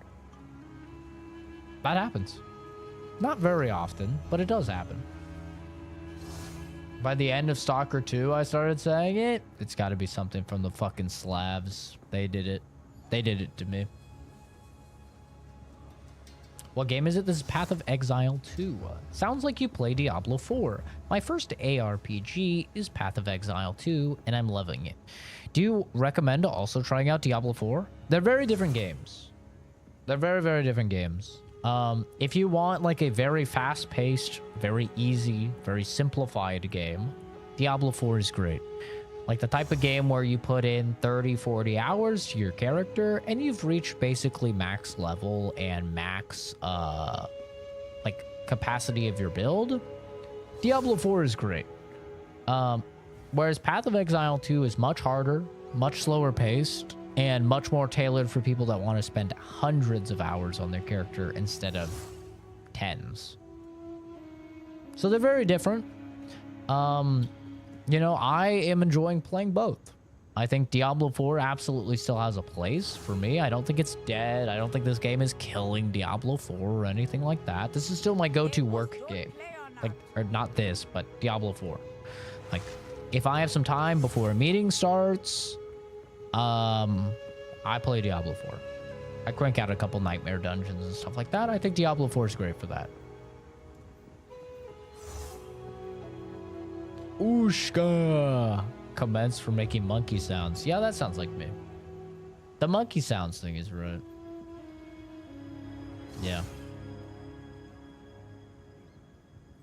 That happens. Not very often, but it does happen. By the end of Stalker 2, I started saying it. It's got to be something from the fucking Slavs. They did it. They did it to me. What game is it? This is Path of Exile 2. Sounds like you play Diablo 4. My first ARPG is Path of Exile 2, and I'm loving it. Do you recommend also trying out Diablo 4? They're very different games. They're very, very different games. If you want like a very fast-paced, very easy, very simplified game, Diablo 4 is great. Like the type of game where you put in 30, 40 hours to your character and you've reached basically max level and max, like capacity of your build. Diablo 4 is great. Whereas Path of Exile 2 is much harder, much slower paced, and much more tailored for people that want to spend hundreds of hours on their character instead of tens. So they're very different. You know, I am enjoying playing both. I think Diablo 4 absolutely still has a place for me. I don't think it's dead. I don't think this game is killing Diablo 4 or anything like that. This is still my go-to work game. Like, or not this, but Diablo 4. Like, if I have some time before a meeting starts, I play Diablo 4. I crank out a couple nightmare dungeons and stuff like that. I think Diablo 4 is great for that. Ooshka! Comments for making monkey sounds. Yeah, that sounds like me. The monkey sounds thing is right. Yeah.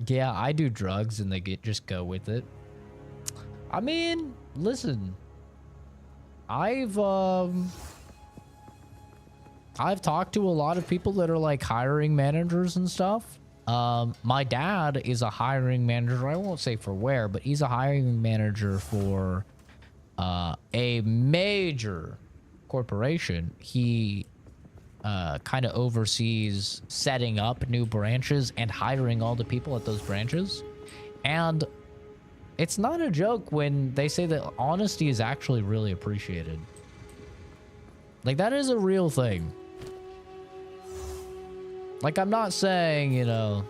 Yeah, I do drugs and they just go with it. I mean, listen. I've talked to a lot of people that are like hiring managers and stuff. My dad is a hiring manager. I won't say for where, but he's a hiring manager for a major corporation. He kind of oversees setting up new branches and hiring all the people at those branches. And it's not a joke when they say that honesty is actually really appreciated. Like, that is a real thing. Like, I'm not saying, you know,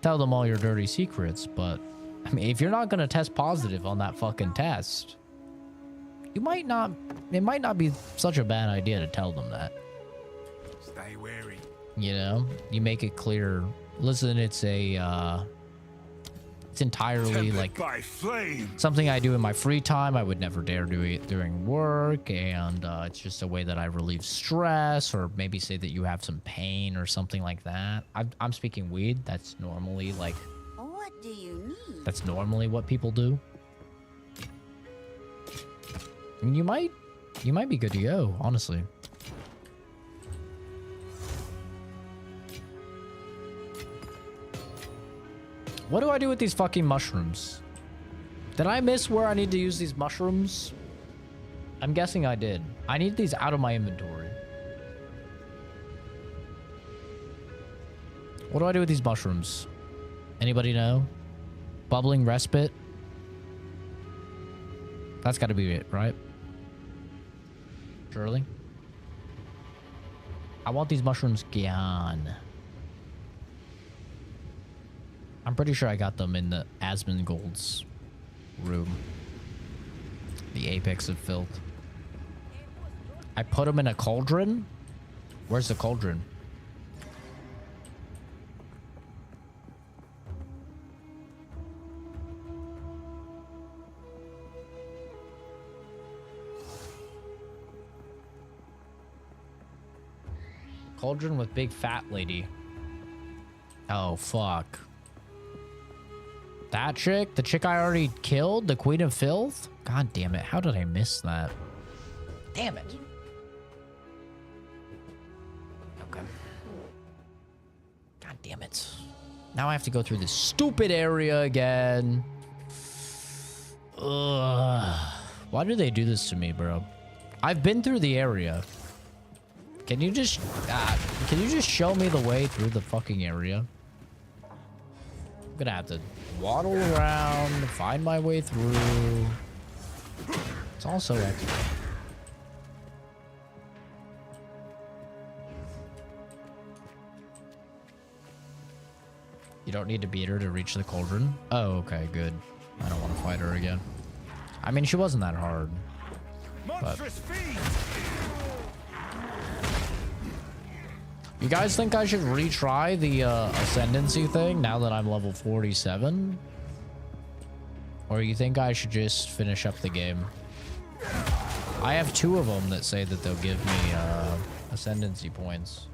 tell them all your dirty secrets, but I mean, if you're not going to test positive on that fucking test, it might not be such a bad idea to tell them that. Stay wary. You know, you make it clear. Listen, it's entirely like something I do in my free time. I would never dare do it during work, and it's just a way that I relieve stress, or maybe say that you have some pain or something like that. I'm speaking weed. That's normally like. What do you need? That's normally what people do. And you might be good to go, honestly. What do I do with these fucking mushrooms? Did I miss where I need to use these mushrooms? I'm guessing I did. I need these out of my inventory. What do I do with these mushrooms? Anybody know? Bubbling respite? That's got to be it, right? Surely. I want these mushrooms gone. I'm pretty sure I got them in the Asmongold's room. The apex of filth. I put them in a cauldron? Where's the cauldron? Cauldron with big fat lady. Oh, fuck. That chick? The chick I already killed? The Queen of Filth? God damn it. How did I miss that? Damn it. Okay. God damn it. Now I have to go through this stupid area again. Ugh. Why do they do this to me, bro? I've been through the area. Can you just show me the way through the fucking area? I'm gonna have to waddle around, find my way through. It's also empty. You don't need to beat her to reach the cauldron? Oh, okay, good. I don't want to fight her again. I mean, she wasn't that hard. But... You guys think I should retry the ascendancy thing now that I'm level 47? Or you think I should just finish up the game? I have 2 of them that say that they'll give me ascendancy points.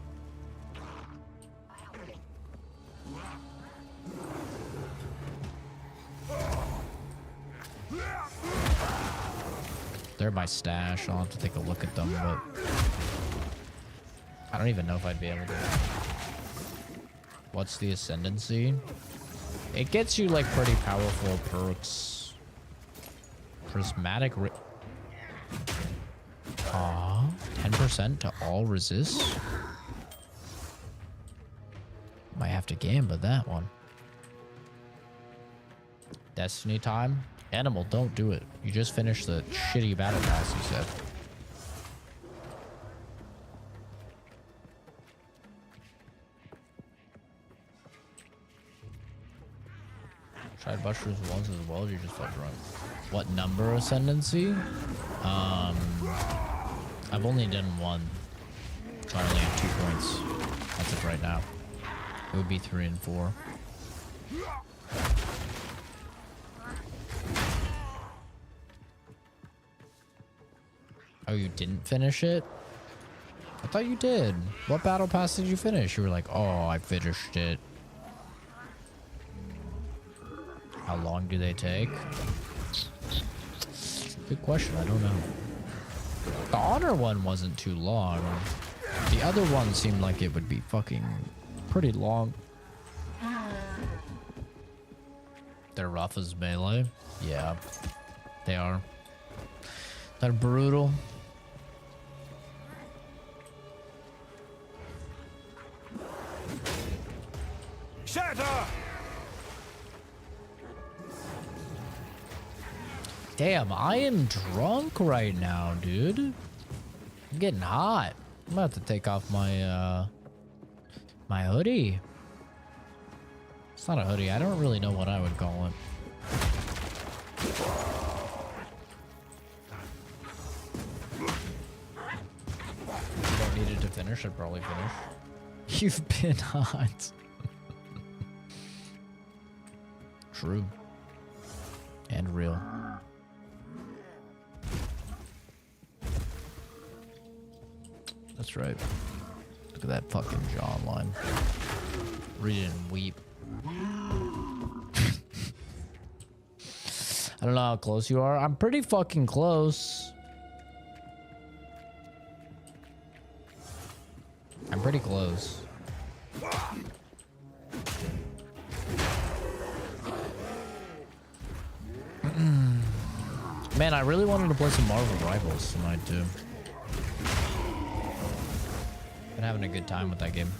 They're my stash. I'll have to take a look at them, but I don't even know if I'd be able to. What's the ascendancy? It gets you like pretty powerful perks. Prismatic 10% to all resists. Might have to gamba that one. Destiny time. Animal, don't do it. You just finished the shitty battle pass, you said. Tried mushrooms once as well, you just felt drunk. What number ascendancy? I've only done one. So I only have 2 points. That's it right now. It would be 3 and 4. Oh, you didn't finish it? I thought you did. What battle pass did you finish? You were like, oh, I finished it. How long do they take? Good question. I don't know. The honor one wasn't too long. The other one seemed like it would be fucking pretty long. They're rough as melee. Yeah, they are. They're brutal. Shatter! Damn, I am drunk right now, dude. I'm getting hot. I'm about to take off my my hoodie. It's not a hoodie. I don't really know what I would call it. I don't need it to finish. I'd probably finish. You've been hot. True. And real. That's right. Look at that fucking jawline. Read it and weep. I don't know how close you are. I'm pretty fucking close. I'm pretty close. Man, I really wanted to play some Marvel Rivals tonight too. Been having a good time with that game.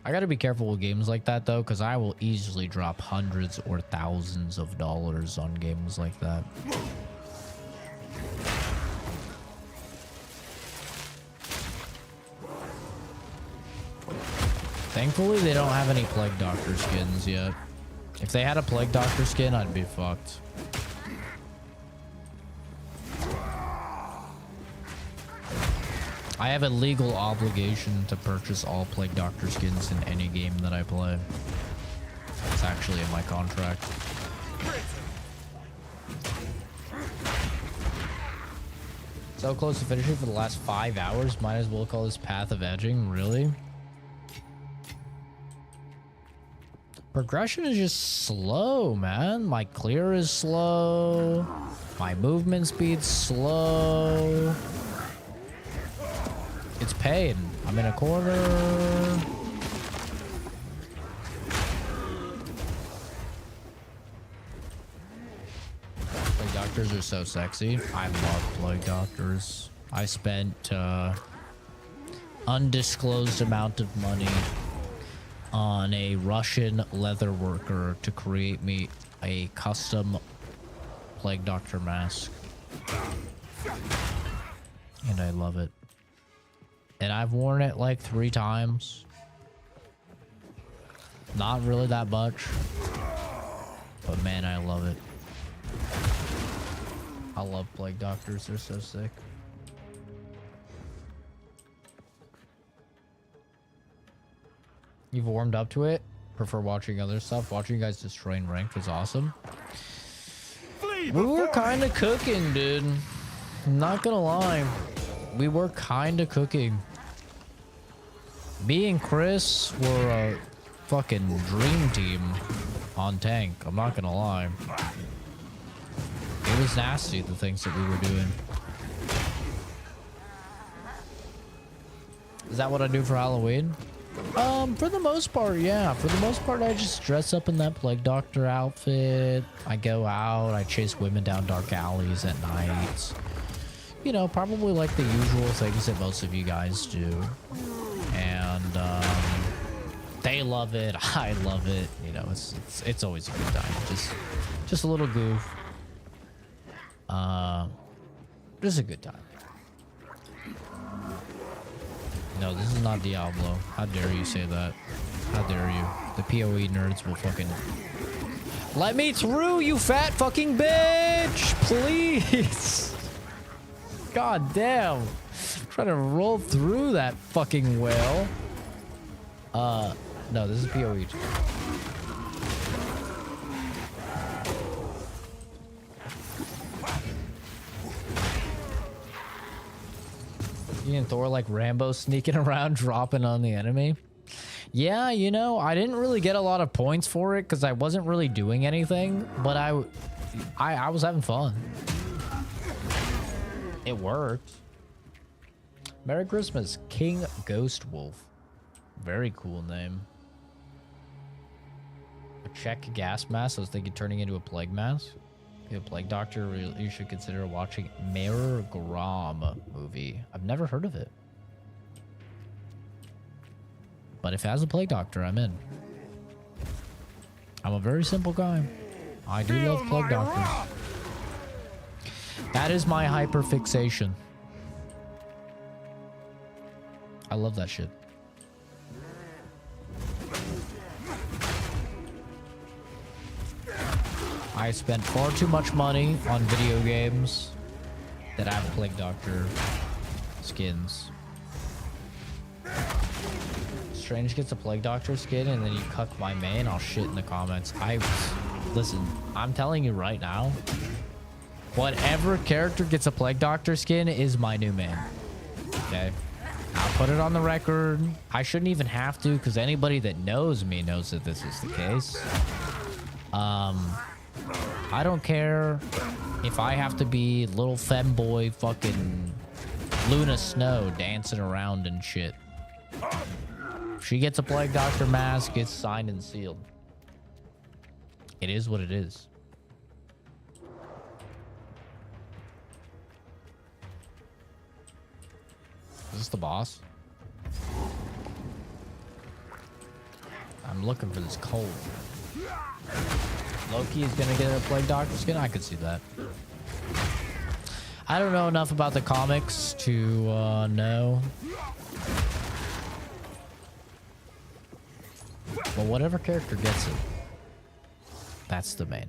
I gotta be careful with games like that though, because I will easily drop hundreds or thousands of dollars on games like that. Thankfully, they don't have any Plague Doctor skins yet. If they had a Plague Doctor skin, I'd be fucked. I have a legal obligation to purchase all Plague Doctor skins in any game that I play. It's actually in my contract. So close to finishing for the last 5 hours. Might as well call this Path of Edging. Really? Progression is just slow, man. My clear is slow. My movement speed's slow. It's pain. I'm in a corner. Plague Doctors are so sexy. I love Plague Doctors. I spent undisclosed amount of money on a Russian leather worker to create me a custom Plague Doctor mask. And I love it. And I've worn it like 3 times. Not really that much. But man, I love it. I love Plague Doctors. They're so sick. You've warmed up to it? Prefer watching other stuff? Watching you guys destroying ranked was awesome. We were kind of cooking, dude. Not gonna lie. We were kind of cooking. Me and Chris were a fucking dream team on tank. I'm not gonna lie. It was nasty, the things that we were doing. Is that what I do for Halloween? For the most part, yeah. For the most part, I just dress up in that Plague Doctor outfit. I go out, I chase women down dark alleys at night. you know, probably like the usual things that most of you guys do. And they love it. I love it. You know, it's always a good time. Just a little goof. Just a good time. No, this is not Diablo. How dare you say that? How dare you? The PoE nerds will fucking... Let me through, you fat fucking bitch! Please! God damn. I'm trying to roll through that fucking whale. No, this is PoE. You and Thor like Rambo sneaking around, dropping on the enemy. Yeah, you know, I didn't really get a lot of points for it because I wasn't really doing anything, but I was having fun. It worked. Merry Christmas, King Ghost Wolf. Very cool name. A Czech gas mask. I was thinking turning into a plague mask. If you're a plague doctor, you should consider watching Mirror Grom movie. I've never heard of it. But if it has a plague doctor, I'm in. I'm a very simple guy. I do love plague doctors. That is my hyperfixation. I love that shit. I spent far too much money on video games that have plague doctor skins. Strange gets a plague doctor skin and then you cuck my main. I'll shit in the comments. Listen, I'm telling you right now, whatever character gets a plague doctor skin is my new main. Okay, I'll put it on the record. I shouldn't even have to because anybody that knows me knows that this is the case. I don't care if I have to be little femboy fucking Luna Snow dancing around and shit. If she gets a plague doctor mask, it's signed and sealed. It is what it is. Is this the boss? I'm looking for this cold. Loki is gonna get a plague doctor skin. I could see that. I don't know enough about the comics to know. But whatever character gets it, that's the main.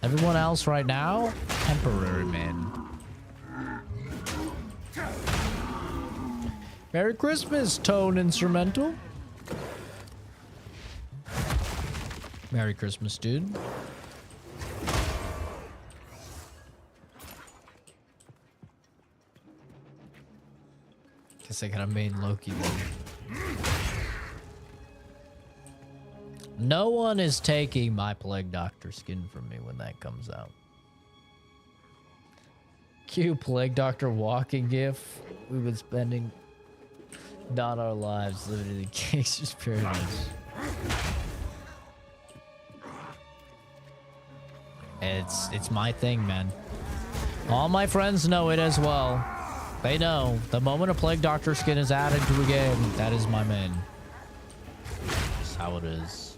Everyone else right now, temporary main. Merry Christmas, Tone Instrumental. Merry Christmas, dude. Guess I gotta main Loki then. No one is taking my Plague Doctor skin from me when that comes out. Cue Plague Doctor walking gif. We've been spending not our lives living in the gangster's paradise. It's my thing, man. All my friends know it as well. They know the moment a Plague Doctor skin is added to a game, that is my main. That's how it is.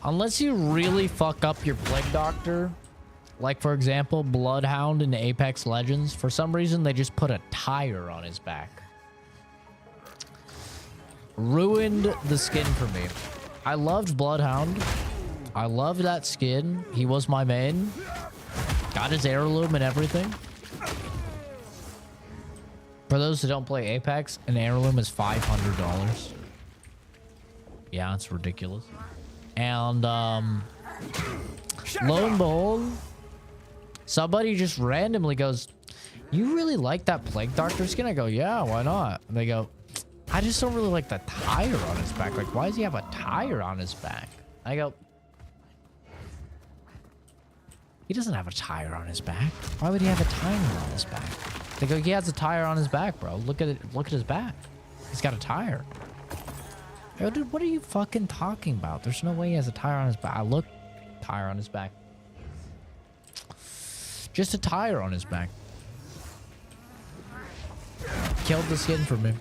Unless you really fuck up your Plague Doctor, like for example, Bloodhound in Apex Legends, for some reason they just put a tire on his back. Ruined the skin for me. I loved Bloodhound. I loved that skin. He was my main. Got his heirloom and everything. For those who don't play Apex, an heirloom is $500. Yeah, it's ridiculous. And lo and behold, somebody just randomly goes, "You really like that Plague Doctor skin?" I go, "Yeah, why not?" And they go, "I just don't really like the tire on his back. Like, why does he have a tire on his back?" I go, "He doesn't have a tire on his back. Why would he have a tire on his back?" They go, "He has a tire on his back, bro. Look at it. Look at his back. He's got a tire." Yo, dude, what are you fucking talking about? There's no way he has a tire on his back. Look, tire on his back. Just a tire on his back. Killed the skin for me.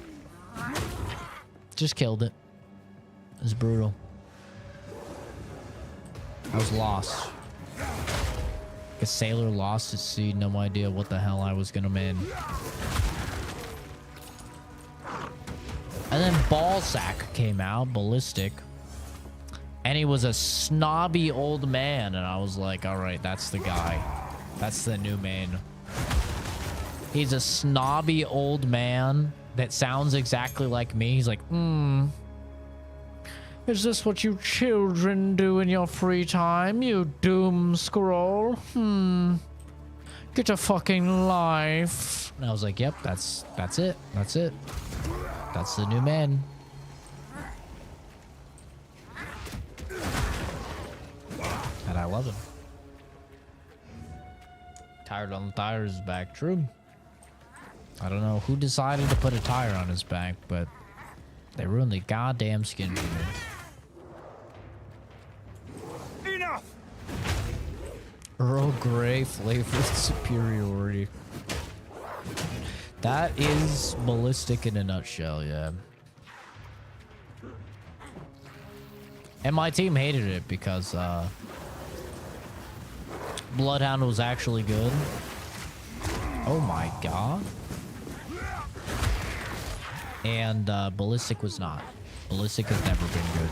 Just killed it. It was brutal. I was lost. A sailor lost at sea, no idea what the hell I was gonna win. And then Ballsack came out, ballistic. And he was a snobby old man, and I was like, alright, that's the guy. That's the new main. He's a snobby old man that sounds exactly like me. He's like, is this what you children do in your free time, you doom scroll? Get a fucking life. And I was like, yep, that's it. That's it. That's the new man. And I love him. Tired on the tires back. True. I don't know who decided to put a tire on his back, but they ruined the goddamn skin for me. Enough! Earl Grey flavored superiority. That is ballistic in a nutshell, yeah. And my team hated it because Bloodhound was actually good. Oh my god. And Ballistic was not. Ballistic has never been good.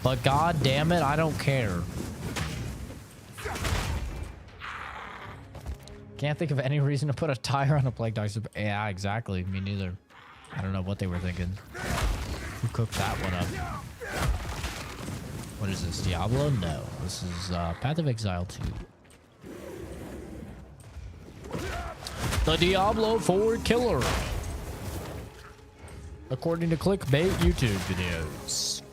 But god damn it, I don't care. Can't think of any reason to put a tire on a Plague Dog. Yeah, exactly. Me neither. I don't know what they were thinking. Who cooked that one up? What is this? Diablo? No. This is Path of Exile 2. The Diablo 4 killer. According to clickbait YouTube videos.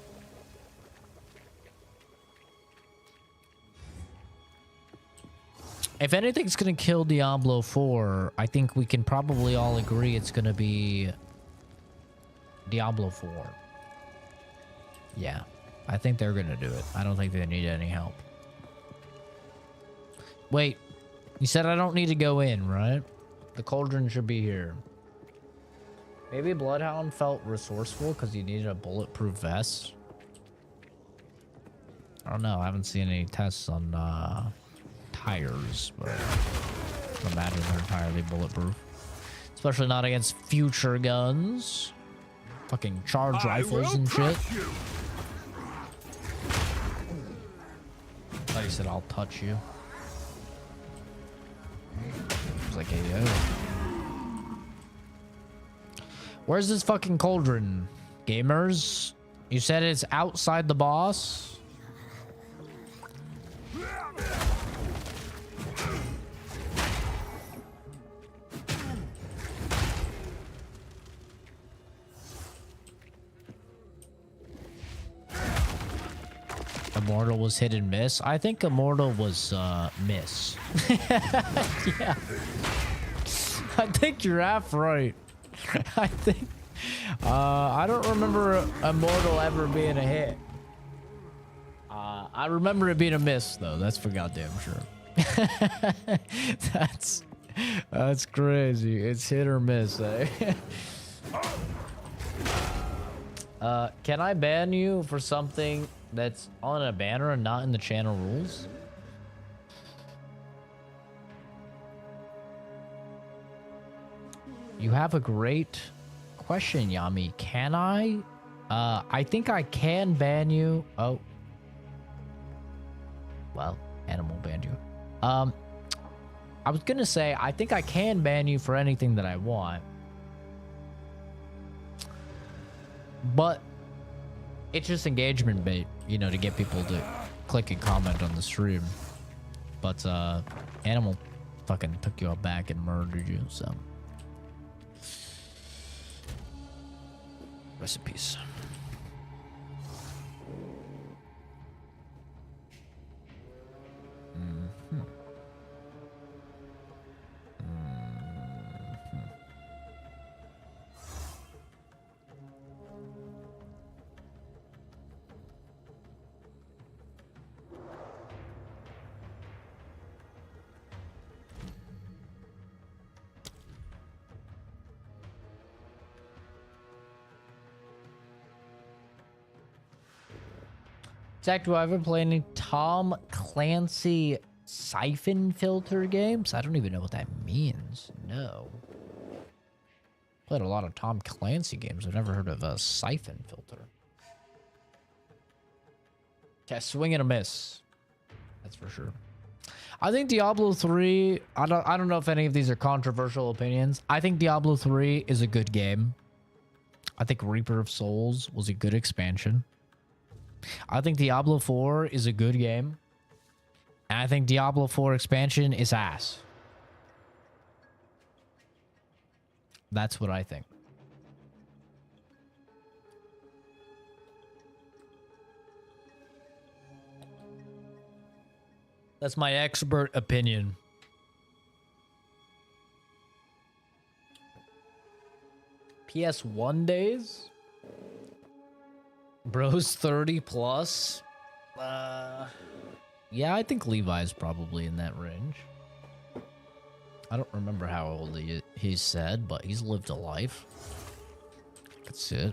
If anything's gonna kill Diablo 4, I think we can probably all agree it's gonna be Diablo 4. Yeah, I think they're gonna do it. I don't think they need any help. Wait, you said I don't need to go in, right? The cauldron should be here. Maybe Bloodhound felt resourceful because he needed a bulletproof vest. I don't know. I haven't seen any tests on tires, but I imagine they're entirely bulletproof. Especially not against future guns. Fucking charge rifles and shit. I thought he said, I'll touch you. I was like, hey, yo. Where's this fucking cauldron, gamers? You said it's outside the boss? Immortal was hit and miss. I think Immortal was miss. Yeah. I think you're half right. I think I don't remember Immortal ever being a hit. I remember it being a miss though. That's for goddamn sure. That's crazy. It's hit or miss, eh? Can I ban you for something that's on a banner and not in the channel rules? You have a great question, Yami. Can I? I think I can ban you. Oh. Well, Animal banned you. I was gonna say, I think I can ban you for anything that I want. But it's just engagement bait, you know, to get people to click and comment on the stream. But Animal fucking took you out back and murdered you, so. Recipes. Zach, do I ever play any Tom Clancy siphon filter games? I don't even know what that means. No. Played a lot of Tom Clancy games. I've never heard of a siphon filter. Okay, swing and a miss. That's for sure. I think Diablo 3, I don't know if any of these are controversial opinions. I think Diablo 3 is a good game. I think Reaper of Souls was a good expansion. I think Diablo 4 is a good game. And I think Diablo 4 expansion is ass. That's what I think. That's my expert opinion. PS1 days? Bro's 30 plus? Yeah, I think Levi's probably in that range. I don't remember how old he said, but he's lived a life. That's it.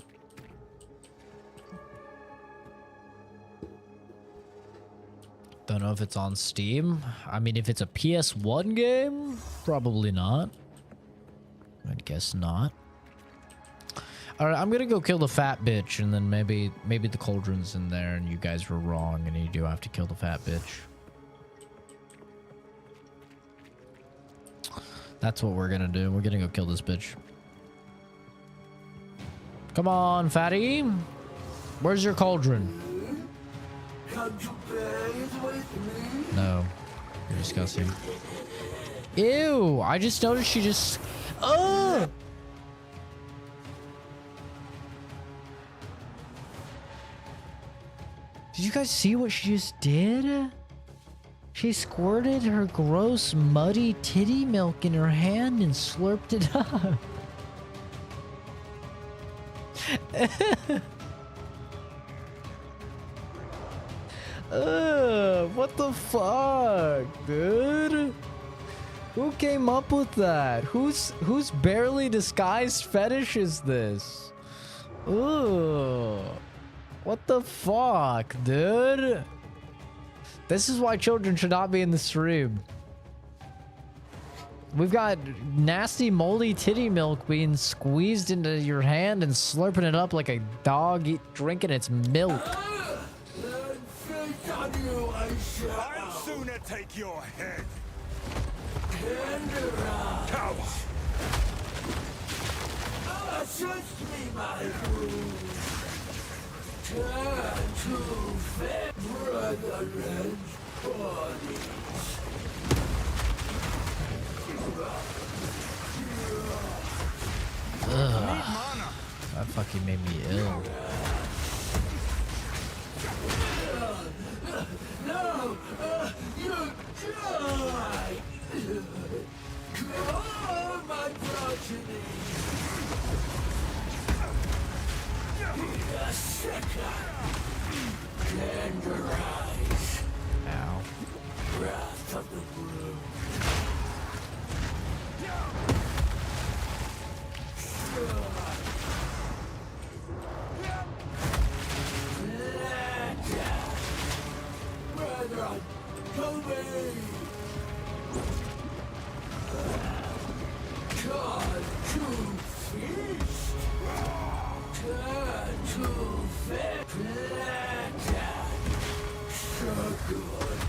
Don't know if it's on Steam. I mean, if it's a PS1 game, probably not. I'd guess not. All right, I'm gonna go kill the fat bitch, and then maybe the cauldron's in there, and you guys were wrong, and you do have to kill the fat bitch. That's what we're gonna do. We're gonna go kill this bitch. Come on, fatty. Where's your cauldron? No. You're disgusting. Ew! I just noticed she just... Oh! Did you guys see what she just did? She squirted her gross, muddy titty milk in her hand and slurped it up. What the fuck, dude? Who came up with that? Whose barely disguised fetish is this? Ooh. What the fuck, dude? This is why children should not be in the stream. We've got nasty, moldy titty milk being squeezed into your hand and slurping it up like a dog drinking its milk. I'd sooner take your head. Coward! Trust me, my groom. Turn to fit brethren bodies. Ugh. That fucking made me ill. No, you die. Oh, my progeny. A second. Tenderize. Ow. Wrath of the brood. Brethren, come me! Turn to feast! Turn to fit! So good!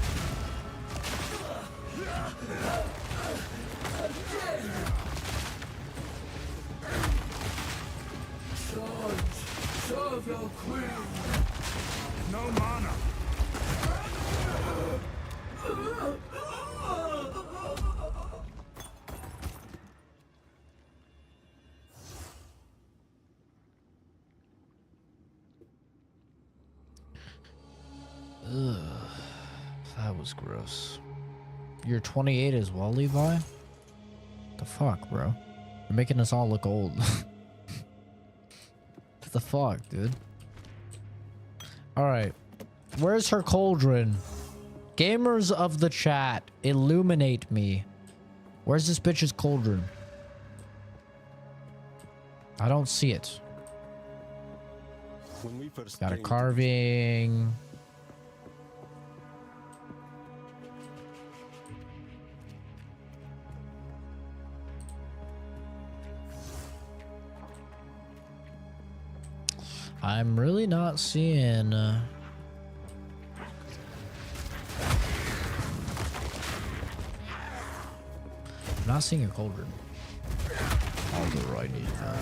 Sons, serve your queen! No mana. Ugh, that was gross. You're 28 as well, Levi? The fuck, bro? You're making us all look old. What the fuck, dude? Alright. Where's her cauldron? Gamers of the chat, illuminate me. Where's this bitch's cauldron? I don't see it. When we first Got a came carving. I'm really not seeing... I'm not seeing a cauldron. Although I need that.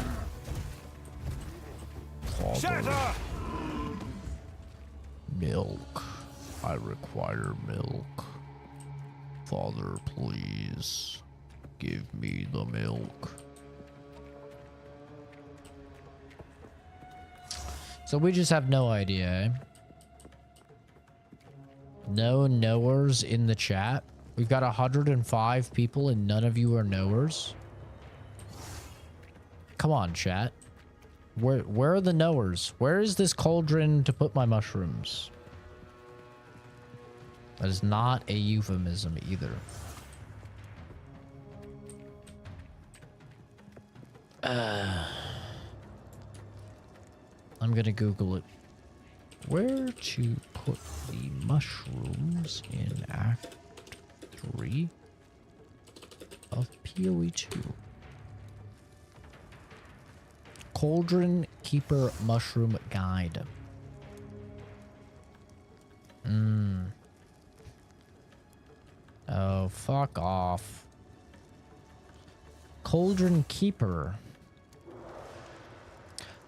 Father. Milk. I require milk. Father, please. Give me the milk. So we just have no idea, eh? No knowers in the chat. We've got 105 people and none of you are knowers. Come on, chat. Where are the knowers? Where is this cauldron to put my mushrooms? That is not a euphemism either. I'm gonna Google it. Where to put the mushrooms in Act 3 of PoE 2? Cauldron Keeper Mushroom Guide. Oh, fuck off. Cauldron Keeper.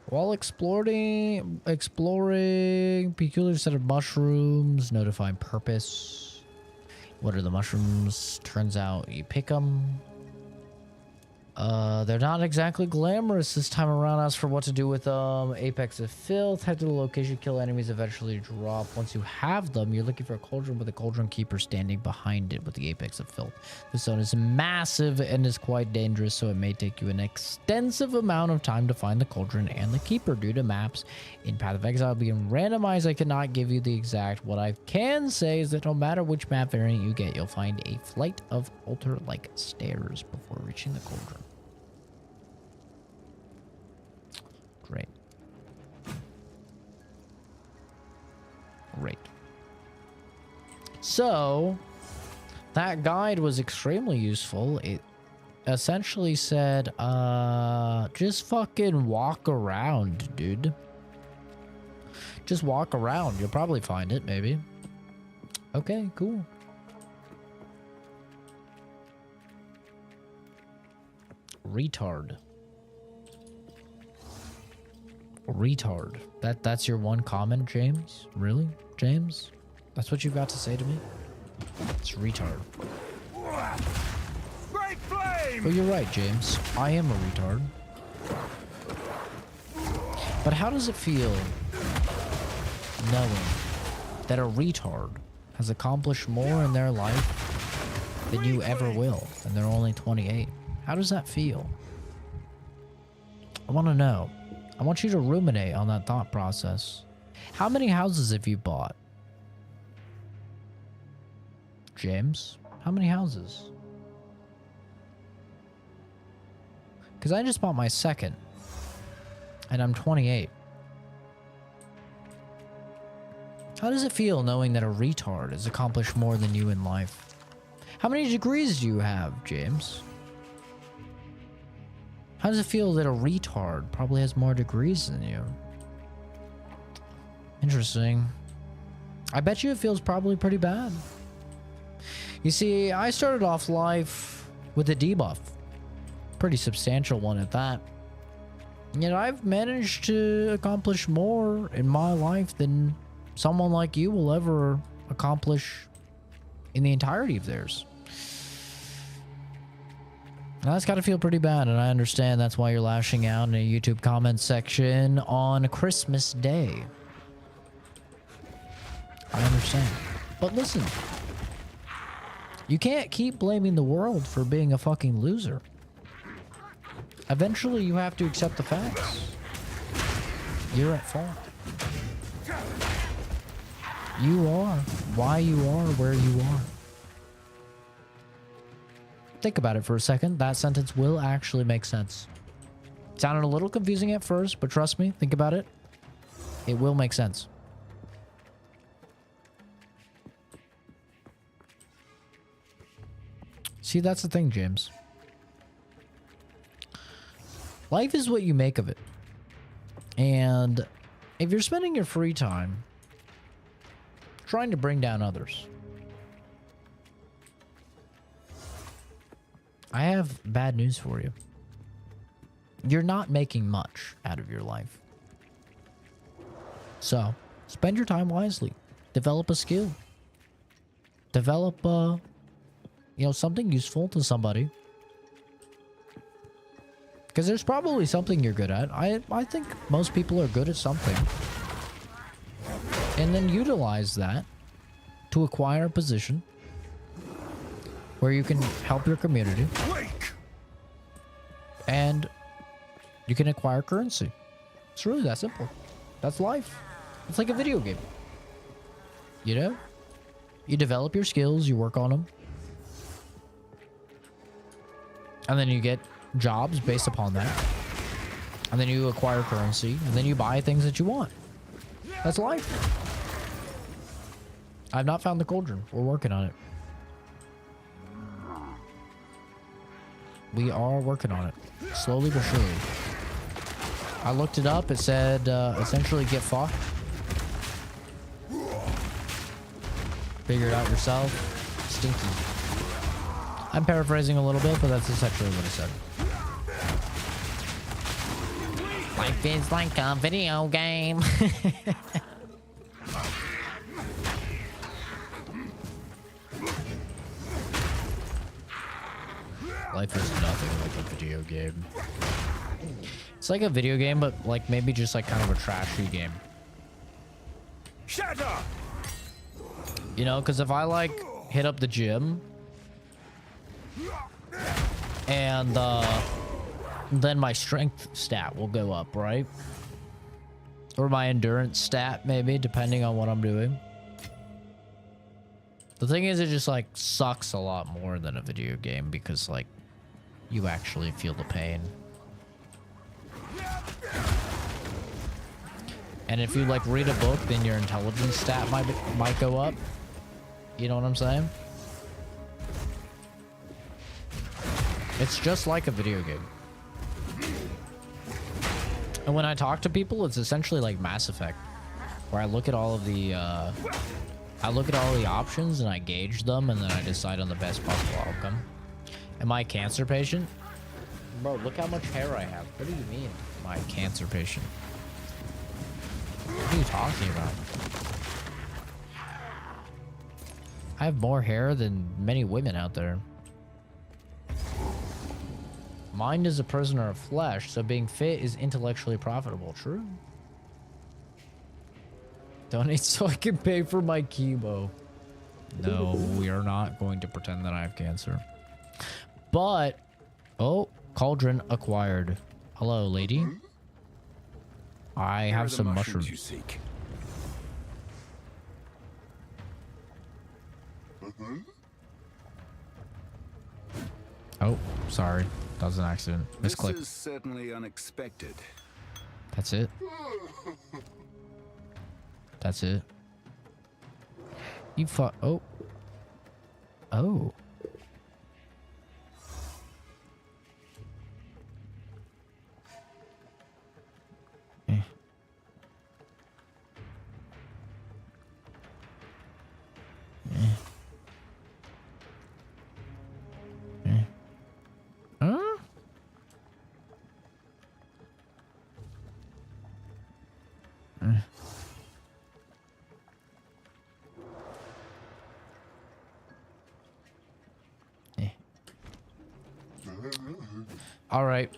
While exploring peculiar set of mushrooms, notify purpose. What are the mushrooms? Turns out you pick them. They're not exactly glamorous this time around. As for what to do with them, Apex of Filth, head to the location, kill enemies, eventually drop. Once you have them, you're looking for a cauldron with a cauldron keeper standing behind it with the Apex of Filth. This zone is massive and is quite dangerous, so it may take you an extensive amount of time to find the cauldron and the keeper due to maps in Path of Exile being randomized. I cannot give you the exact. What I can say is that no matter which map variant you get, you'll find a flight of altar-like stairs before reaching the cauldron. Great. Great. So, that guide was extremely useful. It essentially said, just fucking walk around, dude. Just walk around. You'll probably find it, maybe. Okay, cool. Retard. Retard. That's your one comment, James? Really? James? That's what you've got to say to me? It's retard. Great flame! Well, you're right, James. I am a retard. But how does it feel knowing that a retard has accomplished more in their life than you ever will, and they're only 28? How does that feel? I want to know. I want you to ruminate on that thought process. How many houses have you bought? James, how many houses? Because I just bought my second. And I'm 28. How does it feel knowing that a retard has accomplished more than you in life? How many degrees do you have, James? How does it feel that a retard probably has more degrees than you? Interesting. I bet you it feels probably pretty bad. You see, I started off life with a debuff. Pretty substantial one at that. Yet I've managed to accomplish more in my life than someone like you will ever accomplish in the entirety of theirs. Now, that's got to feel pretty bad, and I understand that's why you're lashing out in a YouTube comment section on Christmas Day. I understand. But listen, you can't keep blaming the world for being a fucking loser. Eventually, you have to accept the facts. You're at fault. You are why you are where you are. Think about it for a second. That sentence will actually make sense. It sounded a little confusing at first, but trust me, think about it. It will make sense. See, that's the thing, James. Life is what you make of it. And if you're spending your free time trying to bring down others, I have bad news for you. You're not making much out of your life. So, spend your time wisely. Develop a skill. Develop, something useful to somebody. Because there's probably something you're good at. I think most people are good at something. And then utilize that to acquire a position where you can help your community. And you can acquire currency. It's really that simple. That's life. It's like a video game. You know? You develop your skills, you work on them. And then you get jobs based upon that. And then you acquire currency. And then you buy things that you want. That's life. I've not found the cauldron. We're working on it. We are working on it. Slowly but surely. I looked it up. It said, essentially get fucked. Figure it out yourself. Stinky. I'm paraphrasing a little bit, but that's essentially what it said. Life is like a video game. Life is nothing like a video game. It's like a video game, but like maybe just like kind of a trashy game. Shut up! You know, because if I like hit up the gym and then my strength stat will go up, right? Or my endurance stat, maybe, depending on what I'm doing. The thing is, it just like sucks a lot more than a video game because like you actually feel the pain. And if you like read a book, then your intelligence stat might go up. You know what I'm saying? It's just like a video game. And when I talk to people, it's essentially like Mass Effect, where I look at all of the options and I gauge them, and then I decide on the best possible outcome. Am I a cancer patient? Bro, look how much hair I have. What do you mean, am I a cancer patient? What are you talking about? I have more hair than many women out there. Mind is a prisoner of flesh, so being fit is intellectually profitable. True. Donate so I can pay for my chemo. No, we are not going to pretend that I have cancer. But, oh, cauldron acquired. Hello, lady. I have some mushrooms. You seek. Oh, sorry. That was an accident. Misclick. This is certainly unexpected. That's it. That's it. You fuck. Oh. Oh. Eh. Eh. Eh. Huh? Eh. All right.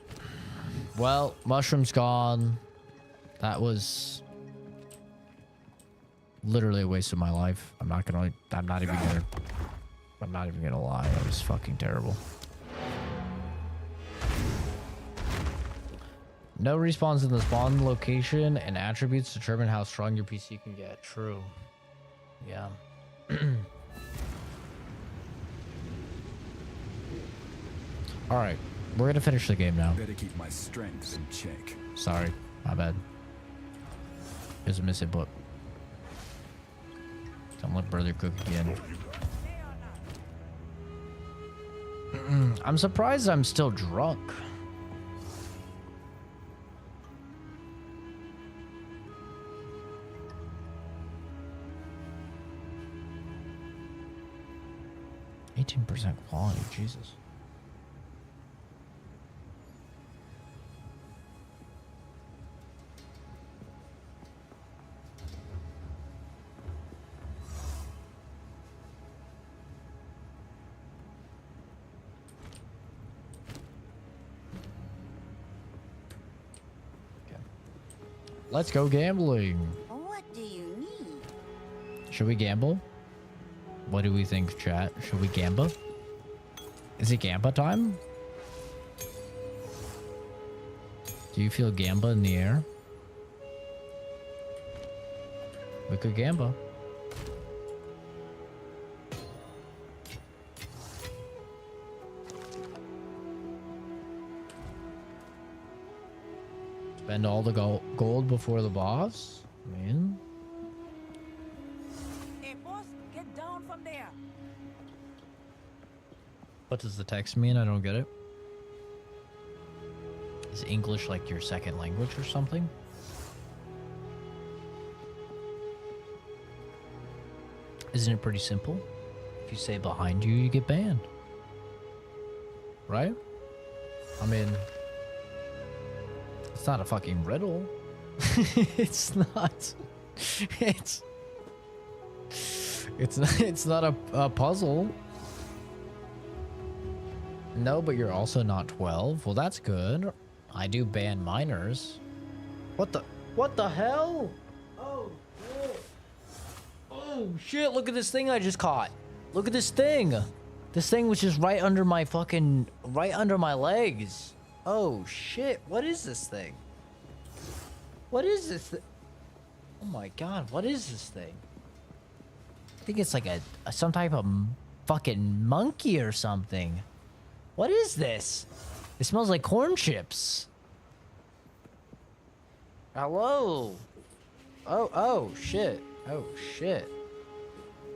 Well, mushroom's gone. That was literally a waste of my life. I'm not even gonna lie. It was fucking terrible. No respawns in the spawn location, and attributes determine how strong your PC can get. True. Yeah. All right. We're gonna finish the game now. Better keep my strengths in check. Sorry, my bad. Here's a missing book. Don't let brother cook again. I'm surprised I'm still drunk. 18% quality, Jesus. Let's go gambling. What do you need? Should we gamble? What do we think, chat? Should we gamble? Is it gamba time? Do you feel gamba in the air? We could gamba. Spend all the gold before the boss? Man. Hey, boss, get down from there. What does the text mean? I don't get it. Is English like your second language or something? Isn't it pretty simple? If you say behind you, you get banned. Right? I mean, it's not a fucking riddle. It's not. It's not a puzzle. No, but you're also not 12. Well, that's good. I do ban minors. What the hell? Oh shit. Oh shit, look at this thing I just caught. Look at this thing. This thing was just right under my legs. Oh shit, what is this thing? What is this Oh my god, what is this thing? I think it's like some type of fucking monkey or something. What is this? It smells like corn chips. Hello? Oh shit. Oh shit.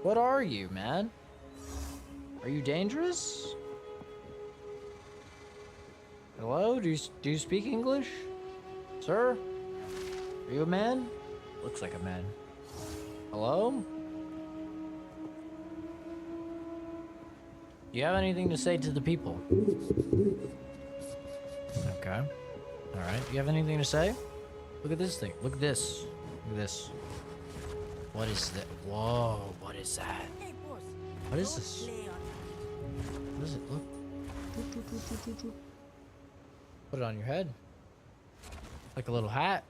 What are you, man? Are you dangerous? Hello? Do you speak English? Sir? Are you a man? Looks like a man. Hello? Do you have anything to say to the people? Okay. Alright. Do you have anything to say? Look at this thing. Look at this. Look at this. What is that? Whoa. What is that? Hey, boss. What is this? Play on What is it? Look. Put it on your head. Like a little hat.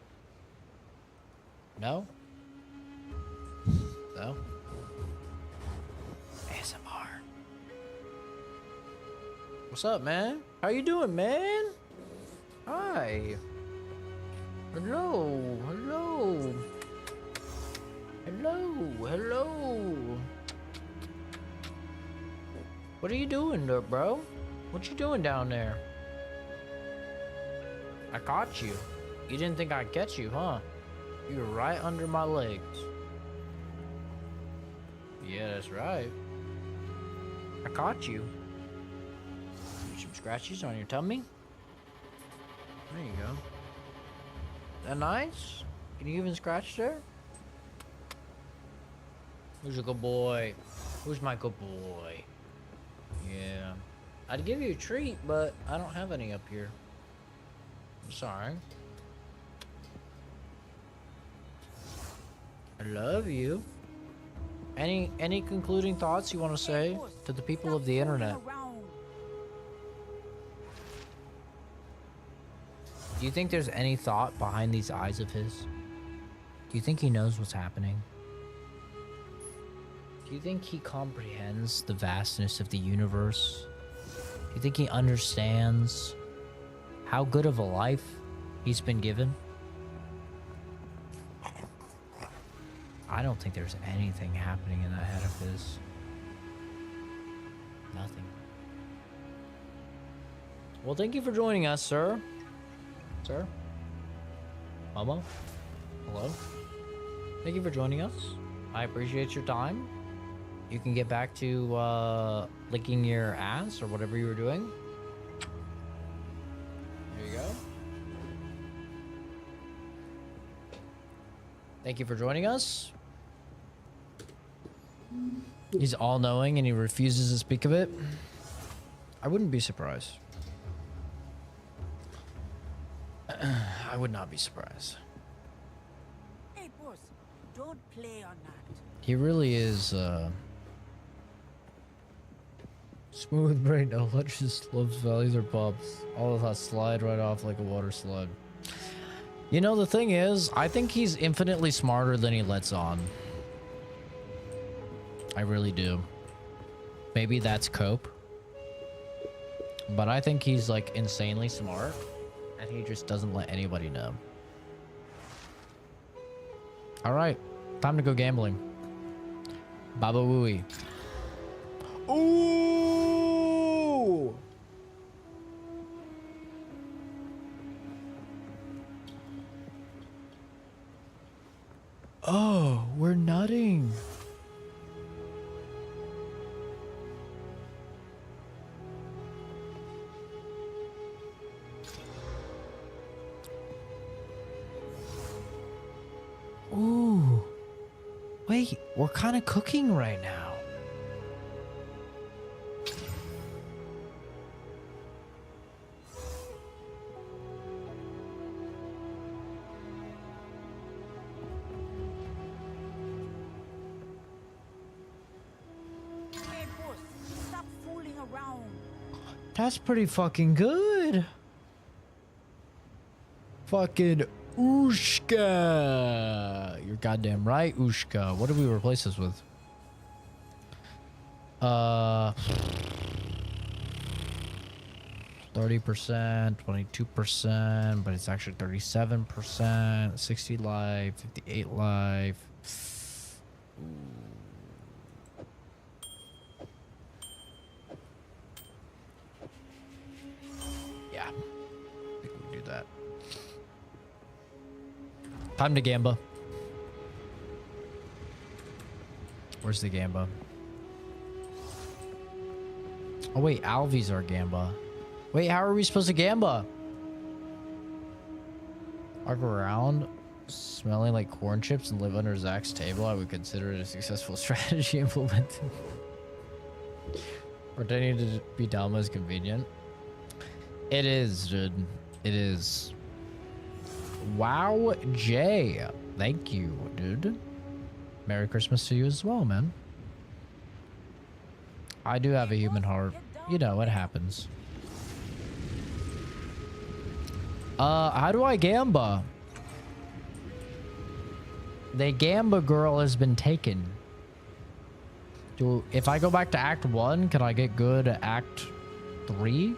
No? No? ASMR. What's up, man? How you doing, man? Hi. Hello. Hello. Hello. Hello. What are you doing there, bro? What you doing down there? I caught you. You didn't think I'd catch you, huh? You were right under my legs. Yeah, that's right. I caught you. Some scratches on your tummy. There you go. That nice? Can you even scratch there? Who's a good boy? Who's my good boy? Yeah. I'd give you a treat, but I don't have any up here. I'm sorry. I love you. Any concluding thoughts you want to say to the people of the internet? Do you think there's any thought behind these eyes of his? Do you think he knows what's happening? Do you think he comprehends the vastness of the universe? Do you think he understands how good of a life he's been given? I don't think there's anything happening in that head of his. Nothing. Well, thank you for joining us, sir. Sir? Momo? Hello? Thank you for joining us. I appreciate your time. You can get back to licking your ass or whatever you were doing. There you go. Thank you for joining us. He's all-knowing and he refuses to speak of it. I wouldn't be surprised. I would not be surprised. Hey, boss, don't play on that. He really is, smooth brain, no lunches, loves valleys or bumps. All of that slide right off like a water slide. You know, the thing is, I think he's infinitely smarter than he lets on. I really do. Maybe that's cope. But I think he's like insanely smart. And he just doesn't let anybody know. Alright. Time to go gambling. Baba Wooey. Ooh! Oh, we're nutting. Ooh. Wait, we're kind of cooking right now. Hey, boss, stop fooling around. That's pretty fucking good. Fucking Ushka. You're goddamn right, Ushka. What did we replace this with? 30%, 22%, but it's actually 37%, 60 life, 58 life. Yeah, I think we do that. Time to Gamba. Where's the Gamba? Oh wait, Alvi's our Gamba. Wait, how are we supposed to Gamba? Walk around smelling like corn chips and live under Zach's table. I would consider it a successful strategy implemented. Pretending to be dumb is convenient. It is, dude. It is. Wow, Jay. Thank you, dude. Merry Christmas to you as well, man. I do have a human heart. You know, it happens. How do I Gamba? The Gamba girl has been taken. If I go back to Act 1, can I get good at Act 3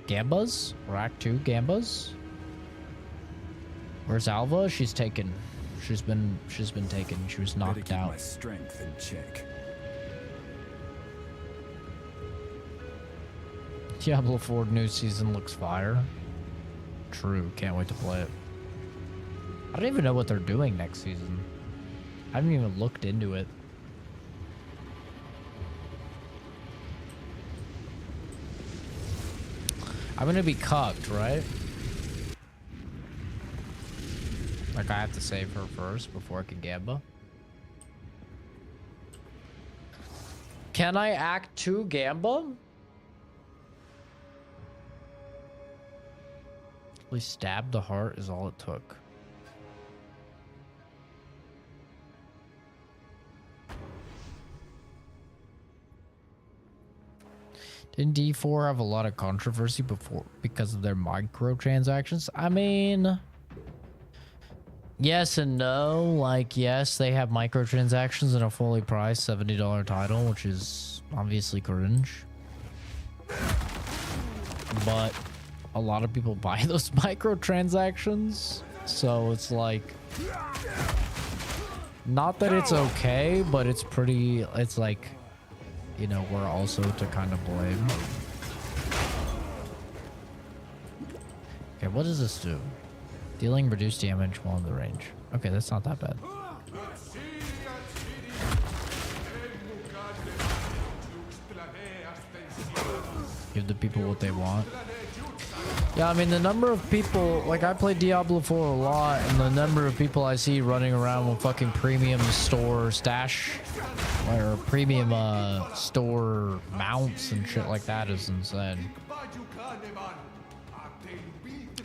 Gambas? Or Act 2 Gambas? Where's Alva? She's taken. She's been taken. She was knocked out. My strength in check. Diablo 4 new season looks fire. True, can't wait to play it. I don't even know what they're doing next season. I haven't even looked into it. I'm gonna be cucked, right? Like I have to save her first before I can Gamba. Can I Act 2 Gamba? Please stab the heart is all it took. Didn't D4 have a lot of controversy before because of their microtransactions? I mean, yes and no. Like, yes, they have microtransactions in a fully priced $70 title, which is obviously cringe. But a lot of people buy those microtransactions, so it's like, not that it's okay, but it's pretty, it's like, you know, we're also to kind of blame. Okay, what does this do? Dealing reduced damage while in the range. Okay, that's not that bad. Give the people what they want. Yeah, I mean, the number of people, like, I play Diablo 4 a lot, and the number of people I see running around with fucking premium store stash, or premium store mounts and shit like that is insane.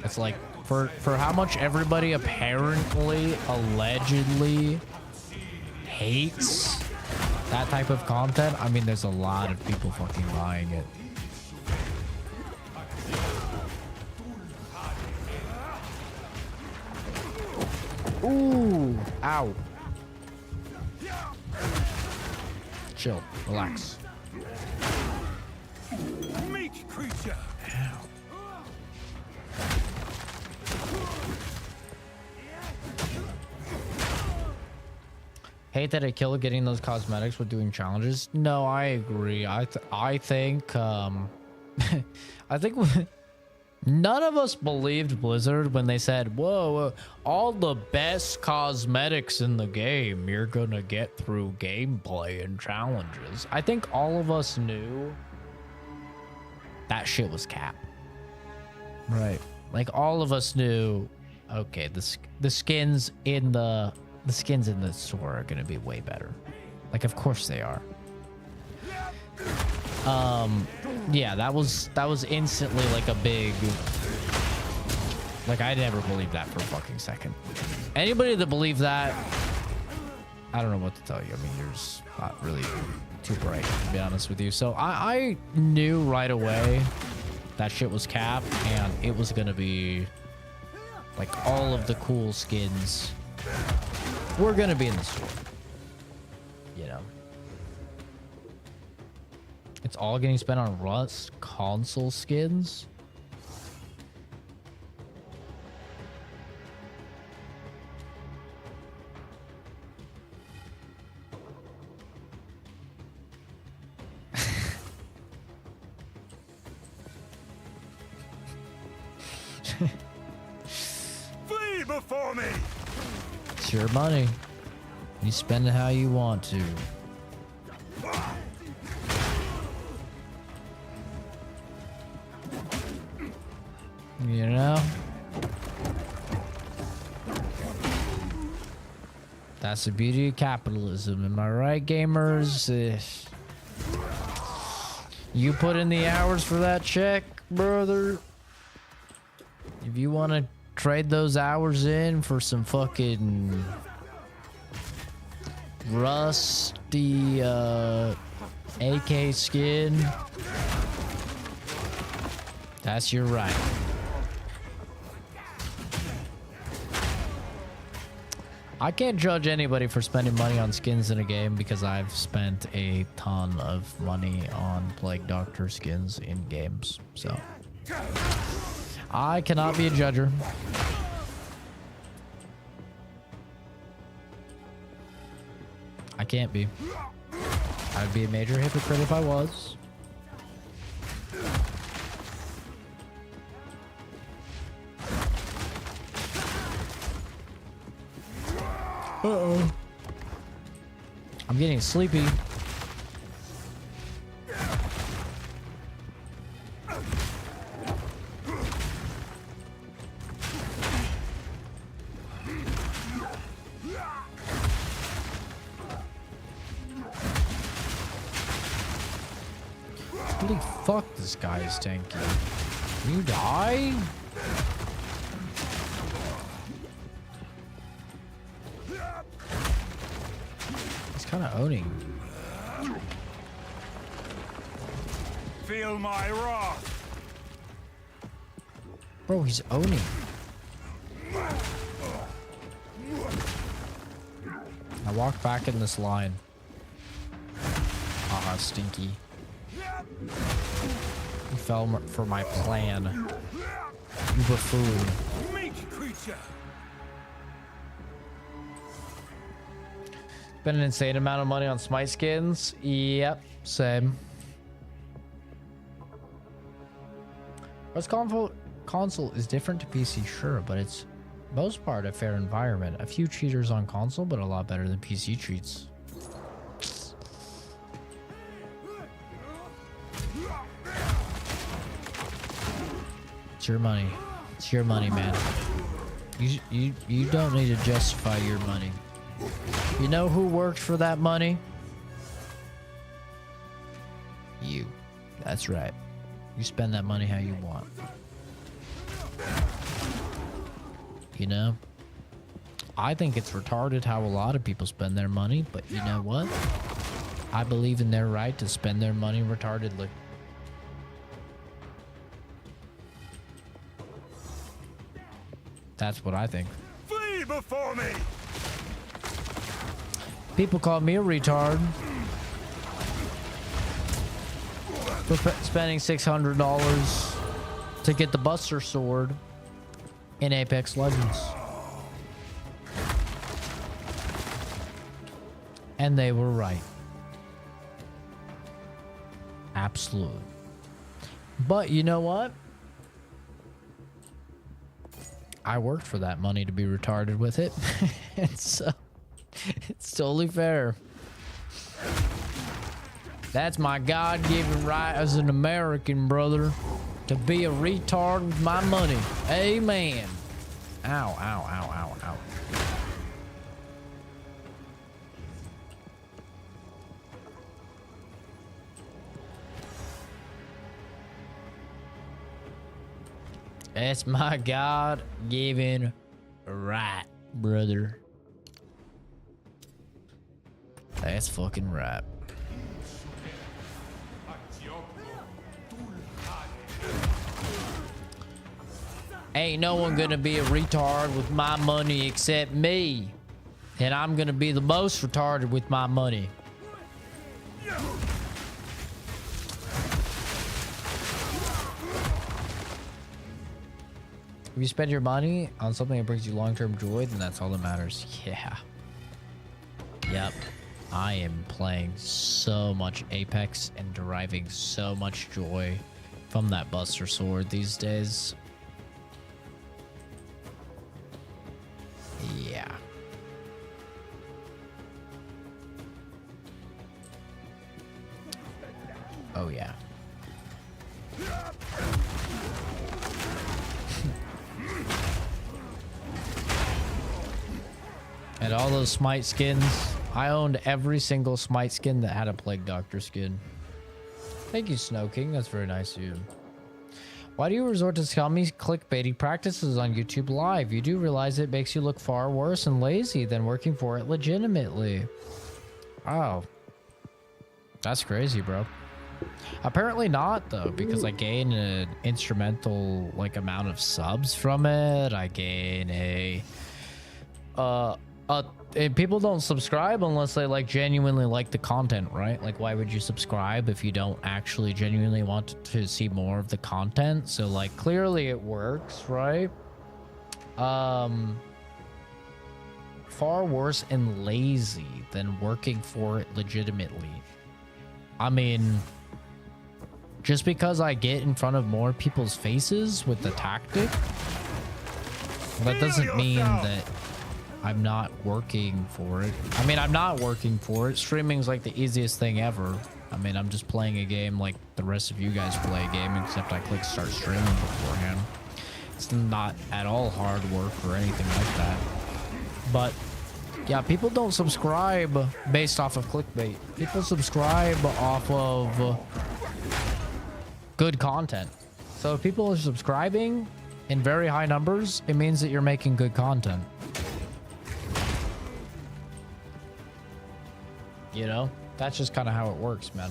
It's like, for how much everybody apparently, allegedly hates that type of content, I mean, there's a lot of people fucking buying it. Ooh, ow. Chill, relax. Meat creature. Ow. Hate that it killed getting those cosmetics with doing challenges. No, I agree. I think I think none of us believed Blizzard when they said, whoa, all the best cosmetics in the game you're gonna get through gameplay and challenges. I think all of us knew that shit was cap. Right. Like, all of us knew, okay, the skins in the store are gonna be way better. Like, of course they are. Yeah, that was instantly like a big, like, I never believed that for a fucking second. Anybody that believed that, I don't know what to tell you. I mean, you're just not really too bright, to be honest with you. So I knew right away that shit was cap, and it was gonna be like all of the cool skins were gonna be in the store, you know. It's all getting spent on Rust console skins. Flee before me. It's your money. You spend it how you want to. You know? That's the beauty of capitalism. Am I right, gamers? You put in the hours for that check, brother. If you want to trade those hours in for some fucking rusty AK skin, that's your right. I can't judge anybody for spending money on skins in a game because I've spent a ton of money on Plague Doctor skins in games. So I cannot be a judger. I can't be. I'd be a major hypocrite if I was. Uh-oh. I'm getting sleepy. Holy fuck, this guy is tanky. Can you die? Kind of owning. Feel my wrath. Bro, he's owning. I walk back in this line. Ah, stinky. He fell for my plan. You buffoon. Meat creature. Spend an insane amount of money on Smite skins. Yep, same. What's console is different to PC, sure, but it's most part a fair environment. A few cheaters on console, but a lot better than PC cheats. It's your money. It's your money, man. You don't need to justify your money. You know who worked for that money? You. That's right. You spend that money how you want. You know? I think it's retarded how a lot of people spend their money, but you know what? I believe in their right to spend their money retardedly. That's what I think. Flee before me! People call me a retard for spending $600 to get the Buster Sword in Apex Legends. And they were right. Absolutely. But you know what? I worked for that money to be retarded with it. And so it's totally fair. That's my God-given right as an American, brother, to be a retard with my money. Amen. Ow, ow, ow, ow, ow. That's my God-given right, brother. That's fucking right. Ain't no one gonna be a retard with my money except me. And I'm gonna be the most retarded with my money. If you spend your money on something that brings you long-term joy, then that's all that matters. Yeah. Yep. I am playing so much Apex and deriving so much joy from that Buster Sword these days. Yeah. Oh, yeah. And all those Smite skins. I owned every single Smite skin that had a Plague Doctor skin. Thank you, Snow King. That's very nice of you. Why do you resort to scummy clickbaity practices on YouTube Live? You do realize it makes you look far worse and lazy than working for it legitimately. Oh. That's crazy, bro. Apparently not, though, because I gain an instrumental, like, amount of subs from it. I gain and people don't subscribe unless they, like, genuinely like the content, right? Like, why would you subscribe if you don't actually genuinely want to see more of the content? So, like, clearly it works, right? Far worse and lazy than working for it legitimately. I mean, just because I get in front of more people's faces with the tactic, that doesn't mean that I'm not working for it. I mean, I'm not working for it. Streaming's like the easiest thing ever. I mean, I'm just playing a game like the rest of you guys play a game, except I click start streaming beforehand. It's not at all hard work or anything like that. But yeah, people don't subscribe based off of clickbait. People subscribe off of good content. So if people are subscribing in very high numbers, it means that you're making good content. You know, that's just kind of how it works, man.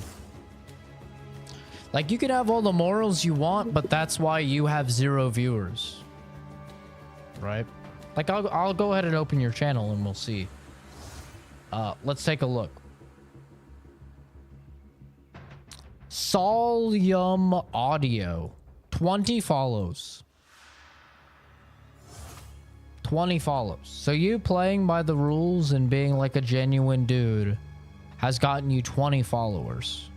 Like, you can have all the morals you want, but that's why you have 0 viewers, right? Like, I'll go ahead and open your channel and we'll see. Let's take a look. Solium Audio, 20 follows. 20 follows. So you playing by the rules and being like a genuine dude has gotten you 20 followers.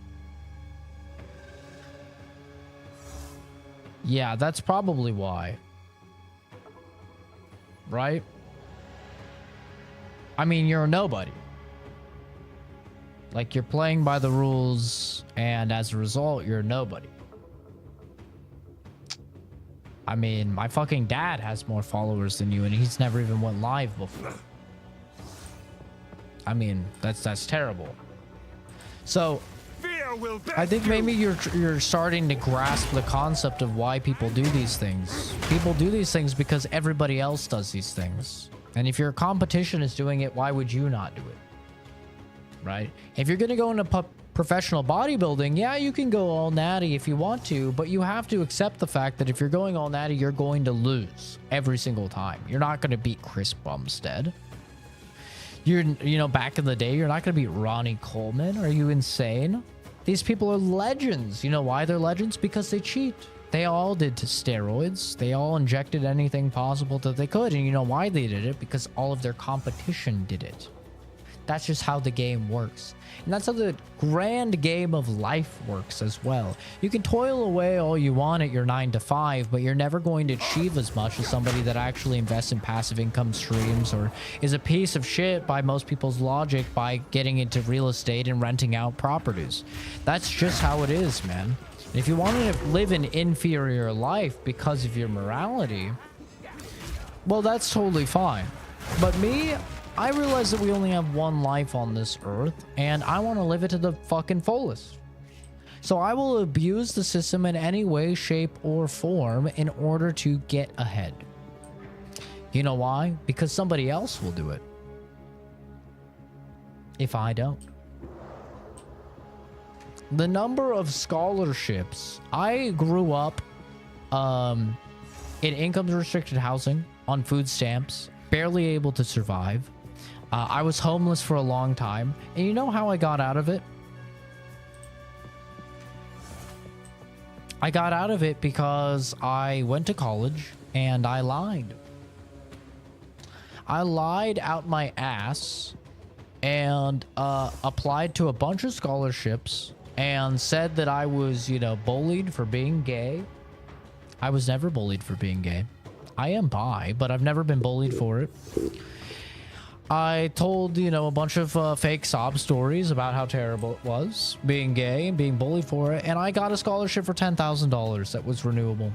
Yeah, that's probably why. Right? I mean, you're a nobody. Like, you're playing by the rules, and as a result, you're a nobody. I mean, my fucking dad has more followers than you, and he's never even went live before. I mean, that's terrible. So, I think maybe you're starting to grasp the concept of why people do these things. People do these things because everybody else does these things. And if your competition is doing it, why would you not do it? Right? If you're going to go into professional bodybuilding, yeah, you can go all natty if you want to, but you have to accept the fact that if you're going all natty, you're going to lose every single time. You're not going to beat Chris Bumstead. You know, back in the day, you're not going to beat Ronnie Coleman. Are you insane? These people are legends. You know why they're legends? Because they cheat. They all did steroids. They all injected anything possible that they could. And you know why they did it? Because all of their competition did it. That's just how the game works. And that's how the grand game of life works as well. You can toil away all you want at your 9 to 5, but you're never going to achieve as much as somebody that actually invests in passive income streams or is a piece of shit by most people's logic by getting into real estate and renting out properties. That's just how it is, man. And if you want to live an inferior life because of your morality, well, that's totally fine. But me, I realize that we only have one life on this earth, and I want to live it to the fucking fullest. So I will abuse the system in any way, shape, or form in order to get ahead. You know why? Because somebody else will do it. If I don't. The number of scholarships. I grew up in income-restricted housing, on food stamps, barely able to survive. I was homeless for a long time. And you know how I got out of it? I got out of it because I went to college and I lied. I lied out my ass and applied to a bunch of scholarships and said that I was, you know, bullied for being gay. I was never bullied for being gay. I am bi, but I've never been bullied for it. I told, you know, a bunch of fake sob stories about how terrible it was being gay and being bullied for it. And I got a scholarship for $10,000 that was renewable.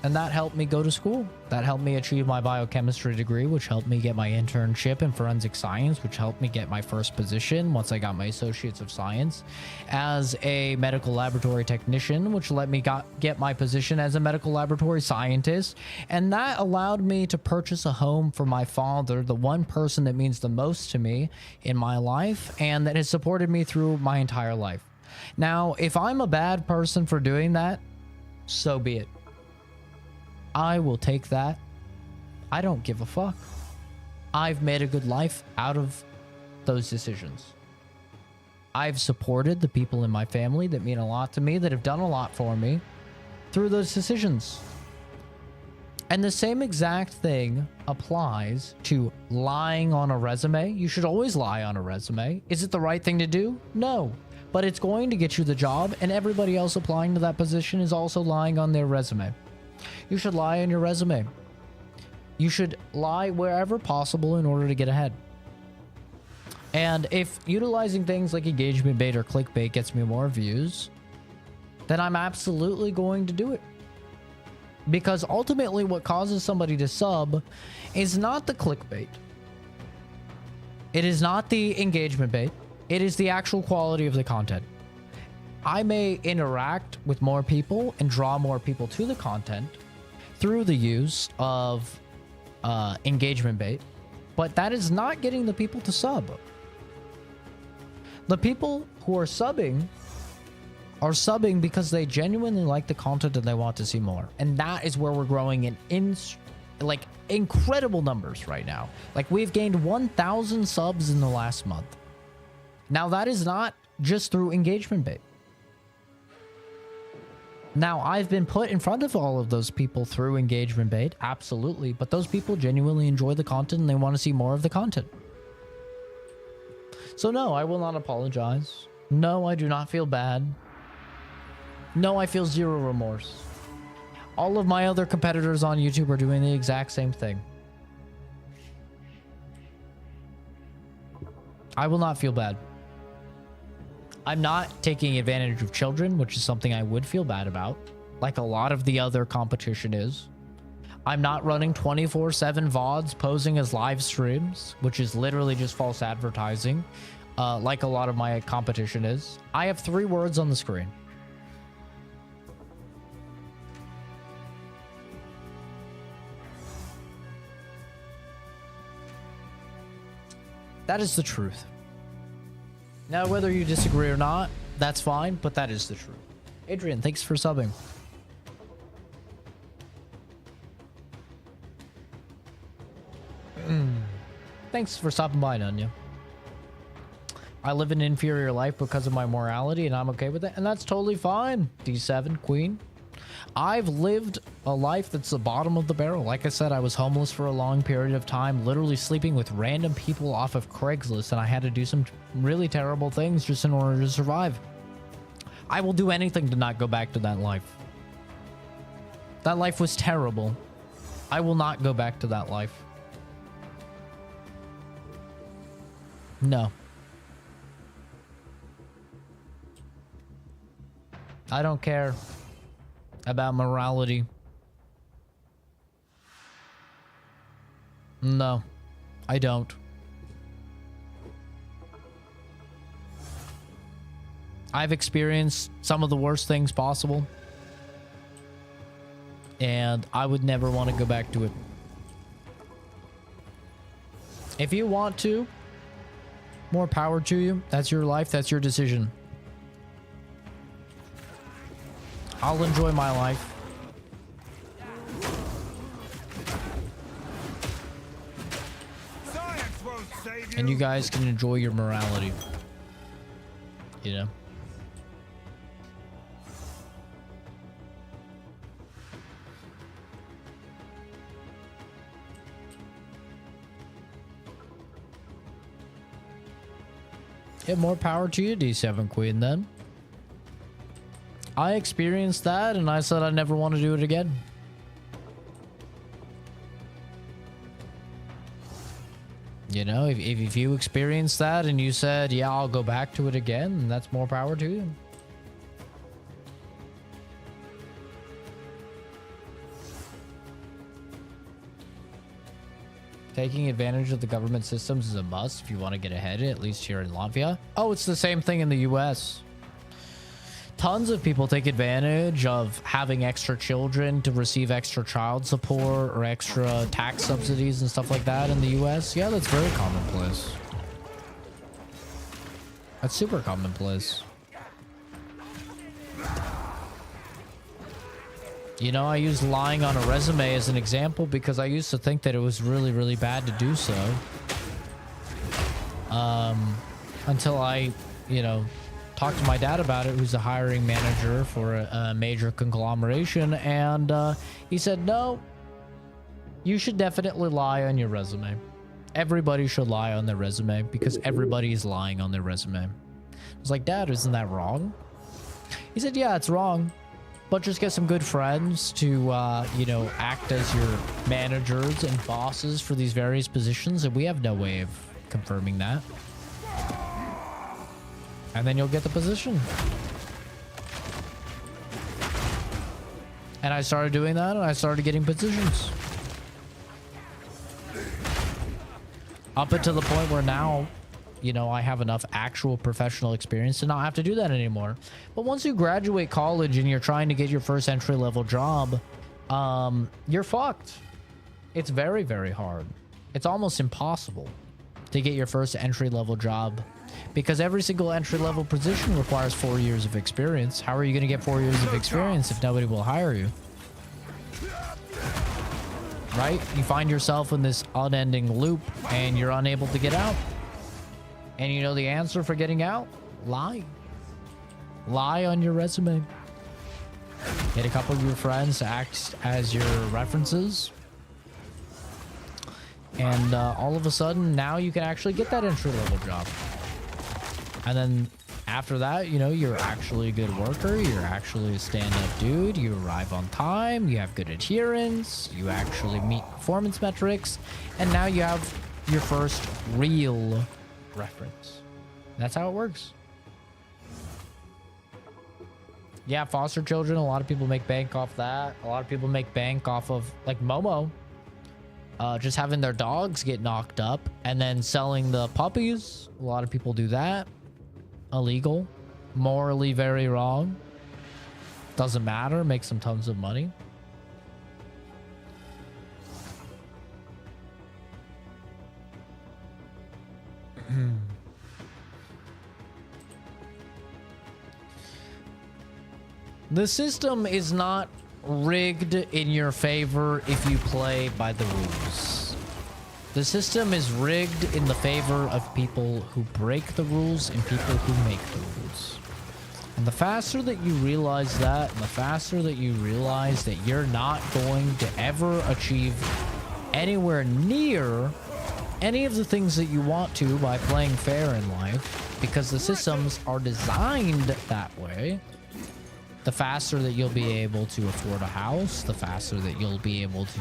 And that helped me go to school. That helped me achieve my biochemistry degree, which helped me get my internship in forensic science, which helped me get my first position once I got my associates of science as a medical laboratory technician, which let me get my position as a medical laboratory scientist. And that allowed me to purchase a home for my father, the one person that means the most to me in my life and that has supported me through my entire life. Now, if I'm a bad person for doing that, so be it. I will take that. I don't give a fuck. I've made a good life out of those decisions. I've supported the people in my family that mean a lot to me, that have done a lot for me through those decisions. And the same exact thing applies to lying on a resume. You should always lie on a resume. Is it the right thing to do? No. But it's going to get you the job, and everybody else applying to that position is also lying on their resume. You should lie on your resume. You should lie wherever possible in order to get ahead. And if utilizing things like engagement bait or clickbait gets me more views, then I'm absolutely going to do it. Because ultimately what causes somebody to sub is not the clickbait. It is not the engagement bait. It is the actual quality of the content. I may interact with more people and draw more people to the content through the use of engagement bait, but that is not getting the people to sub. The people who are subbing because they genuinely like the content and they want to see more. And that is where we're growing in like incredible numbers right now. Like we've gained 1,000 subs in the last month. Now that is not just through engagement bait. Now, I've been put in front of all of those people through engagement bait, absolutely, but those people genuinely enjoy the content and they want to see more of the content. So no, I will not apologize. No, I do not feel bad. No, I feel zero remorse. All of my other competitors on YouTube are doing the exact same thing. I will not feel bad. I'm not taking advantage of children, which is something I would feel bad about, like a lot of the other competition is. I'm not running 24/7 VODs posing as live streams, which is literally just false advertising, like a lot of my competition is. I have 3 words on the screen. That is the truth. Now, whether you disagree or not, that's fine, but that is the truth. Adrian, thanks for subbing. Thanks for stopping by, Nunya. I live an inferior life because of my morality, and I'm okay with it, and that's totally fine. D7, Queen. I've lived a life that's the bottom of the barrel. Like I said, I was homeless for a long period of time, literally sleeping with random people off of Craigslist, and I had to do some really terrible things just in order to survive. I will do anything to not go back to that life. That life was terrible. I will not go back to that life. No. I don't care about morality. No, I don't. I've experienced some of the worst things possible, and I would never want to go back to it. If you want to, more power to you. That's your life. That's your decision. I'll enjoy my life. And you guys can enjoy your morality. You know? Yeah, more power to you, D7 Queen, then. I experienced that, and I said I never want to do it again. You know, if you experienced that and you said, yeah, I'll go back to it again, that's more power to you. Taking advantage of the government systems is a must if you want to get ahead, at least here in Latvia. Oh, it's the same thing in the US. Tons of people take advantage of having extra children to receive extra child support or extra tax subsidies and stuff like that in the US. Yeah, that's very commonplace. That's super commonplace. You know, I use lying on a resume as an example because I used to think that it was really, really bad to do so. Until I, you know, talked to my dad about it, who's a hiring manager for a major conglomeration, and he said, no, you should definitely lie on your resume. Everybody should lie on their resume because everybody is lying on their resume. I was like, Dad, isn't that wrong? He said, yeah, it's wrong, but just get some good friends to, you know, act as your managers and bosses for these various positions, and we have no way of confirming that. And then you'll get the position. And I started doing that, and I started getting positions. Up until the point where now, you know, I have enough actual professional experience to not have to do that anymore. But once you graduate college and you're trying to get your first entry-level job, you're fucked. It's very, very hard. It's almost impossible to get your first entry-level job because every single entry-level position requires 4 years of experience. How are you going to get 4 years of experience if nobody will hire you? Right? You find yourself in this unending loop and you're unable to get out. And you know the answer for getting out? Lie. Lie on your resume. Get a couple of your friends to act as your references. And all of a sudden, now you can actually get that entry-level job. And then after that, you know, you're actually a good worker. You're actually a stand-up dude. You arrive on time. You have good adherence. You actually meet performance metrics. And now you have your first real reference. That's how it works. Yeah, foster children. A lot of people make bank off that. A lot of people make bank off of like Momo. Just having their dogs get knocked up and then selling the puppies. A lot of people do that. Illegal. Morally very wrong. Doesn't matter. Makes them tons of money. The system is not rigged in your favor if you play by the rules. The system is rigged in the favor of people who break the rules and people who make the rules. And the faster that you realize that, and the faster that you realize that you're not going to ever achieve anywhere near any of the things that you want to by playing fair in life, because the systems are designed that way, the faster that you'll be able to afford a house, the faster that you'll be able to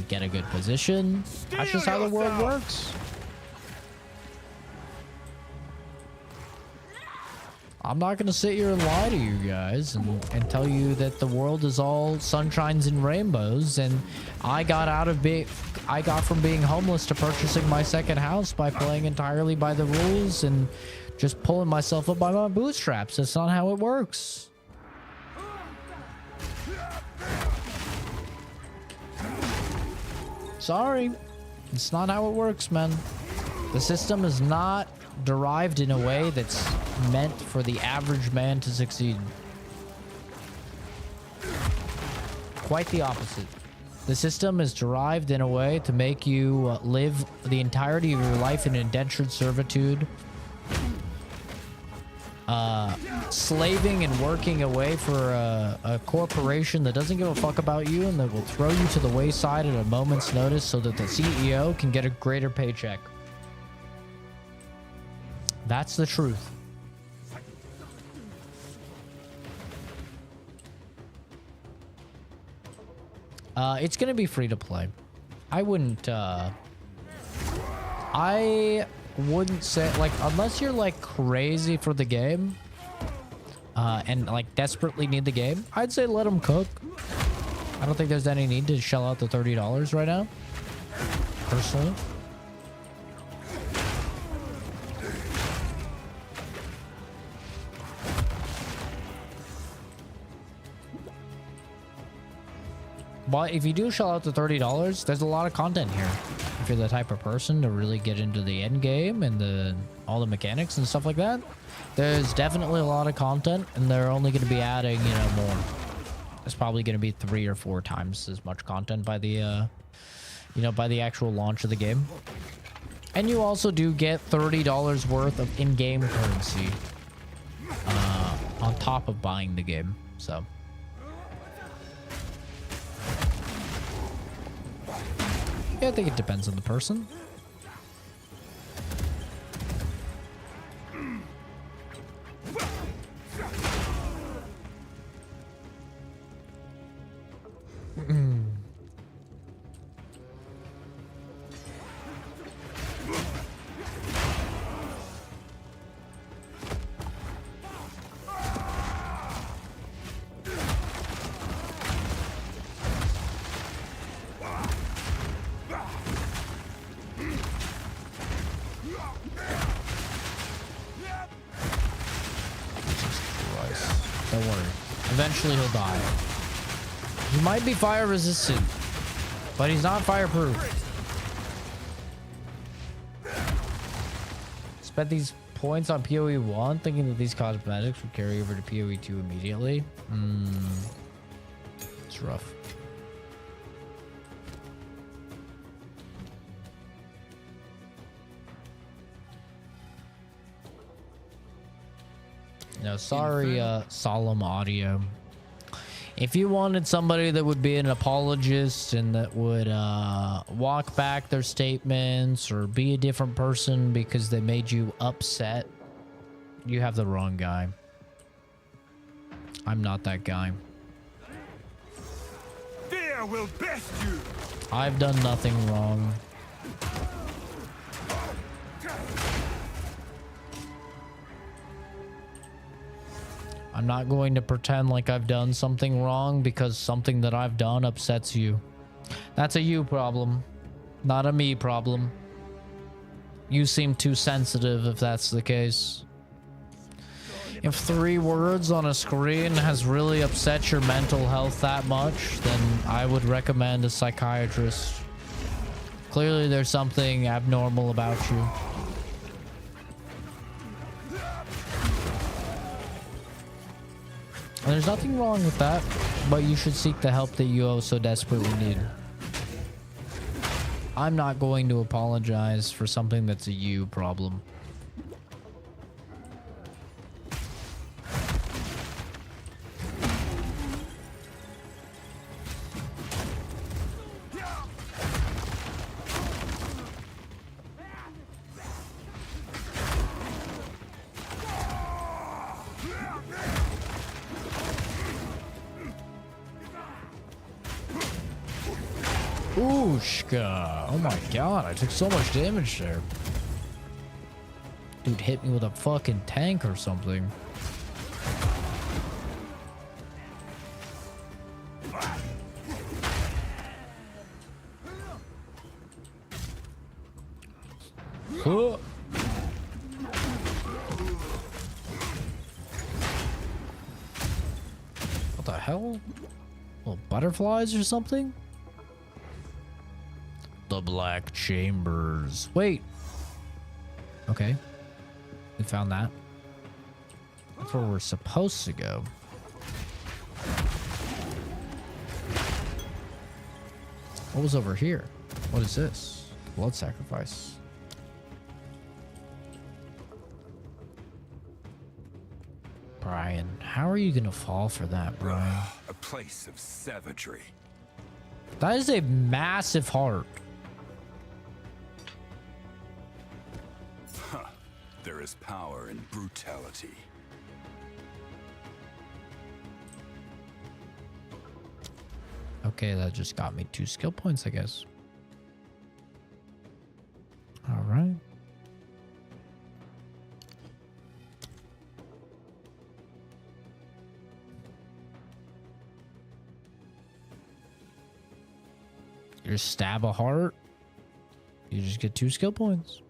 get a good position. That's just how the world works. I'm not going to sit here and lie to you guys and tell you that the world is all sunshines and rainbows, and I got from being homeless to purchasing my second house by playing entirely by the rules and just pulling myself up by my bootstraps. That's not how it works. Sorry, it's not how it works, man. The system is not derived in a way that's meant for the average man to succeed. Quite the opposite. The system is derived in a way to make you live the entirety of your life in indentured servitude, slaving and working away for a corporation that doesn't give a fuck about you and that will throw you to the wayside at a moment's notice so that the CEO can get a greater paycheck. That's the truth. It's gonna be free to play. I wouldn't say, like, unless you're like crazy for the game and like desperately need the game, I'd say let them cook. I don't think there's any need to shell out the $30 right now, personally. But if you do shell out the $30, there's a lot of content here. If you're the type of person to really get into the end game and all the mechanics and stuff like that, there's definitely a lot of content, and they're only going to be adding, more. It's probably going to be 3 or 4 times as much content by the, by the actual launch of the game. And you also do get $30 worth of in-game currency on top of buying the game. So. Yeah, I think it depends on the person. Don't worry. Eventually he'll die. He might be fire resistant, but he's not fireproof. Spent these points on PoE 1 thinking that these cosmetics would carry over to PoE 2 immediately. It's rough. No, sorry, solemn audio. If you wanted somebody that would be an apologist and that would walk back their statements or be a different person because they made you upset, you have the wrong guy. I'm not that guy. Fear will best you. I've done nothing wrong. I'm not going to pretend like I've done something wrong because something that I've done upsets you. That's a you problem, not a me problem. You seem too sensitive if that's the case. If 3 words on a screen has really upset your mental health that much, then I would recommend a psychiatrist. Clearly there's something abnormal about you. And there's nothing wrong with that, but you should seek the help that you oh so desperately need. I'm not going to apologize for something that's a you problem. Ooshka. Oh my god, I took so much damage there. Dude hit me with a fucking tank or something. Huh. What the hell? Little butterflies or something? The Black Chambers. Wait. Okay. We found that. That's where we're supposed to go. What was over here? What is this? Blood sacrifice. Brian, how are you gonna fall for that, Brian? A place of savagery. That is a massive heart. Huh. There is power in brutality. Okay, that just got me 2 skill points, I guess. All right. You stab a heart, you just get 2 skill points.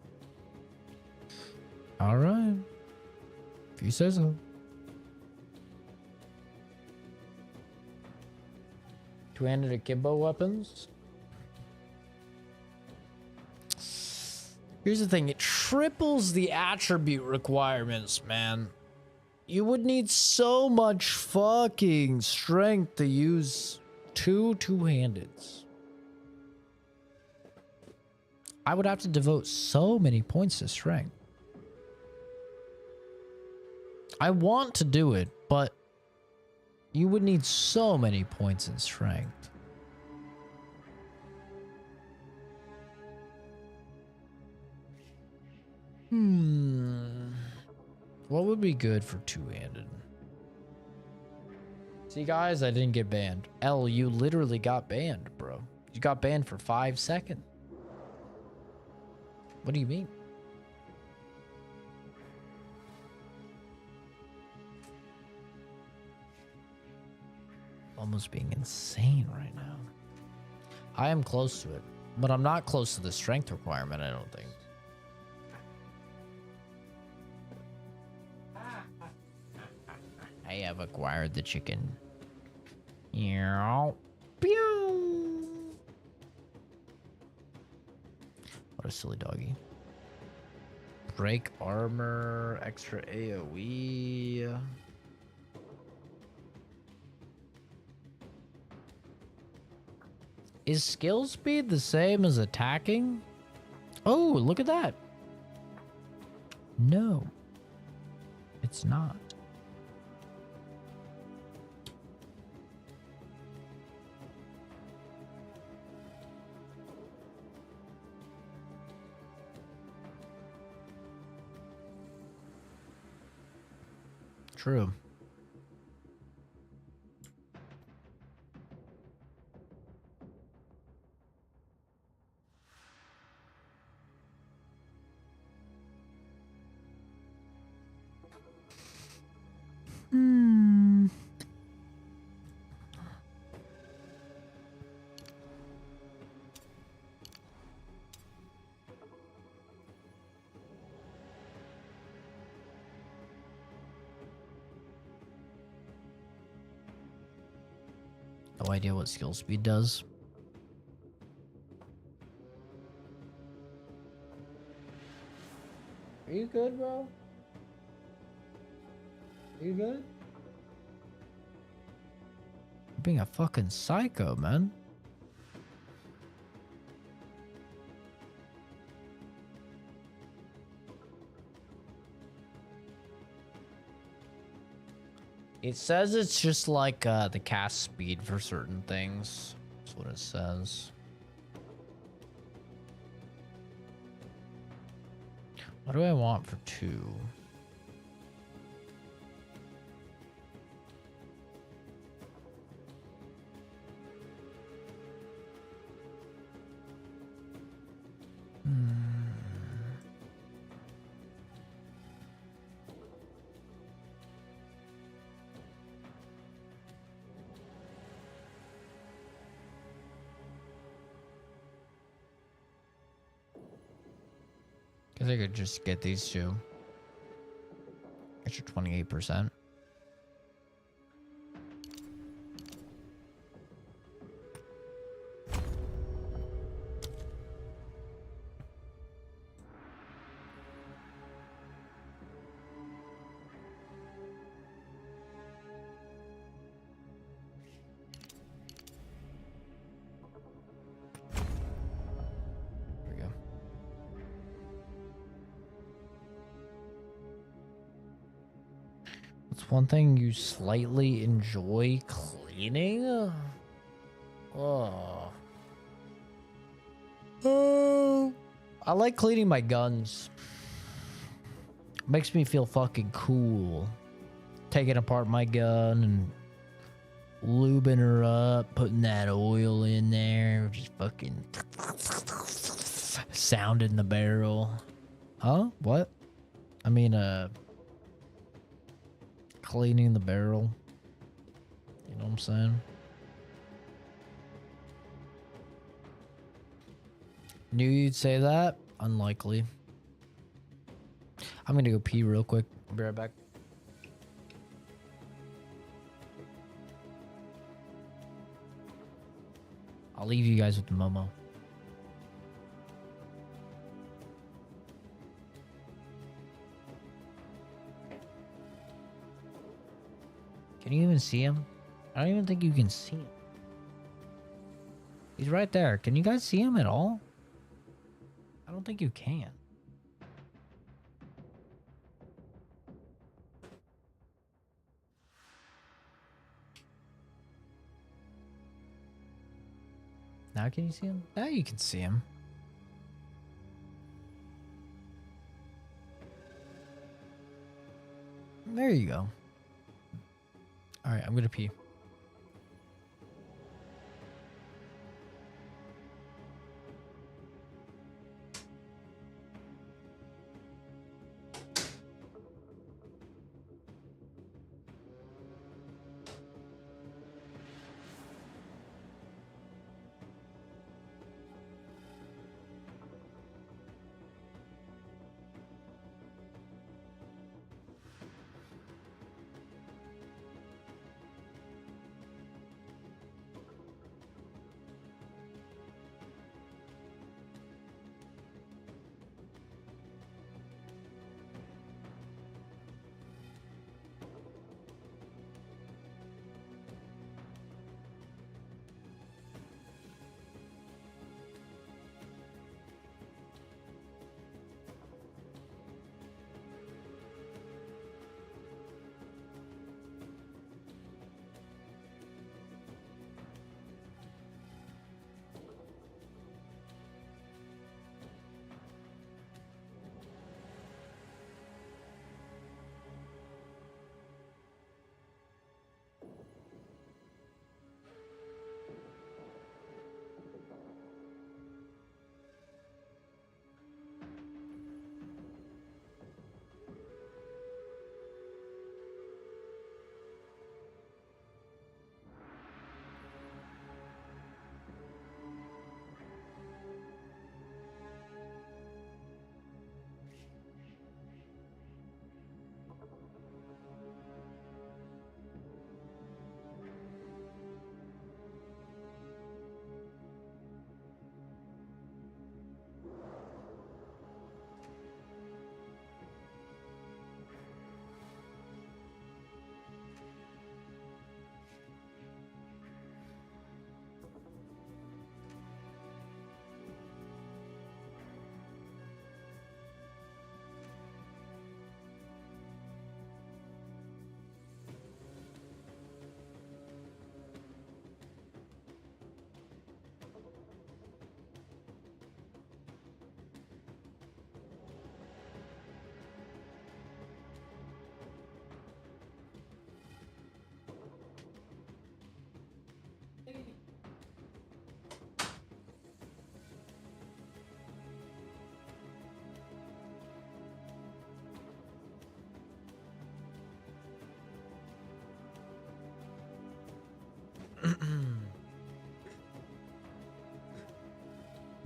All right. If you say so. Two-handed akimbo weapons. Here's the thing. It triples the attribute requirements, man. You would need so much fucking strength to use 2 two-handeds. I would have to devote so many points to strength. I want to do it, but you would need so many points in strength. What would be good for two-handed? See, guys, I didn't get banned. L, you literally got banned, bro. You got banned for 5 seconds. What do you mean? Almost being insane right now. I am close to it, but I'm not close to the strength requirement, I don't think. I have acquired the chicken. What a silly doggy. Break armor, extra AoE. Is skill speed the same as attacking? Oh, look at that. No, it's not. True. No idea what skill speed does. Are you good, bro? Are you good? You're being a fucking psycho, man. It says it's just like the cast speed for certain things. That's what it says. What do I want for 2? Guess I could just get these 2. Extra 28%. There we go. What's one thing you slightly enjoy cleaning? Oh. I like cleaning my guns. Makes me feel fucking cool. Taking apart my gun and lubing her up, putting that oil in there, just fucking sounding the barrel. Huh? What? I mean, cleaning the barrel. You know what I'm saying? Knew you'd say that. Unlikely. I'm gonna go pee real quick. I'll be right back. I'll leave you guys with the Momo. Can you even see him? I don't even think you can see him. He's right there. Can you guys see him at all? I don't think you can. Now can you see him? Now you can see him. There you go. All right, I'm gonna pee.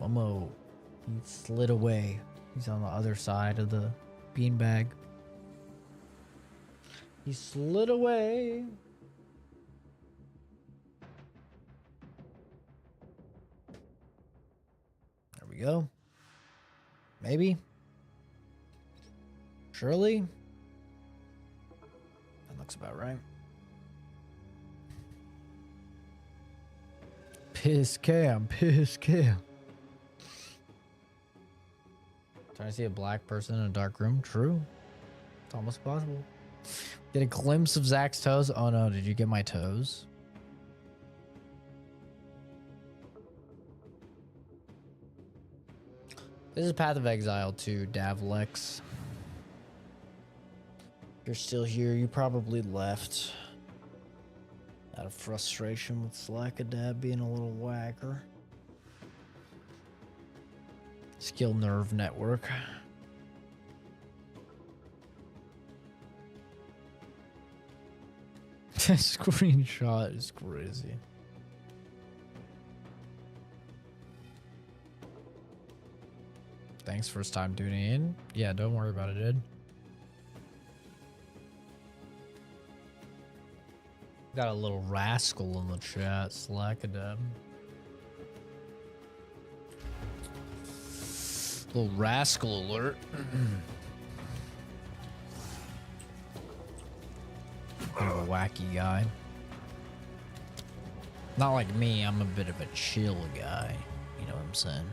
Momo, he slid away. He's on the other side of the beanbag. He slid away. There we go. Maybe. Surely. That looks about right. Piss cam. Trying to see a black person in a dark room? True. It's almost possible. Get a glimpse of Zach's toes. Oh no, did you get my toes? This is Path of Exile 2, Davlex. You're still here. You probably left out of frustration with Slackadab being a little whacker. Skill nerve network. Screenshot is crazy. Thanks, first time tuning in. Yeah, don't worry about it, dude. Got a little rascal in the chat, Slackadab. Little rascal alert. Kind of a wacky guy. Not like me, I'm a bit of a chill guy. You know what I'm saying?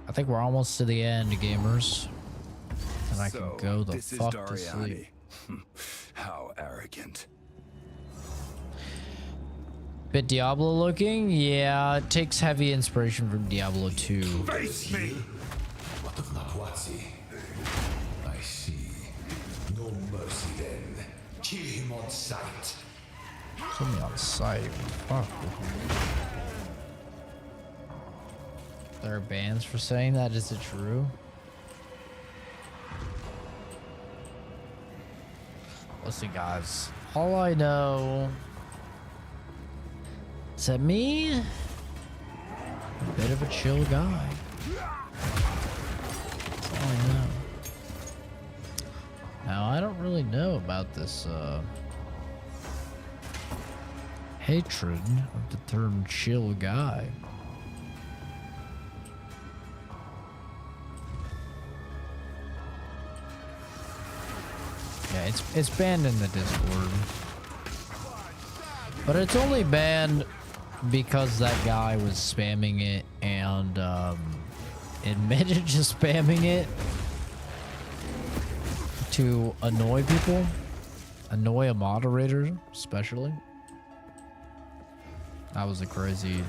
I think we're almost to the end, gamers. And I can go the fuck to sleep. How arrogant. Bit Diablo looking? Yeah, it takes heavy inspiration from Diablo 2. Face me! What of Nahuatzi? I see. No mercy then. Kill him on sight. Kill me on sight. Fuck. There are bans for saying that. Is it true? Listen, guys. All I know is that me, a bit of a chill guy. That's all I know. Now, I don't really know about this hatred of the term chill guy. Yeah, it's banned in the Discord. But it's only banned because that guy was spamming it and admitted to spamming it to annoy people. Annoy a moderator, especially. That was a crazy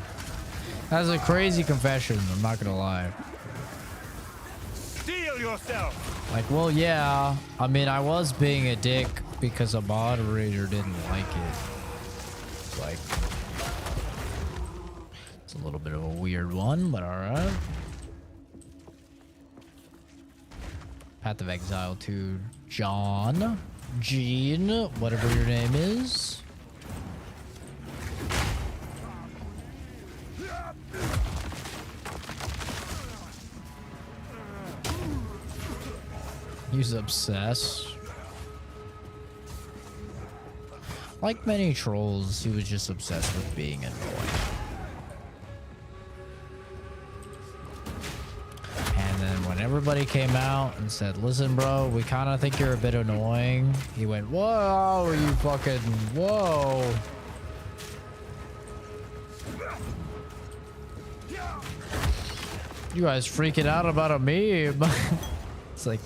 confession, I'm not gonna lie. Steel yourself! Like, well, yeah. I mean, I was being a dick because a moderator didn't like it. It's like, it's a little bit of a weird one, but alright. Path of Exile 2, John, Gene, whatever your name is. He's obsessed. Like many trolls, he was just obsessed with being annoying. And then when everybody came out and said, listen, bro, we kind of think you're a bit annoying, he went, whoa, you fucking, whoa. You guys freaking out about a meme. It's like,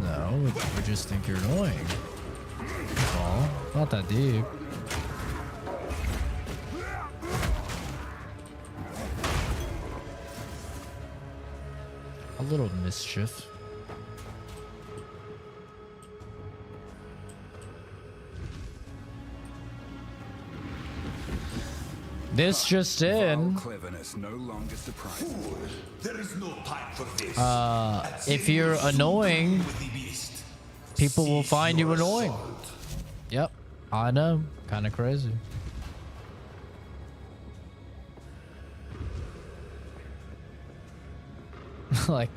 no, we just think you're annoying. That's all. Not that deep. A little mischief. This just in. Cleverness no longer surprises. There is no time for this. If you're annoying, people will find you annoying. Yep, I know. Kind of crazy. Like,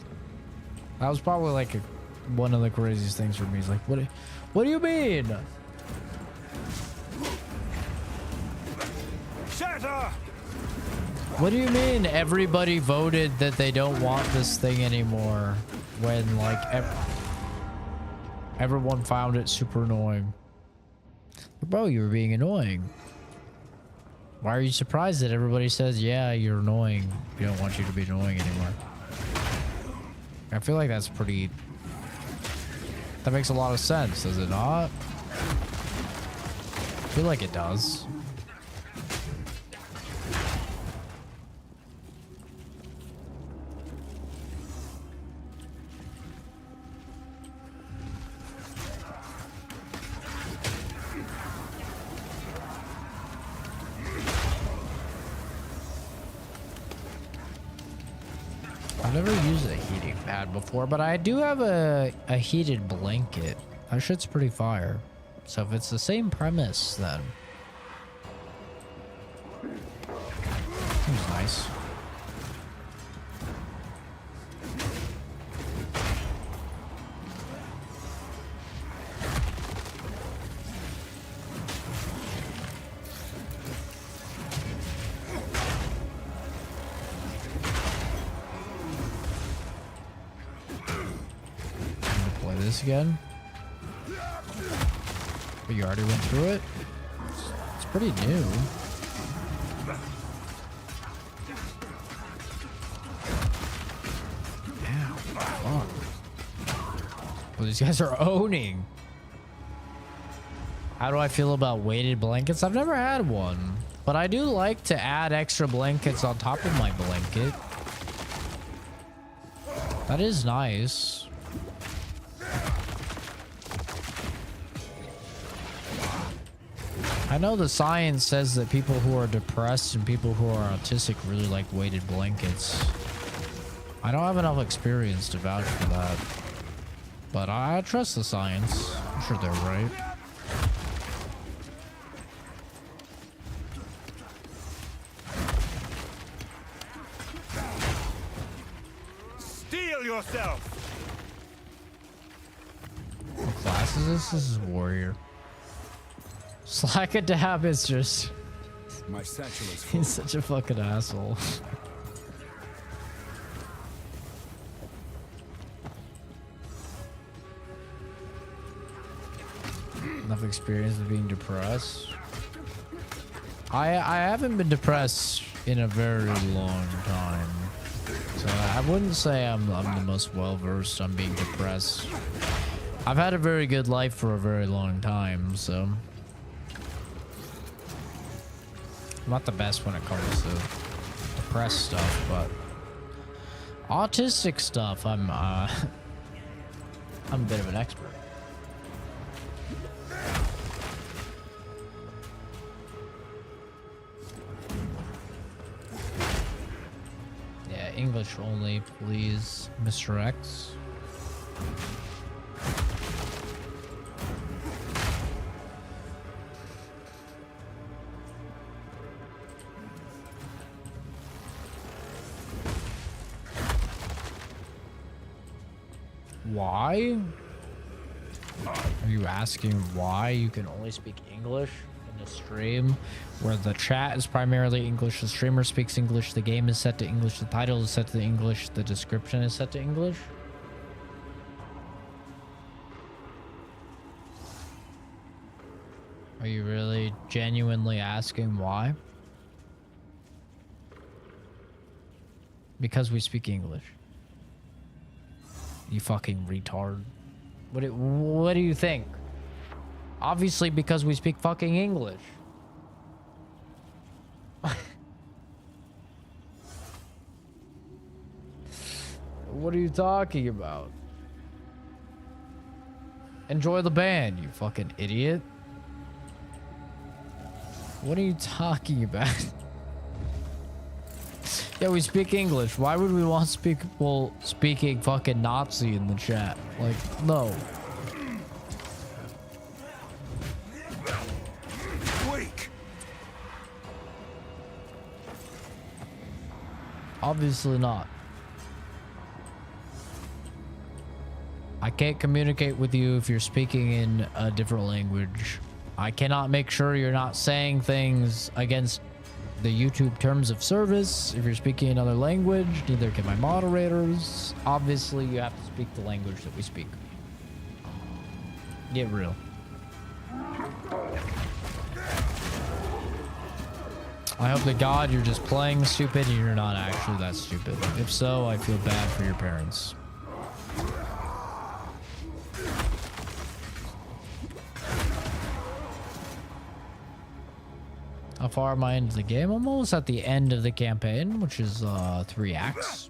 that was probably like one of the craziest things for me. Is like, what do you mean? Shatter! What do you mean everybody voted that they don't want this thing anymore when like everyone found it super annoying? Bro, you were being annoying. Why are you surprised that everybody says, yeah, you're annoying. We don't want you to be annoying anymore. I feel like that's pretty... That makes a lot of sense, does it not? I feel like it does. I've never used a heating pad before, but I do have a heated blanket. That shit's pretty fire. So if it's the same premise, then... Seems nice. Again, but you already went through it. It's pretty new. Ow, fuck. Well, these guys are owning. How do I feel about weighted blankets? I've never had one, but I do like to add extra blankets on top of my blanket. That is nice. I know the science says that people who are depressed and people who are autistic really like weighted blankets. I don't have enough experience to vouch for that, but I trust the science. I'm sure they're right. Steel yourself! What class is this? This is warrior. Slack a dab is just... My satchel is full. He's such a fucking asshole. Enough experience with being depressed. I haven't been depressed in a very long time. So I wouldn't say I'm the most well-versed on being depressed. I've had a very good life for a very long time, so... I'm not the best when it comes to depressed stuff, but autistic stuff, I'm a bit of an expert. Yeah, English only, please, Mr. X. Why? Are you asking why you can only speak English in a stream where the chat is primarily English, the streamer speaks English, the game is set to English, the title is set to English, the description is set to English? Are you really genuinely asking why? Because we speak English. You fucking retard. What do you think? Obviously because we speak fucking English. What are you talking about? Enjoy the band, you fucking idiot. What are you talking about? Yeah, we speak English. Why would we want to speak, well, speaking fucking Nazi in the chat? Like, no. Weak. Obviously not. I can't communicate with you if you're speaking in a different language. I cannot make sure you're not saying things against the YouTube terms of service if you're speaking another language. Neither can my moderators. Obviously, you have to speak the language that we speak. Get real. I hope to God you're just playing stupid and you're not actually that stupid. If so, I feel bad for your parents. How far am I into the game? I'm almost at the end of the campaign, which is 3 acts.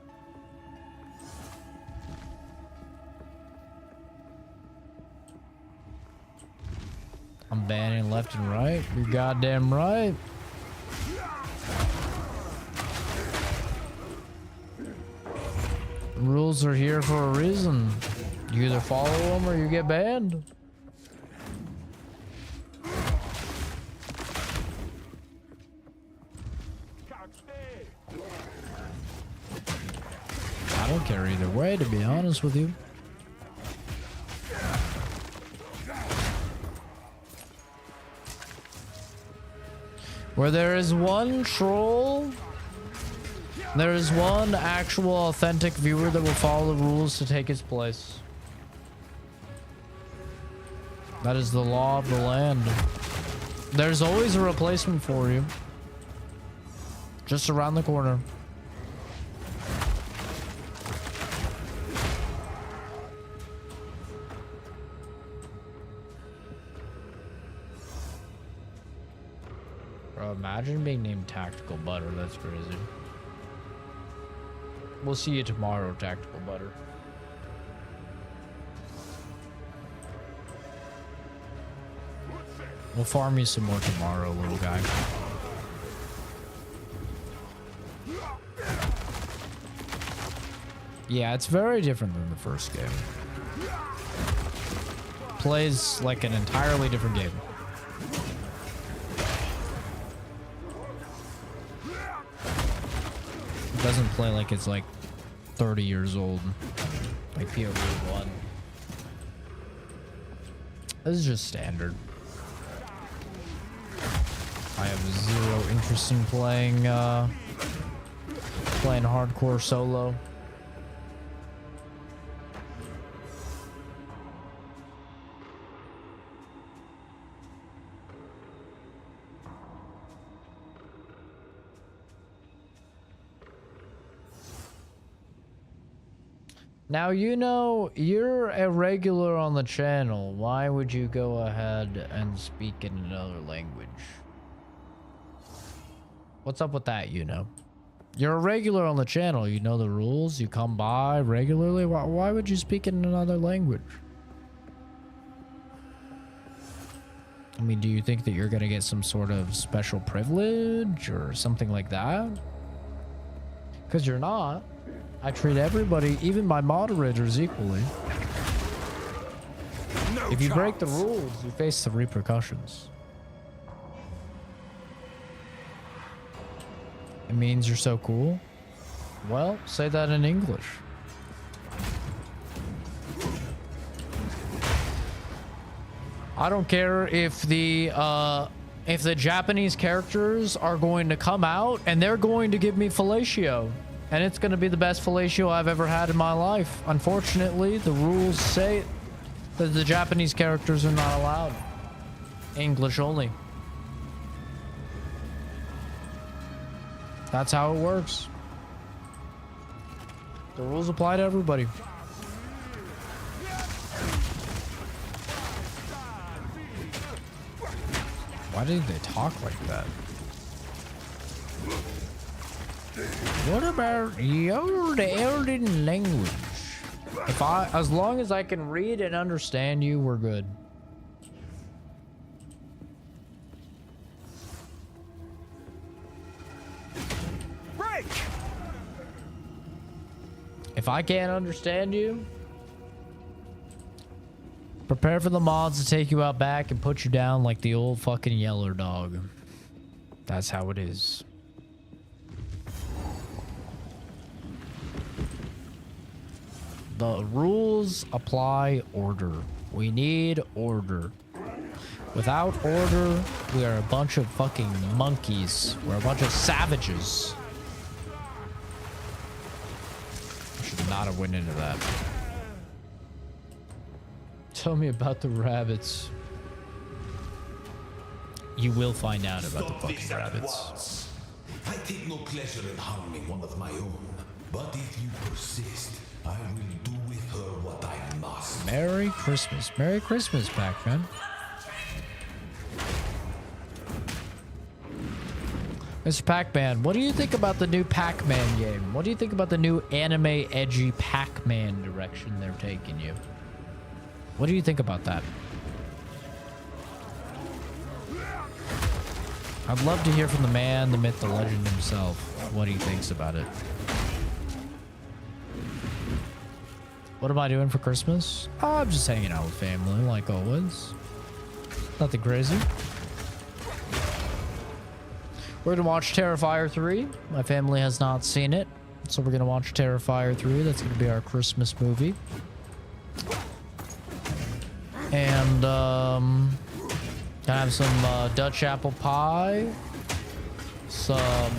I'm banning left and right. You're goddamn right. Rules are here for a reason. You either follow them or you get banned. I don't care either way, to be honest with you. Where there is one troll, there is one actual authentic viewer that will follow the rules to take its place. That is the law of the land. There's always a replacement for you. Just around the corner. Bro, imagine being named Tactical Butter. That's crazy. We'll see you tomorrow, Tactical Butter. We'll farm you some more tomorrow, little guy. Yeah, it's very different than the first game. Plays like an entirely different game. It doesn't play like it's like 30 years old, like POV1. This is just standard. I have zero interest in playing hardcore solo. Now, you know, you're a regular on the channel. Why would you go ahead and speak in another language? What's up with that, you know? You're a regular on the channel. You know the rules. You come by regularly. Why would you speak in another language? I mean, do you think that you're going to get some sort of special privilege or something like that? Because you're not. I treat everybody, even my moderators, equally. No if you break the chance. rules, you face the repercussions. It means you're so cool? Well, say that in English. I don't care if the Japanese characters are going to come out and they're going to give me fellatio. And it's going to be the best fellatio I've ever had in my life. Unfortunately, the rules say that the Japanese characters are not allowed. English only. That's how it works. The rules apply to everybody. Why did they talk like that? What about your Elden language? As long as I can read and understand you, we're good. Break! If I can't understand you, prepare for the mods to take you out back and put you down like the old fucking yeller dog. That's how it is. The rules apply order. We need order. Without order, we are a bunch of fucking monkeys. We're a bunch of savages. I should not have went into that. Tell me about the rabbits. You will find out about the fucking rabbits. I take no pleasure in harming one of my own, but if you persist, I will do with her what I must. Merry Christmas. Merry Christmas, Pac-Man. Mr. Pac-Man, what do you think about the new Pac-Man game? What do you think about the new anime edgy Pac-Man direction they're taking you? What do you think about that? I'd love to hear from the man, the myth, the legend himself, what he thinks about it. What am I doing for Christmas? Oh, I'm just hanging out with family, like always. Nothing crazy. We're gonna watch Terrifier 3. My family has not seen it, so we're gonna watch Terrifier 3. That's gonna be our Christmas movie. And I have some Dutch apple pie, some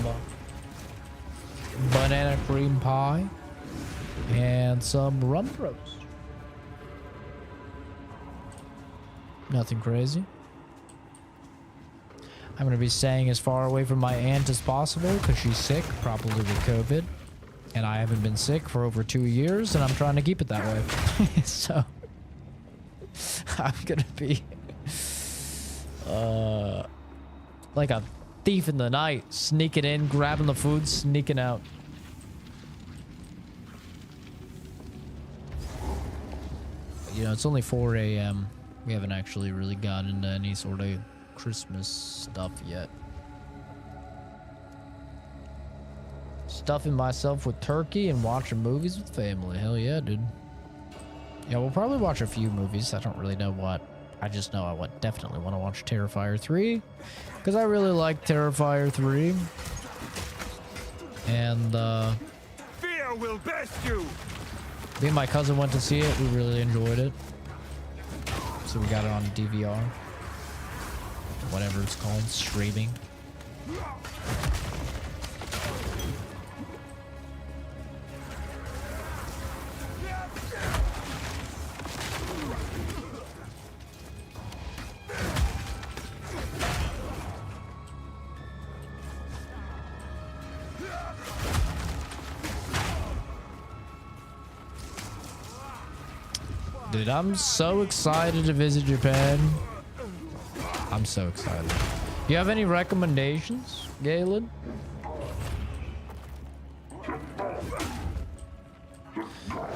banana cream pie, and some rum roast. Nothing crazy. I'm going to be staying as far away from my aunt as possible because she's sick, probably with COVID. And I haven't been sick for over 2 years, and I'm trying to keep it that way. So I'm going to be like a thief in the night, sneaking in, grabbing the food, sneaking out. You know, it's only 4 a.m. We haven't actually really gotten into any sort of Christmas stuff yet. Stuffing myself with turkey and watching movies with family. Hell yeah, dude. Yeah, we'll probably watch a few movies. I don't really know what. I just know I definitely want to watch Terrifier 3 because I really like Terrifier 3. And fear will best you. Me and my cousin went to see it. We really enjoyed it. So we got it on DVR. Whatever it's called, streaming. Dude, I'm so excited to visit Japan. I'm so excited. You have any recommendations, Galen?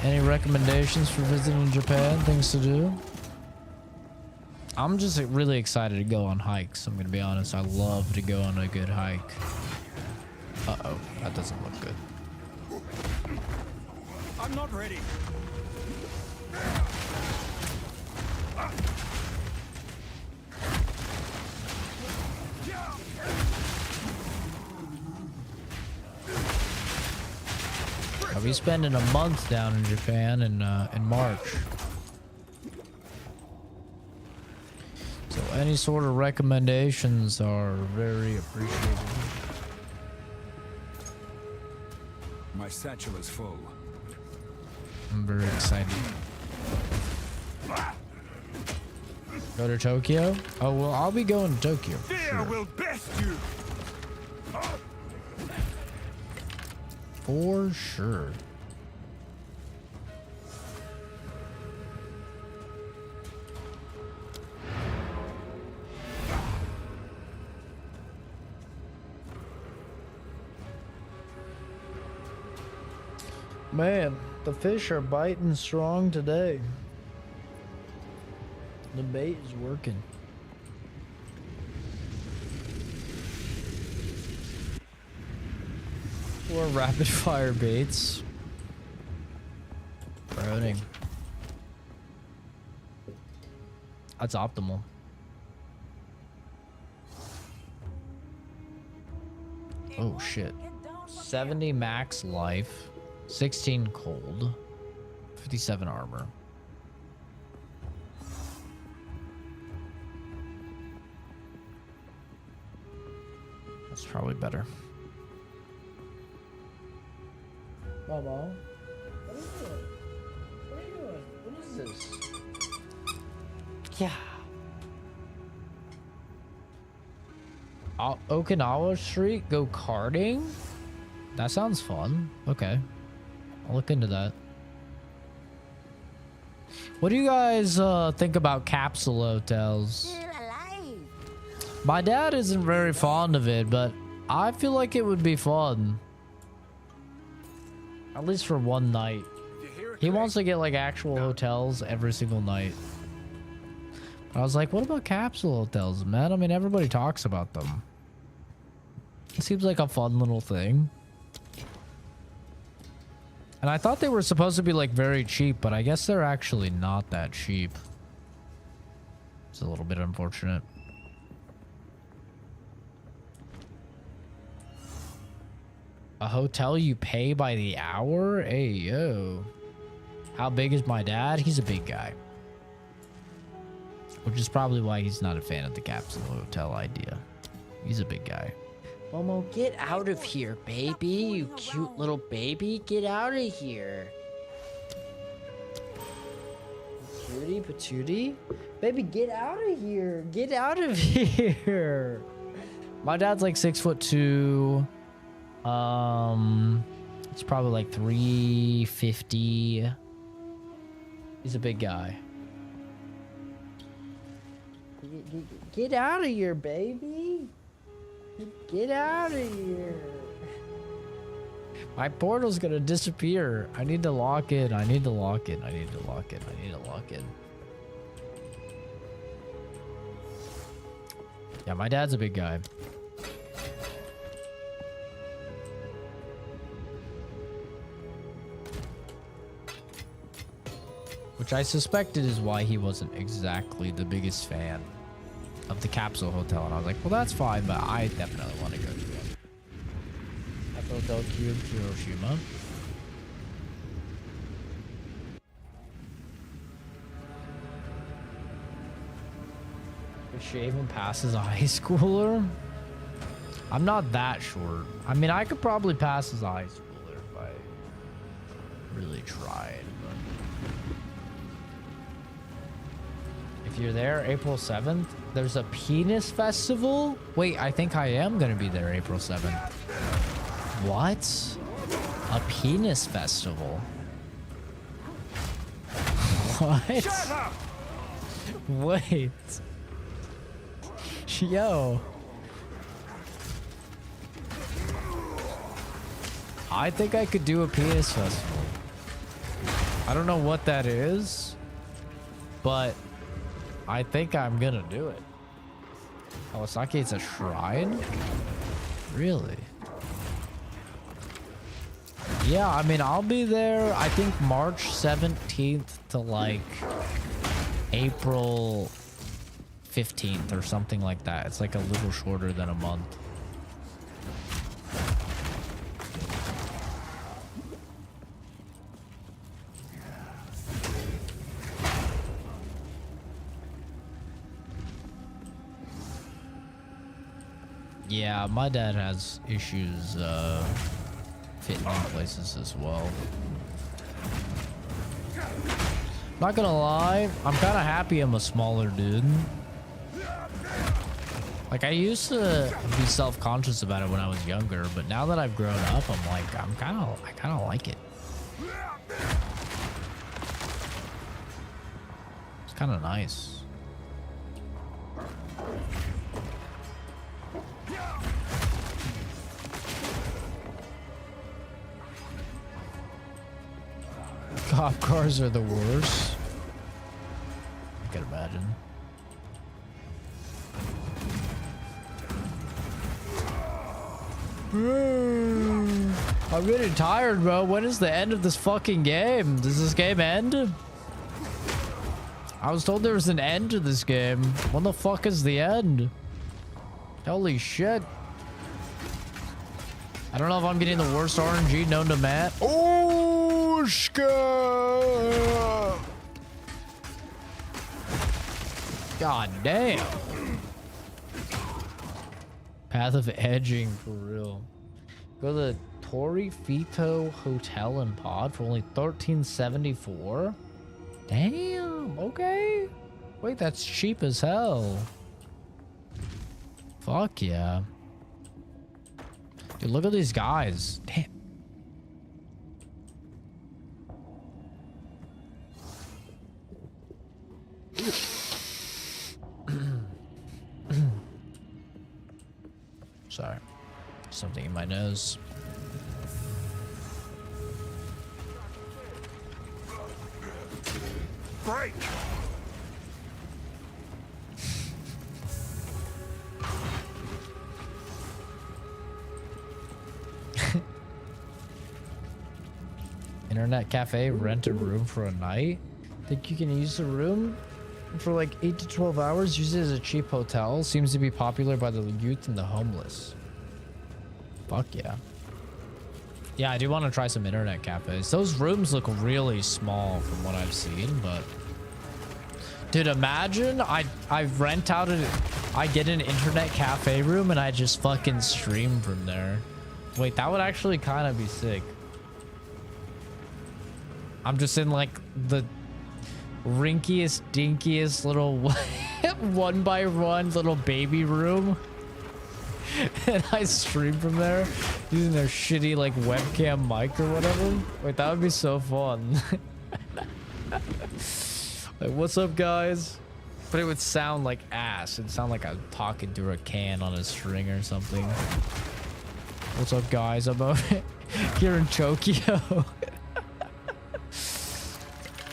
Any recommendations for visiting Japan? Things to do? I'm just really excited to go on hikes. I'm gonna be honest. I love to go on a good hike. Uh-oh, that doesn't look good. I'm not ready. I'll be spending a month down in Japan in March. So any sort of recommendations are very appreciated. My satchel is full. I'm very excited. Go to Tokyo? Oh, well, I'll be going to Tokyo. Fear will best you. For sure. Man, the fish are biting strong today. The bait is working. Or rapid fire baits. winning. That's optimal. 'Oh shit. 70 max life, 16 cold, 57 armor. That's probably better. Momo, what are you doing? What are you doing? What is this? Yeah. Okinawa Street, go karting? That sounds fun. Okay. I'll look into that. What do you guys think about capsule hotels? My dad isn't very fond of it, but I feel like it would be fun. At least for one night. He wants to get like actual hotels every single night. I was like, what about capsule hotels, man? I mean, everybody talks about them. It seems like a fun little thing. And I thought they were supposed to be like very cheap, but I guess they're actually not that cheap. It's a little bit unfortunate. A hotel you pay by the hour? Hey, yo. How big is my dad? He's a big guy. Which is probably why he's not a fan of the capsule hotel idea. He's a big guy. Momo, get out of here, baby. You cute little baby. Get out of here. Cutie patootie. Baby, get out of here. Get out of here. My dad's like 6'2". It's probably like 350. He's a big guy. Get out of here, baby. Get out of here. My portal's gonna disappear. I need to lock in. I need to lock in. I need to lock in. I need to lock in. Yeah, my dad's a big guy. Which I suspected is why he wasn't exactly the biggest fan of the capsule hotel. And I was like, well, that's fine, but I definitely want to go to it. Hotel Cube, Hiroshima. Is she even pass as a high schooler? I'm not that short. I mean, I could probably pass as a high schooler if I really tried. If you're there April 7th, there's a penis festival? Wait, I think I am gonna be there April 7th. What? A penis festival? What? Wait. Yo. I think I could do a penis festival. I don't know what that is, but I think I'm gonna do it. Kawasaki, it's a shrine? Really? Yeah, I mean, I'll be there, I think March 17th to like April 15th or something like that. It's like a little shorter than a month. Yeah, my dad has issues fitting in places as well. Not gonna lie, I'm kind of happy I'm a smaller dude. Like, I used to be self-conscious about it when I was younger, but now that I've grown up, I'm like, I kind of like it. It's kind of nice. Cop cars are the worst. I can imagine. I'm getting tired, bro. When is the end of this fucking game? Does this game end? I was told there was an end to this game. When the fuck is the end? Holy shit. I don't know if I'm getting the worst RNG known to man. Oh, God damn. Path of edging for real. Go to the Torifito Hotel and Pod for only $13.74. Damn, okay. Wait, that's cheap as hell. Fuck yeah. Dude, look at these guys. Damn. Sorry. Something in my nose. Break! Internet cafe, rent a room for a night. Think you can use the room for like 8 to 12 hours? Use it as a cheap hotel. Seems to be popular by the youth and the homeless. Fuck yeah. Yeah, I do want to try some internet cafes. Those rooms look really small from what I've seen, but... Dude, imagine I rent out I get an internet cafe room and I just fucking stream from there. Wait, that would actually kind of be sick. I'm just in like the rinkiest, dinkiest little 1x1 little baby room. And I stream from there using their shitty like webcam mic or whatever. Wait, that would be so fun. Like, what's up, guys? But it would sound like ass. It'd sound like I'm talking through a can on a string or something. What's up, guys? I'm over here in Tokyo.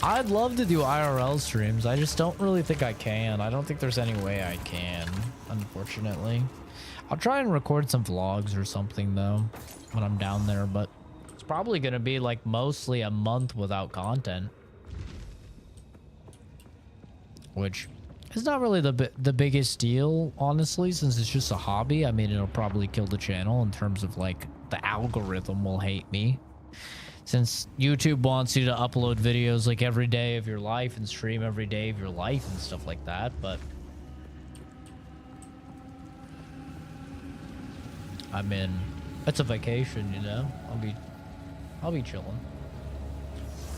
I'd love to do IRL streams. I just don't really think I can. I don't think there's any way I can, unfortunately. I'll try and record some vlogs or something, though, when I'm down there, but it's probably going to be, like, mostly a month without content. Which is not really the biggest deal, honestly, since it's just a hobby. I mean, it'll probably kill the channel in terms of, like, the algorithm will hate me. Since YouTube wants you to upload videos, like, every day of your life and stream every day of your life and stuff like that, but... I mean, it's a vacation, you know? I'll be chilling.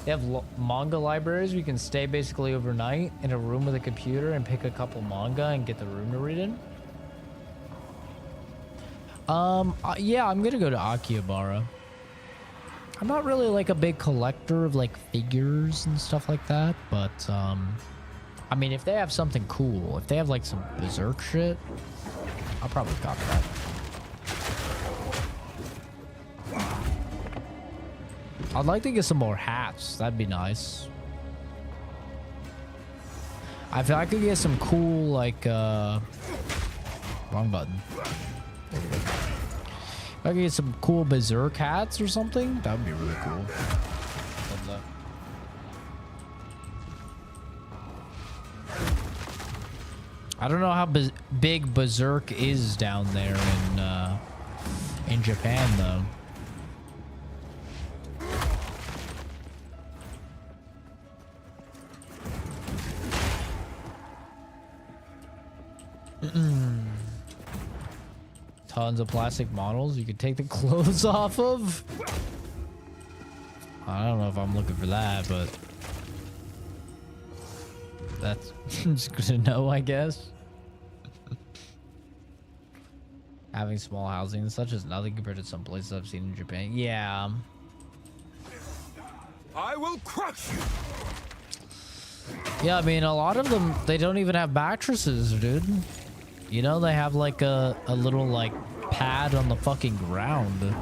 They have manga libraries where you can stay basically overnight in a room with a computer and pick a couple manga and get the room to read in. Yeah, I'm gonna go to Akihabara. I'm not really like a big collector of like figures and stuff like that, but I mean, if they have something cool, if they have like some Berserk shit, I'll probably cop that. I'd like to get some more hats. That'd be nice. I feel I could get some cool, like, wrong button. There we go. If I could get some cool Berserk hats or something, that would be really cool. Love that. I don't know how big Berserk is down there in Japan, though. Tons of plastic models you could take the clothes off of. I don't know if I'm looking for that, but that's just good to know, I guess. Having small housing such as nothing compared to some places I've seen in Japan. Yeah. I will crush you. Yeah, I mean, a lot of them, they don't even have mattresses, dude. You know, they have like a little like pad on the fucking ground.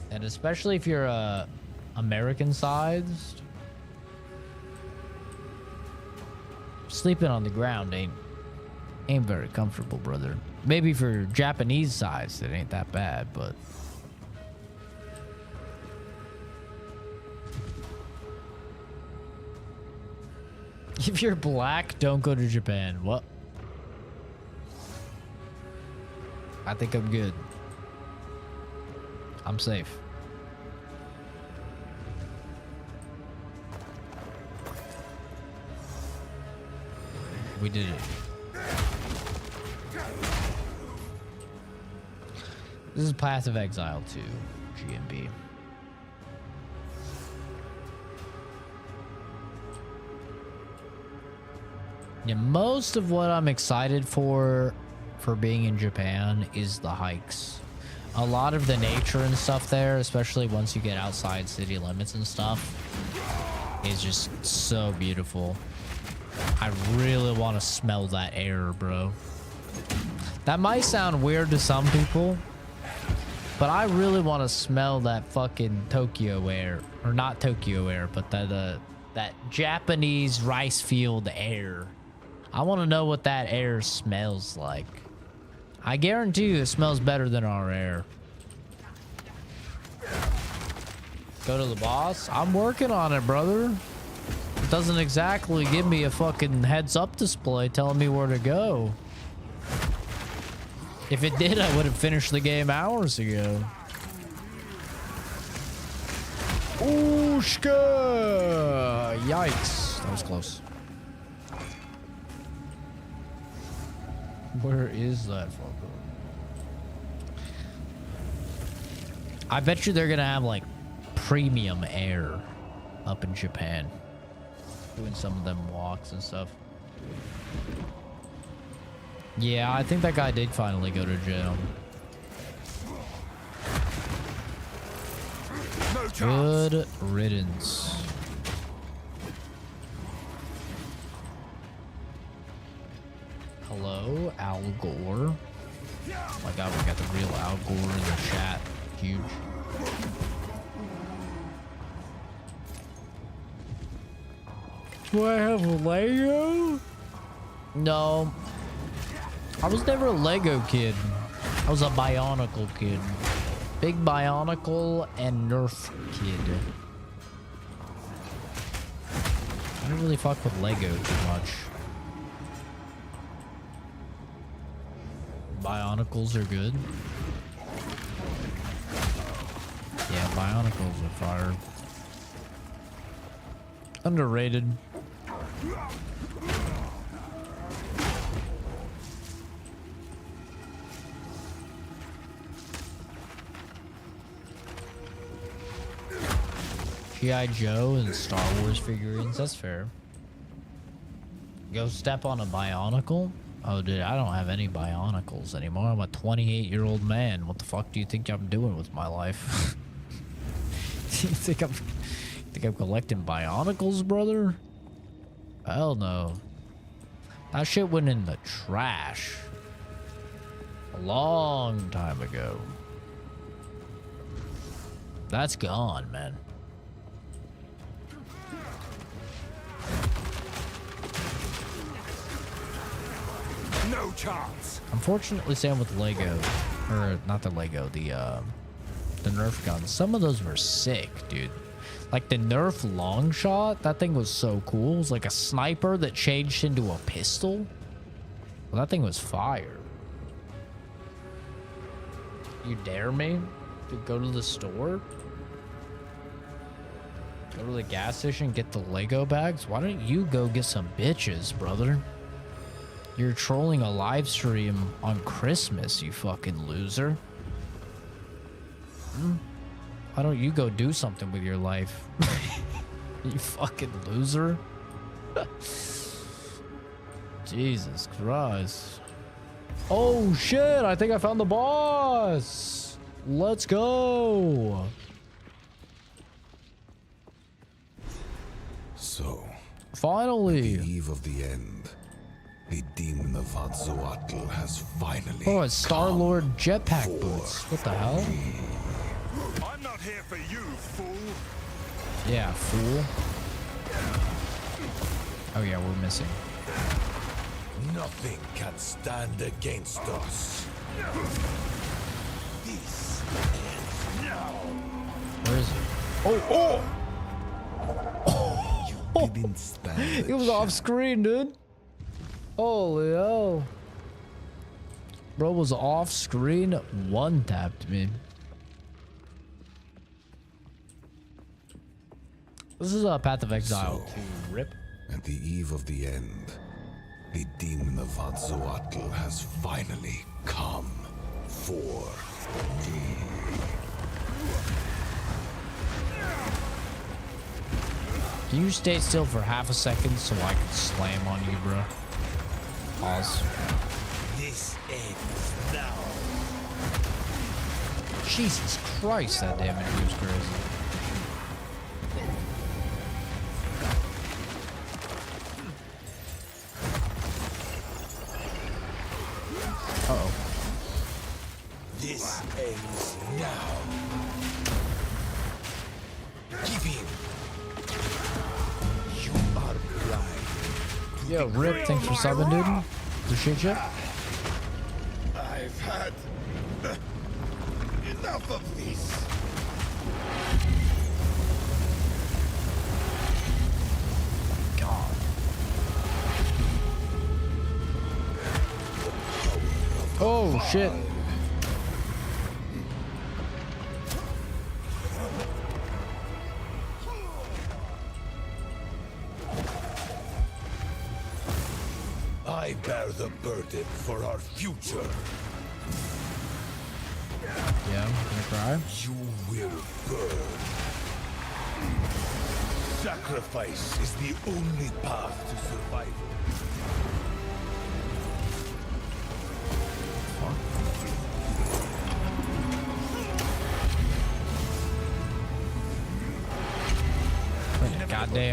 And especially if you're American sized, sleeping on the ground ain't Ain't very comfortable, brother. Maybe for Japanese size, it ain't that bad, but... If you're black, don't go to Japan. What? I think I'm good. I'm safe. We did it. This is Path of Exile 2, GMB. Yeah, most of what I'm excited for being in Japan is the hikes. A lot of the nature and stuff there, especially once you get outside city limits and stuff, is just so beautiful. I really want to smell that air, bro. That might sound weird to some people, but I really want to smell that fucking Tokyo air. Or not Tokyo air, but that Japanese rice field air. I want to know what that air smells like. I guarantee you it smells better than our air. Go to the boss? I'm working on it, brother. It doesn't exactly give me a fucking heads-up display telling me where to go. If it did, I would have finished the game hours ago. Ooshka! Yikes. That was close. Where is that fucker? I bet you they're gonna have like premium air up in Japan. Doing some of them walks and stuff. Yeah, I think that guy did finally go to jail. Good riddance. Hello, Al Gore. Oh my god, we got the real Al Gore in the chat. Huge. Do I have a Lego? No. I was never a Lego kid. I was a Bionicle kid. Big Bionicle and Nerf kid. I don't really fuck with Lego too much. Bionicles are good. Yeah, Bionicles are fire. Underrated. G.I. Joe and Star Wars figurines, that's fair. Go step on a Bionicle? Oh, dude, I don't have any Bionicles anymore. I'm a 28-year-old man. What the fuck do you think I'm doing with my life? You think I'm collecting Bionicles, brother? Hell no. That shit went in the trash a long time ago. That's gone, man. No chance. Unfortunately, same with Lego, or not the Lego, the Nerf guns. Some of those were sick, dude. Like the Nerf long shot, that thing was so cool. It was like a sniper that changed into a pistol. Well, that thing was fire. You dare me to go to the store? Go to the gas station, get the Lego bags? Why don't you go get some bitches, brother? You're trolling a live stream on Christmas, you fucking loser. Why don't you go do something with your life? You fucking loser. Jesus Christ. Oh shit, I think I found the boss. Let's go. So, finally, the eve of the end. The demon of Azzoatl has finally. Oh, it's Star-Lord jetpack boots. What the hell? I'm not here for you, fool. Yeah, fool. Oh yeah, we're missing. Nothing can stand against us. This ends now. Where is he? You didn't stand a He was off screen, dude. Holy hell. Bro was off screen, one tapped me. This is a Path of Exile So, 2 rip. At the eve of the end, the demon of Azzoatl has finally come for me. Can you stay still for half a second so I can slam on you, bro? Pause. This ends now. Jesus Christ, that damage was crazy. Uh-oh. This ends now. Give him. You are blind. Yo, Rip, thanks for subbing, dude. Appreciate you. I've had enough of this. God. Oh, shit. I bear the burden for our future. Yeah, I'm gonna cry. You will burn. Sacrifice is the only path to survival. Goddamn.